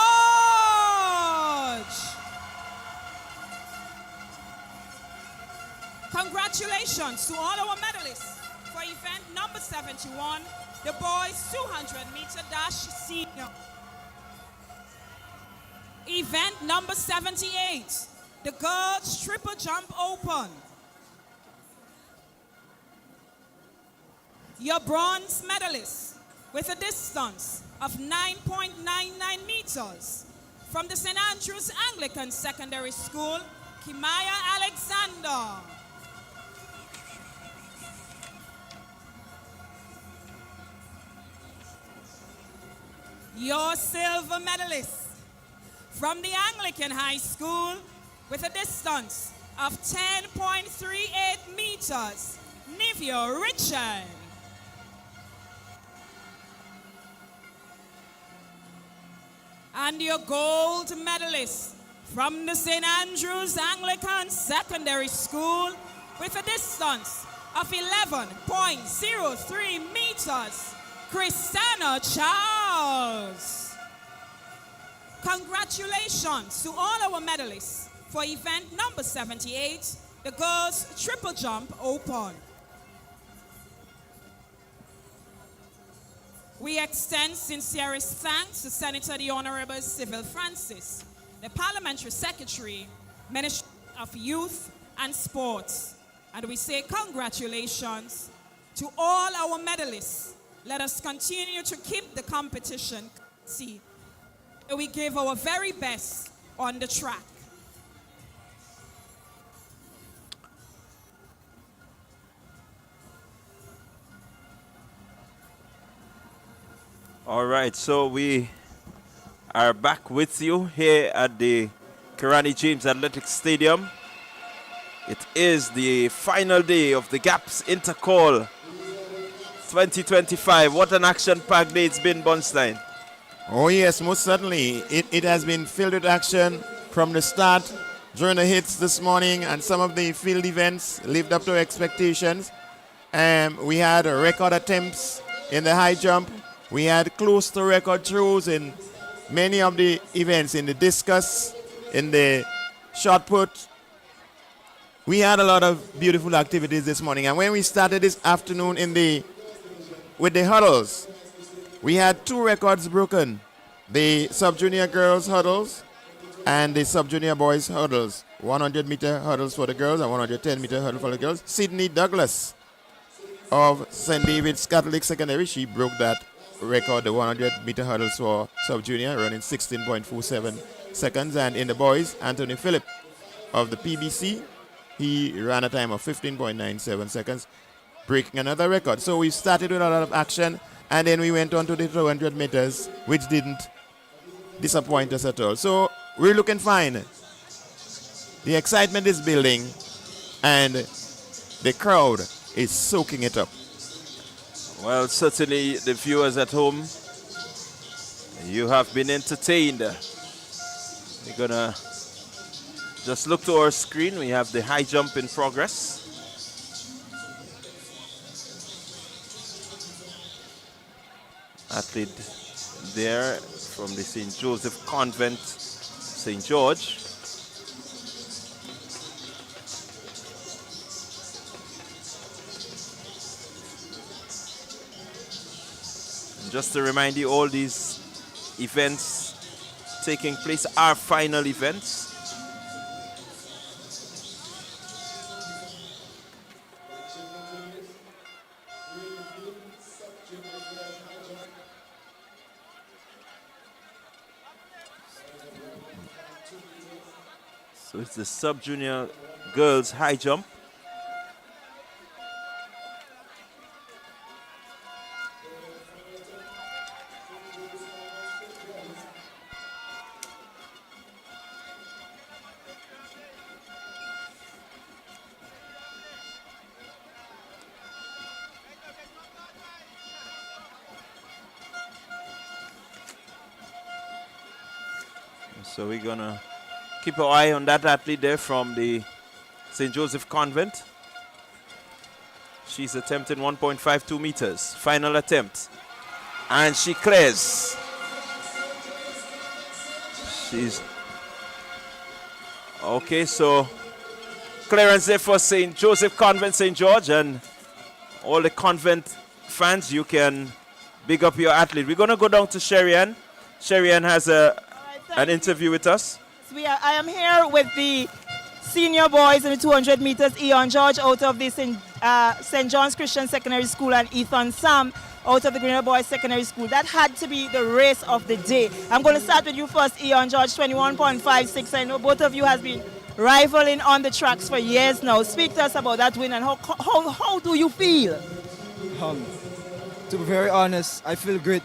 Congratulations to all our medalists for event number 71, the boys 200 meter dash senior. Event number 78, the girls triple jump open. Your bronze medalist with a distance of 9.99 meters from the St. Andrews Anglican Secondary School, Kimaya Alexander. Your silver medalist from the Anglican High School with a distance of 10.38 meters, Nivea Richard. And your gold medalist from the St. Andrews Anglican Secondary School with a distance of 11.03 meters, Christina Charles. Congratulations to all our medalists for event number 78, the girls triple jump open. We extend sincerest thanks to Senator the Honorable Sybil Francis, the Parliamentary Secretary, Minister of Youth and Sports. And we say congratulations to all our medalists. Let us continue to keep the competition. See, we give our very best on the track. All right, so we are back with you here at the Kirani James Athletic Stadium. It is the final day of the GAPSS Intercol 2025. What an action-packed day it's been, Bunstein. Oh yes, most certainly. It has been filled with action from the start during the hits this morning, and some of the field events lived up to expectations. We had record attempts in the high jump. We had close to record throws in many of the events, in the discus, in the shot put. We had a lot of beautiful activities this morning. And when we started this afternoon with the hurdles, we had two records broken. The sub-junior girls hurdles and the sub-junior boys hurdles. 100-meter hurdles for the girls and 110-meter hurdle for the girls. Sydney Douglas of St. David's Catholic Secondary, she broke that record, the 100-meter hurdles for sub-junior, running 16.47 seconds. And in the boys, Anthony Phillip of the PBC, he ran a time of 15.97 seconds, breaking another record. So we started with a lot of action, and then we went on to the 200 meters, which didn't disappoint us at all. So we're looking fine. The excitement is building, and the crowd is soaking it up. Well, certainly the viewers at home, you have been entertained. We're gonna just look to our screen. We have the high jump in progress. Athlete there from the St. Joseph Convent, St. George. just to remind you, all these events taking place are final events. So it's the sub-junior girls high jump. So we're gonna keep our eye on that athlete there from the St. Joseph Convent. She's attempting 1.52 meters. Final attempt. And she clears. She's okay, so clearance there for St. Joseph Convent, St. George, and all the convent fans, you can big up your athlete. We're gonna go down to Sherry-Ann. Sherry-Ann has an interview with us. I am here with the senior boys in the 200 meters, Ian George out of the St. John's Christian Secondary School and Ethan Sam out of the Greener Boys Secondary School. That had to be the race of the day. I'm going to start with you first, Ian George, 21.56. I know both of you has been rivaling on the tracks for years now. Speak to us about that win and how do you feel? To be very honest, I feel great.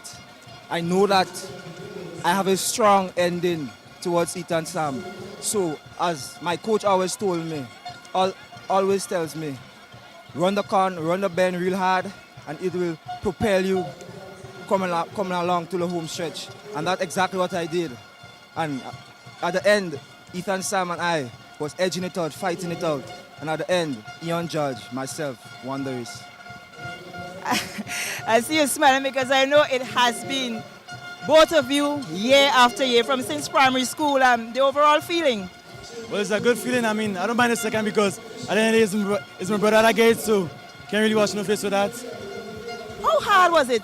I know that I have a strong ending towards Ethan Sam. So, as my coach always told me, always tells me, run the con, run the bend real hard, and it will propel you coming along to the home stretch. And that's exactly what I did. And at the end, Ethan Sam and I was edging it out, fighting it out. And at the end, Ian George, myself, won the race. I see you smiling because I know it has been both of you year after year from since primary school. The overall feeling? Well, it's a good feeling. I mean, I don't mind the second because at the end of the day, it's my brother that gets, so can't really wash no face with that. How hard was it?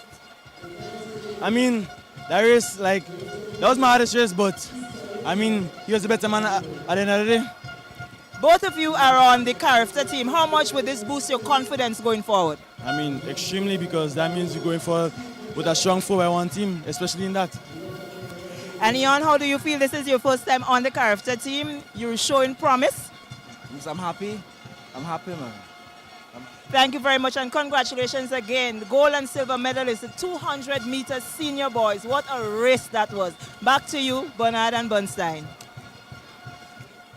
I mean, that race, that was my hardest race, but I mean, he was the better man at the end of the day. Both of you are on the character team. How much will this boost your confidence going forward? I mean, extremely, because that means you're going forward with a strong 4x1 team, especially in that. And Ian, how do you feel this is your first time on the character team? You're showing promise? Yes, I'm happy. I'm happy, man. Thank you very much and congratulations again. The gold and silver medalists, the 200 meters senior boys. What a race that was. Back to you, Bernard and Bernstein.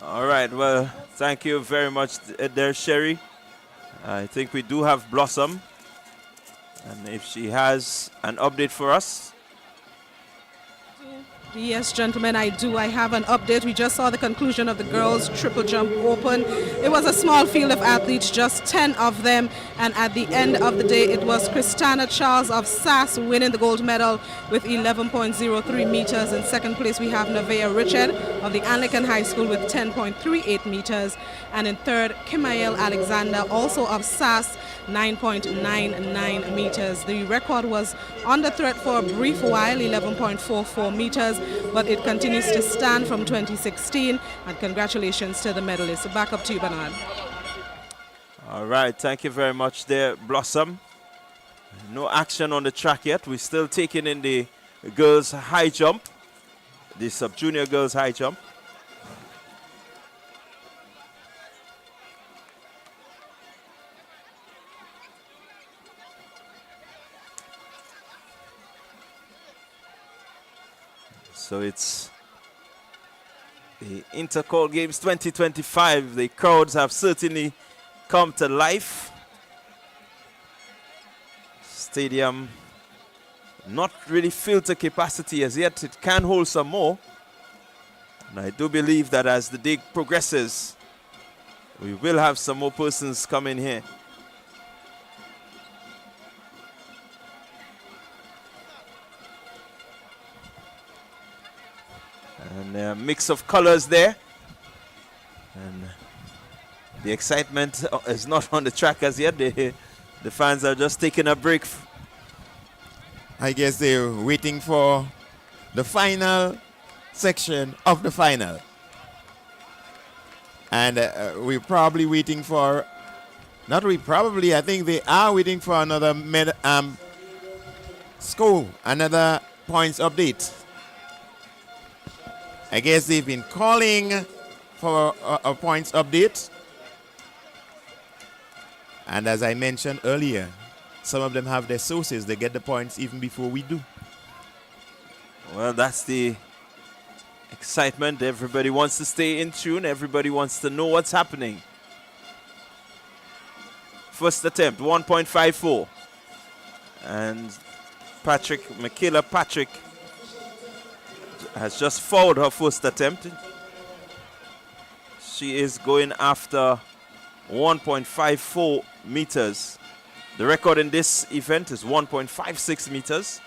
All right, well, thank you very much there, Sherry. I think we do have Blossom. And if she has an update for us. Yes, gentlemen, I do. I have an update. We just saw the conclusion of the girls' triple jump open. It was a small field of athletes, just 10 of them. And at the end of the day, it was Christina Charles of SAS winning the gold medal with 11.03 meters. In second place, we have Nevaeh Richard of the Anglican High School with 10.38 meters. And in third, Kimael Alexander, also of SAS, 9.99 meters. The record was under threat for a brief while, 11.44 meters, but it continues to stand from 2016. And congratulations to the medalists. Back up to you, Bernard. All right, thank you very much there, Blossom. No action on the track yet. We're still taking in the girls' high jump, the sub-junior girls' high jump. So it's the Intercol Games 2025. The crowds have certainly come to life. Stadium not really filled to capacity as yet. It can hold some more. And I do believe that as the day progresses, we will have some more persons come in here. And a mix of colors there. And the excitement is not on the track as yet. The fans are just taking a break. I guess they're waiting for the final section of the final. And we're probably waiting for, not we probably, I think they are waiting for another score, another points update. I guess they've been calling for a points update. And as I mentioned earlier, some of them have their sources. They get the points even before we do. Well, that's the excitement. Everybody wants to stay in tune. Everybody wants to know what's happening. First attempt, 1.54. And Michaela Patrick has just fouled her first attempt. She is going after 1.54 meters. The record in this event is 1.56 meters.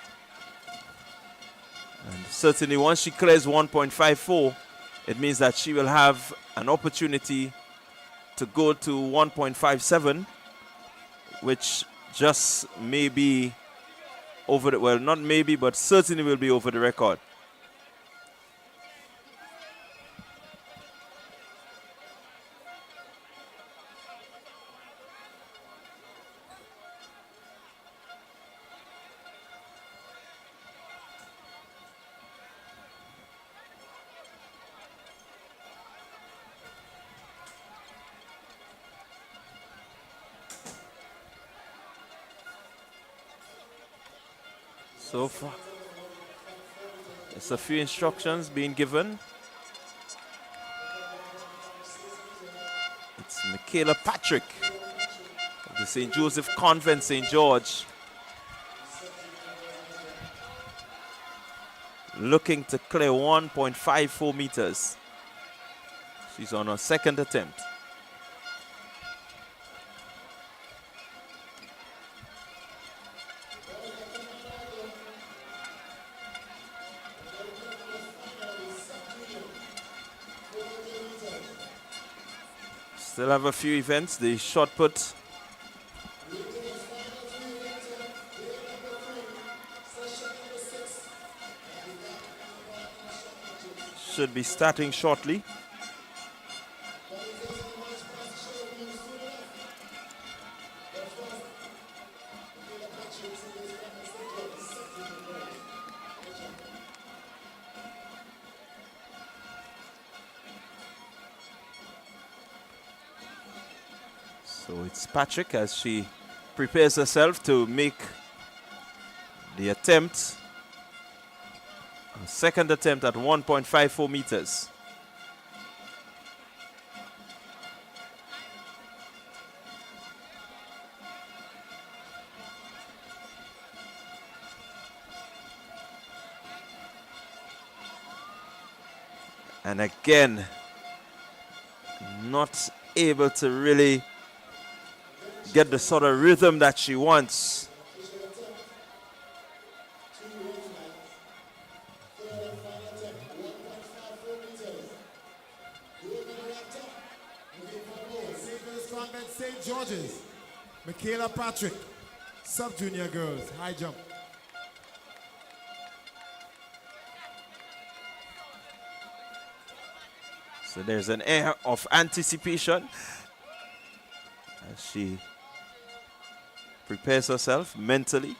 And certainly once she clears 1.54, it means that she will have an opportunity to go to 1.57, which just may be over the, well, not maybe, but certainly will be over the record. So far, there's a few instructions being given. It's Michaela Patrick of the St. Joseph Convent, St. George, looking to clear 1.54 meters. She's on her second attempt. Still have a few events. The shot put should be starting shortly. So it's Patrick as she prepares herself to make the attempt. A second attempt at 1.54 meters. And again, not able to really get the sort of rhythm that she wants. St. George's, Michaela Patrick, sub-junior girls, high jump. So there's an air of anticipation as she prepares herself mentally.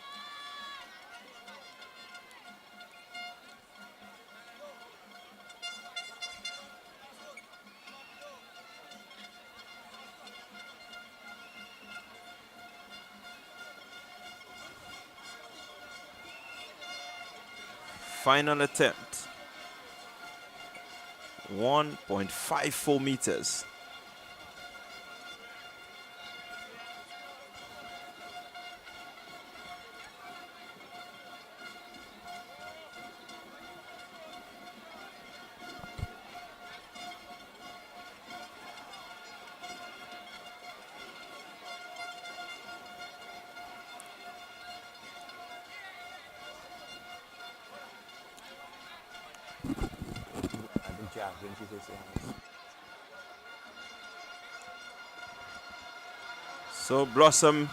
Final attempt, 1.54 meters. So Blossom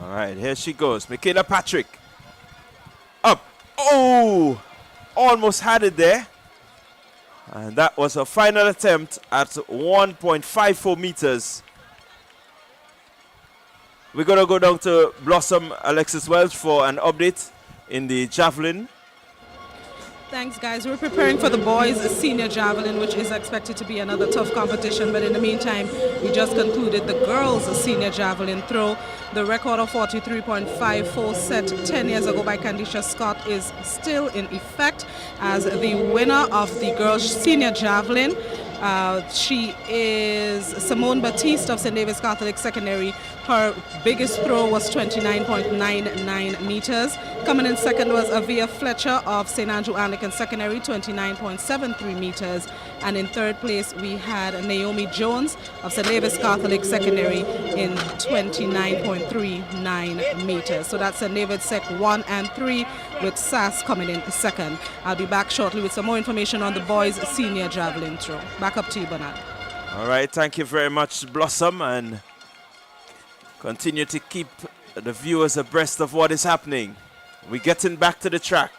All right, here she goes. Michaela Patrick. Up. Oh! Almost had it there. And that was her final attempt at 1.54 meters. We're going to go down to Blossom Alexis Welch for an update in the javelin. Thanks, guys. We're preparing for the boys' senior javelin, which is expected to be another tough competition. But in the meantime, we just concluded the girls' senior javelin throw. The record of 43.54 set 10 years ago by Candisha Scott is still in effect as the winner of the girls' senior javelin. She is Simone Batiste of St. David's Catholic Secondary. Her biggest throw was 29.99 meters. Coming in second was Avia Fletcher of St. Andrew Anglican Secondary, 29.73 meters. And in third place, we had Naomi Jones of St. David's Catholic Secondary in 29.39 meters. So that's St. David's Sec 1 and 3 with SAS coming in second. I'll be back shortly with some more information on the boys' senior javelin throw. Back up to you, Bernard. All right, thank you very much, Blossom, and continue to keep the viewers abreast of what is happening. We're getting back to the track.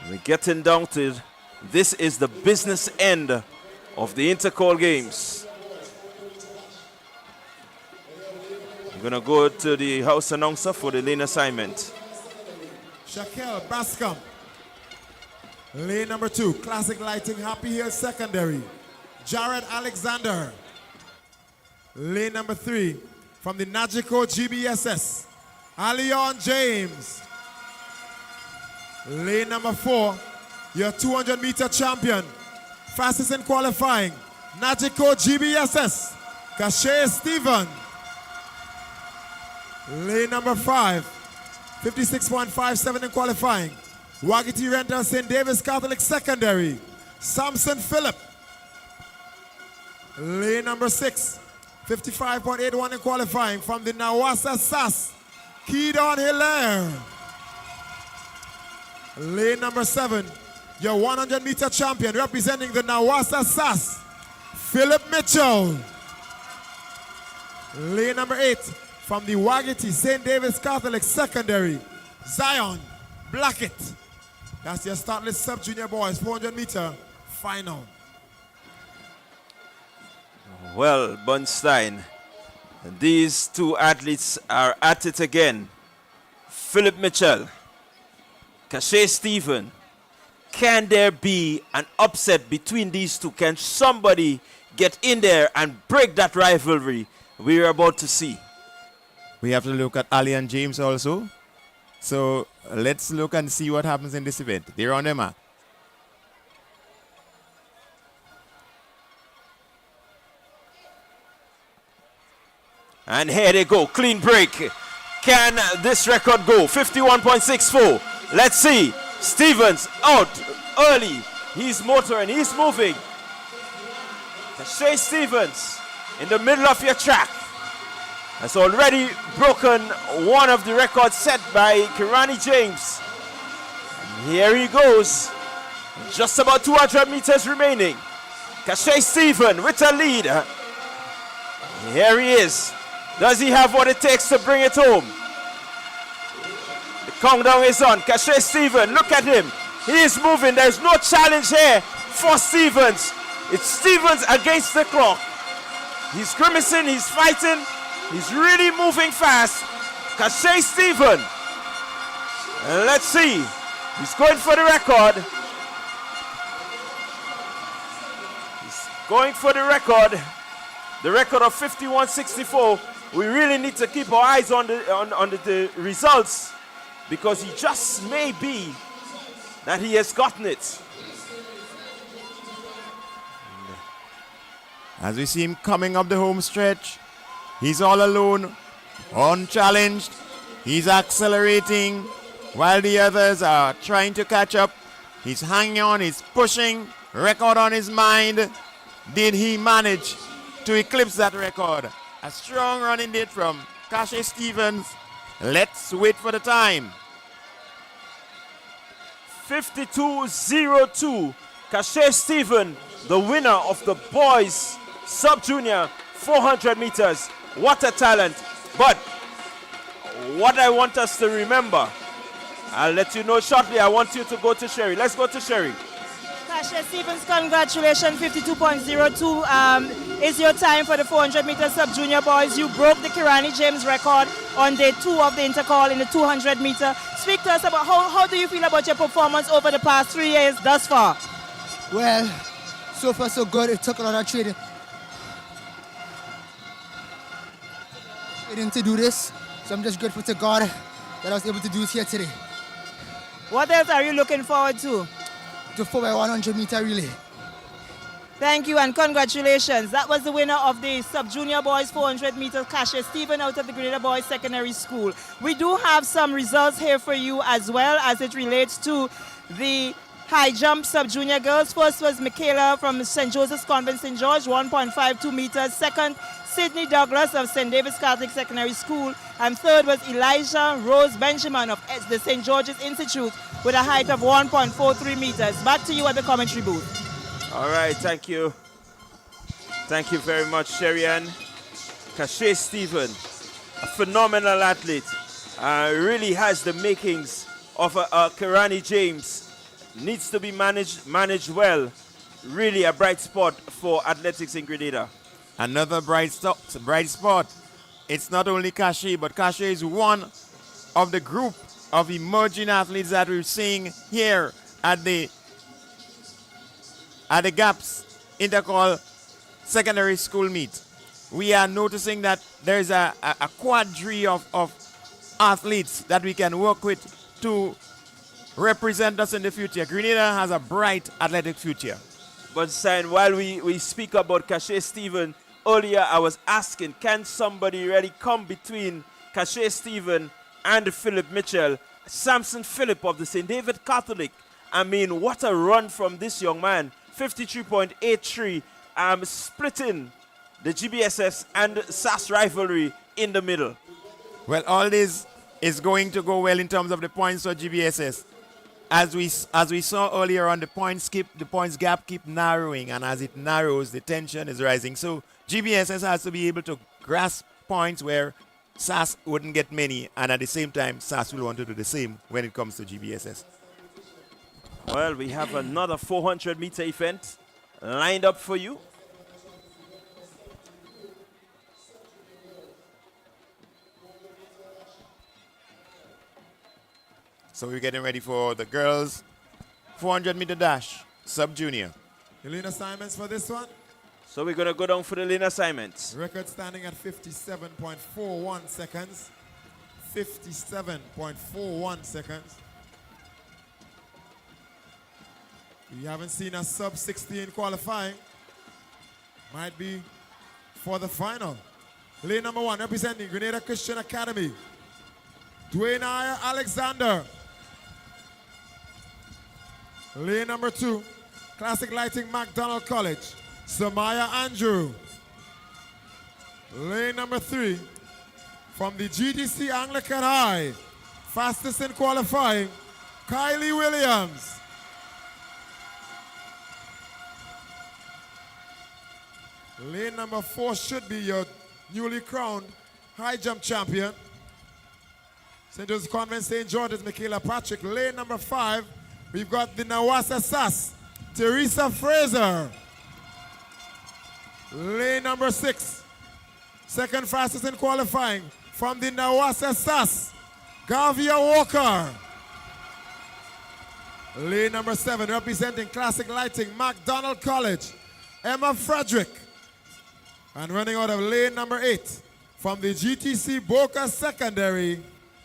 We're getting down to this is the business end of the Intercol games. I'm going to go to the house announcer for the lane assignment. Shaquille Bascom. Lane number 2, Classic Lighting, Happy Hill Secondary. Jared Alexander. Lane number 3, from the Nagico GBSS, Alion James. Lane number 4, your 200-meter champion, fastest in qualifying, Nagico GBSS, Kashay Stephen. Lane number 5, 56.57 in qualifying, Wagiti Rental St. David's Catholic Secondary, Samson Phillip. Lane number 6, 55.81 in qualifying from the Nawasa SAS, Keydon Hilaire. Lane number 7, your 100-meter champion representing the Nawasa SAS, Philip Mitchell. Lane number 8, from the Wagiti St. David's Catholic Secondary, Zion Blackett. That's your startless sub-junior boys 400-meter final. Well, Bunstein, these two athletes are at it again. Philip Mitchell, Kashay Stephen. Can there be an upset between these two? Can somebody get in there and break that rivalry we're about to see? We have to look at Ali and James also. So let's look and see what happens in this event. They're on their mark. And here they go, clean break. Can this record go? 51.64. Let's see. Stevens out early. He's motoring, he's moving. Kashay Stevens in the middle of your track has already broken one of the records set by Kirani James. And here he goes. Just about 200 meters remaining. Kashay Stephen with a lead. Here he is. Does he have what it takes to bring it home? The countdown is on. Kashay Stephen, look at him. He is moving. There's no challenge here for Stevens. It's Stevens against the clock. He's grimacing, he's fighting. He's really moving fast. Kashay Stephen. Let's see. He's going for the record. He's going for the record. The record of 51.64. We really need to keep our eyes on the results because he just may be that he has gotten it. As we see him coming up the home stretch, he's all alone, unchallenged. He's accelerating while the others are trying to catch up. He's hanging on, he's pushing, record on his mind. Did he manage to eclipse that record? A strong run indeed from Kashay Stevens. Let's wait for the time. 52.02. Kashay Stephen, the winner of the boys sub-junior 400 meters. What a talent. But what I want us to remember, I'll let you know shortly. I want you to go to Sherry. Let's go to Sherry. Tasha Stevens, congratulations. 52.02 is your time for the 400-meter sub-junior boys. You broke the Kirani James record on day 2 of the Intercol in the 200-meter. Speak to us about how do you feel about your performance over the past 3 years thus far? Well, so far so good. It took a lot of training to do this. So I'm just grateful to God that I was able to do it here today. What else are you looking forward to? The 4x100-meter relay. Thank you and congratulations. That was the winner of the sub-junior boys 400-meter, Kasia Stephen out of the Grenada Boys Secondary School. We do have some results here for you as well as it relates to the high jump sub-junior girls. First was Michaela from St. Joseph's Convent St. George, 1.52 meters. Second, Sydney Douglas of St. David's Catholic Secondary School. And third was Elijah Rose Benjamin of the St. George's Institute with a height of 1.43 meters. Back to you at the commentary booth. All right, thank you. Thank you very much, Sherry-Ann. Kasia Stephen, a phenomenal athlete. Really has the makings of a Kirani James. Needs to be managed well. Really a bright spot for athletics in Grenada. Another bright spot. It's not only Kasia, but Kasia is one of the group of emerging athletes that we're seeing here at the GAPSS Intercol Secondary School meet. We are noticing that there's a quadrille of athletes that we can work with to represent us in the future. Grenada has a bright athletic future. But Stein, while we speak about Kasia Stephen, earlier I was asking, can somebody really come between Kasia Stephen and Philip Mitchell? Samson Philip of the St. David Catholic. I mean, what a run from this young man. 53.83, splitting the GBSS and SAS rivalry in the middle. Well, all this is going to go well in terms of the points for GBSS. As we saw earlier on, the points gap keep narrowing, and as it narrows, the tension is rising. So GBSS has to be able to grasp points where SAS wouldn't get many, and at the same time, SAS will want to do the same when it comes to GBSS. Well, we have another 400-meter event lined up for you. So we're getting ready for the girls' 400-meter dash, sub-junior. The lane assignments for this one? So we're going to go down for the lane assignments. Record standing at 57.41 seconds. 57.41 seconds. We haven't seen a sub-16 qualifying. Might be for the final. Lane number 1, representing Grenada Christian Academy, Dwayne Alexander. Lane number 2, Classic Lighting MacDonald College, Samaya Andrew. Lane number 3, from the GDC Anglican High, fastest in qualifying, Kylie Williams. Lane number 4 should be your newly crowned high jump champion. St. Joseph's Convent St. George's, Michaela Patrick. Lane number 5, we've got the Nawasa SAS, Teresa Fraser. Lane number 6, second fastest in qualifying, from the Nawasa SAS, Gavia Walker. Lane number 7, representing Classic Lighting, MacDonald College, Emma Frederick. And running out of lane number 8, from the GTC Boca Secondary,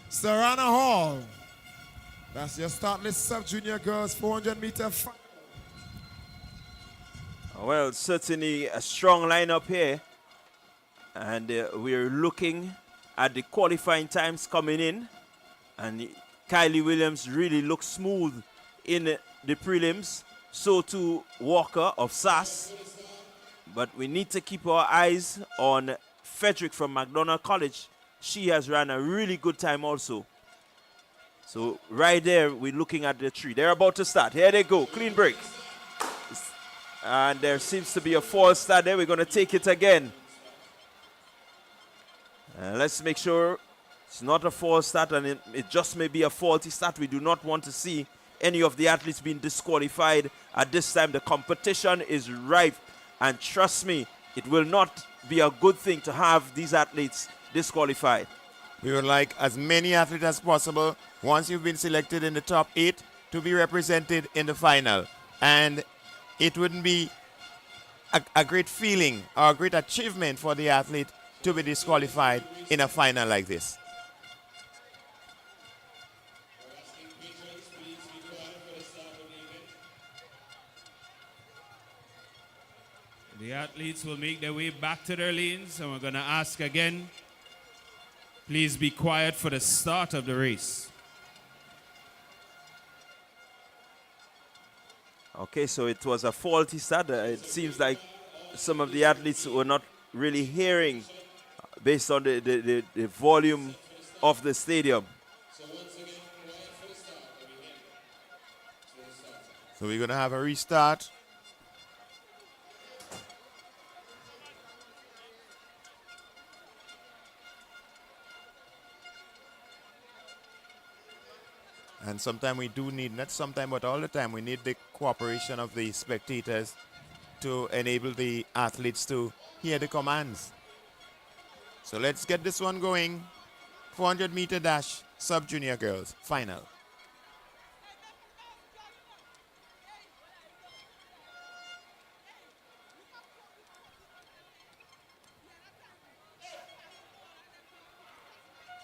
Sarana Hall. That's your start list sub-junior girls 400-meter. Well, certainly a strong lineup here. And we're looking at the qualifying times coming in. And Kylie Williams really looks smooth in the prelims. So too Walker of SAS. But we need to keep our eyes on Frederick from MacDonald College. She has run a really good time also. So right there, we're looking at the tree. They're about to start. Here they go, clean break. And there seems to be a false start there. We're going to take it again. Let's make sure It's not a false start, and it just may be a faulty start. We do not want to see any of the athletes being disqualified at this time. The competition is ripe, and trust me, it will not be a good thing to have these athletes disqualified. We would like as many athletes as possible, once you've been selected in the top 8, to be represented in the final. And it wouldn't be a great feeling or a great achievement for the athlete to be disqualified in a final like this. The athletes will make their way back to their lanes, and we're going to ask again, please be quiet for the start of the race. Okay, so it was a faulty start. It seems like some of the athletes were not really hearing based on the volume of the stadium. So we're going to have a restart. And sometimes we do need, not sometimes but all the time, we need the cooperation of the spectators to enable the athletes to hear the commands. So let's get this one going. 400 meter dash, sub-junior girls, final.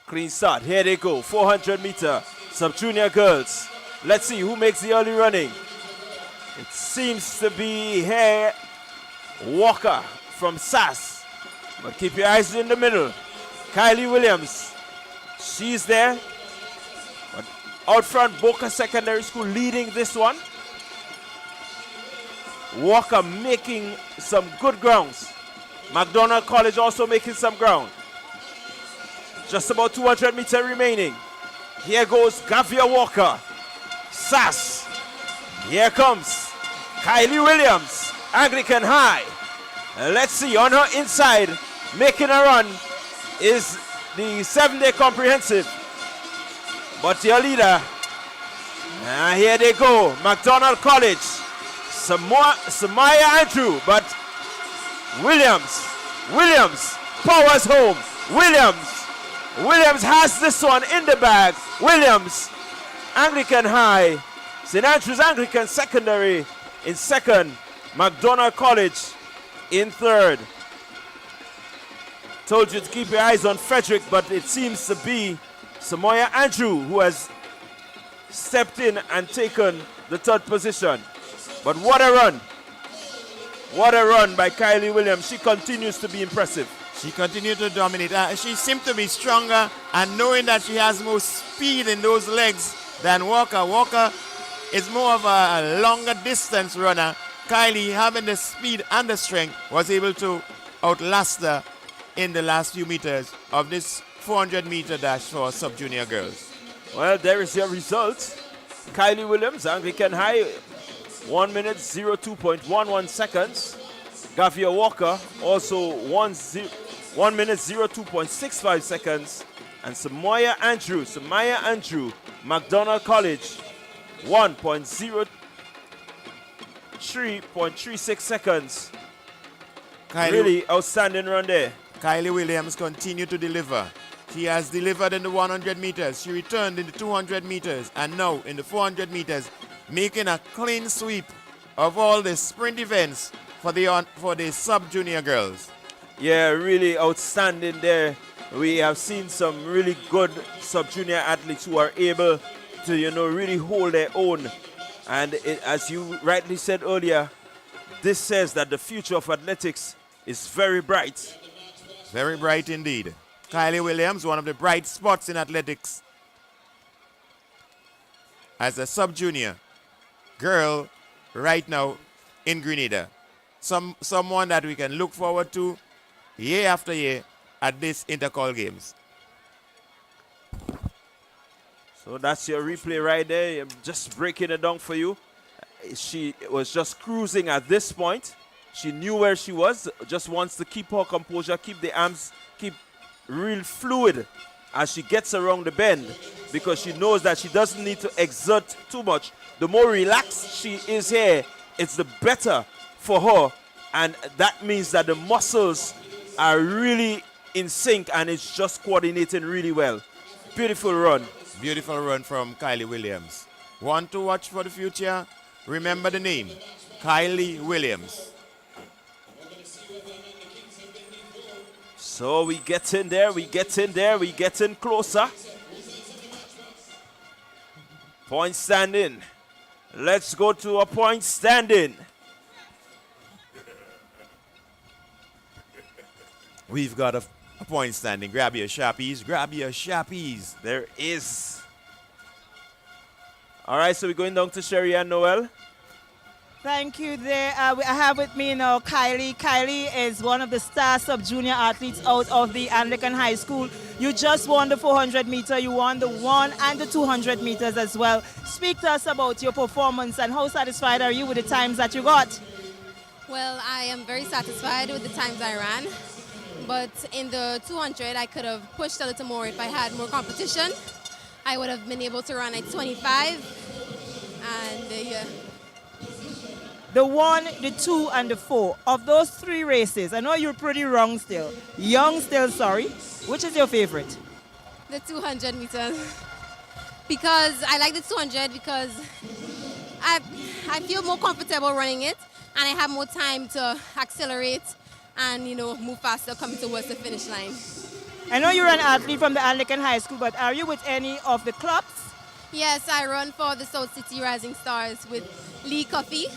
Clean start. Here they go. 400 meter sub-junior girls. Let's see who makes the early running. It seems to be here Walker from SAS. But keep your eyes in the middle. Kylie Williams. She's there. But out front, Boca Secondary School leading this one. Walker making some good grounds. McDonald College also making some ground. Just about 200 meters remaining. Here goes Gavia Walker. SAS. Here comes Kylie Williams, Anglican High. Let's see, on her inside, making a run is the 7-day comprehensive. But your leader, here they go, McDonald College. Samaya Andrew, but Williams powers home. Williams has this one in the bag. Williams, Anglican High, St. Andrews Anglican Secondary in second, McDonald College in third. Told you to keep your eyes on Frederick, but it seems to be Samoya Andrew who has stepped in and taken the third position. But what a run. What a run by Kylie Williams. She continues to be impressive. She continued to dominate. She seemed to be stronger, and knowing that she has more speed in those legs than Walker. Walker is more of a longer distance runner. Kylie, having the speed and the strength, was able to outlast her in the last few meters of this 400-meter dash for sub-junior girls. Well, there is your result. Kylie Williams, Anglican High, 1 minute 02.11 seconds. Gavia Walker, also 1 minute 02.65 seconds. And Samaya Andrew, McDonald College, 1.03.36 seconds. Really outstanding run there. Kylie Williams continued to deliver. She has delivered in the 100 meters. She returned in the 200 meters. And now in the 400 meters, making a clean sweep of all the sprint events for the sub-junior girls. Yeah, really outstanding there. We have seen some really good sub-junior athletes who are able to, really hold their own. And as you rightly said earlier, this says that the future of athletics is very bright. Very bright indeed. Kylie Williams, one of the bright spots in athletics. As a sub-junior girl right now in Grenada. Someone that we can look forward to year after year at this Intercol games. So that's your replay right there. I'm just breaking it down for you. She was just cruising at this point. She knew where she was, just wants to keep her composure, keep the arms, keep real fluid as she gets around the bend, because she knows that she doesn't need to exert too much. The more relaxed she is here, it's the better for her. And that means that the muscles are really in sync and it's just coordinating really well. Beautiful run. Beautiful run from Kylie Williams. One to watch for the future. Remember the name, Kylie Williams. So we get in there, we get in closer. Point standing. Let's go to a point standing. We've got a point standing. Grab your Sharpies, grab your Sharpies. There is. All right, so we're going down to Sherry and Noel. Thank you there. I have with me now Kylie. Kylie is one of the star sub-junior athletes out of the Anglican High School. You just won the 400 meter, you won the 1 and the 200 meters as well. Speak to us about your performance and how satisfied are you with the times that you got? Well, I am very satisfied with the times I ran. But in the 200, I could have pushed a little more if I had more competition. I would have been able to run at 25. And yeah. The 1, the 2, and the 4. Of those 3 races, I know you're pretty young still. Which is your favorite? The 200 meters. Because I like the 200 because I feel more comfortable running it and I have more time to accelerate and, move faster coming towards the finish line. I know you're an athlete from the Anglican High School, but are you with any of the clubs? Yes, I run for the South City Rising Stars with Lee Coffey.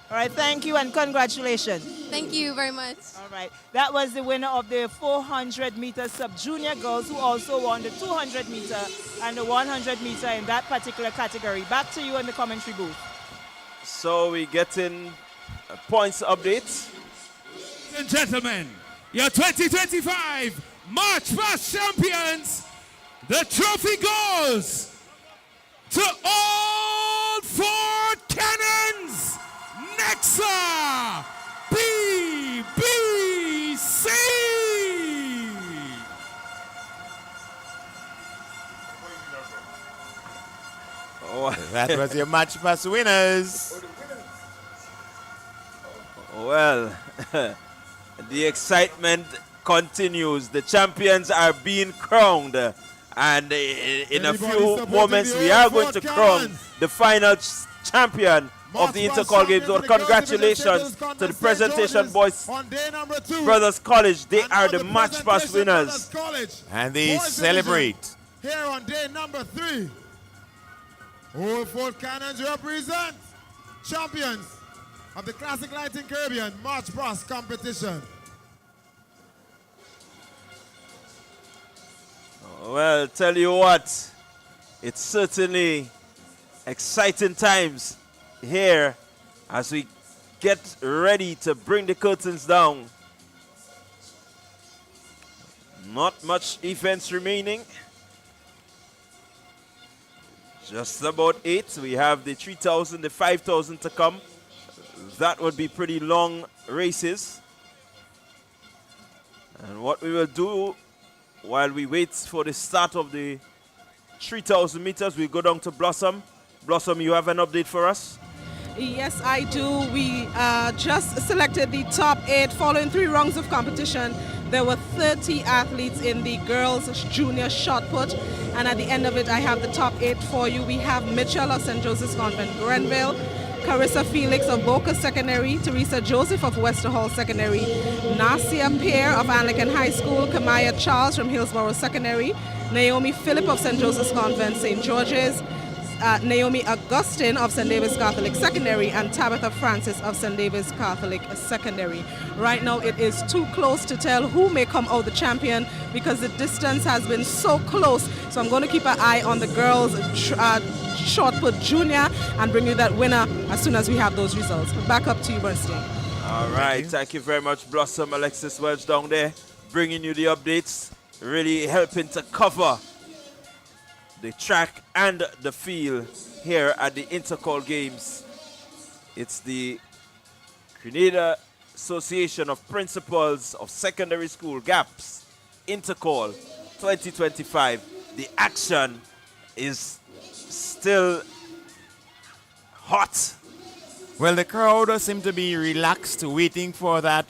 All right, thank you and congratulations. Thank you very much. All right, that was the winner of the 400 meter sub-junior girls who also won the 200 meter and the 100 meter in that particular category. Back to you in the commentary booth. So we get in points updates. Ladies and gentlemen, your 2025 March Past champions, the trophy goes to Old Fort Cannons, Nexa BBC. Oh, that was your match pass winners. Well, the excitement continues. The champions are being crowned. And in a few moments, we are going to crown the final champion of the Intercol Games. So congratulations to the Presentation Boys Brothers College. They are the match pass winners. And they celebrate. Here on day number 3, Old Fort Cannons represent champions of the Classic Lighting Caribbean March Past competition. Well, tell you what, it's certainly exciting times here as we get ready to bring the curtains down. Not much events remaining. Just about 8. We have the 3,000, the 5,000 to come. That would be pretty long races. And what we will do while we wait for the start of the 3,000 meters, we go down to Blossom. Blossom, you have an update for us? Yes, I do. We just selected the top 8 following 3 rounds of competition. There were 30 athletes in the girls' junior shot put, and at the end of it, I have the top 8 for you. We have Mitchell of St. Joseph's Convent, Grenville, Carissa Felix of Boca Secondary, Teresa Joseph of Wester Hall Secondary, Nasia Pear of Anglican High School, Kamaya Charles from Hillsborough Secondary, Naomi Phillip of St. Joseph's Convent, St. George's, Naomi Augustine of St. David's Catholic Secondary, and Tabitha Francis of St. David's Catholic Secondary. Right now it is too close to tell who may come out the champion because the distance has been so close. So I'm going to keep an eye on the girls short put junior and bring you that winner as soon as we have those results. Back up to you, Bernstein. All right, thank you very much, Blossom. Alexis Welch down there bringing you the updates, really helping to cover the track and the field here at the Intercol Games. It's the Grenada Association of Principals of Secondary School, GAPSS, Intercol, 2025. The action is still hot. Well, the crowd seem to be relaxed, waiting for that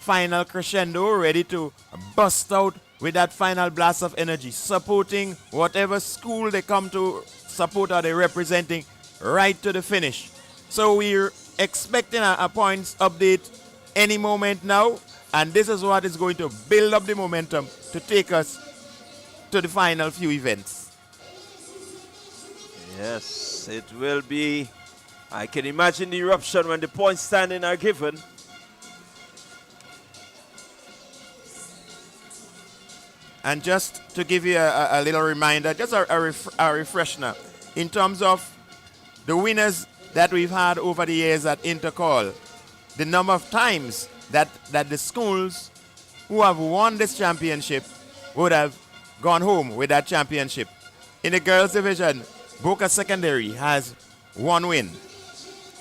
final crescendo, ready to bust out with that final blast of energy, supporting whatever school they come to support or they're representing right to the finish. So we're expecting a points update any moment now, and this is what is going to build up the momentum to take us to the final few events. Yes, it will be. I can imagine the eruption when the point standing are given. And just to give you a little reminder, just a refresher, in terms of the winners that we've had over the years at Intercol, the number of times that the schools who have won this championship would have gone home with that championship. In the girls division, Boca Secondary has 1 win.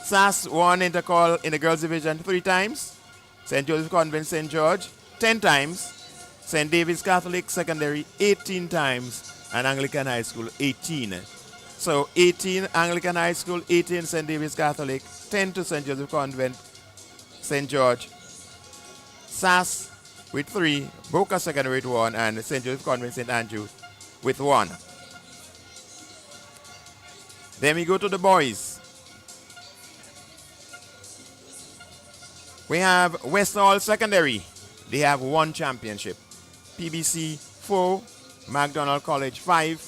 SAS won Intercol in the girls division 3 times. St. Joseph Convent St. George 10 times. St. David's Catholic Secondary 18 times. And Anglican High School 18. So 18 Anglican High School, 18 St. David's Catholic, 10 to St. Joseph Convent St. George. SAS with 3, Boca Secondary with 1, and St. Joseph Convent St. Andrew with 1. Then we go to the boys. We have West Hall Secondary. They have 1 championship. PBC 4, MacDonald College 5,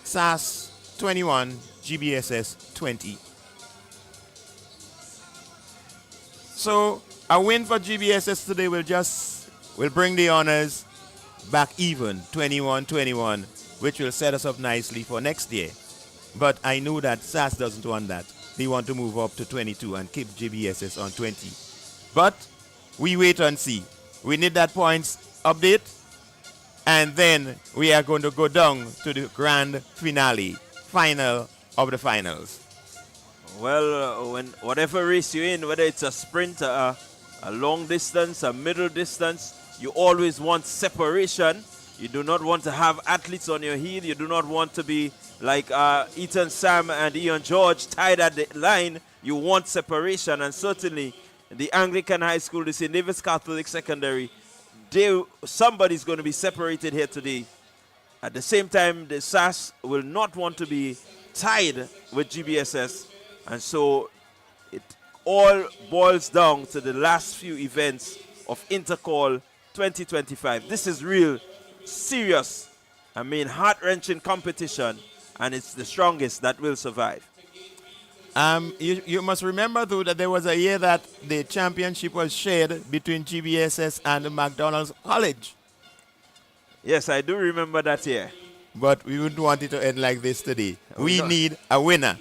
SAS 21, GBSS 20. So a win for GBSS today will bring the honors back even, 21-21, which will set us up nicely for next year. But I know that SAS doesn't want that. They want to move up to 22 and keep GBSS on 20. But we wait and see. We need that points update, and then we are going to go down to the grand finale, final of the finals. Well, whatever race you're in, whether it's a sprint, a long distance, a middle distance, you always want separation. You do not want to have athletes on your heel. You do not want to be like Ethan Sam and Ian George tied at the line. You want separation, and certainly the Anglican High School, the St. David's Catholic Secondary, somebody's going to be separated here today. At the same time, the SAS will not want to be tied with GBSS, and so it all boils down to the last few events of Intercol 2025. This is real, serious, heart-wrenching competition, and it's the strongest that will survive. You must remember, though, that there was a year that the championship was shared between GBSS and McDonald's College. Yes, I do remember that year. But we wouldn't want it to end like this today. We need a winner,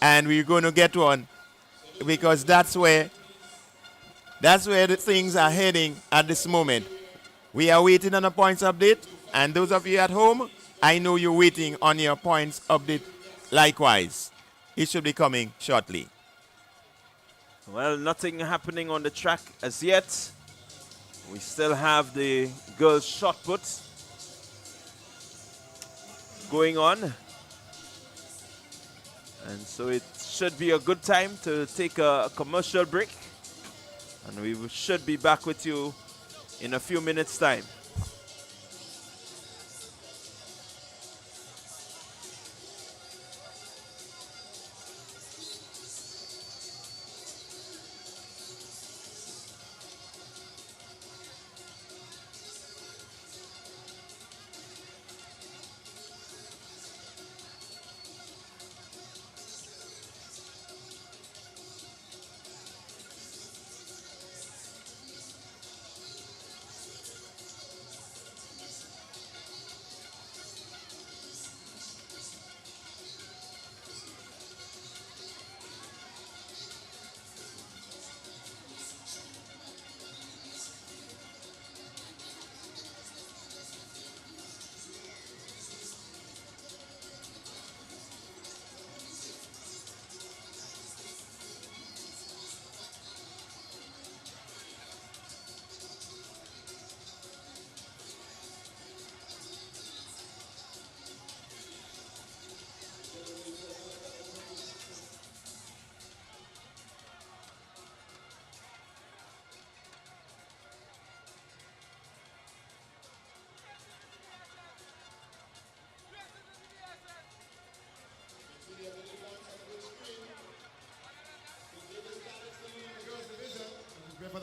and we're going to get one, because that's where the things are heading at this moment. We are waiting on a points update, and those of you at home, I know you're waiting on your points update likewise. It should be coming shortly. Well, nothing happening on the track as yet. We still have the girls' shot put going on. And so it should be a good time to take a commercial break. And we should be back with you in a few minutes' time.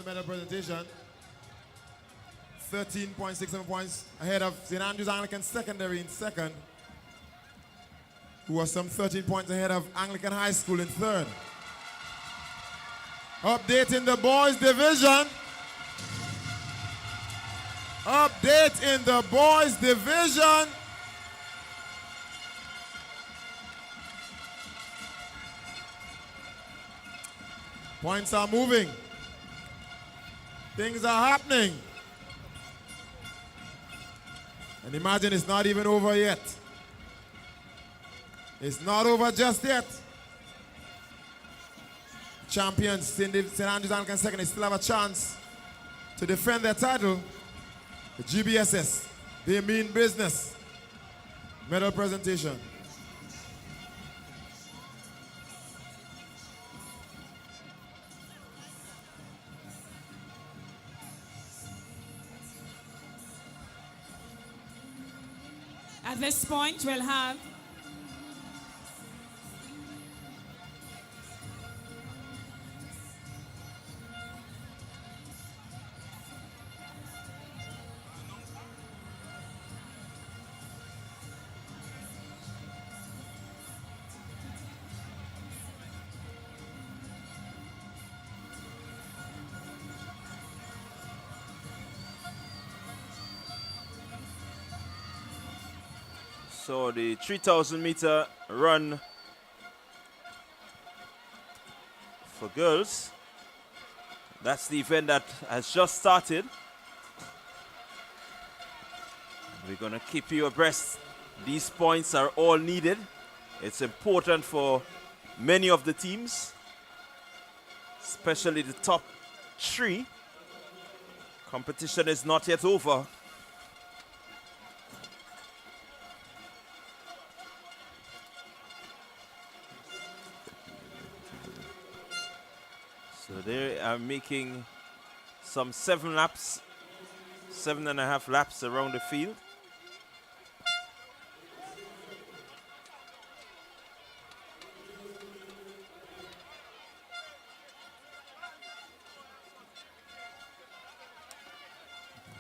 medal presentation. 13.67 points ahead of St. Andrews Anglican Secondary in second, who was some 13 points ahead of Anglican High School in third. Update in the boys division. Update in the boys division. Points are moving. Things are happening. And imagine it's not even over yet. It's not over just yet. Champions, St. Andrews Anglican Secondary, still have a chance to defend their title. The GBSS, they mean business. Medal presentation. At this point, we'll have So the 3,000 meter run for girls. That's the event that has just started. We're going to keep you abreast. These points are all needed. It's important for many of the teams, especially the top three. Competition is not yet over. So they are making some 7.5 laps around the field.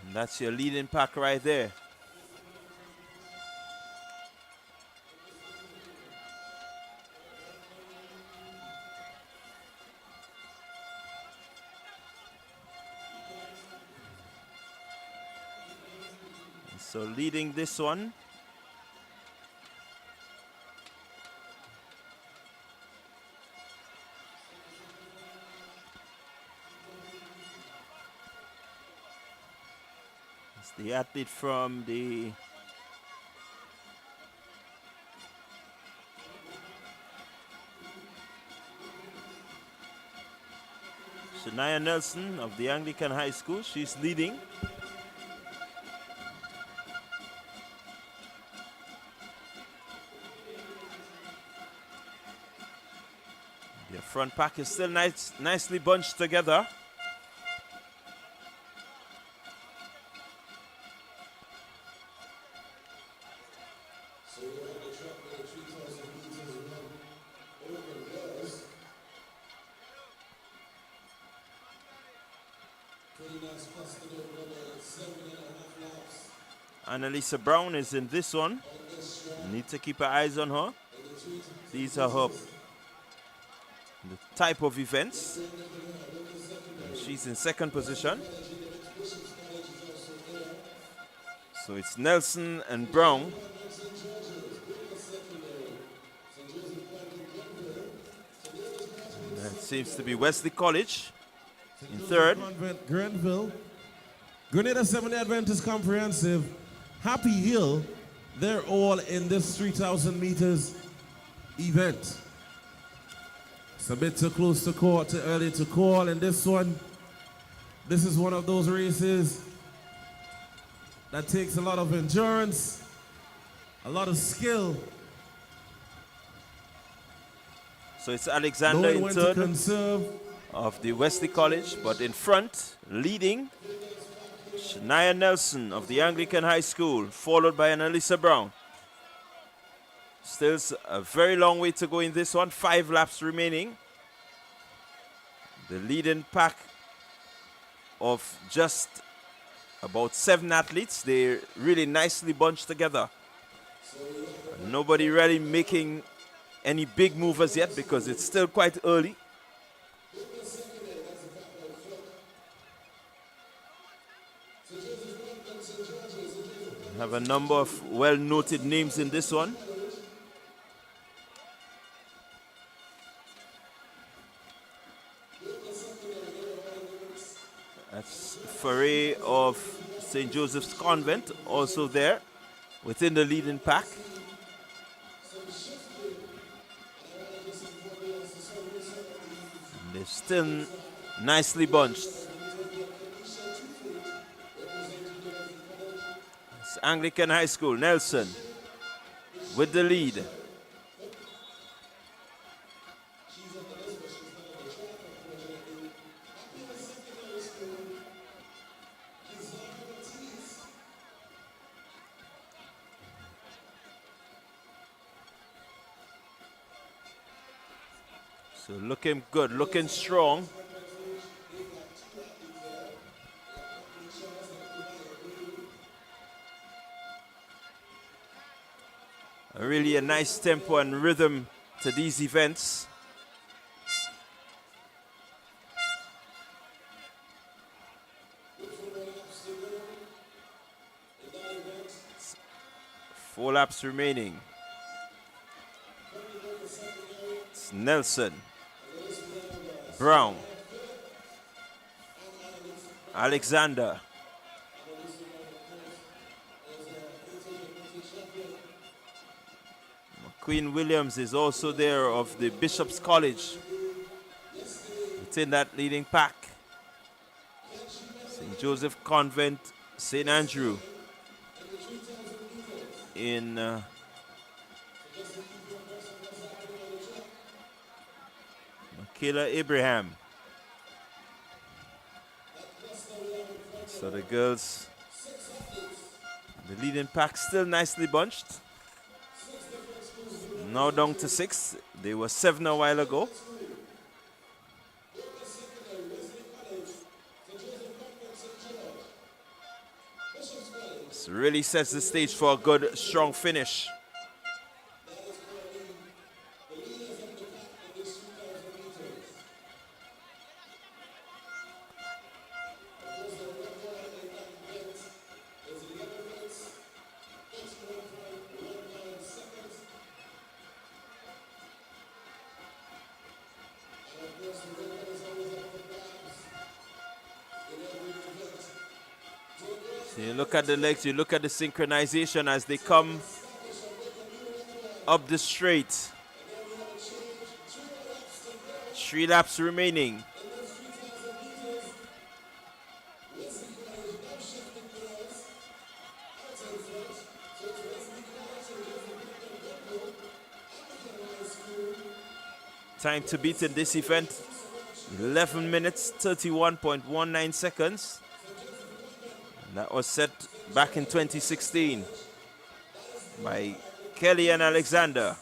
And that's your leading pack right there. So leading this one is the athlete from the Shania Nelson of the Anglican High School. She's leading. The front pack is still nicely bunched together. Annalisa Brown is in this one. Need to keep our eyes on her. These are her the type of events. She's in second position. So it's Nelson and Brown. That seems to be Wesley College in third. Convent Grenville, Grenada Seventh-day Adventist Comprehensive, Happy Hill, they're all in this 3,000 meters event. It's a bit too close to call, too early to call. And this one, this is one of those races that takes a lot of endurance, a lot of skill. So it's Alexander in third of the Wesley College, but in front, leading, Shania Nelson of the Anglican High School, followed by Annalisa Brown. Still a very long way to go in this one. 5 laps remaining. The leading pack of just about 7 athletes. They're really nicely bunched together. Nobody really making any big movers yet because it's still quite early. Have a number of well-noted names in this one. That's Foray of St. Joseph's Convent, also there within the leading pack. They're still nicely bunched. It's Anglican High School, Nelson with the lead. So looking good, looking strong. Really a nice tempo and rhythm to these events. Four laps remaining. It's Nelson, Brown, Alexander, Queen Williams is also there of the Bishop's College. It's in that leading pack. St. Joseph Convent, St. Andrew in Michaela Abraham. So the girls, the leading pack still nicely bunched. Now down to 6. They were 7 a while ago. This really sets the stage for a good, strong finish. So you look at the legs, you look at the synchronization as they come up the straight. 3 laps remaining. Time to beat in this event, 11 minutes, 31.19 seconds. That was set back in 2016 by Kelly and Alexander.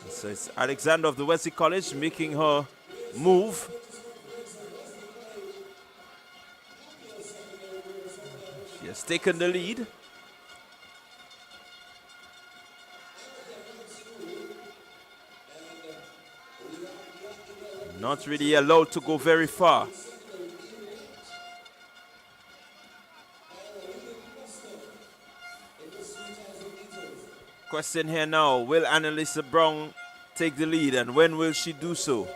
So it's Alexander of the Wesley College making her move. She has taken the lead. Not really allowed to go very far. Question here now, will Annalisa Brown take the lead and when will she do so?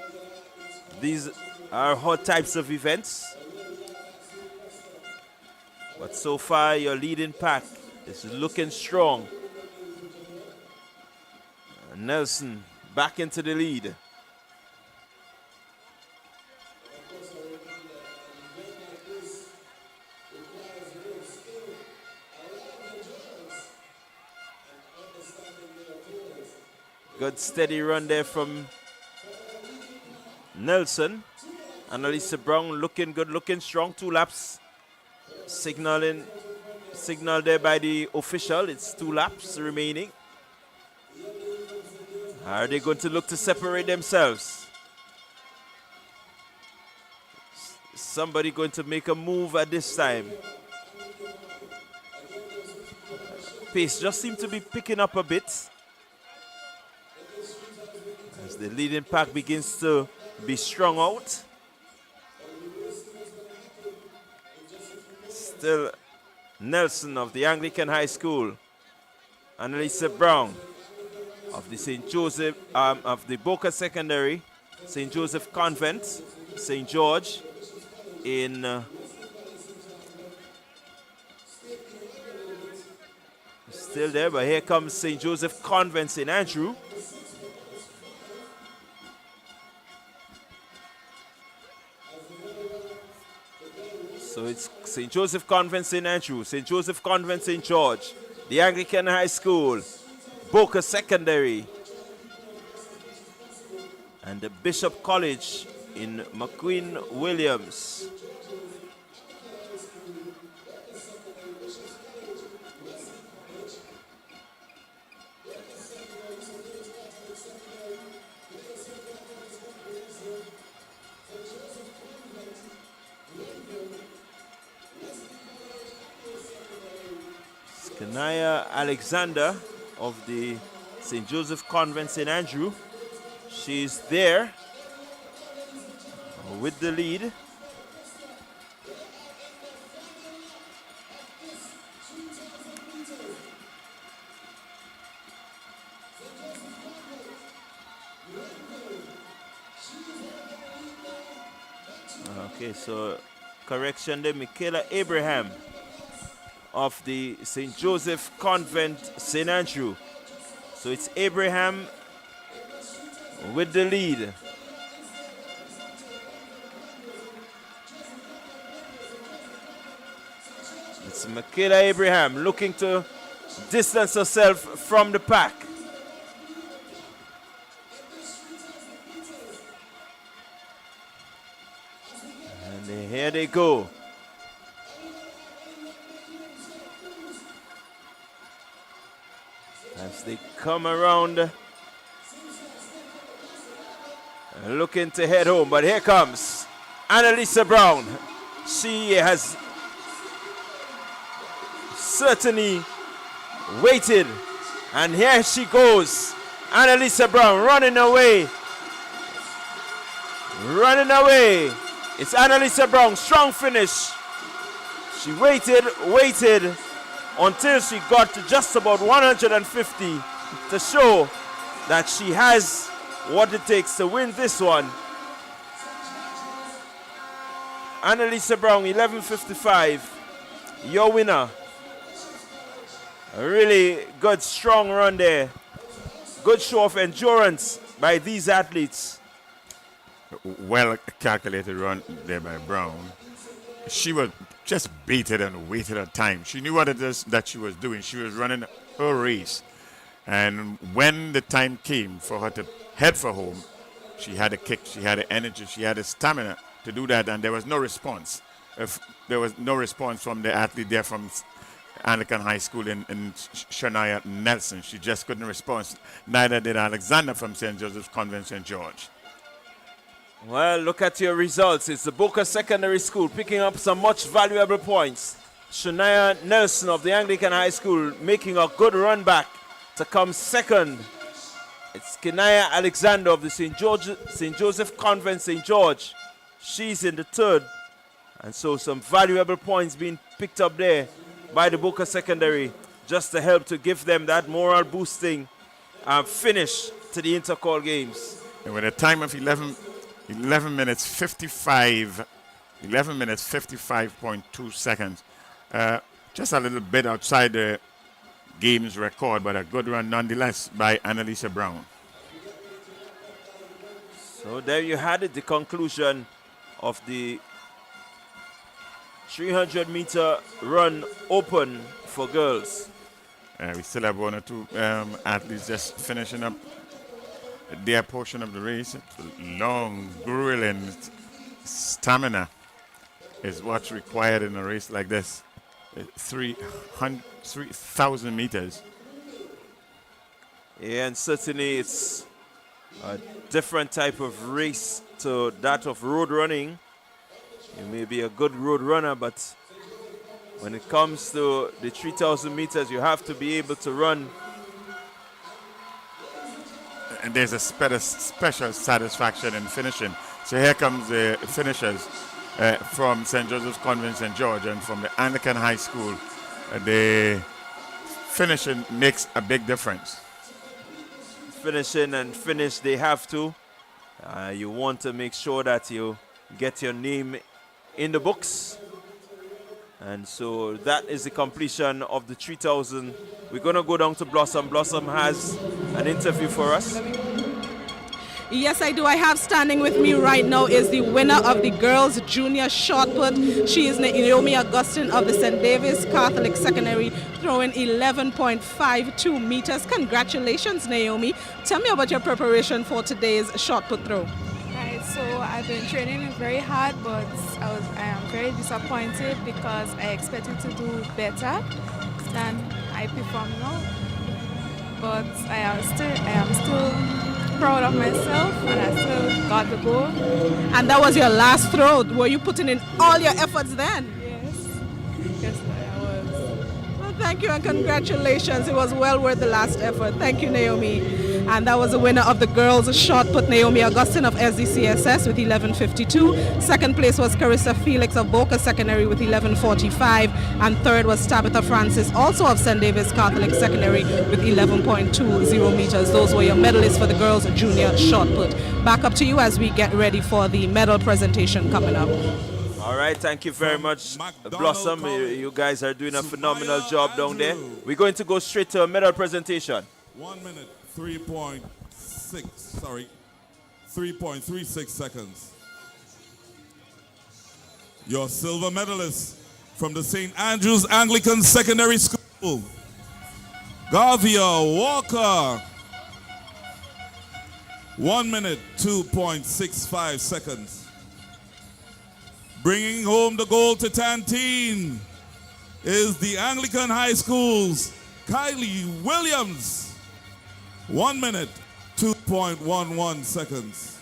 These are hot types of events. But so far your leading pack is looking strong. Nelson back into the lead. Good steady run there from Nelson. Annalisa Brown looking good, looking strong. 2 laps. Signal there by the official. It's 2 laps remaining. Are they going to look to separate themselves? Somebody going to make a move at this time. Pace just seems to be picking up a bit as the leading pack begins to be strung out. Still Nelson of the Anglican High School, Annalisa Brown of the St. Joseph, of the Boca Secondary, St. Joseph Convent, St. George in still there, but here comes St. Joseph Convent, St. Andrew. So it's St. Joseph Convent, St. Andrew, St. Joseph Convent, St. George, the Anglican High School, Boca Secondary, and the Bishop College in McQueen Williams. Kanaya Alexander of the St. Joseph Convent, St. Andrew. She's there with the lead. Okay, so correction there, Michaela Abraham of the St. Joseph Convent, St. Andrew. So it's Abraham with the lead. It's Michaela Abraham looking to distance herself from the pack. And here they go. As they come around, looking to head home. But here comes Annalisa Brown. She has certainly waited. And here she goes. Annalisa Brown running away. Running away. It's Annalisa Brown. Strong finish. She waited until she got to just about 150 to show that she has what it takes to win this one. Annalisa Brown, 11:55, your winner. A really good, strong run there. Good show of endurance by these athletes. Well calculated run there by Brown. She was just baited and waited her time. She knew what it is that she was doing. She was running her race. And when the time came for her to head for home, she had a kick, she had the energy, she had the stamina to do that, and there was no response. There was no response from the athlete there from Anglican High School in Shania Nelson. She just couldn't respond. Neither did Alexander from St. Joseph's Convent, St. George. Well, look at your results. It's the Boca Secondary School picking up some much valuable points. Shania Nelson of the Anglican High School making a good run back to come second. It's Kenaya Alexander of the St. Joseph Convent, St. George. She's in the third. And so some valuable points being picked up there by the Boca Secondary just to help to give them that moral boosting finish to the Intercol games. And with a time of 11 minutes 55.2 seconds. Just a little bit outside the game's record, but a good run nonetheless by Annalisa Brown. So there you had it, the conclusion of the 300-meter run open for girls. We still have one or two athletes just finishing up their portion of the race. Long, grueling stamina is what's required in a race like this. 3,000 meters. Yeah, and certainly it's a different type of race to that of road running. You may be a good road runner, but when it comes to the 3,000 meters, you have to be able to run. And there's a special satisfaction in finishing. So here comes the finishers from St. Joseph's Convent, St. George, and from the Anglican High School. The finishing makes a big difference. Finishing and finish, they have to. You want to make sure that you get your name in the books. And so that is the completion of the 3,000. We're going to go down to Blossom. Blossom has an interview for us. Yes, I do. I have standing with me right now is the winner of the girls' junior shot put. She is Naomi Augustine of the St. David's Catholic Secondary, throwing 11.52 meters. Congratulations, Naomi. Tell me about your preparation for today's shot put throw. Right, so I've been training very hard, but I am very disappointed because I expected to do better than I performed now. But I am still proud of myself, and I still got the goal. And that was your last throw. Were you putting in all your efforts then? Yes, I was. Well, thank you and congratulations. It was well worth the last effort. Thank you, Naomi. And that was the winner of the girls' shot put, Naomi Augustine of SDCSS with 11.52. Second place was Carissa Felix of Boca Secondary with 11.45. And third was Tabitha Francis, also of St. David's Catholic Secondary with 11.20 meters. Those were your medalists for the girls' junior shot put. Back up to you as we get ready for the medal presentation coming up. All right, thank you very much, Blossom. You guys are doing a phenomenal job down there. We're going to go straight to a medal presentation. 1 minute, 3.36 seconds. Your silver medalist from the St. Andrew's Anglican Secondary School, Gavia Walker. 1 minute, 2.65 seconds. Bringing home the gold to Tantine is the Anglican High School's Kylie Williams. 1 minute, 2.11 seconds.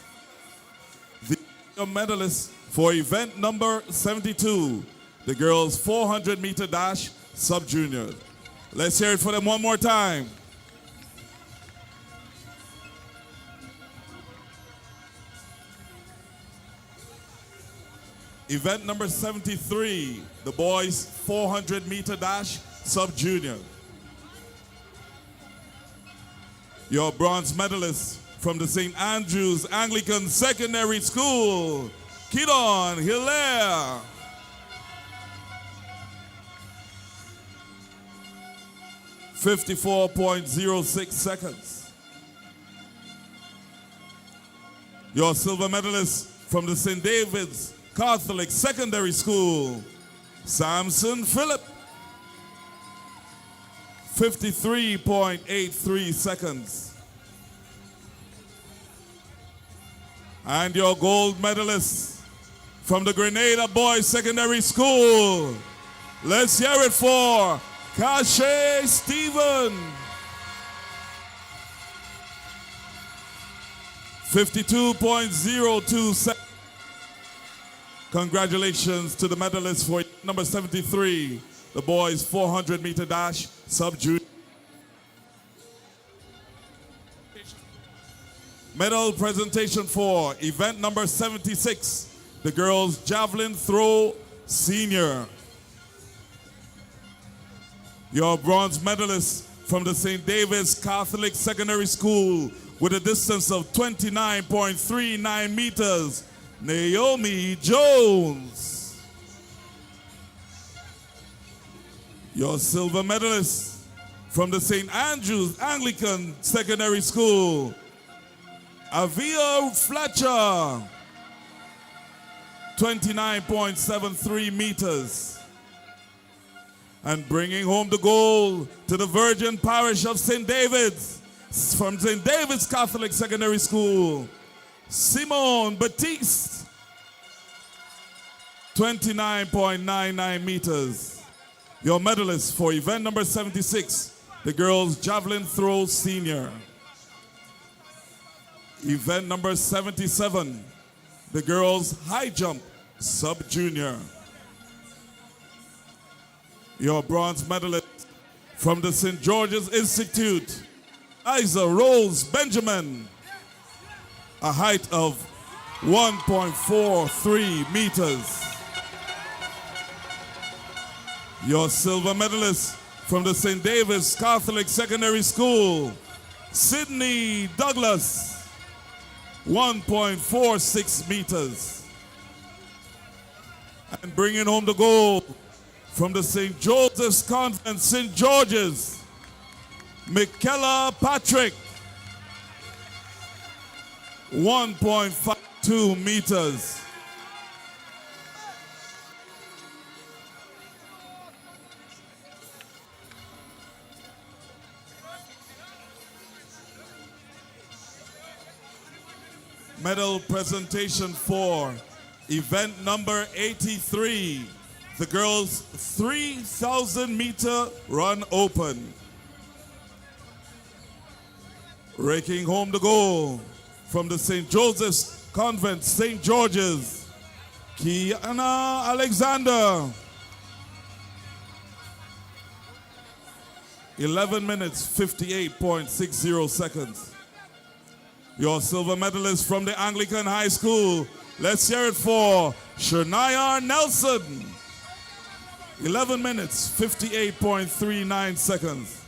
The medalist for event number 72, the girls 400 meter dash sub-junior. Let's hear it for them one more time. Event number 73, the boys 400 meter dash sub-junior. Your bronze medalist from the St. Andrew's Anglican Secondary School, Kidon Hilaire. .06 seconds. Your silver medalist from the St. David's Catholic Secondary School, Samson Phillip. 53.83 seconds. And your gold medalist from the Grenada Boys Secondary School. Let's hear it for Kashe Stephen. 52.02 seconds. Congratulations to the medalists for number 73, the boys 400 meter dash sub-junior. Medal presentation for event number 76, the girls javelin throw senior. Your bronze medalist from the St. David's Catholic Secondary School with a distance of 29.39 meters, Naomi Jones. Your silver medalist from the St. Andrew's Anglican Secondary School, Avia Fletcher. 29.73 meters. And bringing home the gold to the Virgin Parish of St. David's from St. David's Catholic Secondary School, Simone Batiste. 29.99 meters. Your medalist for event number 76, the girls javelin throw senior. Event number 77, the girls high jump sub-junior. Your bronze medalist from the St. George's Institute, Isa Rose Benjamin, a height of 1.43 meters. Your silver medalist from the St. David's Catholic Secondary School, Sydney Douglas, 1.46 meters. And bringing home the gold from the St. Joseph's Convent, St. George's, Michaela Patrick, 1.52 meters. Medal presentation for event number 83, the girls' 3,000 meter run open. Raking home the goal from the St. Joseph's Convent, St. George's, Kiana Alexander. 11 minutes, 58.60 seconds. Your silver medalist from the Anglican High School, let's hear it for Shania Nelson. 11 minutes, 58.39 seconds.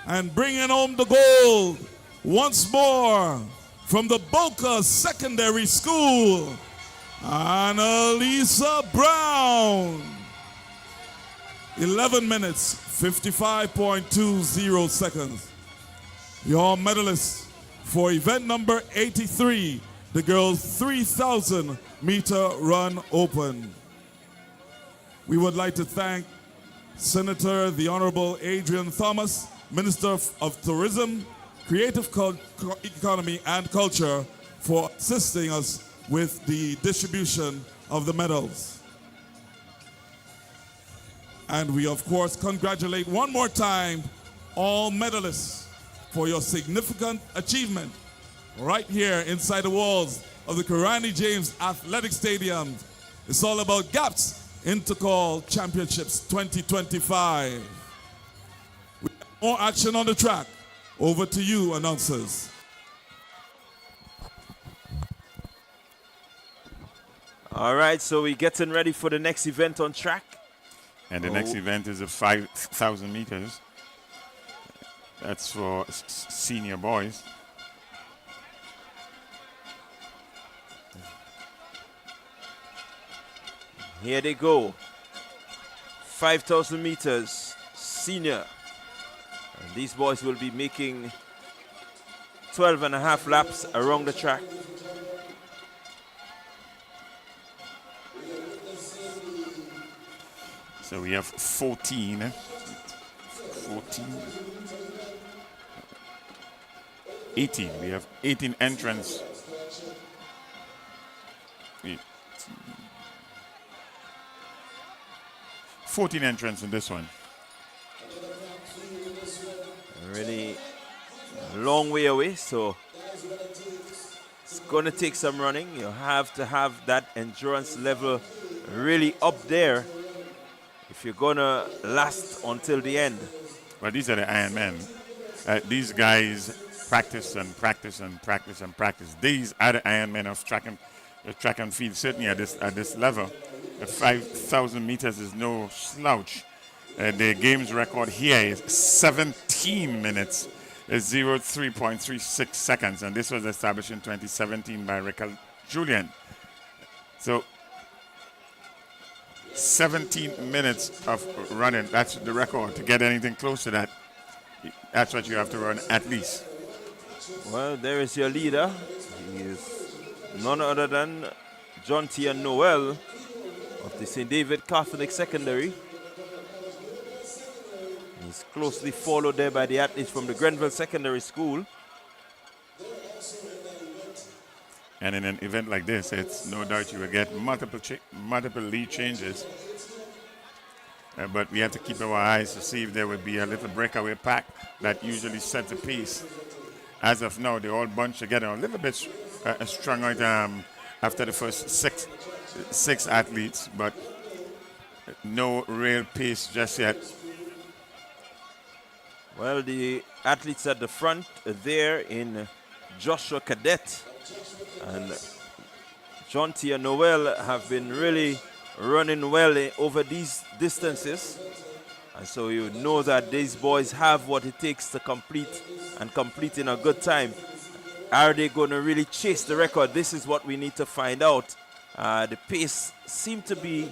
And bringing home the gold once more from the Boca Secondary School, Annalisa Brown. 11 minutes, 55.20 seconds. Your medalist for event number 83, the girls' 3,000 meter run open. We would like to thank Senator the Honorable Adrian Thomas, Minister of Tourism, Creative Economy and Culture, for assisting us with the distribution of the medals. And we, of course, congratulate one more time all medalists for your significant achievement right here inside the walls of the Karani James Athletic Stadium. It's all about GAPSS Intercol Championships 2025. We have more action on the track. Over to you, announcers. All right, so we're getting ready for the next event on track. And the next event is the 5,000 meters. That's for senior boys. Here they go. 5,000 meters, senior. And these boys will be making 12 and a half laps around the track. So we have 14. 18. We have 18 entrants. 14 entrants in this one. Really a long way away, so it's going to take some running. You have to have that endurance level really up there if you're going to last until the end. Well, these are the Ironmen. These guys practice and practice and practice and practice. These are the Ironmen of track and field, certainly at this level. The 5,000 meters is no slouch. The game's record here is 17 minutes, 03.36 seconds, and this was established in 2017 by Rickard Julian. So 17 minutes of running, that's the record. To get anything close to that, that's what you have to run at least. Well, there is your leader. He is none other than John T. and Noel of the St. David Catholic Secondary. He's closely followed there by the athletes from the Grenville Secondary School. And in an event like this, it's no doubt you will get multiple lead changes. But we have to keep our eyes to see if there would be a little breakaway pack that usually sets the pace. as of now, they all bunch together. A little bit strung out after the first six athletes, but no real pace just yet. Well, the athletes at the front there in Joshua Cadet and Jontia Noel have been really running well over these distances. And so you know that these boys have what it takes to complete and complete in a good time. Are they going to really chase the record? This is what we need to find out. The pace seemed to be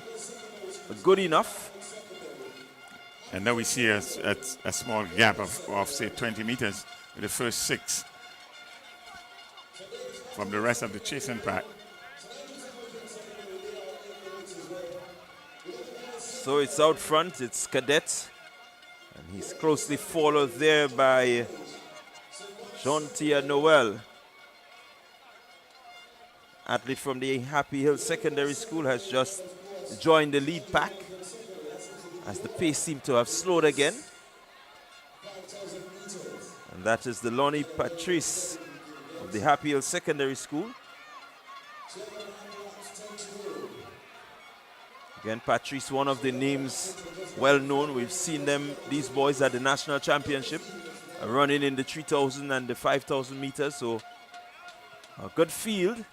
good enough. And now we see a small gap of say 20 meters with the first 6 from the rest of the chasing pack. So it's out front, it's Cadet. And he's closely followed there by Jontia Noel. Athlete from the Happy Hill Secondary School has just joined the lead pack as the pace seemed to have slowed again. And that is the Lonnie Patrice of the Happy Hill Secondary School. Again, Patrice, one of the names well known. We've seen these boys at the national championship, running in the 3,000 and the 5,000 meters. So a good field.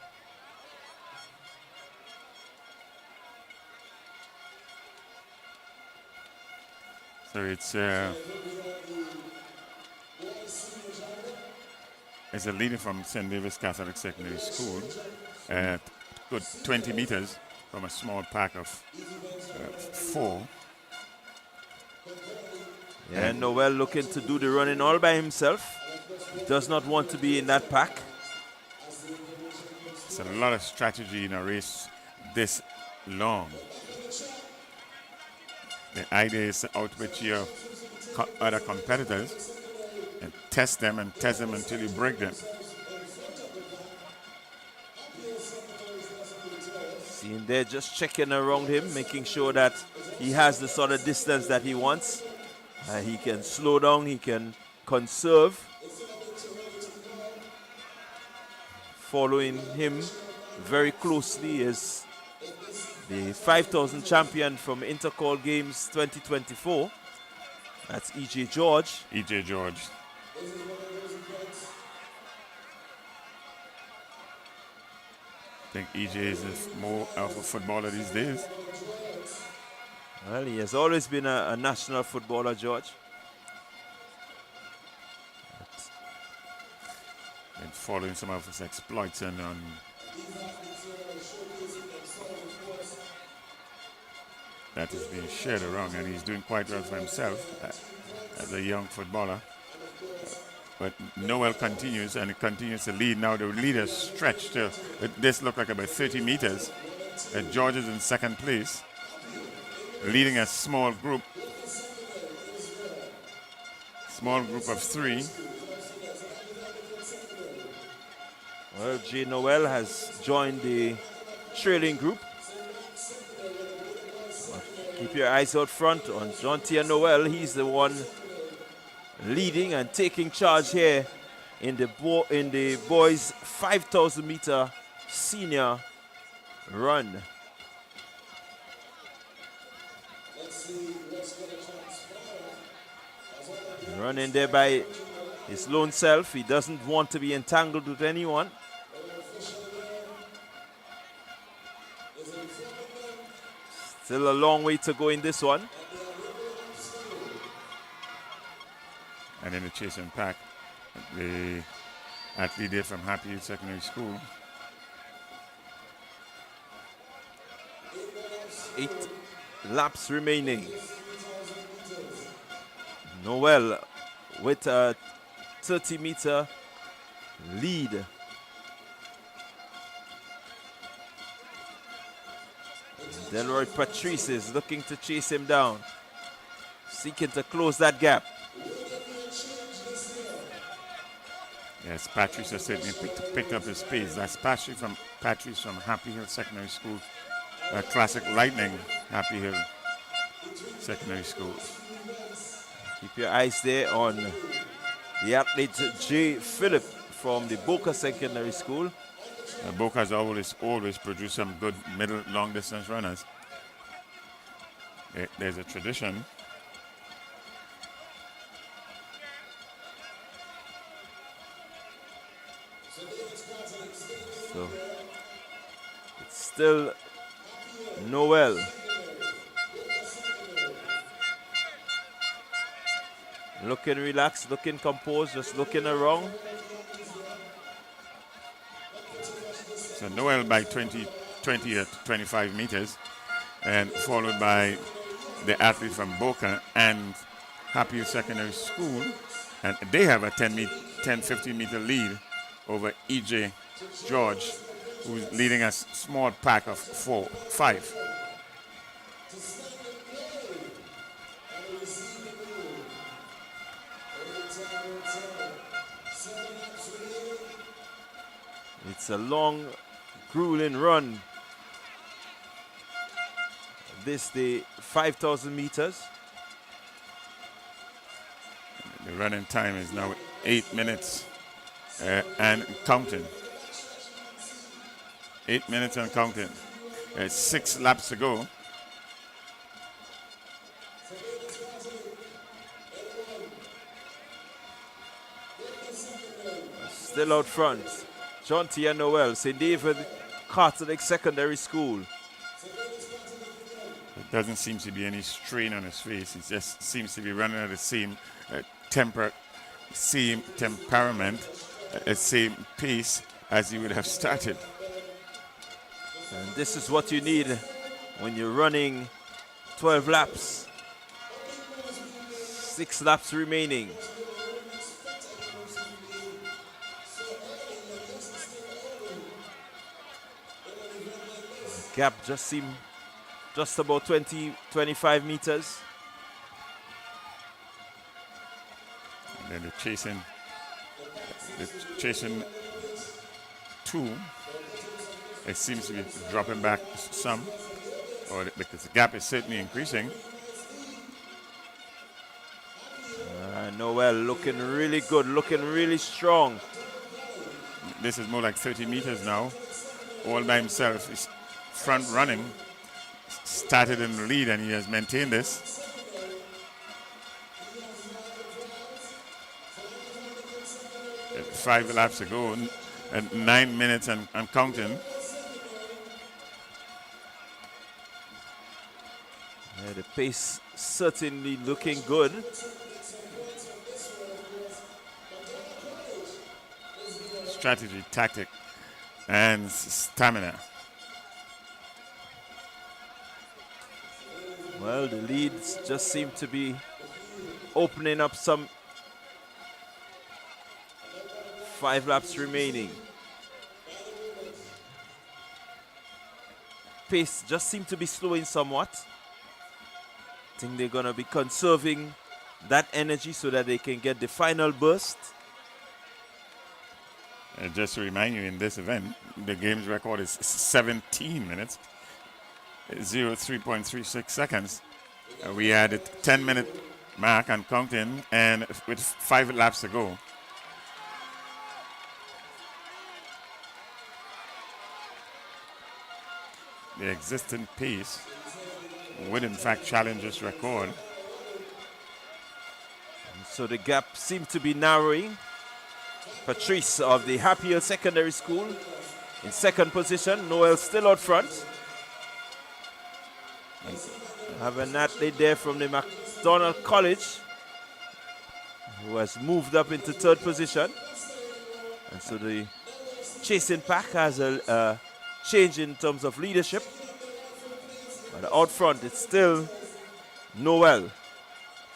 So it's a leader from St. David's Catholic Secondary School, good 20 meters from a small pack of 4. Yeah, and Noel looking to do the running all by himself. He does not want to be in that pack. It's a lot of strategy in a race this long. The idea is to outwit your other competitors and test them until you break them. Seeing there just checking around him, making sure that he has the sort of distance that he wants. He can slow down, he can conserve. Following him very closely is the 5,000 champion from Intercol Games 2024. That's E.J. George. E.J. George. I think E.J. is more of a footballer these days. Well, he has always been a national footballer, George. And following some of his exploits and that is being shared around, and he's doing quite well for himself as a young footballer. But Noel continues, and he continues to lead. Now the lead is stretched to, this look like about 30 meters. George is in second place, leading a small group of 3. Well, J. Noel has joined the trailing group. Keep your eyes out front on Jontia Noel. He's the one leading and taking charge here in the boys' 5,000 meter senior run. Running there by his lone self. He doesn't want to be entangled with anyone. Still a long way to go in this one. And in the chasing pack, the athlete there from Happy Hill Secondary School. 8 laps remaining. Noel with a 30-meter lead. Delroy Patrice is looking to chase him down, seeking to close that gap. Yes, Patrice has certainly picked up his pace. That's Patrice from Happy Hill Secondary School, Classic Lightning Happy Hill Secondary School. Keep your eyes there on the athlete J. Phillip from the Boca Secondary School. Boca has always produced some good middle long distance runners. There's a tradition. So it's still Noel. Looking relaxed, looking composed, just looking around. So Noel by 20 to 25 meters, and followed by the athlete from Boca and Happy Secondary School, and they have a 10-15 meter lead over EJ George, who's leading a small pack of 5. It's a long, grueling run. This the 5,000 meters. The running time is now 8 minutes and counting. 8 minutes and counting. 6 laps to go. Still out front. John T. and Noel, St. David Catholic Secondary School. There doesn't seem to be any strain on his face. He just seems to be running at the same same temperament, same pace as he would have started. And this is what you need when you're running 12 laps. 6 laps remaining. Gap just seemed just about 25 meters. And then the chasing 2, it seems to be dropping back some, because the gap is certainly increasing. Noel looking really good, looking really strong. This is more like 30 meters now. All by himself. He's front running. Started in the lead and he has maintained this. At 5 laps to go and 9 minutes and counting. Yeah, the pace certainly looking good. Strategy, tactic, and stamina. Well, the leads just seem to be opening up some. 5 laps remaining. Pace just seems to be slowing somewhat. I think they're going to be conserving that energy so that they can get the final burst. Just to remind you, in this event, the game's record is 17 minutes, 03.36 seconds. We had a 10-minute mark and counting, and with 5 laps to go. The existing pace would in fact challenge this record. And so the gap seems to be narrowing. Patrice of the Happier Secondary School in second position. Noel still out front. And have an athlete there from the McDonald College who has moved up into third position. And so the chasing pack has a change in terms of leadership. But out front, it's still Noel,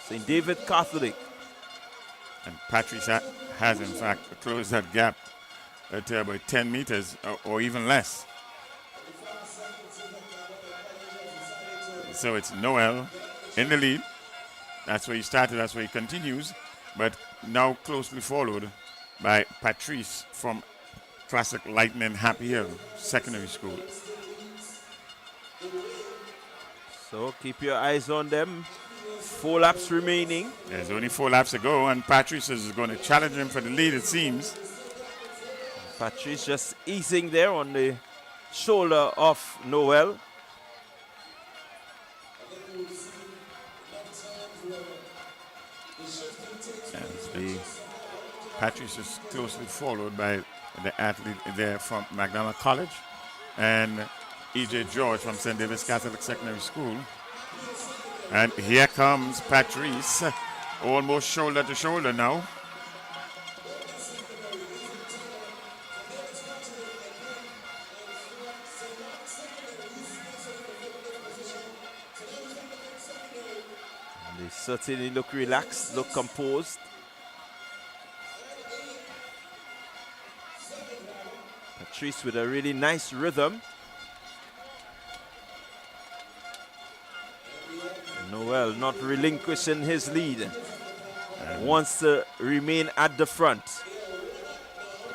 St. David Catholic. And Patrice has in fact closed that gap to about 10 meters or even less. So it's Noel in the lead. That's where he started, that's where he continues. But now closely followed by Patrice from Classic Lightning Happy Hill Secondary School. So keep your eyes on them. 4 laps remaining. There's only 4 laps to go, and Patrice is going to challenge him for the lead, it seems. Patrice just easing there on the shoulder of Noel. Patrice is closely followed by the athlete there from McDonald College and E.J. George from St. David's Catholic Secondary School. And here comes Patrice, almost shoulder to shoulder now. They certainly look relaxed, look composed. Patrice with a really nice rhythm. Noel not relinquishing his lead. Wants to remain at the front.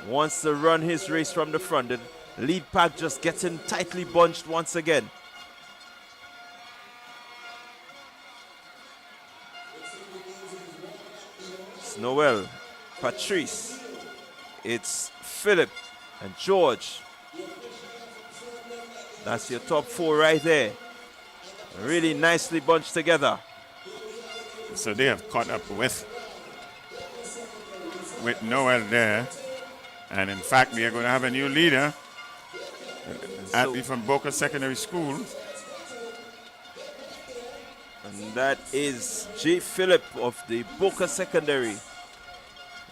Wants to run his race from the front. The lead pack just getting tightly bunched once again. It's Noel, Patrice, it's Philip and George. That's your top 4 right there. Really nicely bunched together. So they have caught up with Noel there. And in fact, we are going to have a new leader. Athlete from Boca Secondary School. And that is J. Phillip of the Boca Secondary.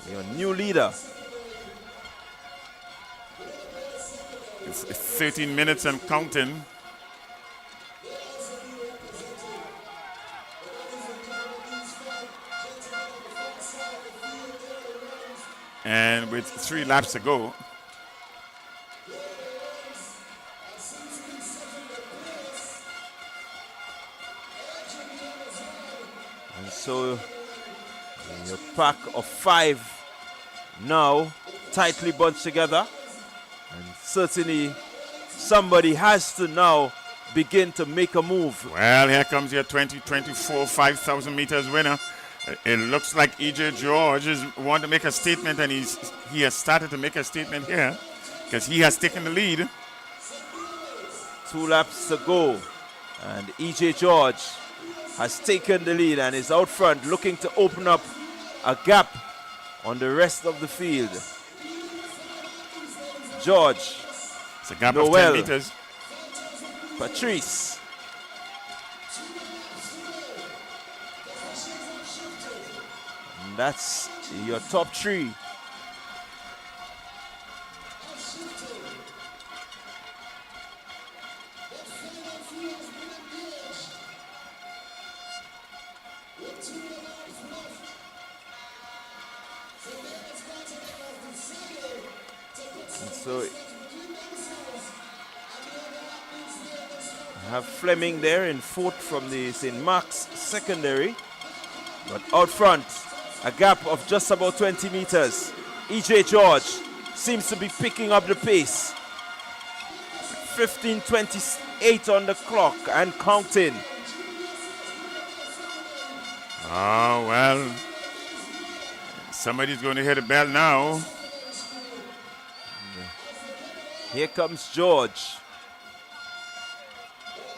Your new leader. It's 13 minutes and counting. And with 3 laps to go. And so your pack of 5 now tightly bunched together. And certainly somebody has to now begin to make a move. Well, here comes your 2024 5,000 meters winner. It looks like E.J. George is want to make a statement, and he has started to make a statement here because he has taken the lead. 2 laps to go, and E.J. George has taken the lead and is out front looking to open up a gap on the rest of the field. George, it's a gap Noel, of 10 meters. Patrice. That's your top 3. And so you have Fleming there in 4th from the St. Mark's Secondary, but out front, a gap of just about 20 meters. E.J. George seems to be picking up the pace. 15:28 on the clock and counting. Oh, well, somebody's going to hit a bell now. Here comes George.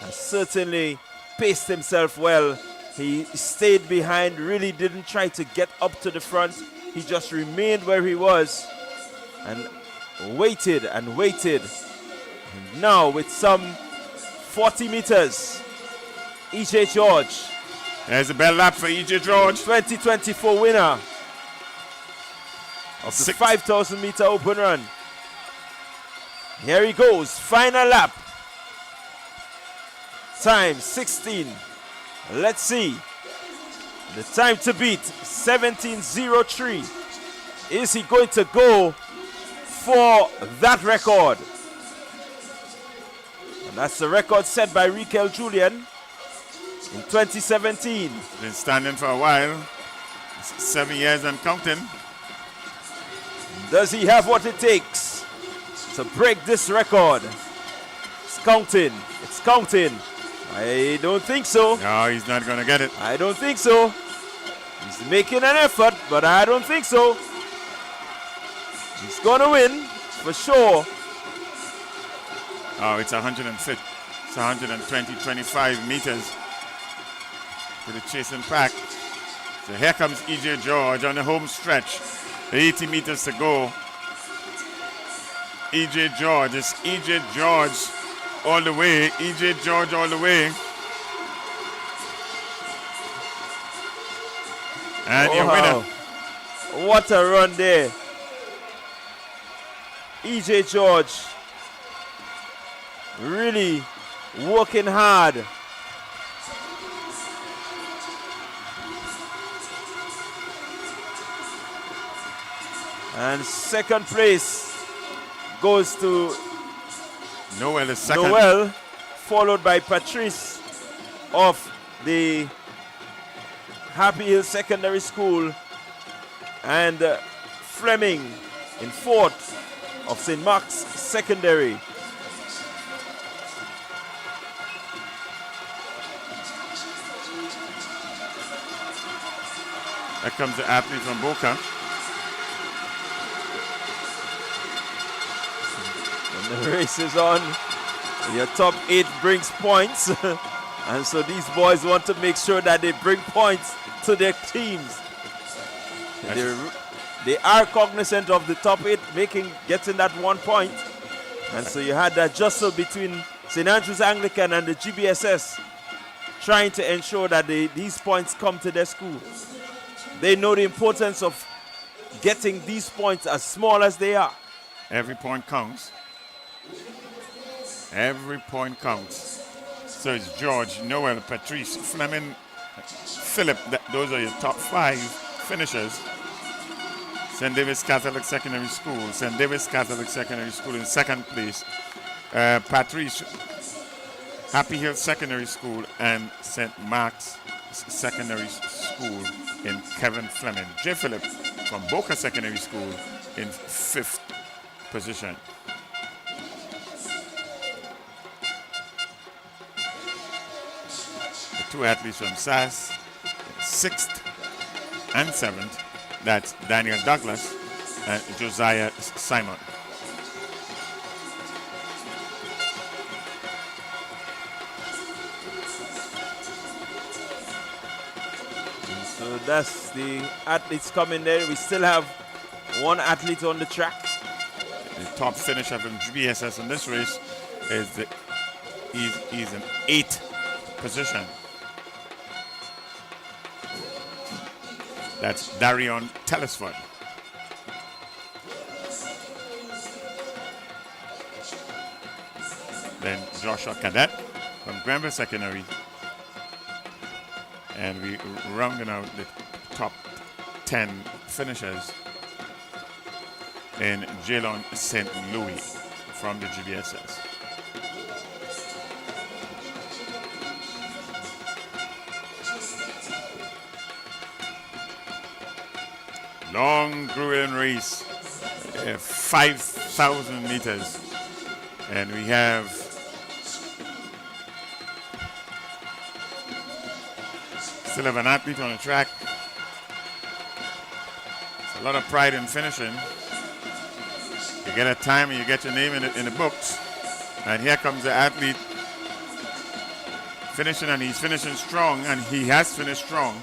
Has certainly paced himself well. He stayed behind, really didn't try to get up to the front. He just remained where he was and waited and waited. And now with some 40 meters, E.J. George. There's a bell lap for E.J. George. 2024 winner of the 5,000 meter open run. Here he goes, final lap. Time 16. Let's see. The time to beat, 17:03. Is he going to go for that record? And that's the record set by Rikel Julian in 2017. Been standing for a while. 7 years and counting. Does he have what it takes to break this record? It's counting. It's counting. I don't think so. No, he's not going to get it. I don't think so. He's making an effort, but I don't think so. He's going to win, for sure. Oh, it's 125 meters to the chasing pack. So here comes E.J. George on the home stretch. 80 meters to go. E.J. George. It's E.J. George all the way. E.J. George all the way. And your winner. What a run there. E.J. George really working hard. And second place goes to Noel is second. Noel, followed by Patrice of the Happy Hill Secondary School, and Fleming in fourth of St. Mark's Secondary. Here comes the athlete from Boca. And the race is on. Your top 8 brings points. And so these boys want to make sure that they bring points to their teams. They are cognizant of the top 8 getting that 1 point. And so you had that jostle between St. Andrew's Anglican and the GBSS, trying to ensure that these points come to their school. They know the importance of getting these points as small as they are. Every point counts. Every point counts. So it's George, Noel, Patrice, Fleming, Philip. Those are your top 5 finishers. St. David's Catholic Secondary School. St. David's Catholic Secondary School in second place. Patrice, Happy Hill Secondary School, and St. Mark's Secondary School in Kevin Fleming. J. Philip from Boca Secondary School in 5th position. The 2 athletes from SAS, 6th and 7th. That's Daniel Douglas and Josiah Simon. So that's the athletes coming there. We still have 1 athlete on the track. The top finisher from GBSS in this race is he's in 8th position. That's Darion Telesford. Then Joshua Cadet from Granville Secondary. And we rounding out the top 10 finishers in Jalon St. Louis from the GBSS. Long grueling race, 5,000 meters, and we have still have an athlete on the track. It's a lot of pride in finishing. You get a time and you get your name in the books, and here comes the athlete finishing, and he's finishing strong, and he has finished strong.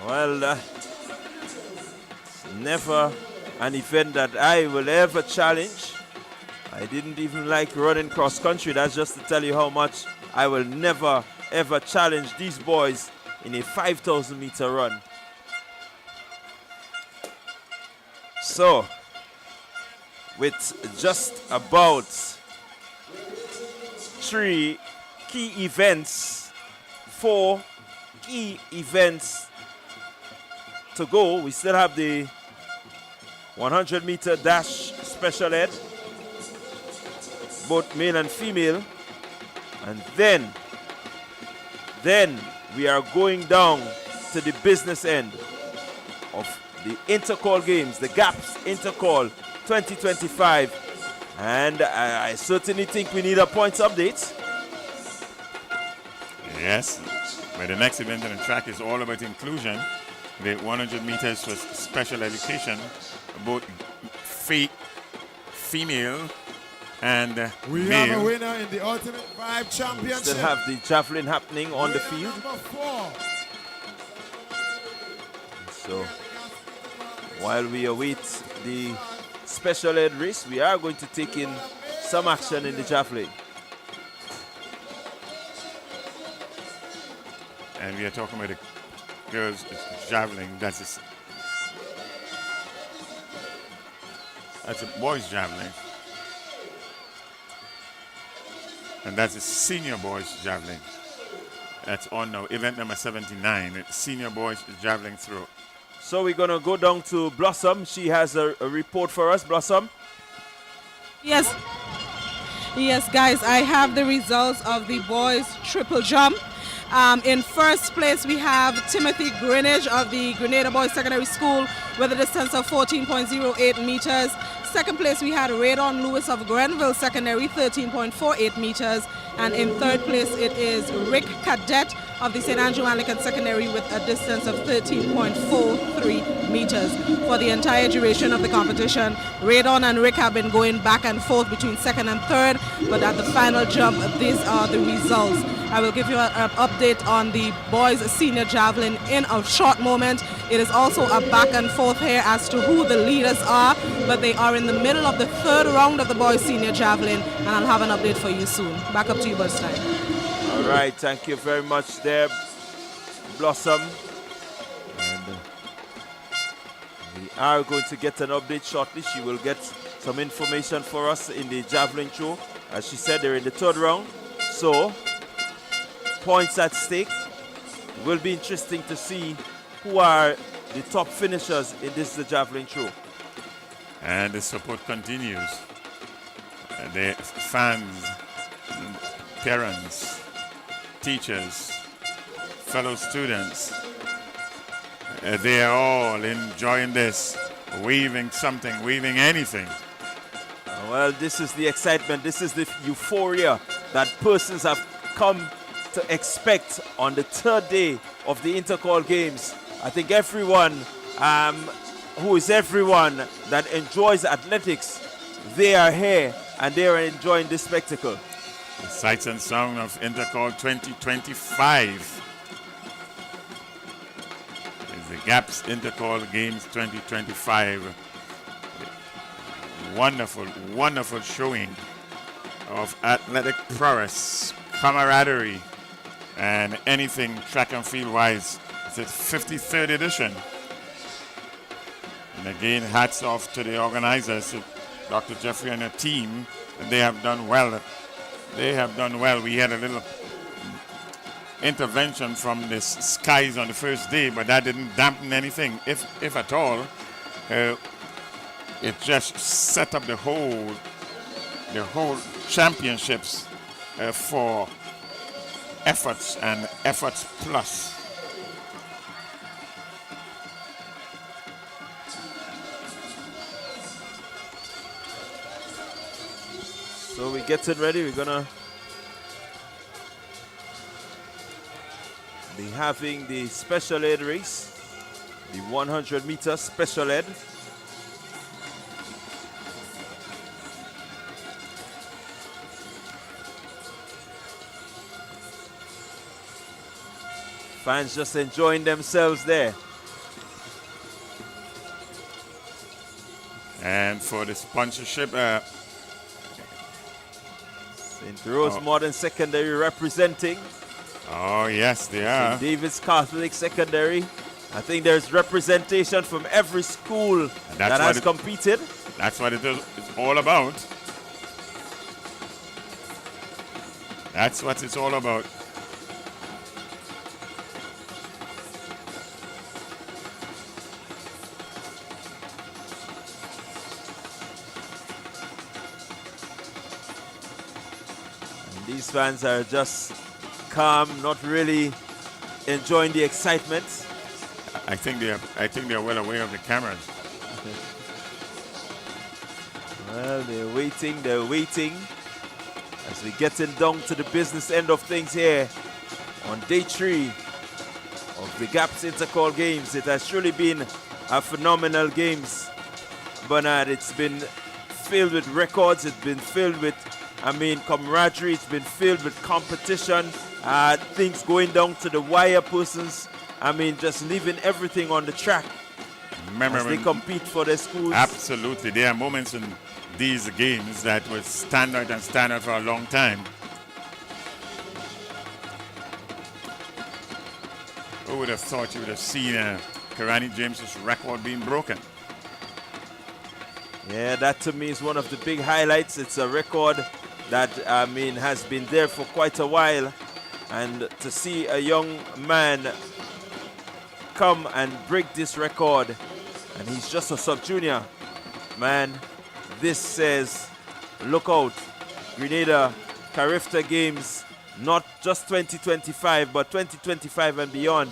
Well, it's never an event that I will ever challenge. I didn't even like running cross country. That's just to tell you how much I will never ever challenge these boys in a 5,000 meter run. So, with just about 3 key events, 4 key events to go, we still have the 100 meter dash special ed, both male and female, and then we are going down to the business end of the Intercol games, the GAPSS Intercol 2025 And I certainly think we need a points update. Yes, but the next event on the track is all about inclusion. The 100 meters for special education, both female and We male. have a winner in the Ultimate 5 Championship. Still have the javelin happening on the field. Number 4. So while we await the special ed race, we are going to take in some action in the javelin. And we are talking about the girls javelin. That's a boys javelin. And that's a senior boys javelin. That's on now. Event number 79. Senior boys javelin throw. So we're going to go down to Blossom. She has a report for us. Blossom? Yes. Yes, guys, I have the results of the boys triple jump. In first place, we have Timothy Greenidge of the Grenada Boys Secondary School with a distance of 14.08 meters. Second place, we had Radon Lewis of Grenville Secondary, 13.48 meters. And in third place, it is Rick Cadet of the St. Andrew Anglican Secondary with a distance of 13.43 meters. For the entire duration of the competition, Radon and Rick have been going back and forth between second and third, but at the final jump, these are the results. I will give you an update on the boys senior javelin in a short moment. It is also a back and forth here as to who the leaders are, but they are in the middle of the third round of the boys senior javelin, and I'll have an update for you soon. Back up to you, Bernstein. All right, thank you very much there, Blossom. And we are going to get an update shortly. She will get some information for us in the javelin throw. As she said, they're in the third round. So, points at stake. It will be interesting to see who are the top finishers in this javelin throw. And the support continues. The fans, parents, teachers, fellow students, they are all enjoying this, waving something, waving anything. Well, this is the excitement, this is the euphoria that persons have come to expect on the third day of the Intercol Games. I think everyone who is everyone that enjoys athletics, they are here and they are enjoying this spectacle. The sights and sound of Intercol 2025 is the GAPSS Intercol Games 2025. Wonderful, wonderful showing of athletic prowess, camaraderie, and anything track and field wise. It's its 53rd edition. And again, hats off to the organizers, Dr. Jeffrey and her team. They have done well. They have done well. We had a little intervention from the skies on the first day, but that didn't dampen anything, if at all. It just set up the whole championships for efforts and efforts plus. So we're getting ready. We're gonna be having the special ed race, the 100 meter special ed. Fans just enjoying themselves there. And for the sponsorship, St. Rose Modern Secondary representing. Oh, yes, they are. St. David's Catholic Secondary. I think there's representation from every school that has competed. That's what it's all about. That's what it's all about. These fans are just calm, not really enjoying the excitement. I think they're well aware of the cameras. Well, Well, they're waiting. As we're getting down to the business end of things here on day 3 of the GAPSS Intercol games. It has truly been a phenomenal games, Bernard. It's been filled with records. It's been filled with, camaraderie. It's been filled with competition. Things going down to the wire persons. Just leaving everything on the track as they compete for their schools. Absolutely. There are moments in these games that will stand out for a long time. Who would have thought you would have seen Karani James's record being broken? Yeah, that to me is one of the big highlights. It's a record that, has been there for quite a while. And to see a young man come and break this record, and he's just a sub-junior, man, this says, look out. Grenada Carifta Games, not just 2025, but 2025 and beyond,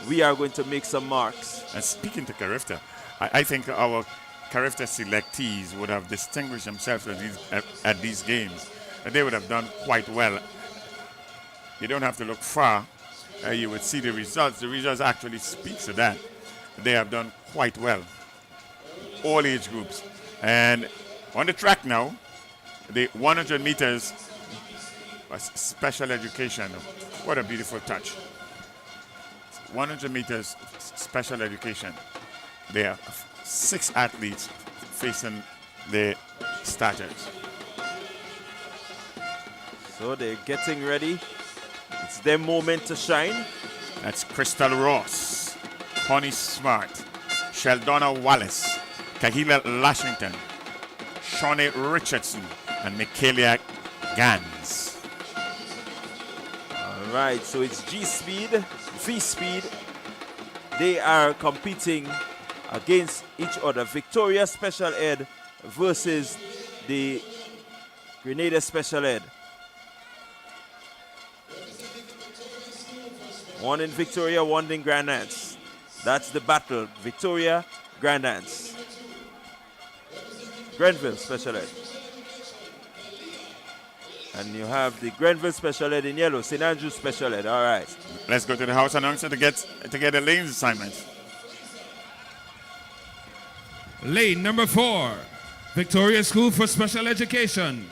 we are going to make some marks. And speaking to Carifta, I think our Carifta selectees would have distinguished themselves at these games. They would have done quite well. You don't have to look far. You would see the results. The results actually speak to that. They have done quite well. All age groups. And on the track now, the 100 meters special education. What a beautiful touch. 100 meters special education. There are 6 athletes facing the starters. So they're getting ready. It's their moment to shine. That's Crystal Ross, Connie Smart, Sheldona Wallace, Kahila Lashington, Shawnee Richardson, and Michaelia Gans. All right, so it's G-Speed, V-Speed. They are competing against each other. Victoria Special Ed versus the Grenada Special Ed. One in Victoria, one in Grand Anse. That's the battle. Victoria, Grand Anse. Grenville Special Ed. And you have the Grenville Special Ed in yellow, St. Andrews Special Ed. All right. Let's go to the house announcer to get the lanes assignment. Lane number 4, Victoria School for Special Education,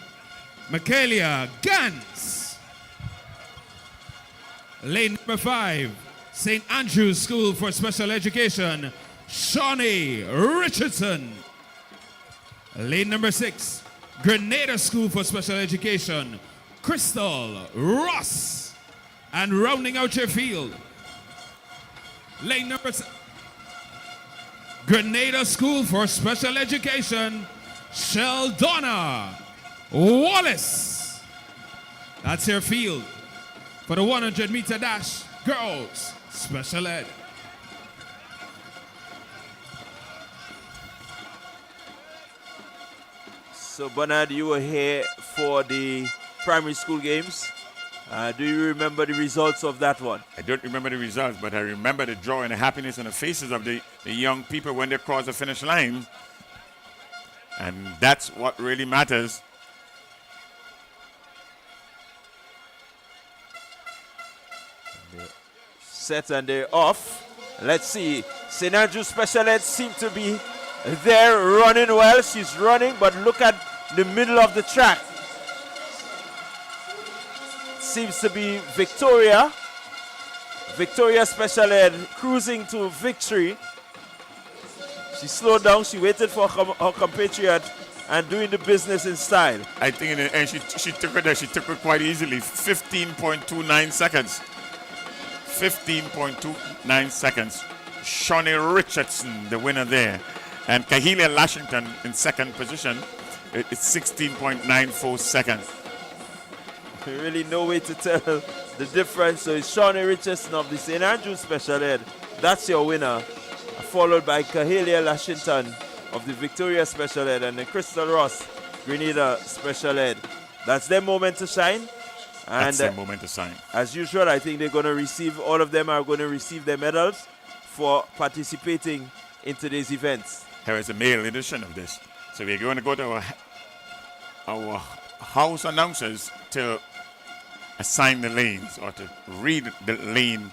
Michaelia Gans. Lane number 5, St. Andrew's School for Special Education, Shawnee Richardson. Lane number 6, Grenada School for Special Education, Crystal Ross. And rounding out your field, lane number 7, Grenada School for Special Education, Sheldona Wallace. That's your field for the 100-meter dash, girls, special ed. So Bernard, you were here for the primary school games. Do you remember the results of that one? I don't remember the results, but I remember the joy and the happiness on the faces of the young people when they cross the finish line. And that's what really matters. Set and they're off. Let's see. St. Andrews Special Ed seem to be there running well. She's running, but look at the middle of the track. Seems to be Victoria. Victoria Special Ed cruising to victory. She slowed down. She waited for her compatriot and doing the business in style. I think in the end she took it there. She took it quite easily. 15.29 seconds. 15.29 seconds. Shawnee Richardson, the winner there. And Kahila Lashington in second position. It's 16.94 seconds. Really no way to tell the difference. So it's Shawnee Richardson of the St. Andrews Special Ed. That's your winner. Followed by Kahila Lashington of the Victoria Special Ed and then Crystal Ross, Grenada Special Ed. That's their moment to shine. And that's their moment to shine. As usual, I think they're going to receive, all of them are going to receive their medals for participating in today's events. Here is a male edition of this. So we're going to go to our our house announcers to assign the lanes or to read the lane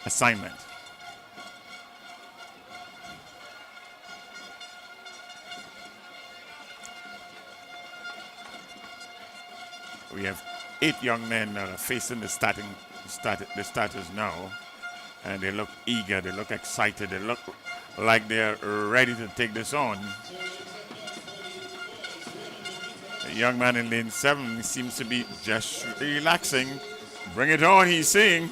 assignment. We have 8 young men that are facing the starters now, and they look eager, they look excited, they look like they're ready to take this on. The young man in lane 7 seems to be just relaxing. Bring it on, he's saying.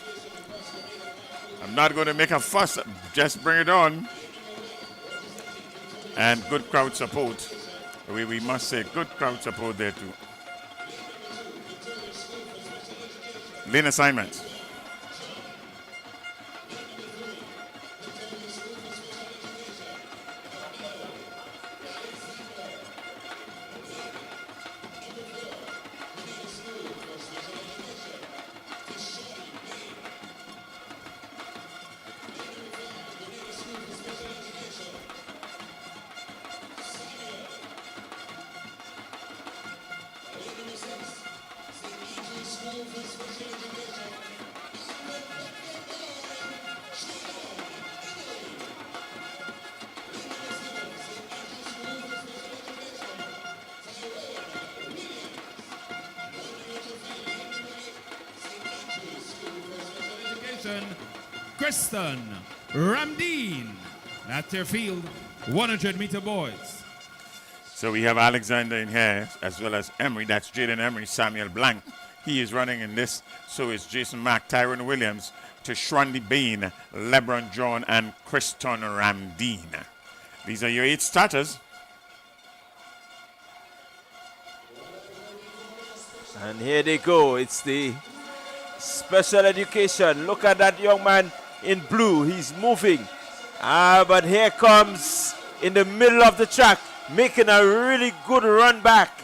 I'm not going to make a fuss, just bring it on. And good crowd support. We must say good crowd support there too. Lane assignment. Kristen Ramdeen. That's their field, 100-meter boys. So we have Alexander in here, as well as Emery. That's Jaden Emery, Samuel Blank. He is running in this. So is Jason Mack, Tyrone Williams, Tishwandi Bain, LeBron John, and Kristen Ramdeen. These are your 8 starters. And here they go. It's the special education. Look at that young man in blue. He's moving. But here comes in the middle of the track, making a really good run back.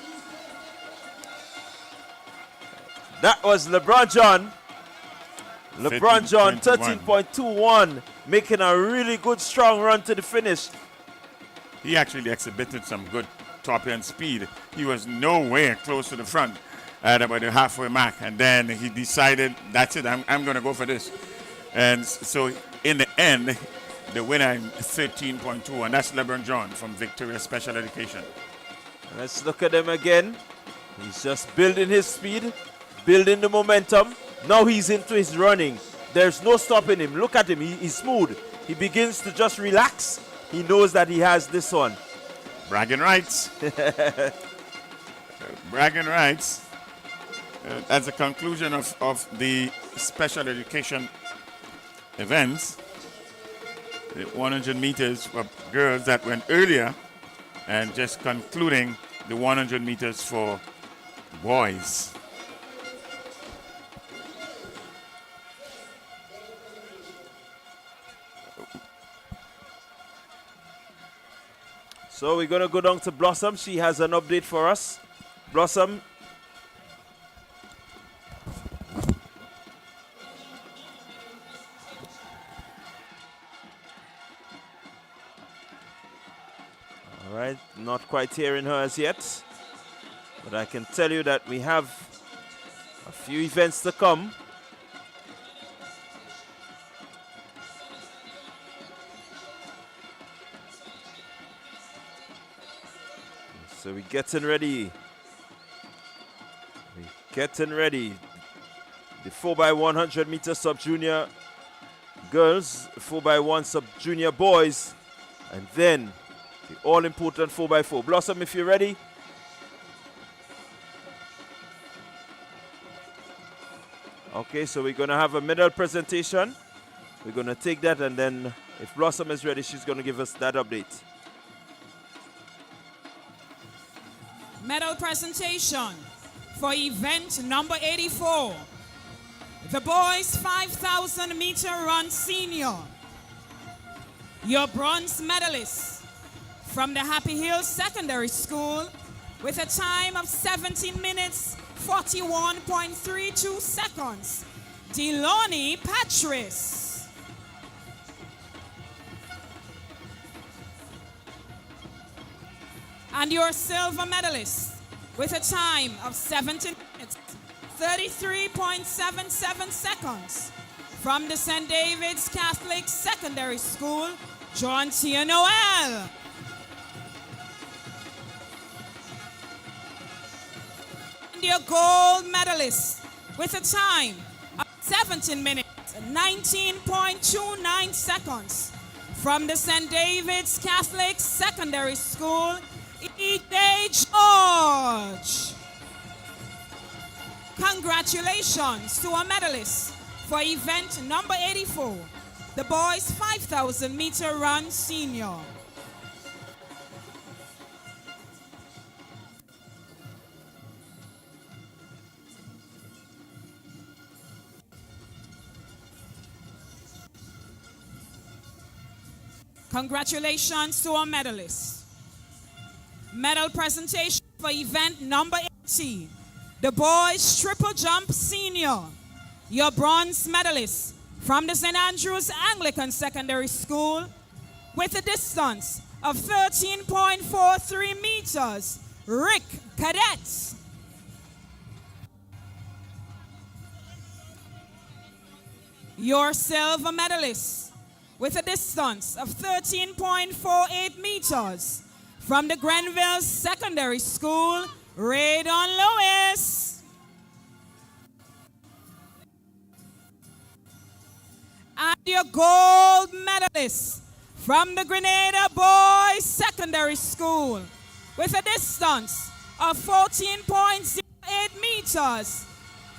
That was LeBron John. LeBron John, 13.21, making a really good strong run to the finish. He actually exhibited some good top end speed. He was nowhere close to the front at about the halfway mark, and then he decided, that's it, I'm going to go for this. And so in the end, the winner in 13.2, and that's LeBron John from Victoria Special Education. Let's look at him again. He's just building his speed, building the momentum. Now he's into his running. There's no stopping him. Look at him, he's smooth. He begins to just relax. He knows that he has this one. Bragging rights. Bragging rights. As a conclusion of the special education events, the 100 meters for girls that went earlier, and just concluding the 100 meters for boys. So we're going to go down to Blossom. She has an update for us. Blossom. All right, not quite hearing her as yet, but I can tell you that we have a few events to come. So we're getting ready. We're getting ready. The 4x100 meter sub-junior girls, 4x1 sub-junior boys, and then the all-important 4x4. Blossom, if you're ready. Okay, so we're going to have a medal presentation. We're going to take that, and then if Blossom is ready, she's going to give us that update. Medal presentation for event number 84. The boys 5,000 meter run senior. Your bronze medalists from the Happy Hills Secondary School with a time of 17 minutes, 41.32 seconds. Deloney Patris. And your silver medalist with a time of 17 minutes, 33.77 seconds. From the St. David's Catholic Secondary School, John Tia Noel. And your gold medalist with a time of 17 minutes, 19.29 seconds. From the St. David's Catholic Secondary School, E.J. George. Congratulations to our medalists for event number 84, the boys 5,000 meter run senior. Congratulations to our medalists. Medal presentation for event number 80, the boys triple jump senior. Your bronze medalist from the St. Andrews Anglican Secondary School with a distance of 13.43 meters, Rick Cadet. Your silver medalist with a distance of 13.48 meters from the Grenville Secondary School, Raydon Lewis. And your gold medalist from the Grenada Boys Secondary School with a distance of 14.08 meters,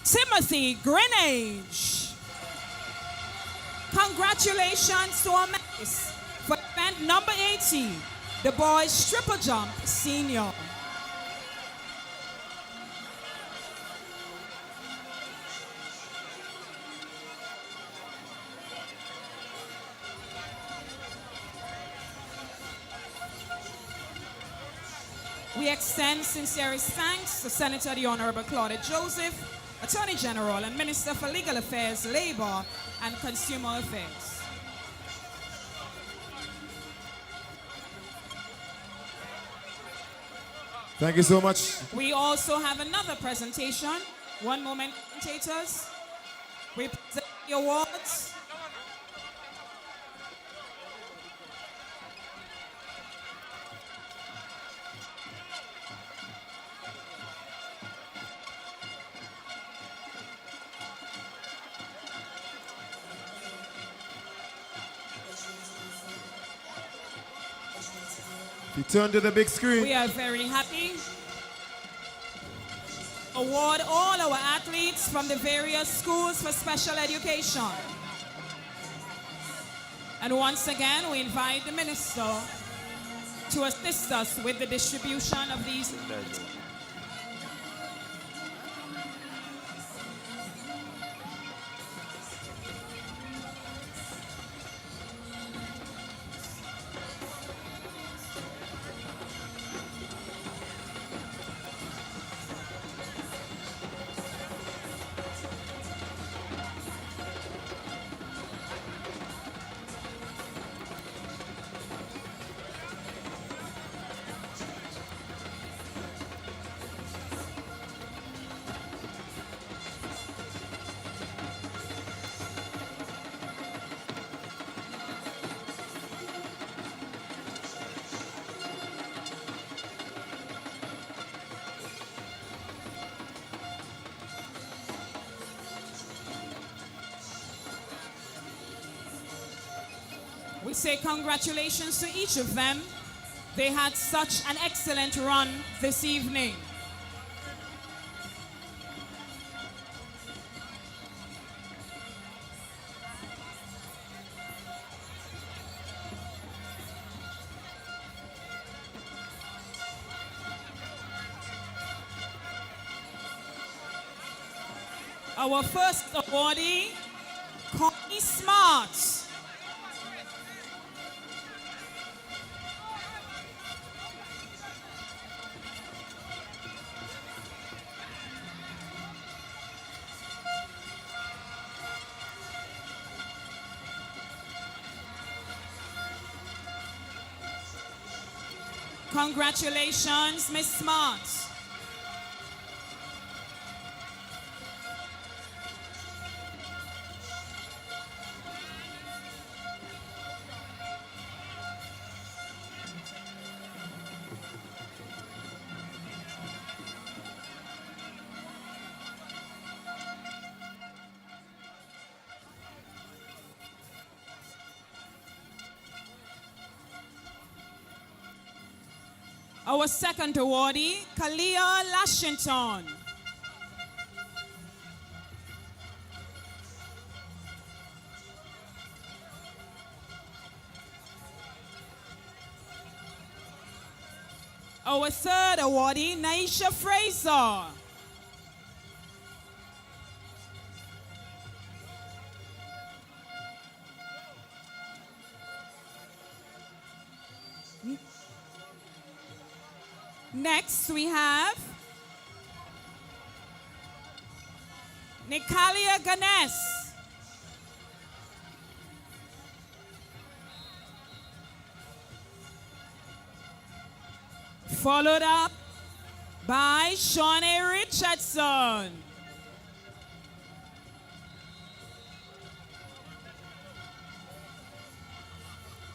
Timothy Greenage. Congratulations to our medalists for event number 80, the boys triple jump senior. We extend sincerest thanks to Senator the Honorable Claudette Joseph, Attorney General and Minister for Legal Affairs, Labor and Consumer Affairs. Thank you so much. We also have another presentation. One moment, commentators. We present the awards. You turn to the big screen. We are very happy. Award all our athletes from the various schools for special education. And once again, we invite the minister to assist us with the distribution of these. We say congratulations to each of them. They had such an excellent run this evening. Our first awardee, Connie Smart. Congratulations, Miss Smart. Our second awardee, Kalia Lashington. Our third awardee, Naisha Fraser. Next, we have Nikalia Ganes. Followed up by Shawnee Richardson.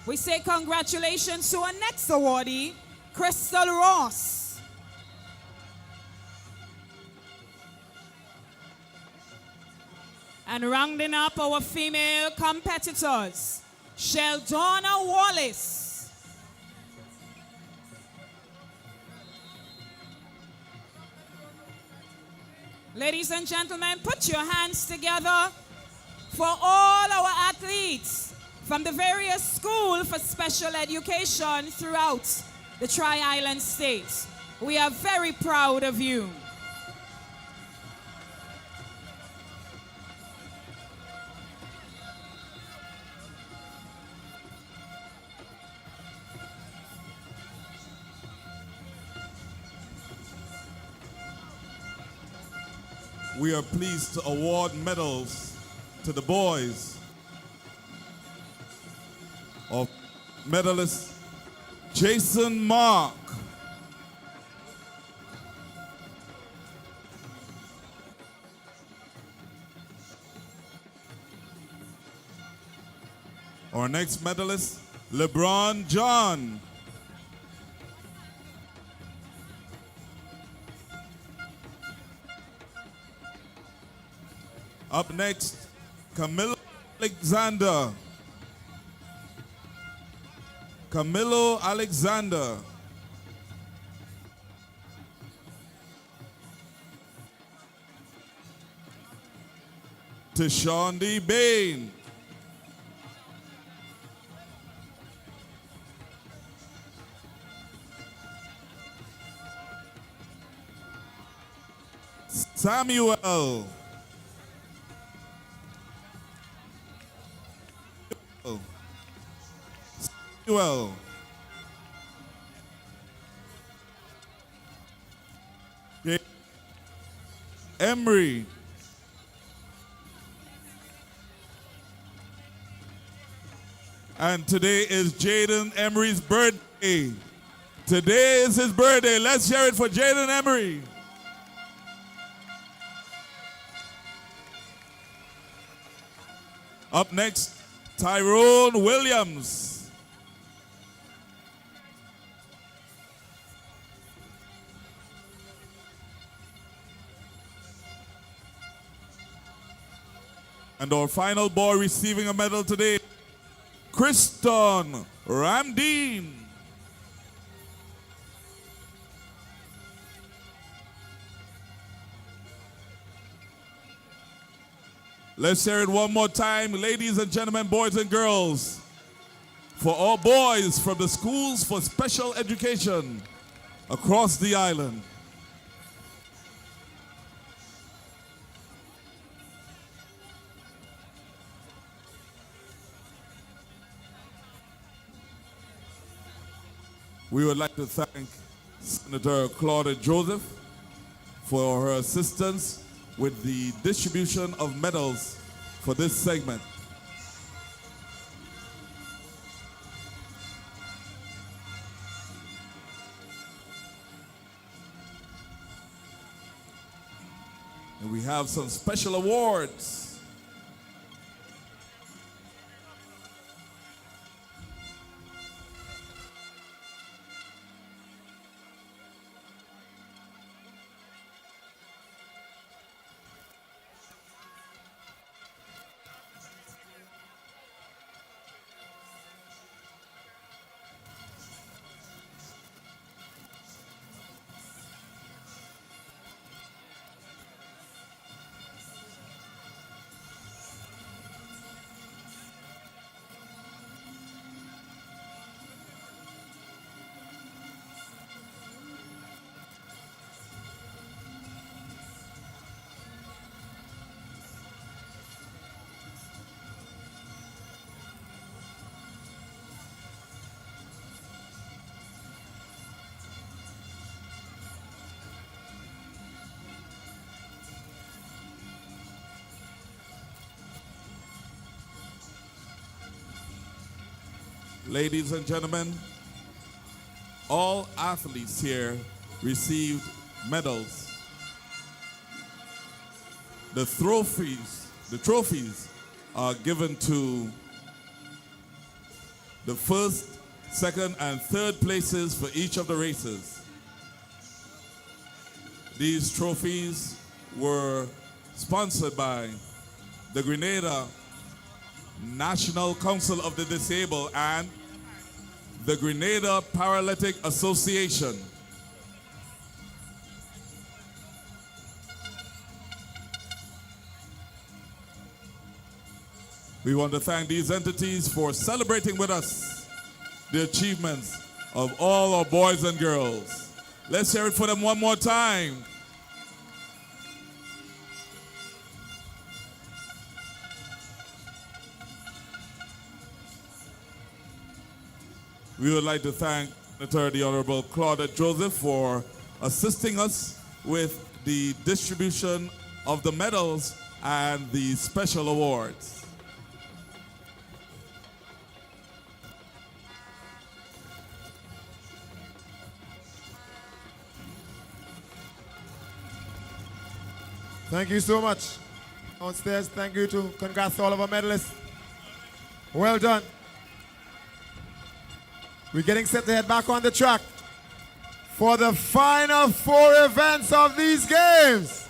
We say congratulations to our next awardee, Crystal Ross. And rounding up our female competitors, Sheldona Wallace. Ladies and gentlemen, put your hands together for all our athletes from the various schools for special education throughout the Tri-Island states. We are very proud of you. We are pleased to award medals to the boys of medalist Jason Mark, our next medalist, LeBron John. Up next, Camilo Alexander. Camilo Alexander. Tashawn Bain. Samuel. Samuel. Emery. And today is Jaden Emery's birthday. Today is his birthday. Let's hear it for Jaden Emery. Up next, Tyrone Williams. And our final boy receiving a medal today, Kriston Ramdeen. Let's hear it one more time, ladies and gentlemen, boys and girls, for all boys from the schools for special education across the island. We would like to thank Senator Claudia Joseph for her assistance with the distribution of medals for this segment. And we have some special awards. Ladies and gentlemen, all athletes here received medals. The trophies are given to the first, second, and third places for each of the races. These trophies were sponsored by the Grenada National Council of the Disabled and the Grenada Paralytic Association. We want to thank these entities for celebrating with us the achievements of all our boys and girls. Let's hear it for them one more time. We would like to thank the Honorable Claudette Joseph for assisting us with the distribution of the medals and the special awards. Thank you so much. Downstairs, thank you to congrats to all of our medalists. Well done. We're getting set to head back on the track for the final 4 events of these games.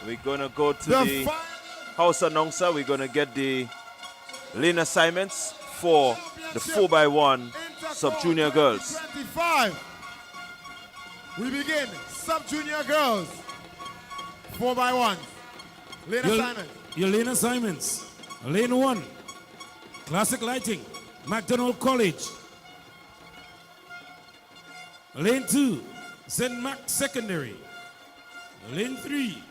We're going to go to the house announcer. We're going to get the lane assignments for the 4x1 sub-junior girls. 25. We begin sub-junior girls. 4x1. Lane assignment. Your lane assignments. Lane 1, Classic Lighting, McDonald College. Lane 2, St. Mark Secondary. Lane 3,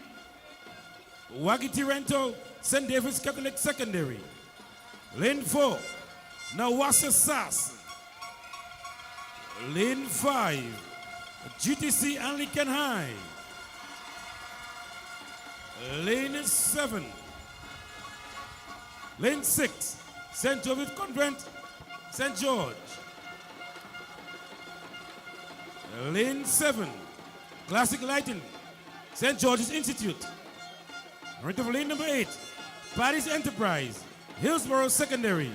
Wagiti Rental, St. David's Catholic Secondary. Lane 4, Nawasa SAS. Lane 5, GTC Anglican High. Lane 7. Lane 6, St. Joseph Convent, St. George. Lane 7, Classic Lighting, St. George's Institute. Right of lane number 8, Paris Enterprise, Hillsborough Secondary.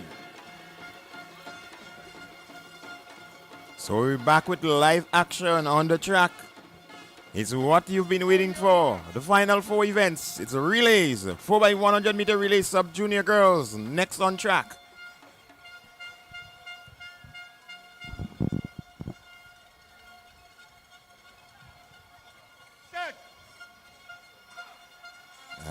So we're back with live action on the track. It's what you've been waiting for. The final 4 events. It's relays. 4x100 meter relay sub-junior girls. Next on track.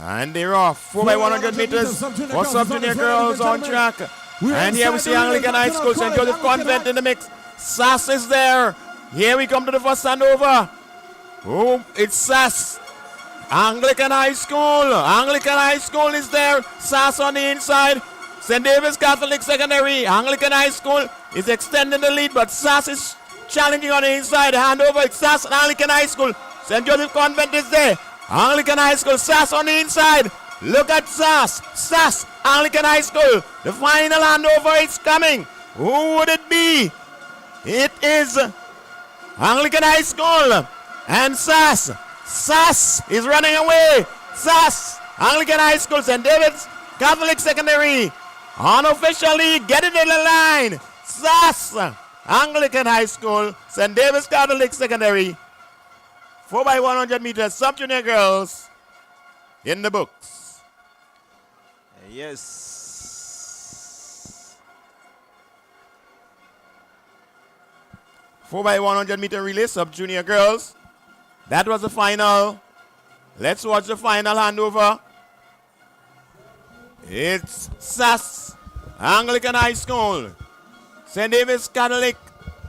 And they're off. 4x100 meters for sub-junior girls on track. And here we see Anglican High School, St. Joseph Convent in the mix. SAS is there. Here we come to the first handover. Oh, it's SAS. Anglican High School. Anglican High School is there. SAS on the inside. St. David's Catholic Secondary. Anglican High School is extending the lead, but SAS is challenging on the inside. Handover, it's SAS and Anglican High School. St. Joseph Convent is there. Anglican High School, SAS on the inside. Look at SAS. SAS, Anglican High School. The final handover is coming. Who would it be? It is Anglican High School and SAS. SAS is running away. SAS, Anglican High School, St. David's Catholic Secondary. Unofficially getting in the line. SAS, Anglican High School, St. David's Catholic Secondary. 4x100 meters sub-junior girls in the books. Yes. 4x100 meter relay sub-junior girls. That was the final. Let's watch the final handover. It's SAS, Anglican High School, St. David's Catholic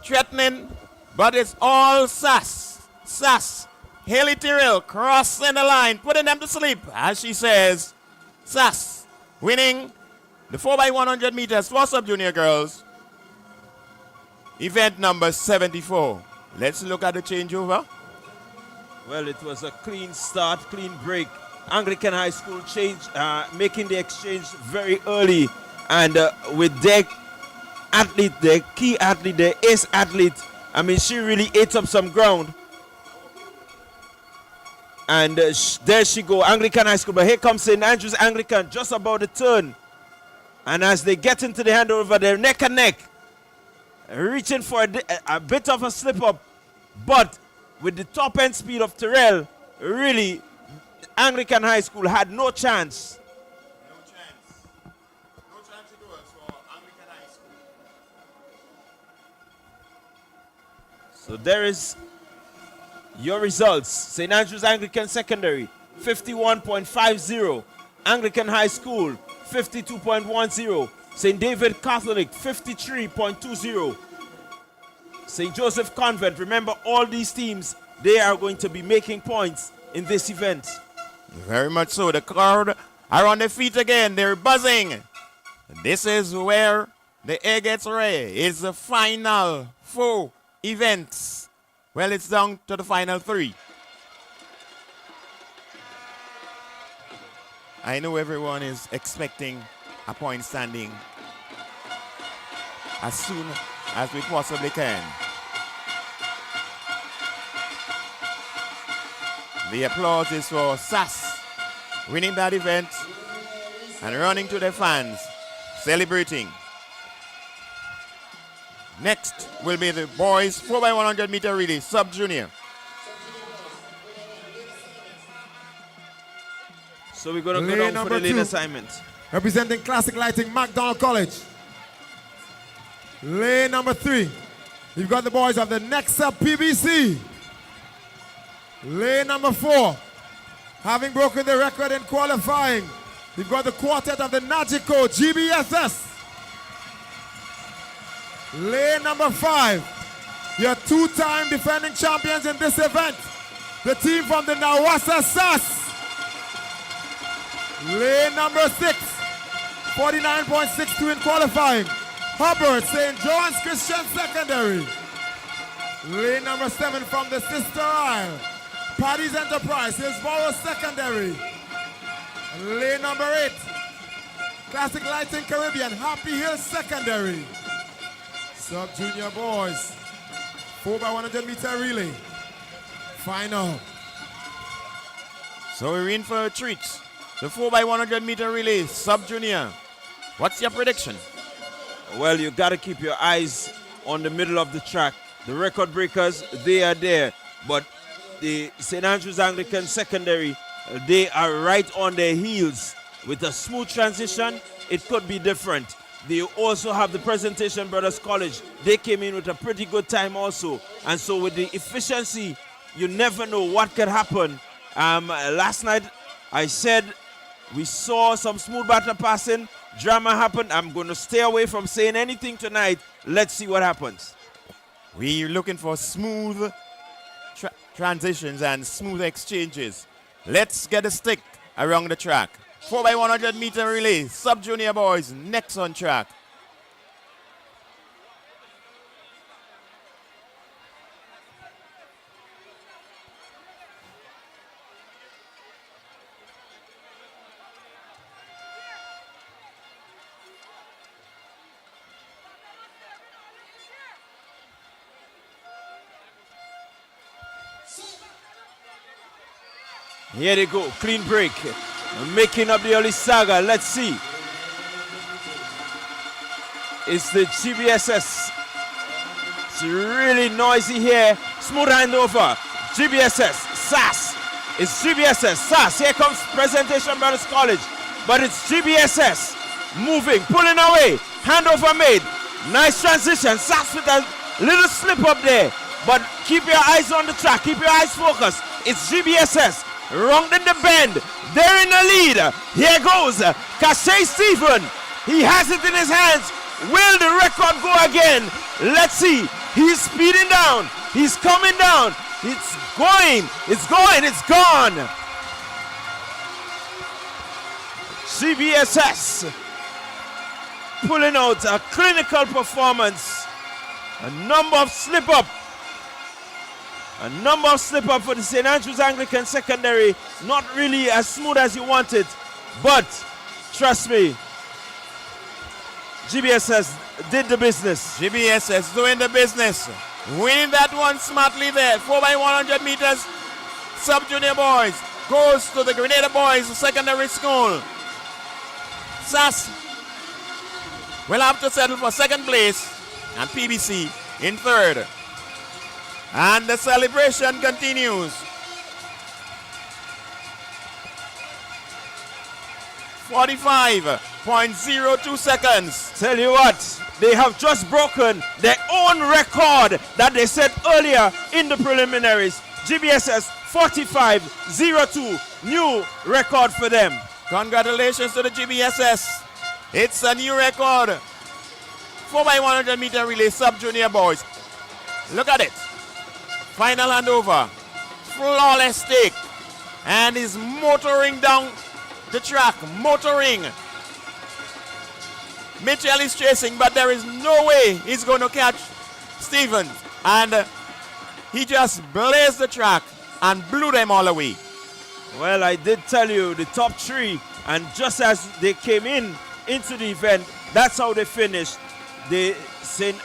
threatening, but it's all SAS. SAS, Haley Tyrrell crossing the line, putting them to sleep, as she says. SAS winning the 4x100 meters for sub-junior girls. Event number 74. Let's look at the changeover. Well, it was a clean start, clean break. Anglican High School making the exchange very early, and with their athlete, their key athlete, their ace athlete. I mean, she really ate up some ground. And there she go, Anglican High School. But here comes St. Andrew's Anglican, just about to turn. And as they get into the handover, they're neck and neck, reaching for a bit of a slip up. But with the top end speed of Terrell, really, Anglican High School had no chance. So there is your results. St. Andrew's Anglican Secondary, 51.50. Anglican High School, 52.10. St. David Catholic, 53.20. St. Joseph Convent, remember all these teams, they are going to be making points in this event. Very much so. The crowd are on their feet again. They're buzzing. This is where the air gets red. It's the final 4 events. Well, it's down to the final 3. I know everyone is expecting a point standing as soon as we possibly can. The applause is for SAS winning that event and running to the fans, celebrating. Next will be the boys 4x100 meter relay, sub-junior. So we're going to go down for the lane assignment. Representing Classic Lighting, MacDonald College. Lane number 3. You've got the boys of the Next Up PBC. Lane number 4. Having broken the record in qualifying, you've got the quartet of the Nagico GBSS. Lane number 5. Your 2-time defending champions in this event. The team from the Nawasa SAS. Lane number 6. 49.62 in qualifying. Hubbard, St. John's Christian Secondary. Lane number 7 from the Sister Isle. Paddy's Enterprise, Hillsborough Secondary. Lane number 8. Classic Lighting Caribbean, Happy Hill Secondary. Sub-junior boys, 4x100 meter relay. Final. So we're in for a treat. The 4x100 meter relay, sub-junior. What's your prediction? Well, you got to keep your eyes on the middle of the track. The record breakers, they are there. But the St. Andrew's Anglican Secondary, they are right on their heels. With a smooth transition, it could be different. They also have the Presentation Brothers College. They came in with a pretty good time also. And so with the efficiency, you never know what could happen. Last night, I said we saw some smooth batter passing. Drama happened. I'm going to stay away from saying anything tonight. Let's see what happens. We're looking for smooth transitions and smooth exchanges. Let's get a stick around the track. 4x100 meter relay, sub-junior boys, next on track. Here they go, clean break. Making up the early saga. Let's see. It's the GBSS. It's really noisy here. Smooth handover. GBSS, SAS. It's GBSS, SAS. Here comes Presentation Brothers College. But it's GBSS. Moving, pulling away. Handover made. Nice transition. SAS with a little slip up there. But keep your eyes on the track. Keep your eyes focused. It's GBSS. Round in the bend. They're in the lead. Here goes Kashay Stephen. He has it in his hands. Will the record go again? Let's see. He's speeding down. He's coming down. It's going. It's going. It's gone. GBSS pulling out a clinical performance. A number of slip-up. A number of slip-up for the St. Andrew's Anglican Secondary. Not really as smooth as you wanted. But, trust me, GBSS did the business. GBSS doing the business. Winning that one smartly there. 4x100 meters. Sub-junior boys goes to the Grenada Boys Secondary School. SAS will have to settle for second place and PBC in third. And the celebration continues. 45.02 seconds. Tell you what, they have just broken their own record that they set earlier in the preliminaries. GBSS 45.02, new record for them. Congratulations to the GBSS. It's a new record. 4x100 meter relay sub-junior boys. Look at it. Final handover. Flawless take. And is motoring down the track. Motoring. Mitchell is chasing, but there is no way he's going to catch Stevens. And he just blazed the track and blew them all away. Well, I did tell you the top three, and just as they came into the event, that's how they finished. The St.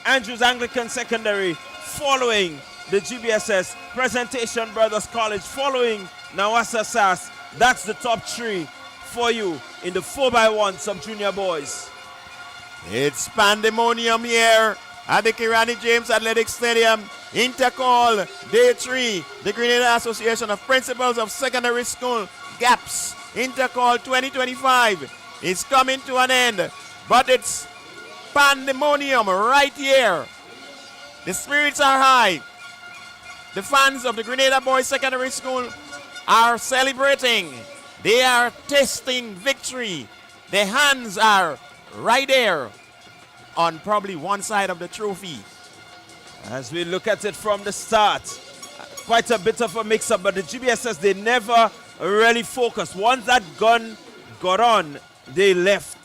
Andrews Anglican Secondary following the GBSS, Presentation Brothers College following Nawasa SAS. That's the top three for you in the 4x1 sub-junior boys. It's pandemonium here at the Kirani James Athletic Stadium. Intercol, Day 3, the Grenada Association of Principals of Secondary School, GAPSS, Intercol 2025 is coming to an end. But it's pandemonium right here. The spirits are high. The fans of the Grenada Boys Secondary School are celebrating. They are tasting victory. Their hands are right there on probably one side of the trophy. As we look at it from the start, quite a bit of a mix-up, but the GBSS, they never really focused. Once that gun got on, they left.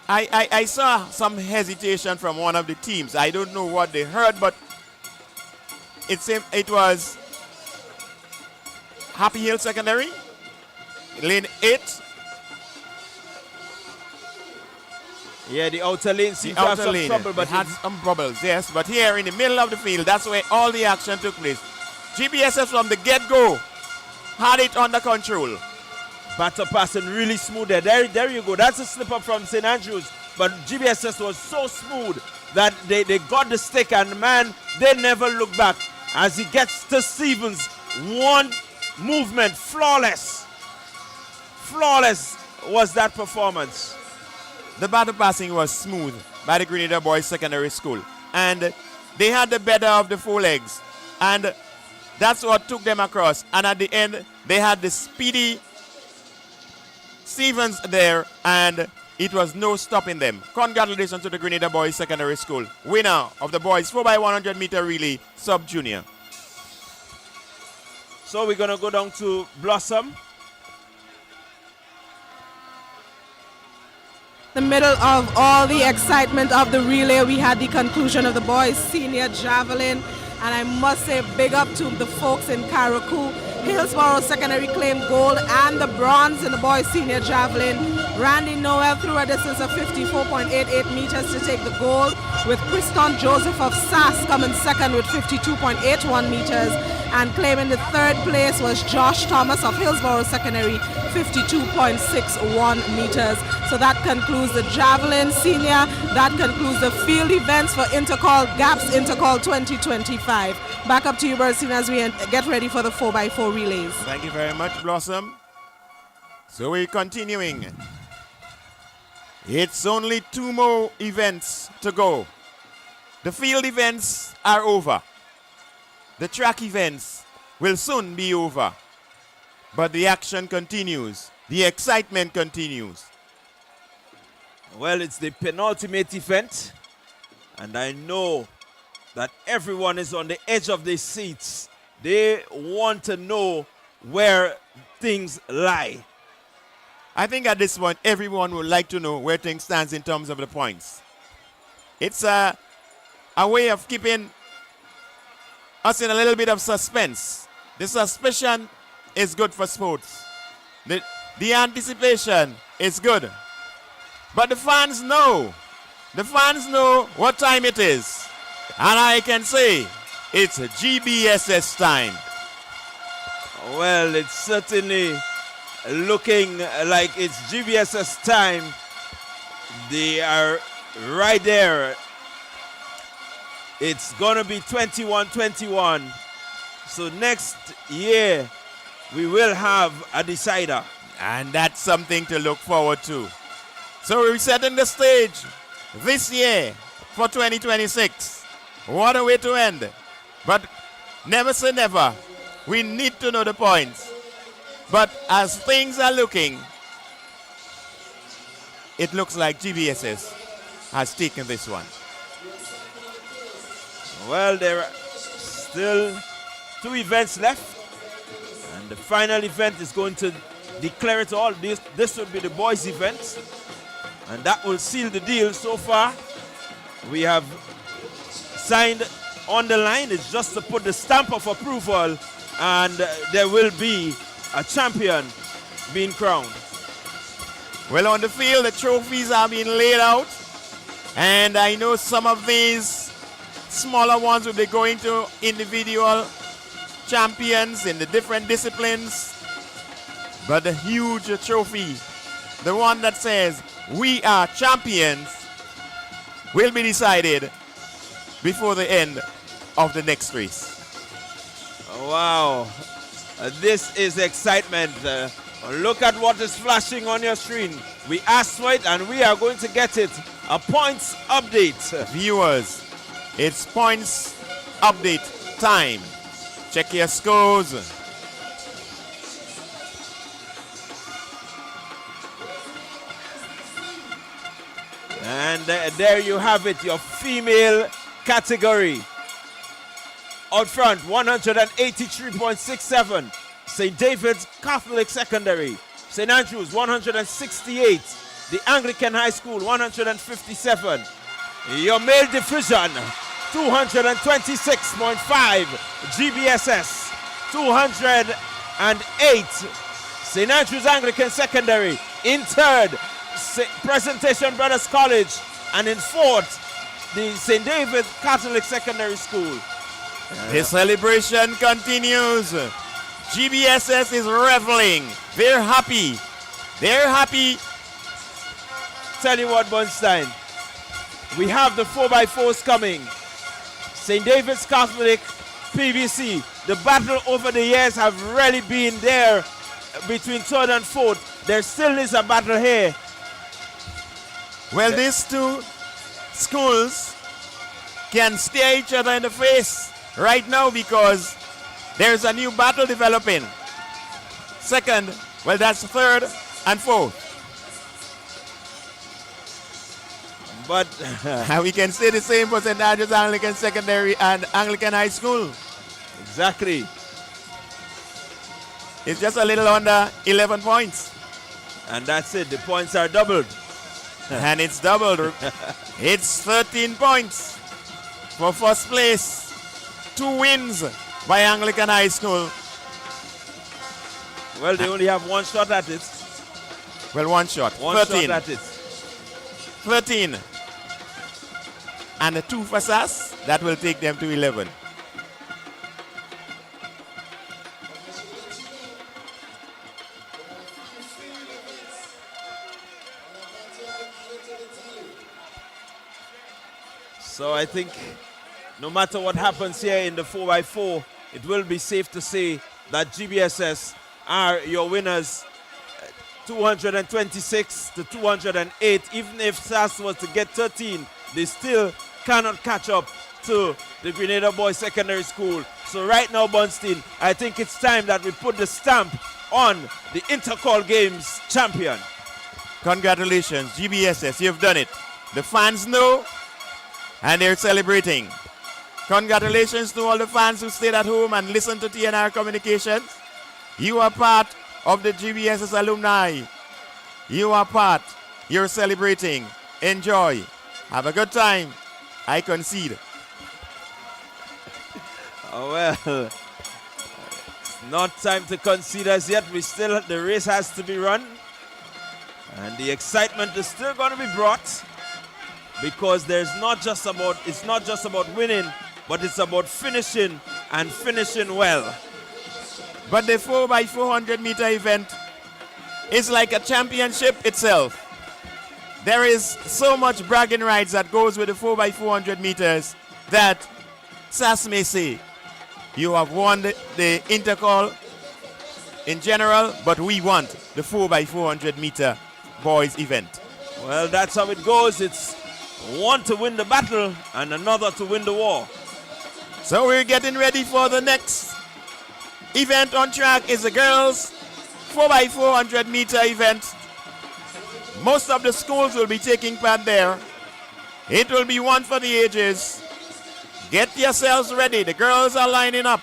I saw some hesitation from one of the teams. I don't know what they heard, but it was Happy Hill Secondary, lane 8. Yeah, the outer lane seems The to have outer some lane trouble, but had some bubbles, yes. But here in the middle of the field, that's where all the action took place. GBSS from the get-go had it under control. Batter passing really smooth there. There you go. That's a slip up from St. Andrews. But GBSS was so smooth that they got the stick, and man, they never look back. As he gets to Stevens, one movement, flawless. Flawless was that performance. The battle passing was smooth by the Grenada Boys Secondary School. And they had the better of the four legs. And that's what took them across. And at the end, they had the speedy Stevens there, and it was no stopping them. Congratulations to the Grenada Boys Secondary School, winner of the boys 4x100 meter relay sub-junior. So we're going to go down to Blossom. The middle of all the excitement of the relay, we had the conclusion of the boys senior javelin, and I must say big up to the folks in Karakou. Hillsborough Secondary claimed gold and the bronze in the boys senior javelin. Randy Noel threw a distance of 54.88 meters to take the gold, with Kriston Joseph of SAS coming second with 52.81 meters, and claiming the third place was Josh Thomas of Hillsborough Secondary, 52.61 meters. So that concludes the javelin senior. That concludes the field events for Intercol, GAPSS Intercol 2025. Back up to you, Bernstein, as we get ready for the 4x4 relays. Thank you very much, Blossom. So we're continuing. It's only 2 more events to go. The field events are over. The track events will soon be over. But the action continues. The excitement continues. Well, it's the penultimate event, and I know that everyone is on the edge of their seats. They want to know where things lie. I think at this point, everyone would like to know where things stand in terms of the points. It's a way of keeping us in a little bit of suspense. The suspicion is good for sports. The anticipation is good. But the fans know. The fans know what time it is. And I can say it's a GBSS time. Well, it's certainly looking like it's GBSS time. They are right there. It's going to be 21-21. So next year, we will have a decider. And that's something to look forward to. So we're setting the stage this year for 2026. What a way to end. But never say never. We need to know the points. But as things are looking, it looks like GBSS has taken this one. Well, there are still 2 events left. And the final event is going to declare it all. This will be the boys' event. And that will seal the deal. So far, we have signed on the line. It's just to put the stamp of approval, and there will be a champion being crowned. Well, on the field, the trophies are being laid out. And I know some of these smaller ones will be going to individual champions in the different disciplines. But the huge trophy, the one that says, "We are champions," will be decided before the end of the next race. Wow, this is excitement. Look at what is flashing on your screen. We asked for it and we are going to get it. A points update. Viewers, it's points update time. Check your scores. And there you have it, your female category. Out front, 183.67. St. David's Catholic Secondary. St. Andrews, 168. The Anglican High School, 157. Your male division, 226.5. GBSS, 208. St. Andrews Anglican Secondary. In third, Presentation Brothers College. And in fourth, the St. David's Catholic Secondary School. The celebration continues. GBSS is reveling. They're happy. They're happy. Tell you what, Bunstein, we have the 4x4s coming. St. David's Catholic, PVC. The battle over the years have really been there between third and fourth. There still is a battle here. Well, these two schools can stare each other in the face right now because there's a new battle developing. Second, well, that's third and fourth. But we can say the same for St. Andrews Anglican Secondary and Anglican High School. Exactly. It's just a little under 11 points. And that's it. The points are doubled. And it's doubled. It's 13 points for first place. 2 wins by Anglican High School. Well, they only have one shot at it. Well, one shot. One 13. shot at it. 13. And the 2 for SAS, that will take them to 11. So I think no matter what happens here in the 4x4, it will be safe to say that GBSS are your winners. 226 to 208. Even if SAS was to get 13, they still cannot catch up to the Grenada Boys Secondary School. So right now, Bunstein, I think it's time that we put the stamp on the Intercol Games champion. Congratulations, GBSS, you've done it. The fans know, and they're celebrating. Congratulations to all the fans who stayed at home and listened to TNR Communications. You are part of the GBSS alumni. You are part. You're celebrating. Enjoy. Have a good time. I concede. Oh, well, it's not time to concede as yet. The race has to be run. And the excitement is still going to be brought because it's not just about winning, but it's about finishing and finishing well. But the 4x400 meter event is like a championship itself. There is so much bragging rights that goes with the 4x400 meters that SAS may say, you have won the Intercol in general, but we want the 4x400 meter boys event. Well, that's how it goes. It's one to win the battle and another to win the war. So we're getting ready for the next event on track. Is the girls 4x400 meter event. Most of the schools will be taking part there. It will be one for the ages. Get yourselves ready. The girls are lining up.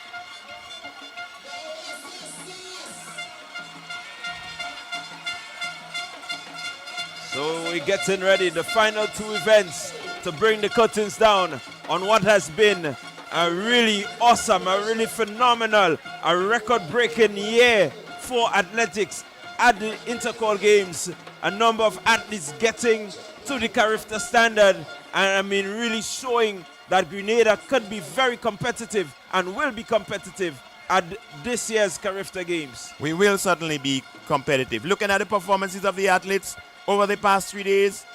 So we're getting ready, the final two events to bring the curtains down on what has been a really awesome, a really phenomenal, a record-breaking year for athletics at the Intercol Games. A number of athletes getting to the Carifta standard, and I mean really showing that Grenada could be very competitive and will be competitive at this year's Carifta Games. We will certainly be competitive. Looking at the performances of the athletes over the past 3 days,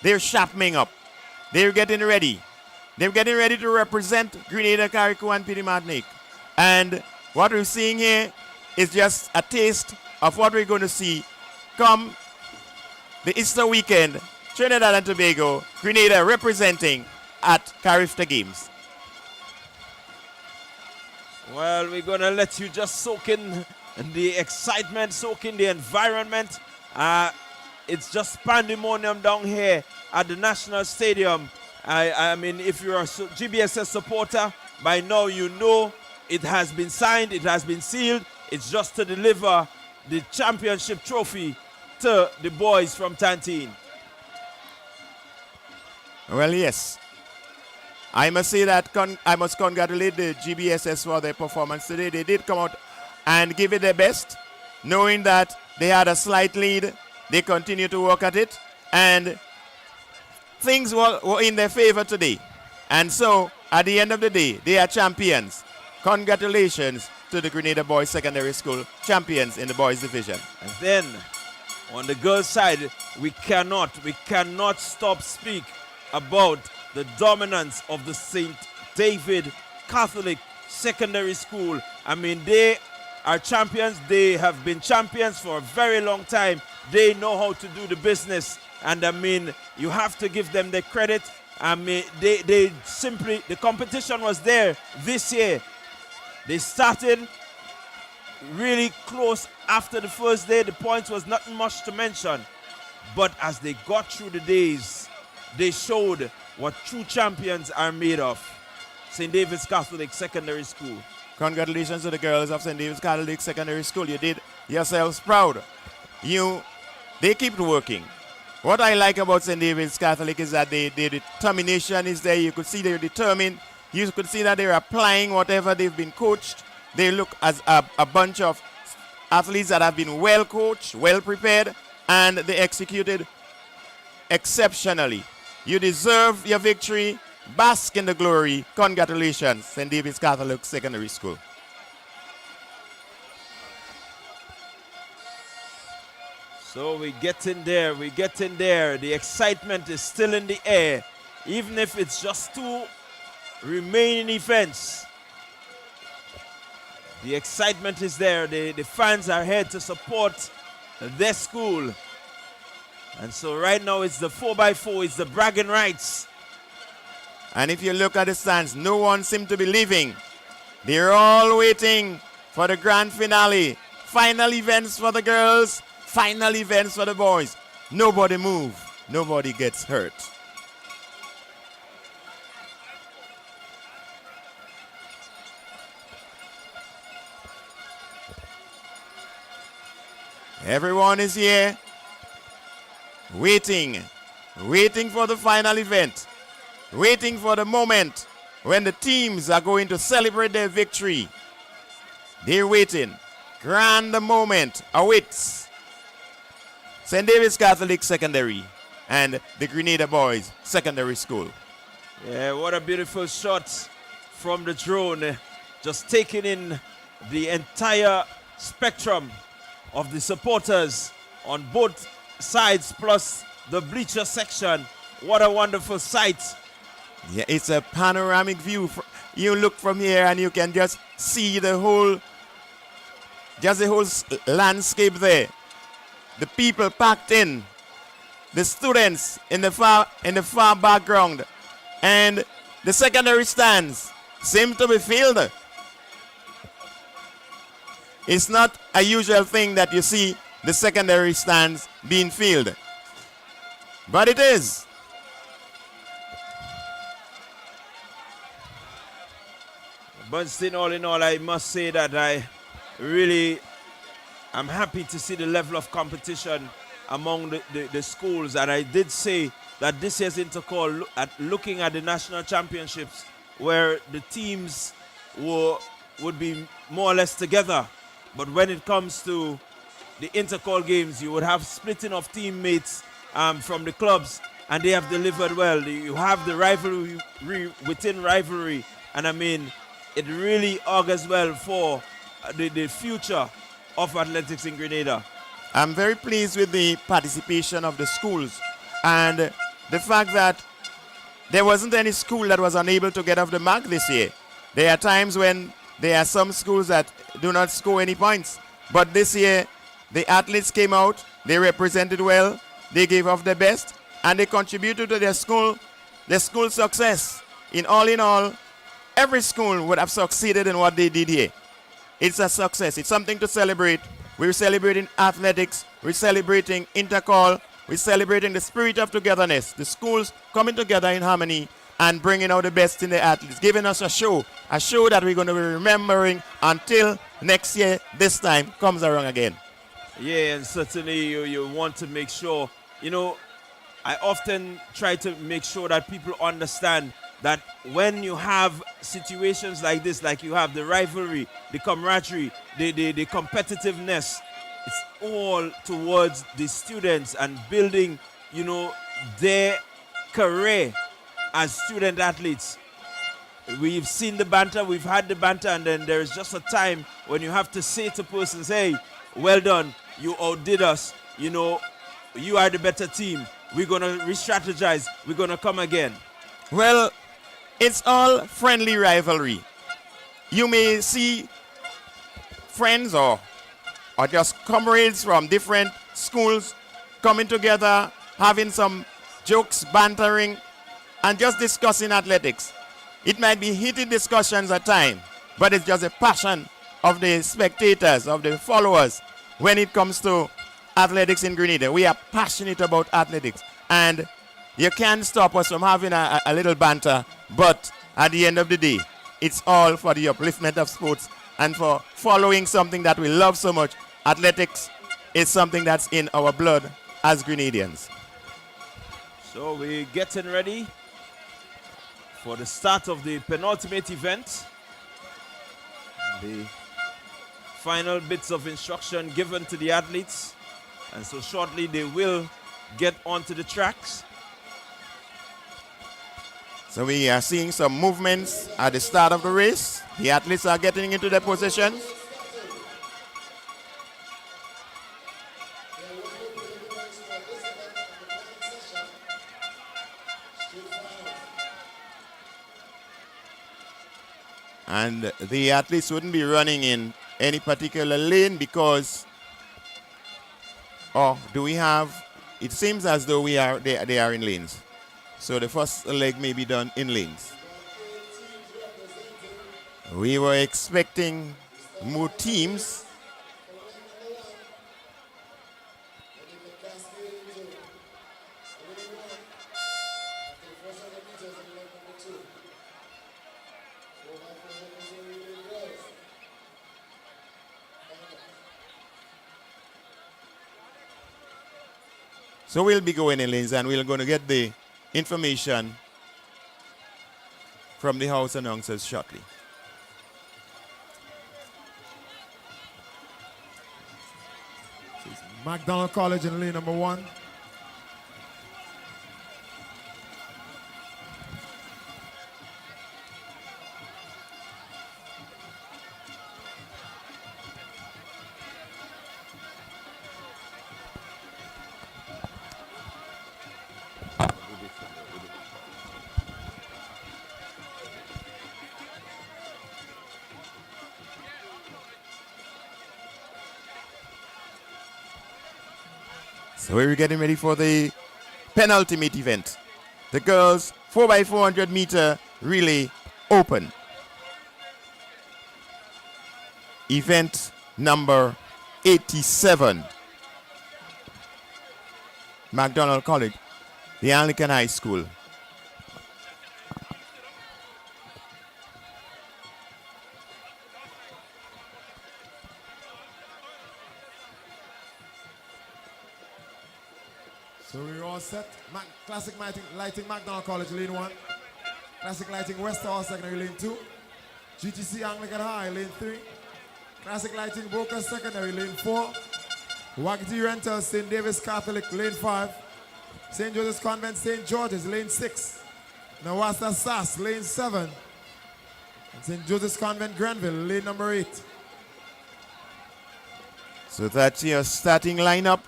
they're sharpening up. They're getting ready. They're getting ready to represent Grenada, Carriacou, and Petite Martinique. And what we're seeing here is just a taste of what we're going to see come the Easter weekend. Trinidad and Tobago, Grenada representing at Carifta Games. Well, we're going to let you just soak in the excitement, soak in the environment. It's just pandemonium down here at the National Stadium. I mean, if you're a GBSS supporter, by now you know it has been signed, it has been sealed. It's just to deliver the championship trophy to the boys from Tantine. Well, yes. I must say that I must congratulate the GBSS for their performance today. They did come out and give it their best, knowing that they had a slight lead. They continue to work at it, and things were in their favor today. And so, at the end of the day, they are champions. Congratulations to the Grenada Boys Secondary School, champions in the boys division. And then, on the girls' side, we cannot stop speak about the dominance of the St. David Catholic Secondary School. I mean, they are champions. They have been champions for a very long time. They know how to do the business. And I mean, you have to give them the credit. I mean, they simply, the competition was there this year. They started really close after the first day. The points was not much to mention. But as they got through the days, they showed what true champions are made of. St. David's Catholic Secondary School. Congratulations to the girls of St. David's Catholic Secondary School. You did yourselves proud. They keep working. What I like about St. David's Catholic is that their determination is there. You could see they're determined. You could see that they're applying whatever they've been coached. They look as a bunch of athletes that have been well coached, well prepared, and they executed exceptionally. You deserve your victory. Bask in the glory. Congratulations, St. David's Catholic Secondary School. So we get in there. The excitement is still in the air. Even if it's just two remaining events, the excitement is there. The fans are here to support their school. And so right now it's the 4x4, it's the bragging rights. And if you look at the stands, no one seems to be leaving. They're all waiting for the grand finale. Final events for the girls, final events for the boys. Nobody move, nobody gets hurt. Everyone is here, waiting for the final event, waiting for the moment when the teams are going to celebrate their victory. They're waiting. Grand moment awaits. St. David's Catholic Secondary and the Grenada Boys Secondary School. Yeah, what a beautiful shot from the drone. Just taking in the entire spectrum of the supporters on both sides plus the bleacher section. What a wonderful sight. Yeah, it's a panoramic view. You look from here and you can just see the whole landscape there. The people packed in, the students in the far background, and the secondary stands seem to be filled. It's not a usual thing that you see the secondary stands being filled, but it is. Bernstein, all in all, I must say that I'm happy to see the level of competition among the schools. And I did say that this year's Intercol, looking at the national championships, where the teams would be more or less together. But when it comes to the Intercol games, you would have splitting of teammates from the clubs, and they have delivered well. You have the rivalry within rivalry, and I mean, it really augurs well for the future of athletics in Grenada. I'm very pleased with the participation of the schools and the fact that there wasn't any school that was unable to get off the mark this year. There are times when there are some schools that do not score any points, but this year the athletes came out, they represented well, they gave off their best, and they contributed to their school success. In all, every school would have succeeded in what they did here. It's a success. It's something to celebrate. We're celebrating athletics. We're celebrating Intercol. We're celebrating the spirit of togetherness. The schools coming together in harmony and bringing out the best in the athletes, giving us a show that we're going to be remembering until next year, this time, comes around again. Yeah, and certainly you want to make sure, I often try to make sure that people understand that when you have situations like this, like you have the rivalry, the camaraderie, the competitiveness, it's all towards the students and building, their career as student athletes. We've seen the banter, we've had the banter, and then there's just a time when you have to say to persons, hey, well done, you outdid us, you are the better team. We're going to re-strategize, we're going to come again. Well, it's all friendly rivalry. You may see friends or just comrades from different schools coming together, having some jokes, bantering, and just discussing athletics. It might be heated discussions at times, but it's just a passion of the spectators, of the followers, when it comes to athletics in Grenada. We are passionate about athletics, and you can't stop us from having a little banter, but at the end of the day, it's all for the upliftment of sports and for following something that we love so much. Athletics is something that's in our blood as Grenadians. So we're getting ready for the start of the penultimate event. The final bits of instruction given to the athletes. And so shortly they will get onto the tracks. So we are seeing some movements at the start of the race. The athletes are getting into their positions. And the athletes wouldn't be running in any particular lane because, do we have, it seems as though they are in lanes. So the first leg may be done in lanes. We were expecting more teams. So we'll be going in lanes and we're going to get the information from the house announcers shortly. McDonald College in lane number 1. So we're getting ready for the penultimate event. The girls 4x400 meter relay open. Event number 87. McDonald College, the Anglican High School. So we're all set. Classic Lighting McDonald College, lane 1. Classic Lighting West Hall Secondary, lane 2. GTC Anglican High, lane 3. Classic Lighting Boca Secondary, lane 4. Wakati Rental, St. David's Catholic, lane 5. St. Joseph's Convent, St. George's, lane 6. Nawasa SAS, lane 7. And St. Joseph's Convent, Grenville, lane number 8. So that's your starting lineup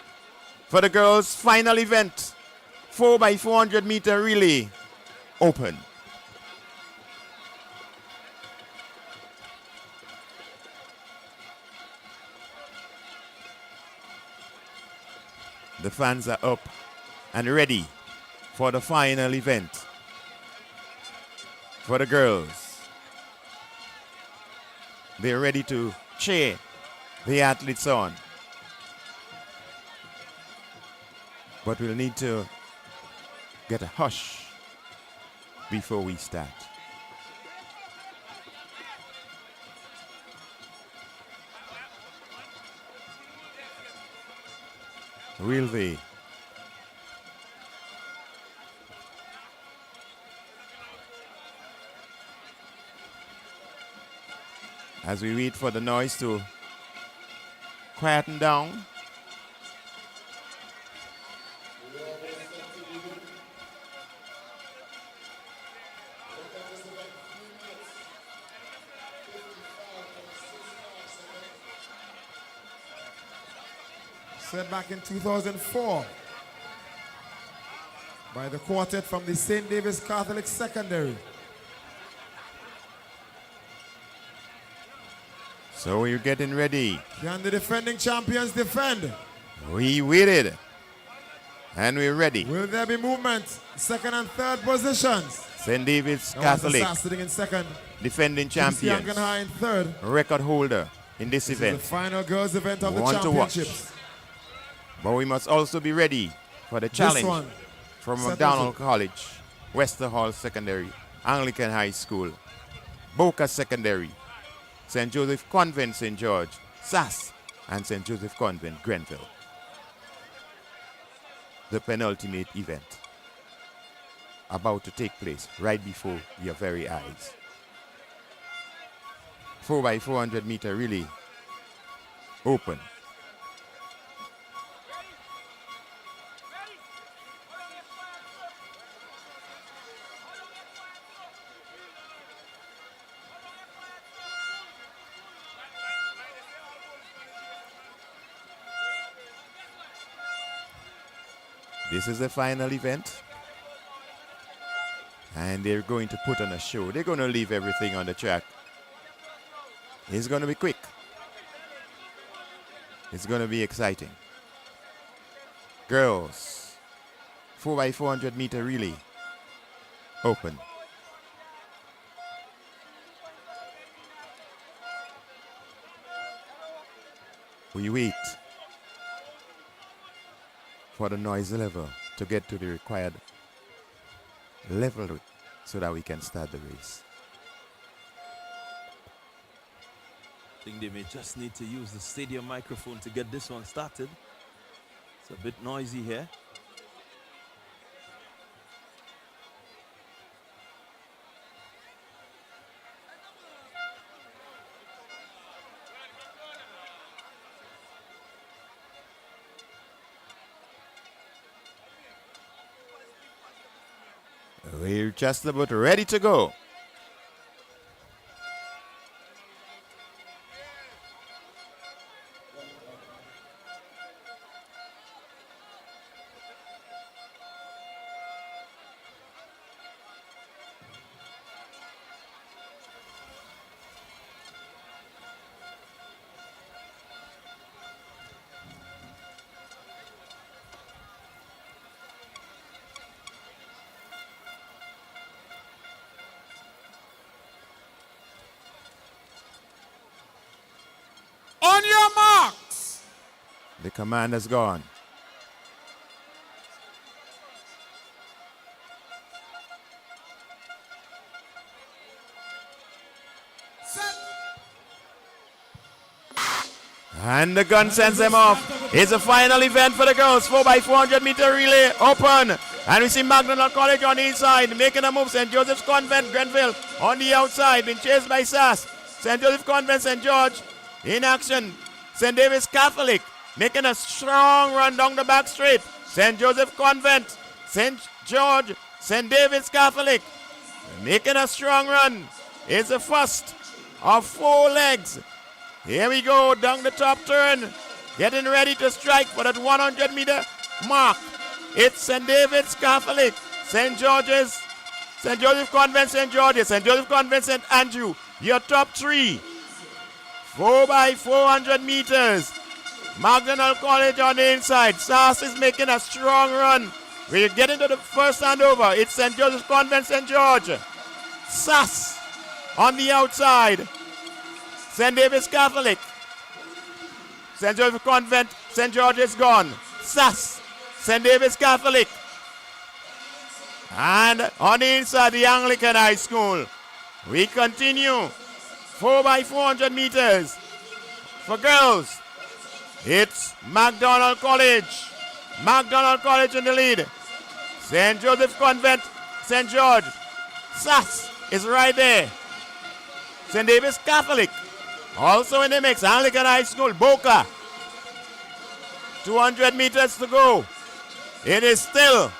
for the girls' final event, 4x400 meter relay open. The fans are up and ready for the final event for the girls. They're ready to cheer the athletes on. But we'll need to get a hush before we start. Will they? As we wait for the noise to quieten down. Set back in 2004 by the quartet from the St. David's Catholic Secondary. So we're getting ready. Can the defending champions defend? We waited. And we're ready. Will there be movement? Second and third positions. St. David's Nawasa Catholic, SAS sitting in second. defending champions, Anglican High in third. record holder in this This event. is the final girls event of the Want to watch. championships. But we must also be ready for the This challenge one, from settled McDonald it. College, Wester Hall Secondary, Anglican High School, Boca Secondary, St. Joseph Convent St. George, SAS, and St. Joseph Convent Grenville. The penultimate event about to take place right before your very eyes. 4x400 meter relay open. This is the final event. And they're going to put on a show. They're going to leave everything on the track. It's going to be quick. It's going to be exciting. Girls, 4x400 meter relay, open. We wait for the noise level to get to the required level so that we can start the race. I think they may just need to use the stadium microphone to get this one started. It's a bit noisy here. We're just about ready to go. On your marks. The command has gone. And the gun sends them off. It's a final event for the girls. 4x400 meter relay open. And we see McDonald College on the inside making a move. St. Joseph's Convent, Grenville on the outside being chased by SAS. St. Joseph Convent, St. George in action. St. David's Catholic making a strong run down the back straight. St. Joseph Convent, St. George, St. David's Catholic making a strong run. It's the first of 4 legs. Here we go down the top turn. Getting ready to strike for that 100 meter mark. It's St. David's Catholic, St. George's, St. Joseph Convent, St. George's, St. Joseph Convent, St. Andrew. Your top 3. 4x400 meters. McDonald College on the inside. SAS is making a strong run. We're getting to the first handover. It's St. Joseph's Convent, St. George. SAS on the outside. St. David's Catholic. St. Joseph Convent, St. George is gone. SAS, St. David's Catholic. And on the inside, the Anglican High School. We continue. 4x400 meters. For girls, it's McDonald College. McDonald College in the lead. St. Joseph Convent, St. George. SAS is right there. St. David's Catholic also in the mix. Anglican High School, Boca. 200 meters to go. It is still.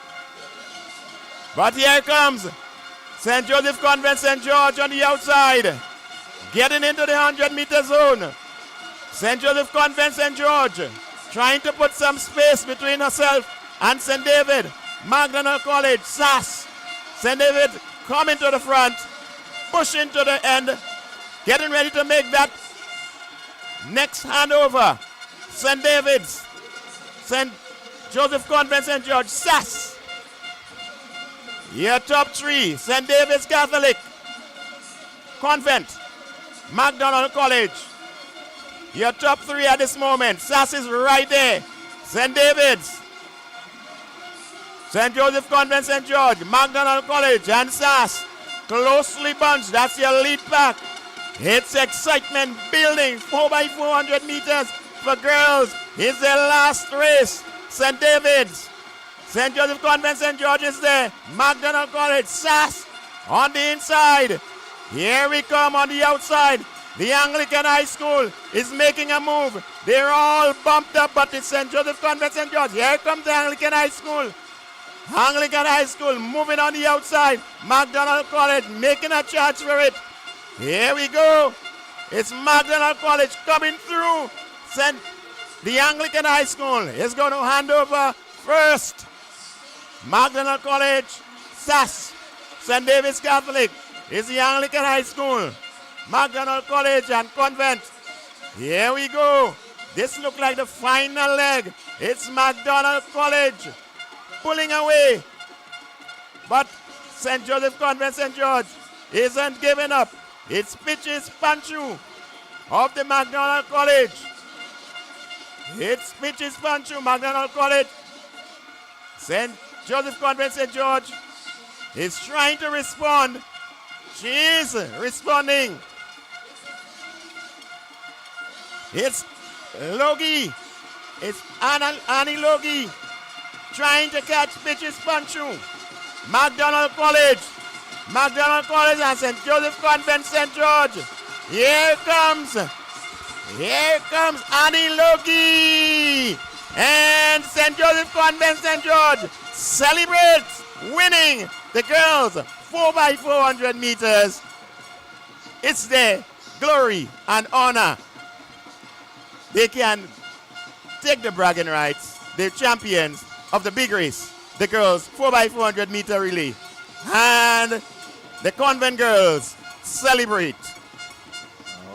But here comes St. Joseph Convent, St. George on the outside. Getting into the 100 meter zone. St. Joseph Convent, St. George trying to put some space between herself and St. David. McDonald College, SAS. St. David coming to the front. Pushing to the end. Getting ready to make that next handover. St. David's, St. Joseph Convent, St. George, SAS. Your top 3, St. David's Catholic, Convent, McDonald College. Your top 3 at this moment. SAS is right there. St. David's, St. Joseph Convent, St. George, McDonald College, and SAS. Closely bunched. That's your lead pack. It's excitement building. 4x400 meters for girls. It's their last race. St. David's, St. Joseph Convent, St. George is there. McDonald College, SAS on the inside. Here we come on the outside. The Anglican High School is making a move. They're all bumped up, but it's St. Joseph Convent, St. George. Here comes the Anglican High School. Anglican High School moving on the outside. McDonald College making a charge for it. Here we go. It's McDonald College coming through. The Anglican High School is going to hand over first. McDonald College, SAS, St. David's Catholic is the Anglican High School. McDonald College and Convent. Here we go. This looks like the final leg. It's McDonald College pulling away. But St. Joseph Convent, St. George isn't giving up. It's Pitches Panchu of the McDonald College. It's Pitches Panchu, McDonald College. St. Joseph Convent, St. George is trying to respond. She is responding. It's Logie. It's Annie Logie trying to catch Pitches Panchu. McDonald College. McDonald College and St. Joseph Convent, St. George. Here comes Annie Logie. And St. St. Joseph Convent St. George celebrates winning the girls 4x400 meters. It's their glory and honor. They can take the bragging rights. They're champions of the big race, the girls 4x400 meter relay. And the Convent girls celebrate.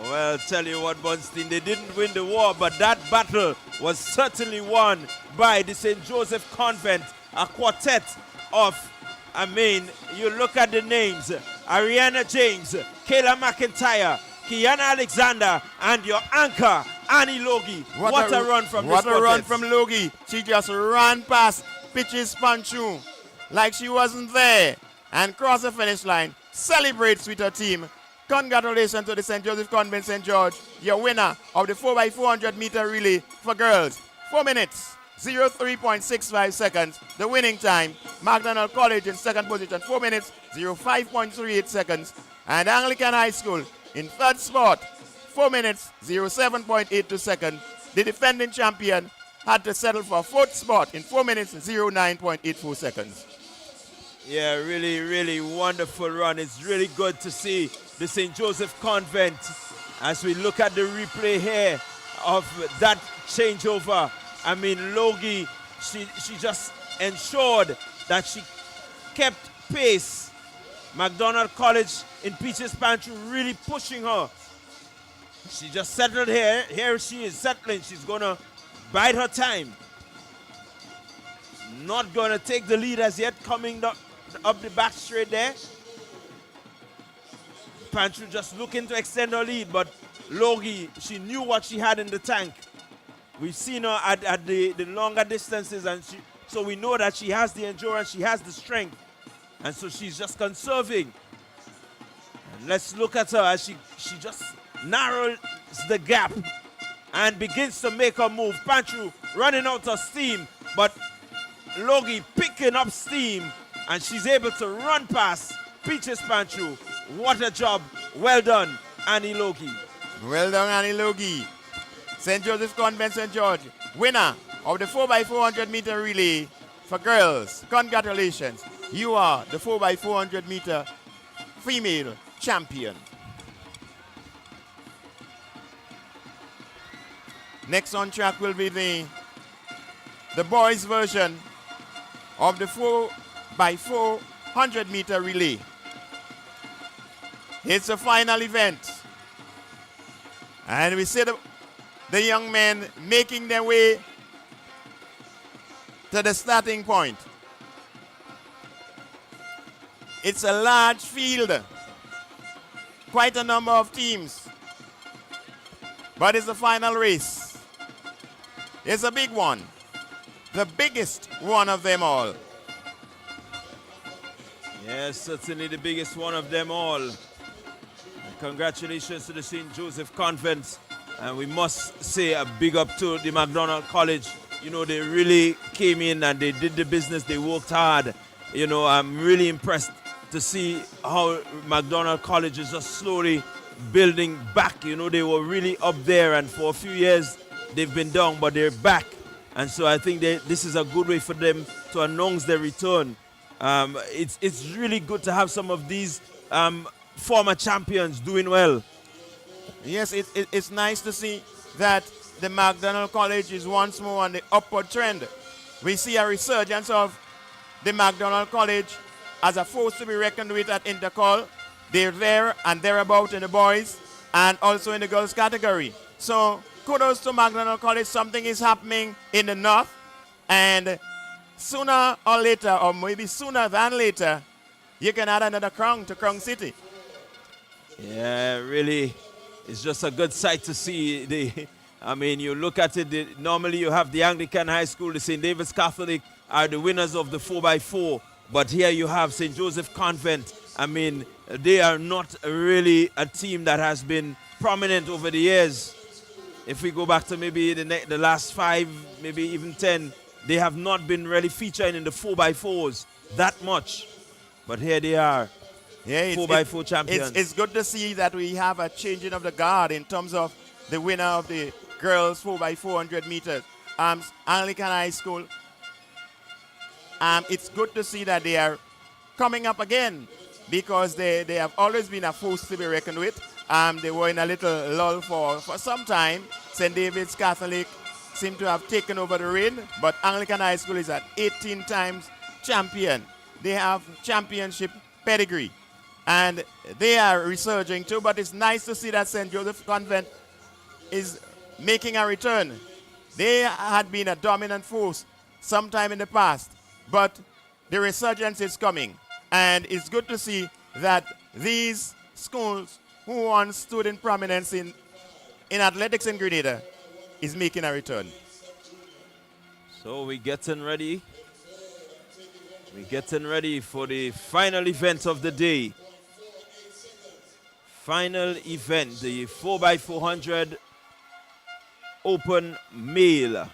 Well, tell you what, Bunstein, they didn't win the war, but that battle was certainly won by the St. Joseph Convent, a quartet of, you look at the names, Ariana James, Kayla McIntyre, Kiana Alexander, and your anchor, Annie Logie. What a run from this quartet. What a run from Logie. She just ran past Pitches Panchu like she wasn't there and crossed the finish line. Celebrates with her team. Congratulations to the St. Joseph Convent St. George, your winner of the 4x400 meter relay for girls. 4 minutes, 03.65 seconds. The winning time, McDonald College in second position, 4 minutes, 05.38 seconds. And Anglican High School in third spot, 4 minutes, 07.82 seconds. The defending champion had to settle for fourth spot in 4 minutes, 09.84 seconds. Yeah, really, really wonderful run. It's really good to see the St. Joseph Convent as we look at the replay here of that changeover. Logie, she just ensured that she kept pace. McDonald College in Peaches Pantry really pushing her. She just settled here. Here she is settling. She's going to bide her time. Not going to take the lead as yet, coming up the back straight there. Pantry just looking to extend her lead, but Logie, she knew what she had in the tank. We've seen her at the longer distances, and so we know that she has the endurance, she has the strength, and so she's just conserving. And let's look at her as she just narrows the gap and begins to make her move. Pantry running out of steam, but Logie picking up steam, and she's able to run past Peaches Pantry. What a job. Well done, Annie Logie. Well done, Annie Logie. St. Joseph Convent St. George, winner of the 4x400 meter relay for girls. Congratulations. You are the 4x400 meter female champion. Next on track will be the boys version of the 4x400 meter relay. It's a final event. And we see the young men making their way to the starting point. It's a large field. Quite a number of teams. But it's the final race. It's a big one. The biggest one of them all. Yes, certainly the biggest one of them all. Congratulations to the St. Joseph Convent. And we must say a big up to the McDonald College. You know, they really came in and they did the business. They worked hard. You know, I'm really impressed to see how McDonald College is just slowly building back. You know, they were really up there, and for a few years they've been down, but they're back. And so I think this is a good way for them to announce their return. It's really good to have some of these former champions doing well. Yes, it's nice to see that the McDonald College is once more on the upward trend. We see a resurgence of the McDonald College as a force to be reckoned with at Intercol. They're there and thereabout in the boys and also in the girls category. So kudos to McDonald College. Something is happening in the north, and sooner or later, or maybe sooner than later, you can add another crown to Crown City. Yeah, really, it's just a good sight to see. You look at it, normally you have the Anglican High School, the St. David's Catholic are the winners of the 4x4, but here you have St. Joseph Convent. They are not really a team that has been prominent over the years. If we go back to maybe the last 5, maybe even 10, they have not been really featuring in the 4x4s that much. But here they are, 4x4 champions. It's good to see that we have a changing of the guard in terms of the winner of the girls 4x400 meters. Anglican High School it's good to see that they are coming up again because they have always been a force to be reckoned with. They were in a little lull for some time. St. David's Catholic seem to have taken over the reign, but Anglican High School is at 18 times champion. They have championship pedigree, and they are resurging too, but it's nice to see that St. Joseph Convent is making a return. They had been a dominant force sometime in the past, but the resurgence is coming, and it's good to see that these schools who once stood in prominence in athletics in Grenada is making a return. So we're getting ready. We're getting ready for the final event of the day. Final event, the 4x400 open male.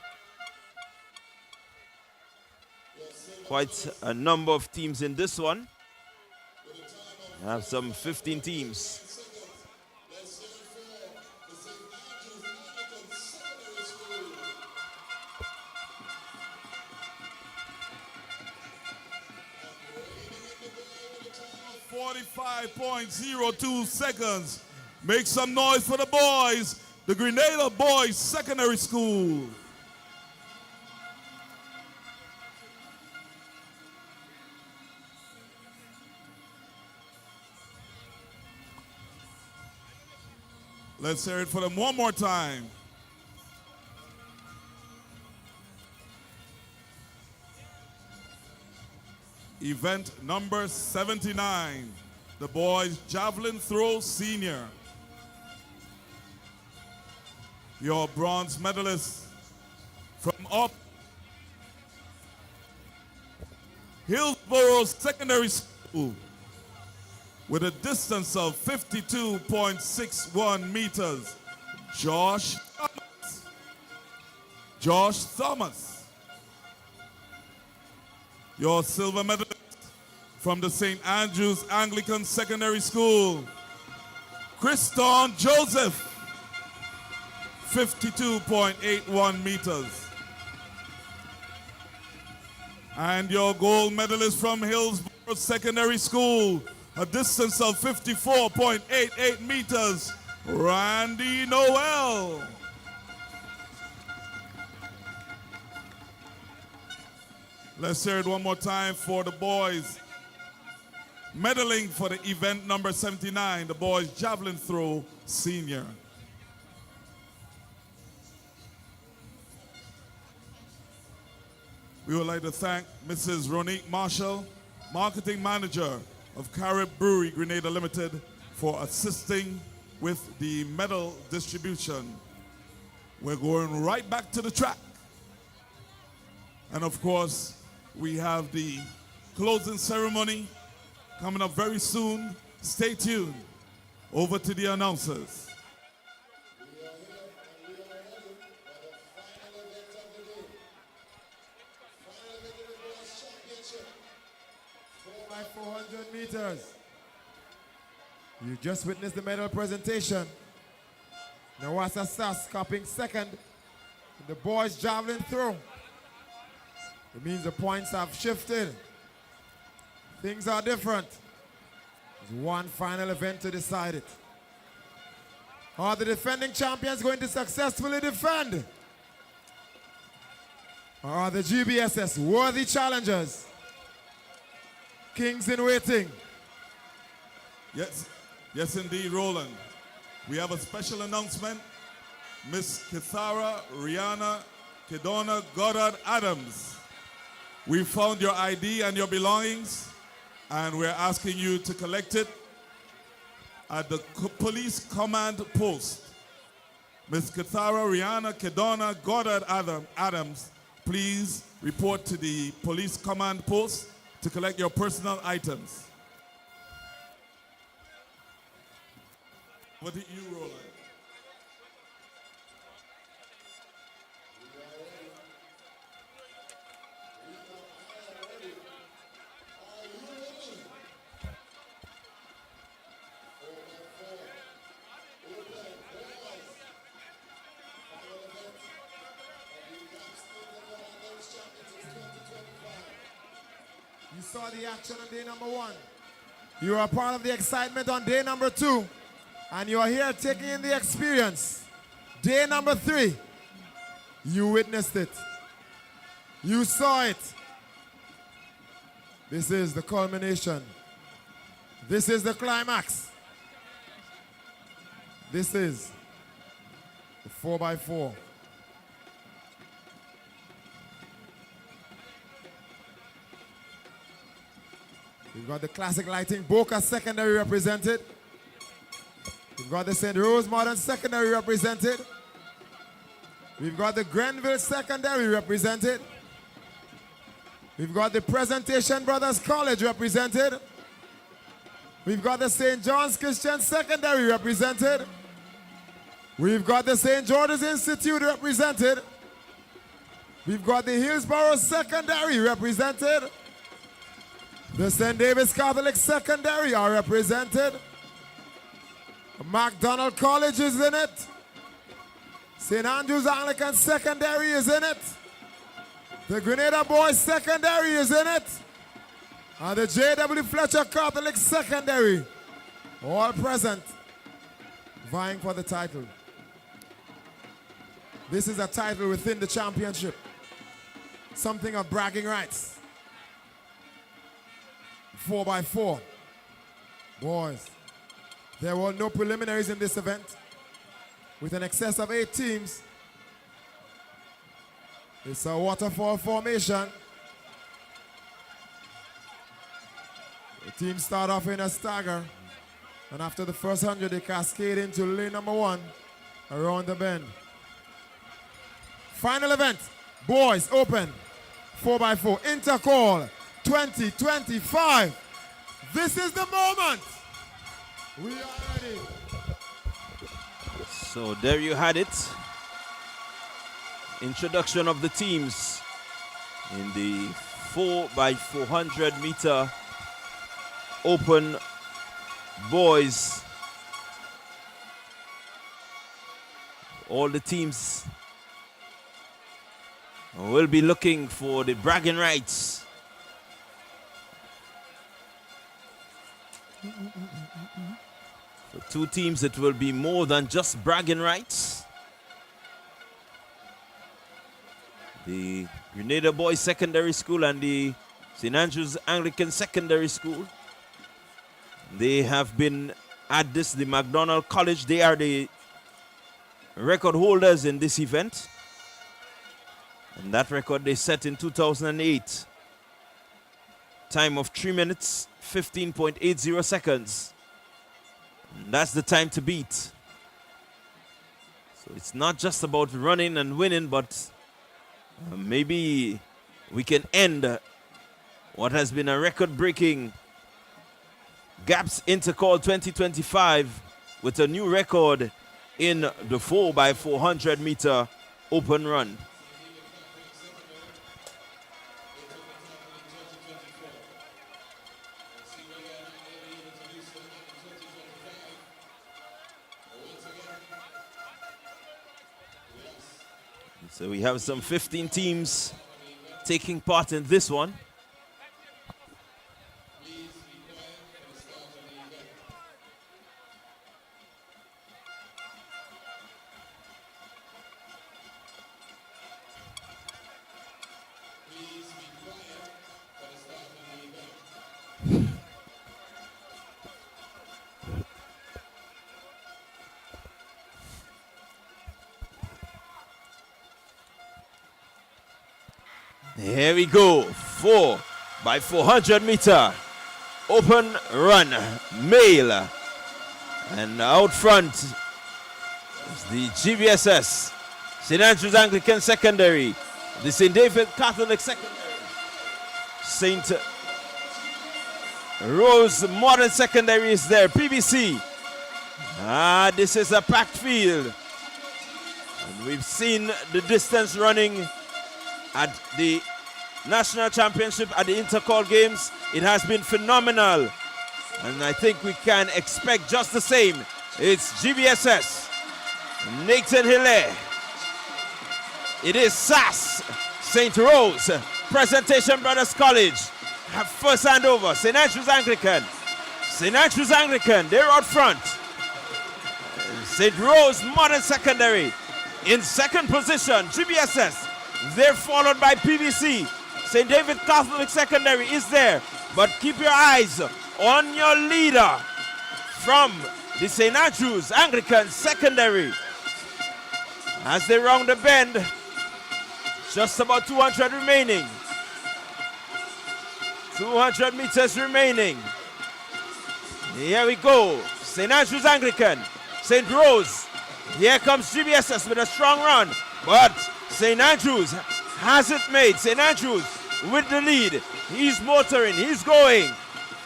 Quite a number of teams in this one. We have some 15 teams. .02 seconds. Make some noise for the boys. The Grenada Boys Secondary School. Let's hear it for them one more time. Event number 79, the boys javelin throw senior. Your bronze medalist from up Hillsborough Secondary School with a distance of 52.61 meters, Josh Thomas. Your silver medalist from the St. Andrews Anglican Secondary School, Kriston Joseph, 52.81 meters. And your gold medalist from Hillsborough Secondary School, a distance of 54.88 meters, Randy Noel. Let's hear it one more time for the boys. Medaling for the event number 79, the boys javelin throw senior. We would like to thank Mrs. Ronique Marshall, Marketing Manager of Carib Brewery Grenada Limited, for assisting with the medal distribution. We're going right back to the track. And of course, we have the closing ceremony coming up very soon. Stay tuned. Over to the announcers. By 400 meters. You just witnessed the medal presentation. Nawasa Sass copying second. The boys javelin throw. It means the points have shifted. Things are different. There's one final event to decide it. Are the defending champions going to successfully defend? Or are the GBSS worthy challengers? Kings in waiting. Yes indeed, Roland. We have a special announcement. Miss Kithara Rihanna Kedona Goddard Adams. We found your ID and your belongings, and we're asking you to collect it at the police command post. Miss Kithara Rihanna Kedona Goddard Adams, please report to the police command post to collect your personal items. What did you, Roland? You saw the action on day number 1. You are part of the excitement on day number 2. And you are here taking in the experience. Day number 3. You witnessed it. You saw it. This is the culmination. This is the climax. This is the 4x4. We've got the Classic Lighting Boca Secondary represented. We've got the St. Rose Modern Secondary represented. We've got the Grenville Secondary represented. We've got the Presentation Brothers College represented. We've got the St. John's Christian Secondary represented. We've got the St. George's Institute represented. We've got the Hillsborough Secondary represented. The St. David's Catholic Secondary are represented. MacDonald College is in it. St. Andrew's Anglican Secondary is in it. The Grenada Boys Secondary is in it. And the J.W. Fletcher Catholic Secondary, all present, vying for the title. This is a title within the championship. Something of bragging rights. 4x4. Boys, there were no preliminaries in this event. With an excess of 8 teams, it's a waterfall formation. The teams start off in a stagger, and after the first 100, they cascade into lane number 1 around the bend. Final event, boys open, 4x4, Intercol 2025. This is the moment. We are ready. So there you had it. Introduction of the teams in the 4x400 meter open boys. All the teams will be looking for the bragging rights. For 2 teams, it will be more than just bragging rights. The Grenada Boys Secondary School and the St. Andrew's Anglican Secondary School. They have been at this, the MacDonald College. They are the record holders in this event. And that record they set in 2008. Time of 3 minutes, 15.80 seconds. And that's the time to beat. So it's not just about running and winning, but maybe we can end what has been a record-breaking GAPSS Intercol 2025 with a new record in the 4x400 meter open run. So we have some 15 teams taking part in this one. Here we go, 4x400 meter open run, male. And out front is the GBSS, St. Andrew's Anglican Secondary, the St. David Catholic Secondary, St. Rose Modern Secondary is there, PBC. This is a packed field. And we've seen the distance running at the National Championship, at the Intercol Games. It has been phenomenal. And I think we can expect just the same. It's GBSS, Nathan Hille. It is SAS, St. Rose, Presentation Brothers College, first handover. St. Andrews Anglican. St. Andrews Anglican, they're out front. St. Rose Modern Secondary in second position. GBSS, they're followed by PVC. St. David Catholic Secondary is there. But keep your eyes on your leader from the St. Andrews Anglican Secondary. As they round the bend, just about 200 remaining. 200 meters remaining. Here we go. St. Andrews Anglican. St. Rose. Here comes GBSS with a strong run. But St. Andrews has it made. St. Andrews with the lead. He's motoring. He's going.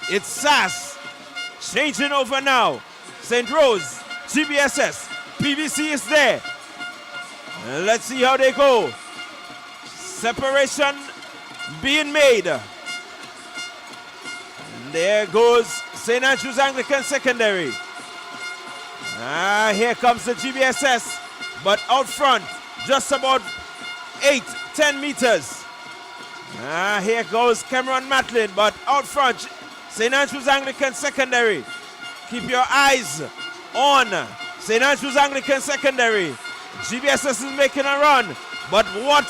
It's SAS. Changing over now. St. Rose. GBSS. PVC is there. Let's see how they go. Separation being made. There goes St. Andrews Anglican Secondary. Here comes the GBSS, but out front, just about 8-10 meters. Here goes Cameron Matlin, but out front, St. Andrews Anglican Secondary. Keep your eyes on St. Andrews Anglican Secondary. GBSS is making a run, but what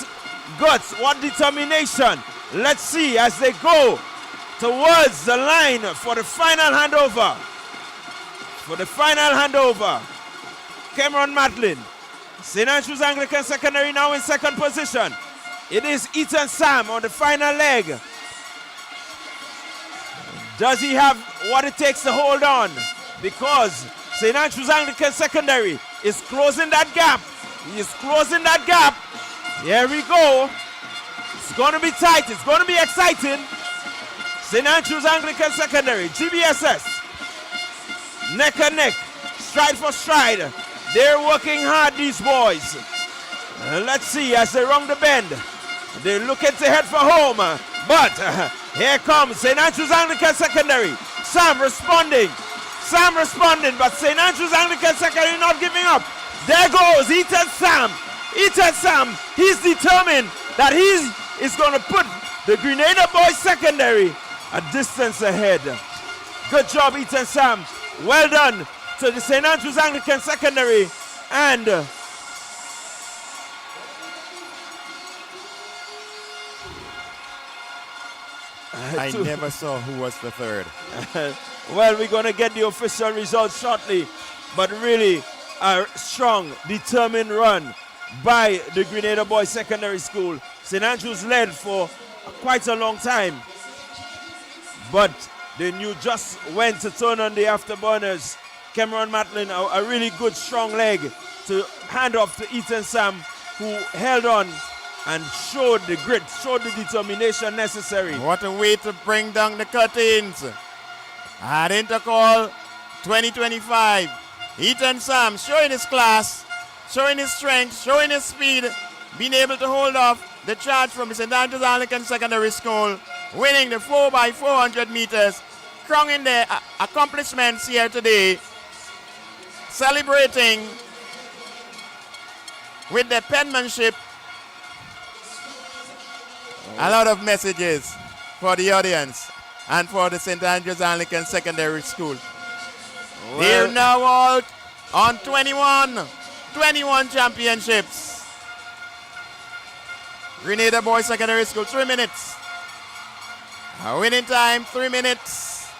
guts, what determination. Let's see as they go towards the line for the final handover. For the final handover, Cameron Matlin. St. Andrews Anglican Secondary now in second position. It is Ethan Sam on the final leg. Does he have what it takes to hold on? Because St. Andrews Anglican Secondary is closing that gap. He is closing that gap. Here we go. It's going to be tight. It's going to be exciting. St. Andrews Anglican Secondary, GBSS, neck and neck, stride for stride. They're working hard, these boys. Let's see as they round the bend. They're looking to head for home. But here comes St. Andrews Anglican Secondary. Sam responding, but St. Andrews Anglican Secondary not giving up. There goes Ethan Sam. Ethan Sam, he's determined that he is going to put the Grenada Boys Secondary a distance ahead. Good job, Ethan Sam. Well done to the St. Andrews Anglican Secondary. And I never saw who was the third. well, we're going to get the official results shortly. But really, a strong, determined run by the Grenada Boys Secondary School. St. Andrews led for quite a long time. But they knew just when to turn on the afterburners. Cameron Matlin, a really good strong leg to hand off to Ethan Sam, who held on and showed the grit, showed the determination necessary. What a way to bring down the curtains. At Intercol 2025, Ethan Sam showing his class, showing his strength, showing his speed, being able to hold off the charge from the St. Andrews Anglican Secondary School, winning the 4x400 meters, crowning their accomplishments here today, celebrating with their penmanship. A lot of messages for the audience and for the St. Andrews Anglican Secondary School. Well, they're now out on 21 championships. Grenada Boys Secondary School, 3 minutes. A winning time, 3 minutes.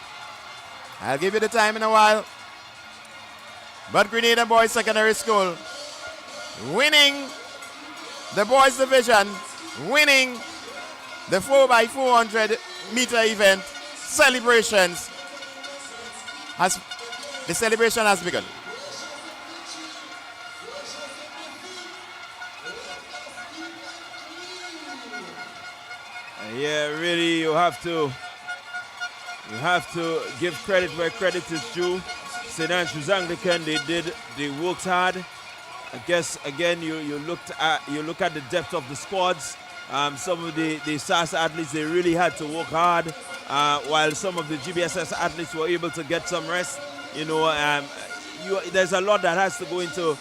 I'll give you the time in a while. But Grenada Boys Secondary School winning the boys division, winning the 4x400 meter event celebrations. The celebration has begun. Yeah, really, you have to give credit where credit is due. St. Andrews Anglican, they worked hard. I guess again you look at the depth of the squads. Some of the SAS athletes, they really had to work hard, while some of the GBSS athletes were able to get some rest. There's a lot that has to go into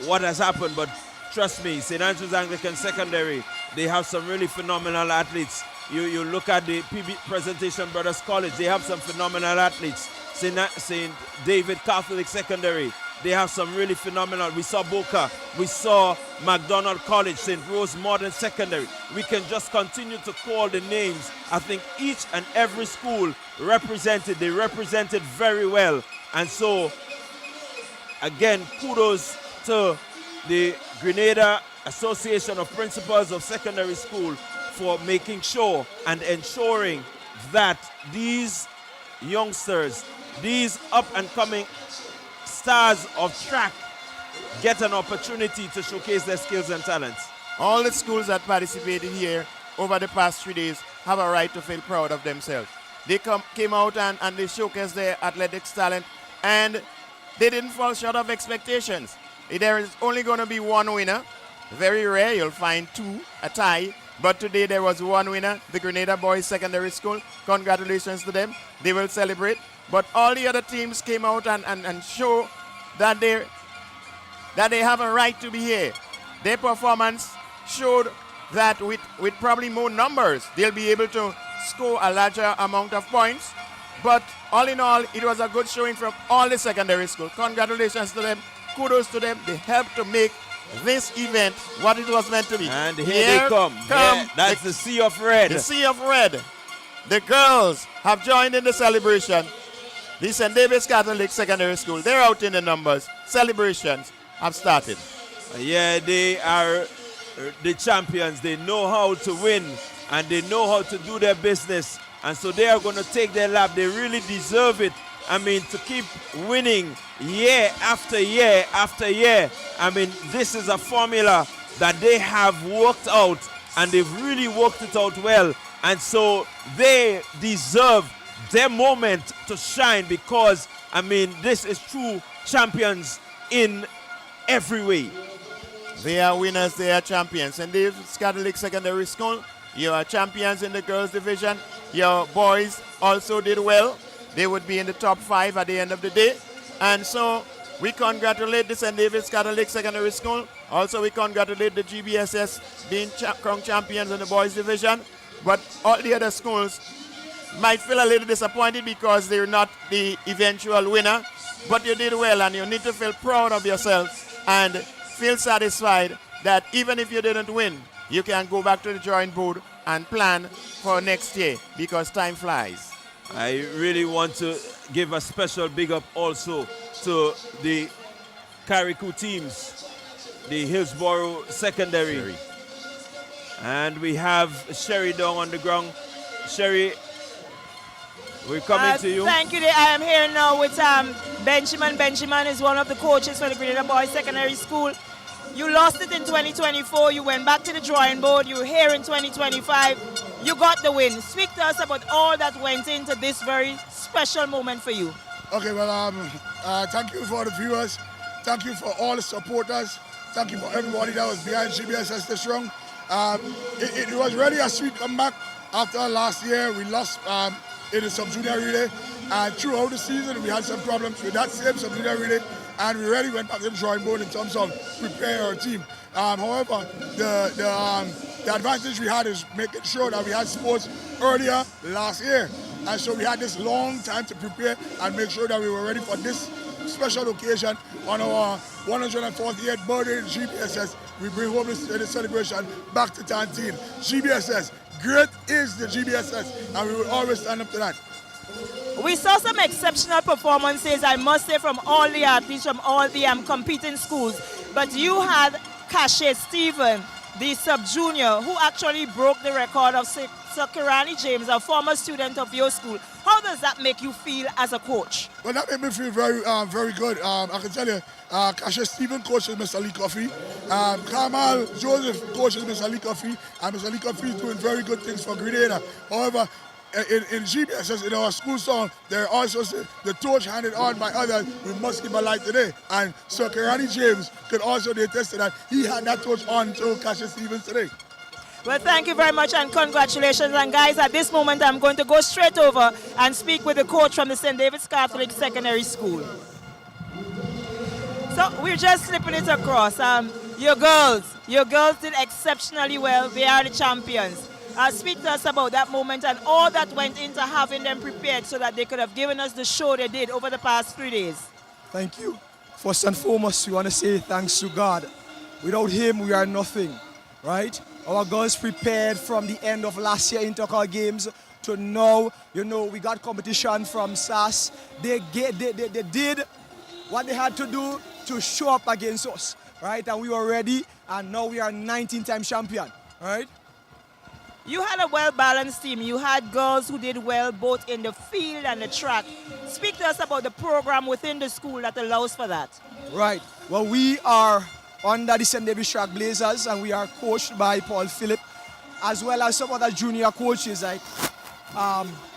what has happened, but trust me, St. Andrews Anglican Secondary, they have some really phenomenal athletes you look at the PB Presentation Brothers College, they have some phenomenal athletes. St. David Catholic Secondary, they have some really phenomenal. We saw Boca, we saw McDonald College, St. Rose Modern Secondary. We can just continue to call the names. I think each and every school represented, they represented very well. And so, again, kudos to the Grenada Association of Principals of Secondary School for making sure and ensuring that these youngsters, these up-and-coming stars of track get an opportunity to showcase their skills and talents. All the schools that participated here over the past 3 days have a right to feel proud of themselves. They came out and they showcased their athletics talent, and they didn't fall short of expectations. There is only going to be one winner. Very rare, you'll find two, a tie. But today there was one winner, the Grenada Boys Secondary School. Congratulations to them. They will celebrate. But all the other teams came out and show that they have a right to be here. Their performance showed that with probably more numbers, they'll be able to score a larger amount of points. But all in all, it was a good showing from all the secondary schools. Congratulations to them. Kudos to them. They helped to make this event what it was meant to be. And here they come. Yeah, that's the Sea of Red. The Sea of Red. The girls have joined in the celebration. The St. David's Catholic Secondary School, they're out in the numbers. Celebrations have started. Yeah, they are the champions. They know how to win and they know how to do their business. And so they are going to take their lap. They really deserve it. I mean, to keep winning year after year after year. I mean, this is a formula that they have worked out, and they've really worked it out well. And so they deserve their moment to shine because, I mean, this is true champions in every way. They are winners, they are champions. And David's Catholic Secondary School, you are champions in the girls division. Your boys also did well. They would be in the top 5 at the end of the day. And so we congratulate the St. David's Catholic Secondary School. Also, we congratulate the GBSS being crowned champions in the boys division. But all the other schools might feel a little disappointed because they're not the eventual winner. But you did well, and you need to feel proud of yourself and feel satisfied that even if you didn't win, you can go back to the drawing board and plan for next year because time flies. I really want to give a special big up also to the Carriacou teams, the Hillsborough Secondary. And we have Sherry down on the ground. Sherry, we're coming to you. Thank you. I am here now with Benjamin. Benjamin is one of the coaches for the Grenada Boys Secondary School. You lost it in 2024. You went back to the drawing board. You're here in 2025. You got the win. Speak to us about all that went into this very special moment for you. Okay, well, thank you for the viewers. Thank you for all the supporters. Thank you for everybody that was behind GBSS this round. It was really a sweet comeback after last year. We lost in the sub-junior relay. And throughout the season, we had some problems with that same sub-junior relay. And we really went back to the drawing board in terms of preparing our team. However, the advantage we had is making sure that we had sports earlier last year. And so we had this long time to prepare and make sure that we were ready for this special occasion on our 148th birthday in GBSS. We bring home this celebration back to Tantine. GBSS, great is the GBSS, and we will always stand up to that. We saw some exceptional performances, I must say, from all the athletes, from all the competing schools. But you had Cache Stephen, the sub-junior, who actually broke the record of Kirani James, a former student of your school. How does that make you feel as a coach? Well, that made me feel very good. I can tell you, Cache Stephen coaches Mr. Lee Coffey. Kamal Joseph coaches Mr. Lee Coffey, and Mr. Lee Coffey is doing very good things for Grenada. However, in GBSS, in our school song, there also the torch handed on by others, we must keep alive today. And Sir Kirani James could also attest to that. He had that torch on to Cache Stevens today. Well, thank you very much and congratulations. And guys, at this moment, I'm going to go straight over and speak with the coach from the St. David's Catholic Secondary School. So we're just slipping it across. Your girls did exceptionally well. They are the champions. Speak to us about that moment and all that went into having them prepared so that they could have given us the show they did over the past 3 days. Thank you. First and foremost, we want to say thanks to God. Without Him, we are nothing, right? Our girls prepared from the end of last year Intercol games to now. We got competition from SAS. They did what they had to do to show up against us, right? And we were ready, and now we are 19-time champion, right? You had a well-balanced team. You had girls who did well both in the field and the track. Speak to us about the program within the school that allows for that. Right. Well, we are under the St. David's Track Blazers, and we are coached by Paul Phillip, as well as some other junior coaches like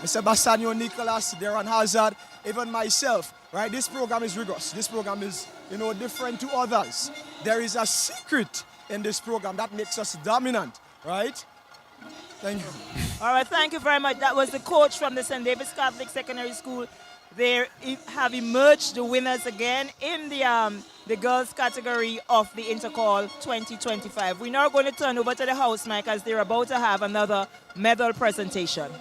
Mr. Bassanio Nicholas, Darren Hazard, even myself. Right. This program is rigorous. This program is, different to others. There is a secret in this program that makes us dominant. Right. Thank you. All right, thank you very much. That was the coach from the St. David's Catholic Secondary School. They have emerged the winners again in the girls category of the Intercol 2025. We're now going to turn over to the house mic as they're about to have another medal presentation.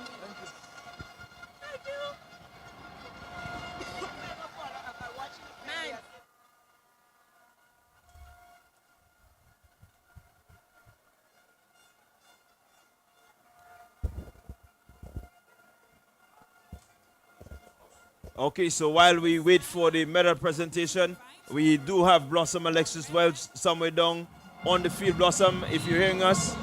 Okay, so while we wait for the medal presentation, we do have Blossom Alexis Welch somewhere down on the field. Blossom, if you're hearing us.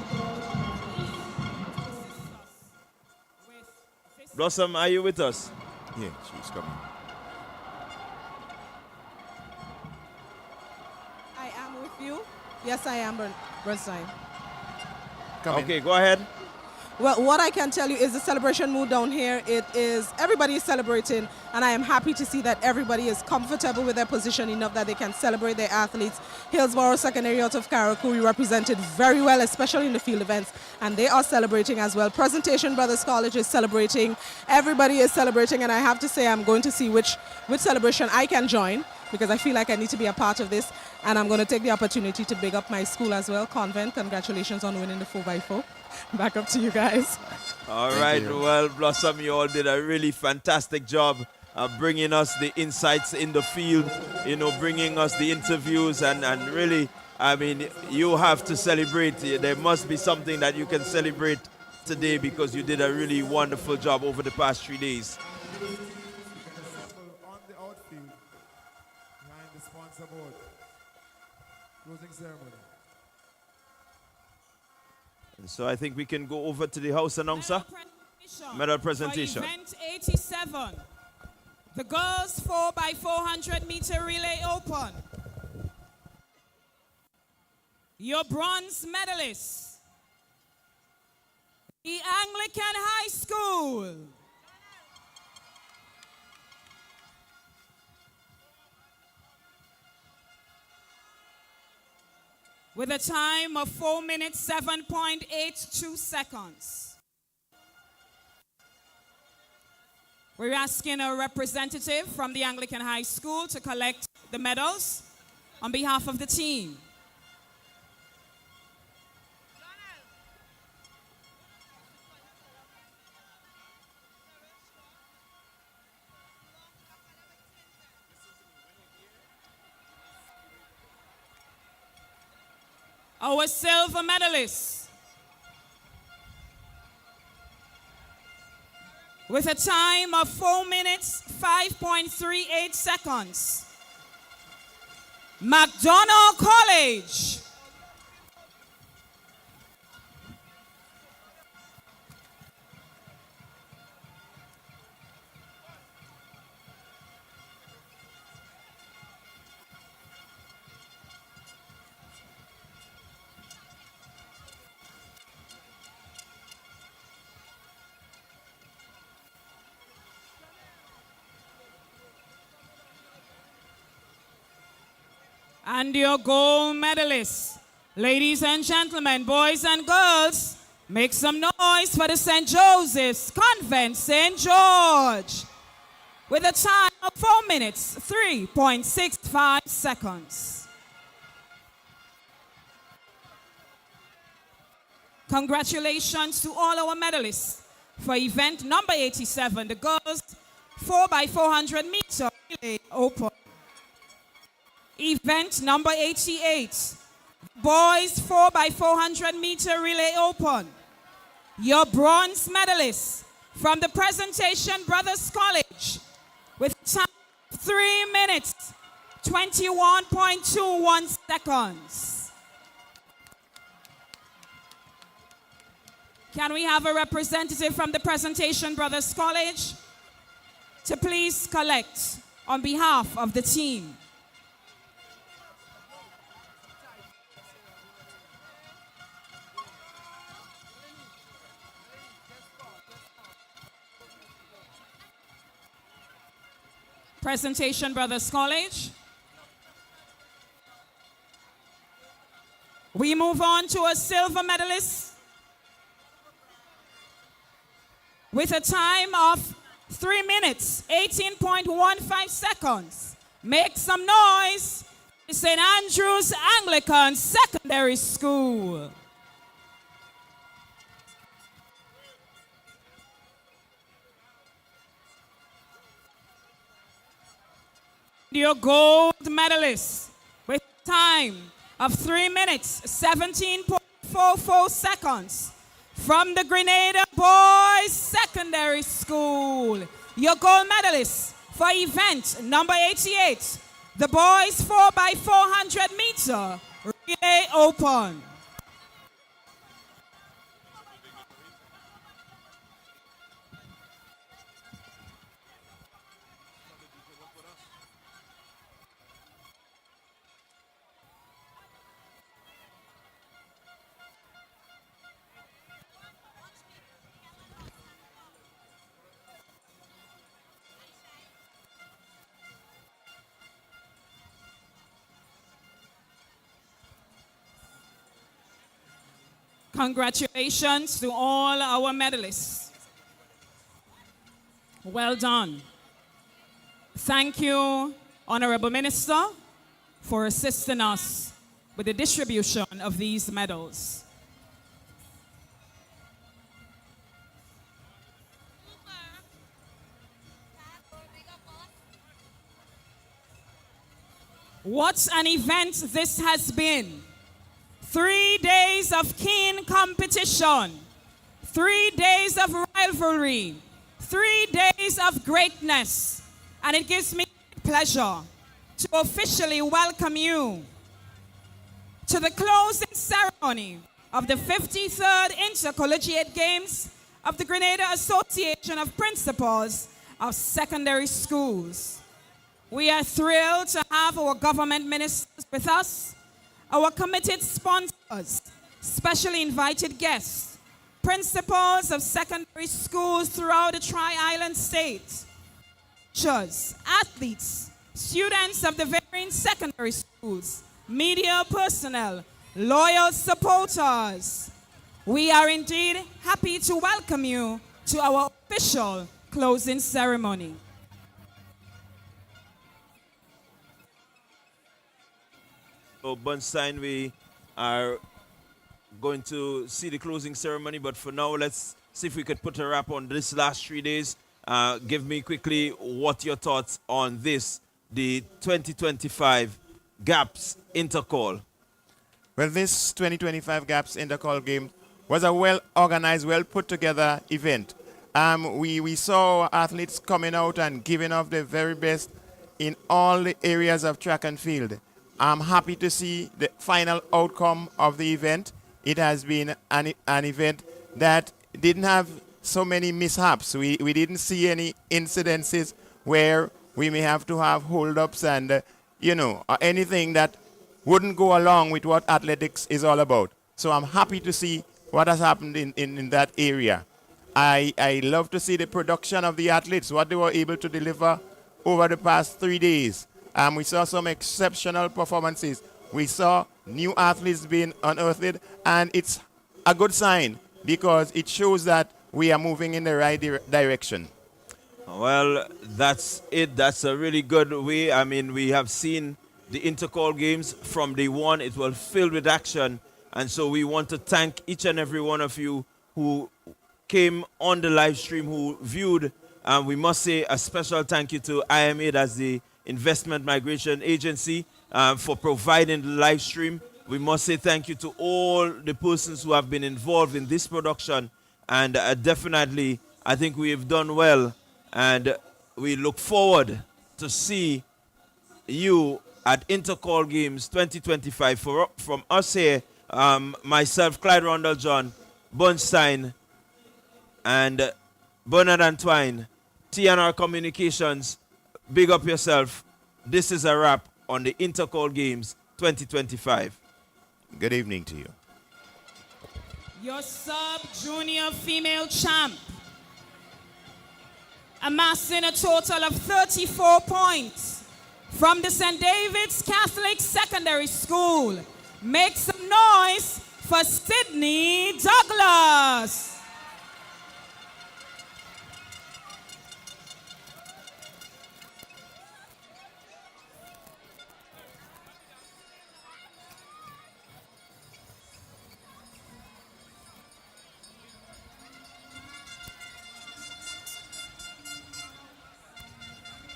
Blossom, are you with us? Yeah, she's coming. I am with you. Yes, I am, Bernstein. Okay, go ahead. Well, what I can tell you is the celebration mood down here. Everybody is celebrating, and I am happy to see that everybody is comfortable with their position enough that they can celebrate their athletes. Hillsborough Secondary out of Karakuri represented very well, especially in the field events, and they are celebrating as well. Presentation Brothers College is celebrating. Everybody is celebrating, and I have to say I'm going to see which celebration I can join, because I feel like I need to be a part of this, and I'm going to take the opportunity to big up my school as well, Convent. Congratulations on winning the 4x4. Back up to you guys. All right, well, Blossom, you all did a really fantastic job bringing us the insights in the field, bringing us the interviews, and really, I mean, you have to celebrate. There must be something that you can celebrate today because you did a really wonderful job over the past 3 days. On the outfield, behind the sponsor board. Closing ceremony. And so I think we can go over to the house announcer. Medal presentation. For event 87, the girls 4x400 meter relay open. Your bronze medalists, the Anglican High School. With a time of 4 minutes, 7.82 seconds. We're asking a representative from the Anglican High School to collect the medals on behalf of the team. Our silver medalists, with a time of 4 minutes, 5.38 seconds. McDonald College. And your gold medalists, ladies and gentlemen, boys and girls, make some noise for the St. Joseph's Convent St. George, with a time of 4 minutes, 3.65 seconds. Congratulations to all our medalists for event number 87, the girls 4x400 meter relay open. Event number 88, boys 4x400 meter relay open. Your bronze medalists from the Presentation Brothers College with time 3 minutes, 21.21 seconds. Can we have a representative from the Presentation Brothers College to please collect on behalf of the team? Presentation Brothers College. We move on to a silver medalist with a time of 3 minutes, 18.15 seconds. Make some noise. St. Andrew's Anglican Secondary School. Your gold medalist with time of 3 minutes, 17.44 seconds from the Grenada Boys Secondary School. Your gold medalist for event number 88, the boys 4x400 meter relay open. Congratulations to all our medalists. Well done. Thank you, Honorable Minister, for assisting us with the distribution of these medals. What an event this has been. 3 days of keen competition, 3 days of rivalry, 3 days of greatness. And it gives me pleasure to officially welcome you to the closing ceremony of the 53rd Intercollegiate Games of the Grenada Association of Principals of Secondary Schools. We are thrilled to have our government ministers with us, our committed sponsors, specially invited guests, principals of secondary schools throughout the Tri-Island state, teachers, athletes, students of the varying secondary schools, media personnel, loyal supporters. We are indeed happy to welcome you to our official closing ceremony. So, Bunstein, we are going to see the closing ceremony, but for now, let's see if we could put a wrap on this last 3 days. Give me quickly what your thoughts on this, the 2025 GAPSS Intercol. Well, this 2025 GAPSS Intercol game was a well-organized, well-put-together event. We saw athletes coming out and giving off the very best in all the areas of track and field. I'm happy to see the final outcome of the event. It has been an event that didn't have so many mishaps. We didn't see any incidences where we may have to have hold-ups and, anything that wouldn't go along with what athletics is all about. So I'm happy to see what has happened in that area. I love to see the production of the athletes, what they were able to deliver over the past 3 days. We saw some exceptional performances. We saw new athletes being unearthed, and it's a good sign because it shows that we are moving in the right direction. Well, that's it. That's a really good way. I mean, we have seen the Intercol games from day one. It was filled with action, And so we want to thank each and every one of you who came on the live stream, who viewed. And we must say a special thank you to IMA, as the Investment Migration Agency, for providing the live stream. We must say thank you to all the persons who have been involved in this production. And definitely, I think we have done well. And we look forward to see you at Intercol Games 2025. From us here, myself, Clyde Rondell John, Bernstein, and Bernard Antwine, TNR Communications, big up yourself. This is a wrap on the Intercol Games 2025. Good evening to you. Your sub-junior female champ, amassing a total of 34 points from the St. David's Catholic Secondary School. Make some noise for Sydney Douglas.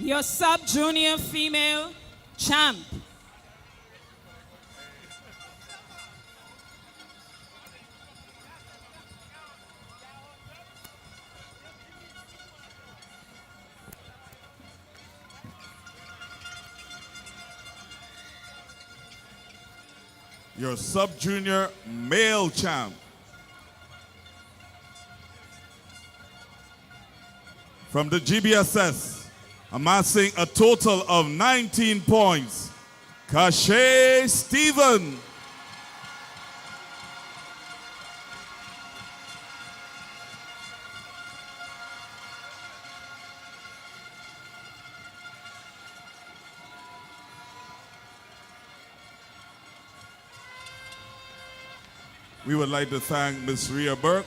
Your sub-junior female champ, your sub-junior male champ. From the GBSS, amassing a total of 19 points, Kashay Stephen. We would like to thank Ms. Rhea Burke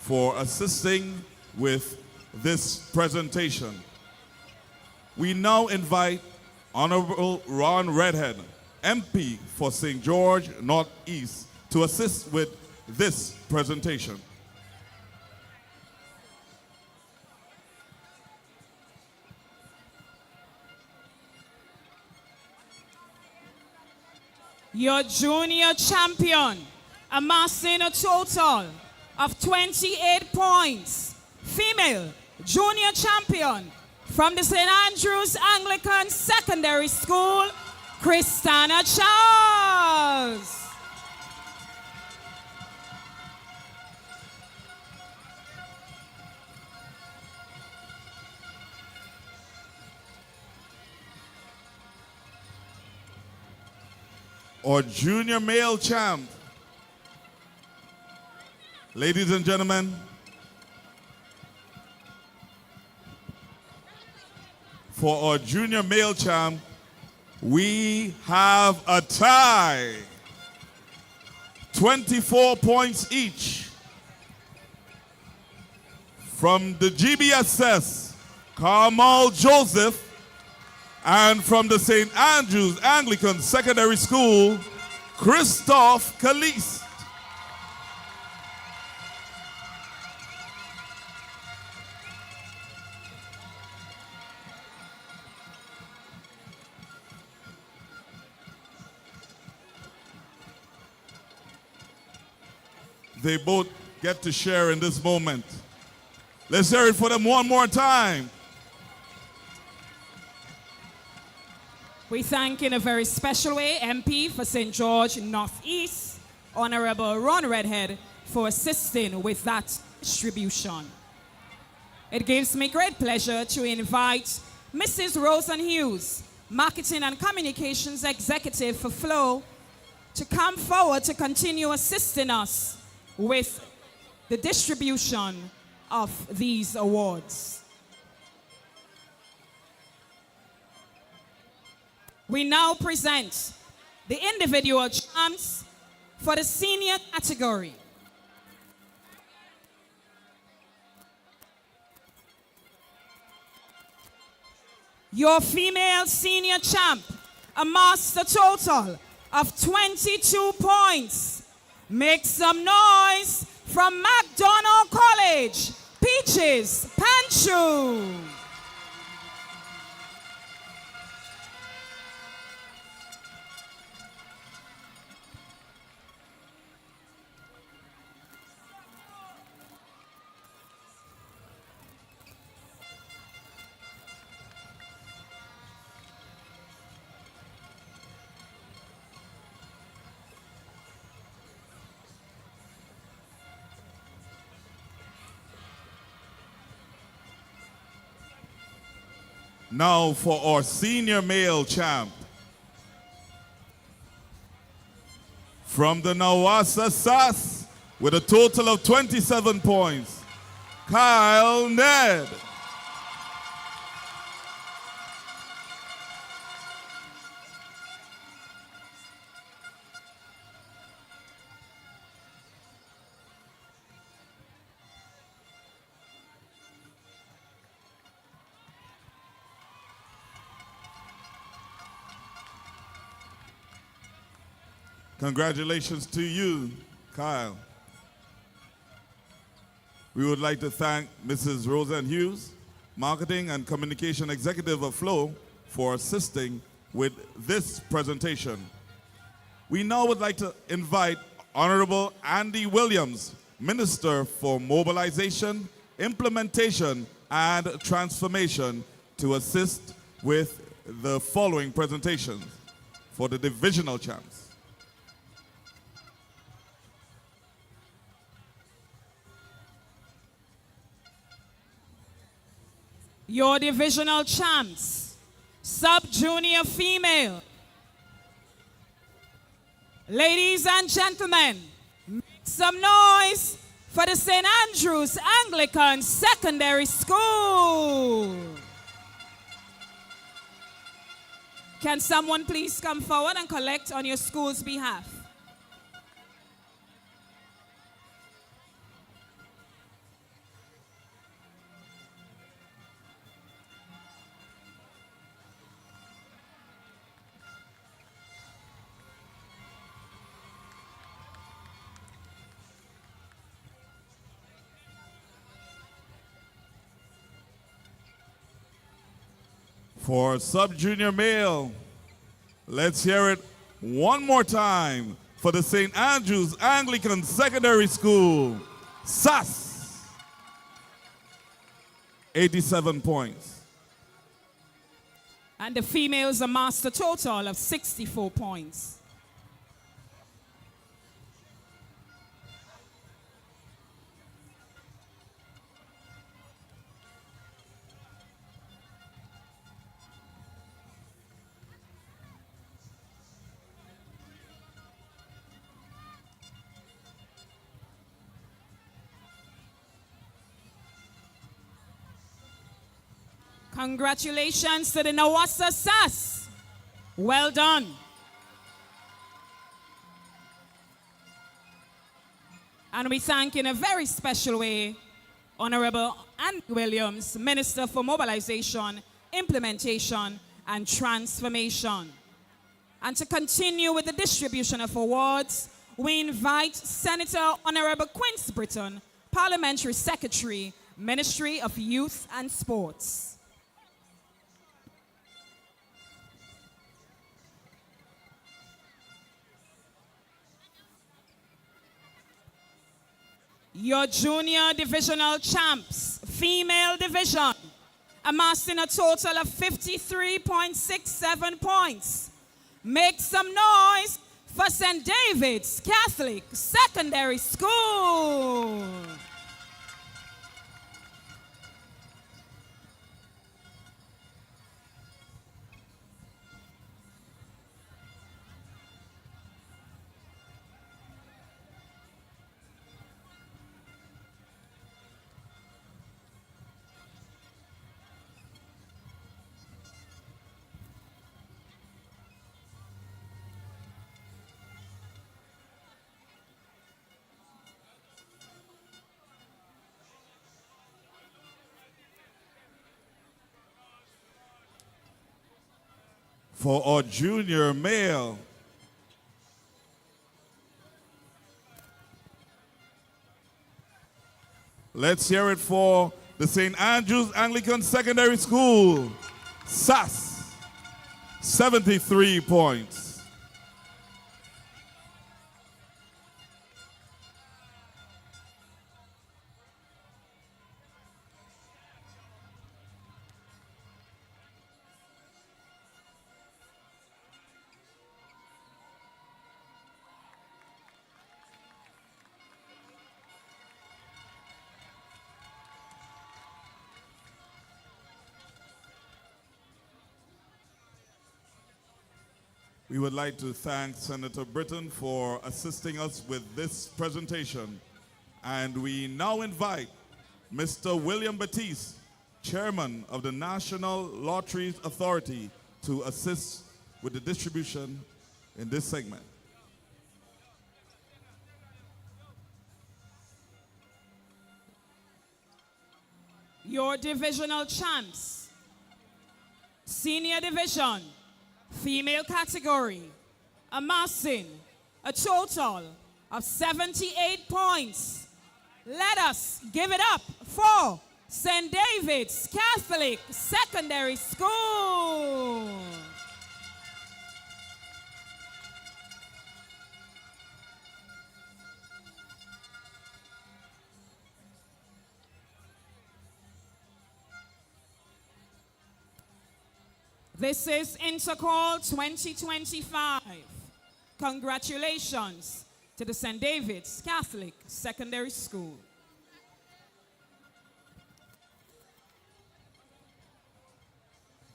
for assisting with this presentation. We now invite Honorable Ron Redhead, MP for St. George Northeast, to assist with this presentation. your junior champion, amassing a total of 28 points, female junior champion from the St. Andrews Anglican Secondary School, Christina Charles. Our junior male champ. Ladies and gentlemen, for our junior male champ, we have a tie. 24 points each. From the GBSS, Carmel Joseph, and from the St. Andrews Anglican Secondary School, Christophe Caliste. They both get to share in this moment. Let's hear it for them one more time. We thank in a very special way MP for St. George Northeast, Honorable Ron Redhead, for assisting with that distribution. It gives me great pleasure to invite Mrs. Rosen Hughes, Marketing and Communications Executive for Flow, to come forward to continue assisting us with the distribution of these awards. We now present the individual champs for the senior category. Your female senior champ amassed a total of 22 points. Make some noise from McDonald College, Peaches Panchu. Now for our senior male champ. From the Nawasa SAS with a total of 27 points, Kyle Ned. Congratulations to you, Kyle. We would like to thank Mrs. Roseanne Hughes, Marketing and Communication Executive of Flow, for assisting with this presentation. We now would like to invite Honorable Andy Williams, Minister for Mobilization, Implementation, and Transformation, to assist with the following presentations for the divisional champs. Your divisional champs, sub-junior female. Ladies and gentlemen, make some noise for the St. Andrews Anglican Secondary School. Can someone please come forward and collect on your school's behalf? For sub-junior male, let's hear it one more time for the St. Andrews Anglican Secondary School, SAS. 87 points. And the females amassed a total of 64 points. Congratulations to the Nawasa SAS. Well done. And we thank in a very special way Honorable Andy Williams, Minister for Mobilization, Implementation, and Transformation. And to continue with the distribution of awards, we invite Senator Honorable Quince Britton, Parliamentary Secretary, Ministry of Youth and Sports. Your junior divisional champs, female division, amassing a total of 53.67 points. Make some noise for St. David's Catholic Secondary School. For our junior male, Let's hear it for the St. Andrews Anglican Secondary School. SAS, 73 points. We would like to thank Senator Britton for assisting us with this presentation. And we now invite Mr. William Batiste, Chairman of the National Lotteries Authority, to assist with the distribution in this segment. Your divisional champs, senior division, female category, amassing a total of 78 points. Let us give it up for St. David's Catholic Secondary School. This is Intercol 2025. Congratulations to the St. David's Catholic Secondary School.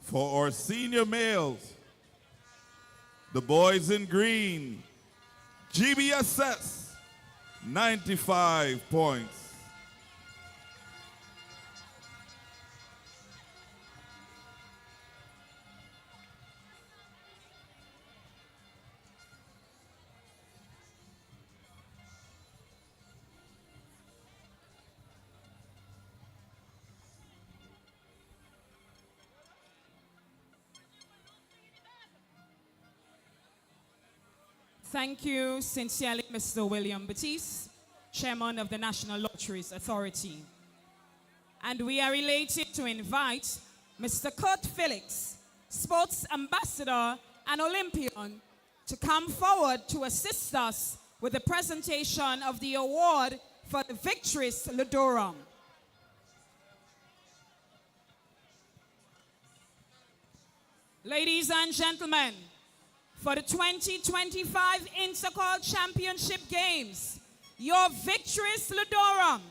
For our senior males, the boys in green, GBSS, 95 points. Thank you sincerely, Mr. William Batiste, Chairman of the National Lotteries Authority. And we are elated to invite Mr. Kurt Felix, Sports Ambassador and Olympian, to come forward to assist us with the presentation of the award for the Victories Ludorum. Ladies and gentlemen, for the 2025 Intercol Championship Games, your Victories Ludorum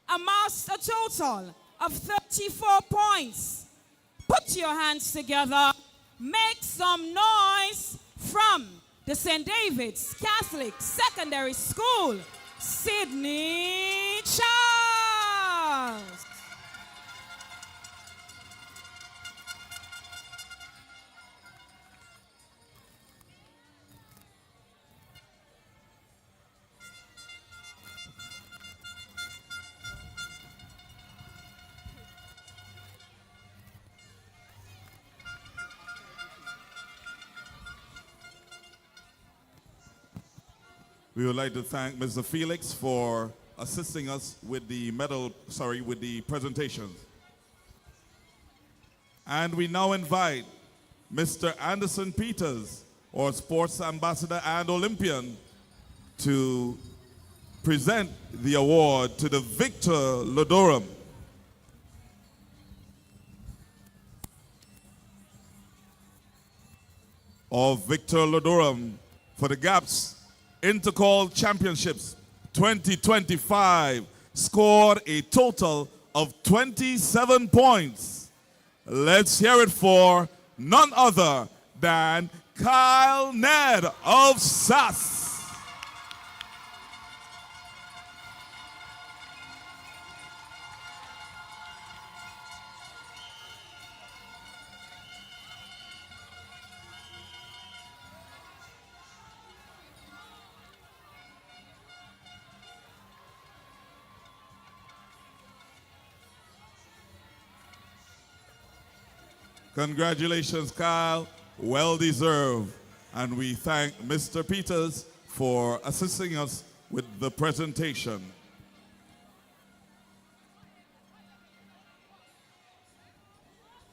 amassed a total of 34 points. Put your hands together, make some noise from the St. David's Catholic Secondary School, Sydney Charles. We would like to thank Mr. Felix for assisting us with the with the presentations. And we now invite Mr. Anderson Peters, our Sports Ambassador and Olympian, to present the award to the Victor Ludorum. Of Victor Ludorum for the GAPSS Intercol Championships 2025 scored a total of 27 points. Let's hear it for none other than Kyle Ned of SAS. Congratulations, Kyle. Well deserved. And we thank Mr. Peters for assisting us with the presentation.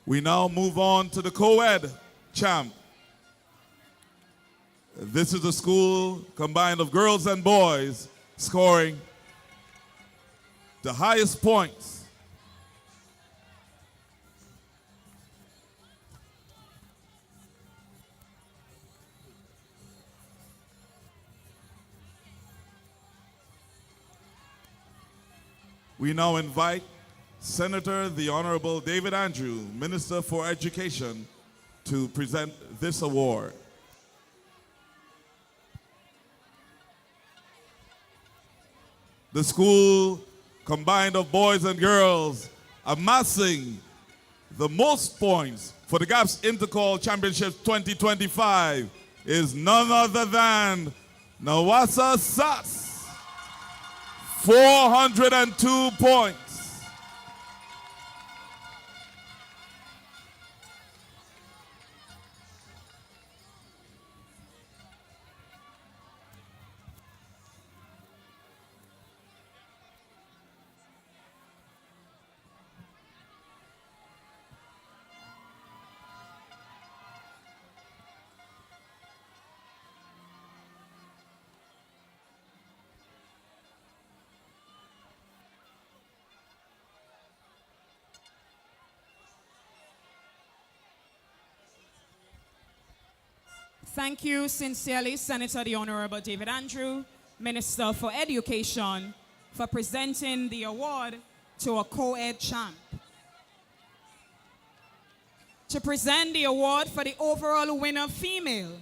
We now move on to the co-ed champ. This is a school combined of girls and boys scoring the highest points. We now invite Senator the Honorable David Andrew, Minister for Education, to present this award. The school combined of boys and girls amassing the most points for the GAPSS Intercol Championship 2025 is none other than Nawasa Sas. 402 points. Thank you sincerely, Senator the Honorable David Andrew, Minister for Education, for presenting the award to a co-ed champ. To present the award for the overall winner female,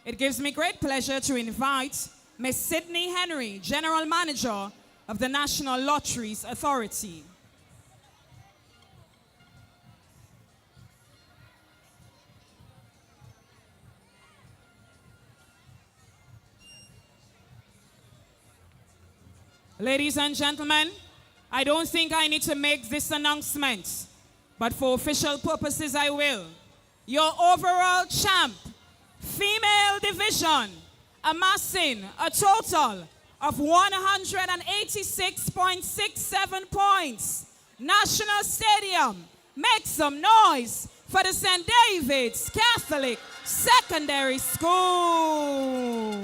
it gives me great pleasure to invite Ms. Sydney Henry, General Manager of the National Lotteries Authority. Ladies and gentlemen, I don't think I need to make this announcement, but for official purposes I will. Your overall champ, female division, amassing a total of 186.67 points. National Stadium, make some noise for the St. David's Catholic Secondary School.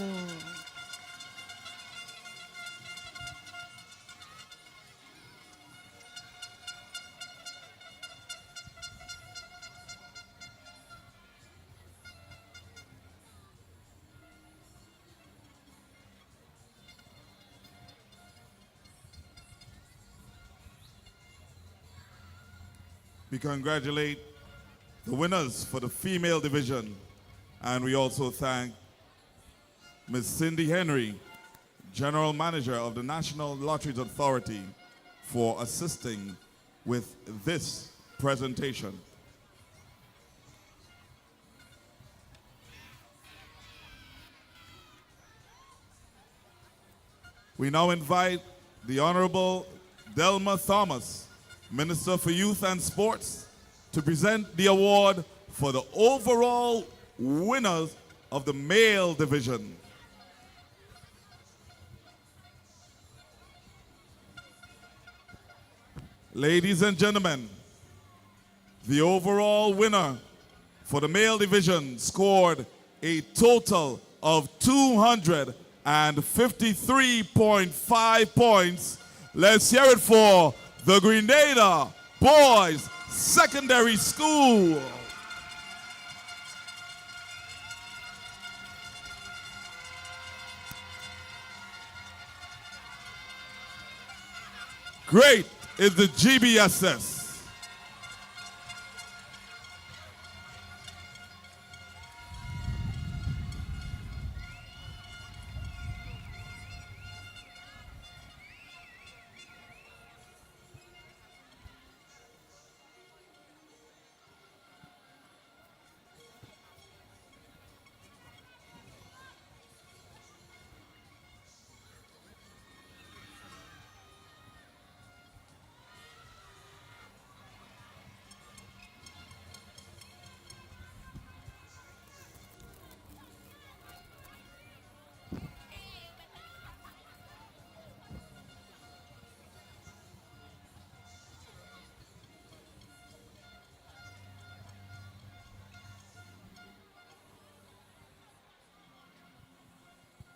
We congratulate the winners for the female division, and we also thank Ms. Cindy Henry, General Manager of the National Lotteries Authority, for assisting with this presentation. We now invite the Honorable Delma Thomas, Minister for Youth and Sports, to present the award for the overall winners of the male division. Ladies and gentlemen, the overall winner for the male division scored a total of 253.5 points. Let's hear it for the Grenada Boys Secondary School. Great is the GBSS.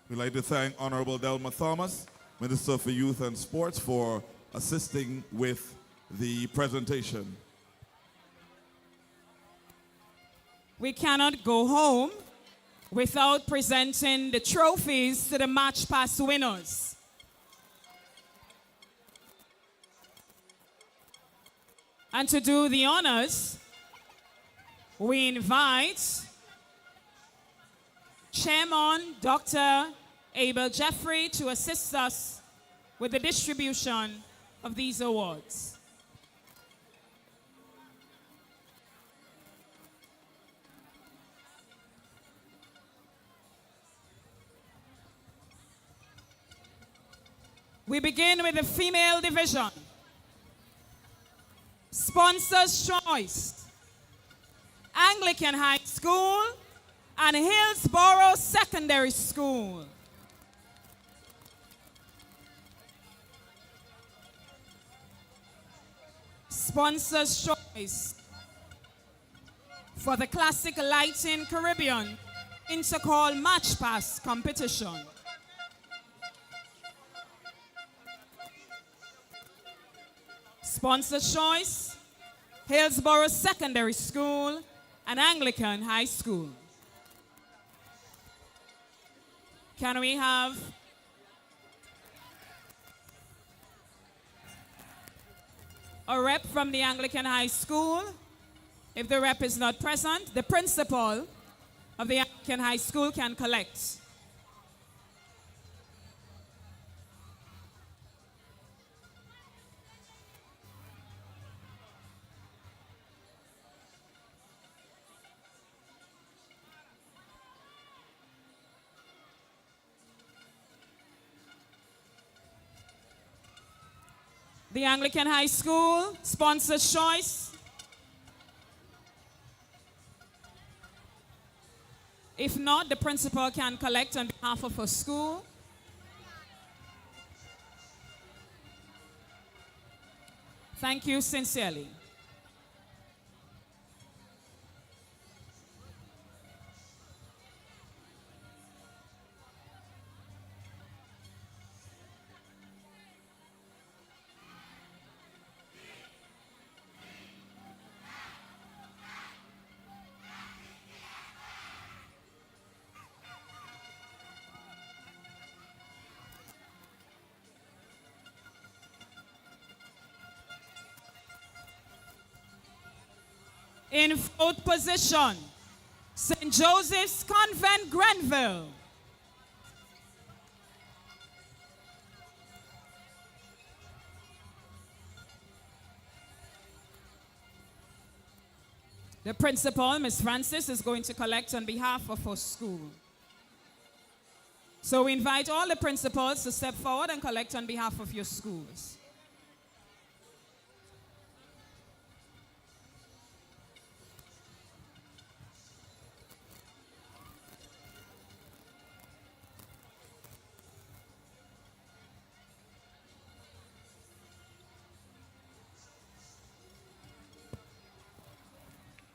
We'd like to thank Honorable Delma Thomas, Minister for Youth and Sports, for assisting with the presentation. We cannot go home without presenting the trophies to the Match Pass winners. And to do the honors, we invite Chairman Dr. Abel Jeffrey to assist us with the distribution of these awards. We begin with the female division. Sponsor's Choice, Anglican High School and Hillsborough Secondary School. Sponsor's Choice for the Classic Lighting Caribbean Intercol Match Pass competition. Sponsor's Choice, Hillsborough Secondary School and Anglican High School. Can we have a rep from the Anglican High School? If the rep is not present, the principal of the Anglican High School can collect. The Anglican High School, Sponsor's Choice. If not, the principal can collect on behalf of her school. Thank you sincerely. In fourth position, St. Joseph's Convent, Grenville. The principal, Ms. Francis, is going to collect on behalf of her school. So we invite all the principals to step forward and collect on behalf of your schools.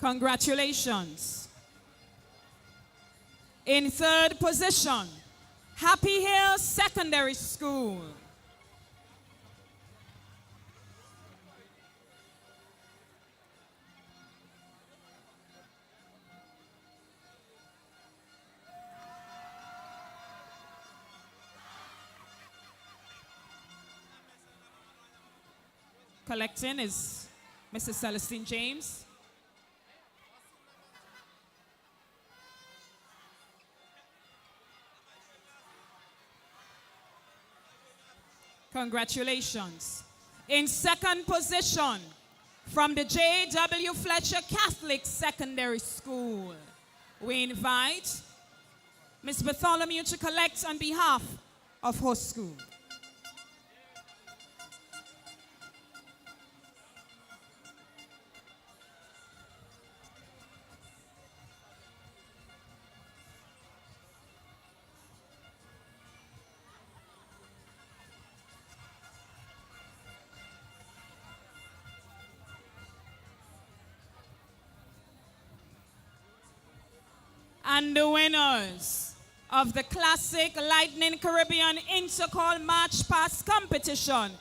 Congratulations. In third position, Happy Hill Secondary School. Collecting is Mrs. Celestine James. Congratulations. In second position, from the J.W. Fletcher Catholic Secondary School, we invite Ms. Bartholomew to collect on behalf of her school. And the winners of the Classic Lightning Caribbean Intercol March Past Competition,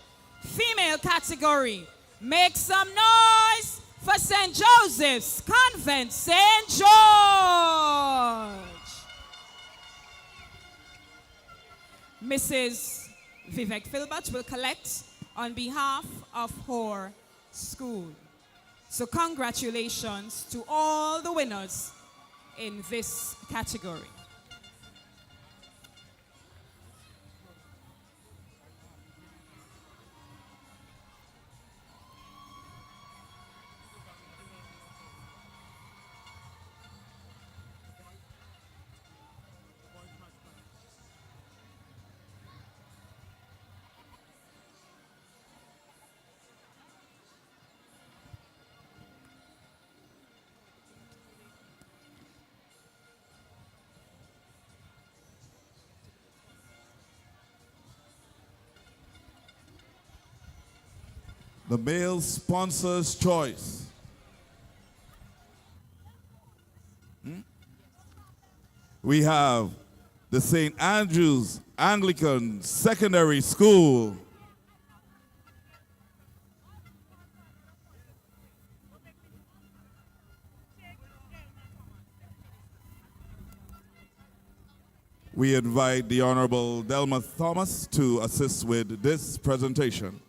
female category. Make some noise for St. Joseph's Convent, St. George. Mrs. Vivek Filbert will collect on behalf of her school. So congratulations to all the winners in this category. The male sponsor's choice. We have the St. Andrew's Anglican Secondary School. We invite the Honorable Delma Thomas to assist with this presentation.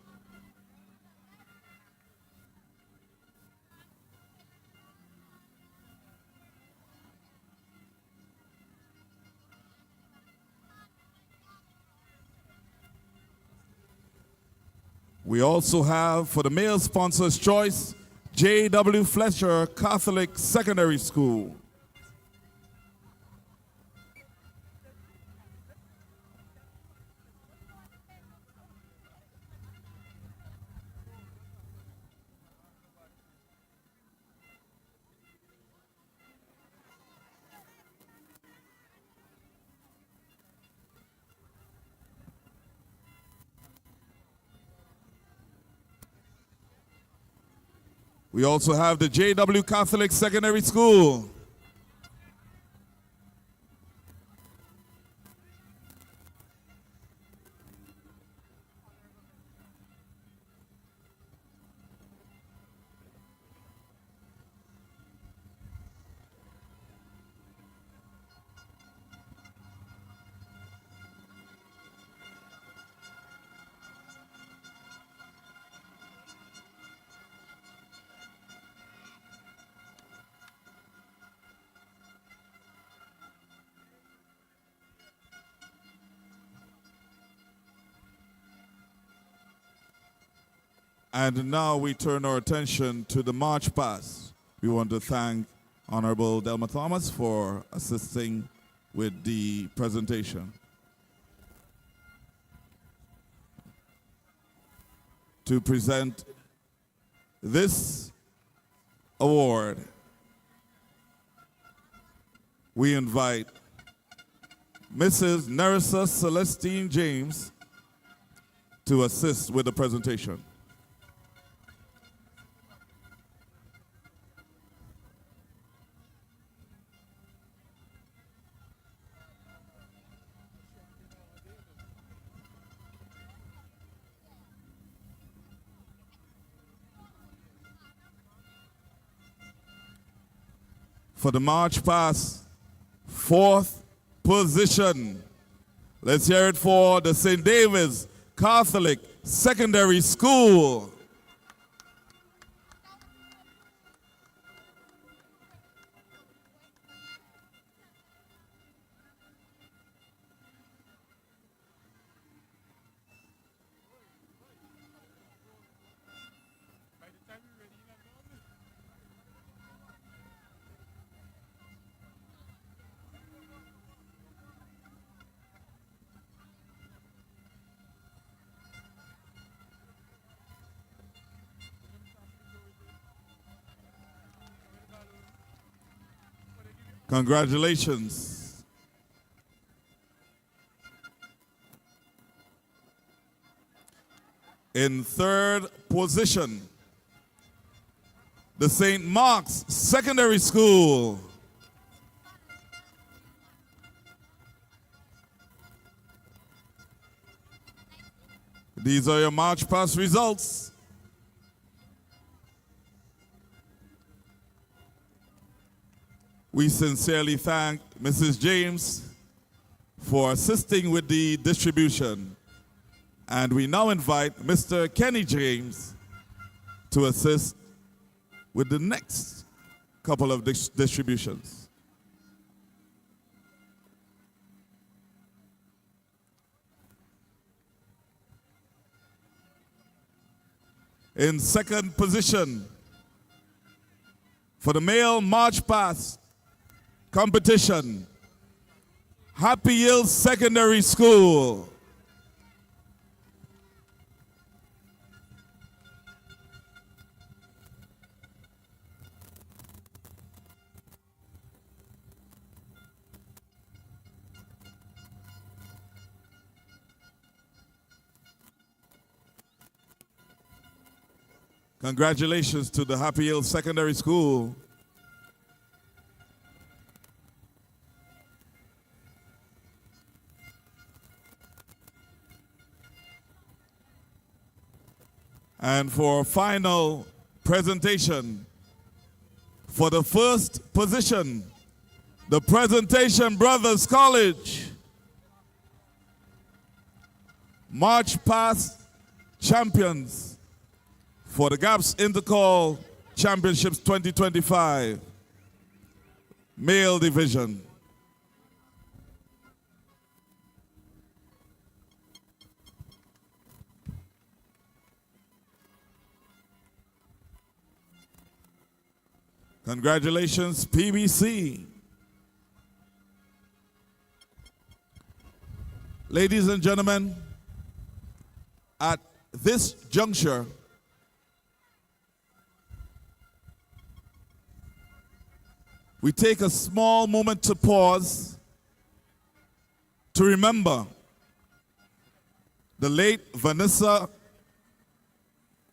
We also have, for the male sponsor's choice, J.W. Fletcher Catholic Secondary School. We also have the J.W. Catholic Secondary School. And now we turn our attention to the March Past. We want to thank Honorable Delma Thomas for assisting with the presentation. To present this award, we invite Mrs. Nerissa Celestine James to assist with the presentation. For the March Past, 4th position. Let's hear it for the St. David's Catholic Secondary School. Congratulations. In 3rd position, the St. Mark's Secondary School. These are your March past results. We sincerely thank Mrs. James for assisting with the distribution. And we now invite Mr. Kenny James to assist with the next couple of distributions. In second position for the male march past competition, Happy Hill Secondary School. Congratulations to the Happy Hill Secondary School. And for final presentation, for the first position, the Presentation Brothers College March Past champions for the GAPSS Intercol Championships 2025 Male Division. Congratulations, PBC. Ladies and gentlemen, at this juncture, we take a small moment to pause to remember the late Vanessa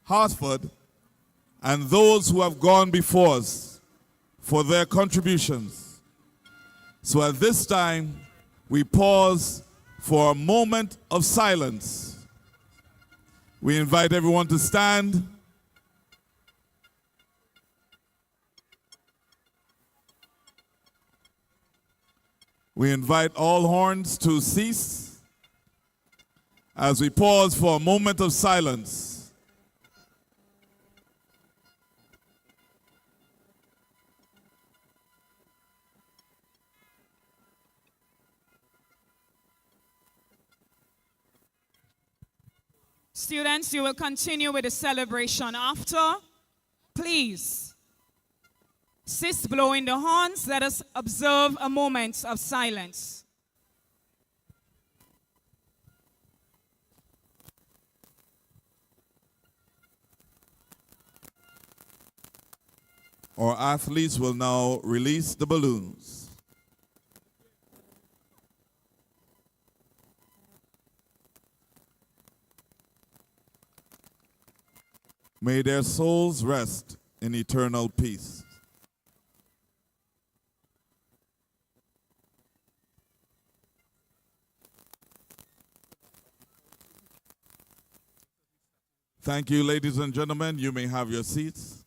Hartford and those who have gone before us for their contributions. So at this time, we pause for a moment of silence. We invite everyone to stand. We invite all horns to cease as we pause for a moment of silence. Students, you will continue with the celebration after. Please, cease blowing the horns. Let us observe a moment of silence. Our athletes will now release the balloons. May their souls rest in eternal peace. Thank you, ladies and gentlemen. You may have your seats.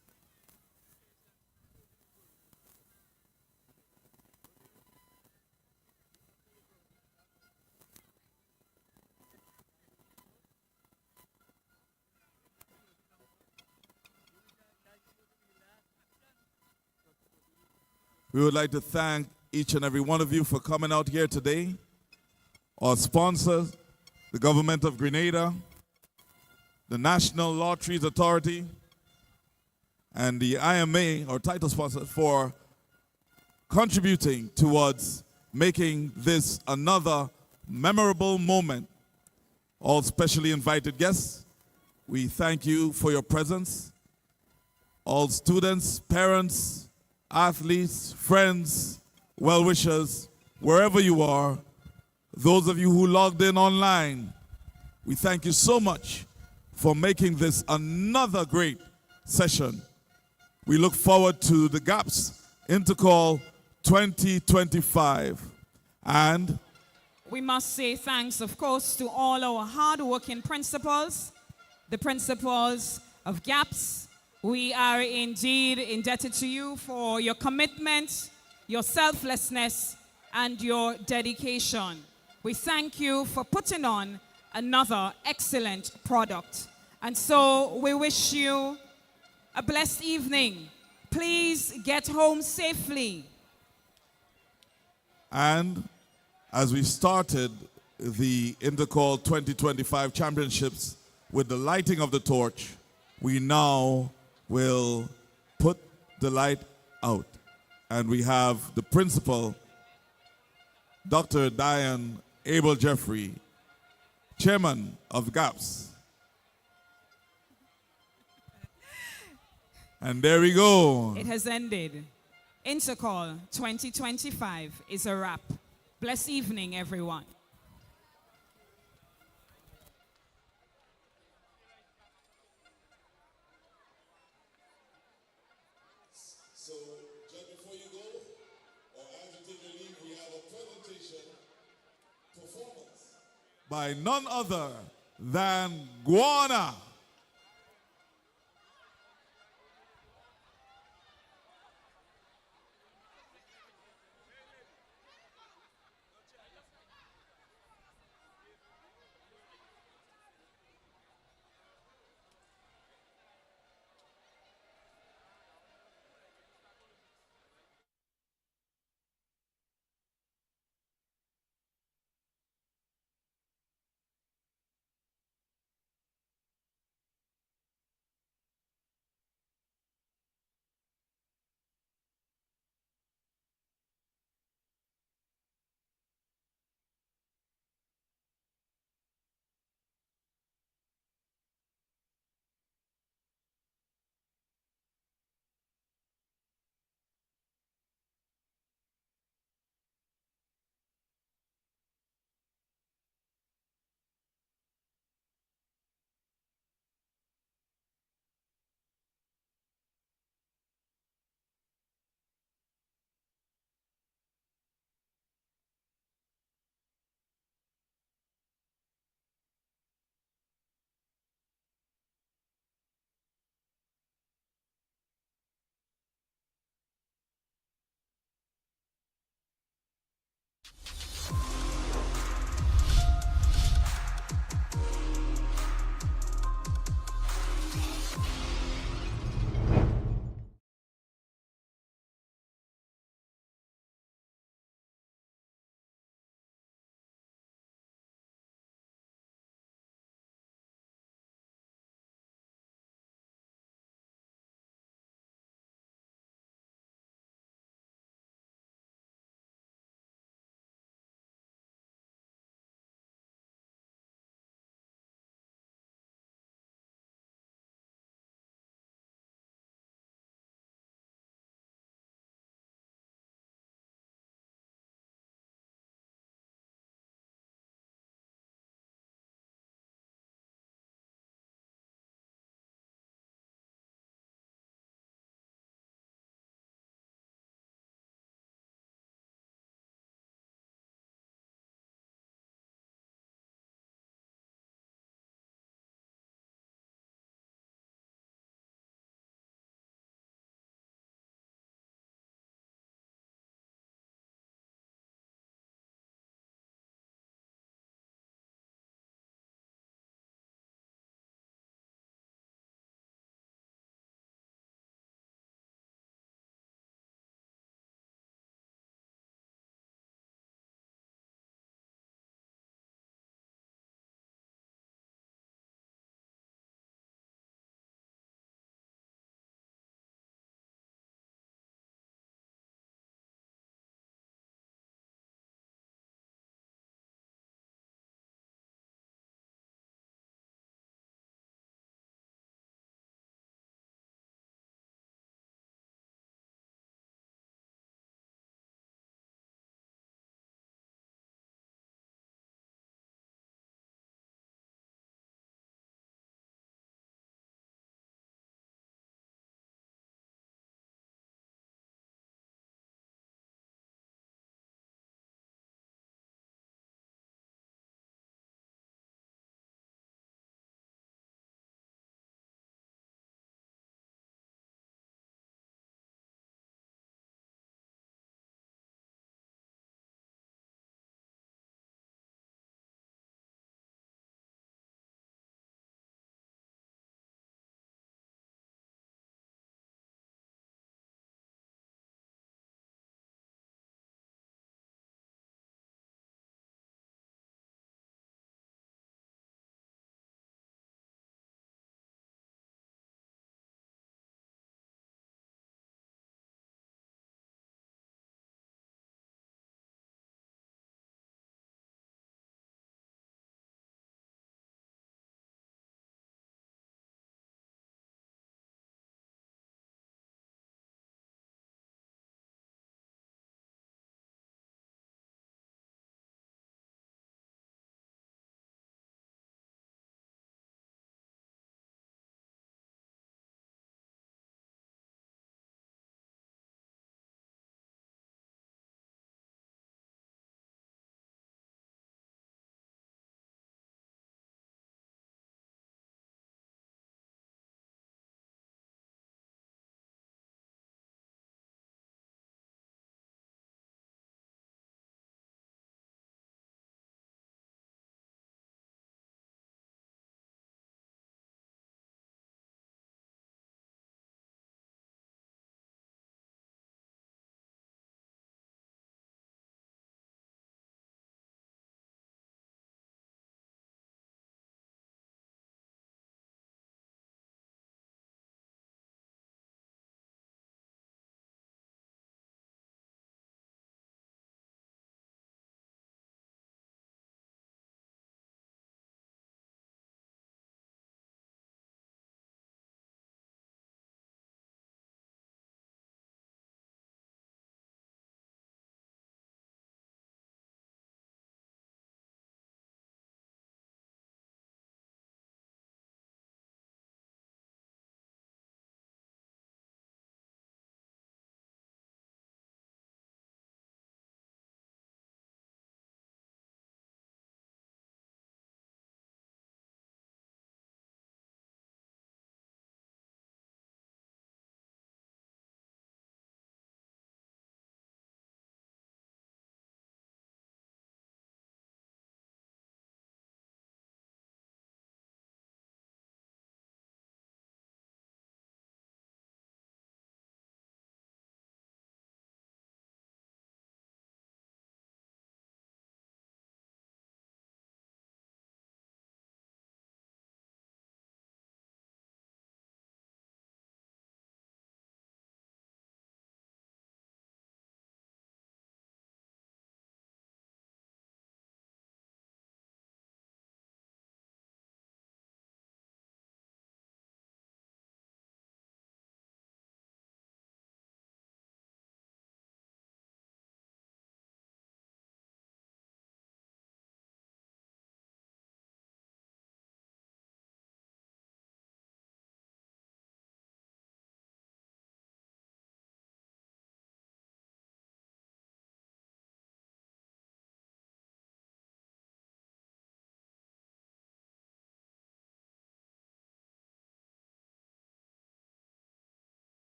We would like to thank each and every one of you for coming out here today. Our sponsors, the Government of Grenada, the National Lotteries Authority, and the IMA, our title sponsor, for contributing towards making this another memorable moment. All specially invited guests, we thank you for your presence. All students, parents, athletes, friends, well-wishers, wherever you are, those of you who logged in online, we thank you so much for making this another great session. We look forward to the GAPSS Intercol 2025. And we must say thanks, of course, to all our hard-working principals, the principals of GAPSS. We are indeed indebted to you for your commitment, your selflessness, and your dedication. We thank you for putting on another excellent product. And so we wish you a blessed evening. Please get home safely. And as we started the Intercol 2025 championships with the lighting of the torch, we now will put the light out. And we have the principal, Dr. Diane Abel Jeffrey, chairman of GAPSS. And there we go. It has ended. Intercol 2025 is a wrap. Blessed evening, everyone. So, just before you go, or as you take your leave, we have a presentation performance by none other than Guana.